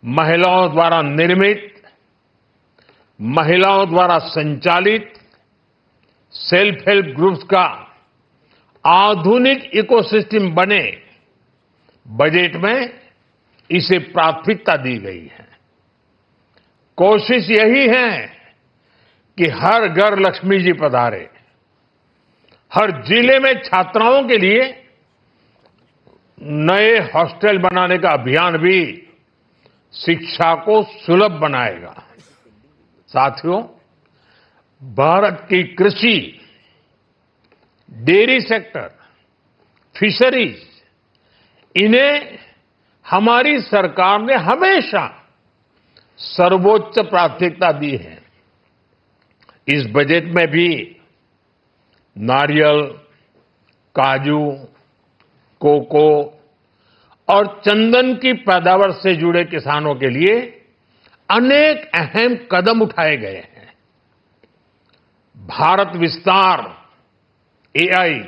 महिलाओं द्वारा निर्मित, महिलाओं द्वारा संचालित सेल्फ हेल्प ग्रुप्स का आधुनिक इकोसिस्टम बने, बजट में इसे प्राथमिकता दी गई है। कोशिश यही है कि हर घर लक्ष्मी जी पधारे। हर जिले में छात्राओं के लिए नए हॉस्टल बनाने का अभियान भी शिक्षा को सुलभ बनाएगा। साथियों, भारत की कृषि, डेयरी सेक्टर, फिशरीज, इन्हें हमारी सरकार ने हमेशा सर्वोच्च प्राथमिकता दी है। इस बजट में भी नारियल, काजू, कोको और चंदन की पैदावार से जुड़े किसानों के लिए अनेक अहम कदम उठाए गए हैं। भारत विस्तार एआई,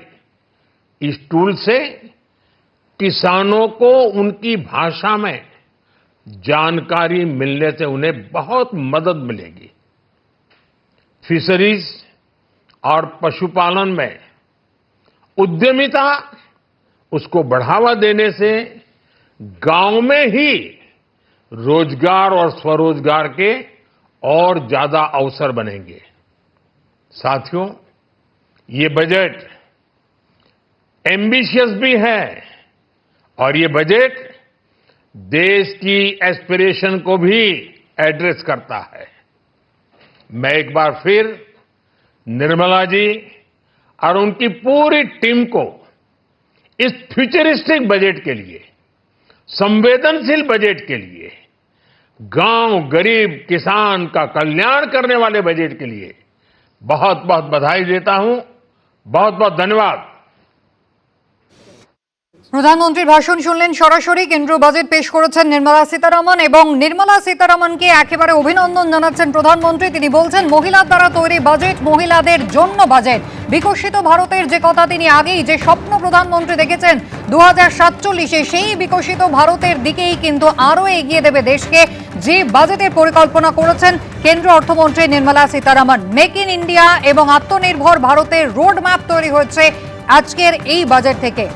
इस टूल से किसानों को उनकी भाषा में जानकारी मिलने से उन्हें बहुत मदद मिलेगी। फिशरीज और पशुपालन में उद्यमिता, उसको बढ़ावा देने से गांव में ही रोजगार और स्वरोजगार के और ज्यादा अवसर बनेंगे। साथियों, ये बजट एम्बिशियस भी है और ये बजट देश की एस्पिरेशन को भी एड्रेस करता है। मैं एक बार फिर निर्मला जी और उनकी पूरी टीम को इस फ्यूचरिस्टिक बजट के लिए, संवेदनशील बजट के लिए, गांव, गरीब, किसान का कल्याण करने वाले बजट के लिए बहुत बहुत बधाई देता हूं। बहुत बहुत धन्यवाद। প্রধানমন্ত্রীর ভাষণ শুনলেন সরাসরি। কেন্দ্রীয় বাজেট পেশ করেছেন নির্মলা সীতারামন এবং নির্মলা সীতারামনকে একেবারে অভিনন্দন জানাচ্ছেন প্রধানমন্ত্রী। তিনি বলছেন মহিলার দ্বারা তৈরি বাজেট, মহিলাদের জন্য বাজেট। বিকশিত ভারতের যে কথা তিনি আগেই যে স্বপ্ন প্রধানমন্ত্রী দেখেছেন 2047-এ, সেই বিকশিত ভারতের দিকেই কিন্তু আরও এগিয়ে দেবে দেশকে যে বাজেটের পরিকল্পনা করেছেন কেন্দ্রীয় অর্থমন্ত্রী Nirmala Sitharaman. Make in India এবং আত্মনির্ভর ভারতের রোড ম্যাপ তৈরি হচ্ছে আজকের এই বাজেট থেকে।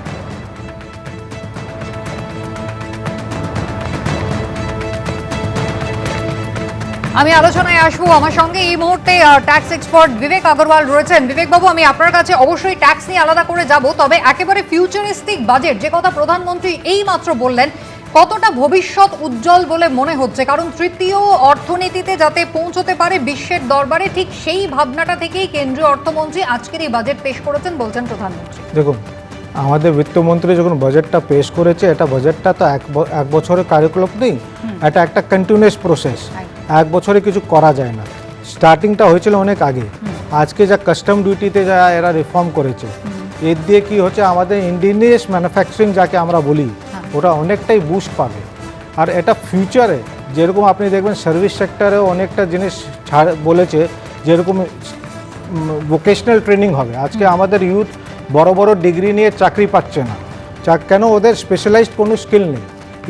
আমি আলোচনায় আসবো। আমার সঙ্গে এই মুহূর্তে ট্যাক্স এক্সপার্ট বিবেক আগরওয়াল রয়েছেন। বিবেক বাবু, আমি আপনার কাছে অবশ্যই ট্যাক্স নিয়ে আলাদা করে যাব, তবে একেবারে ফিউচারিস্টিক বাজেট যে কথা প্রধানমন্ত্রী এই মাত্র বললেন, কতটা ভবিষ্যৎ উজ্জ্বল বলে মনে হচ্ছে? কারণ তৃতীয় অর্থনীতিতে যাতে পৌঁছতে পারে বিশ্বের দরবারে, ঠিক সেই ভাবনাটা থেকেই কেন্দ্রীয় অর্থমন্ত্রী আজকের এই বাজেট পেশ করেছেন বলছেন প্রধানমন্ত্রী। দেখুন, আমাদের বিত্তমন্ত্রী যখন বাজেটটা পেশ করেছে, এটা বাজেটটা তো এক বছরের কারিকুলাম নেই, এটা একটা কন্টিনিউয়াস প্রসেস। এক বছরে কিছু করা যায় না। স্টার্টিংটা হয়েছিল অনেক আগে। আজকে যা কাস্টম ডিউটিতে যা এরা রিফর্ম করেছে, এর দিয়ে কি হচ্ছে, আমাদের ইন্ডিজিনিয়াস ম্যানুফ্যাকচারিং যাকে আমরা বলি, ওটা অনেকটাই বুস্ট পাবে। আর এটা ফিউচারে যেরকম আপনি দেখবেন সার্ভিস সেক্টরে অনেকটা জিনিস ছাড় বলেছে, যেরকম ভোকেশনাল ট্রেনিং হবে। আজকে আমাদের ইউথ বড় বড় ডিগ্রি নিয়ে চাকরি পাচ্ছে না, কেন? ওদের স্পেশালাইজড কোনো স্কিল নেই।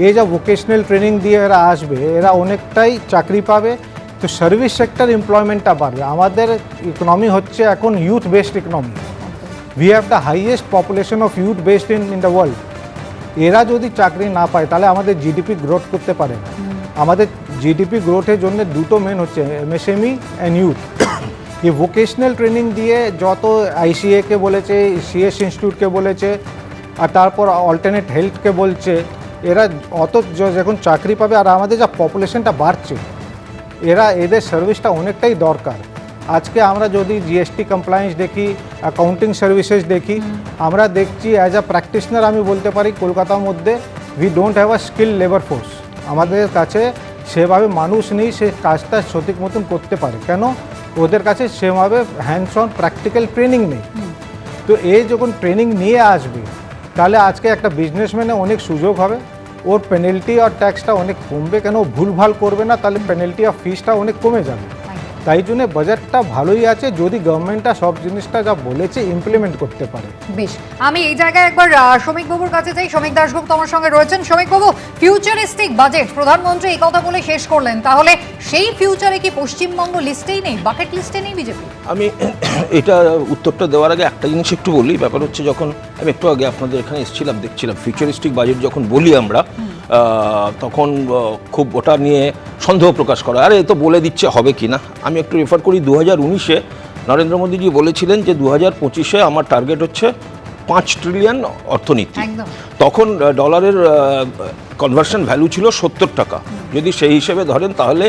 এই যা ভোকেশনাল ট্রেনিং দিয়ে এরা আসবে, এরা অনেকটাই চাকরি পাবে। তো সার্ভিস সেক্টর এমপ্লয়মেন্টটা বাড়বে। আমাদের ইকোনমি হচ্ছে এখন youth based economy. We have the highest population of youth based in the world. এরা যদি চাকরি না পায় তাহলে আমাদের জিডিপি গ্রোথ করতে পারে না। আমাদের জিডিপি গ্রোথের জন্য দুটো মেন হচ্ছে এমএসএমই অ্যান্ড ইউথ। এই ভোকেশনাল ট্রেনিং দিয়ে যত আইসিএকে বলেছে, সিএস ইনস্টিটিউটকে বলেছে, আর তারপর অল্টারনেট হেলথকে বলছে, এরা অত যখন চাকরি পাবে, আর আমাদের যা পপুলেশনটা বাড়ছে, এদের সার্ভিসটা অনেকটাই দরকার। আজকে আমরা যদি জিএসটি কমপ্লায়েন্স দেখি, অ্যাকাউন্টিং সার্ভিসেস দেখি, আমরা দেখছি অ্যাজ আ প্র্যাকটিশনার আমি বলতে পারি কলকাতার মধ্যে we don't have a skill labour force. আমাদের কাছে সেভাবে মানুষ নেই সে কাজটা সঠিক মতন করতে পারে। কেন? ওদের কাছে সেভাবে হ্যান্ডস অন প্র্যাকটিক্যাল ট্রেনিং নেই। তো এই যখন ট্রেনিং নিয়ে আসবে, তাহলে আজকে একটা বিজনেসম্যানে অনেক সুযোগ হবে, ওর পেনাল্টি আর ট্যাক্সটা অনেক কমবে। কেন? ভুলভাল করবে না, তাহলে পেনাল্টি আর ফিসটা অনেক কমে যাবে। তাই জন্য বাজেটটা ভালোই আছে যদি গভর্নমেন্টটা সব জিনিসটা যা বলেছে ইমপ্লিমেন্ট করতে পারে। বেশ, আমি এই জায়গায় একবার শ্রমিক বাবুর কাছে যাই। শ্রমিক দাশগুপ্ত আমার সঙ্গে রয়েছেন। শ্রমিক বাবু, ফিউচারিস্টিক বাজেট প্রধানমন্ত্রী এই কথা বলে শেষ করলেন, তাহলে সেই ফিউচারে কি পশ্চিমবঙ্গ লিস্টেই নেই, বাকেট লিস্টে নেই বিজেপি? আমি এটা উত্তরটা দেওয়ার আগে একটা জিনিস একটু বলি। ব্যাপার হচ্ছে, যখন আমি একটু আগে আপনাদের এখানে এসেছিলাম, দেখছিলাম ফিউচারিস্টিক বাজেট যখন বলি আমরা, তখন খুব ওটা নিয়ে সন্দেহ প্রকাশ করা, আরে এ তো বলে দিচ্ছে হবে কি না। আমি একটু রেফার করি 2019-এ নরেন্দ্র মোদীজি বলেছিলেন যে 2025-এ আমার টার্গেট হচ্ছে 5 ট্রিলিয়ন অর্থনীতি। তখন ডলারের কনভার্সন ভ্যালু ছিল 70 টাকা। যদি সেই হিসেবে ধরেন তাহলে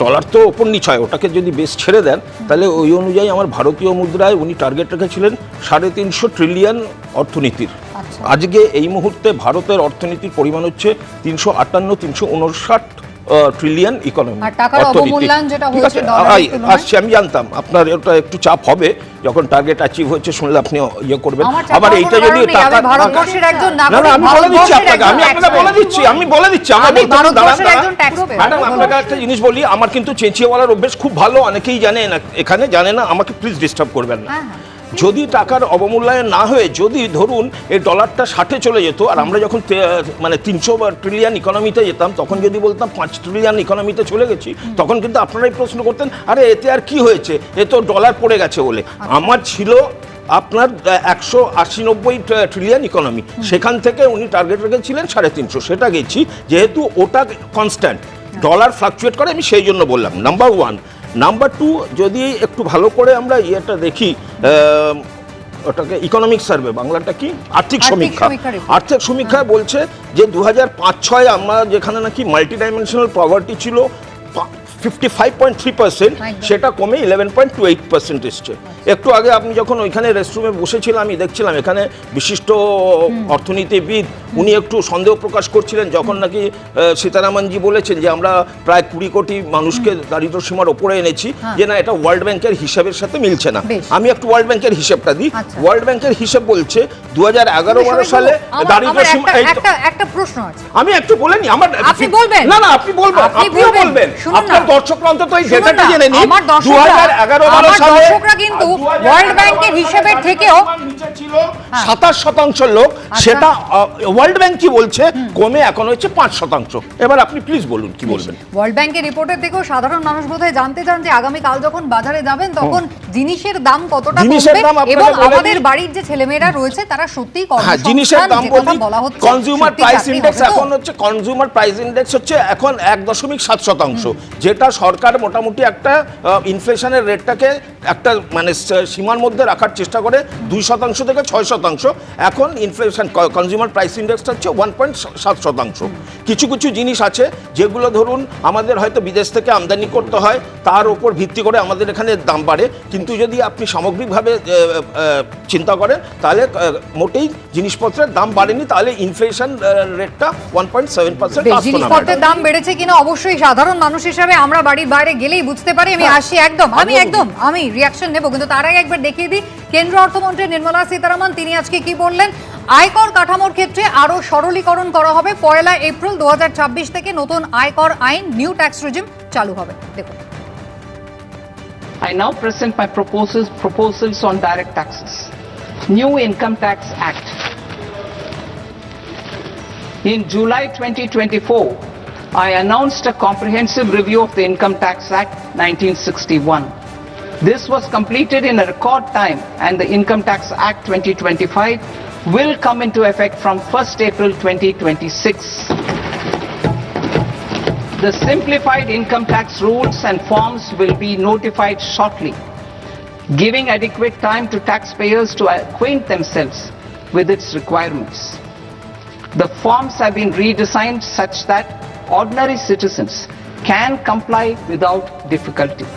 ডলার তো ওপর নিচ হয়, ওটাকে যদি বেশ ছেড়ে দেন তাহলে ওই অনুযায়ী আমার ভারতীয় মুদ্রায় উনি টার্গেট রেখেছিলেন 350 ট্রিলিয়ন অর্থনীতির। আজকে এই মুহূর্তে ভারতের অর্থনীতির পরিমাণ হচ্ছে 358-359 ট্রিলিয়ন ইকোনমি আসছে। আমি জানতাম আপনার এটা একটু চাপ হবে যখন টার্গেট অ্যাচিভ হচ্ছে, শুনলে আপনি ইয়ে করবেন। আবার এইটা যদি আমি বলে দিচ্ছি ম্যাডাম, আপনাকে একটা জিনিস বলি, আমার কিন্তু চেঁচিয়ে বলার অভ্যেস খুব ভালো, অনেকেই জানে না, এখানে জানে না, আমাকে প্লিজ ডিস্টার্ব করবেন না। যদি টাকার অবমূল্যায়ন না হয়ে যদি ধরুন এই ডলারটা 60-এ চলে যেত, আর আমরা যখন মানে 300 ট্রিলিয়ন ইকোনমিতে যেতাম, তখন যদি বলতাম 5 ট্রিলিয়ন ইকোনমিতে চলে গেছি, তখন কিন্তু আপনারাই প্রশ্ন করতেন, আরে এতে আর কি হয়েছে, এ তো ডলার পড়ে গেছে বলে। আমার ছিল আপনার 180-90 ট্রিলিয়ন ইকোনমি, সেখান থেকে উনি টার্গেট রেখেছিলেন 350, সেটা গেছি। যেহেতু ওটা কনস্ট্যান্ট, ডলার ফ্লাকচুয়েট করে, আমি সেই জন্য বললাম। নাম্বার 1। নাম্বার 2, যদি একটু ভালো করে আমরা ইয়েটা দেখি, ওটাকে ইকোনমিক সার্ভে, বাংলাটা কি, আর্থিক সমীক্ষা। আর্থিক সমীক্ষায় বলছে যে 2005-06 আমরা যেখানে নাকি মাল্টি ডাইমেনশনাল পভার্টি ছিল 55.3%, সেটা কমে 11.28% এসছে। একটু আগে আপনি যখন ওইখানে রেস্টরুমে বসেছিলাম, আমি দেখছিলাম এখানে বিশিষ্ট অর্থনীতিবিদ উনি একটু সন্দেহ প্রকাশ করছিলেন যখন নাকি সীতারামনজি বলেছেন যে আমরা প্রায় 20 কোটি মানুষকে দারিদ্র সীমার ওপরে এনেছি, যে না এটা ওয়ার্ল্ড ব্যাংকের হিসাবের সাথে মিলছে না। আমি একটু ওয়ার্ল্ড ব্যাংকের হিসাবটা দিই। ওয়ার্ল্ড ব্যাংকের হিসাব বলছে 2011-12 সালে দারিদ্র সীমা। একটা প্রশ্ন আছে, আমি একটু বলে নি। আমার আপনি বলবেন না, আপনি বলবেন, আপনিও বলবেন, আপনার দর্শকরা অন্তত এই ডেটাটা জেনে নিন। 2011-12 সালে দর্শকরা কিন্তু ওয়ার্ল্ড ব্যাংকের হিসাবের থেকেও নিচে ছিল 27% লোক, সেটা ওয়ার্ল্ড ব্যাংক কি বলছে কমে এখন হচ্ছে 5%। এবার আপনি প্লিজ বলুন কি বলবেন। ওয়ার্ল্ড ব্যাংকের রিপোর্টের থেকেও সাধারণ মানুষ বোধহয় জানতে চান যে আগামী কাল যখন বাজারে যাবেন তখন জিনিসের দাম কতটা কমবে, এবং আমাদের বাড়ির যে ছেলেমেয়েরা রয়েছে তারা সত্যিই জিনিসের দাম বলতে কনজিউমার প্রাইস ইনডেক্স এখন হচ্ছে, কনজিউমার প্রাইস ইনডেক্স হচ্ছে এখন 1.7%, যেটা সরকার মোটামুটি একটা ইনফ্লেশনের রেটটাকে একটা মানে সীমার মধ্যে রাখার চেষ্টা করে 2% থেকে 6%। এখন ইনফ্লেশন কনজিউমার প্রাইস ইন্ডেক্সটা হচ্ছে 1.7%। কিছু কিছু জিনিস আছে যেগুলো ধরুন আমাদের হয়তো বিদেশ থেকে আমদানি করতে হয়, তার উপর ভিত্তি করে আমাদের এখানে দাম বাড়ে, কিন্তু যদি আপনি সামগ্রিকভাবে চিন্তা করেন তাহলে মোটেই জিনিসপত্রের দাম বাড়েনি, তাহলে ইনফ্লেশন রেটটা 1.7%। জিনিসপত্রের দাম বেড়েছে কিনা অবশ্যই সাধারণ মানুষ হিসেবে আমরা বাড়ির বাইরে গেলেই বুঝতে পারি। আমি আসি আমি রিঅ্যাকশন নেব, কিন্তু তার আগে একবার দেখিয়ে দিই কেন্দ্রীয় অর্থমন্ত্রী নির্মলা সীতারামন তিনি আজকে কি বললেন। আয়কর কাঠামোর ক্ষেত্রে আরো সরলীকরণ করা হবে, 1 এপ্রিল 2026 থেকে নতুন আয়কর আইন নিউ ট্যাক্স রেজিম চালু হবে। দেখুন, I now present my proposals on direct taxes. New Income Tax Act. In July 2024, I announced a comprehensive review of the Income Tax Act 1961. This was completed in a record time, and the Income Tax Act 2025 will come into effect from 1st April 2026. The simplified income tax rules and forms will be notified shortly, giving adequate time to taxpayers to acquaint themselves with its requirements. The forms have been redesigned such that ordinary citizens can comply without difficulty.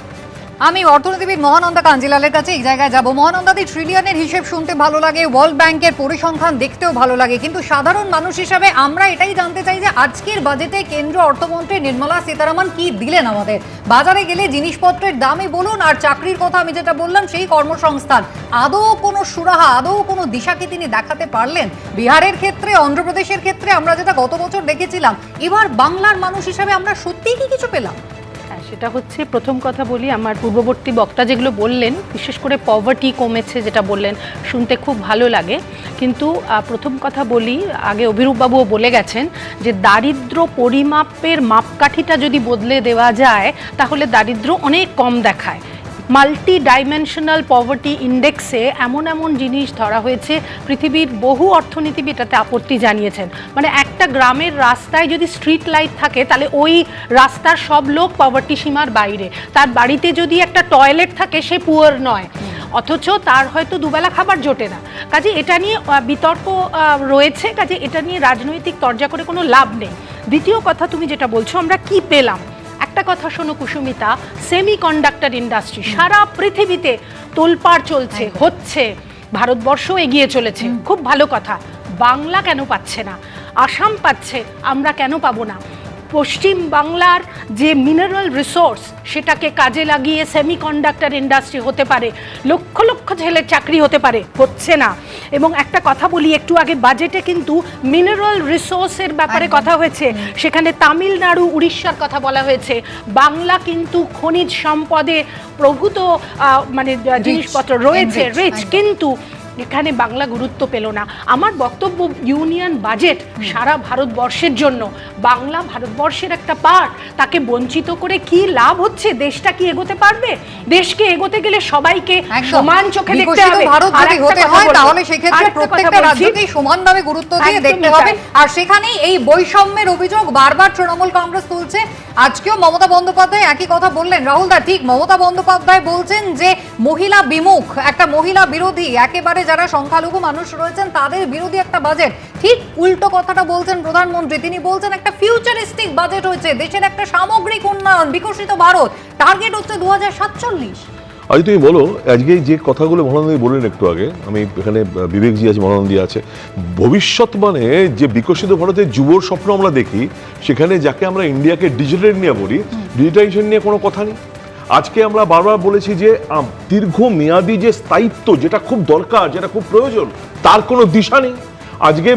আমি অর্থনীতিবিদ মহানন্দা কাঞ্জিলালের কাছে এই জায়গায় যাব। মহানন্দাদি, ট্রিলিয়নের হিসেব শুনতে ভালো লাগে, ওয়ার্ল্ড ব্যাংকের পরিসংখ্যান দেখতেও ভালো লাগে, কিন্তু সাধারণ মানুষ হিসাবে আমরা এটাই জানতে চাই যে আজকের বাজেটে কেন্দ্রীয় অর্থমন্ত্রী নির্মলা সীতারামন কি দিলেন আমাদের। বাজারে গেলে জিনিসপত্রের দামই বলুন আর চাকরির কথা আমি যেটা বললাম সেই কর্মসংস্থান, আদৌ কোনো সুরাহা, আদৌ কোনো দিশা কি তিনি দেখাতে পারলেন? বিহারের ক্ষেত্রে, অন্ধ্রপ্রদেশের ক্ষেত্রে আমরা যেটা গত বছর দেখেছিলাম, এবার বাংলার মানুষ হিসাবে আমরা সত্যিই কি কিছু পেলাম? সেটা হচ্ছে প্রথম কথা বলি, আমার পূর্ববর্তী বক্তা যেগুলো বললেন, বিশেষ করে পভার্টি কমেছে যেটা বললেন, শুনতে খুব ভালো লাগে। কিন্তু প্রথম কথা বলি, আগে অভিরূপবাবুও বলে গেছেন যে দারিদ্র পরিমাপের মাপকাঠিটা যদি বদলে দেওয়া যায় তাহলে দারিদ্র অনেক কম দেখায়। মাল্টি ডাইমেনশনাল পভার্টি ইন্ডেক্সে এমন এমন জিনিস ধরা হয়েছে, পৃথিবীর বহু অর্থনীতিবিদ এটাতে আপত্তি জানিয়েছেন। মানে একটা গ্রামের রাস্তায় যদি স্ট্রিট লাইট থাকে তাহলে ওই রাস্তার সব লোক পভার্টি সীমার বাইরে, তার বাড়িতে যদি একটা টয়লেট থাকে সে পুয়ার নয়, অথচ তার হয়তো দুবেলা খাবার জোটে না। কাজে এটা নিয়ে বিতর্ক রয়েছে, কাজে এটা নিয়ে রাজনৈতিক তরজা করে কোনো লাভ নেই। দ্বিতীয় কথা, তুমি যেটা বলছো আমরা কি পেলাম, একটা কথা শোনো কুসুমিতা, সেমিকন্ডাক্টর ইন্ডাস্ট্রি সারা পৃথিবীতে তোলপাড় চলছে, হচ্ছে, ভারতবর্ষ এগিয়ে চলেছে, খুব ভালো কথা। বাংলা কেন পাচ্ছে না? আসাম পাচ্ছে, আমরা কেন পাবো না? পশ্চিম বাংলার যে মিনারেল রিসোর্স সেটাকে কাজে লাগিয়ে সেমিকন্ডাক্টর ইন্ডাস্ট্রি হতে পারে, লক্ষ লক্ষ ছেলের চাকরি হতে পারে, হচ্ছে না। এবং একটা কথা বলি, একটু আগে বাজেটে কিন্তু মিনারেল রিসোর্সের ব্যাপারে কথা হয়েছে, সেখানে তামিলনাড়ু, উড়িষ্যার কথা বলা হয়েছে। বাংলা কিন্তু খনিজ সম্পদে প্রভূত মানে জিনিসপত্র রয়েছে, রিচ, কিন্তু এখানে বাংলা গুরুত্ব পেল না। আমার বক্তব্য, ইউনিয়ন বাজেট সারা ভারতবর্ষের জন্য, বাংলা ভারতবর্ষের একটা পার্ট, তাকে বঞ্চিত করে কি লাভ হচ্ছে? দেশটা কি এগোতে পারবে? দেশকে এগোতে গেলে সবাইকে সমান চোখে দেখতে হবে। ভারত যদি হতে হয় তাহলে সেক্ষেত্রে প্রত্যেকটা রাজ্যকেই সমানভাবে গুরুত্ব দিয়ে দেখতে হবে। আর সেখানেই এই বৈষম্যের অভিযোগ বারবার তৃণমূল কংগ্রেস তুলছে। আজকেও মমতা বন্দ্যোপাধ্যায় একই কথা বললেন। রাহুল দা, ঠিক মমতা বন্দ্যোপাধ্যায় বলছেন যে মহিলা বিমুখ, একটা মহিলা বিরোধী, একেবারে যারা সংখ্যালঘু মানুষ রয়েছেন তাদের বিরোধী একটা বাজেট। ঠিক উল্টো কথাটা বলছেন প্রধানমন্ত্রী। তিনি বলছেন একটা ফিউচারিস্টিক বাজেট হয়েছে, দেশের একটা সামগ্রিক উন্নয়ন, বিকশিত ভারত, টার্গেট হচ্ছে 2047। আজ তুমি বলো, আজকে যে কথাগুলো মহানন্দী বললেন একটু আগে, আমি এখানে বিবেকজি আছে, মহানন্দী আছে, ভবিষ্যৎ মানে যে বিকশিত ভারতের যুবর স্বপ্ন আমরা দেখি, সেখানে যাকে আমরা ইন্ডিয়াকে ডিজিটাল নিয়ে বলি, ডিজিটাইজেশন নিয়ে কোনো কথা নেই। আজকে আমরা বারবার বলেছি যে দীর্ঘমেয়াদী যে স্থায়িত্ব, যেটা খুব দরকার, যেটা খুব প্রয়োজন, তার কোনো দিশা নেই। আজকে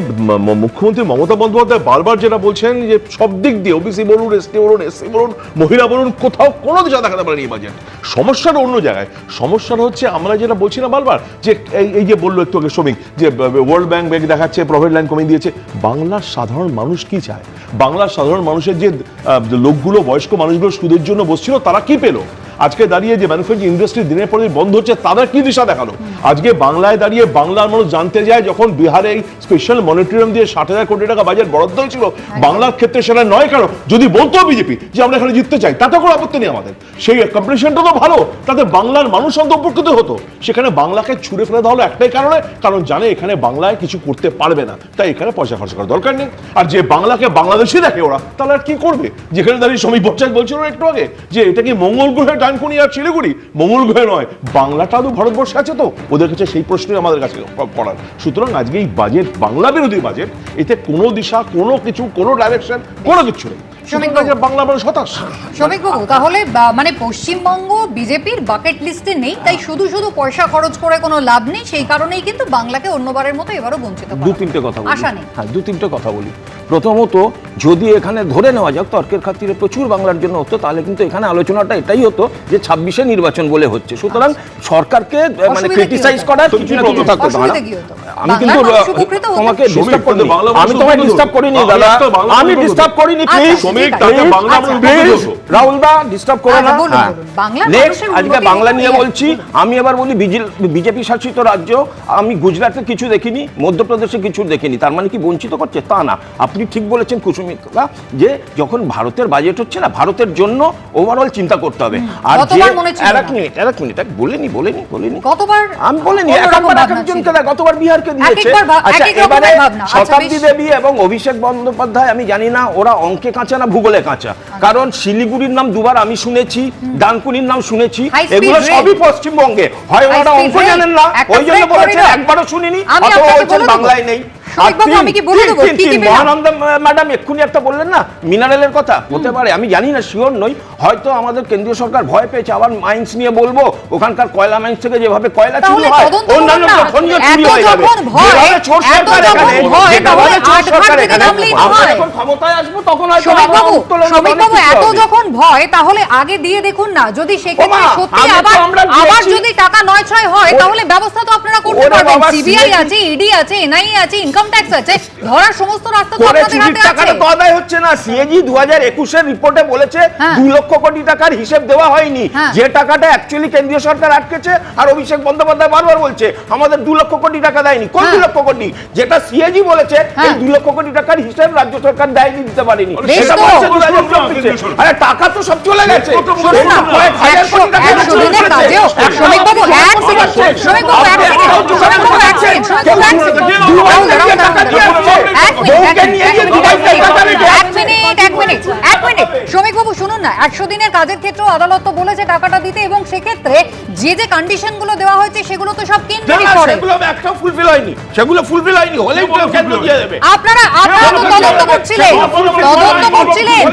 মুখ্যমন্ত্রী মমতা বন্দ্যোপাধ্যায় বারবার যেটা বলছেন যে সব দিক দিয়ে, ওবিসি বলুন, এসটি বলুন, এসসি বলুন, মহিলা বলুন, কোথাও কোনো দিশা দেখাতে পারেনি এই বাজেট। সমস্যাটা অন্য জায়গায়। সমস্যাটা হচ্ছে আমরা যেটা বলছি না বারবার, যে এই যে বললো একটু আগে শ্রমিক, যে ওয়ার্ল্ড ব্যাংক দেখাচ্ছে প্রফিট লাইন কমিয়ে দিয়েছে। বাংলার সাধারণ মানুষ কি চায়? বাংলার সাধারণ মানুষের যে লোকগুলো, বয়স্ক মানুষগুলো সুদের জন্য বসছিল, তারা কি পেলো? আজকে দাঁড়িয়ে যে ম্যানুফ্যাকচারিং ইন্ডাস্ট্রি দিনের পর দিন বন্ধ হচ্ছে, তাদের কি দিশা দেখালো? আজকে বাংলায় দাঁড়িয়ে বাংলার মানুষ জানতে যায়, যখন বিহারে এই স্পেশাল মনিটরিয়াম দিয়ে 60,000 কোটি টাকা বাজেট বরাদ্দ হয়েছিল, বাংলার ক্ষেত্রে সেটা নয় কেন? যদি বলতো বিজেপি যে আমরা এখানে জিততে চাই, তাতে কোনো আপত্তি নেই আমাদের, সেই কম্পিটিশনটা তো ভালো, তাতে বাংলার মানুষ অন্তর্ভুক্ত হতো। সেখানে বাংলাকে ছুড়ে ফেলে দেওয়া হলো একটাই কারণে, কারণ জানে এখানে বাংলায় কিছু করতে পারবে না, তাই এখানে পয়সা খরচ করার দরকার নেই। আর যে বাংলাকে বাংলাদেশি দেখে ওরা, তাহলে আর কি করবে? যেখানে দাঁড়িয়ে শ্রমিক বচ্চাক বলছিল একটু আগে যে এটা কি মঙ্গল গ্রহের ডানকুনি আর শিলিগুড়ি, মঙ্গল গ্রহে নয়, বাংলাটা তো ভারতবর্ষে আছে, তো ওদের কাছে সেই প্রশ্নই আমাদের কাছে পড়ার। সুতরাং আজকে এই বাজেট, বাংলা বিরোধী বাজেট, এতে কোনো দিশা, কোনো কিছু, কোনো ডাইরেকশন, কোনো কিছু নেই। বাংলা মানুষ হতাশ। শ্রমিক বাবু, তাহলে মানে পশ্চিমবঙ্গ বিজেপির বাকেট লিস্টে নেই, তাই শুধু শুধু পয়সা খরচ করে কোনো লাভ নেই, সেই কারণেই কিন্তু বাংলাকে অন্যবারের মতো এবারও বঞ্চিত করা। দু তিনটে কথা বলি। আশা নেই। হ্যাঁ, দু তিনটে কথা বলি। প্রথমত, যদি এখানে ধরে নেওয়া যাক তর্কের খাতিরে প্রচুর বাংলার জন্য হতো, তাহলে কিন্তু এখানে আলোচনাটা এটাই হতো যে 26-এ নির্বাচন বলে হচ্ছে, সুতরাং সরকারকে মানে ক্রিটিসাইজ করার কিছু না কিছু থাকতো। আমি কিন্তু তোমাকে ডিস্টার্ব করিনি, আমি তোমায় ডিস্টার্ব করিনি দাদা, আমি ডিস্টার্ব করিনি, প্লিজ রাহুল দা ডিস্টার্ব করো না। নেক্সট, আজকে বাংলা নিয়ে বলছি, আমি এবার বলি বিজেপি শাসিত রাজ্য, আমি গুজরাটে কিছু দেখিনি, মধ্যপ্রদেশে কিছু দেখিনি, তার মানে কি বঞ্চিত করছে? তা না। আপনি ঠিক বলেছেন কুসুমিতা, যে যখন ভারতের বাজেট হচ্ছে না, ভারতের জন্য ওভারঅল চিন্তা করতে হবে। আর যে এক মিনিট বলেনি কতবার আমি বলিনি, একজনকে গতবার বিহারকে দিয়েছে। আচ্ছা, এবারে শতাব্দী দেবী এবং অভিষেক বন্দ্যোপাধ্যায়, আমি জানি না ওরা অঙ্কে কাঁচা না ভূগোলে কাঁচা, কারণ শিলিগুড়ির নাম দুবার আমি শুনেছি, ডানকুনির নাম শুনেছি, এগুলো সবই পশ্চিমবঙ্গে। হয় ওনারা অঙ্ক জানেন না, ওই জন্য বলেছেন, একবারও শুনিনি, অথবা বলছেন বাংলায় নেই। শ্রমিকবাবু আমি কি বলে দেবো কি কি মহানন্দা ম্যাডাম এক্ষুনি একটা বললেন না মিনারেলের কথা, হতে পারে, আমি জানি না, শিওর নই, হয়তো আমাদের কেন্দ্রীয় সরকার ভয় পেয়েছে আবার মাইন্স নিয়ে বলবো, ওখানকার কয়লা মাইন্স থেকে যেভাবে কয়লা চুরি হয় অন্যান্য খনিজ চুরি হয়ে যাবে। যেভাবে চোর সরকার এখানে, যেভাবে চোর সরকার এখানে, আমরা যখন ক্ষমতায় আসবো তখন হয়তো শ্রমিকবাবু এত যখন ভয় তাহলে আগে দিয়ে দেখুন না, যদি সেক্ষেত্রে সত্যি আবার যদি টাকা নয় ছয় হয় তাহলে ব্যবস্থা তো আপনারা করতে পারবেন। সিবিআই আছে, ইডি আছে, এনআইএ আছে, ইনকাম ট্যাক্স আছে, ধরার সমস্ত রাস্তা তো আপনাদের হাতে আছে। টাকাটা তো আদায় হচ্ছে না। সিএজি 2021 এর রিপোর্টে বলেছে 2 লক্ষ কোটি টাকার হিসাব দেওয়া হয়নি, যে টাকাটা অ্যাকচুয়ালি কেন্দ্রীয় সরকার আটকেছে। আর অভিষেক বন্দ্যোপাধ্যায় বারবার বলছে আমাদের 2 লক্ষ কোটি টাকা দেয়নি। কোন 2 লক্ষ কোটি? যেটা সিএজি বলেছে এই 2 লক্ষ কোটি টাকার হিসাব রাজ্য সরকার দেয়নি, দিতে পারেনি। সেটা বলছে 2024। আরে টাকা তো সব চলে গেছে। শ্রমিকবাবু এক সেকেন্ড, শ্রমিকবাবু এক সেকেন্ড, শ্রমিকবাবু এক সেকেন্ড, শ্রমিকবাবু শুনুন না, 100 দিনের কাজের ক্ষেত্রে আদালত তো বলেছে টাকাটা দিতে, এবং সেক্ষেত্রে যে যে কন্ডিশন গুলো দেওয়া হয়েছে সেগুলো তো সব কেন্দ্রই করে। সেগুলো একটা ফুলফিল হয়নি, সেগুলো ফুলফিল হয়নি, হলেই কেন্দ্র দিয়ে দেবে। আপনারা তো তদন্ত করছিলেন,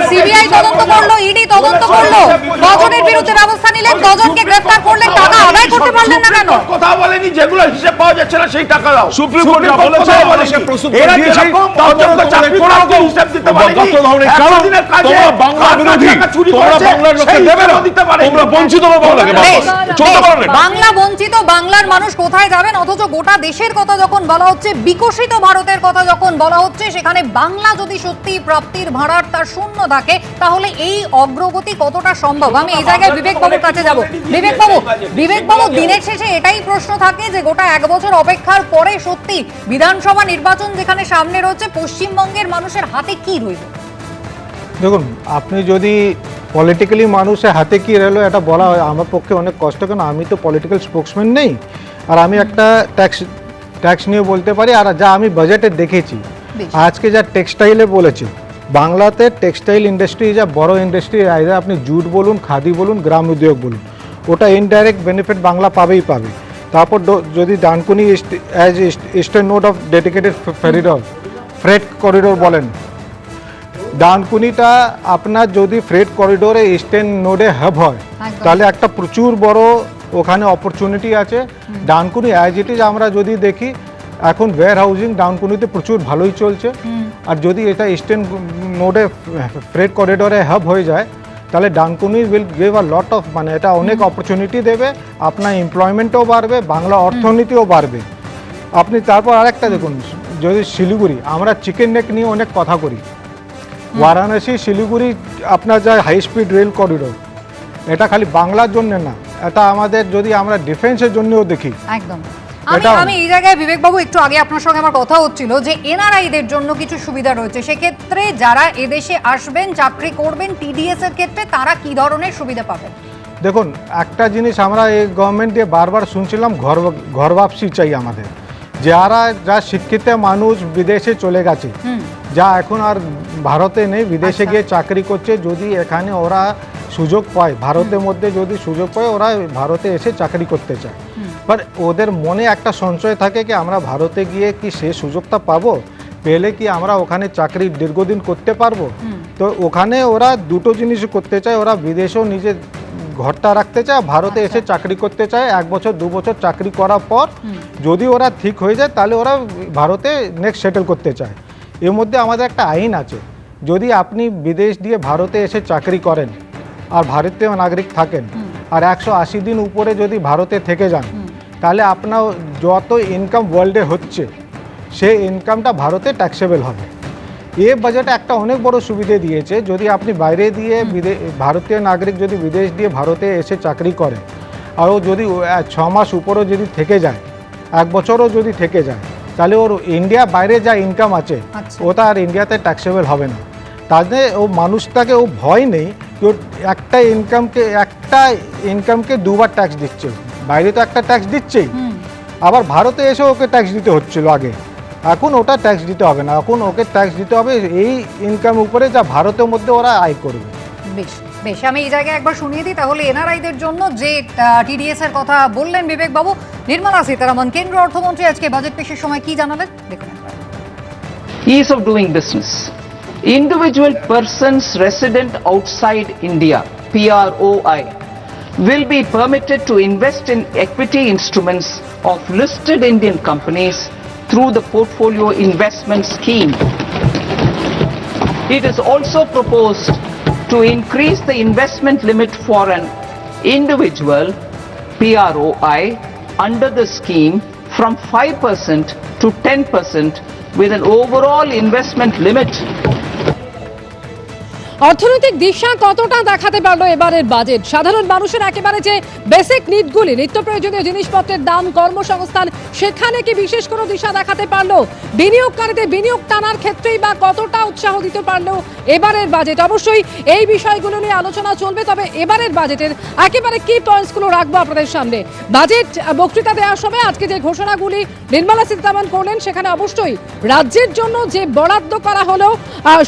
সিবিআই তদন্ত করলো, ইডি তদন্ত করলো, কজনের বিরুদ্ধে ব্যবস্থা নিলেন, কজনকে গ্রেফতার করলেন, টাকা আদায় করতে পারলেন না কেন? কথা বলেনি যেগুলো হিসাব পাওয়া যাচ্ছে না সেই টাকা দাও। সুপ্রিম কোর্ট বলেছে সে প্রস্তুত করে দিয়েছে, তদন্ত চাকরি করাকে হিসাব দিতে পারেনি। কারণ তোমরা বাংলা বিরোধী, তোমরা বাংলার লোককে দেবে না, তোমরা বঞ্চিত বাংলাকে চলতে পারো না। বাংলা বঞ্চিত, বাংলার মানুষ কোথায় যাবেন? অথচ গোটা দেশের কথা যখন বলা হচ্ছে, বিকশিত ভারতের কথা যখন বলা হচ্ছে, সেখানে বাংলা যদি সত্যি প্রাপ্তির ভাড়ার তার শূন্য থাকে তাহলে এই অগ্রগতি কতটা সম্ভব? আমি এই জায়গায় বিবেকবাবুর কাছে যাব। বিবেকবাবু দিনের শেষে এটাই প্রশ্ন থাকে যে গোটা 1 বছর অপেক্ষার পরে সত্যি বিধানসভা নির্বাচন যেখানে সামনে রয়েছে, পশ্চিমবঙ্গের মানুষের হাতে কি রইল? দেখুন, আপনি যদি পলিটিক্যালি মানুষের হাতে কি রইল এটা বলা হয় আমার পক্ষে অনেক কষ্ট, কেন আমি তো পলিটিক্যাল স্পোক্সম্যান নেই। আর আমি একটা ট্যাক্স নিয়ে বলতে পারি, আর যা আমি বাজেটে দেখেছি আজকে যা টেক্সটাইলে বলেছে, বাংলাতে টেক্সটাইল ইন্ডাস্ট্রি যা বড় ইন্ডাস্ট্রি, আপনি জুট বলুন, খাদি বলুন, গ্রাম উদ্যোগ বলুন, ওটা ইনডাইরেক্ট বেনিফিট বাংলা পাবেই পাবে। তারপর যদি Dankuni as eastern node of dedicated freight corridor বলেন, ডানকুনিটা আপনার যদি ফ্রেট করিডোরে ইস্টার্ন নোডে হাব হয় তাহলে একটা প্রচুর বড় ওখানে অপরচুনিটি আছে। ডানকুনি অ্যাজ ইট ইজ আমরা যদি দেখি এখন ওয়্যার হাউজিং ডানকুনিতে প্রচুর ভালোই চলছে, আর যদি এটা ইস্টার্ন নোডে ফ্রেট করিডোরে হাব হয়ে যায় তাহলে Dankuni will give a lot of, মানে এটা অনেক অপরচুনিটি দেবে, আপনার এমপ্লয়মেন্টও বাড়বে, বাংলা অর্থনীতিও বাড়বে। আপনি তারপর আরেকটা দেখুন, যদি শিলিগুড়ি, আমরা চিকেন নেক নিয়ে অনেক কথা করি, বারাণসী শিলিগুড়ি আপনার যা হাই স্পিড রেল করিডোর, এটা খালি বাংলার জন্য না, এটা আমাদের যদি আমরা ডিফেন্সের জন্যও দেখি একদম। আমি এই জায়গায় বিবেকবাবু একটু আগে আপনার সঙ্গে আমার কথা হচ্ছিল যে এনআরআইদের জন্য কিছু সুবিধা রয়েছে, সেক্ষেত্রে যারা এদেশে আসবেন, চাকরি করবেন, টিডিএস এর ক্ষেত্রে তারা কি ধরনের সুবিধা পাবেন? দেখুন, একটা জিনিস আমরা এই গভর্নমেন্ট দিয়ে বারবার শুনছিলাম, ঘর বাপসি চাই আমাদের। যা শিক্ষিত মানুষ বিদেশে চলে গেছে, যা এখন আর ভারতে নেই, বিদেশে গিয়ে চাকরি করছে, যদি এখানে ওরা সুযোগ পায়, ভারতের মধ্যে যদি সুযোগ পায়, ওরা ভারতে এসে চাকরি করতে চায়। বাট ওদের মনে একটা সঞ্চয় থাকে কি আমরা ভারতে গিয়ে কি সে সুযোগটা পাবো, পেলে কি আমরা ওখানে চাকরি দীর্ঘদিন করতে পারবো? তো ওখানে ওরা দুটো জিনিস করতে চায়, ওরা বিদেশেও নিজের ঘরটা রাখতে চায়, ভারতে এসে চাকরি করতে চায়। 1 বছর 2 বছর চাকরি করার পর যদি ওরা ঠিক হয়ে যায় তাহলে ওরা ভারতে নেক্সট সেটেল করতে চায়। এর মধ্যে আমাদের একটা আইন আছে, যদি আপনি বিদেশ দিয়ে ভারতে এসে চাকরি করেন আর ভারতীয় নাগরিক থাকেন আর 180 দিন উপরে যদি ভারতে থেকে যান, তাহলে আপনার যত ইনকাম ওয়ার্ল্ডে হচ্ছে সেই ইনকামটা ভারতে ট্যাক্সেবল হবে। এ বাজেটে একটা অনেক বড় সুবিধে দিয়েছে, যদি আপনি বাইরে দিয়ে ভারতীয় নাগরিক যদি বিদেশ দিয়ে ভারতে এসে চাকরি করে আর ও যদি 6 মাস উপরও যদি থেকে যায়, 1 বছরও যদি থেকে যায়, তাহলে ওর ইন্ডিয়া বাইরে যা ইনকাম আছে ওটা আর ইন্ডিয়াতে ট্যাক্সেবল হবে না। তাহলে ও মানুষটাকে ও ভয় নেই কি ওর একটা ইনকামকে 2বার ট্যাক্স দিচ্ছে, বাইরে তো একটা ট্যাক্স দিচ্ছেই, আবার ভারতে এসে ওকে ট্যাক্স দিতে হচ্ছিল আগে, এখন ওটা ট্যাক্স দিতে হবে না, এখন ওকে ট্যাক্স দিতে হবে এই ইনকাম উপরে যা ভারতের মধ্যে ওরা আয় করবে। বেশ, আমি এই জায়গায় একবার শুনিয়ে দিই তাহলে এনআরআইদের জন্য যে টিডিএস এর কথা বললেন বিবেকবাবু। নির্মলা সীতারামন কেন্দ্রীয় অর্থমন্ত্রী আজকে বাজেট পেশের সময় কি জানালেন দেখুন। ease of doing business. Individual persons resident outside India, PROI, will be permitted to invest in equity instruments of listed Indian companies through the Portfolio Investment Scheme. It is also proposed to increase the investment limit for an individual PROI under the scheme from 5% to 10% with an overall investment limit. অর্থনৈতিক দিশা কতটা দেখাতে পারলো এবারের budget? সাধারণ মানুষের একেবারে যে basic নিডগুলি, নিত্য প্রয়োজনীয় জিনিসপত্রের দাম, কর্মসংস্থান, সেখানে কি বিশেষ কোনো দিশা দেখাতে পারলো? বিনিয়োগকারীদের বিনিয়োগ টানার ক্ষেত্রেই বা কতটা উৎসাহ দিতে পারলো এবারের বাজেট? অবশ্যই এই বিষয়গুলো নিয়ে আলোচনা চলবে। তবে এবারের বাজেটের একেবারে কি পয়েন্টসগুলো রাখবো আপনাদের সামনে। বাজেট বক্তৃতা দেওয়ার সময় আজকে যে ঘোষণাগুলি নির্মলা সীতারামন করলেন, সেখানে অবশ্যই রাজ্যের জন্য যে বরাদ্দ করা হলো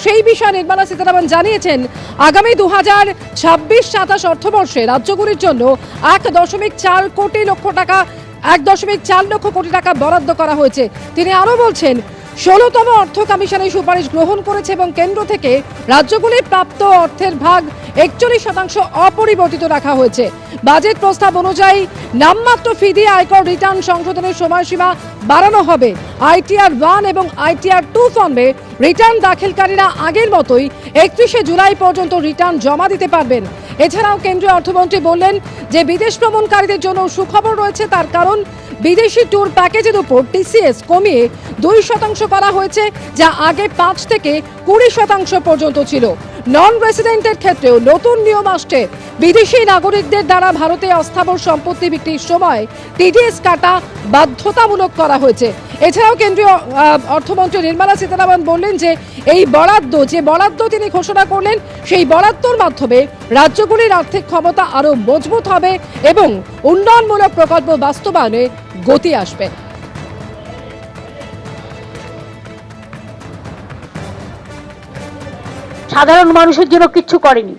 সেই বিষয়ে নির্মলা সীতারামন জানিয়েছেন আগামী 2026-27 অর্থবর্ষে রাজ্যগুলির জন্য 1.4 লক্ষ কোটি টাকা বরাদ্দ করা হয়েছে। তিনি আরো বলছেন 16তম অর্থ কমিশন এই সুপারিশ গ্রহণ করেছে এবং কেন্দ্র থেকে রাজ্যগুলির প্রাপ্ত অর্থের ভাগ 41% অপরিবর্তিত রাখা হয়েছে। বাজেট প্রস্তাব অনুযায়ী নামমাত্র ফি দিয়ে আয়কর রিটার্ন সংশোধনের সময়সীমা বাড়ানো হবে। ITR 1 এবং ITR 2 ফর্মে রিটার্ন দাখিলকারীরা আগের মতোই 31শে জুলাই পর্যন্ত রিটার্ন জমা দিতে পারবেন। এছাড়াও কেন্দ্রীয় অর্থমন্ত্রী বললেন যে বিদেশ ভ্রমণকারীদের জন্য সুখবর রয়েছে, তার কারণ বিদেশি ট্যুর প্যাকেজের উপর TCS কমিয়ে 2% করা হয়েছে, যা আগে 5 থেকে 20% পর্যন্ত ছিল। নন রেসিডেন্টের ক্ষেত্রেও নতুন নিয়ম আসছে। বিদেশি নাগরিকদের দ্বারা ভারতে অস্থাবর সম্পত্তি বিক্রির সময় TDS কাটা বাধ্যতামূলক করা হয়েছে। এছাড়াও কেন্দ্রীয় অর্থমন্ত্রী নির্মলা সীতারামন বললেন যে এই বরাদ্দ তিনি ঘোষণা করলেন, সেই বরাদ্দর মাধ্যমে রাজ্যগুলির আর্থিক ক্ষমতা আরো মজবুত হবে এবং উন্নয়নমূলক প্রকল্প বাস্তবায়নে গতি আসবে। সাধারণ মানুষের জন্য কিছু করেনি,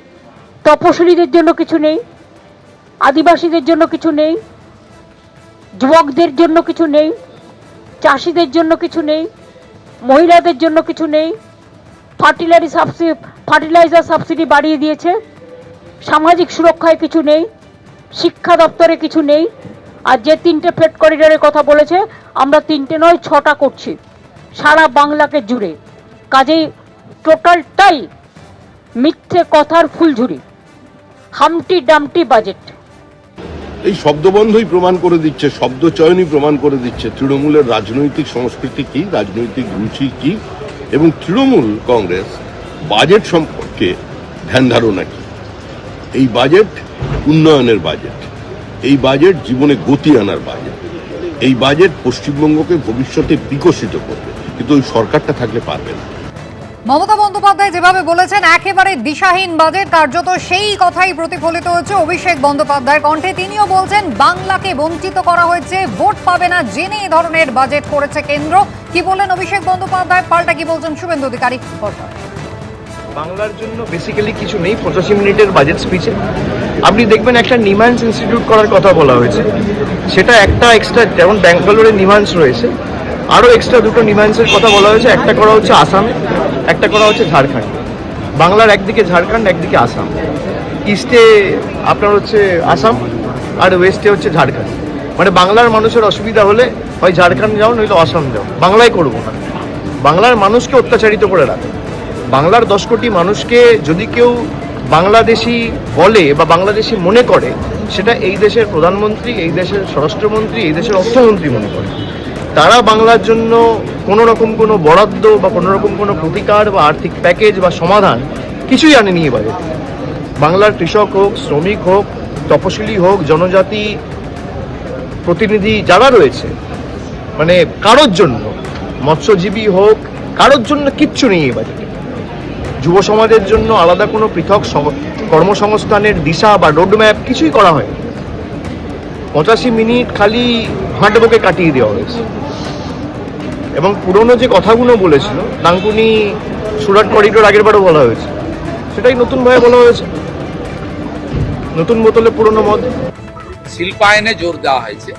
তপশিলীদের জন্য কিছু নেই, আদিবাসীদের জন্য কিছু নেই, যুবকদের জন্য কিছু নেই, চাষিদের জন্য কিছু নেই, মহিলাদের জন্য কিছু নেই। ফার্টিলাইজার সাবসিডি বাড়িয়ে দিয়েছে, সামাজিক সুরক্ষায় কিছু নেই, শিক্ষা দপ্তরে কিছু নেই। আর যে 3টে ফ্রেট করিডোরের কথা বলেছে, আমরা 3টে নয় 6টা করছি সারা বাংলাকে জুড়ে। কাজেই টোটালটাই মিথ্যে কথার ফুলঝুরি, হামটি ডামটি বাজেট। এই শব্দবন্ধই প্রমাণ করে দিচ্ছে, শব্দ চয়নই প্রমাণ করে দিচ্ছে তৃণমূলের রাজনৈতিক সংস্কৃতি কি, রাজনৈতিক রুচি কি, এবং তৃণমূল কংগ্রেস বাজেট সম্পর্কে ধ্যান ধারণা কি। এই বাজেট উন্নয়নের বাজেট, এই বাজেট জীবনে গতি আনার বাজেট, এই বাজেট পশ্চিমবঙ্গকে ভবিষ্যতে বিকশিত করবে, কিন্তু ওই সরকারটা থাকলে পারবে না। মমতা বন্দ্যোপাধ্যায় যেভাবে বলেছেন একেবারে দিশাহীন বাজেট, কার্যত সেই কথাই প্রতিফলিত হচ্ছে অভিষেক বন্দ্যোপাধ্যায়ের কণ্ঠে। তিনিও বলছেন বাংলাকে বঞ্চিত করা হয়েছে, ভোট পাবে না জেনে এই ধরনের বাজেট করেছে কেন্দ্র। কি বললেন অভিষেক বন্দ্যোপাধ্যায়, পাল্টা কি বলছেন শুভেন্দু অধিকারী? বাংলার জন্য বেসিক্যালি কিছু নেই 85 মিনিটের বাজেট স্পিচে। আপনি দেখবেন একটা নিমান্স ইনস্টিটিউট করার কথা বলা হয়েছে, সেটা একটা এক্সট্রা, যেমন ব্যাঙ্গালোরে নিমান্স রয়েছে, আরও এক্সট্রা 2টো নিমান্সের কথা বলা হয়েছে। একটা করা হচ্ছে আসামে, একটা করা হচ্ছে ঝাড়খণ্ড। বাংলার একদিকে ঝাড়খণ্ড, একদিকে আসাম। ইস্টে আপনার হচ্ছে আসাম আর ওয়েস্টে হচ্ছে ঝাড়খণ্ড। মানে বাংলার মানুষের অসুবিধা হলে হয় ঝাড়খণ্ড যাও, নইলে আসাম যাও, বাংলায় করবো না। বাংলার মানুষকে অত্যাচারিত করে রাখে। বাংলার 10 কোটি মানুষকে যদি কেউ বাংলাদেশি বলে বা বাংলাদেশি মনে করে, সেটা এই দেশের প্রধানমন্ত্রী, এই দেশের স্বরাষ্ট্রমন্ত্রী, এই দেশের অর্থমন্ত্রী মনে করে। তারা বাংলার জন্য কোনো রকম কোনো বরাদ্দ বা কোনো রকম কোনো প্রতিকার বা আর্থিক প্যাকেজ বা সমাধান কিছুই আনেনি এ বাজেটে। বাংলার কৃষক হোক, শ্রমিক হোক, তপশিলি হোক, জনজাতি প্রতিনিধি যারা রয়েছে, মানে কারোর জন্য, মৎস্যজীবী হোক, কারোর জন্য কিচ্ছু নেই এ বাজেটে। যুব সমাজের জন্য আলাদা কোনো পৃথক কর্মসংস্থানের দিশা বা রোডম্যাপ কিছুই করা হয়। 85 মিনিট খালি হাঁটবুকে কাটিয়ে দেওয়া হয়েছে। এবং পুরনো যে কথাগুলো বলেছিল, ডানকুনি সুরাট করিডোর আগের বারও বলা হয়েছে, সেটাই নতুনভাবে বলা হয়েছে, নতুন বোতলে পুরনো মদ। শিল্পায়নে জোর দেওয়া হয়েছে।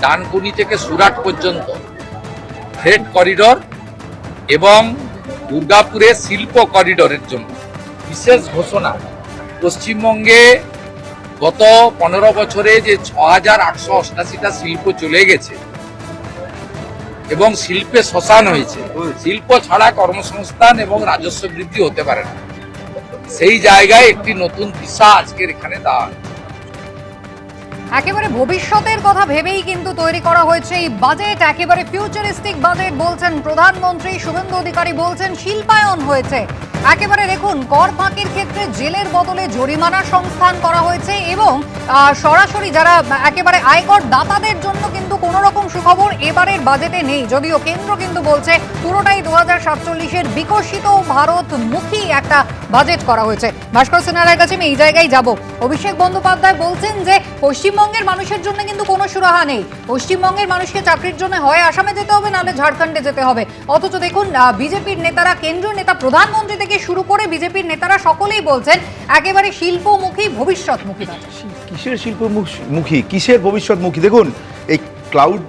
ডানকুনি থেকে সুরাট পর্যন্ত ফ্রেট করিডোর এবং দুর্গাপুরে শিল্প করিডোরের জন্য বিশেষ ঘোষণা। পশ্চিমবঙ্গে গত 15 বছরে যে 6,888টা শিল্প চলে গেছে এবং শিল্পে শ্মশান হয়েছে, শিল্প ছাড়া কর্মসংস্থান এবং রাজস্ব বৃদ্ধি হতে পারে না, সেই জায়গায় একটি নতুন দিশা আজকের এখানে দেওয়া। একেবারে ভবিষ্যতের কথা ভেবেই কিন্তু তৈরি করা হয়েছে এই বাজেট, একেবারে ফিউচারিস্টিক বাজেট বলছেন প্রধানমন্ত্রী। শুভেন্দু অধিকারী বলছেন শিল্পায়ন হয়েছে। একেবারে দেখুন, কর ফাঁকির ক্ষেত্রে জেলের বদলে জরিমানা সংস্থান করা হয়েছে এবং সরাসরি যারা একেবারে আয়কর দাতাদের জন্য কিন্তু কোনো রকম সুখবর এবারের বাজেটে নেই, যদিও কেন্দ্র কিন্তু বলছে পুরোটাই 2047-এর বিকশিত ভারতমুখী একটা বাজেট করা হয়েছে। ভাস্কর সিনহার কাছে আমি এই জায়গায় যাব। অভিষেক বন্দ্যোপাধ্যায় বলছেন যে পশ্চিমবঙ্গের মানুষের জন্য কিন্তু কোনো সুরাহা নেই, পশ্চিমবঙ্গের মানুষকে চাকরির জন্য হয় আসামে যেতে হবে নাহলে ঝাড়খণ্ডে যেতে হবে। অথচ দেখুন বিজেপির নেতারা, কেন্দ্রীয় নেতা প্রধানমন্ত্রী থেকে শুরু করে বিজেপির নেতারা সকলেই বলছেন একেবারে শিল্পমুখী, ভবিষ্যৎমুখী বাজেট। কিসের শিল্পমুখী, কিসের ভবিষ্যৎমুখী? দেখুন, এই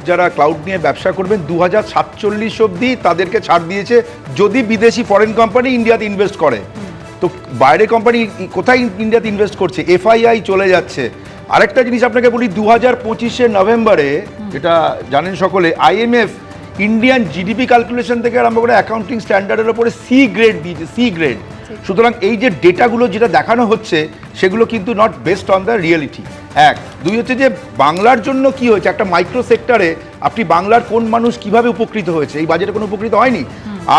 যারা ক্লাউড নিয়ে ব্যবসা করবেন 2047 অবধি তাদেরকে ছাড় দিয়েছে যদি বিদেশি ফরেন কোম্পানি ইন্ডিয়াতে ইনভেস্ট করে। তো বাইরে কোম্পানি কোথায় ইন্ডিয়াতে ইনভেস্ট করছে? এফআইআই চলে যাচ্ছে। আরেকটা জিনিস আপনাকে বলি, 2025 নভেম্বরে, যেটা জানেন সকলে, আইএমএফ ইন্ডিয়ান জিডিপি ক্যালকুলেশন থেকে আরম্ভ করে অ্যাকাউন্টিং স্ট্যান্ডার্ডের উপরে সি গ্রেড দিয়েছে, সি গ্রেড। সুতরাং এই যে ডেটাগুলো যেটা দেখানো হচ্ছে সেগুলো কিন্তু not based on the reality. এক, দুই হচ্ছে যে বাংলার জন্য কি হয়েছে, একটা মাইক্রো সেক্টরে আপনি বাংলার কোন মানুষ কিভাবে উপকৃত হয়েছে, এই বাজেটে কোনো উপকৃত হয়নি।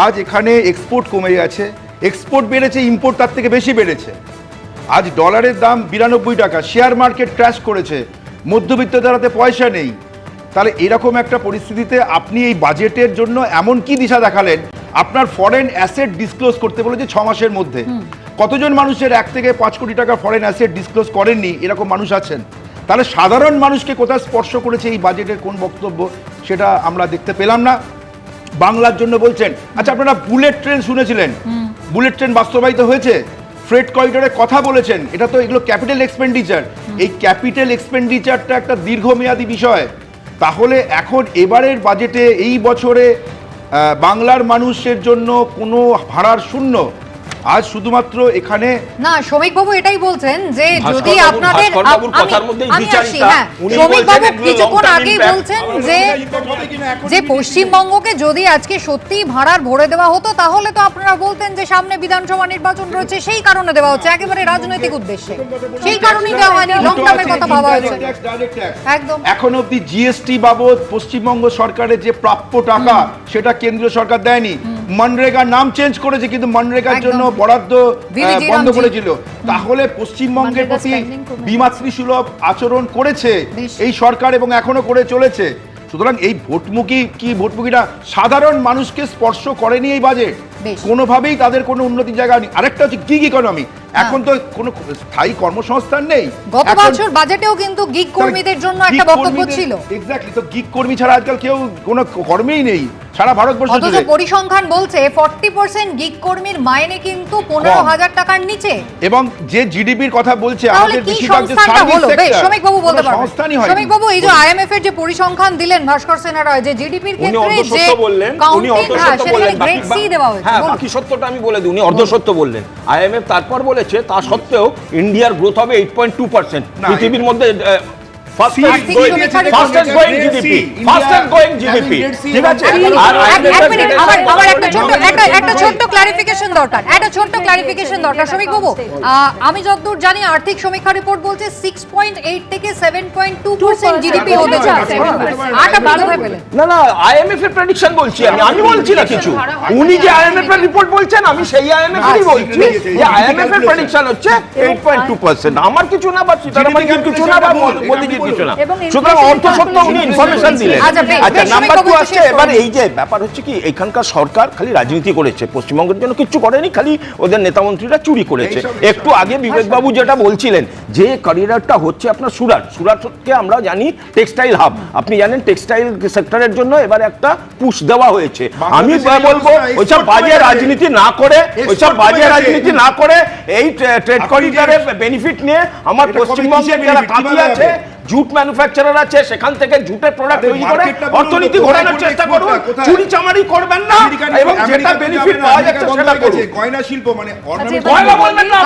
আজ এখানে এক্সপোর্ট কমে গেছে, এক্সপোর্ট বেড়েছে, ইম্পোর্ট তার থেকে বেশি বেড়েছে। আজ ডলারের দাম 92 টাকা, শেয়ার মার্কেট ক্র্যাশ করেছে, মধ্যবিত্তদের হাতে পয়সা নেই। তাহলে এরকম একটা পরিস্থিতিতে আপনি এই বাজেটের জন্য এমন কি দিশা দেখালেন? আপনার ফরেন অ্যাসেট ডিসক্লোজ করতে বলেছে 6 মাসের মধ্যে। কতজন মানুষের 1 থেকে 5 কোটি টাকা ফরেন অ্যাসেট ডিসক্লোজ করেননি এরকম মানুষ আছেন? তাহলে সাধারণ মানুষকে কোথায় স্পর্শ করেছে এই বাজেটের কোন বক্তব্য, সেটা আমরা দেখতে পেলাম না। বাংলার জন্য বলছেন, আচ্ছা আপনারা বুলেট ট্রেন শুনেছিলেন, বুলেট ট্রেন বাস্তবায়িত হয়েছে, ফ্রেট করিডোরের কথা বলেছেন, এটা তো এগুলো ক্যাপিটাল এক্সপেন্ডিচার। এই ক্যাপিটাল এক্সপেন্ডিচারটা একটা দীর্ঘমেয়াদী বিষয়। তাহলে এখন এবারের বাজেটে এই বছরে বাংলার মানুষের জন্য কোনো ভাড়ার শূন্য। আজ শুধুমাত্র এখানে না, শ্রমিক বাবু এটাই বলছেন যে যদি আপনাদের শ্রমিক বাবু কিছুক্ষণ আগেই বলছেন যে পশ্চিমবঙ্গকে যদি আজকে সত্যি ভাড়ার ভরে দেওয়া হতো তাহলে তো আপনারা বলতেন যে সামনে বিধানসভা নির্বাচন রয়েছে, সেই কারণে দেওয়া হচ্ছে, একেবারে রাজনৈতিক উদ্দেশ্যে, সেই কারণেই দেওয়া হয়নি, লং টার্মের কথা ভাবা হয়েছে। একদম এখন অব্দি জিএসটি বাবদ পশ্চিমবঙ্গ সরকারের যে প্রাপ্য টাকা সেটা কেন্দ্রীয় সরকার দেয়নি। মনরেগার নাম চেঞ্জ করেছে কিন্তু মনরেগার জন্য বরাদ্দ বন্ধ করেছিল। তাহলে পশ্চিমবঙ্গের প্রতি বিমাতৃ সুলভ আচরণ করেছে এই সরকার এবং এখনো করে চলেছে। সুতরাং এই ভোটমুখীরা সাধারণ মানুষকে স্পর্শ করেনি এই বাজেট, কোনোভাবেই তাদের কোনো উন্নতির জায়গা নেই। আরেকটা হচ্ছে গিগ ইকোনমি, এখন তো কোনো স্থায়ী কর্মসংস্থান নেই। গত বছর বাজেটেও কিন্তু গিগ কর্মীদের জন্য একটা বক্তব্য ছিল। এক্স্যাক্টলি, তো গিগ কর্মী ছাড়া আজকাল কেউ কোনো কর্মেই নেই সারা ভারতবর্ষে। অথচ পরিসংখ্যান বলছে 40% গিগ কর্মীর মাইনে কিন্তু 15,000 টাকার নিচে। এবং যে জিডিপির কথা বলছে আমাদের বেশিরভাগ যে সার্ভিস সেক্টর, শ্রমিক বাবু বলতে পারবেন, সংস্থানই হয়। শ্রমিক বাবু এই যে আইএমএফ এর যে পরিসংখ্যান দিলেন ভাস্কর সিনহা রায়, যে জিডিপির ক্ষেত্রে যে কাউন্টিং সেখানে গ্রেড সি দেওয়া হয়েছে। হ্যাঁ, বাকি সত্যটা আমি বলে দিই, উনি অর্ধসত্য বললেন। আইএমএফ তারপর বলেছে তা সত্ত্বেও ইন্ডিয়ার গ্রোথ হবে 8.2%, পৃথিবীর মধ্যে fastest growing GDP, fastest growing GDP, ঠিক আছে? আর আমার একটা ছোট্ট ক্লারিফিকেশন দরকার, শ্রমিক বাবু। আমি যতদূর জানি আর্থিক সমীক্ষা রিপোর্ট বলছে 6.8 থেকে 7.2% জিডিপি হতে যাচ্ছে। না না, আইএমএফ এর প্রেডিকশন বলছি আমি বলছি না কিছু। উনি যে আইএমএফ এর রিপোর্ট বলছেন আমি সেই আইএমএফ এরই বলছি যে আইএমএফ এর প্রেডিকশন হচ্ছে 8.2%। আমার কিছু না বা সীতারামন কিছু না বা মোদিজির কিছু না। সুতরাং অর্থসত্য উনি ইনফরমেশন দিলেন। আচ্ছা, নাম্বার 2 আসছে। এবার এই যে ব্যাপার হচ্ছে কি, এখানকার সরকার খালি রাজনীতি করেছে, পশ্চিমবঙ্গের জন্য কিচ্ছু করেনি, খালি ওদের নেতামন্ত্রীরা চুরি করেছে। একটু আগে বিবেকবাবু যেটা বলছিলেন যে করিডরটা হচ্ছে আপনার সুরাটকে আমরা জানি টেক্সটাইল হাব, আপনি জানেন টেক্সটাইল সেক্টরের জন্য এবার একটা পুশ দেওয়া হয়েছে। আমি বলবো ওইসব বাজে রাজনীতি না করে এই ট্রেড করিডরের বেনিফিট নিয়ে আমার পশ্চিমবঙ্গের যারা কাঁচি আছে জুট ম্যানুফ্যাকচারার আছে, সেখান থেকে জুটের প্রোডাক্ট তৈরি করে অর্থনীতি ঘোরানোর চেষ্টা করুন। চুরি চামারি করবেন না, এবং যেটা বেনিফিট পাওয়া যাচ্ছে সেটা করুন। গয়না শিল্প মানে কয়লা বলবেন না,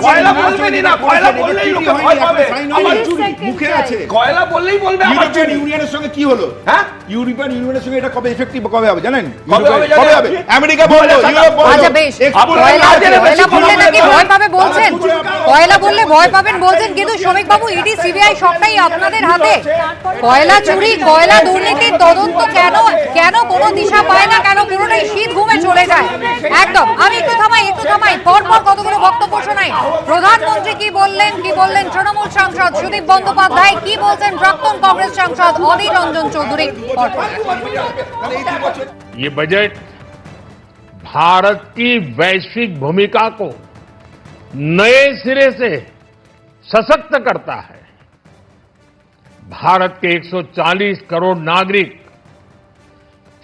কয়লা বলবেনই না, কয়লা বললেই লোকে ভয় পাবে। আমার চুরি মুখে আছে, কয়লা বললেই বলবে আমার ইউরোপিয়ান চুরি। ইউনিয়নের সঙ্গে কি হলো? হ্যাঁ, ইউরোপিয়ান ইউনিয়নের সঙ্গে এটা কবে এফেক্টিভ কবে হবে জানেন? কবে হবে জানেন? কবে হবে? আমেরিকা বললো, ইউরোপ বললো। আচ্ছা বেশ, কয়লা বললে নাকি ভয় পাবে বলছেন, কয়লা বললে ভয় পাবেন বলছেন, কিন্তু শ্রমিক বাবু ইডি সিবিআই সবটাই আপনাদের হাতে। কয়লা চুরি, কয়লা দুর্নীতির তদন্ত কেন কেন কোনো দিশা পায় না, কেন পুরোটাই শীত ঘুমে চলে যায়? একদম। আমি একটু থামাই, পরপর কতগুলো বক্তব্য শোনাই। প্রধানমন্ত্রী কি বললেন তৃণমূল সাংসদ সুদীপ বন্দ্যোপাধ্যায়, কি বলছেন প্রাক্তন কংগ্রেস সাংসদ অধীর রঞ্জন চৌধুরী। ये बजट भारत की वैश्विक भूमिका को नए सिरे से सशक्त करता है। भारत के 140 करोड़ नागरिक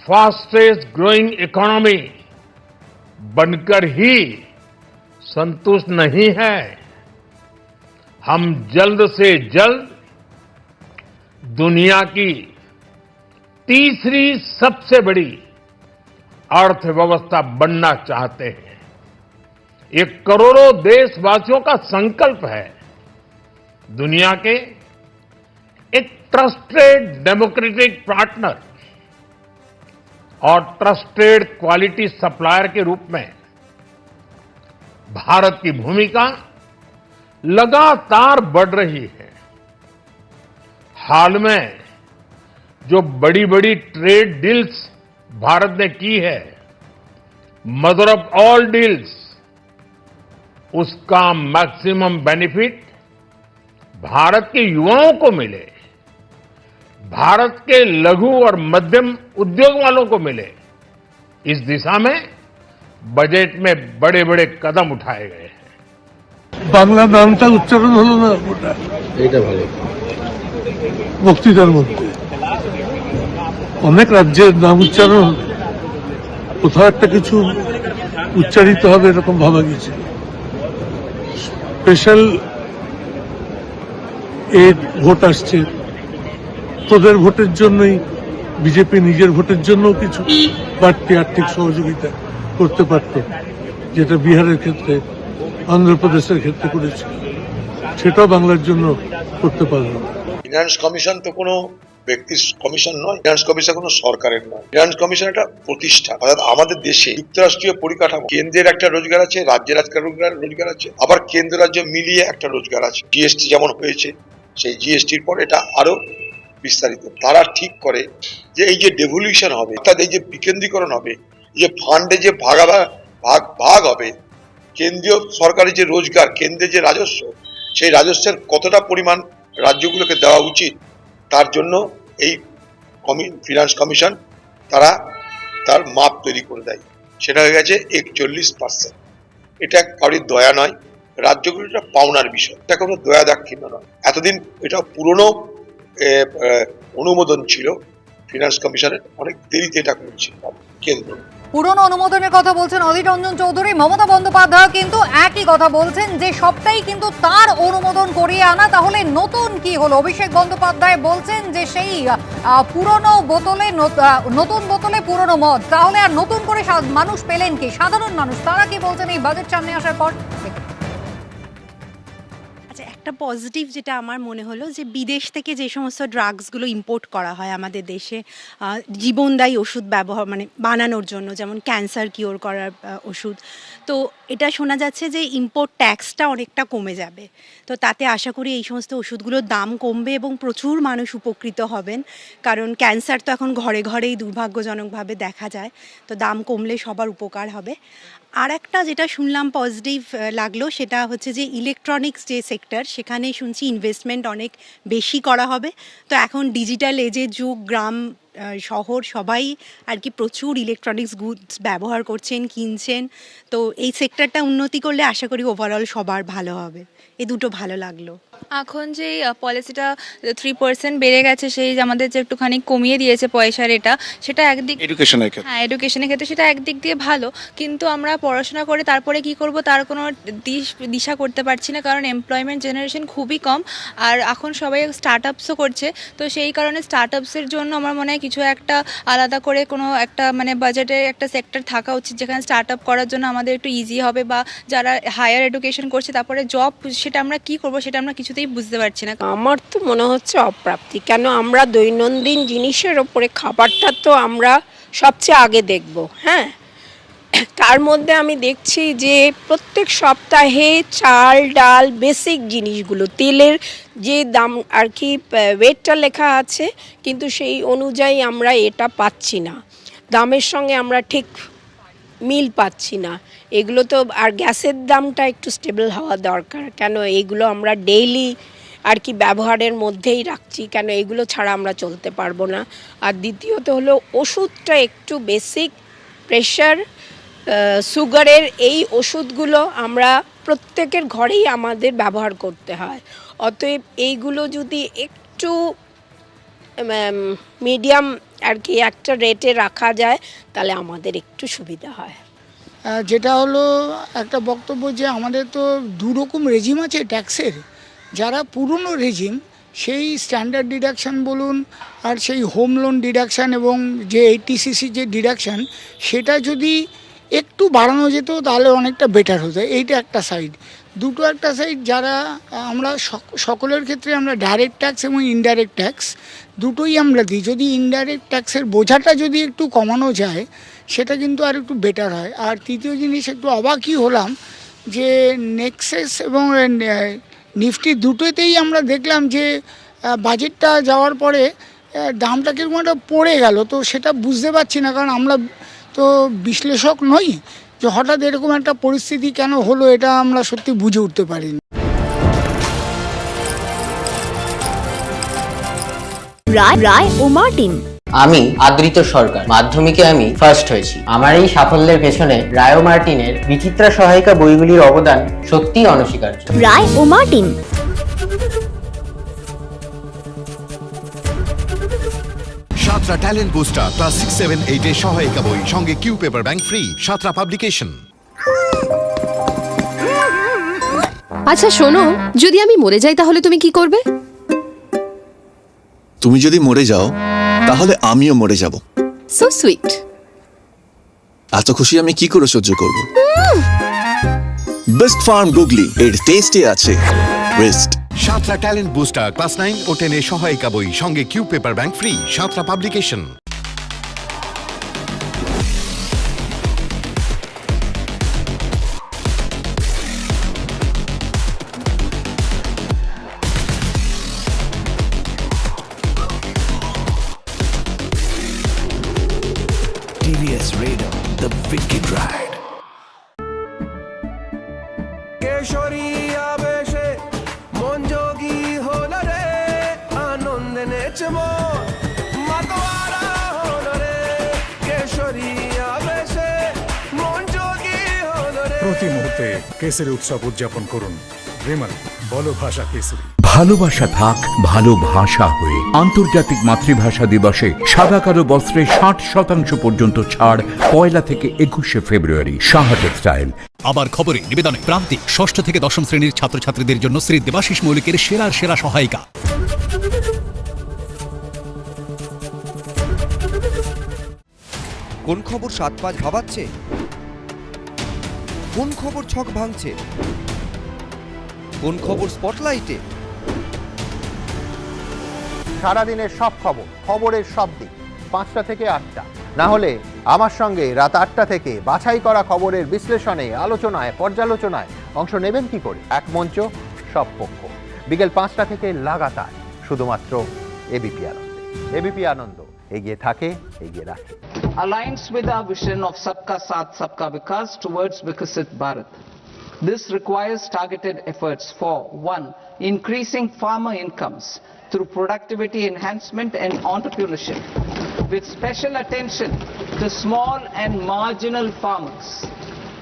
फास्टेस्ट ग्रोइंग इकोनॉमी बनकर ही संतुष्ट नहीं है। हम जल्द से जल्द दुनिया की तीसरी सबसे बड़ी अर्थव्यवस्था बनना चाहते हैं। ये करोड़ों देशवासियों का संकल्प है। दुनिया के एक ट्रस्टेड डेमोक्रेटिक पार्टनर और ट्रस्टेड क्वालिटी सप्लायर के रूप में भारत की भूमिका लगातार बढ़ रही है। हाल में जो बड़ी बड़ी ट्रेड डील्स भारत ने की है, मदर ऑफ ऑल डील्स, उसका मैक्सिमम बेनिफिट भारत के युवाओं को मिले, भारत के लघु और मध्यम उद्योग वालों को मिले। इस दिशा में बजट में बड़े बड़े कदम उठाए गए हैं। বাংলা নামটা উচ্চারণ হলো না, ওটা এটা ভালো। বক্তৃতার মধ্যে অনেক রাজ্যের নাম উচ্চারণ হলো, কোথাও একটা কিছু উচ্চারিত হবে এরকম ভাবা গেছে। স্পেশাল এর ভোট আসছে, তোদের ভোটের জন্যই বিজেপি নিজের ভোটের জন্য কিছু বাড়তি আর্থিক সহযোগিতা করতে পারত, যেটা বিহারের ক্ষেত্রে, অন্ধ্রপ্রদেশের ক্ষেত্রে করেছে, সেটাও বাংলার জন্য করতে পারল না। ফিনান্স কমিশন তো কোনো ব্যক্তির কমিশন নয়, ফিনান্স কমিশন কোনো সরকারের নয়। ফিনান্স কমিশন একটা প্রতিষ্ঠান। অর্থাৎ আমাদের দেশে যুক্তরাষ্ট্রীয় পরিকাঠামো, কেন্দ্রের একটা রোজগার আছে, রাজ্যের একটা রোজগার আছে, আবার কেন্দ্র রাজ্য মিলিয়ে একটা রোজগার আছে। জিএসটি যেমন হয়েছে, সেই জিএসটির পর এটা আরো বিস্তারিত। তারা ঠিক করে যে এই যে ডেভলিউশন হবে, অর্থাৎ এই যে বিকেন্দ্রীকরণ হবে, যে ফান্ডে যে ভাগ হবে, কেন্দ্রীয় সরকারের যে রোজগার, কেন্দ্রের যে রাজস্ব, সেই রাজস্বের কতটা পরিমাণ রাজ্যগুলোকে দেওয়া উচিত, তার জন্য এই ফিনান্স কমিশন তারা তার মাপ তৈরি করে দেয়। সেটা হয়ে গেছে 41%। এটা কারোর দয়া নয়, রাজ্যগুলো এটা পাওনার বিষয়, এটা কোনো দয়া দাক্ষিণ্য নয়। এতদিন এটা পুরনো অনুমোদন ছিল ফিনান্স কমিশনের, অনেক দেরিতে এটা করছে কেন্দ্র। পুরনো অনুমোদনের কথা বলছেন অধীর রঞ্জন চৌধুরী। মমতা বন্দ্যোপাধ্যায় কিন্তু একই কথা বলছেন যে সবটাই কিন্তু তার অনুমোদন করিয়ে আনা, তাহলে নতুন কি হলো? অভিষেক বন্দ্যোপাধ্যায় বলছেন যে সেই পুরনো বোতলে নতুন বোতলে পুরনো মদ, তাহলে আর নতুন করে মানুষ পেলেন কি? সাধারণ মানুষ তারা কি বলছেন এই বাজেট সামনে আসার পর? একটা পজিটিভ যেটা আমার মনে হলো যে বিদেশ থেকে যে সমস্ত ড্রাগসগুলো ইম্পোর্ট করা হয় আমাদের দেশে জীবনদায়ী ওষুধ ব্যবহার মানে বানানোর জন্য, যেমন ক্যান্সার কিওর করার ওষুধ, তো এটা শোনা যাচ্ছে যে ইম্পোর্ট ট্যাক্সটা অনেকটা কমে যাবে। তো তাতে আশা করি এই সমস্ত ওষুধগুলোর দাম কমবে এবং প্রচুর মানুষ উপকৃত হবেন, কারণ ক্যান্সার তো এখন ঘরে ঘরেই দুর্ভাগ্যজনকভাবে দেখা যায়, তো দাম কমলে সবার উপকার হবে। আর একটা যেটা শুনলাম পজিটিভ লাগলো সেটা হচ্ছে যে ইলেকট্রনিক্স যে সেক্টর, সেখানে শুনছি ইনভেস্টমেন্ট অনেক বেশি করা হবে। তো এখন ডিজিটাল এজের যুগ, গ্রাম শহর সবাই আর কি প্রচুর ইলেকট্রনিক্স গুডস ব্যবহার করছেন, কিনছেন, তো এই সেক্টরটা উন্নতি করলে আশা করি ওভারঅল সবার ভালো হবে। এই দুটো ভালো লাগলো। এখন যে পলিসিটা 3% বেড়ে গেছে, সেই যে আমাদের যে একটুখানি কমিয়ে দিয়েছে পয়সার এটা, সেটা একদিক এডুকেশনের ক্ষেত্রে হ্যাঁ এডুকেশনের ক্ষেত্রে সেটা একদিক দিয়ে ভালো, কিন্তু আমরা পড়াশোনা করে তারপরে কি করব তার কোনো দিশা করতে পারছি না, কারণ এমপ্লয়মেন্ট জেনারেশন খুবই কম। আর এখন সবাই স্টার্ট আপসও করছে, তো সেই কারণে স্টার্ট আপসের জন্য আমার মনে হয় কিছু একটা আলাদা করে কোনো একটা মানে বাজেটে একটা সেক্টর থাকা উচিত, যেখানে স্টার্ট আপ করার জন্য আমাদের একটু ইজি হবে, বা যারা হায়ার এডুকেশন করছে তারপরে জব, সেটা আমরা কি করব সেটা আমরা কিছুতেই বুঝতে পারছি না। আমার তো মনে হচ্ছে অপ্রাপ্তি, কেন আমরা দৈনন্দিন জিনিসের ওপরে খাবারটা তো আমরা সবচেয়ে আগে দেখব। হ্যাঁ, তার মধ্যে আমি দেখছি যে প্রত্যেক সপ্তাহে চাল ডাল বেসিক জিনিসগুলো, তেলের যে দাম আর কি ওয়েটটা লেখা আছে, কিন্তু সেই অনুযায়ী আমরা এটা পাচ্ছি না, দামের সঙ্গে আমরা ঠিক মিল পাচ্ছি না এগুলো তো। আর গ্যাসের দামটা একটু স্টেবল হওয়া দরকার, কেন এইগুলো আমরা ডেইলি আর কি ব্যবহারের মধ্যেই রাখছি, কেন এগুলো ছাড়া আমরা চলতে পারবো না। আর দ্বিতীয়ত হলো ওষুধটা একটু বেসিক, প্রেশার, সুগারের এই ওষুধগুলো আমরা প্রত্যেকের ঘরেই আমাদের ব্যবহার করতে হয়, অতএব এইগুলো যদি একটু মিডিয়াম আর কি একটা রেটে রাখা যায় তাহলে আমাদের একটু সুবিধা হয়। যেটা হলো একটা বক্তব্য যে আমাদের তো দুরকম রেজিম আছে ট্যাক্সের, যারা পুরনো রেজিম সেই স্ট্যান্ডার্ড ডিডাকশান বলুন আর সেই হোম লোন ডিডাকশান এবং যে 80cc যে ডিডাকশান, সেটা যদি একটু বাড়ানো যেত তাহলে অনেকটা বেটার হতো। এইটা একটা সাইড। দুটো একটা সাইড, যারা আমরা সকলের ক্ষেত্রে আমরা ডাইরেক্ট ট্যাক্স এবং ইনডাইরেক্ট ট্যাক্স দুটোই আমরা দিই, যদি ইনডাইরেক্ট ট্যাক্সের বোঝাটা যদি একটু কমানো যায় সেটা কিন্তু আর একটু বেটার হয়। আর তৃতীয় জিনিস, একটু অবাকই হলাম যে নেক্সেস এবং নিফটি দুটোতেই আমরা দেখলাম যে বাজেটটা যাওয়ার পরে দামটা কিরকম একটা পড়ে গেল, তো সেটা বুঝতে পারছি না, কারণ আমরা তো বিশ্লেষক নই, যে হঠাৎ এরকম একটা পরিস্থিতি কেন হলো এটা আমরা সত্যি বুঝে উঠতে পারিনি। রায় ও মার্টিন। আমি আদৃত সরকার, মাধ্যমিকে আমি ফার্স্ট হয়েছি। আমার এই সাফল্যের পেছনে রায় ও মার্টিনের বিচিত্রা সহায়িকা বইগুলির অবদান সত্যিই অনস্বীকার্য। রায় ও মার্টিন। সাতরা ট্যালেন্ট বুস্টার ক্লাস 6, 7, 8 এর সহায়িকা বই, সঙ্গে কিউ পেপার ব্যাংক ফ্রি। সাতরা পাবলিকেশন। আচ্ছা শোনো, যদি আমি মরে যাই তাহলে তুমি কি করবে? তুমি যদি মরে যাও তাহলে আমিও মরে যাব। So sweet. এত খুশি আমি কি করে সহ্য করব? বেস্ট ফার্ম গুগলি, এর টেস্টে আছে ওয়েস্ট। সাতরা ট্যালেন্ট বুস্টার ক্লাস 9 ও 10 এর সহায়িকা বই, সঙ্গে Q paper bank free. Satara publication. TVS Raider, the wicked ride. কেশরী আবেশে মন যোগী হলো রে, আনন্দে নেচে মন মাতোয়ারা হলো রে। কেশরী আবেশে মন যোগী হলো রে। প্রতি মুহূর্তে কেসরি উৎসব উদযাপন করুন। বিমল, বলো ভাষা কেসরি। ভালোবাসা থাক ভালোভাষা হয়ে। আন্তর্জাতিক মাতৃভাষা দিবসে সাদা কালো বস্ত্রে 60% পর্যন্ত ছাড় 1 থেকে 21 ফেব্রুয়ারি। সাহা টেক্সটাইল। আবার খবরে নিবেদনে প্রান্তিক 6ষ্ঠ থেকে 10ম শ্রেণীর ছাত্রছাত্রীদের জন্য শ্রী দেবাশিস মৌলিকের সেরা সহায়িকা। কোন খবর 7-5 ভাবাচ্ছে? কোন খবর ছক ভাঙছে? কোন খবর স্পটলাইটে? সারাদিনের সব খবর, খবরের সব দিক, 5টা থেকে 8টা, না হলে আমার সঙ্গে রাত 8টা থেকে বাছাই করা খবরের বিশ্লেষণে, আলোচনায়, পর্যালোচনায় অংশ নেবেন কি করে? এক মঞ্চ, সব পক্ষ, বিকেল 5টা থেকে লাগাতার, শুধুমাত্র এবিপি আনন্দে। এবিপি আনন্দ, এগিয়ে থাকে, এগিয়ে রাখে। Aligns with our vision of Sabka Saath Sabka Vikas towards Vikasit Bharat. This requires targeted efforts for 1. Increasing farmer incomes through productivity enhancement and entrepreneurship, with special attention to small and marginal farmers.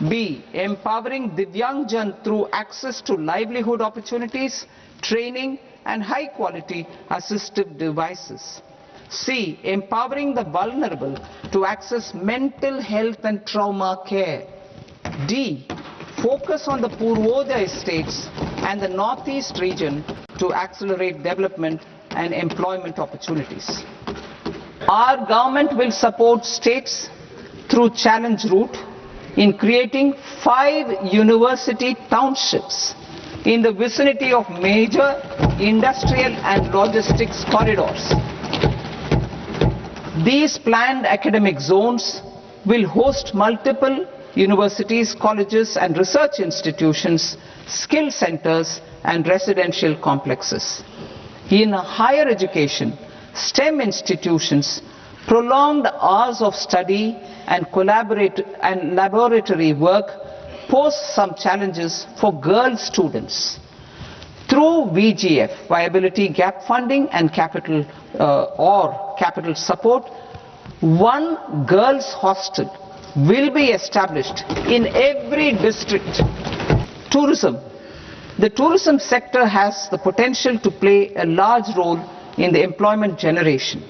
B. Empowering Divyangjan through access to livelihood opportunities, training, and high-quality assistive devices. C. Empowering the vulnerable to access mental health and trauma care. D. Focus on the Purvodaya states and the Northeast region to accelerate development and employment opportunities. Our government will support states through challenge route in creating 5 university townships in the vicinity of major industrial and logistics corridors. These planned academic zones will host multiple universities, colleges and research institutions, skill centers and residential complexes. In higher education, STEM institutions, prolonged hours of study and laboratory work pose some challenges for girl students. Through VGF, Viability Gap Funding and capital support, one girls' hostel will be established in every district. Tourism. The tourism sector has the potential to play a large role in the employment generation,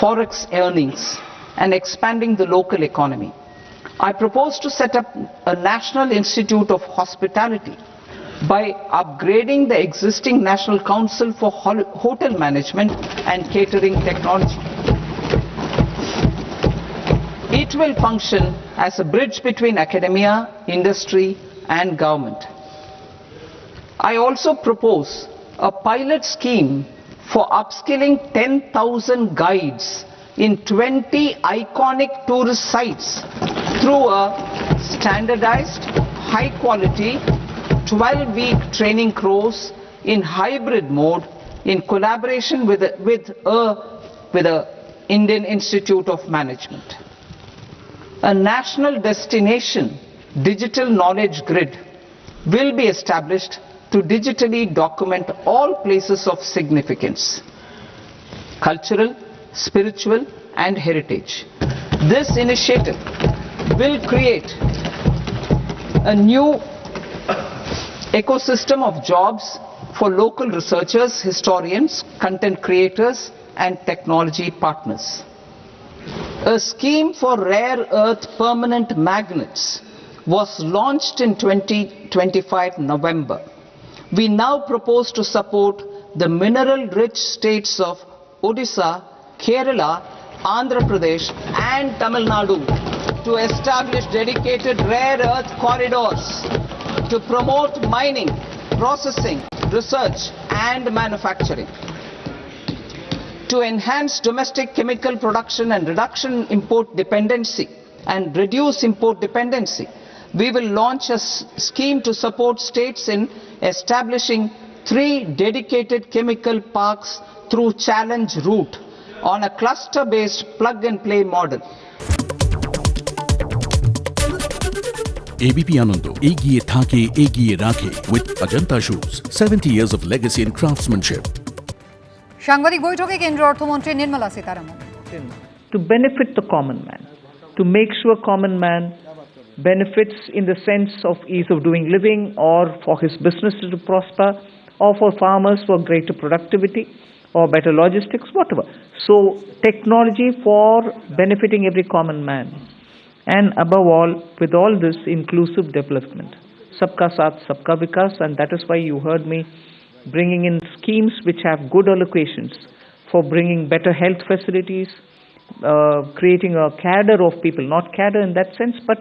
forex earnings, and expanding the local economy. I propose to set up a National Institute of Hospitality by upgrading the existing National Council for Hotel Management and Catering Technology. It will function as a bridge between academia, industry, and government. I also propose a pilot scheme for upskilling 10,000 guides in 20 iconic tourist sites through a standardized, high-quality, 12-week training course in hybrid mode in collaboration with the Indian Institute of Management. A national destination digital knowledge grid will be established to digitally document all places of significance, cultural, spiritual, and heritage. This initiative will create a new ecosystem of jobs for local researchers, historians, content creators, and technology partners. A scheme for rare earth permanent magnets was launched in 2025 November. We now propose to support the mineral-rich states of Odisha, Kerala, Andhra Pradesh, and Tamil Nadu to establish dedicated rare earth corridors to promote mining, processing, research, and manufacturing. To enhance domestic chemical production and reduce import dependency, we will launch a scheme to support states in establishing 3 dedicated chemical parks through challenge route on a cluster-based plug-and-play model. ABP Ananda, এগিয়ে থাকে, এগিয়ে রাখে with Ajanta Shoes, 70 years of legacy in craftsmanship. সাংবাদিক বৈঠকে কেন্দ্রীয় অর্থমন্ত্রী Nirmala Sitharaman. To benefit the common man, to make sure common man benefits in the sense of ease of doing living or for his businesses to prosper or for farmers for greater productivity or better logistics, whatever. So technology for benefiting every common man. And above all, with all this, inclusive development. Sabka Saath, Sabka Vikas, and that is why you heard me bringing in schemes which have good allocations for bringing better health facilities, creating a cadre of people, not cadre in that sense, but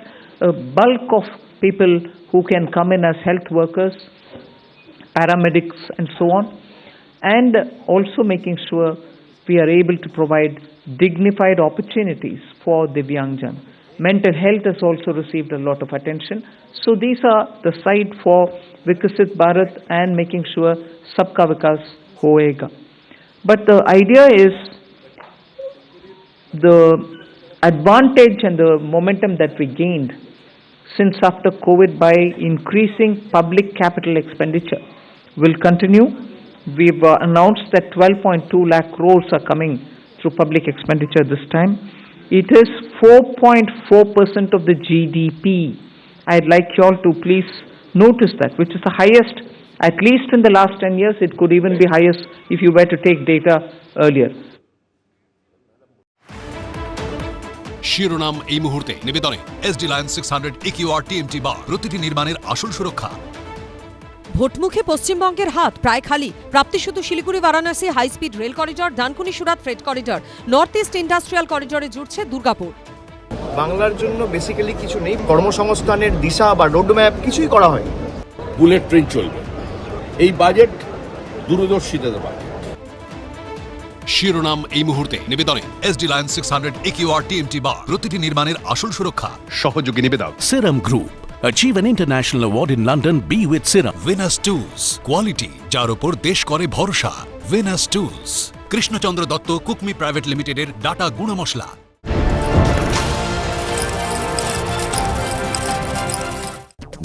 a bulk of people who can come in as health workers, paramedics and so on, and also making sure we are able to provide dignified opportunities for Divyangjan. Mental health has also received a lot of attention. So these are the side for Vikasit Bharat and making sure Sabka Vikas hoega. But the idea is the advantage and the momentum that we gained since after COVID by increasing public capital expenditure will continue. We've announced that 12.2 lakh crores are coming through public expenditure this time. It is 4.4% of the GDP, I'd like you all to please notice that, which is the highest, at least in the last 10 years. It could even be highest if you were to take data earlier. শিরোনাম এই মুহূর্তে নিবেদনে SD lion 600 EQR TMT বার প্রতিটি নির্মাণের আসল সুরক্ষা। ভোটমুখে পশ্চিমবঙ্গের হাত প্রায় খালি। প্রাপ্তি শুধু Siliguri Varanasi high speed rail corridor, Dankuni Surat freight corridor, north east industrial করিডরে জুড়ছে দুর্গাপুর। বাংলার জন্য বেসিক্যালি কিছু নেই, কর্মসংস্থানের দিশা বা রোডম্যাপ কিছুই করা হয়। বুলেট ট্রেন চলবে, এই বাজেট দূরদর্শিতার বাজেট। শিরোনাম এই মুহূর্তে নিবেদনে এসডি লায়ন 600 EQR TMT বার প্রতিটি নির্মাণের আসল সুরক্ষা। সহযোগী নিবেদক Serum Group. Achieve an international award in London. Be with Serum. Venus Tools, quality যার উপর দেশ করে ভরসা। Venus Tools, Krishnachandra Dutta Cookme private লিমিটেডের ডাটা গুঁড়ো মশলা।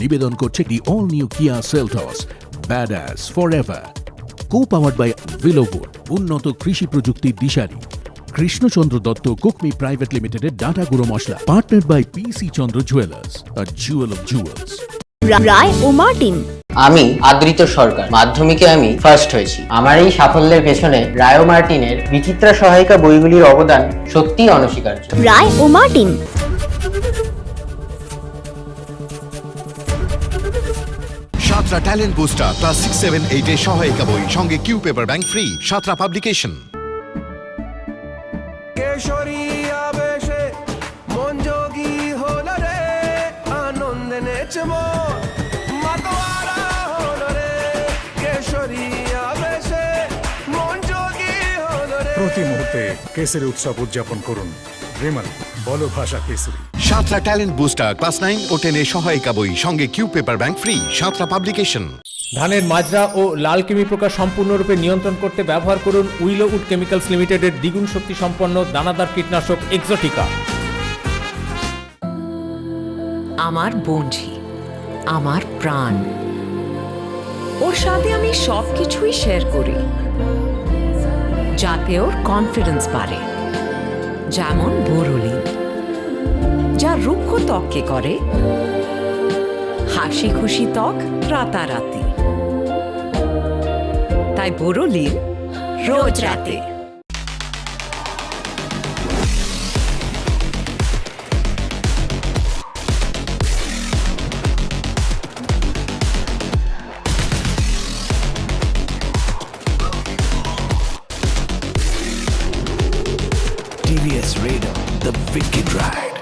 নিবেদন করছে the all new Kia Seltos. Badass forever. Co-powered by Willowwood. উন্নত কৃষি প্রযুক্তির দিশারি। কৃষ্ণচন্দ্র দত্ত কুকমি প্রাইভেট লিমিটেডের ডাটা গুঁড়ো মশলা। Partnered by PC Chandra jewellers, a jewel of jewels. Roy ও মার্টিন। আমি আদৃত সরকার, মাধ্যমিকে আমি ফার্স্ট হয়েছি। আমার এই সাফল্যের পেছনে রায় ও মার্টিনের বিচিত্রা সহায়িকা বইগুলির অবদান সত্যিই অনস্বীকার্য। রায় ও মার্টিন। সাতরা ট্যালেন্ট বুস্টার ক্লাস 6, 7, 8 এর সহায়িকা বই সঙ্গে কিউ পেপার ব্যাংক ফ্রি। সাতরা পাবলিকেশন। কেশরী আবেশে মন যোগী হলো রে, আনন্দে নেচে মন মাতোয়ারা হলো রে। কেশরী আবেশে মন যোগী হলো রে। প্রতি মুহূর্তে কেসরি উৎসব উদযাপন করুন। রেমাল বলো ভাষা কেসরি। সাতরা ট্যালেন্ট বুস্টার ক্লাস 9 ও 10 এর সহায়িকা বই সঙ্গে কিউ পেপার ব্যাংক ফ্রি। সাতরা পাবলিকেশন। ধানের মাজরা ও লাল কৃমি পোকা সম্পূর্ণরূপে নিয়ন্ত্রণ করতে ব্যবহার করুন উইলো উড কেমিক্যালস লিমিটেডের দ্বিগুণ শক্তি সম্পন্ন দানাদার কীটনাশক এক্সোটিকা। আমার বন্ধু, আমার প্রাণ, ওর সাথে আমি সবকিছুই শেয়ার করি যাতে ওর কনফিডেন্স বাড়ে। যেমন বোরোলিন, যা রুক্ষ ত্বককে করে হাসি খুশি ত্বক রাতারাতি। তাই বোরোলিন রোজ রাতে। TVS Raider, the wicked ride.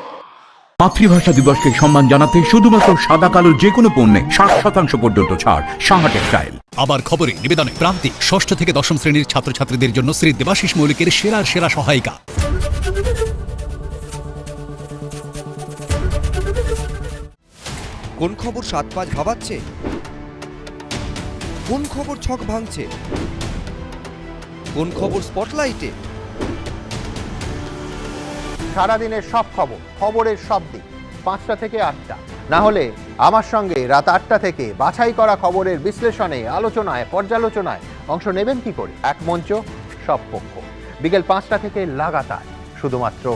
মাতৃভাষা দিবসকে সম্মান জানাতে শুধুমাত্র সাদা কালো যে কোনো পণ্যে 60% পর্যন্ত ছাড়। সাহা টেক্সটাইল। আবার খবরে নিবেদনে প্রান্তিক ষষ্ঠ থেকে দশম শ্রেণীর ছাত্রছাত্রীদের জন্য শ্রী দেবাশিস মৌলিকের সেরা সহায়িকা। কোন খবর 7-5 ভাবাচ্ছে? কোন খবর ছক ভাঙছে? কোন খবর স্পটলাইটে? সারাদিনের সব খবর, খবরের সব দিক 5টা থেকে 8টা, না হলে আমার সঙ্গে রাত 8টা থেকে বাছাই করা খবরের বিশ্লেষণে, আলোচনায়, পর্যালোচনায় অংশ নেবেন কি করে? এক মঞ্চ, সব পক্ষ। বিকেল 5টা থেকে লাগাতার শুধুমাত্র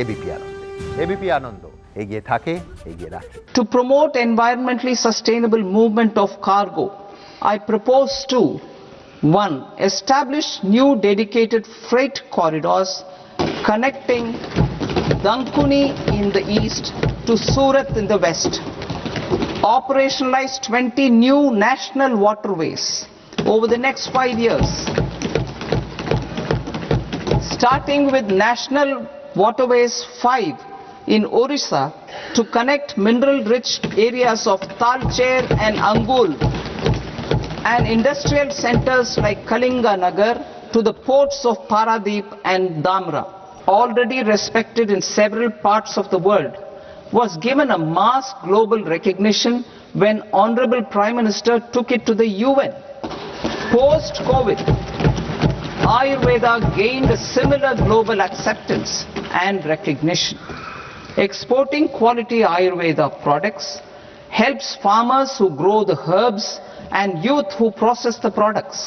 ABP আনন্দে। ABP আনন্দ এগিয়ে থাকে, এগিয়ে রাখে। To promote environmentally sustainable movement of cargo, I propose to 1. Establish new dedicated freight corridors connecting Dankuni in the east to Surat in the west. Operationalize 20 new national waterways over the next 5 years. Starting with National Waterways 5 in Orissa to connect mineral-rich areas of Talcher and Angul and industrial centers like Kalinga Nagar to the ports of Paradip and Damra. Already respected in several parts of the world, was given a mass global recognition when Honorable Prime Minister took it to the UN. Post-COVID, Ayurveda gained a similar global acceptance and recognition. Exporting quality Ayurveda products helps farmers who grow the herbs and youth who process the products.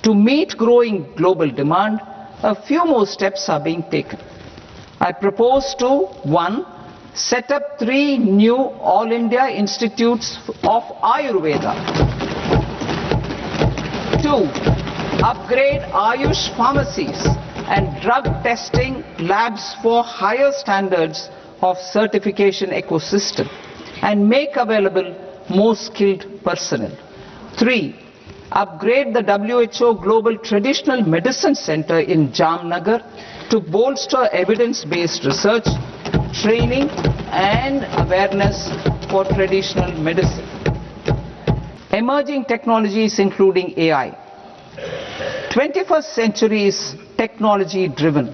To meet growing global demand, a few more steps are being taken. I propose to 1. set up 3 new All India Institutes of Ayurveda. 2. Upgrade Ayush pharmacies and drug testing labs for higher standards of certification ecosystem and make available more skilled personnel. 3. Upgrade the WHO Global Traditional Medicine Center in Jamnagar to bolster evidence-based research, training and awareness for traditional medicine. Emerging technologies including AI. 21st century is technology driven.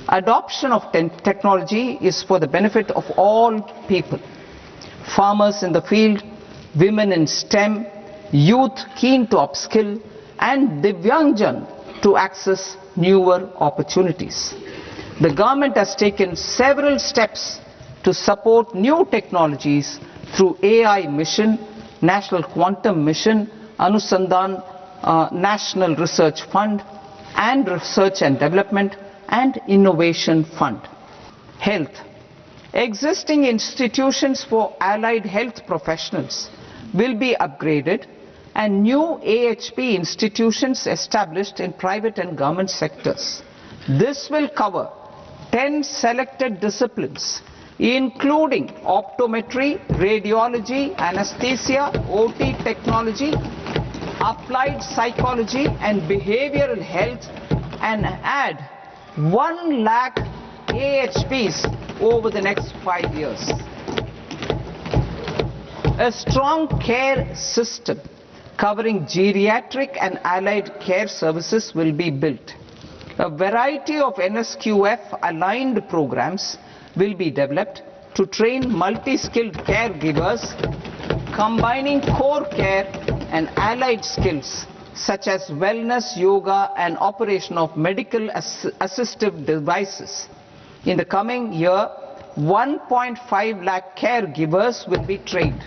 Adoption of technology is for the benefit of all people. Farmers in the field, women in STEM, youth keen to upskill, and Divyangjan to access newer opportunities. The government has taken several steps to support new technologies through AI Mission, National Quantum Mission, Anusandhan National Research Fund, and Research and Development and Innovation Fund. Health. Existing institutions for allied health professionals will be upgraded and new AHP institutions established in private and government sectors. This will cover 10 selected disciplines, including optometry, radiology, anesthesia, OT technology, applied psychology and behavioral health, and add 1 lakh AHPs over the next 5 years. A strong care system covering geriatric and allied care services will be built. A variety of NSQF aligned programs will be developed to train multi-skilled caregivers, combining core care and allied skills such as wellness, yoga, and operation of medical assistive devices. In the coming year, 1.5 lakh caregivers will be trained.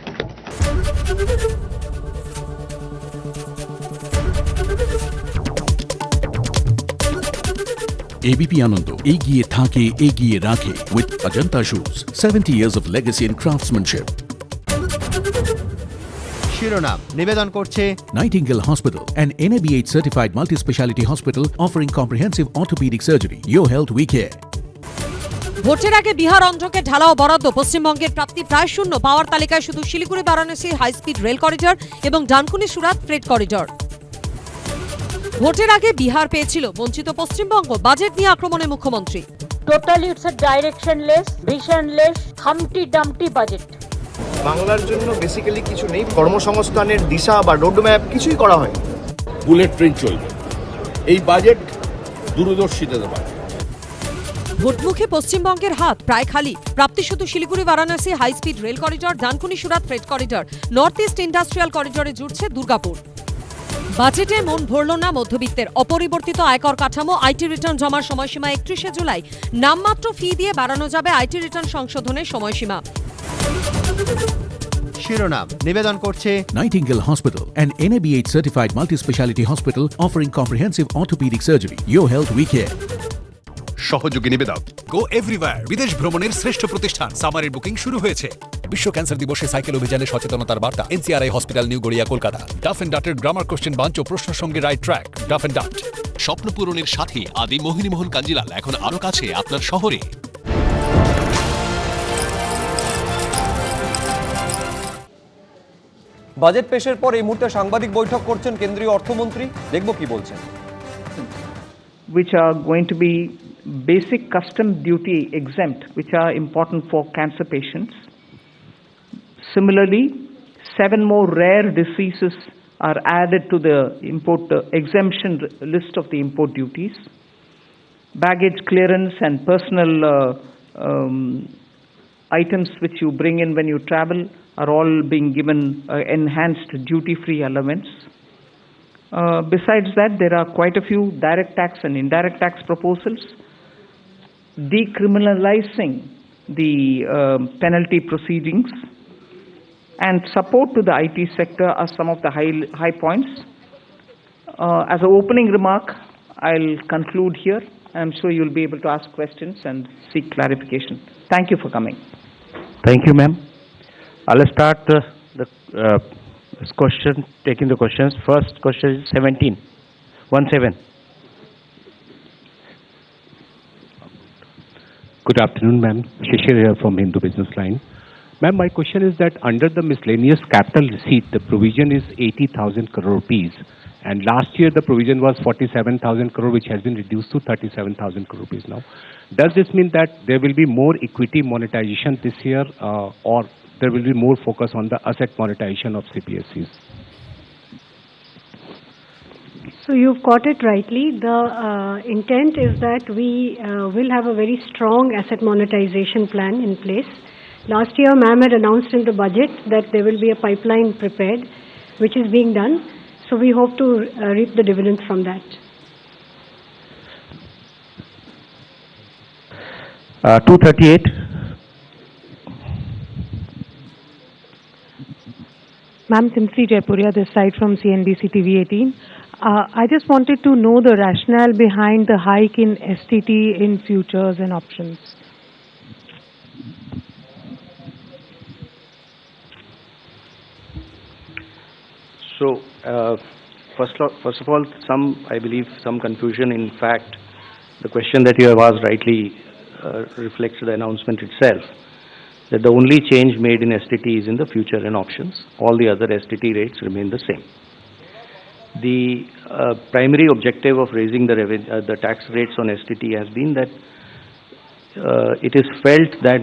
ABP Ananda, এগিয়ে থাকে, এগিয়ে রাখে with Ajanta Shoes, 70 years of legacy and craftsmanship. শিরোনাম নিবেদন করছে Nightingale Hospital, an NABH certified multi-speciality hospital offering comprehensive orthopedic surgery. Your health we care. ভোটের আগে বিহার অন্ধ্রকে ঢালাও বরাদ্দ, পশ্চিমবঙ্গের প্রাপ্তি প্রায় শূন্য, পাওয়ার তালিকায় শুধু Siliguri Varanasi high speed rail corridor এবং ডানকুনি সুরাত ফ্রেট করিডর। ভোটের আগে বিহার পেয়েছিল, বঞ্চিত পশ্চিমবঙ্গ। বাজেট নিয়ে আক্রমণে মুখ্যমন্ত্রী। Totally it's a directionless, visionless, humpty dumpty budget. বাংলার জন্য বেসিক্যালি কিছু নেই, কর্মসংস্থানের দিশা বা রোড ম্যাপ কিছুই করা হয়। বুলেট ট্রেন চলবে। এই বাজেট দূরদর্শিতা দেয়। ভোটমুখে পশ্চিমবঙ্গের হাত প্রায় খালি, প্রাপ্তি শুধু Siliguri Varanasi high speed rail corridor, Dankuni Surat freight corridor, north east industrial করিডরে জুড়ছে দুর্গাপুর। বাজেটে মন ভরল না মধ্যবিত্তের। অপরিবর্তিত আয়কর কাঠামো, আইটি রিটার্ন জমার সময়সীমা 31শে জুলাই। নামমাত্র ফি দিয়ে বাড়ানো যাবে আইটি রিটার্ন সংশোধনের সময়সীমা। শিরোনাম নিবেদন করছে Nightingale Hospital, an NABH certified multi-speciality hospital offering comprehensive orthopedic surgery. Your health we care. সহযোগী নিবেদক গো এভরিওয়্যার, বিদেশ ভ্রমণের শ্রেষ্ঠ প্রতিষ্ঠান। সামারের বুকিং শুরু হয়েছে। বিশ্ব ক্যান্সার দিবসে সাইকেল অভিযানে সচেতনতার বার্তা। NCRI hospital new Garia Kolkata. Duff and ডাটের গ্রামার কোশ্চেন বাঞ্চ ও প্রশ্ন সঙ্গে right track. Duff and Dutt স্বপ্ন পূরণের সাথে আদি মোহিনীমোহন কাঞ্জিলাল এখন আরো কাছে আপনার শহরে। বাজেট পেশের পর এই মুহূর্তে সাংবাদিক বৈঠক করছেন কেন্দ্রীয় অর্থমন্ত্রী, দেখব কি বলছেন। Which are going to be basic custom duty exempt, which are important for cancer patients. Similarly, 7 more rare diseases are added to the import exemption list of the import duties. Baggage clearance and personal items which you bring in when you travel are all being given enhanced duty-free allowance. Besides that, there are quite a few direct tax and indirect tax proposals, decriminalizing the penalty proceedings, and support to the IT sector are some of the high points. As an opening remark, I'll conclude here. I'm sure you'll be able to ask questions and seek clarification. Thank you for coming. Thank you, ma'am. I'll start this question, taking the questions. First question is 17. Good afternoon, ma'am. Shishir here from Hindu Business Line. Ma'am, my question is that under the miscellaneous capital receipt, the provision is 80,000 crore rupees. And last year, the provision was 47,000 crore, which has been reduced to 37,000 crore rupees now. Does this mean that there will be more equity monetization this year, or there will be more focus on the asset monetization of CPSEs? So you've got it rightly. The intent is that we will have a very strong asset monetization plan in place. Last year, ma'am had announced in the budget that there will be a pipeline prepared, which is being done. So we hope to reap the dividends from that. 238. Ma'am, Simsri Jaipuria, this side from CNBC TV 18. I just wanted to know the rationale behind the hike in STT in futures and options. So, first of all, I believe some confusion. In fact, the question that you have asked rightly reflects the announcement itself, that the only change made in STT is in the future and options. All the other STT rates remain the same. The primary objective of raising the tax rates on STT has been that it is felt that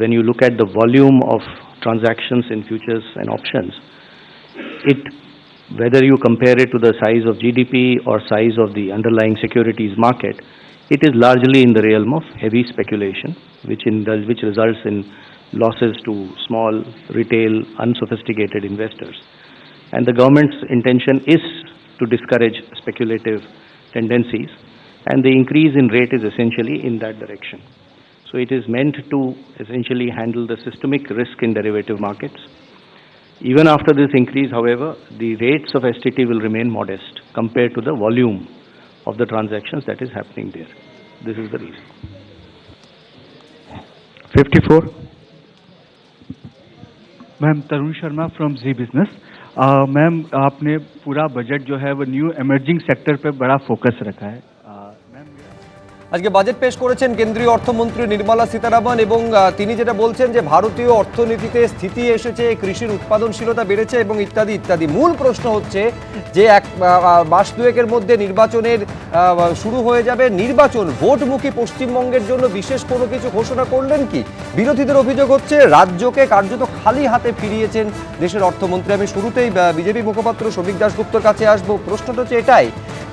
when you look at the volume of transactions in futures and options, whether you compare it to the size of GDP or size of the underlying securities market, it is largely in the realm of heavy speculation, which results in losses to small, retail, unsophisticated investors. And the government's intention is to discourage speculative tendencies, and the increase in rate is essentially in that direction. So it is meant to essentially handle the systemic risk in derivative markets. Even after this increase, however, the rates of STT will remain modest compared to the volume of the transactions that is happening there. This is the reason. 54. Ma'am Tarun Sharma from Zee business. Ma'am आपने पूरा budget जो है वो new emerging sector पे बड़ा focus रखा है। আজকে বাজেট পেশ করেছেন কেন্দ্রীয় অর্থমন্ত্রী নির্মলা সীতারামন এবং তিনি যেটা বলছেন যে ভারতীয় অর্থনীতিতে স্থিতি এসেছে, কৃষির উৎপাদনশীলতা বেড়েছে এবং ইত্যাদি ইত্যাদি। মূল প্রশ্ন হচ্ছে যে এক মাস দুয়েকের মধ্যে নির্বাচনের শুরু হয়ে যাবে, নির্বাচন ভোটমুখী পশ্চিমবঙ্গের জন্য বিশেষ কোনো কিছু ঘোষণা করলেন কি? বিরোধীদের অভিযোগ হচ্ছে রাজ্যকে কার্যত খালি হাতে ফিরিয়েছেন দেশের অর্থমন্ত্রী। আমি শুরুতেই বিজেপি মুখপাত্র শ্রমিক দাশগুপ্তর কাছে আসবো। প্রশ্নটা হচ্ছে এটাই,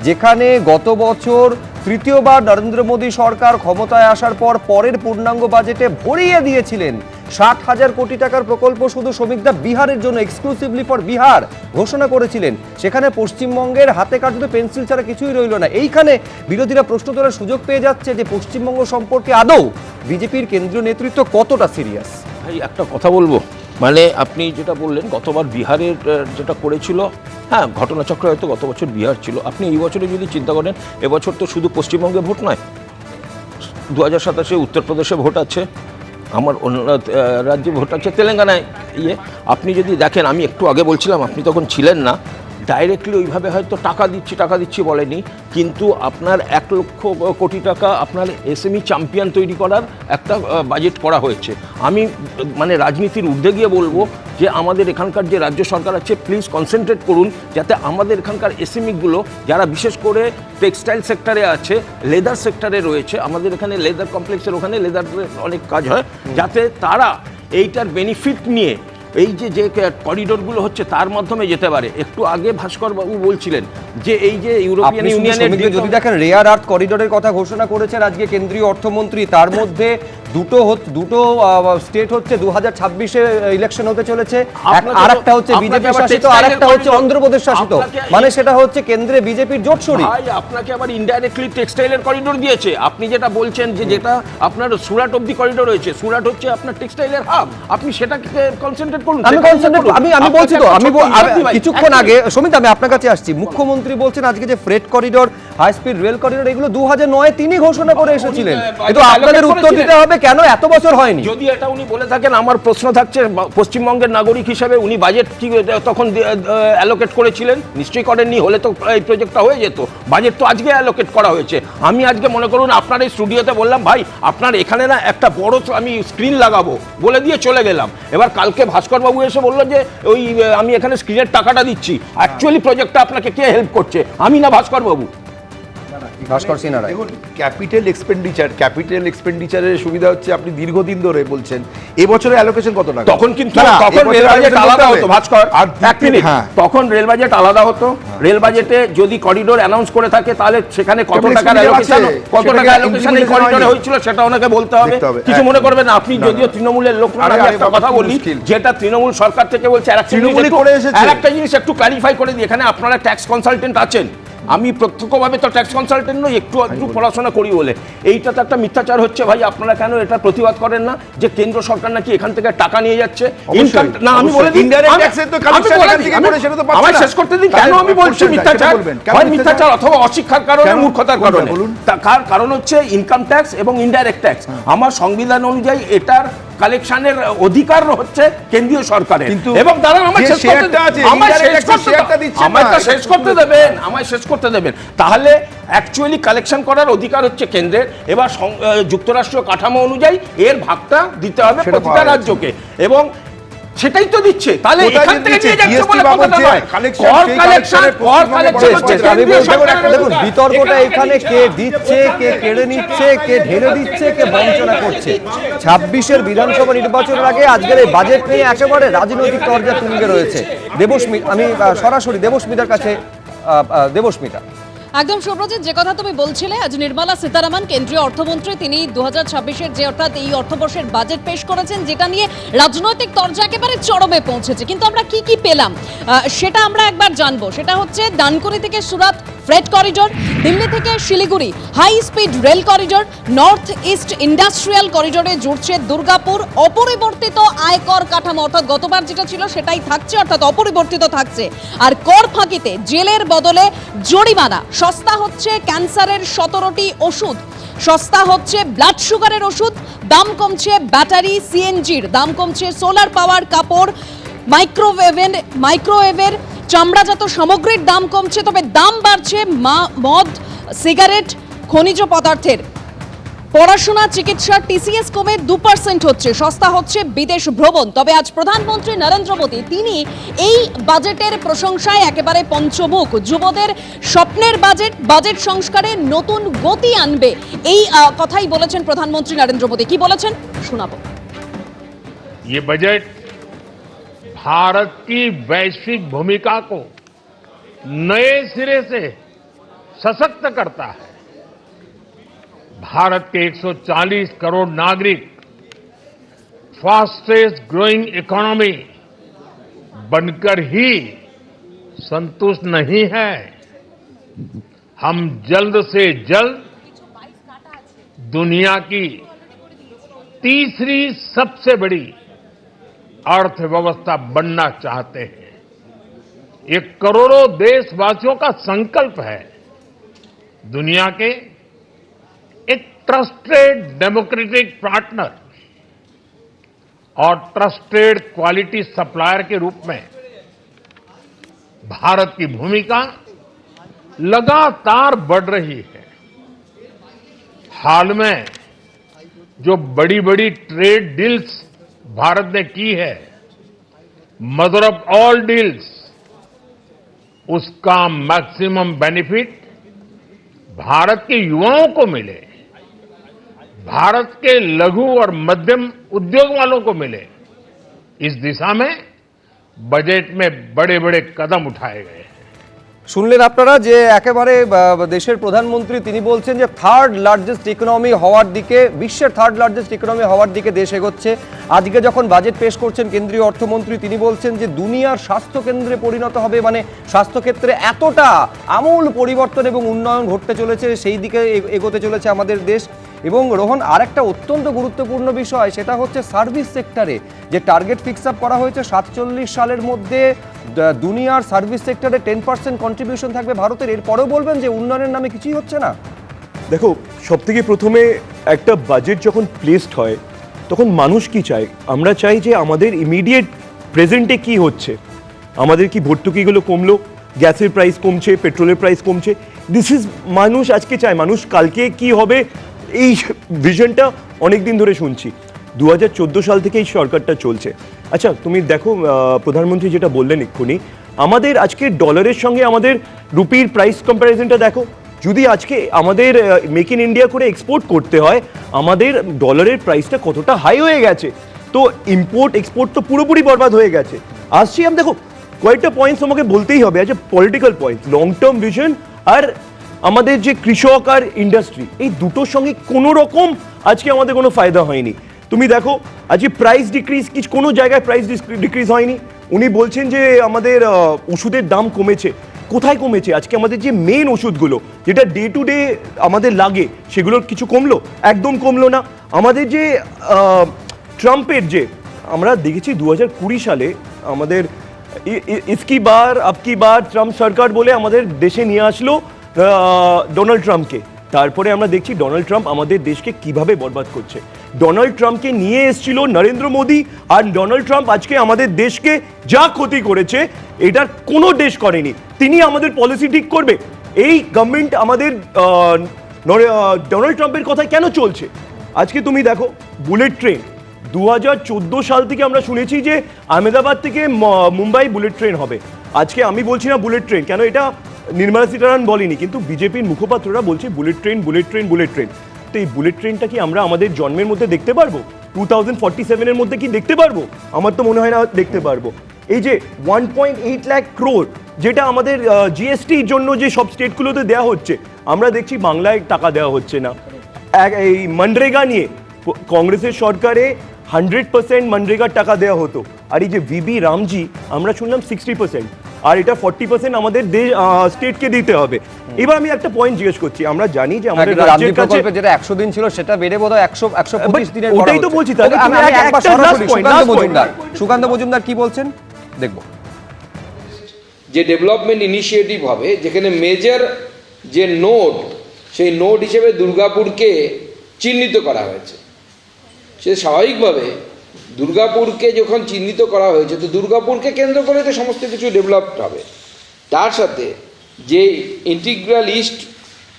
যেখানে গত বছর তৃতীয়বার নরেন্দ্র মোদী সরকার ক্ষমতায় আসার পর পরের পূর্ণাঙ্গ বাজেটে ভরিয়ে দিয়েছিলেন 60,000 কোটি টাকার প্রকল্প শুধু শ্রমিকদা বিহারের জন্য, এক্সক্লুসিভলি ফর বিহার ঘোষণা করেছিলেন। সেখানে পশ্চিমবঙ্গের হাতে কার্যত পেন্সিল ছাড়া কিছুই রইল না। এইখানে বিরোধীরা প্রশ্ন তোলার সুযোগ পেয়ে যাচ্ছে যে পশ্চিমবঙ্গ সম্পর্কে আদৌ বিজেপির কেন্দ্রীয় নেতৃত্ব কতটা সিরিয়াস। ভাই একটা কথা বলবো, মানে আপনি যেটা বললেন গতবার বিহারের যেটা করেছিল, হ্যাঁ ঘটনাচক্র হয়তো গত বছর বিহার ছিল, আপনি এই বছরে যদি চিন্তা করেন এবছর তো শুধু পশ্চিমবঙ্গে ভোট নয়, 2027 উত্তরপ্রদেশে ভোট আছে, আমার অন্য রাজ্যে ভোট আছে, তেলেঙ্গানায় আপনি যদি দেখেন, আমি একটু আগে বলছিলাম আপনি তখন ছিলেন না, ডাইরেক্টলি ওইভাবে হয়তো টাকা দিচ্ছি বলেনি, কিন্তু আপনার 1 লক্ষ কোটি টাকা আপনার এসএমই চ্যাম্পিয়ন তৈরি করার একটা বাজেট করা হয়েছে। আমি মানে রাজনীতির ঊর্ধ্বে গিয়ে বলবো যে আমাদের এখানকার যে রাজ্য সরকার আছে প্লিজ কনসেন্ট্রেট করুন যাতে আমাদের এখানকার এসএমইগুলো যারা বিশেষ করে টেক্সটাইল সেক্টরে আছে, লেদার সেক্টরে রয়েছে, আমাদের এখানে লেদার কমপ্লেক্সের ওখানে লেদারের অনেক কাজ হয়, যাতে তারা এইটার বেনিফিট নিয়ে এই যে করিডোরগুলো হচ্ছে তার মাধ্যমে যেতে পারে। একটু আগে ভাস্কর বাবু বলছিলেন যে এই যে ইউরোপিয়ান ইউনিয়নের যদি দেখেন রেয়ার আর্থ করিডোরের কথা ঘোষণা করেছেন আজকে কেন্দ্রীয় অর্থমন্ত্রী, তার মধ্যে দুটো স্টেট হচ্ছে 2026-এ ইলেকশন হতে চলেছে, আরেকটা হচ্ছে বিজেপি শাসিত, আরেকটা হচ্ছে অন্ধ্রপ্রদেশ শাসিত, মানে সেটা হচ্ছে কেন্দ্রে বিজেপির জোটশরী। ভাই আপনাকে আবার ইনডাইরেক্টলি টেক্সটাইলের করিডোর দিয়েছে। আপনি যেটা বলছেন যে যেটা আপনার সুরাট অবধি করিডোর রয়েছে, সুরাট হচ্ছে আপনার টেক্সটাইলের হাব, আপনি সেটাকে কনসেন্ট্রেট করুন। আমি বলছি তো, আমি কিছুক্ষণ আগে সমিত আমি আপনার কাছে আসছি, মুখ্যমন্ত্রী বলছেন আজকে যে freight corridor, high speed rail corridor, এগুলো 2009-এ তিনি ঘোষণা করে এসেছিলেন, কিন্তু আপনাদের উত্তর দিতে হবে কেন এত বছর হয়নি? যদি এটা উনি বলে থাকেন, আমার প্রশ্ন থাকছে পশ্চিমবঙ্গের নাগরিক হিসেবে উনি বাজেট কি তখন অ্যালোকেট করেছিলেন? নিশ্চয়ই করেননি, হলে তো এই প্রজেক্টটা হয়ে যেত। বাজেট তো আজকে অ্যালোকেট করা হয়েছে। আমি আজকে মনে করুন আপনার এই স্টুডিওতে বললাম ভাই আপনার এখানে না একটা বড় আমি স্ক্রিন লাগাবো, বলে দিয়ে চলে গেলাম। এবার কালকে ভাস্করবাবু এসে বললো যে ওই আমি এখানে স্ক্রিনের টাকাটা দিচ্ছি। অ্যাকচুয়ালি প্রজেক্টটা আপনাকে কে হেল্প করছে, আমি না ভাস্করবাবু? ভাস্কর সিনহা রায়, দেখুন ক্যাপিটাল এক্সপেন্ডিচারের সুবিধা হচ্ছে আপনি দীর্ঘদিন ধরে বলছেন এবছরের অ্যালোকেশন কত টাকা? তখন কিন্তু তখন রেল বাজেট আলাদা হতো ভাস্কর, এক মিনিট, তখন রেল বাজেট আলাদা হতো। রেল বাজেটে যদি করিডোর অ্যানাউন্স করে থাকে তাহলে সেখানে কত টাকা অ্যালোকেশন এই করিডোরে হয়েছিল সেটা ওনাকে বলতে হবে। কিছু মনে করবেন আপনি, যদিও তৃণমূলের লোক, একটা কথা বলি, যেটা তৃণমূল সরকার থেকে বলছে আরেকটা জিনিস একটু ক্লারিফাই করে দিই। এখানে আপনারা ট্যাক্স কনসালটেন্ট আছেন, আমি প্রত্যক্ষভাবে তো ট্যাক্স কনসালটেন্ট নই, একটু পড়াশোনা করি বলে। এইটা তো একটা মিথ্যাচার হচ্ছে ভাই, আপনারা কেন এটা প্রতিবাদ করেন না যে কেন্দ্র সরকার নাকি এখান থেকে টাকা নিয়ে যাচ্ছে? ইনকাম না, আমি বলে দিই, আমার শেষ করতে দিন। কেন আমি বলছি মিথ্যাচার? হয় মিথ্যাচার অথবা অশিক্ষার কারণে, মূর্খতার কারণে। তার কারণ হচ্ছে ইনকাম ট্যাক্স এবং ইনডাইরেক্ট ট্যাক্স। আমার সংবিধান অনুযায়ী এটার কালেকশনের অধিকার হচ্ছে কেন্দ্রীয় সরকারের। এবং দাঁড়ান, আমায় শেষ করতে দেবেন। তাহলে অ্যাকচুয়ালি কালেকশন করার অধিকার হচ্ছে কেন্দ্রের। এবার যুক্তরাষ্ট্রীয় কাঠামো অনুযায়ী এর ভাগটা দিতে হবে প্রতিটা রাজ্যকে, এবং সেটাই তো দিচ্ছে। তাহলে এখান থেকে নিয়ে যাচ্ছে বলে কথাটা নয়। দেখুন বিতর্কটা এখানে কে দিচ্ছে, কে কেড়ে নিচ্ছে, কে ঢেলে দিচ্ছে, কে বঞ্চনা করছে। 26-এর বিধানসভা নির্বাচনের আগে আজকের এই বাজেট নিয়ে একেবারে রাজনৈতিক তরজা তুঙ্গে রয়েছে। দেবস্মিতা, আমি সরাসরি দেবস্মিতার কাছে। দেবস্মিতা, একদম সুব্রজিৎ, যে কথা তুমি বলছিলে, আজ নির্মলা সীতারামন কেন্দ্রীয় অর্থমন্ত্রী, তিনি 2026-এর যে অর্থাৎ এই অর্থবর্ষের বাজেট পেশ করেছেন, যেটা নিয়ে রাজনৈতিক তরজা একেবারে চরমে পৌঁছেছে। কিন্তু আমরা কি কি পেলাম সেটা আমরা একবার জানবো। সেটা হচ্ছে ডানকুনি থেকে সুরাত ফ্রেট করিডোর, দিল্লি থেকে Siliguri high speed rail corridor, north east industrial করিডোরে জুড়ছে দুর্গাপুর। অপরিবর্তিত আয়কর কাঠামো, অর্থাৎ গতবার যেটা ছিল সেটাই থাকছে, অর্থাৎ অপরিবর্তিত থাকছে। আর কর ফাঁকিতে জেলের বদলে জরিমানা। সস্তা হচ্ছে ক্যান্সারের 17টি ওষুধ, সস্তা হচ্ছে ব্লাড সুগারের ওষুধ, দাম কমছে ব্যাটারি সিএনজির, দাম কমছে সোলার পাওয়ার কাপড়, মাইক্রোওয়েভের চামড়াজাত সামগ্রীর দাম কমছে, তবে দাম বাড়ছে মদ, সিগারেট, খনিজ পদার্থের। পড়াশোনা, চিকিৎসা, টিসিএস কমে 2% হচ্ছে, সস্তা হচ্ছে বিদেশ ভ্রমণ। তবে আজ প্রধানমন্ত্রী নরেন্দ্র মোদী তিনি এই বাজেটের প্রশংসায় একেবারে পঞ্চমুখ। যুবদের স্বপ্নের বাজেট সংস্কারে নতুন গতি আনবে, এই কথাই বলেছেন প্রধানমন্ত্রী নরেন্দ্র মোদী। কি বলেছেন শোনাবো। ये बजट भारत की वैश्विक भूमिका को नए सिरे से सशक्त करता है। भारत के 140 करोड़ नागरिक फास्टेस्ट ग्रोइंग इकोनॉमी बनकर ही संतुष्ट नहीं है। हम जल्द से जल्द दुनिया की तीसरी सबसे बड़ी अर्थव्यवस्था बनना चाहते हैं। ये करोड़ों देशवासियों का संकल्प है दुनिया के एक ट्रस्टेड डेमोक्रेटिक पार्टनर और ट्रस्टेड क्वालिटी सप्लायर के रूप में भारत की भूमिका लगातार बढ़ रही है। हाल में जो बड़ी बड़ी ट्रेड डील्स भारत ने की है, मदर ऑफ ऑल डील्स, उसका मैक्सिमम बेनिफिट भारत के युवाओं को मिले, भारत के लघु और मध्यम उद्योग वालों को मिले। इस दिशा में बजट में बड़े बड़े कदम उठाए गए हैं। শুনলেন আপনারা যে একেবারে দেশের প্রধানমন্ত্রী তিনি বলছেন যে থার্ড লার্জেস্ট ইকোনমি হওয়ার দিকে, বিশ্বের থার্ড লার্জেস্ট ইকোনমি হওয়ার দিকে দেশ এগোচ্ছে। আজকে যখন বাজেট পেশ করছেন কেন্দ্রীয় অর্থমন্ত্রী তিনি বলছেন যে দুনিয়ার স্বাস্থ্য কেন্দ্রে পরিণত হবে, মানে স্বাস্থ্যক্ষেত্রে এতটা আমূল পরিবর্তন এবং উন্নয়ন ঘটতে চলেছে, সেই দিকে এগোতে চলেছে আমাদের দেশ। এবং রোহন, আরেকটা অত্যন্ত গুরুত্বপূর্ণ বিষয় সেটা হচ্ছে সার্ভিস সেক্টরে যে টার্গেট ফিক্স আপ করা হয়েছে 47 সালের মধ্যে দুনিয়ার সার্ভিস সেক্টরে 10% কন্ট্রিবিউশন থাকবে ভারতের। এরপরেও বলবেন যে উন্নয়নের নামে কিছুই হচ্ছে না। দেখো, সব থেকে প্রথমে একটা বাজেট যখন প্লেসড হয় তখন মানুষ কি চায়? আমরা চাই যে আমাদের ইমিডিয়েট প্রেজেন্টে কি হচ্ছে, আমাদের কি ভর্তুকিগুলো কমলো, গ্যাসের প্রাইস কমছে, পেট্রোলের প্রাইস কমছে, দিস ইজ মানুষ আজকে চায়। মানুষ কালকে কি হবে এই ভিশনটা অনেক দিন ধরে শুনছি। 2014 সাল থেকে এই সরকারটা চলছে। আচ্ছা তুমি দেখো প্রধানমন্ত্রী যেটা বললেন এক্ষুনি, আমাদের আজকে ডলারের সঙ্গে আমাদের রুপির প্রাইস কম্প্যারিজনটা দেখো। যদি আজকে আমাদের মেক ইন ইন্ডিয়া করে এক্সপোর্ট করতে হয়, আমাদের ডলারের প্রাইসটা কতটা হাই হয়ে গেছে, তো ইম্পোর্ট এক্সপোর্ট তো পুরোপুরি বরবাদ হয়ে গেছে। আসছি আমি দেখো কয়েকটা পয়েন্টস আমাকে বলতেই হবে, আচ্ছা political point, long term vision আর আমাদের যে কৃষক আর ইন্ডাস্ট্রি, এই দুটোর সঙ্গে কোনো রকম আজকে আমাদের কোনো ফায়দা হয়নি। তুমি দেখো আজকে প্রাইস ডিক্রিজ, কোনো জায়গায় প্রাইস ডিক্রিজ হয়নি। উনি বলছেন যে আমাদের ওষুধের দাম কমেছে, কোথায় কমেছে? আজকে আমাদের যে মেন ওষুধগুলো যেটা ডে টু ডে আমাদের লাগে সেগুলোর কিছু কমলো? একদম কমলো না। আমাদের যে ট্রাম্পের যে আমরা দেখেছি 2020 সালে আমাদের ইসকি বার আপকি বার ট্রাম্প সরকার বলে আমাদের দেশে নিয়ে আসলো ডোনাল্ড ট্রাম্পকে। তারপরে আমরা দেখছি ডোনাল্ড ট্রাম্প আমাদের দেশকে কিভাবে বরবাদ করছে। ডোনাল্ড ট্রাম্পকে নিয়ে এসেছিল নরেন্দ্র মোদী, আর ডোনাল্ড ট্রাম্প আজকে আমাদের দেশকে যা ক্ষতি করেছে এটার কোনো দেশ করেনি। তিনি আমাদের পলিসি ঠিক করবে? এই গভর্নমেন্ট আমাদের ডোনাল্ড ট্রাম্পের কথায় কেন চলছে? আজকে তুমি দেখো বুলেট ট্রেন, 2014 সাল থেকে আমরা শুনেছি যে আহমেদাবাদ থেকে মুম্বাই বুলেট ট্রেন হবে। আজকে আমি বলছি না বুলেট ট্রেন, কেন এটা নির্মলা সীতারামন বলেনি, কিন্তু বিজেপির মুখপাত্ররা বলছে bullet train bullet train bullet train. তো এই বুলেট ট্রেনটা কি আমরা আমাদের জন্মের মধ্যে দেখতে পারবো? 2047-এর মধ্যে কি দেখতে পারবো? আমার তো মনে হয় না দেখতে পারবো। এই যে 1.8 লাখ ক্রোড় যেটা আমাদের জিএসটির জন্য যে সব স্টেটগুলোতে দেওয়া হচ্ছে, আমরা দেখছি বাংলায় টাকা দেওয়া হচ্ছে না। এই মনরেগা নিয়ে কংগ্রেসের সরকারে 100% মনরেগার টাকা দেওয়া হতো, আর এই যে ভিবি রামজি আমরা শুনলাম 60%, আর এটা 40% আমাদের স্টেটকে দিতে হবে। এবার আমি একটা পয়েন্ট জিজ্ঞেস করছি, আমরা জানি যে আমাদের রাজ্যের কাছে যেটা 100 দিন ছিল সেটা বেড়ে বোধহয় 125 দিনের করা হচ্ছে। ওটাই তো বলছি। তাহলে আমি একবার সরাসরি সুকান্ত মজুমদার কি বলছেন দেখব। যে ডেভেলপমেন্ট ইনিশিয়েটিভ হবে, যেখানে মেজর যে নোড, সেই নোড হিসেবে দুর্গাপুরকে চিহ্নিত করা হয়েছে। সে স্বাভাবিকভাবে দুর্গাপুরকে যখন চিহ্নিত করা হয়েছে, তো দুর্গাপুরকে কেন্দ্র করে তো সমস্ত কিছু ডেভেলপড হবে। তার সাথে যে ইন্টিগ্রাল ইস্ট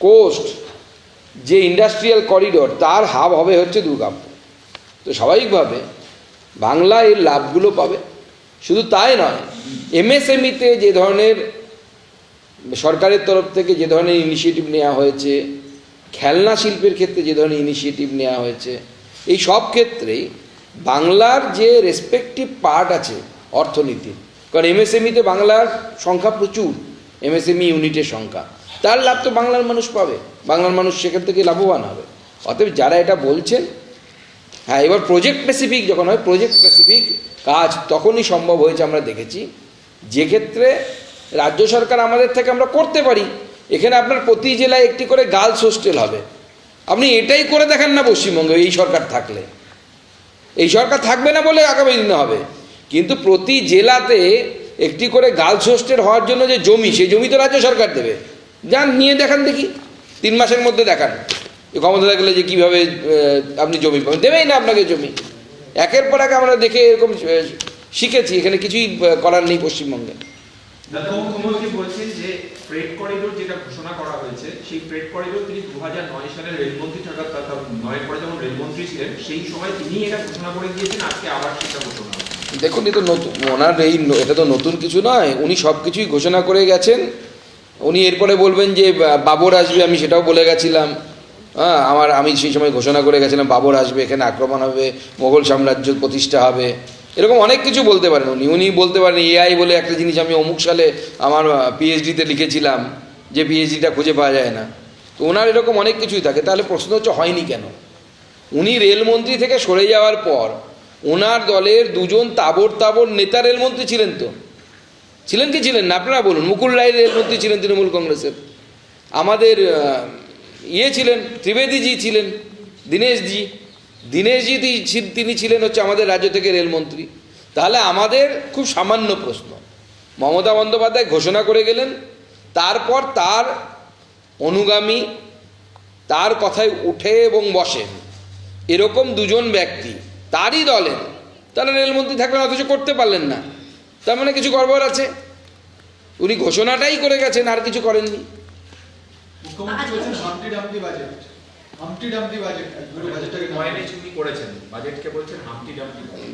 কোস্ট যে ইন্ডাস্ট্রিয়াল করিডোর, তার হাব হবে হচ্ছে দুর্গাপুর। তো স্বাভাবিকভাবে বাংলা এর লাভগুলো পাবে। শুধু তাই নয়, এমএসএমইতে যে ধরনের সরকারের তরফ থেকে যে ধরনের ইনিশিয়েটিভ নেওয়া হয়েছে, খেলনা শিল্পের ক্ষেত্রে যে ধরনের ইনিশিয়েটিভ নেওয়া হয়েছে, এই সব ক্ষেত্রেই বাংলার যে রেসপেক্টিভ পার্ট আছে অর্থনীতির, কারণ এমএসএমইতে বাংলার সংখ্যা প্রচুর, এমএসএমই ইউনিটের সংখ্যা, তার লাভ তো বাংলার মানুষ পাবে, বাংলার মানুষ সেখান থেকে লাভবান হবে। অতএব যারা এটা বলছেন, হ্যাঁ, এবার প্রজেক্ট স্পেসিফিক যখন হয়, প্রজেক্ট স্পেসিফিক কাজ তখনই সম্ভব হয়েছে। আমরা দেখেছি যে ক্ষেত্রে রাজ্য সরকার আমাদের থেকে আমরা করতে পারি, এখানে আপনার প্রতি জেলায় একটি করে গার্লস হোস্টেল হবে। আপনি এটাই করে দেখেন না পশ্চিমবঙ্গে এই সরকার থাকলে। এই সরকার থাকবে না বলে আগামী দিনে হবে, কিন্তু প্রতি জেলাতে একটি করে গার্লস হোস্টেল হওয়ার জন্য যে জমি, সেই জমি তো রাজ্য সরকার দেবে। যান নিয়ে দেখান দেখি, 3 মাসের মধ্যে দেখান ক্ষমতা থাকলে যে কীভাবে আপনি জমি পাবেন। দেবেই না আপনাকে জমি। একের পর এক আমরা দেখে এরকম শিখেছি, এখানে কিছুই করার নেই পশ্চিমবঙ্গে। মুখ্যমন্ত্রী বলছেন যে ফ্রেট করিডোর যেটা ঘোষণা করা হয়েছে, সেই ফ্রেট করিডোর তিনি 2009 সালে রেলমন্ত্রী থাকার, 9 পরে যখন রেলমন্ত্রী ছিলেন সেই সময় তিনি এটা ঘোষণা করে দিয়েছেন, আজকে আবার সেটা ঘোষণা। দেখুন, এটা নতুন, ওনার এটা তো নতুন কিছু নয়, উনি সব কিছুই ঘোষণা করে গেছেন। উনি এরপরে বলবেন যে বাবর আসবে, আমি সেটাও বলে গেছিলাম। হ্যাঁ, আমি সেই সময় ঘোষণা করে গেছিলাম বাবর আসবে, এখানে আক্রমণ হবে, মোগল সাম্রাজ্য প্রতিষ্ঠা হবে, এরকম অনেক কিছু বলতে পারেন উনি বলতে পারেন এআই বলে একটা জিনিস আমি অমুক সালে আমার পিএইচডিতে লিখেছিলাম, যে পিএইচডিটা খুঁজে পাওয়া যায় না। তো ওনার এরকম অনেক কিছুই থাকে। তাহলে প্রশ্ন হচ্ছে হয়নি কেন? উনি রেলমন্ত্রী থেকে সরে যাওয়ার পর ওনার দলের 2জন তাবড় নেতা রেলমন্ত্রী ছিলেন, তো ছিলেন কি ছিলেন না আপনারা বলুন? মুকুল রায় রেলমন্ত্রী ছিলেন তৃণমূল কংগ্রেসের, আমাদের ছিলেন ত্রিবেদীজি ছিলেন, দীনেশজি তিনি ছিলেন হচ্ছে আমাদের রাজ্য থেকে রেলমন্ত্রী। তাহলে আমাদের খুব সামান্য প্রশ্ন, মমতা বন্দ্যোপাধ্যায় ঘোষণা করে গেলেন, তারপর তার অনুগামী তার কথায় উঠে এবং বসেন এরকম দুজন ব্যক্তি তারই দলের, তারা রেলমন্ত্রী থাকলেন অথচ করতে পারলেন না, তার মানে কিছু গড়বড় আছে। উনি ঘোষণাটাই করে গেছেন, আর কিছু করেননি।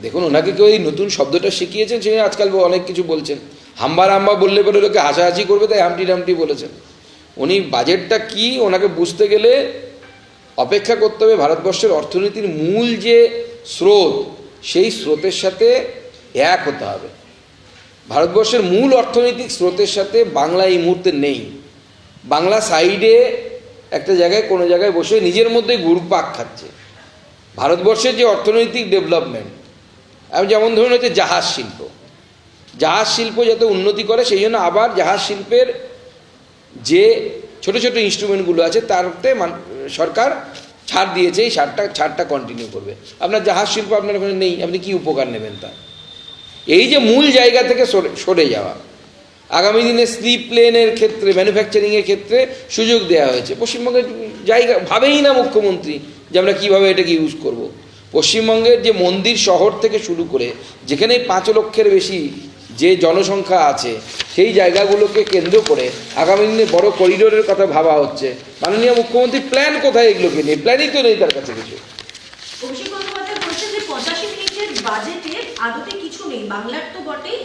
দেখুন, ওনাকে কেউ এই নতুন শব্দটা শিখিয়েছেন, সে আজকাল অনেক কিছু বলছেন। হাম্বা রাম্বা বললে পরে লোকে হাসাহাসি করবে, তাই হামটি ডামটি বলেছেন। উনি বাজেটটা কি ওনাকে বুঝতে গেলে অপেক্ষা করতে হবে ভারতবর্ষের অর্থনীতির মূল যে স্রোত, সেই স্রোতের সাথে এক হতে হবে। ভারতবর্ষের মূল অর্থনৈতিক স্রোতের সাথে বাংলা এই মুহূর্তে নেই। বাংলা সাইডে একটা জায়গায় কোনো জায়গায় বসে নিজের মধ্যে ঘুরপাক খাচ্ছে। ভারতবর্ষের যে অর্থনৈতিক ডেভেলপমেন্ট, আমি যেমন ধরুন হচ্ছে জাহাজ শিল্প, জাহাজ শিল্প যাতে উন্নতি করে সেই জন্য আবার জাহাজ শিল্পের যে ছোট ছোট ইনস্ট্রুমেন্টগুলো আছে তারতে সরকার ছাড় দিয়েছে, এই ছাড়টা কন্টিনিউ করবে। আপনার জাহাজ শিল্প আপনার ওখানে নেই, আপনি কি উপকার নেবেন তা? এই যে মূল জায়গা থেকে সরে যাওয়া, আগামী দিনে স্লিপ প্লেনের ক্ষেত্রে, ম্যানুফ্যাকচারিংয়ের ক্ষেত্রে সুযোগ দেওয়া হয়েছে। পশ্চিমবঙ্গের জায়গা ভাবেই না মুখ্যমন্ত্রী যে আমরা কীভাবে এটাকে ইউজ করব। পশ্চিমবঙ্গের যে মন্দির শহর থেকে শুরু করে যেখানে 5 লক্ষের বেশি যে জনসংখ্যা আছে, সেই জায়গাগুলোকে কেন্দ্র করে আগামী দিনে বড় করিডোরের কথা ভাবা হচ্ছে। মাননীয় মুখ্যমন্ত্রী প্ল্যান কোথায় এগুলোকে নিয়ে? প্ল্যানই তো নেই তার কাছে কিছু। অভিষেক বন্দ্যোপাধ্যায় বলছেন যে 85 মিনিটের বাজেটে আদতে কিছু নেই, বাংলার তো বটেই,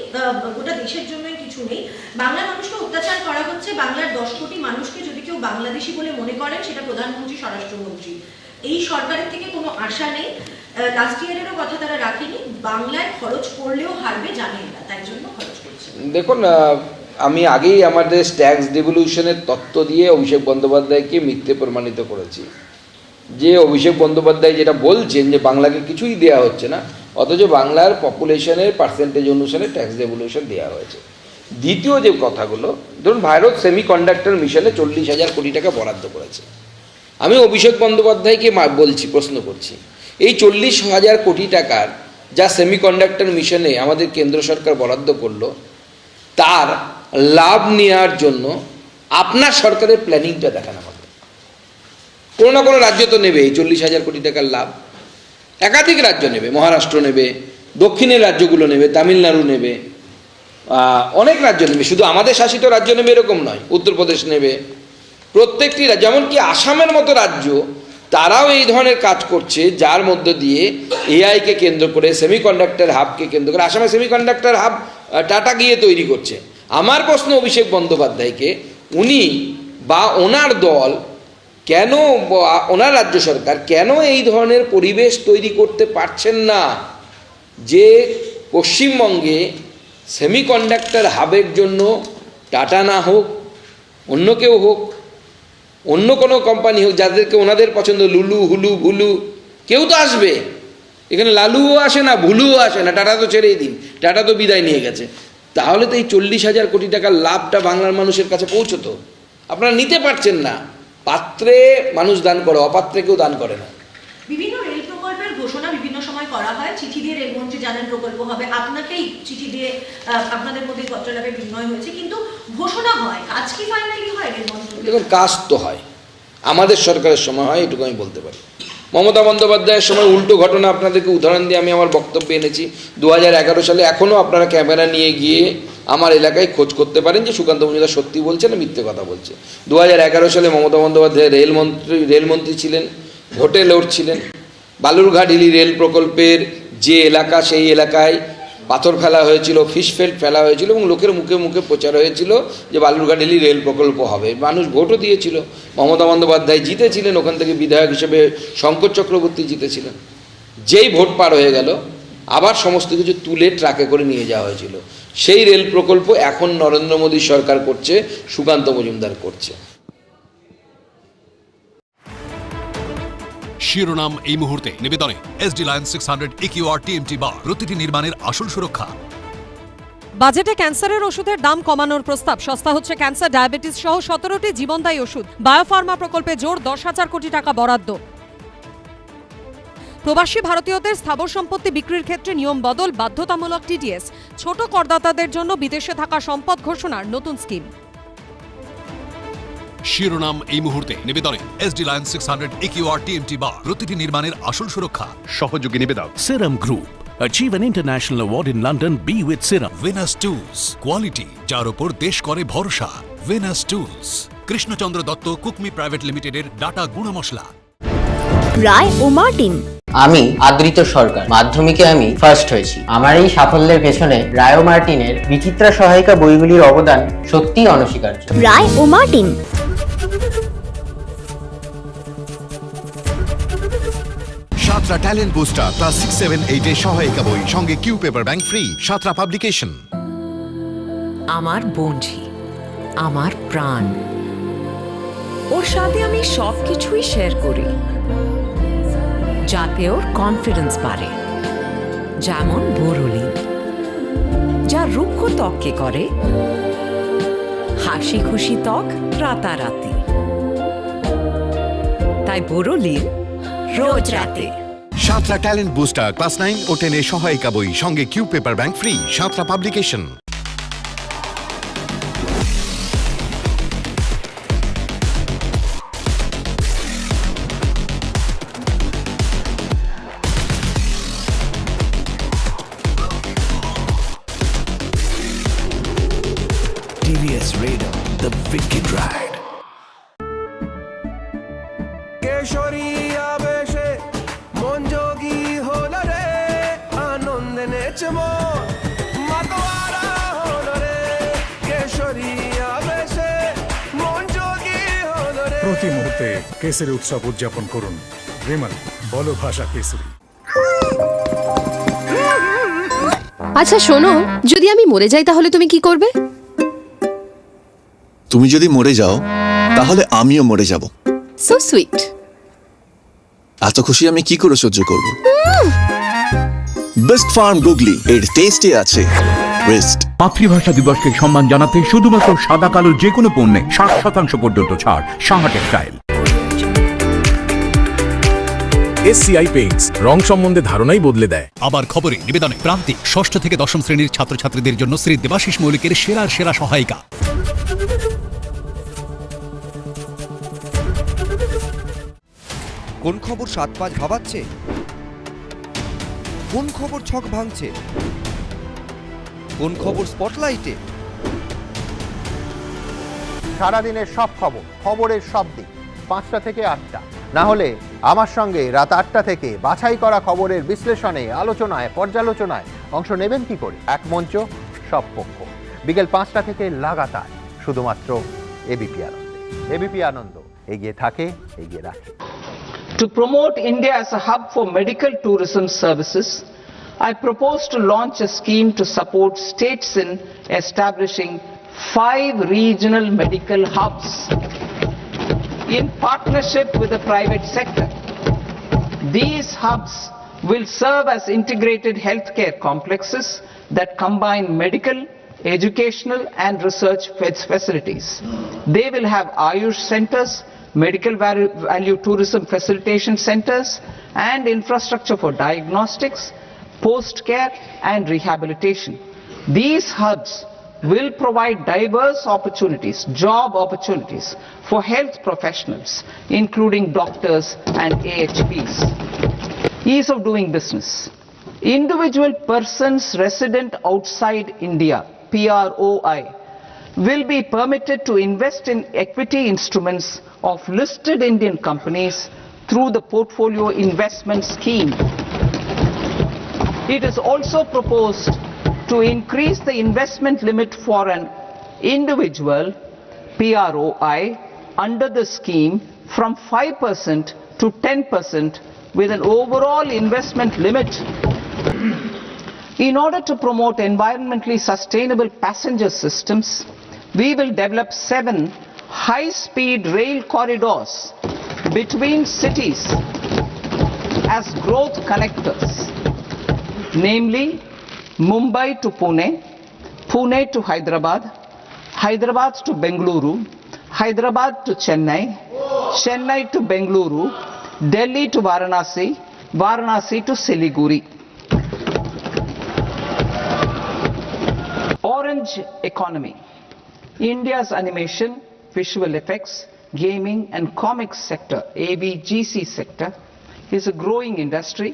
গোটা দেশের জন্যই কিছু নেই। বাংলার মানুষকে অত্যাচার করা হচ্ছে। বাংলার 10 কোটি মানুষকে যদি কেউ বাংলাদেশি বলে মনে করেন, সেটা প্রধানমন্ত্রী, স্বরাষ্ট্রমন্ত্রী। এই সরকারের থেকে কোনো আশা নেই। লাস্ট ইয়ারেরও কথা তারা রাখেনি, বাংলায় খরচ করলেও হারবে জানেন না, তাই জন্য খরচ করছে। দেখুন, আমি আগেই আমাদের ট্যাক্স ডেভলিউশনের তত্ত্ব দিয়ে অভিষেক বন্দ্যোপাধ্যায়কে মিথ্যে প্রমাণিত করেছি। যে অভিষেক বন্দ্যোপাধ্যায় যেটা বলছেন যে বাংলাকে কিছুই দেওয়া হচ্ছে না, অথচ বাংলার পপুলেশনের পার্সেন্টেজ অনুসারে ট্যাক্স ডেভলিউশন দেওয়া হয়েছে। দ্বিতীয় যে কথাগুলো, ধরুন ভারত সেমিকন্ডাক্টর মিশনে 40,000 কোটি টাকা বরাদ্দ করেছে। আমি অভিষেক বন্দ্যোপাধ্যায়কে বলছি, প্রশ্ন করছি, এই 40,000 কোটি টাকার যা সেমিকন্ডাক্টর মিশনে আমাদের কেন্দ্র সরকার বরাদ্দ করলো, তার লাভ নেওয়ার জন্য আপনার সরকারের প্ল্যানিংটা দেখান আমাকে। কোনো না কোনো রাজ্য তো নেবে এই 40,000 কোটি টাকার লাভ, একাধিক রাজ্য নেবে, মহারাষ্ট্র নেবে, দক্ষিণের রাজ্যগুলো নেবে, তামিলনাড়ু নেবে, অনেক রাজ্য নেবে, শুধু আমাদের শাসিত রাজ্য নেবে এরকম নয়, উত্তরপ্রদেশ নেবে, প্রত্যেকটি রাজ্য, যেমনকি আসামের মতো রাজ্য, তারাও এই ধরনের কাজ করছে, যার মধ্য দিয়ে এআইকে কেন্দ্র করে, সেমিকন্ডাক্টর হাবকে কেন্দ্র করে। আসামে সেমিকন্ডাক্টর হাব টাটা গিয়ে তৈরি করছে। আমার প্রশ্ন অভিষেক বন্দ্যোপাধ্যায়কে, উনি বা ওনার দল কেন, ওনার রাজ্য সরকার কেন এই ধরনের পরিবেশ তৈরি করতে পারছেন না যে পশ্চিমবঙ্গে সেমিকন্ডাক্টর হাবের জন্য টাটা না হোক, অন্য কেউ হোক, অন্য কোনো কোম্পানি হোক, যাদেরকে ওনাদের পছন্দ, লুলু, হুলু, ভুলু, কেউ তো আসবে এখানে। লালুও আসে না, ভুলুও আসে না, টাটা তো ছেড়েই দিন, টাটা তো বিদায় নিয়ে গেছে। তাহলে তো এই 40,000 কোটি টাকার লাভটা বাংলার মানুষের কাছে পৌঁছতো। আপনারা নিতে পারছেন না। পাত্রে মানুষ দান করে, অপাত্রে কেউ দান করে না। বিভিন্ন রেল প্রকল্পের ঘোষণা বিভিন্ন সময় করা হয়, চিঠি দিয়ে রেলমন্ত্রী জানান প্রকল্প হবে, আপনাকেই চিঠি দিয়ে আপনাদের মধ্যে পত্রলাভে বিনিময় হয়েছে, কিন্তু ঘোষণা হয়, কাজ কি ফাইনালি হয় রেলমন্ত্রী? দেখুন, কাজ তো হয়, আমাদের সরকারের সময় হয়, এটুকু আমি বলতে পারি। মমতা বন্দ্যোপাধ্যায়ের সময় উল্টো ঘটনা আপনাদেরকে উদাহরণ দিয়ে আমি আমার বক্তব্যে এনেছি। 2011 সালে, এখনও আপনারা ক্যামেরা নিয়ে গিয়ে আমার এলাকায় খোঁজ করতে পারেন যে সুকান্ত মজুমদার সত্যি বলছে না মিথ্যে কথা বলছে। 2011 সালে মমতা বন্দ্যোপাধ্যায় রেলমন্ত্রী ছিলেন, ভোটে লড়ছিলেন। বালুরঘাট হিলি রেল প্রকল্পের যে এলাকা, সেই এলাকায় পাথর ফেলা হয়েছিল, ফিশফেল্ড ফেলা হয়েছিল, এবং লোকের মুখে মুখে প্রচার হয়েছিল যে বালুরঘাট হিলি রেল প্রকল্প হবে। মানুষ ভোটও দিয়েছিল, মমতা বন্দ্যোপাধ্যায় জিতেছিলেন, ওখান থেকে বিধায়ক হিসেবে শঙ্কর চক্রবর্তী জিতেছিলেন। যেই ভোট পার হয়ে গেল, আবার সমস্ত কিছু তুলে ট্রাকে করে নিয়ে যাওয়া হয়েছিল। সেই রেল প্রকল্প এখন নরেন্দ্র মোদী সরকার করছে, সুকান্ত মজুমদার করছে। শিরোনাম এই মুহূর্তে নিবেদনে SD Lion 600 EQR TMT বার, প্রতিটি নির্মাণের আসল সুরক্ষা। বাজেটে ক্যান্সারের ওষুধের দাম কমানোর প্রস্তাব। সস্তা হচ্ছে ক্যান্সার, ডায়াবেটিস সহ 17টি জীবনদায়ী ওষুধ। বায়োফার্মা প্রকল্পে জোর 10,000 কোটি টাকা বরাদ্দ। প্রবাসী ভারতীয়দের স্থাবর সম্পত্তি বিক্রির ক্ষেত্রে নিয়ম বদল, বাধ্যতামূলক TDS। ছোট করদাতাদের জন্য বিদেশে থাকা সম্পদ ঘোষণার নতুন স্কিম। শিরোনাম এই মুহূর্তে নিবেদনে SD Lion 600 EQR TMT বার প্রতিটি নির্মাণের আসল সুরক্ষা সহযোগী নিবেদক Serum Group. Achieve an international award in London. Be with Serum. Venus Tools quality যার উপর দেশ করে ভরসা Venus Tools Krishnachandra Dutta Cookme private লিমিটেডের ডাটা গুঁড়ো মশলা রায় ও মার্টিন। আমি আদৃত সরকার, মাধ্যমিকে আমি ফার্স্ট হয়েছি। আমার এই সাফল্যের পেছনে রায় ও মার্টিনের বিচিত্রা সহায়িকা বইগুলির অবদান সত্যিই অনস্বীকার্য। রায় ও মার্টিন। সাতরা ট্যালেন্ট বুস্টার ক্লাস 6, 7, 8 এর সহায়িকা বই সঙ্গে কিউ পেপার ব্যাংক ফ্রি সাতরা পাবলিকেশন। আমার বোনঝি, আমার প্রাণ, ওর সাথে আমি সবকিছুই শেয়ার করি যাতে ওর কনফিডেন্স বাড়ে। যেমন বোরোলিন, যা রুক্ষ ত্বককে করে হাসি খুশি ত্বক রাতারাতি। তাই বোরোলিন রোজ রাতে। সাতরা ট্যালেন্ট বুস্টার ক্লাস 9 ও 10 এর সহায়িকা বই সঙ্গে Q paper bank free Satara publication. TVS Raider, the wicked ride. প্রতি মুহূর্তে কেসরি উৎসব উদযাপন করুন। বিমল, বলো ভাষা কেসরি। আচ্ছা শোনো, যদি আমি মরে যাই তাহলে তুমি কি করবে? তুমি যদি মরে যাও তাহলে আমিও মরে যাব। So sweet. এত খুশি আমি কি করে সহ্য করব? বেস্ট ফার্ম গুগলি, এর টেস্টে আছে রেস্ট। মাতৃভাষা দিবসকে সম্মান জানাতে শুধুমাত্র সাদা কালো যে কোনো পণ্যে 60% পর্যন্ত ছাড়। সাহা টেক্সটাইল। SCI পেইন্টস রং সম্বন্ধে ধারণাই বদলে দেয়। আবার খবরে নিবেদনে প্রান্তিক 6ষ্ঠ থেকে 10ম শ্রেণীর ছাত্রছাত্রীদের জন্য শ্রী দেবাশিস মৌলিকের সেরা সহায়িকা। কোন খবর 7-5 ভাবাচ্ছে? কোন খবর ছক ভাঙছে? কোন খবর স্পটলাইটে? সারাদিনের সব খবর, খবরের সব দিক 5টা থেকে 8টা, না হলে আমার সঙ্গে রাত 8টা থেকে বাছাই করা খবরের বিশ্লেষণে, আলোচনায়, পর্যালোচনায় অংশ নেবেন কি করে? এক মঞ্চ, সব পক্ষ, বিকেল 5টা থেকে লাগাতার, শুধুমাত্র এবিপি আনন্দে। এবিপি আনন্দ এগিয়ে থাকে, এগিয়ে রাখে। To promote India as a hub for medical tourism services, I propose to launch a scheme to support states in establishing 5 regional medical hubs in partnership with the private sector. These hubs will serve as integrated healthcare complexes that combine medical, educational and research facilities. They will have Ayush centers, medical value tourism facilitation centers and infrastructure for diagnostics, post-care and rehabilitation. These hubs will provide diverse opportunities, job opportunities for health professionals, including doctors and AHPs. Ease of doing business. Individual persons resident outside India, PROI, will be permitted to invest in equity instruments of listed Indian companies through the Portfolio Investment Scheme. It is also proposed to increase the investment limit for an individual PROI under the scheme from 5% to 10% with an overall investment limit. In order to promote environmentally sustainable passenger systems, we will develop 7 high-speed rail corridors between cities as growth connectors, namely Mumbai to Pune, Pune to Hyderabad, Hyderabad to Bengaluru, Hyderabad to Chennai, Chennai to Bengaluru, Delhi to Varanasi, Varanasi to Siliguri. Orange economy. India's animation, visual effects, gaming and comics sector, ABGC sector, is a growing industry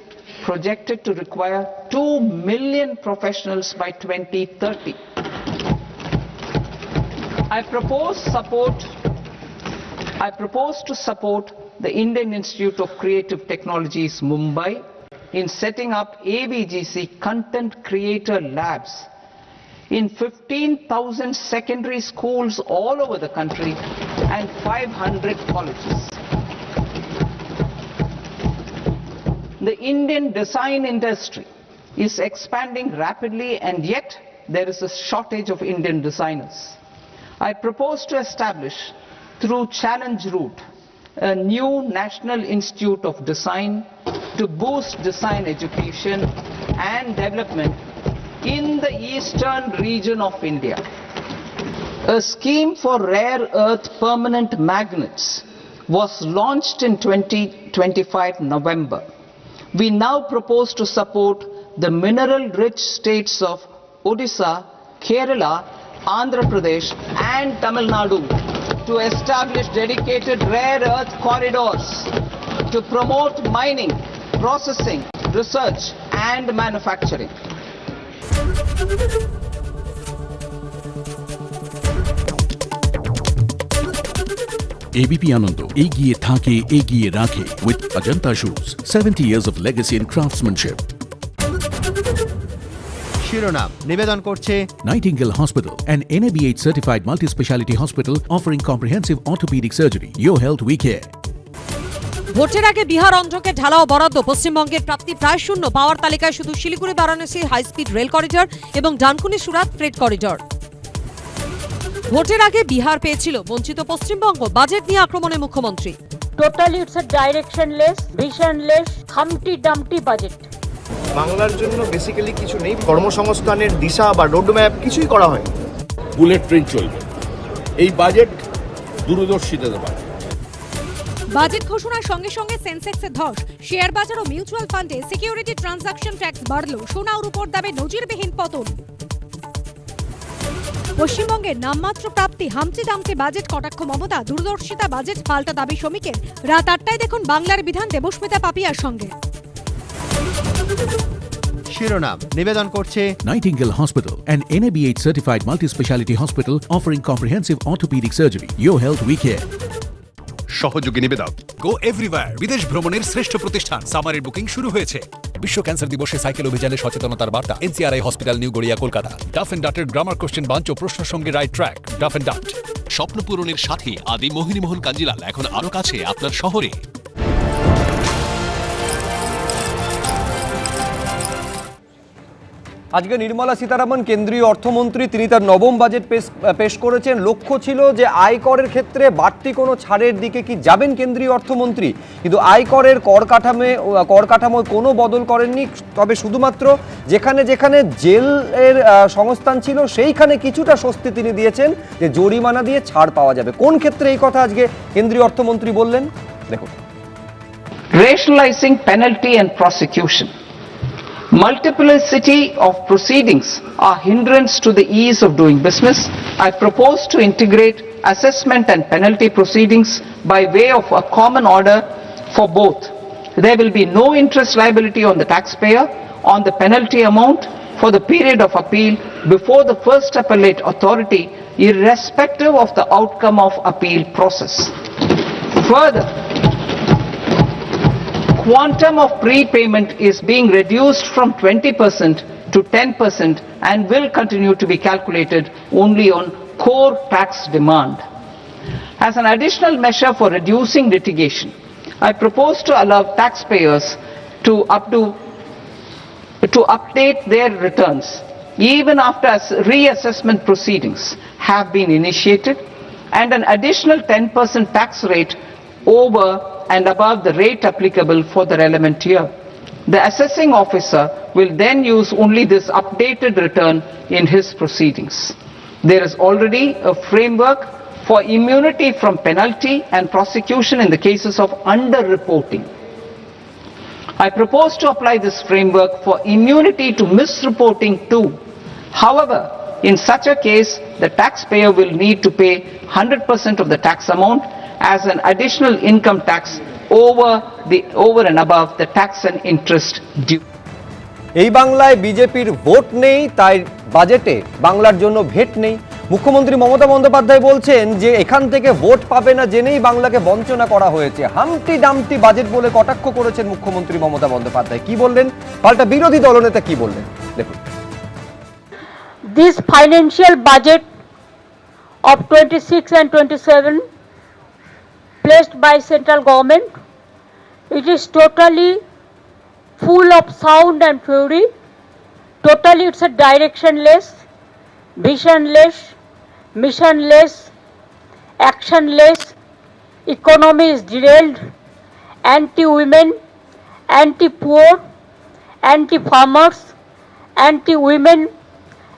projected to require 2 million professionals by 2030. I propose to support the Indian Institute of Creative Technologies, Mumbai, in setting up ABGC content creator labs in 15,000 secondary schools all over the country and 500 colleges. The Indian design industry is expanding rapidly, and yet there is a shortage of Indian designers. I propose to establish, through challenge route, a new National Institute of Design to boost design education and development in the eastern region of India. A scheme for rare earth permanent magnets was launched in 2025 November. We now propose to support the mineral-rich states of Odisha, Kerala, Andhra Pradesh and Tamil Nadu to establish dedicated rare earth corridors to promote mining, processing, research and manufacturing. ABP Ananda, এগিয়ে থাকে, এগিয়ে রাখে with Ajanta Shoes, 70 years of legacy and craftsmanship. শিরোনাম নিবেদন করছে Nightingale Hospital, an NABH certified multi-speciality hospital offering comprehensive orthopedic surgery. Your health we care. ভোটের আগে বিহার অন্ধ্রকে ঢালাও বরাদ্দ, পশ্চিমবঙ্গের প্রাপ্তি প্রায় শূন্য, পাওয়ার তালিকায় শুধু Siliguri Varanasi high speed rail corridor এবং ডানকুনি সুরাত ফ্রেট করিডর। ভোটের আগে বিহার পেয়েছিল, বঞ্চিত পশ্চিমবঙ্গ। বাজেট নিয়ে আক্রমণে মুখ্যমন্ত্রী। Totally it's a directionless, visionless, humpty dumpty budget. বাংলার জন্য বেসিক্যালি কিছু নেই, কর্মসংস্থানের দিশা বা রোডম্যাপ কিছুই করা হয়। বুলেট ট্রেন চলবে, এই বাজেট দূরদর্শিতা দেবে। বাজেট ঘোষণার সঙ্গে সঙ্গে সেন্সেক্সে ধস, শেয়ার বাজার ও মিউচুয়াল ফান্ডে সিকিউরিটি ট্রানজাকশন ট্যাক্স বাড়ল, সোনা ও রূপোর দামে নজিরবিহীন পতন। পশ্চিমবঙ্গের নামমাত্র প্রাপ্তি, হামচি দামচি বাজেট কটাক্ষ মমতা, দূরদর্শিতা বাজেট পাল্টা দাবি শ্রমিকের। রাত 8টায় দেখুন বাংলার বিধান দেবস্মিতা পাপিয়ার সঙ্গে। শিরোনাম নিবেদন করছে Nightingale Hospital, an NABH certified multi-speciality hospital offering comprehensive orthopedic surgery. Your health we care. সহযোগী নিবেদক গো এভরিওয়্যার, বিদেশ ভ্রমণের শ্রেষ্ঠ প্রতিষ্ঠান। সামারের বুকিং শুরু হয়েছে। বিশ্ব ক্যান্সার দিবসে সাইকেল অভিযানে সচেতনতার বার্তা। NCRI hospital new Garia Kolkata. Duff and ডাটের গ্রামার কোশ্চেন বাঞ্চ ও প্রশ্ন সঙ্গে right track. Duff and Dutt. স্বপ্ন পূরণের সাথে আদি মোহিনীমোহন কাঞ্জিলাল এখন আরো কাছে আপনার শহরে। আজকে নির্মলা সীতারামন কেন্দ্রীয় অর্থমন্ত্রী, তিনি তার নবম বাজেট পেশ করেছেন। লক্ষ্য ছিল যে আয়করের ক্ষেত্রে বাড়তি কোনো ছাড়ের দিকে কি যাবেন কেন্দ্রীয় অর্থমন্ত্রী, কিন্তু আয়করের কাঠামোয় কোনো বদল করেননি। তবে শুধুমাত্র যেখানে যেখানে জেলের সংস্থান ছিল সেইখানে কিছুটা স্বস্তি তিনি দিয়েছেন যে জরিমানা দিয়ে ছাড় পাওয়া যাবে। কোন ক্ষেত্রে এই কথা আজকে কেন্দ্রীয় অর্থমন্ত্রী বললেন দেখুন। Rationalizing penalty and prosecution. Multiplicity of proceedings are hindrance to the ease of doing business. I propose to integrate assessment and penalty proceedings by way of a common order for both. There will be no interest liability on the taxpayer on the penalty amount for the period of appeal before the first appellate authority, irrespective of the outcome of appeal process. Further, quantum of prepayment is being reduced from 20% to 10% and will continue to be calculated only on core tax demand. As an additional measure for reducing litigation, I propose to allow taxpayers to update their returns even after reassessment proceedings have been initiated, and an additional 10% tax rate over and above the rate applicable for the relevant year. The assessing officer will then use only this updated return in his proceedings. There is already a framework for immunity from penalty and prosecution in the cases of underreporting. I propose to apply this framework for immunity to misreporting too. However, in such a case, the taxpayer will need to pay 100% of the tax amount as an additional income tax over and above the tax and interest due. এই বাংলায় বিজেপির vote নেই, তাই বাজেটে বাংলার জন্য ভেট নেই। মুখ্যমন্ত্রী মমতা বন্দ্যোপাধ্যায় বলছেন যে এখান থেকে ভোট পাবে না জেনেই বাংলাকে বঞ্চনা করা হয়েছে। হামটি ডামটি বাজেট বলে কটাক্ষ করেছেন মুখ্যমন্ত্রী মমতা বন্দ্যোপাধ্যায়। কি বললেন, পাল্টা বিরোধী দলনেতা কি বললেন দেখুন। This financial budget of 26 and 27 placed by central government, it is totally full of sound and fury. Totally it's a directionless, visionless, missionless, actionless. Economy is derailed, anti-women, anti-poor, anti-farmers, anti-women,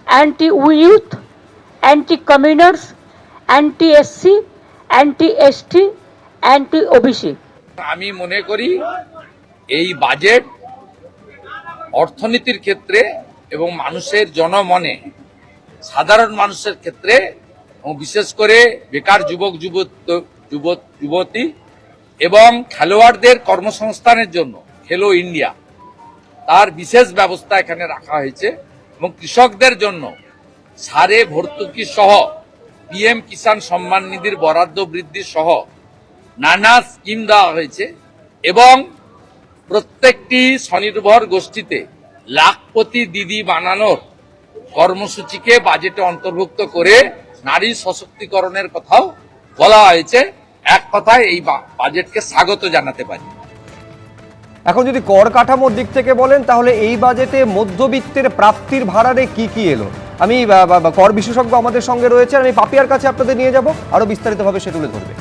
anti-youth, anti-communers, anti-SC, anti-ST, anti-OBC. আমি মনে করি এই budget অর্থনীতির ক্ষেত্রে এবং মানুষের জনমনে, সাধারণ মানুষের ক্ষেত্রে এবং বিশেষ করে বেকার যুবক যুবতী এবং খেলোয়াড়দের কর্মসংস্থানের জন্য খেলো ইন্ডিয়া তার বিশেষ ব্যবস্থা এখানে রাখা হয়েছে এবং কৃষকদের জন্য সারে ভর্তুকি সহ পিএম কিষাণ সম্মান নিধির বরাদ্দ বৃদ্ধি সহ নানা স্কিম দেওয়া হয়েছে এবং প্রত্যেকটি স্বনির্ভর গোষ্ঠীতে লাখপতি দিদি বানানোর কর্মসূচিকে বাজেটে অন্তর্ভুক্ত করে নারী সশক্তিকরণের কথাও বলা হয়েছে। এক কথায় এই বাজেটকে স্বাগত জানাতে পারি। এখন যদি কর কাঠামোর দিক থেকে বলেন তাহলে এই বাজেটে মধ্যবিত্তের প্রাপ্তির ভাড়ারে কি কি এলো? আমি কর বিশেষজ্ঞ আমাদের সঙ্গে রয়েছে, আমি পাপিয়ার কাছে আপনাদের নিয়ে যাব, আরো বিস্তারিতভাবে সে তুলে ধরবে।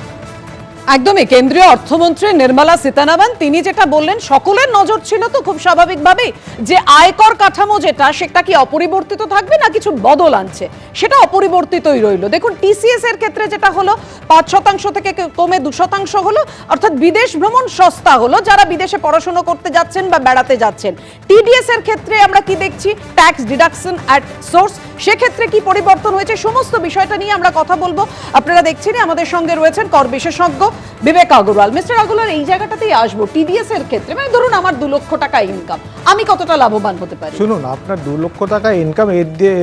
একদমই কেন্দ্রীয় অর্থমন্ত্রী নির্মলা সীতারামন তিনি যেটা বললেন সকলের নজর ছিল তো খুব স্বাভাবিকভাবেই যে আয়কর কাঠামো যেটা সেটা কি অপরিবর্তিত থাকবে না কিছু বদল আনছে, সেটা অপরিবর্তিতই রইল। দেখুন টিসিএস এর ক্ষেত্রে যেটা হলো 5% থেকে কমে 2% হলো, অর্থাৎ বিদেশ ভ্রমণ সস্তা হলো যারা বিদেশে পড়াশোনা করতে যাচ্ছেন বা বেড়াতে যাচ্ছেন। টিডিএস এর ক্ষেত্রে আমরা কি দেখছি, ট্যাক্স ডিডাকশন অ্যাট সোর্স, সেক্ষেত্রে কি পরিবর্তন হয়েছে সমস্ত বিষয়টা নিয়ে আমরা কথা বলবো। আপনারা দেখছেন আমাদের সঙ্গে রয়েছেন কর বিশেষজ্ঞ বিবেক আগরওয়াল। মিস্টার আগরওয়াল, এই জায়গাটাতেই আসবো। টিডিএস এর ক্ষেত্রে মানে ধরুন আমার 2 লক্ষ টাকা ইনকাম, আমি কতটা লাভবান হতে পারি? শুনুন, আপনার 2 লক্ষ টাকা ইনকাম,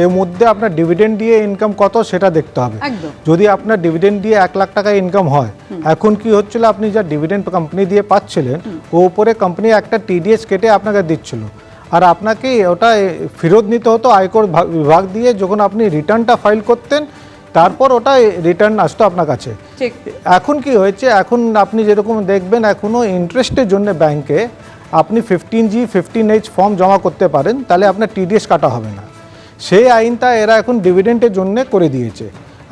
এর মধ্যে আপনার ডিভিডেন্ড দিয়ে ইনকাম কত সেটা দেখতে হবে। যদি আপনার ডিভিডেন্ড দিয়ে 1 লাখ টাকা ইনকাম হয়, এখন কি হচ্ছিল, আপনি যা ডিভিডেন্ড কোম্পানি দিয়ে পাচ্ছিলেন ও উপরে কোম্পানি একটা টিডিএস কেটে আপনাকে দিচ্ছিল, আর আপনাকে ওটা ফেরত নিতে হতো আয়কর বিভাগ দিয়ে। যখন আপনি রিটার্নটা ফাইল করতেন তারপর ওটা রিটার্ন আসতো আপনার কাছে। এখন কি হয়েছে, এখন আপনি যেরকম দেখবেন এখনও ইন্টারেস্টের জন্য ব্যাংকে আপনি 15G 15H ফর্ম জমা করতে পারেন, তাহলে আপনার টিডিএস কাটা হবে না। সেই আইনটা এরা এখন ডিভিডেন্টের জন্য করে দিয়েছে।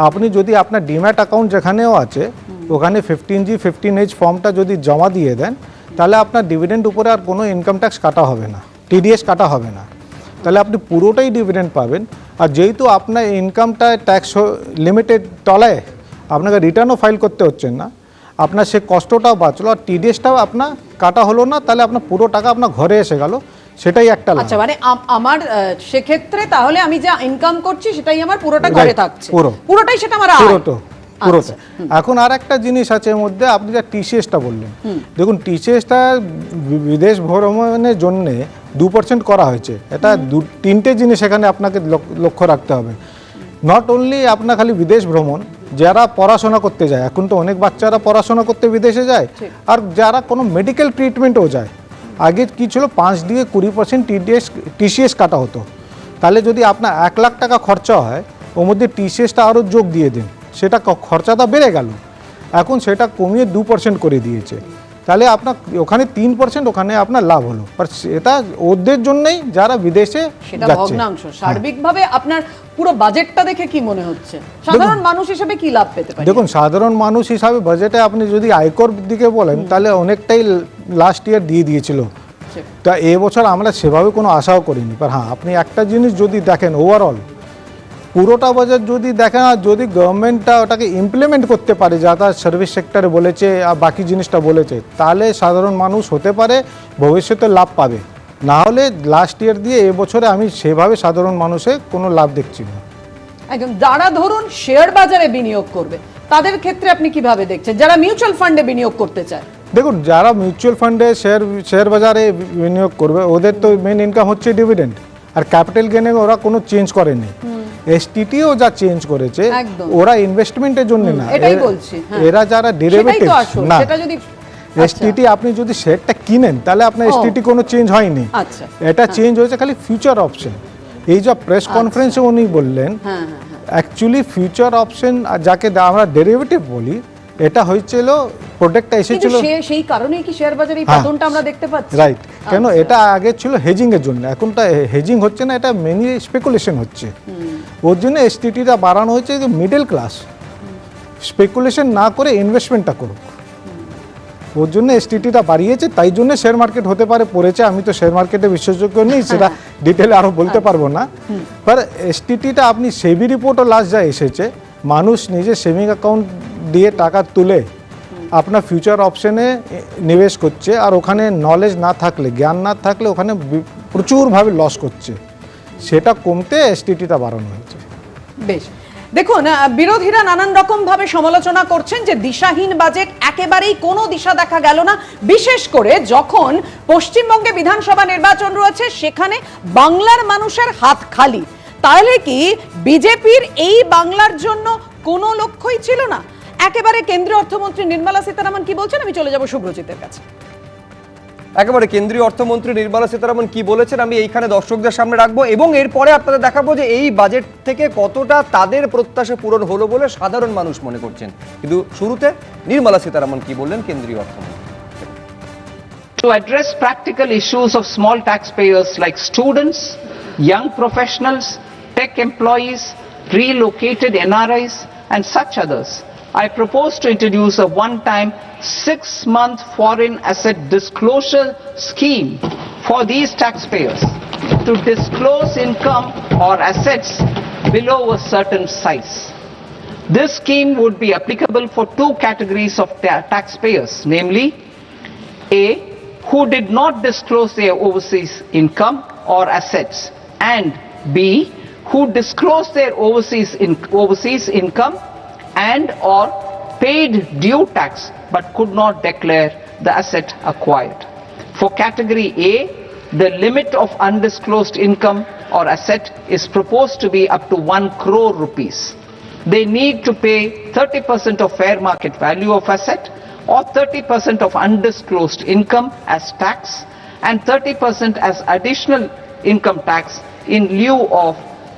আপনি যদি আপনার ডিম্যাট অ্যাকাউন্ট যেখানেও আছে ওখানে 15G 15H ফর্মটা যদি জমা দিয়ে দেন, তাহলে আপনার ডিভিডেন্ড উপরে আর কোনো ইনকাম ট্যাক্স কাটা হবে না, টিডিএস কাটা হবে না, তাহলে আপনি পুরোটাই ডিভিডেন্ড পাবেন। আর যেহেতু আপনার ইনকামটা ট্যাক্স লিমিটেড তলায়, আপনাকে রিটার্নও ফাইল করতে হচ্ছে না, আপনার সে কষ্টটাও বাঁচলো আর টিডিএসটাও আপনার কাটা হলো না, তাহলে আপনার পুরো টাকা আপনার ঘরে এসে গেল, সেটাই একটা লাভ। আচ্ছা, মানে আমার সেক্ষেত্রে তাহলে আমি যা ইনকাম করছি সেটাই আমার পুরোটা ঘরে থাকছে, পুরোটাই সেটা আমার আয়। পুরোটা। এখন আর একটা জিনিস আছে এর মধ্যে, আপনি যা টিসিএসটা বললেন, দেখুন টিসিএসটা বিদেশ ভ্রমণের জন্যে 2% করা হয়েছে। এটা 3টে জিনিস এখানে আপনাকে লক্ষ্য রাখতে হবে। নট অনলি আপনার খালি বিদেশ ভ্রমণ, যারা পড়াশোনা করতে যায়, এখন তো অনেক বাচ্চারা পড়াশোনা করতে বিদেশে যায়, আর যারা কোনো মেডিকেল ট্রিটমেন্টও যায়। আগে কি ছিল, 5 দিয়ে 20% টিসিএস কাটা হতো, তাহলে যদি আপনার 1 লাখ টাকা খরচা হয় ওর মধ্যে টিসিএসটা আরও যোগ দিয়ে দিন, সেটা খরচাটা বেড়ে গেল। এখন সেটা কমিয়ে 2% করে দিয়েছে, তাহলে আপনার ওখানে 3%, ওখানে আপনার লাভ হলো। আর এটা ওদের জন্যই যারা বিদেশে যাচ্ছে। সার্বিকভাবে আপনার পুরো বাজেটটা দেখে কি মনে হচ্ছে, সাধারণ মানুষ হিসেবে কি লাভ পেতে পারে? দেখুন, সাধারণ মানুষ হিসাবে বাজেটে আপনি যদি আয়কর দিকে বলেন তাহলে অনেকটাই লাস্ট ইয়ার দিয়ে দিয়েছিল, তা এবছর আমরা সেভাবে কোনো আশাও করিনি। আর হ্যাঁ, আপনি একটা জিনিস যদি দেখেন, ওভারঅল পুরোটা বাজেট যদি দেখেন, আর যদি গভর্নমেন্টটা ওটাকে ইমপ্লিমেন্ট করতে পারে, যা তার সার্ভিস সেক্টরে বলেছে আর বাকি জিনিসটা বলেছে, তাহলে সাধারণ মানুষ হতে পারে ভবিষ্যতে লাভ পাবে। না হলে লাস্ট ইয়ার দিয়ে এবছরে আমি সেভাবে সাধারণ মানুষের কোনো লাভ দেখছি না। একদম, যারা ধরুন শেয়ার বাজারে বিনিয়োগ করবে তাদের ক্ষেত্রে আপনি কিভাবে দেখছেন যারা মিউচুয়াল ফান্ডে বিনিয়োগ করতে চায়? দেখুন, যারা মিউচুয়াল ফান্ডে শেয়ার বাজারে বিনিয়োগ করবে ওদের তো মেন ইনকাম হচ্ছে ডিভিডেন্ড, আর ক্যাপিটাল গেনে ওরা কোনো চেঞ্জ করেনি। এসটিটিও যা চেঞ্জ করেছে ওরা ইনভেস্টমেন্টের জন্য না, এরা যারা ডেরিভেটিভ না, এসটিটি আপনি যদি শেয়ারটা কিনেন তাহলে আপনার এসটিটি কোনো চেঞ্জ হয়নি, এটা চেঞ্জ হয়েছে খালি ফিউচার অপশন। এই যে প্রেস কনফারেন্সে উনি বললেন অ্যাকচুয়ালি ফিউচার অপশন যাকে আমরা ডেরিভেটিভ বলি, এটা হয়েছিল প্রোডাক্টটা এসেছিল সেই কারণেই কি শেয়ার বাজারে এই পতনটা আমরা দেখতে পাচ্ছি, রাইট? কেন এটা আগে ছিল হেজিং এর জন্য, এখনটা হেজিং হচ্ছে না, এটা মেনলি স্পেকুলেশন হচ্ছে। ওর জন্য এসটিটিটা বাড়ানো হয়েছে যে মিডল ক্লাস স্পেকুলেশন না করে ইনভেস্টমেন্টটা করুক, ওর জন্য এসটিটিটা বাড়িয়েছে। তাই জন্য শেয়ার মার্কেট হতে পারে পড়েছে, আমি তো শেয়ার মার্কেটে বিশেষজ্ঞ নেই, সেটা ডিটেলে আরো বলতে পারবো না। पर এসটিটিটা আপনি সেবি রিপোর্টও লাস্ট যা এসেছে, মানুষ নিজে সেভিং অ্যাকাউন্ট দিয়ে টাকা তুলে আপনার ফিউচার অপশনে নিবেশ করছে, আর ওখানে নলেজ না থাকলে, জ্ঞান না থাকলে ওখানে প্রচুরভাবে লস করছে, সেটা কমতে এসটিটিটা বাড়ানো হয়েছে। বেশ, দেখুন বিরোধীরা নানান রকম ভাবে সমালোচনা করছেন যে দিশাহীন বাজেট, একেবারেই কোনো দিশা দেখা গেল না, বিশেষ করে যখন পশ্চিমবঙ্গে বিধানসভা নির্বাচন রয়েছে, সেখানে বাংলার মানুষের হাত খালি। তাহলে কি বিজেপির এই বাংলার জন্য কোনো লক্ষ্যই ছিল না? একেবারে কেন্দ্রীয় অর্থমন্ত্রী নির্মলা সীতারামন কি বলছেন, আমি চলে যাব শুভ্রজিতের কাছে। একেবারে কেন্দ্রীয় অর্থমন্ত্রী নির্মলা সীতারামন কি বলেছেন আমি এইখানে দর্শকদের সামনে রাখবো, এবং এরপরে আপনাদের দেখাবো যে এই বাজেট থেকে কতটা তাদের প্রত্যাশা পূরণ হলো বলে সাধারণ মানুষ মনে করছেন। কিন্তু শুরুতে নির্মলা সীতারামন কি বললেন কেন্দ্রীয় অর্থমন্ত্রী। To address practical issues of small taxpayers like students, young professionals, tech employees, relocated NRIs and such others, I propose to introduce a one-time 6-month foreign asset disclosure scheme for these taxpayers to disclose income or assets below a certain size. This scheme would be applicable for two categories of taxpayers, namely A, who did not disclose their overseas income or assets, and B, who disclosed their overseas income and or paid due tax but could not declare the asset acquired. For category A, the limit of undisclosed income or asset is proposed to be up to 1 crore rupees. They need to pay 30% of fair market value of asset or 30% of undisclosed income as tax and 30% as additional income tax in lieu of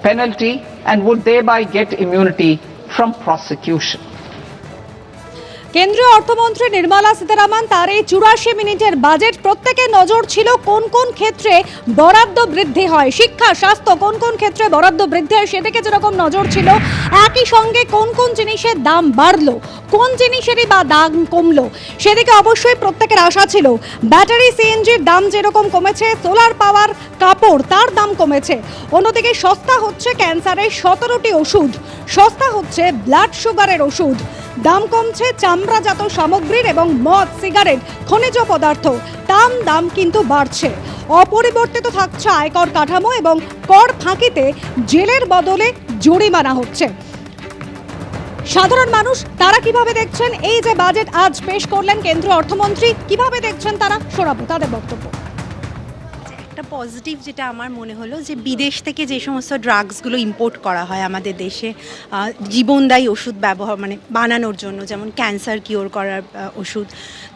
penalty, and would thereby get immunity from prosecution. কেন্দ্রীয় অর্থমন্ত্রী নির্মলা সীতারামন তার এই 84 মিনিটের budget, প্রত্যেকের নজর ছিল কোন কোন ক্ষেত্রে বরাদ্দ বৃদ্ধি হয়, শিক্ষা স্বাস্থ্য কোন কোন ক্ষেত্রে বরাদ্দ বৃদ্ধি হয় সেদিকে যেরকম নজর ছিল, একই সঙ্গে কোন কোন জিনিসের দাম বাড়লো, কোন জিনিসেরই বা দাম কমলো সেদিকে অবশ্যই প্রত্যেকের আশা ছিল। ব্যাটারি সিএনজির দাম যেরকম কমেছে, সোলার পাওয়ার কাপড় তার দাম কমেছে, অন্যদিকে সস্তা হচ্ছে ক্যান্সারের 17টি ওষুধ, সস্তা হচ্ছে ব্লাড সুগারের ওষুধ, দাম কমছে চামড়াজাত সামগ্রীর এবং মদ সিগারেট খনিজ পদার্থ, দাম কিন্তু বাড়ছে। অপরিবর্তিত থাকছে আয়কর কাঠামো এবং কর ফাঁকিতে জেলের বদলে জরিমানা হচ্ছে। সাধারণ মানুষ তারা কিভাবে দেখছেন এই যে বাজেট আজ পেশ করলেন কেন্দ্রীয় অর্থমন্ত্রী, কিভাবে দেখছেন তারা, শোনাবো তাদের বক্তব্য। একটা পজিটিভ যেটা আমার মনে হলো যে বিদেশ থেকে যে সমস্ত ড্রাগসগুলো ইম্পোর্ট করা হয় আমাদের দেশে জীবনদায়ী ওষুধ ব্যবহার মানে বানানোর জন্য, যেমন ক্যান্সার কিওর করার ওষুধ,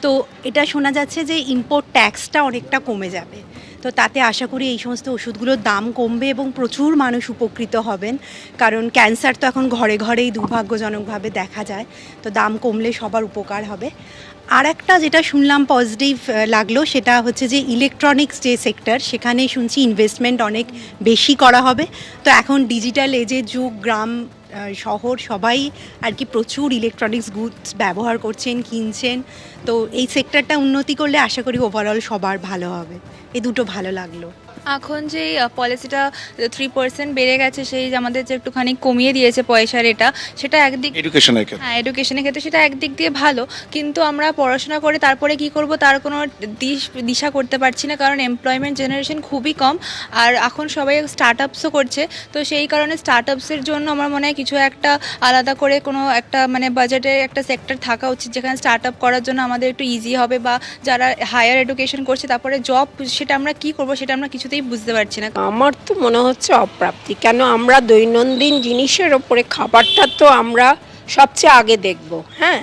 তো এটা শোনা যাচ্ছে যে ইম্পোর্ট ট্যাক্সটা অনেকটা কমে যাবে। তো তাতে আশা করি এই সমস্ত ওষুধগুলোর দাম কমবে এবং প্রচুর মানুষ উপকৃত হবেন, কারণ ক্যান্সার তো এখন ঘরে ঘরেই দুর্ভাগ্যজনকভাবে দেখা যায়, তো দাম কমলে সবার উপকার হবে। আর একটা যেটা শুনলাম পজিটিভ লাগলো সেটা হচ্ছে যে ইলেকট্রনিক্স যে সেক্টর, সেখানে শুনছি ইনভেস্টমেন্ট অনেক বেশি করা হবে। তো এখন ডিজিটাল এজের যুগ, গ্রাম শহর সবাই আর কি প্রচুর ইলেকট্রনিক্স গুডস ব্যবহার করছেন, কিনছেন, তো এই সেক্টরটা উন্নতি করলে আশা করি ওভারঅল সবার ভালো হবে। এই দুটো ভালো লাগলো। এখন যে পলিসিটা 3% বেড়ে গেছে, সেই যে আমাদের যে একটুখানি কমিয়ে দিয়েছে পয়সার এটা, সেটা একদিক এডুকেশনের ক্ষেত্রে হ্যাঁ এডুকেশনের ক্ষেত্রে সেটা একদিক দিয়ে ভালো, কিন্তু আমরা পড়াশোনা করে তারপরে কি করব তার কোনো দিশা করতে পারছি না, কারণ এমপ্লয়মেন্ট জেনারেশন খুবই কম। আর এখন সবাই স্টার্ট আপসও করছে, তো সেই কারণে স্টার্ট আপসের জন্য আমার মনে হয় কিছু একটা আলাদা করে কোনো একটা মানে বাজেটে একটা সেক্টর থাকা উচিত, যেখানে স্টার্ট আপ করার জন্য আমাদের একটু ইজি হবে, বা যারা হায়ার এডুকেশন করছে তারপরে জব, সেটা আমরা কি করব সেটা আমরা কিছুতেই বুঝতে পারছি না। আমার তো মনে হচ্ছে অপ্রাপ্তি, কেন আমরা দৈনন্দিন জিনিসের ওপরে খাবারটা তো আমরা সবচেয়ে আগে দেখব। হ্যাঁ,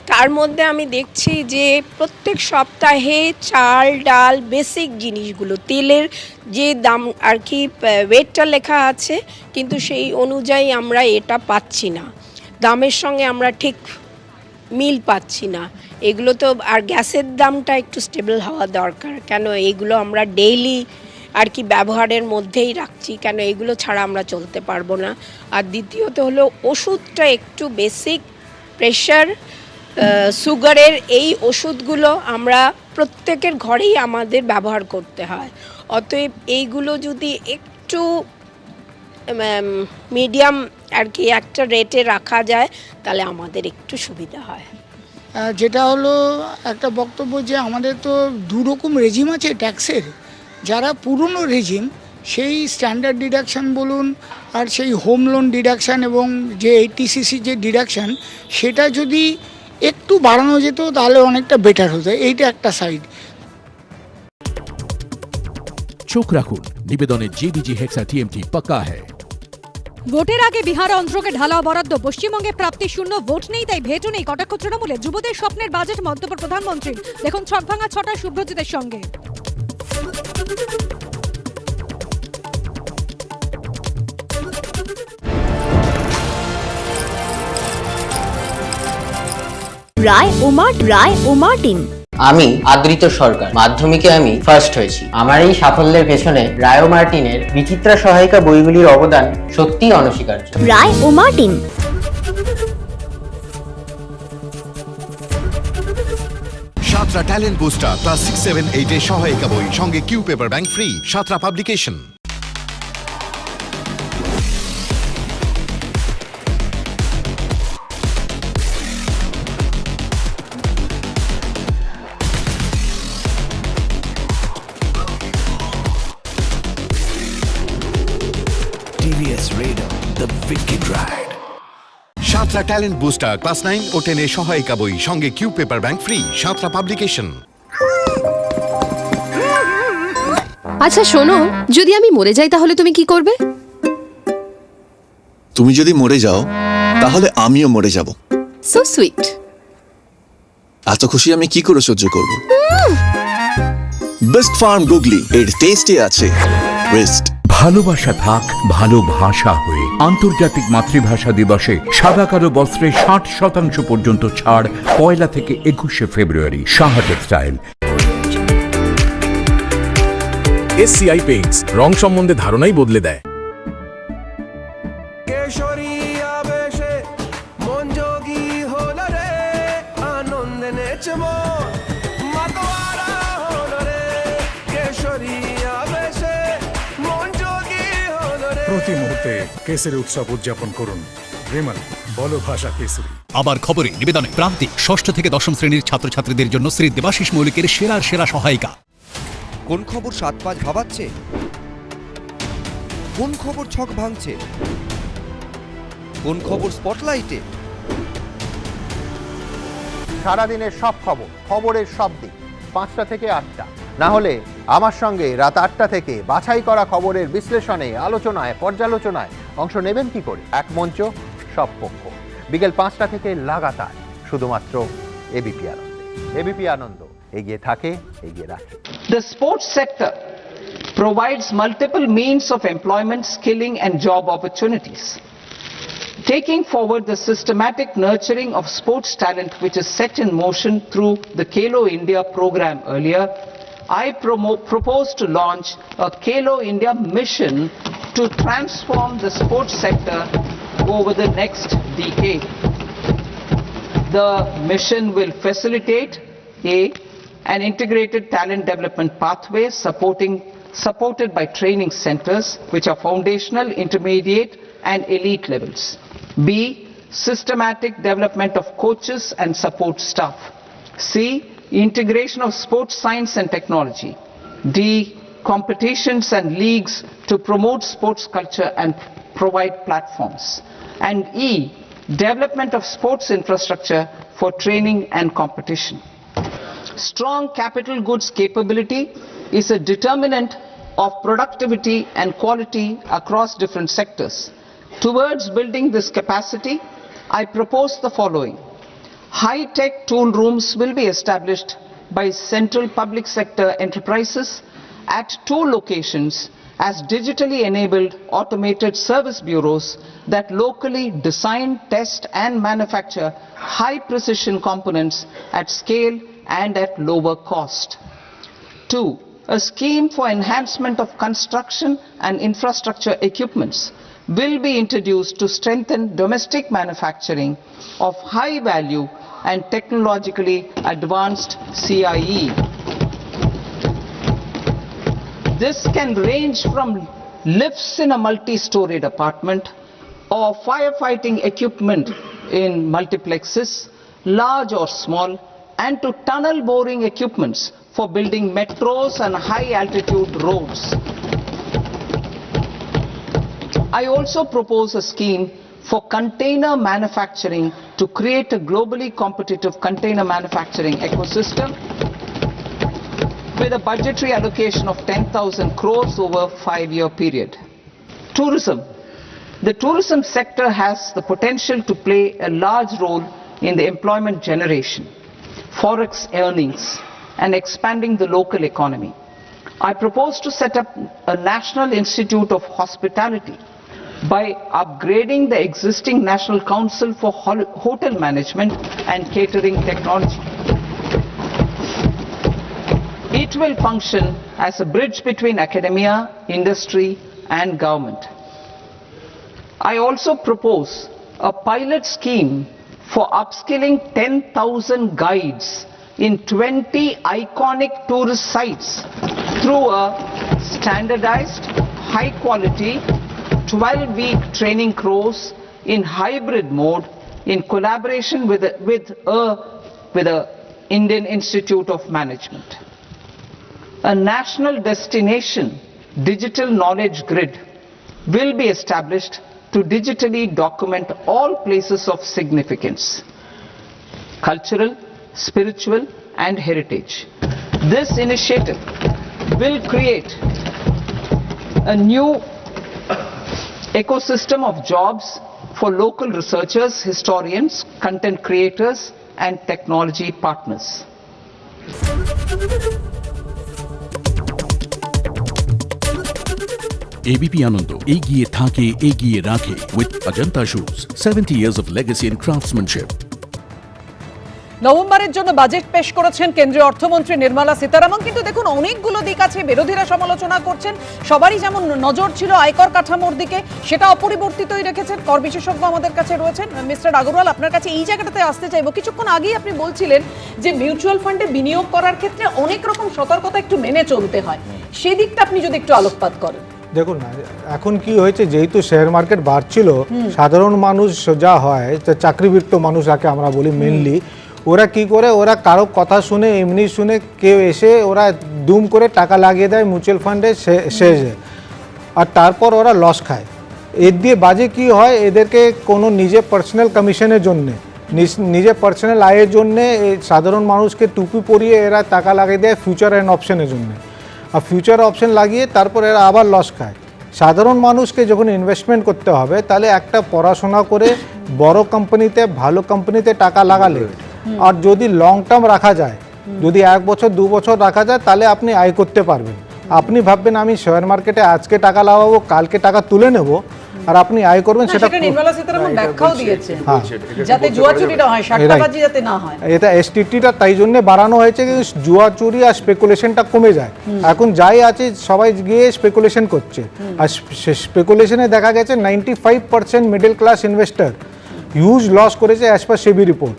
তার মধ্যে আমি দেখছি যে প্রত্যেক সপ্তাহে চাল ডাল বেসিক জিনিসগুলো, তেলের যে দাম আর কি ওয়েটটা লেখা আছে, কিন্তু সেই অনুযায়ী আমরা এটা পাচ্ছি না, দামের সঙ্গে আমরা ঠিক মিল পাচ্ছি না। এগুলো তো, আর গ্যাসের দামটা একটু স্টেবল হওয়া দরকার, কেন এইগুলো আমরা ডেইলি আর কি ব্যবহারের মধ্যেই রাখছি, কেন এগুলো ছাড়া আমরা চলতে পারবো না। আর দ্বিতীয়ত হলো ওষুধটা একটু বেসিক, প্রেশার, সুগারের এই ওষুধগুলো আমরা প্রত্যেকের ঘরেই আমাদের ব্যবহার করতে হয়, অতএব এইগুলো যদি একটু মিডিয়াম আর কি একটা রেটে রাখা যায় তাহলে আমাদের একটু সুবিধা হয়। যেটা হলো একটা বক্তব্য যে আমাদের তো দুরকম রেজিম আছে ট্যাক্সের, যারা পুরনো রেজিম সেই স্ট্যান্ডার্ড ডিডাকশান বলুন আর সেই হোম লোন ডিডাকশান এবং যে 80cc যে ডিডাকশান, সেটা যদি একটু বাড়ানো যেত তাহলে অনেকটা বেটার হতো, এইটা একটা সাইড। চোখ রাখুন নিবেদনে, জেবিজি হেক্সা টিএমটি পাক্কা হ্যায়। ভোটের আগে বিহার অন্ধ্রকে ঢালাও বরাদ্দ, পশ্চিমবঙ্গে প্রাপ্তি শূন্য, ভোট নেই তাই ভেটও নেই, কটাক্ষ তৃণমূলে, যুবদের স্বপ্নের বাজেট, মন্তব্য প্রধানমন্ত্রীর। দেখুন ছকভাঙা 6টা শুভ্রজিতের সঙ্গে। রায় ও মার্টিন। আমি আদৃত সরকার, মাধ্যমিকে আমি ফার্স্ট হয়েছি। আমার এই সাফল্যের পেছনে রায় ও মার্টিনের বিচিত্রা সহায়িকা বইগুলির অবদান সত্যিই অনস্বীকার্য। রায় ও মার্টিন। সাতরা ট্যালেন্ট বুস্টার ক্লাস 6, 7, 8 এর সহায়িকা বই, সঙ্গে কিউ পেপার ব্যাংক ফ্রি। সাতরা পাবলিকেশন। সাতরা ট্যালেন্ট বুস্টার ক্লাস 9 ও 10 এর সহায়িকা বই, সঙ্গে কিউ পেপার ব্যাংক ফ্রি। সাতরা পাবলিকেশন। আচ্ছা শোনো, যদি আমি মরে যাই তাহলে তুমি কি করবে? তুমি যদি মরে যাও তাহলে আমিও মরে যাব। So sweet. এত খুশি আমি কি করে সহ্য করব? বেস্ট ফার্ম গুগলি, এর টেস্টে আছে বেস্ট। ভালোবাসা থাক ভালোভাষা হয়ে। আন্তর্জাতিক মাতৃভাষা দিবসে সাদা কালো বস্ত্রে 60% পর্যন্ত ছাড় 1 থেকে 21 ফেব্রুয়ারি। সাহা টেক্সটাইল। SCI পেইন্টস রং সম্বন্ধে ধারণাই বদলে দেয়। প্রতি মুহূর্তে কেসরি উৎসব উদযাপন করুন। রেমাল, বলো ভাষা কেসরি। আবার খবরে নিবেদনে প্রান্তিক 6ষ্ঠ থেকে 10ম শ্রেণীর ছাত্রছাত্রীদের জন্য শ্রী দেবাশিস মৌলিকের সেরা সহায়িকা। কোন খবর 7-5 ভাবাচ্ছে? কোন খবর ছক ভাঙছে? কোন খবর স্পটলাইটে? সারাদিনের সব খবর, খবরের সব দিক, 5টা থেকে 8টা। না হলে আমার সঙ্গে রাত 8টা থেকে বাছাই করা খবরের বিশ্লেষণে, আলোচনায়, পর্যালোচনায় অংশ নেবেন কি করে? এক মঞ্চ, সব পক্ষ। বিকেল 5টা থেকে লাগাতার, শুধুমাত্র এবিপি আনন্দে। এবিপি আনন্দ এগিয়ে থাকে, এগিয়ে রাখে। The sports sector provides multiple means of employment, skilling and job opportunities. Taking forward the systematic nurturing of sports talent which is set in motion through the Khelo India program earlier, I propose to launch a Khelo India mission to transform the sports sector over the next decade. The mission will facilitate an integrated talent development pathway supporting supported by training centers, which are foundational, intermediate, and elite levels. B. Systematic development of coaches and support staff. C. Integration of sports science and technology. D. Competitions and leagues to promote sports culture and provide platforms. And E. Development of sports infrastructure for training and competition. Strong capital goods capability is a determinant of productivity and quality across different sectors. Towards building this capacity, I propose the following. High-tech tool rooms will be established by central public sector enterprises at 2 locations as digitally enabled automated service bureaus that locally design, test and manufacture high-precision components at scale and at lower cost. 2. A scheme for enhancement of construction and infrastructure equipments will be introduced to strengthen domestic manufacturing of high value and technologically advanced CIE. This can range from lifts in a multi-storied apartment or firefighting equipment in multiplexes, large or small, and to tunnel boring equipments for building metros and high-altitude roads. I also propose a scheme for container manufacturing to create a globally competitive container manufacturing ecosystem with a budgetary allocation of 10,000 crores over a 5-year period. Tourism. The tourism sector has the potential to play a large role in the employment generation, forex earnings, and expanding the local economy. I propose to set up a National Institute of Hospitality by upgrading the existing National Council for Hotel Management and Catering Technology. It will function as a bridge between academia, industry, and government. I also propose a pilot scheme for upskilling 10,000 guides in 20 iconic tourist sites through a standardized, high-quality, 12-week training course in hybrid mode in collaboration with the Indian Institute of Management. A national destination digital knowledge grid will be established to digitally document all places of significance, cultural, spiritual, and heritage. This initiative will create a new ecosystem of jobs for local researchers, historians, content creators, and technology partners. ABP Ananda এগিয়ে থাকে এগিয়ে রাখে with Ajanta shoes 70 years of legacy and craftsmanship. নভেম্বরের জন্য budget পেশ করেছেন কেন্দ্রীয় অর্থমন্ত্রী নির্মলা সীতারামন, কিন্তু দেখুন অনেকগুলো দিক আছে, বিরোধীরা সমালোচনা করছেন, সবারই যেমন নজর ছিল আয়কর কাঠামোর দিকে সেটা অপরিবর্তিতই রেখেছেন। কর বিশেষজ্ঞ আমাদের কাছে রয়েছেন। মিস্টার আগরওয়াল, আপনার কাছে এই জায়গাটাতে আসতে চাইবো। কিছুক্ষণ আগেই আপনি বলছিলেন যে মিউচুয়াল ফান্ডে বিনিয়োগ করার ক্ষেত্রে অনেক রকম সতর্কতা একটু মেনে চলতে হয়, সেদিকটা আপনি যদি একটু আলোকপাত করেন। দেখুন না, এখন কি হয়েছে, যেহেতু শেয়ার মার্কেট বাড়ছিল, সাধারণ মানুষ যা হয়, চাকরিবৃত্ত মানুষ যাকে আমরা বলি মেনলি, ওরা কি করে, ওরা কারো কথা শুনে এমনি শুনে কেউ এসে ওরা দুম করে টাকা লাগিয়ে দেয় মিউচুয়াল ফান্ডে শেষে, আর তারপর ওরা লস খায়। এর দিয়ে বাজে কি হয়, এদেরকে কোনো নিজে পার্সোনাল কমিশনের জন্যে, নিজে পার্সোনাল আয়ের জন্যে সাধারণ মানুষকে টুপি পরিয়ে এরা টাকা লাগিয়ে দেয় ফিউচার অ্যান্ড অপশনের জন্য, আর ফিউচার অপশন লাগিয়ে তারপর এরা আবার লস খায়। সাধারণ মানুষকে যখন ইনভেস্টমেন্ট করতে হবে, তাহলে একটা পড়াশোনা করে বড় কোম্পানিতে, ভালো কোম্পানিতে টাকা লাগালে, আর যদি লং টার্ম রাখা যায়, যদি 1 বছর 2 বছর রাখা যায়, তাহলে আপনি আয় করতে পারবেন। আপনি ভাববেন আমি শেয়ার মার্কেটে আজকে টাকা লাগাবো, কালকে টাকা তুলে নেব, আর আপনি আয় করবেন, সেটা নির্মলা সীতারামন ব্যাখ্যাও দিয়েছে, যাতে জুয়া চুরি না হয়, সাট্টাবাজি যাতে না হয়। এটা এসটিটিটা তাই জন্য বাড়ানো হয়েছে যে জুয়া চুরি আর স্পেকুলেশনটা কমে যায়। এখন যাই আছে সবাই গিয়ে স্পেকুলেশন করছে, আর স্পেকুলেশনে দেখা গেছে 95% middle class investor huge loss করেছে অ্যাজ পার সেবি রিপোর্ট।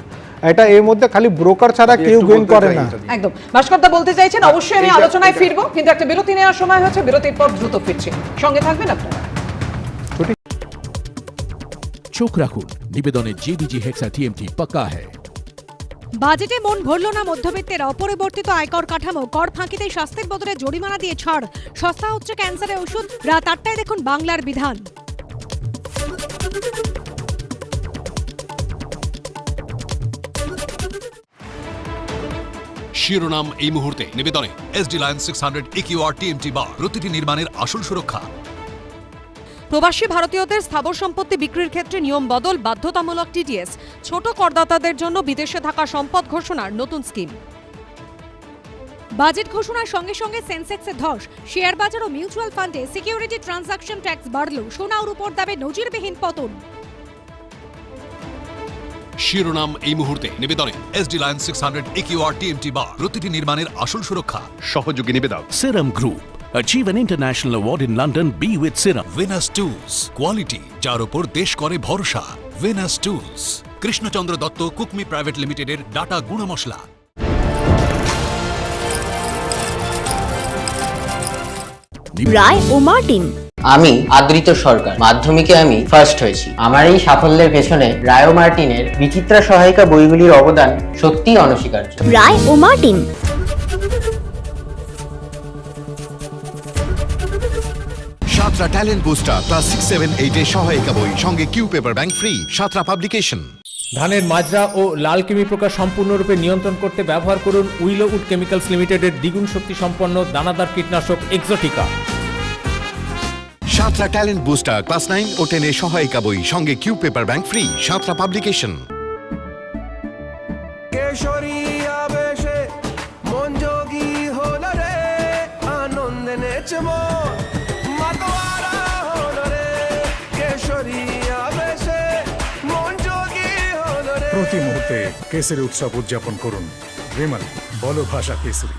এটা এর মধ্যে খালি ব্রোকার ছাড়া কেউ গেইন করে না। একদম ভাস্করদা বলতে চাইছেন, অবশ্যই আমি আলোচনায় ফিরবো, কিন্তু একটা বিরতি নেওয়ার সময় হচ্ছে, বিরতির পর দ্রুত ফিরছি, সঙ্গে থাকবেন আপনারা। চোখ রাখুন, নিবেদনে জেবিজি হেক্সা টিএমটি পাক্কা হ্যায়। বাজেটে মন ভরল না মধ্যবিত্তের। অপরিবর্তিত আয়কর কাঠামো, কর ফাঁকিতে শাস্তির বদলে জরিমানা দিয়ে ছাড়, সস্তা হচ্ছে ক্যান্সারের ওষুধ। রাত 8টায় দেখুন বাংলার বিধান। শিরোনাম এই মুহূর্তে, নিবেদনে SD line 600 EQR TMT bar, প্রতিটি নির্মাণের আসল সুরক্ষা। প্রবাসী ভারতীয়দের স্থাবর সম্পত্তি বিক্রির ক্ষেত্রে নিয়ম বদল, বাধ্যতামূলক টিডিএস, ছোট করদাতাদের জন্য বিদেশে থাকা সম্পদ ঘোষণার নতুন স্কিম। বাজেট ঘোষণার সঙ্গে সঙ্গে সেন্সেক্সে ধস, শেয়ার বাজার ও মিউচুয়াল ফান্ডে সিকিউরিটি ট্রানজাকশন ট্যাক্স বাড়ল, সোনা ও রূপোর দামে নজিরবিহীন পতন। শিরোনাম এই মুহূর্তে, নিবেদনে SD line 600 EQR TMT bar, প্রতিটি নির্মাণের আসল সুরক্ষা। সহযোগী নিবেদক Serum Group. Achieve an international award in London. Be with Serum. Venus tools, quality যার উপর দেশ করে ভরসা। Venus tools, Krishnachandra Dutta Cookme private লিমিটেডের ডাটা গুঁড়ো মশলা। রায় ও মার্টিন। আমি আদৃত সরকার, মাধ্যমিকে আমি ফার্স্ট হয়েছি। আমার এই সাফল্যের পেছনে রায় ও মার্টিনের বিচিত্রা সহায়িকা বইগুলির অবদান সত্যিই অনস্বীকার্য। রায় ও মার্টিন। সাতরা ট্যালেন্ট বুস্টার ক্লাস 6, 7, 8 সহায়িকা বই, সঙ্গে কিউ পেপার ব্যাংক ফ্রি। সাতরা পাবলিকেশন। ধানের মাজরা ও লাল কৃমি পোকা সম্পূর্ণরূপে নিয়ন্ত্রণ করতে ব্যবহার করুন উইলো উড কেমিক্যালস লিমিটেডের দ্বিগুণ শক্তি সম্পন্ন দানাদার কীটনাশক Exotica. Santra talent booster class 9 ও 10 সহায়িকা বই, সঙ্গে কিউ পেপার ব্যাংক ফ্রি। সাতরা পাবলিকেশন। প্রতি মুহূর্তে কেসরি উৎসব উদযাপন করুন। রেমাল, বলো ভাষা কেসরি।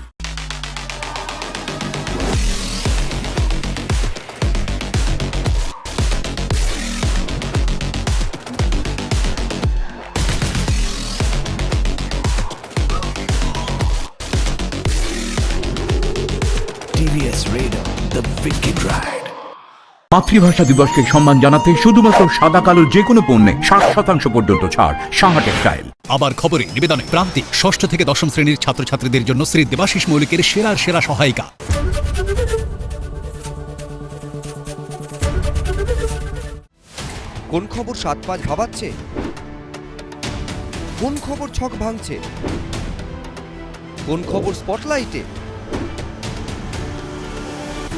মাতৃভাষা দিবসকে সম্মান জানাতে শুধুমাত্র সাদা কালো যে কোনো পণ্যে 60% পর্যন্ত ছাড়। সাহা টেক্সটাইল। আবার খবরে, নিবেদনে প্রান্তিক 6ষ্ঠ থেকে 10ম শ্রেণীর ছাত্রছাত্রীদের জন্য শ্রী দেবাশিস মৌলিকের সেরা সহায়িকা। কোন খবর 7-5 ভাবাচ্ছে? কোন খবর ছক ভাঙছে? কোন খবর স্পটলাইটে?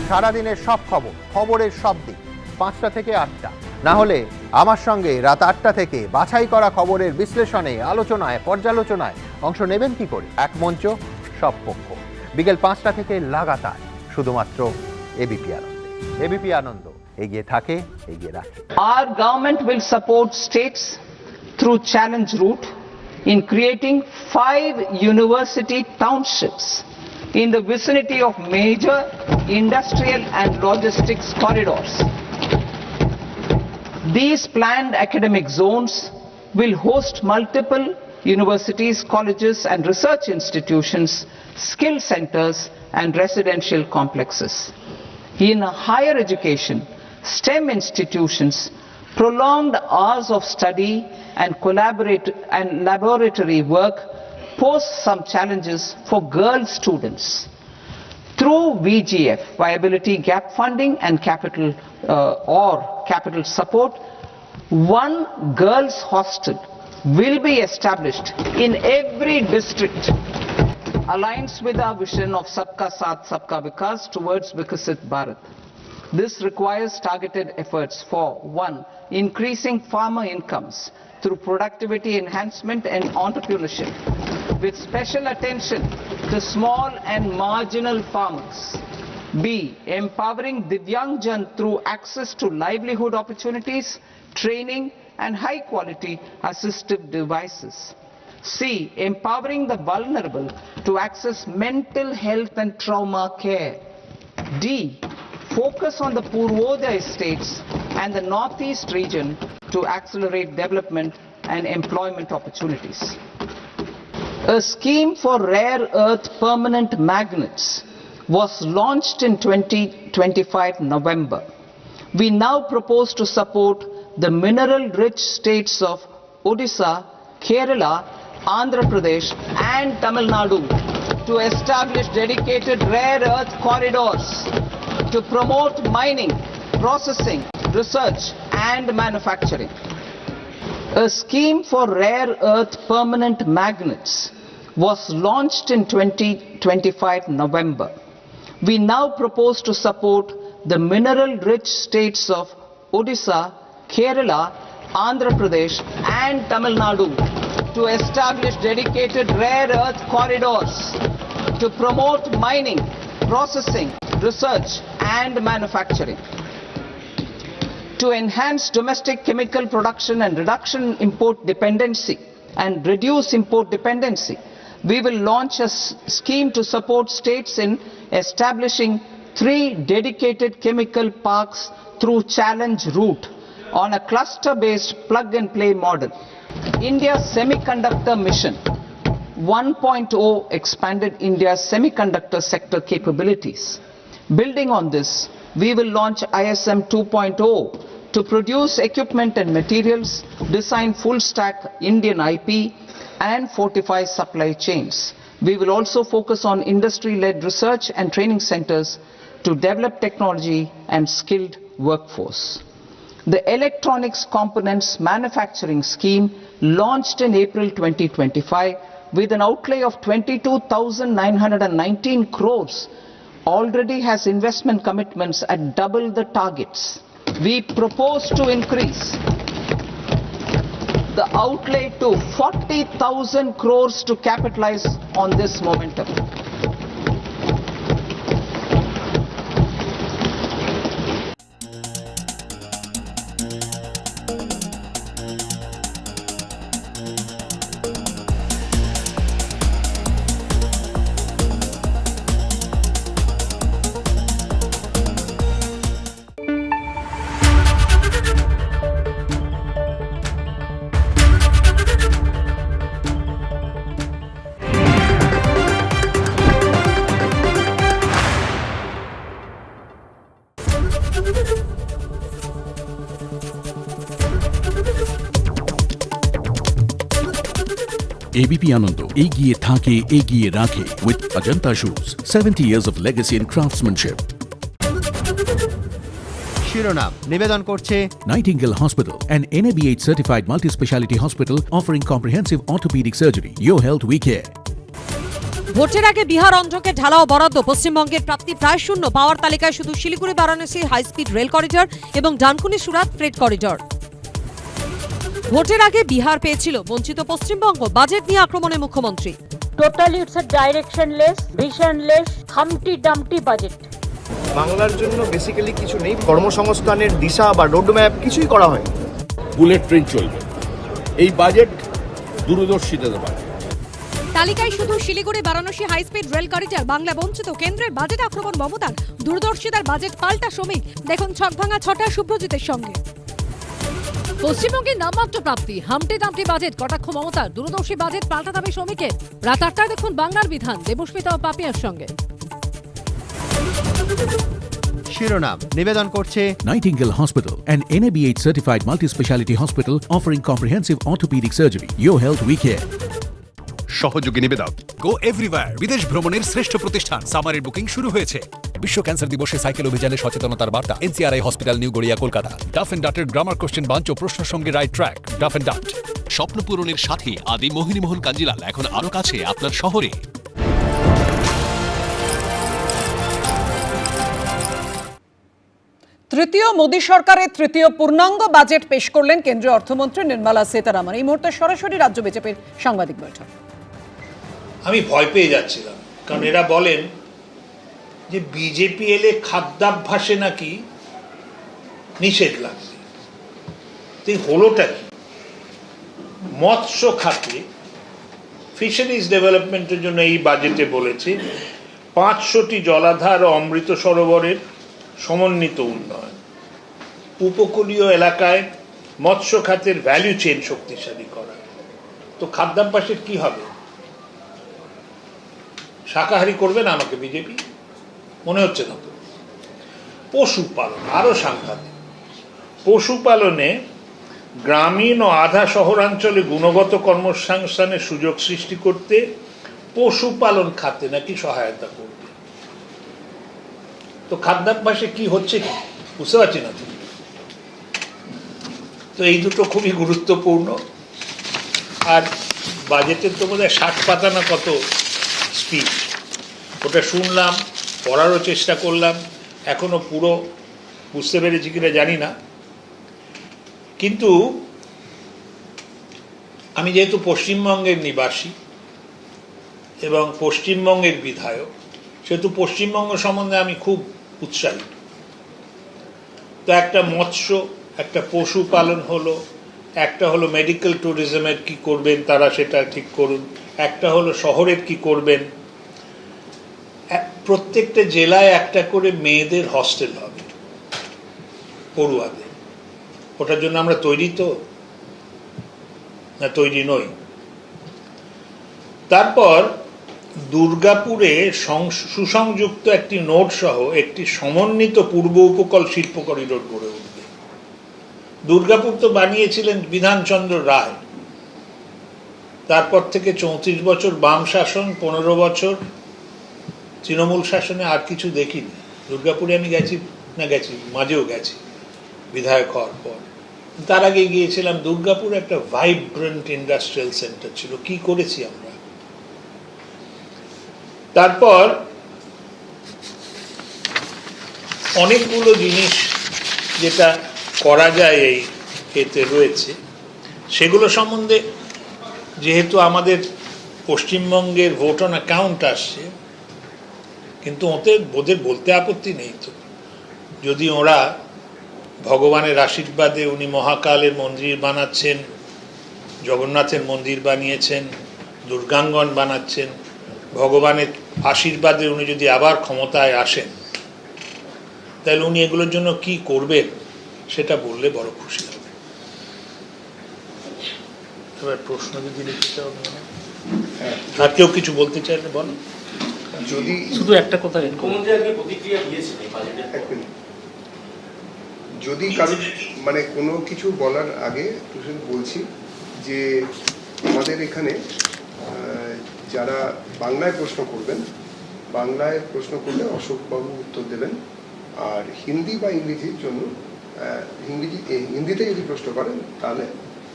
সারাদিনের সব খবর, খবরের সব দিক 5টা থেকে 8টা, না হলে আমার সঙ্গে রাত 8টা থেকে বাছাই করা খবরের বিশ্লেষণে, আলোচনায়, পর্যালোচনায় অংশ নেবেন কি করে? এক মঞ্চ, সব পক্ষ, বিকেল 5টা থেকে লাগাতার, শুধুমাত্র এবিপি আনন্দে। এবিপি আনন্দ, এগিয়ে থাকে, এগিয়ে রাখে। Our government will support states through challenge route in creating 5 university townships in the vicinity of major industrial and logistics corridors. These planned academic zones will host multiple universities, colleges and research institutions, skill centers and residential complexes. In higher education, STEM institutions, prolonged hours of study and laboratory work pose some challenges for girl students. Through VGF, viability gap funding and capital support, one girls hostel will be established in every district, aligns with our vision of Sabka Saath Sabka Vikas towards Vikasit Bharat. This requires targeted efforts for 1. Increasing farmer incomes through productivity enhancement and entrepreneurship, with special attention to small and marginal farmers. B. Empowering Divyangjan through access to livelihood opportunities, training and high quality assistive devices. C. Empowering the vulnerable to access mental health and trauma care. D. Focus on the Purvodaya states and the Northeast region to accelerate development and employment opportunities. A scheme for rare earth permanent magnets was launched in 2025 November. We now propose to support the mineral-rich states of Odisha, Kerala, Andhra Pradesh and Tamil Nadu to establish dedicated rare earth corridors to promote mining, processing, research and manufacturing. A scheme for rare earth permanent magnets was launched in 2025 November. We now propose to support the mineral-rich states of Odisha, Kerala, Andhra Pradesh and Tamil Nadu to establish dedicated rare earth corridors to promote mining, processing, research and manufacturing. To enhance domestic chemical production and reduction import dependency and reduce import dependency, we will launch a scheme to support states in establishing 3 dedicated chemical parks through challenge route on a cluster-based plug-and-play model. India's semiconductor mission 1.0 expanded India's semiconductor sector capabilities. Building on this, we will launch ISM 2.0 to produce equipment and materials, design full-stack Indian IP, and fortify supply chains. We will also focus on industry-led research and training centers to develop technology and skilled workforce. The electronics components manufacturing scheme launched in April 2025 with an outlay of 22,919 crores already has investment commitments at double the targets. We propose to increase the outlay to 40,000 crores to capitalize on this momentum. ABP Ananda এগিয়ে থাকে এগিয়ে রাখে with Ajanta shoes 70 years of legacy and craftsmanship. শিরোনাম নিবেদন করছে Nightingale Hospital, an NABH certified multi-speciality hospital offering comprehensive orthopedic surgery. Your health we care. ভোটের আগে বিহার অন্ধ্রকে ঢালাও বরাদ্দ, পশ্চিমবঙ্গের প্রাপ্তি প্রায় শূন্য, পাওয়ার তালিকায় শুধু Siliguri Varanasi high speed rail corridor এবং ডানকুনি সুরাত ফ্রেট করিডর। ভোটের আগে বিহার পেয়েছিল, বঞ্চিত পশ্চিমবঙ্গ। বাজেট নিয়ে আক্রমণে মুখ্যমন্ত্রী। Totally it's a directionless, visionless, humpty dumpty budget. বাংলার জন্য বেসিক্যালি কিছু নেই, কর্মসংস্থানের দিশা বা রোডম্যাপ কিছুই করা হয়। বুলেট ট্রেন চলবে। এই বাজেট দূরদর্শিতার বাজেট। তালিকায় শুধু Siliguri Varanasi high speed rail corridor. Bangla বঞ্চিত, কেন্দ্রের বাজেট আক্রমণ মমতার। দূরদর্শিতার বাজেট পাল্টা শ্রমিক। দেখুন ছকভাঙা ছটা শুভ্রজিতের সঙ্গে। পশ্চিমবঙ্গের নামমাত্র প্রাপ্তি, হামটি দামটি বাজেট, কটাক্ষ মমতার। দূরদর্শী বাজেট পাল্টা দাবি শ্রমিকের। রাত 8টায় দেখুন বাংলার বিধান, দেবস্মিতা ও পাপিয়ার সঙ্গে। শিরোনাম নিবেদন করছে Nightingale Hospital, an NABH certified multi-speciality hospital offering comprehensive orthopedic surgery. Your health we care. সহযোগী নিবেদক গো এভরিওয়্যার বিদেশ ভ্রমণের শ্রেষ্ঠ প্রতিষ্ঠান সামারের বুকিং শুরু হয়েছে। বিশ্ব ক্যান্সার দিবসে সাইকেল অভিযানে সচেতনতার বার্তা। NCRI hospital new Garia Kolkata. Duff and ডাটের গ্রামার কোশ্চেন বাঞ্চ ও প্রশ্ন সঙ্গে right track. Duff and Dutt স্বপ্ন পূরণের সাথে আদি মোহিনীমোহন কাঞ্জিলাল এখন আরো কাছে আপনার শহরে। তৃতীয় মোদী সরকারের তৃতীয় পূর্ণাঙ্গ বাজেট পেশ করলেন কেন্দ্রীয় অর্থমন্ত্রী নির্মলা সীতারামন। এই মুহূর্তে সরাসরি রাজ্য বিজেপির সাংবাদিক বৈঠক। আমি ভয় পেয়ে যাচ্ছিলাম, কারণ এরা বলেন যে বিজেপি এলে খাদ্যাভ্যাসে নাকি নিষেধ লাগবে। তো হলোটা কি? মৎস্য খাতে ফিশারিজ ডেভেলপমেন্টের জন্য এই বাজেটে বলেছে 500টি জলাধার ও অমৃত সরোবরের সমন্বিত উন্নয়ন, উপকূলীয় এলাকায় মৎস্য খাতের ভ্যালু চেইন শক্তিশালী করা। তো খাদ্যাভ্যাসের কি হবে? শাকাহারি করবে না আমাকে বিজেপি, মনে হচ্ছে না তো। পশুপালন আরো সাংঘাতিক। পশুপালনে গ্রামীণ ও আধা শহরাঞ্চলে গুণগত কর্মসংস্থানের সুযোগ সৃষ্টি করতে পশুপালন খাতে নাকি সহায়তা করবে। তো খাদ্যাভ্যাসে কি হচ্ছে কি বুঝতে পারছি না তো। তো এই দুটো খুবই গুরুত্বপূর্ণ। আর বাজেটের তো বোধহয় 60 পাতা না কত স্পিচ, ওটা শুনলাম, পড়ারও চেষ্টা করলাম, এখনো পুরো বুঝতে পেরেছি কিনা জানি না। কিন্তু আমি যেহেতু পশ্চিমবঙ্গের নিবাসী এবং পশ্চিমবঙ্গের বিধায়ক, সেহেতু পশ্চিমবঙ্গ সম্বন্ধে আমি খুব উৎসাহিত। তো একটা মৎস্য, একটা পশুপালন হলো, একটা হলো মেডিকেল ট্যুরিজমের কি করবেন তারা সেটা ঠিক করুন, একটা হলো শহরের কি করবেন। প্রত্যেকটা জেলায় একটা করে মেয়েদের হস্টেল হবে পড়ুয়াদের। ওটার জন্য আমরা তৈরি তো না, তৈরি নই। তারপর দুর্গাপুরে সুসংযুক্ত একটি নোড সহ একটি সমন্বিত পূর্ব উপকূল শিল্প করিডোর গড়ে উঠবে। দুর্গাপুর তো বানিয়েছিলেন বিধানচন্দ্র রায়, তারপর থেকে 34 বছর বাম শাসন, 15 বছর তৃণমূল শাসনে আর কিছু দেখিনি। দুর্গাপুরে আমি গেছি না, গেছি মাঝেও গেছি বিধায়ক হওয়ার পর। তার আগে গিয়েছিলাম দুর্গাপুর, একটা ভাইব্রেন্ট ইন্ডাস্ট্রিয়াল সেন্টার ছিল, কি করেছি আমরা। তারপর অনেকগুলো জিনিস যেটা করা যায় এই এতে রয়েছে, সেগুলো সম্বন্ধে যেহেতু আমাদের পশ্চিমবঙ্গের ভোট অন অ্যাকাউন্ট আসছে, কিন্তু ওদের বলতে আপত্তি নেই তো। যদি ওরা ভগবানের আশীর্বাদে, উনি মহাকালের মন্দির বানাচ্ছেন, জগন্নাথের মন্দির বানিয়েছেন, দুর্গাঙ্গন বানাচ্ছেন, ভগবানের আশীর্বাদে উনি যদি আবার ক্ষমতায় আসেন, তাহলে উনি এগুলোর জন্য কি করবেন সেটা বললে বড় খুশি হবে। এবার প্রশ্ন যদি লিখতে চাও, আর কেউ কিছু বলতে চাইলে বলো। যদি শুধু একটা কথা, মুখ্যমন্ত্রী আজকে প্রতিক্রিয়া দিয়েছেন এই বাজেটের। যদি কারো মানে কোনো কিছু বলার আগে বলছি যে আমাদের এখানে যারা বাংলায় প্রশ্ন করবেন, বাংলায় প্রশ্ন করলে অশোকবাবু উত্তর দেবেন, আর হিন্দি বা ইংরেজির জন্য হিন্দিতে যদি প্রশ্ন করেন তাহলে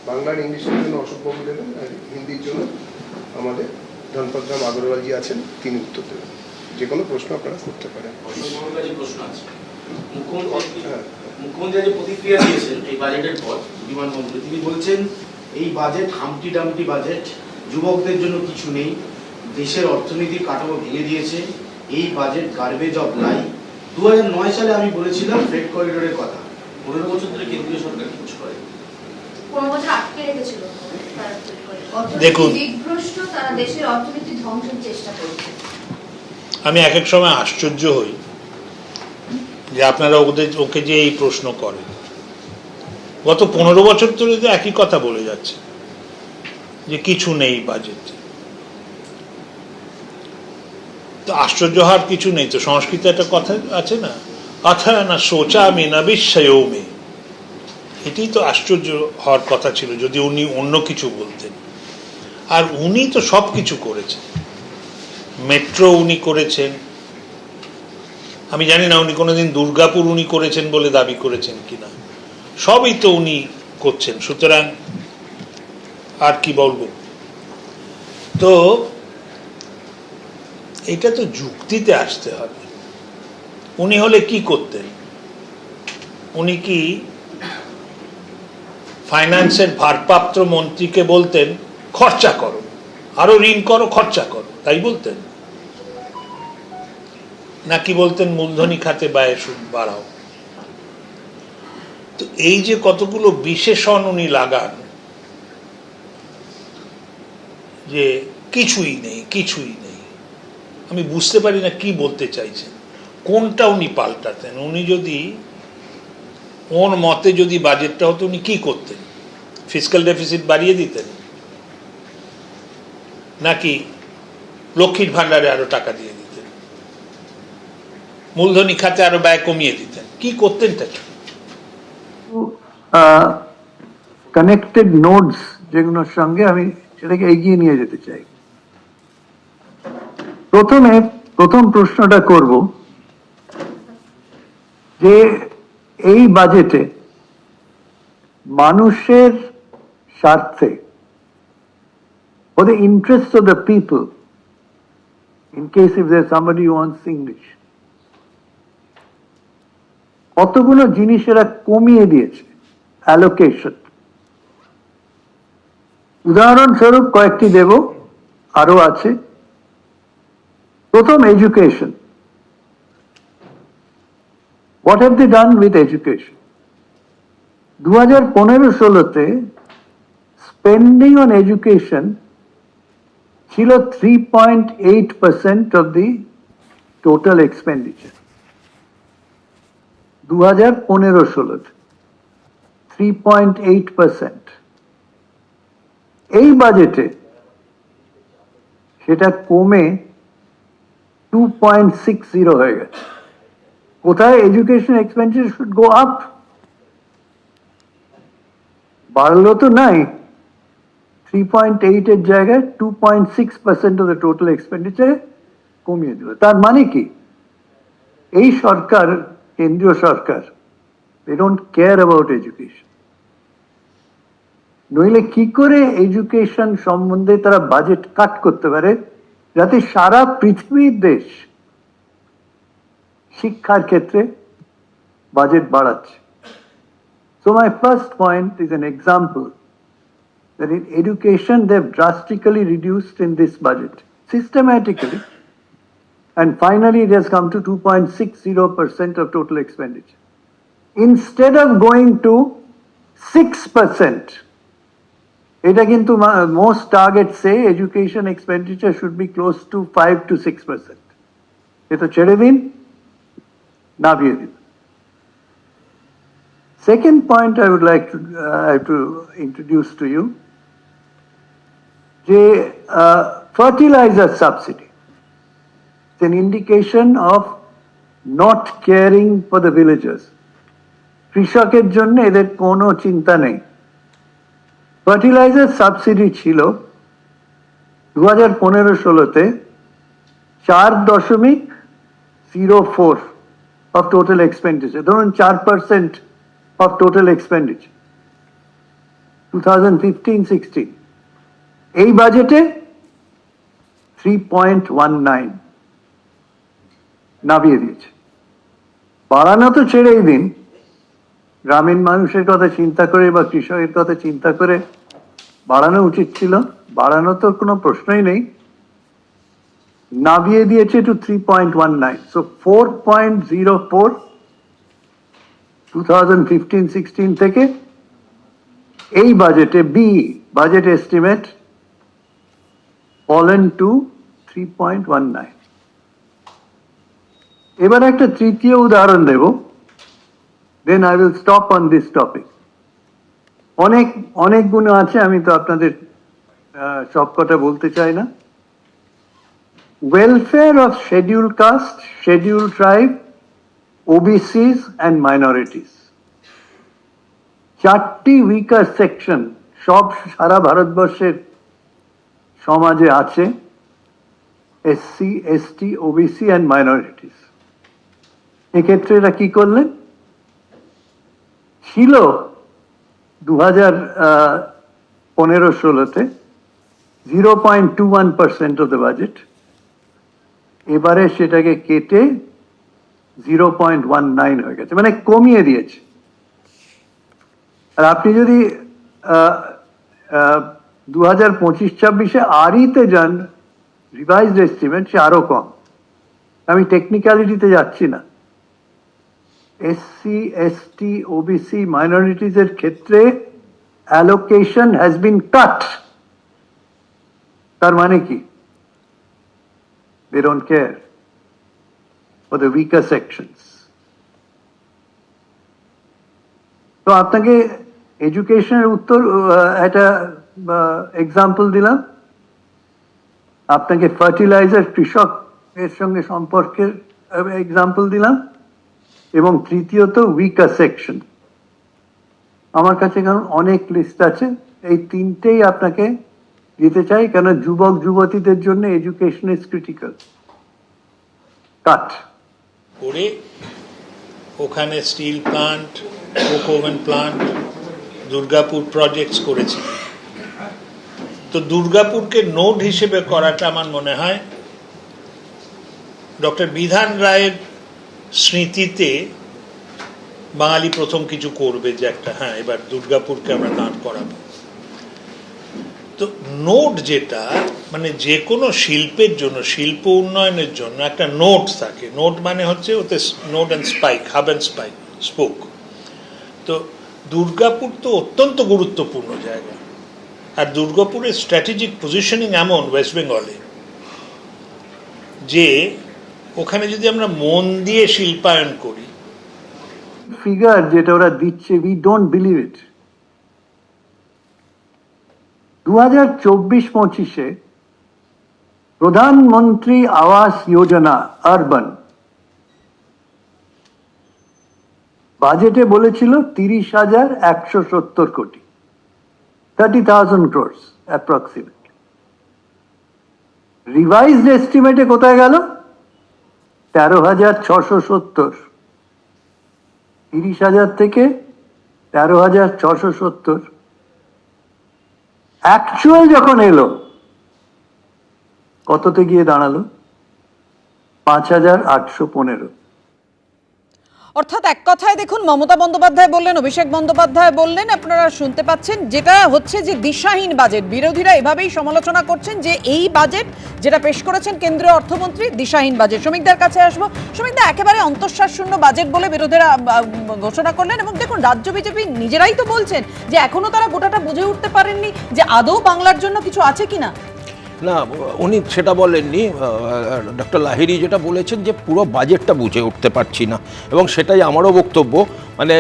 বাংলার ইংলিশের জন্য অশোকবাবু দেবেন, আর হিন্দির জন্য আমাদের ধনপতরাম আগরওয়ালজি আছেন, তিনি উত্তর দেবেন। যে কোনো প্রশ্ন আপনারা করতে পারেন। প্রশ্ন আছে, মুখ্যমন্ত্রী যে প্রতিক্রিয়া দিয়েছেন এই বাজেটের পর, বিমানবন্দরে তিনি বলছেন এই বাজেট হামটি ডামটি বাজেট, যুবকদের জন্য কিছু নেই, দেশের অর্থনৈতিক কাঠামো ভেঙে দিয়েছে, এই বাজেট গার্বেজ অফ লাইফ। 2009 সালে আমি বলেছিলাম ফ্রেট করিডোরের কথা, 15 বছর ধরে কেন্দ্রীয় সরকার কিছু করে, 15 বছর আটকে রেখেছিল। দেখুন, তারা দেশের অর্থনীতি ধ্বংসের চেষ্টা করছে। আমি এক এক সময় আশ্চর্য হই যে আপনারা ওকে যে এই প্রশ্ন করেন। গত 15 বছর ধরে যে একই কথা বলে যাচ্ছে যে কিছু নেই বাজেটে। তো আশ্চর্য হওয়ার কিছু নেই তো। সংস্কৃতে একটা কথা আছে না, অথা না সোচা আমি না বিস্ময় মে। এটি তো আশ্চর্য হওয়ার কথা ছিল যদি উনি অন্য কিছু বলতেন। আর উনি তো সব কিছু করেছেন, মেট্রো উনি করেছেন, আমি জানি না উনি কোনোদিন দুর্গাপুর উনি করেছেন বলে দাবি করেছেন কিনা, সবই তো উনি করছেন। সুতরাং আর কি বলবো। তো এটা তো যুক্তিতে আসতে হবে। উনি হলে কি করতেন? উনি কি ফাইন্যান্সের ভারপ্রাপ্ত মন্ত্রীকে বলতেন খরচা করো, আরো ঋণ করো, খরচা করো, তাই বলতেন? নাকি বলতেন মূলধনী খাতে ব্যয় সুদ বাড়াও? তো এই যে কতগুলো বিশেষণ উনি লাগান যে কিছুই নেই, কিছুই নেই, আমি বুঝতে পারি না কি বলতে চাইছেন, কোনটা উনি পাল্টাতেন। উনি যদি ওর মতে যদি বাজেটটা হতো, উনি কি করতেন? ফিসক্যাল ডেফিসিট বাড়িয়ে দিতেন, নাকি লক্ষ্মীর ভাণ্ডারে আরো টাকা দিয়ে দিতেন, মূলধনী খাতে আরো ব্যয় কমিয়ে দিতেন। কি করতেন তাকে? কানেক্টেড নোডস যেগুলোর সঙ্গে আমি সেটাকে এগিয়ে নিয়ে যেতে চাই। প্রথম প্রশ্নটা করব যে এই বাজেটে মানুষের স্বার্থে, for the interest of the people, in case if there's somebody who wants English, কতগুলো জিনিস এরা কমিয়ে দিয়েছে অ্যালোকেশন। উদাহরণস্বরূপ কয়েকটি দেব, আরো আছে। প্রথম, education. What have they done with education? 2015-16-তে spending on education ছিল 3.8% of the total expenditure. 2015-16-তে 3.8%। এই বাজেটে সেটা কমে 2.60 হয়ে গেছে। কোথায় education expenditure should go up? বাড়লো তো নাই, 3.8 এর জায়গায় 2.6% অফ দ্য টোটাল এক্সপেন্ডিচারে কমিয়ে দিল। তার মানে কি, এই সরকার, কেন্দ্রীয় সরকার, they don't care about education। নইলে কি করে এডুকেশন সম্বন্ধে তারা বাজেট কাট করতে পারে যাতে সারা পৃথিবীর দেশ শিক্ষার ক্ষেত্রে বাজেট বাড়াচ্ছে? So my first point is an example that in education they've drastically reduced in this budget, systematically, and finally it has come to 2.60% of total expenditure. Instead of going to 6%, এটা কিন্তু most targets say education expenditure should be close to 5 to 6%. এটা ছেড়ে দিন, নামিয়ে দিন। Second point I would like to introduce to you, the fertilizer subsidy. It's an indication of not caring for the villagers. কৃষকের জন্য এদের কোনো চিন্তা নেই। ফার্টিলাইজার সাবসিডি ছিল 2015-16-তে 4.04 of total expenditure, ধরুন 4% of total expenditure। 2015-16 এই বাজেটে 3.19 নামিয়ে দিয়েছে। বাড়ানো তো ছেড়েই দিন, গ্রামীণ মানুষের কথা চিন্তা করে বা কৃষকের কথা চিন্তা করে বাড়ানো উচিত ছিল, বাড়ানো তো কোনো প্রশ্নই নেই, নামিয়ে দিয়েছে টু 3.19। সো 4.04 2015-16 থেকে এই বাজেটে বাজেট এস্টিমেট fallen to 3.19। এবার একটা তৃতীয় উদাহরণ দেব, then I will stop on this topic. অনেক গুণ আছে, আমি তো আপনাদের সব কথা বলতে চাই না। Welfare of scheduled caste, scheduled tribe, OBCs and minorities, 4টি উইকার সেকশন সব সারা ভারতবর্ষের সমাজে আছে, SC, ST, OBC and minorities। এক্ষেত্রে এরা কি করলেন? ছিল 2015-16-তে 0.21% of the budget, এবারে সেটাকে কেটে 0.19 হয়ে গেছে, মানে কমিয়ে দিয়েছে। আর আপনি যদি 2025-26-এ আরইতে যান, রিভাইজড এস্টিমেট, সে আরো কম। আমি টেকনিক্যালিটিতে যাচ্ছি না। SC, ST, OBC, minorities এর ক্ষেত্রে allocation has been cut। তার মানে কি? They don't care for the weaker sections। তো আপনাকে এডুকেশনের উত্তর একটা এক্সাম্পল দিলাম। আপনাকে ফার্টিলাইজার কৃষকের সঙ্গে সম্পর্কের এক্সাম্পল দিলাম, এবং তৃতীয়ত উইকার সেকশন। আমার কাছে কারণ অনেক লিস্ট আছে, এই তিনটেই আপনাকে দিতে চাই, কেন যুবক যুবতীদের জন্য এডুকেশন ইজ ক্রিটিক্যাল। কাট করে ওখানে still plant, Coke oven plant, Durgapur projects করেছে। তো দুর্গাপুরকে নোড হিসেবে করাটা আমার মনে হয় ডক্টর বিধান রায়ের স্মৃতিতে বাঙালি প্রথম কিছু করবে, যে একটা হ্যাঁ এবার দুর্গাপুরকে আমরা দাঁড় করাবো। তো নোড যেটা মানে যে কোনো শিল্পের জন্য, শিল্প উন্নয়নের জন্য একটা নোড থাকে। নোড মানে হচ্ছে ওতে node and spike, hub and spike, spoke. তো দুর্গাপুর তো অত্যন্ত গুরুত্বপূর্ণ জায়গা, আর দুর্গাপুরের স্ট্র্যাটেজিক পজিশনিং এমন ওয়েস্ট বেঙ্গলে যে ওখানে যদি আমরা মন দিয়ে শিল্পায়ন করি। ফিগার যেটা ওরা দিচ্ছে, উই ডোন্ট বিলিভ ইট। 2024-25 প্রধানমন্ত্রী আবাস যোজনা আরবান বাজেটে বলেছিল 30,170 কোটি, 30,000 crores অ্যাপ্রক্সিমেটলি। রিভাইজড এস্টিমেটে কোথায় গেল? 13,670। 30,000 থেকে 13,670। অ্যাকচুয়াল যখন এলো কততে গিয়ে দাঁড়ালো? 5,815। অর্থাৎ এক কথায় দেখুন, মমতা বন্দ্যোপাধ্যায় বললেন, অভিষেক বন্দ্যোপাধ্যায় বললেন, আপনারা শুনতে পাচ্ছেন, যেটা হচ্ছে যে দিশাহীন বাজেট। বিরোধীরা এভাবেই সমালোচনা করছেন যে এই বাজেট যেটা পেশ করেছেন কেন্দ্রীয় অর্থমন্ত্রী, দিশাহীন বাজেট। শ্রমিকদের কাছে আসবো। শ্রমিকদা, একেবারে অন্তঃশ্বাস শূন্য বাজেট বলে বিরোধীরা ঘোষণা করলেন, এবং দেখুন রাজ্য বিজেপি নিজেরাই তো বলছেন যে এখনো তারা গোটাটা বুঝে উঠতে পারেননি যে আদৌ বাংলার জন্য কিছু আছে কিনা। না, উনি সেটা বলেননি। ডক্টর লাহিড়ী যেটা বলেছেন যে পুরো বাজেটটা বুঝে উঠতে পারছি না, এবং সেটাই আমারও বক্তব্য। মানে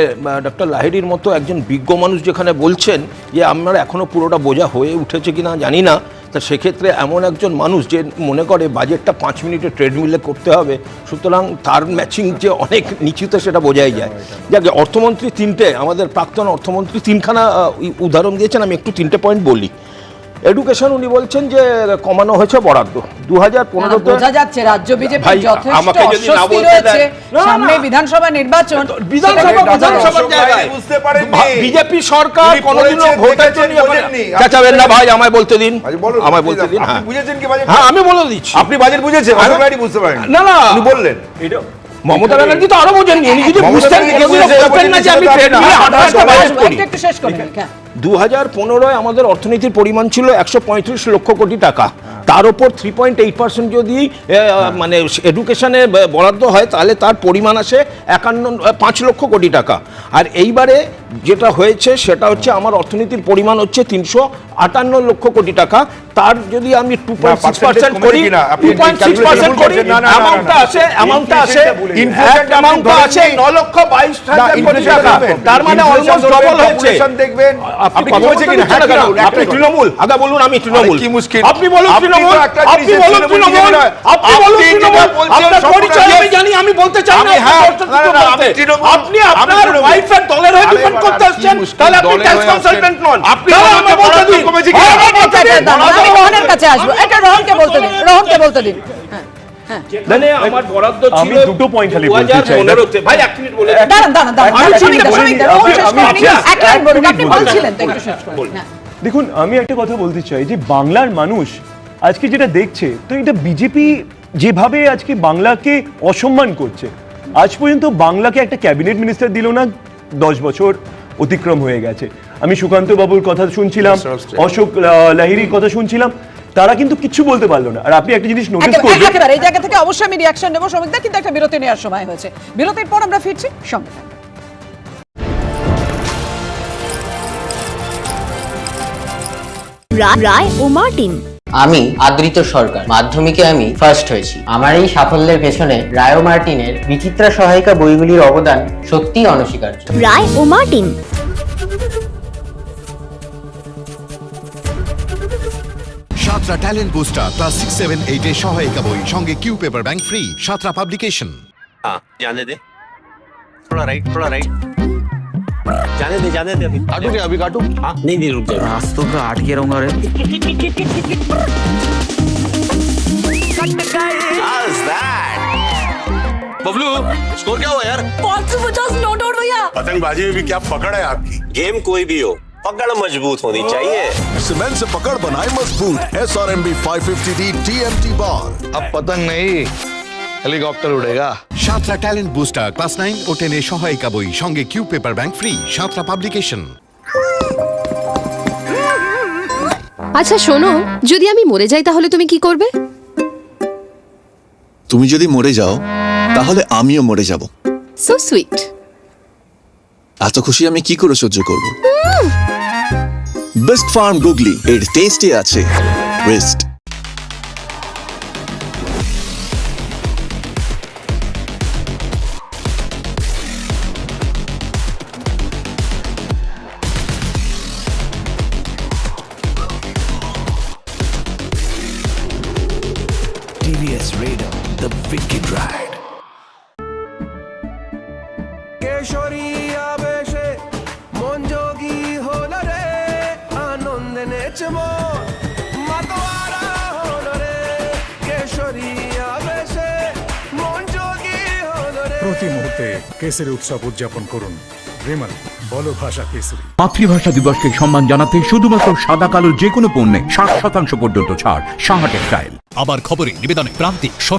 ডক্টর লাহিড়ীর মতো একজন বিজ্ঞ মানুষ যেখানে বলছেন যে আমরা এখনও পুরোটা বোঝা হয়ে উঠেছে কিনা জানি না, তা সেক্ষেত্রে এমন একজন মানুষ যে মনে করে বাজেটটা 5 মিনিটে ট্রেডমিলে করতে হবে, সুতরাং তার ম্যাচিং যে অনেক নিচুতে সেটা বোঝাই যায়। যাক, অর্থমন্ত্রী তিনটে, আমাদের প্রাক্তন অর্থমন্ত্রী তিনখানা উদাহরণ দিয়েছেন, আমি একটু 3টে পয়েন্ট বলি। এডুকেশন উনি বলছেন যে কমানো হয়েছে বরাদ্দ 2015-তে। বোঝা যাচ্ছে রাজ্য বিজেপি যথেষ্ট অস্বস্তি রয়েছে, সামনে বিধানসভা নির্বাচন। বিজেপি সরকার কোনোদিনও ভোটের জন্য চাচাবেন না ভাই, আমায় বলতে দিন, আমায় বলতে দিন। আপনি বুঝেছেন কি বাজেট? হ্যাঁ, আমি বলে দিচ্ছি। আপনি বাজেট বুঝেছেন? আমি বুঝতে পারিনি। না না, উনি বললেন এটা মমতা ব্যানার্জি তো আরো বোঝেননি। উনি যদি বুঝতেন না যে আমি ট্রেডমিলে হাঁটা বাজেট করি। একটু শেষ করুন। 2015-য় আমাদের অর্থনীতির পরিমাণ ছিল 135 লক্ষ কোটি টাকা। তার উপর 3.8% যদি মানে এডুকেশনে বরাদ্দ হয়, তাহলে তার পরিমাণ আসে 5 লক্ষ কোটি টাকা। আর এইবারে যেটা হয়েছে সেটা হচ্ছে আমার অর্থনীতির পরিমাণ হচ্ছে 358 লক্ষ কোটি টাকা। তার যদি আমি 2.6% করি, 2.6% করি, অ্যামাউন্টটা আসে 9,22,000 কোটি টাকা। তার মানে অলমোস্ট ডবল হয়েছে। দেখবেন আপনি বলছেন কিনা? আপনি তৃণমূল, আগে বলুন আমি তৃণমূল। কি মুশকিল? আপনি বলুন তৃণমূল, আপনি বলুন তৃণমূল, আপনি বলুন তৃণমূল। আপনার পরিচয় আমি জানি, আমি বলতে চাই না। আপনি আপনার ওয়াইফের দলের হয়ে ডিফেন্ড করতে আসছেন, তাহলে আপনি ট্যাক্স কনসালটেন্ট নন। আপনি আমাকে বলতে দিন। আমি রোহনের কাছে আসবো। এটা রোহনকে বলতে দিন, রোহনকে বলতে দিন। মানে আমার বরাদ্দ ছিল। আমি দুটো পয়েন্ট খালি বলতে চাই। ভাই 1 মিনিট বলে দাঁড়ান। আপনি বলছিলেন তো, একটু শেষ করুন। দেখুন, আমি একটা কথা বলতে চাই যে বাংলার মানুষ আজকে যেটা দেখছে, তো এটা বিজেপি যেভাবে আজকে বাংলাকে অসম্মান করছে, আজ পর্যন্ত বাংলাকে একটা ক্যাবিনেট মিনিস্টার দিল না, 10 বছর অতিক্রম হয়ে গেছে। আমি সুকান্ত বাবুর কথা শুনছিলাম, অশোক লাহিড়ীর কথা শুনছিলাম, তারা কিন্তু কিছু বলতে পারলো না। আর আপনি একটা জিনিস নোটিস করবেন, একেবারে এই জায়গা থেকে অবশ্যই আমি রিঅ্যাকশন নেব শ্রমিকদা, কিন্তু একটা বিরতি নেওয়ার সময় হয়েছে। বিরতির পর আমরা ফিরছি, সঙ্গে থাকুন। রায় ও মার্টিন। আমি আদৃত সরকার, মাধ্যমিকে আমি ফার্স্ট হয়েছি। আমার এই সাফল্যের পেছনে রায় ও মার্টিনের বিচিত্রা সহায়িকা বইগুলির অবদান সত্যিই অনস্বীকার্য। রায় ও মার্টিন। সাতরা ট্যালেন্ট বুস্টার ক্লাস 6, 7, 8 এর সহায়িকা বই সঙ্গে কিউ পেপার ব্যাংক ফ্রি। সাতরা পাবলিকেশন। जाने दे, थोड़ा राइट जाने दे अभी अभी काटू। हाँ नहीं रुक जाए, आज तो पूरा अटके रहूंगा रे। बबलू स्कोर क्या हुआ यार? 550 नोट आउट भैया। पतंगबाजी में भी क्या पकड़ है आपकी? गेम कोई भी हो, पकड़ मजबूत होनी चाहिए। सीमेंट से पकड़ बनाए मजबूत। SRMB 550D TMT बार। अब पतंग नहीं, हेलीकॉप्टर उड़ेगा। সাতরা ট্যালেন্ট বুস্টার ক্লাস 9 ও 10 এর সহায়িকা বই সঙ্গে কিউ পেপার ব্যাংক ফ্রি। সাতরা পাবলিকেশন। আচ্ছা শোনো, যদি আমি মরে যাই তাহলে তুমি কি করবে? তুমি যদি মরে যাও তাহলে আমিও মরে যাব। So sweet. এত খুশি আমি কি করে সহ্য করব? বেস্ট ফার্ম গুগলি, এর টেস্টে আছে রেস্ট। TVS Raider, the wicked ride. কেশরী আবেশে মন যোগী হল রে, আনন্দে নেচে মন মাতোয়ারা হল রে। কেশরী আবেশে মন যোগী হল রে। প্রতি মুহূর্তে কেসরি উৎসব উদযাপন করুন। বিমল, বলো ভাষা কেসরি। মাতৃভাষা দিবসকে সম্মান জানাতে শুধুমাত্র সাদা কালো যে কোনো পণ্যে 60% পর্যন্ত ছাড়। সাহা টেক্সটাইল। আবার খবরে নিবেদনে প্রান্তিক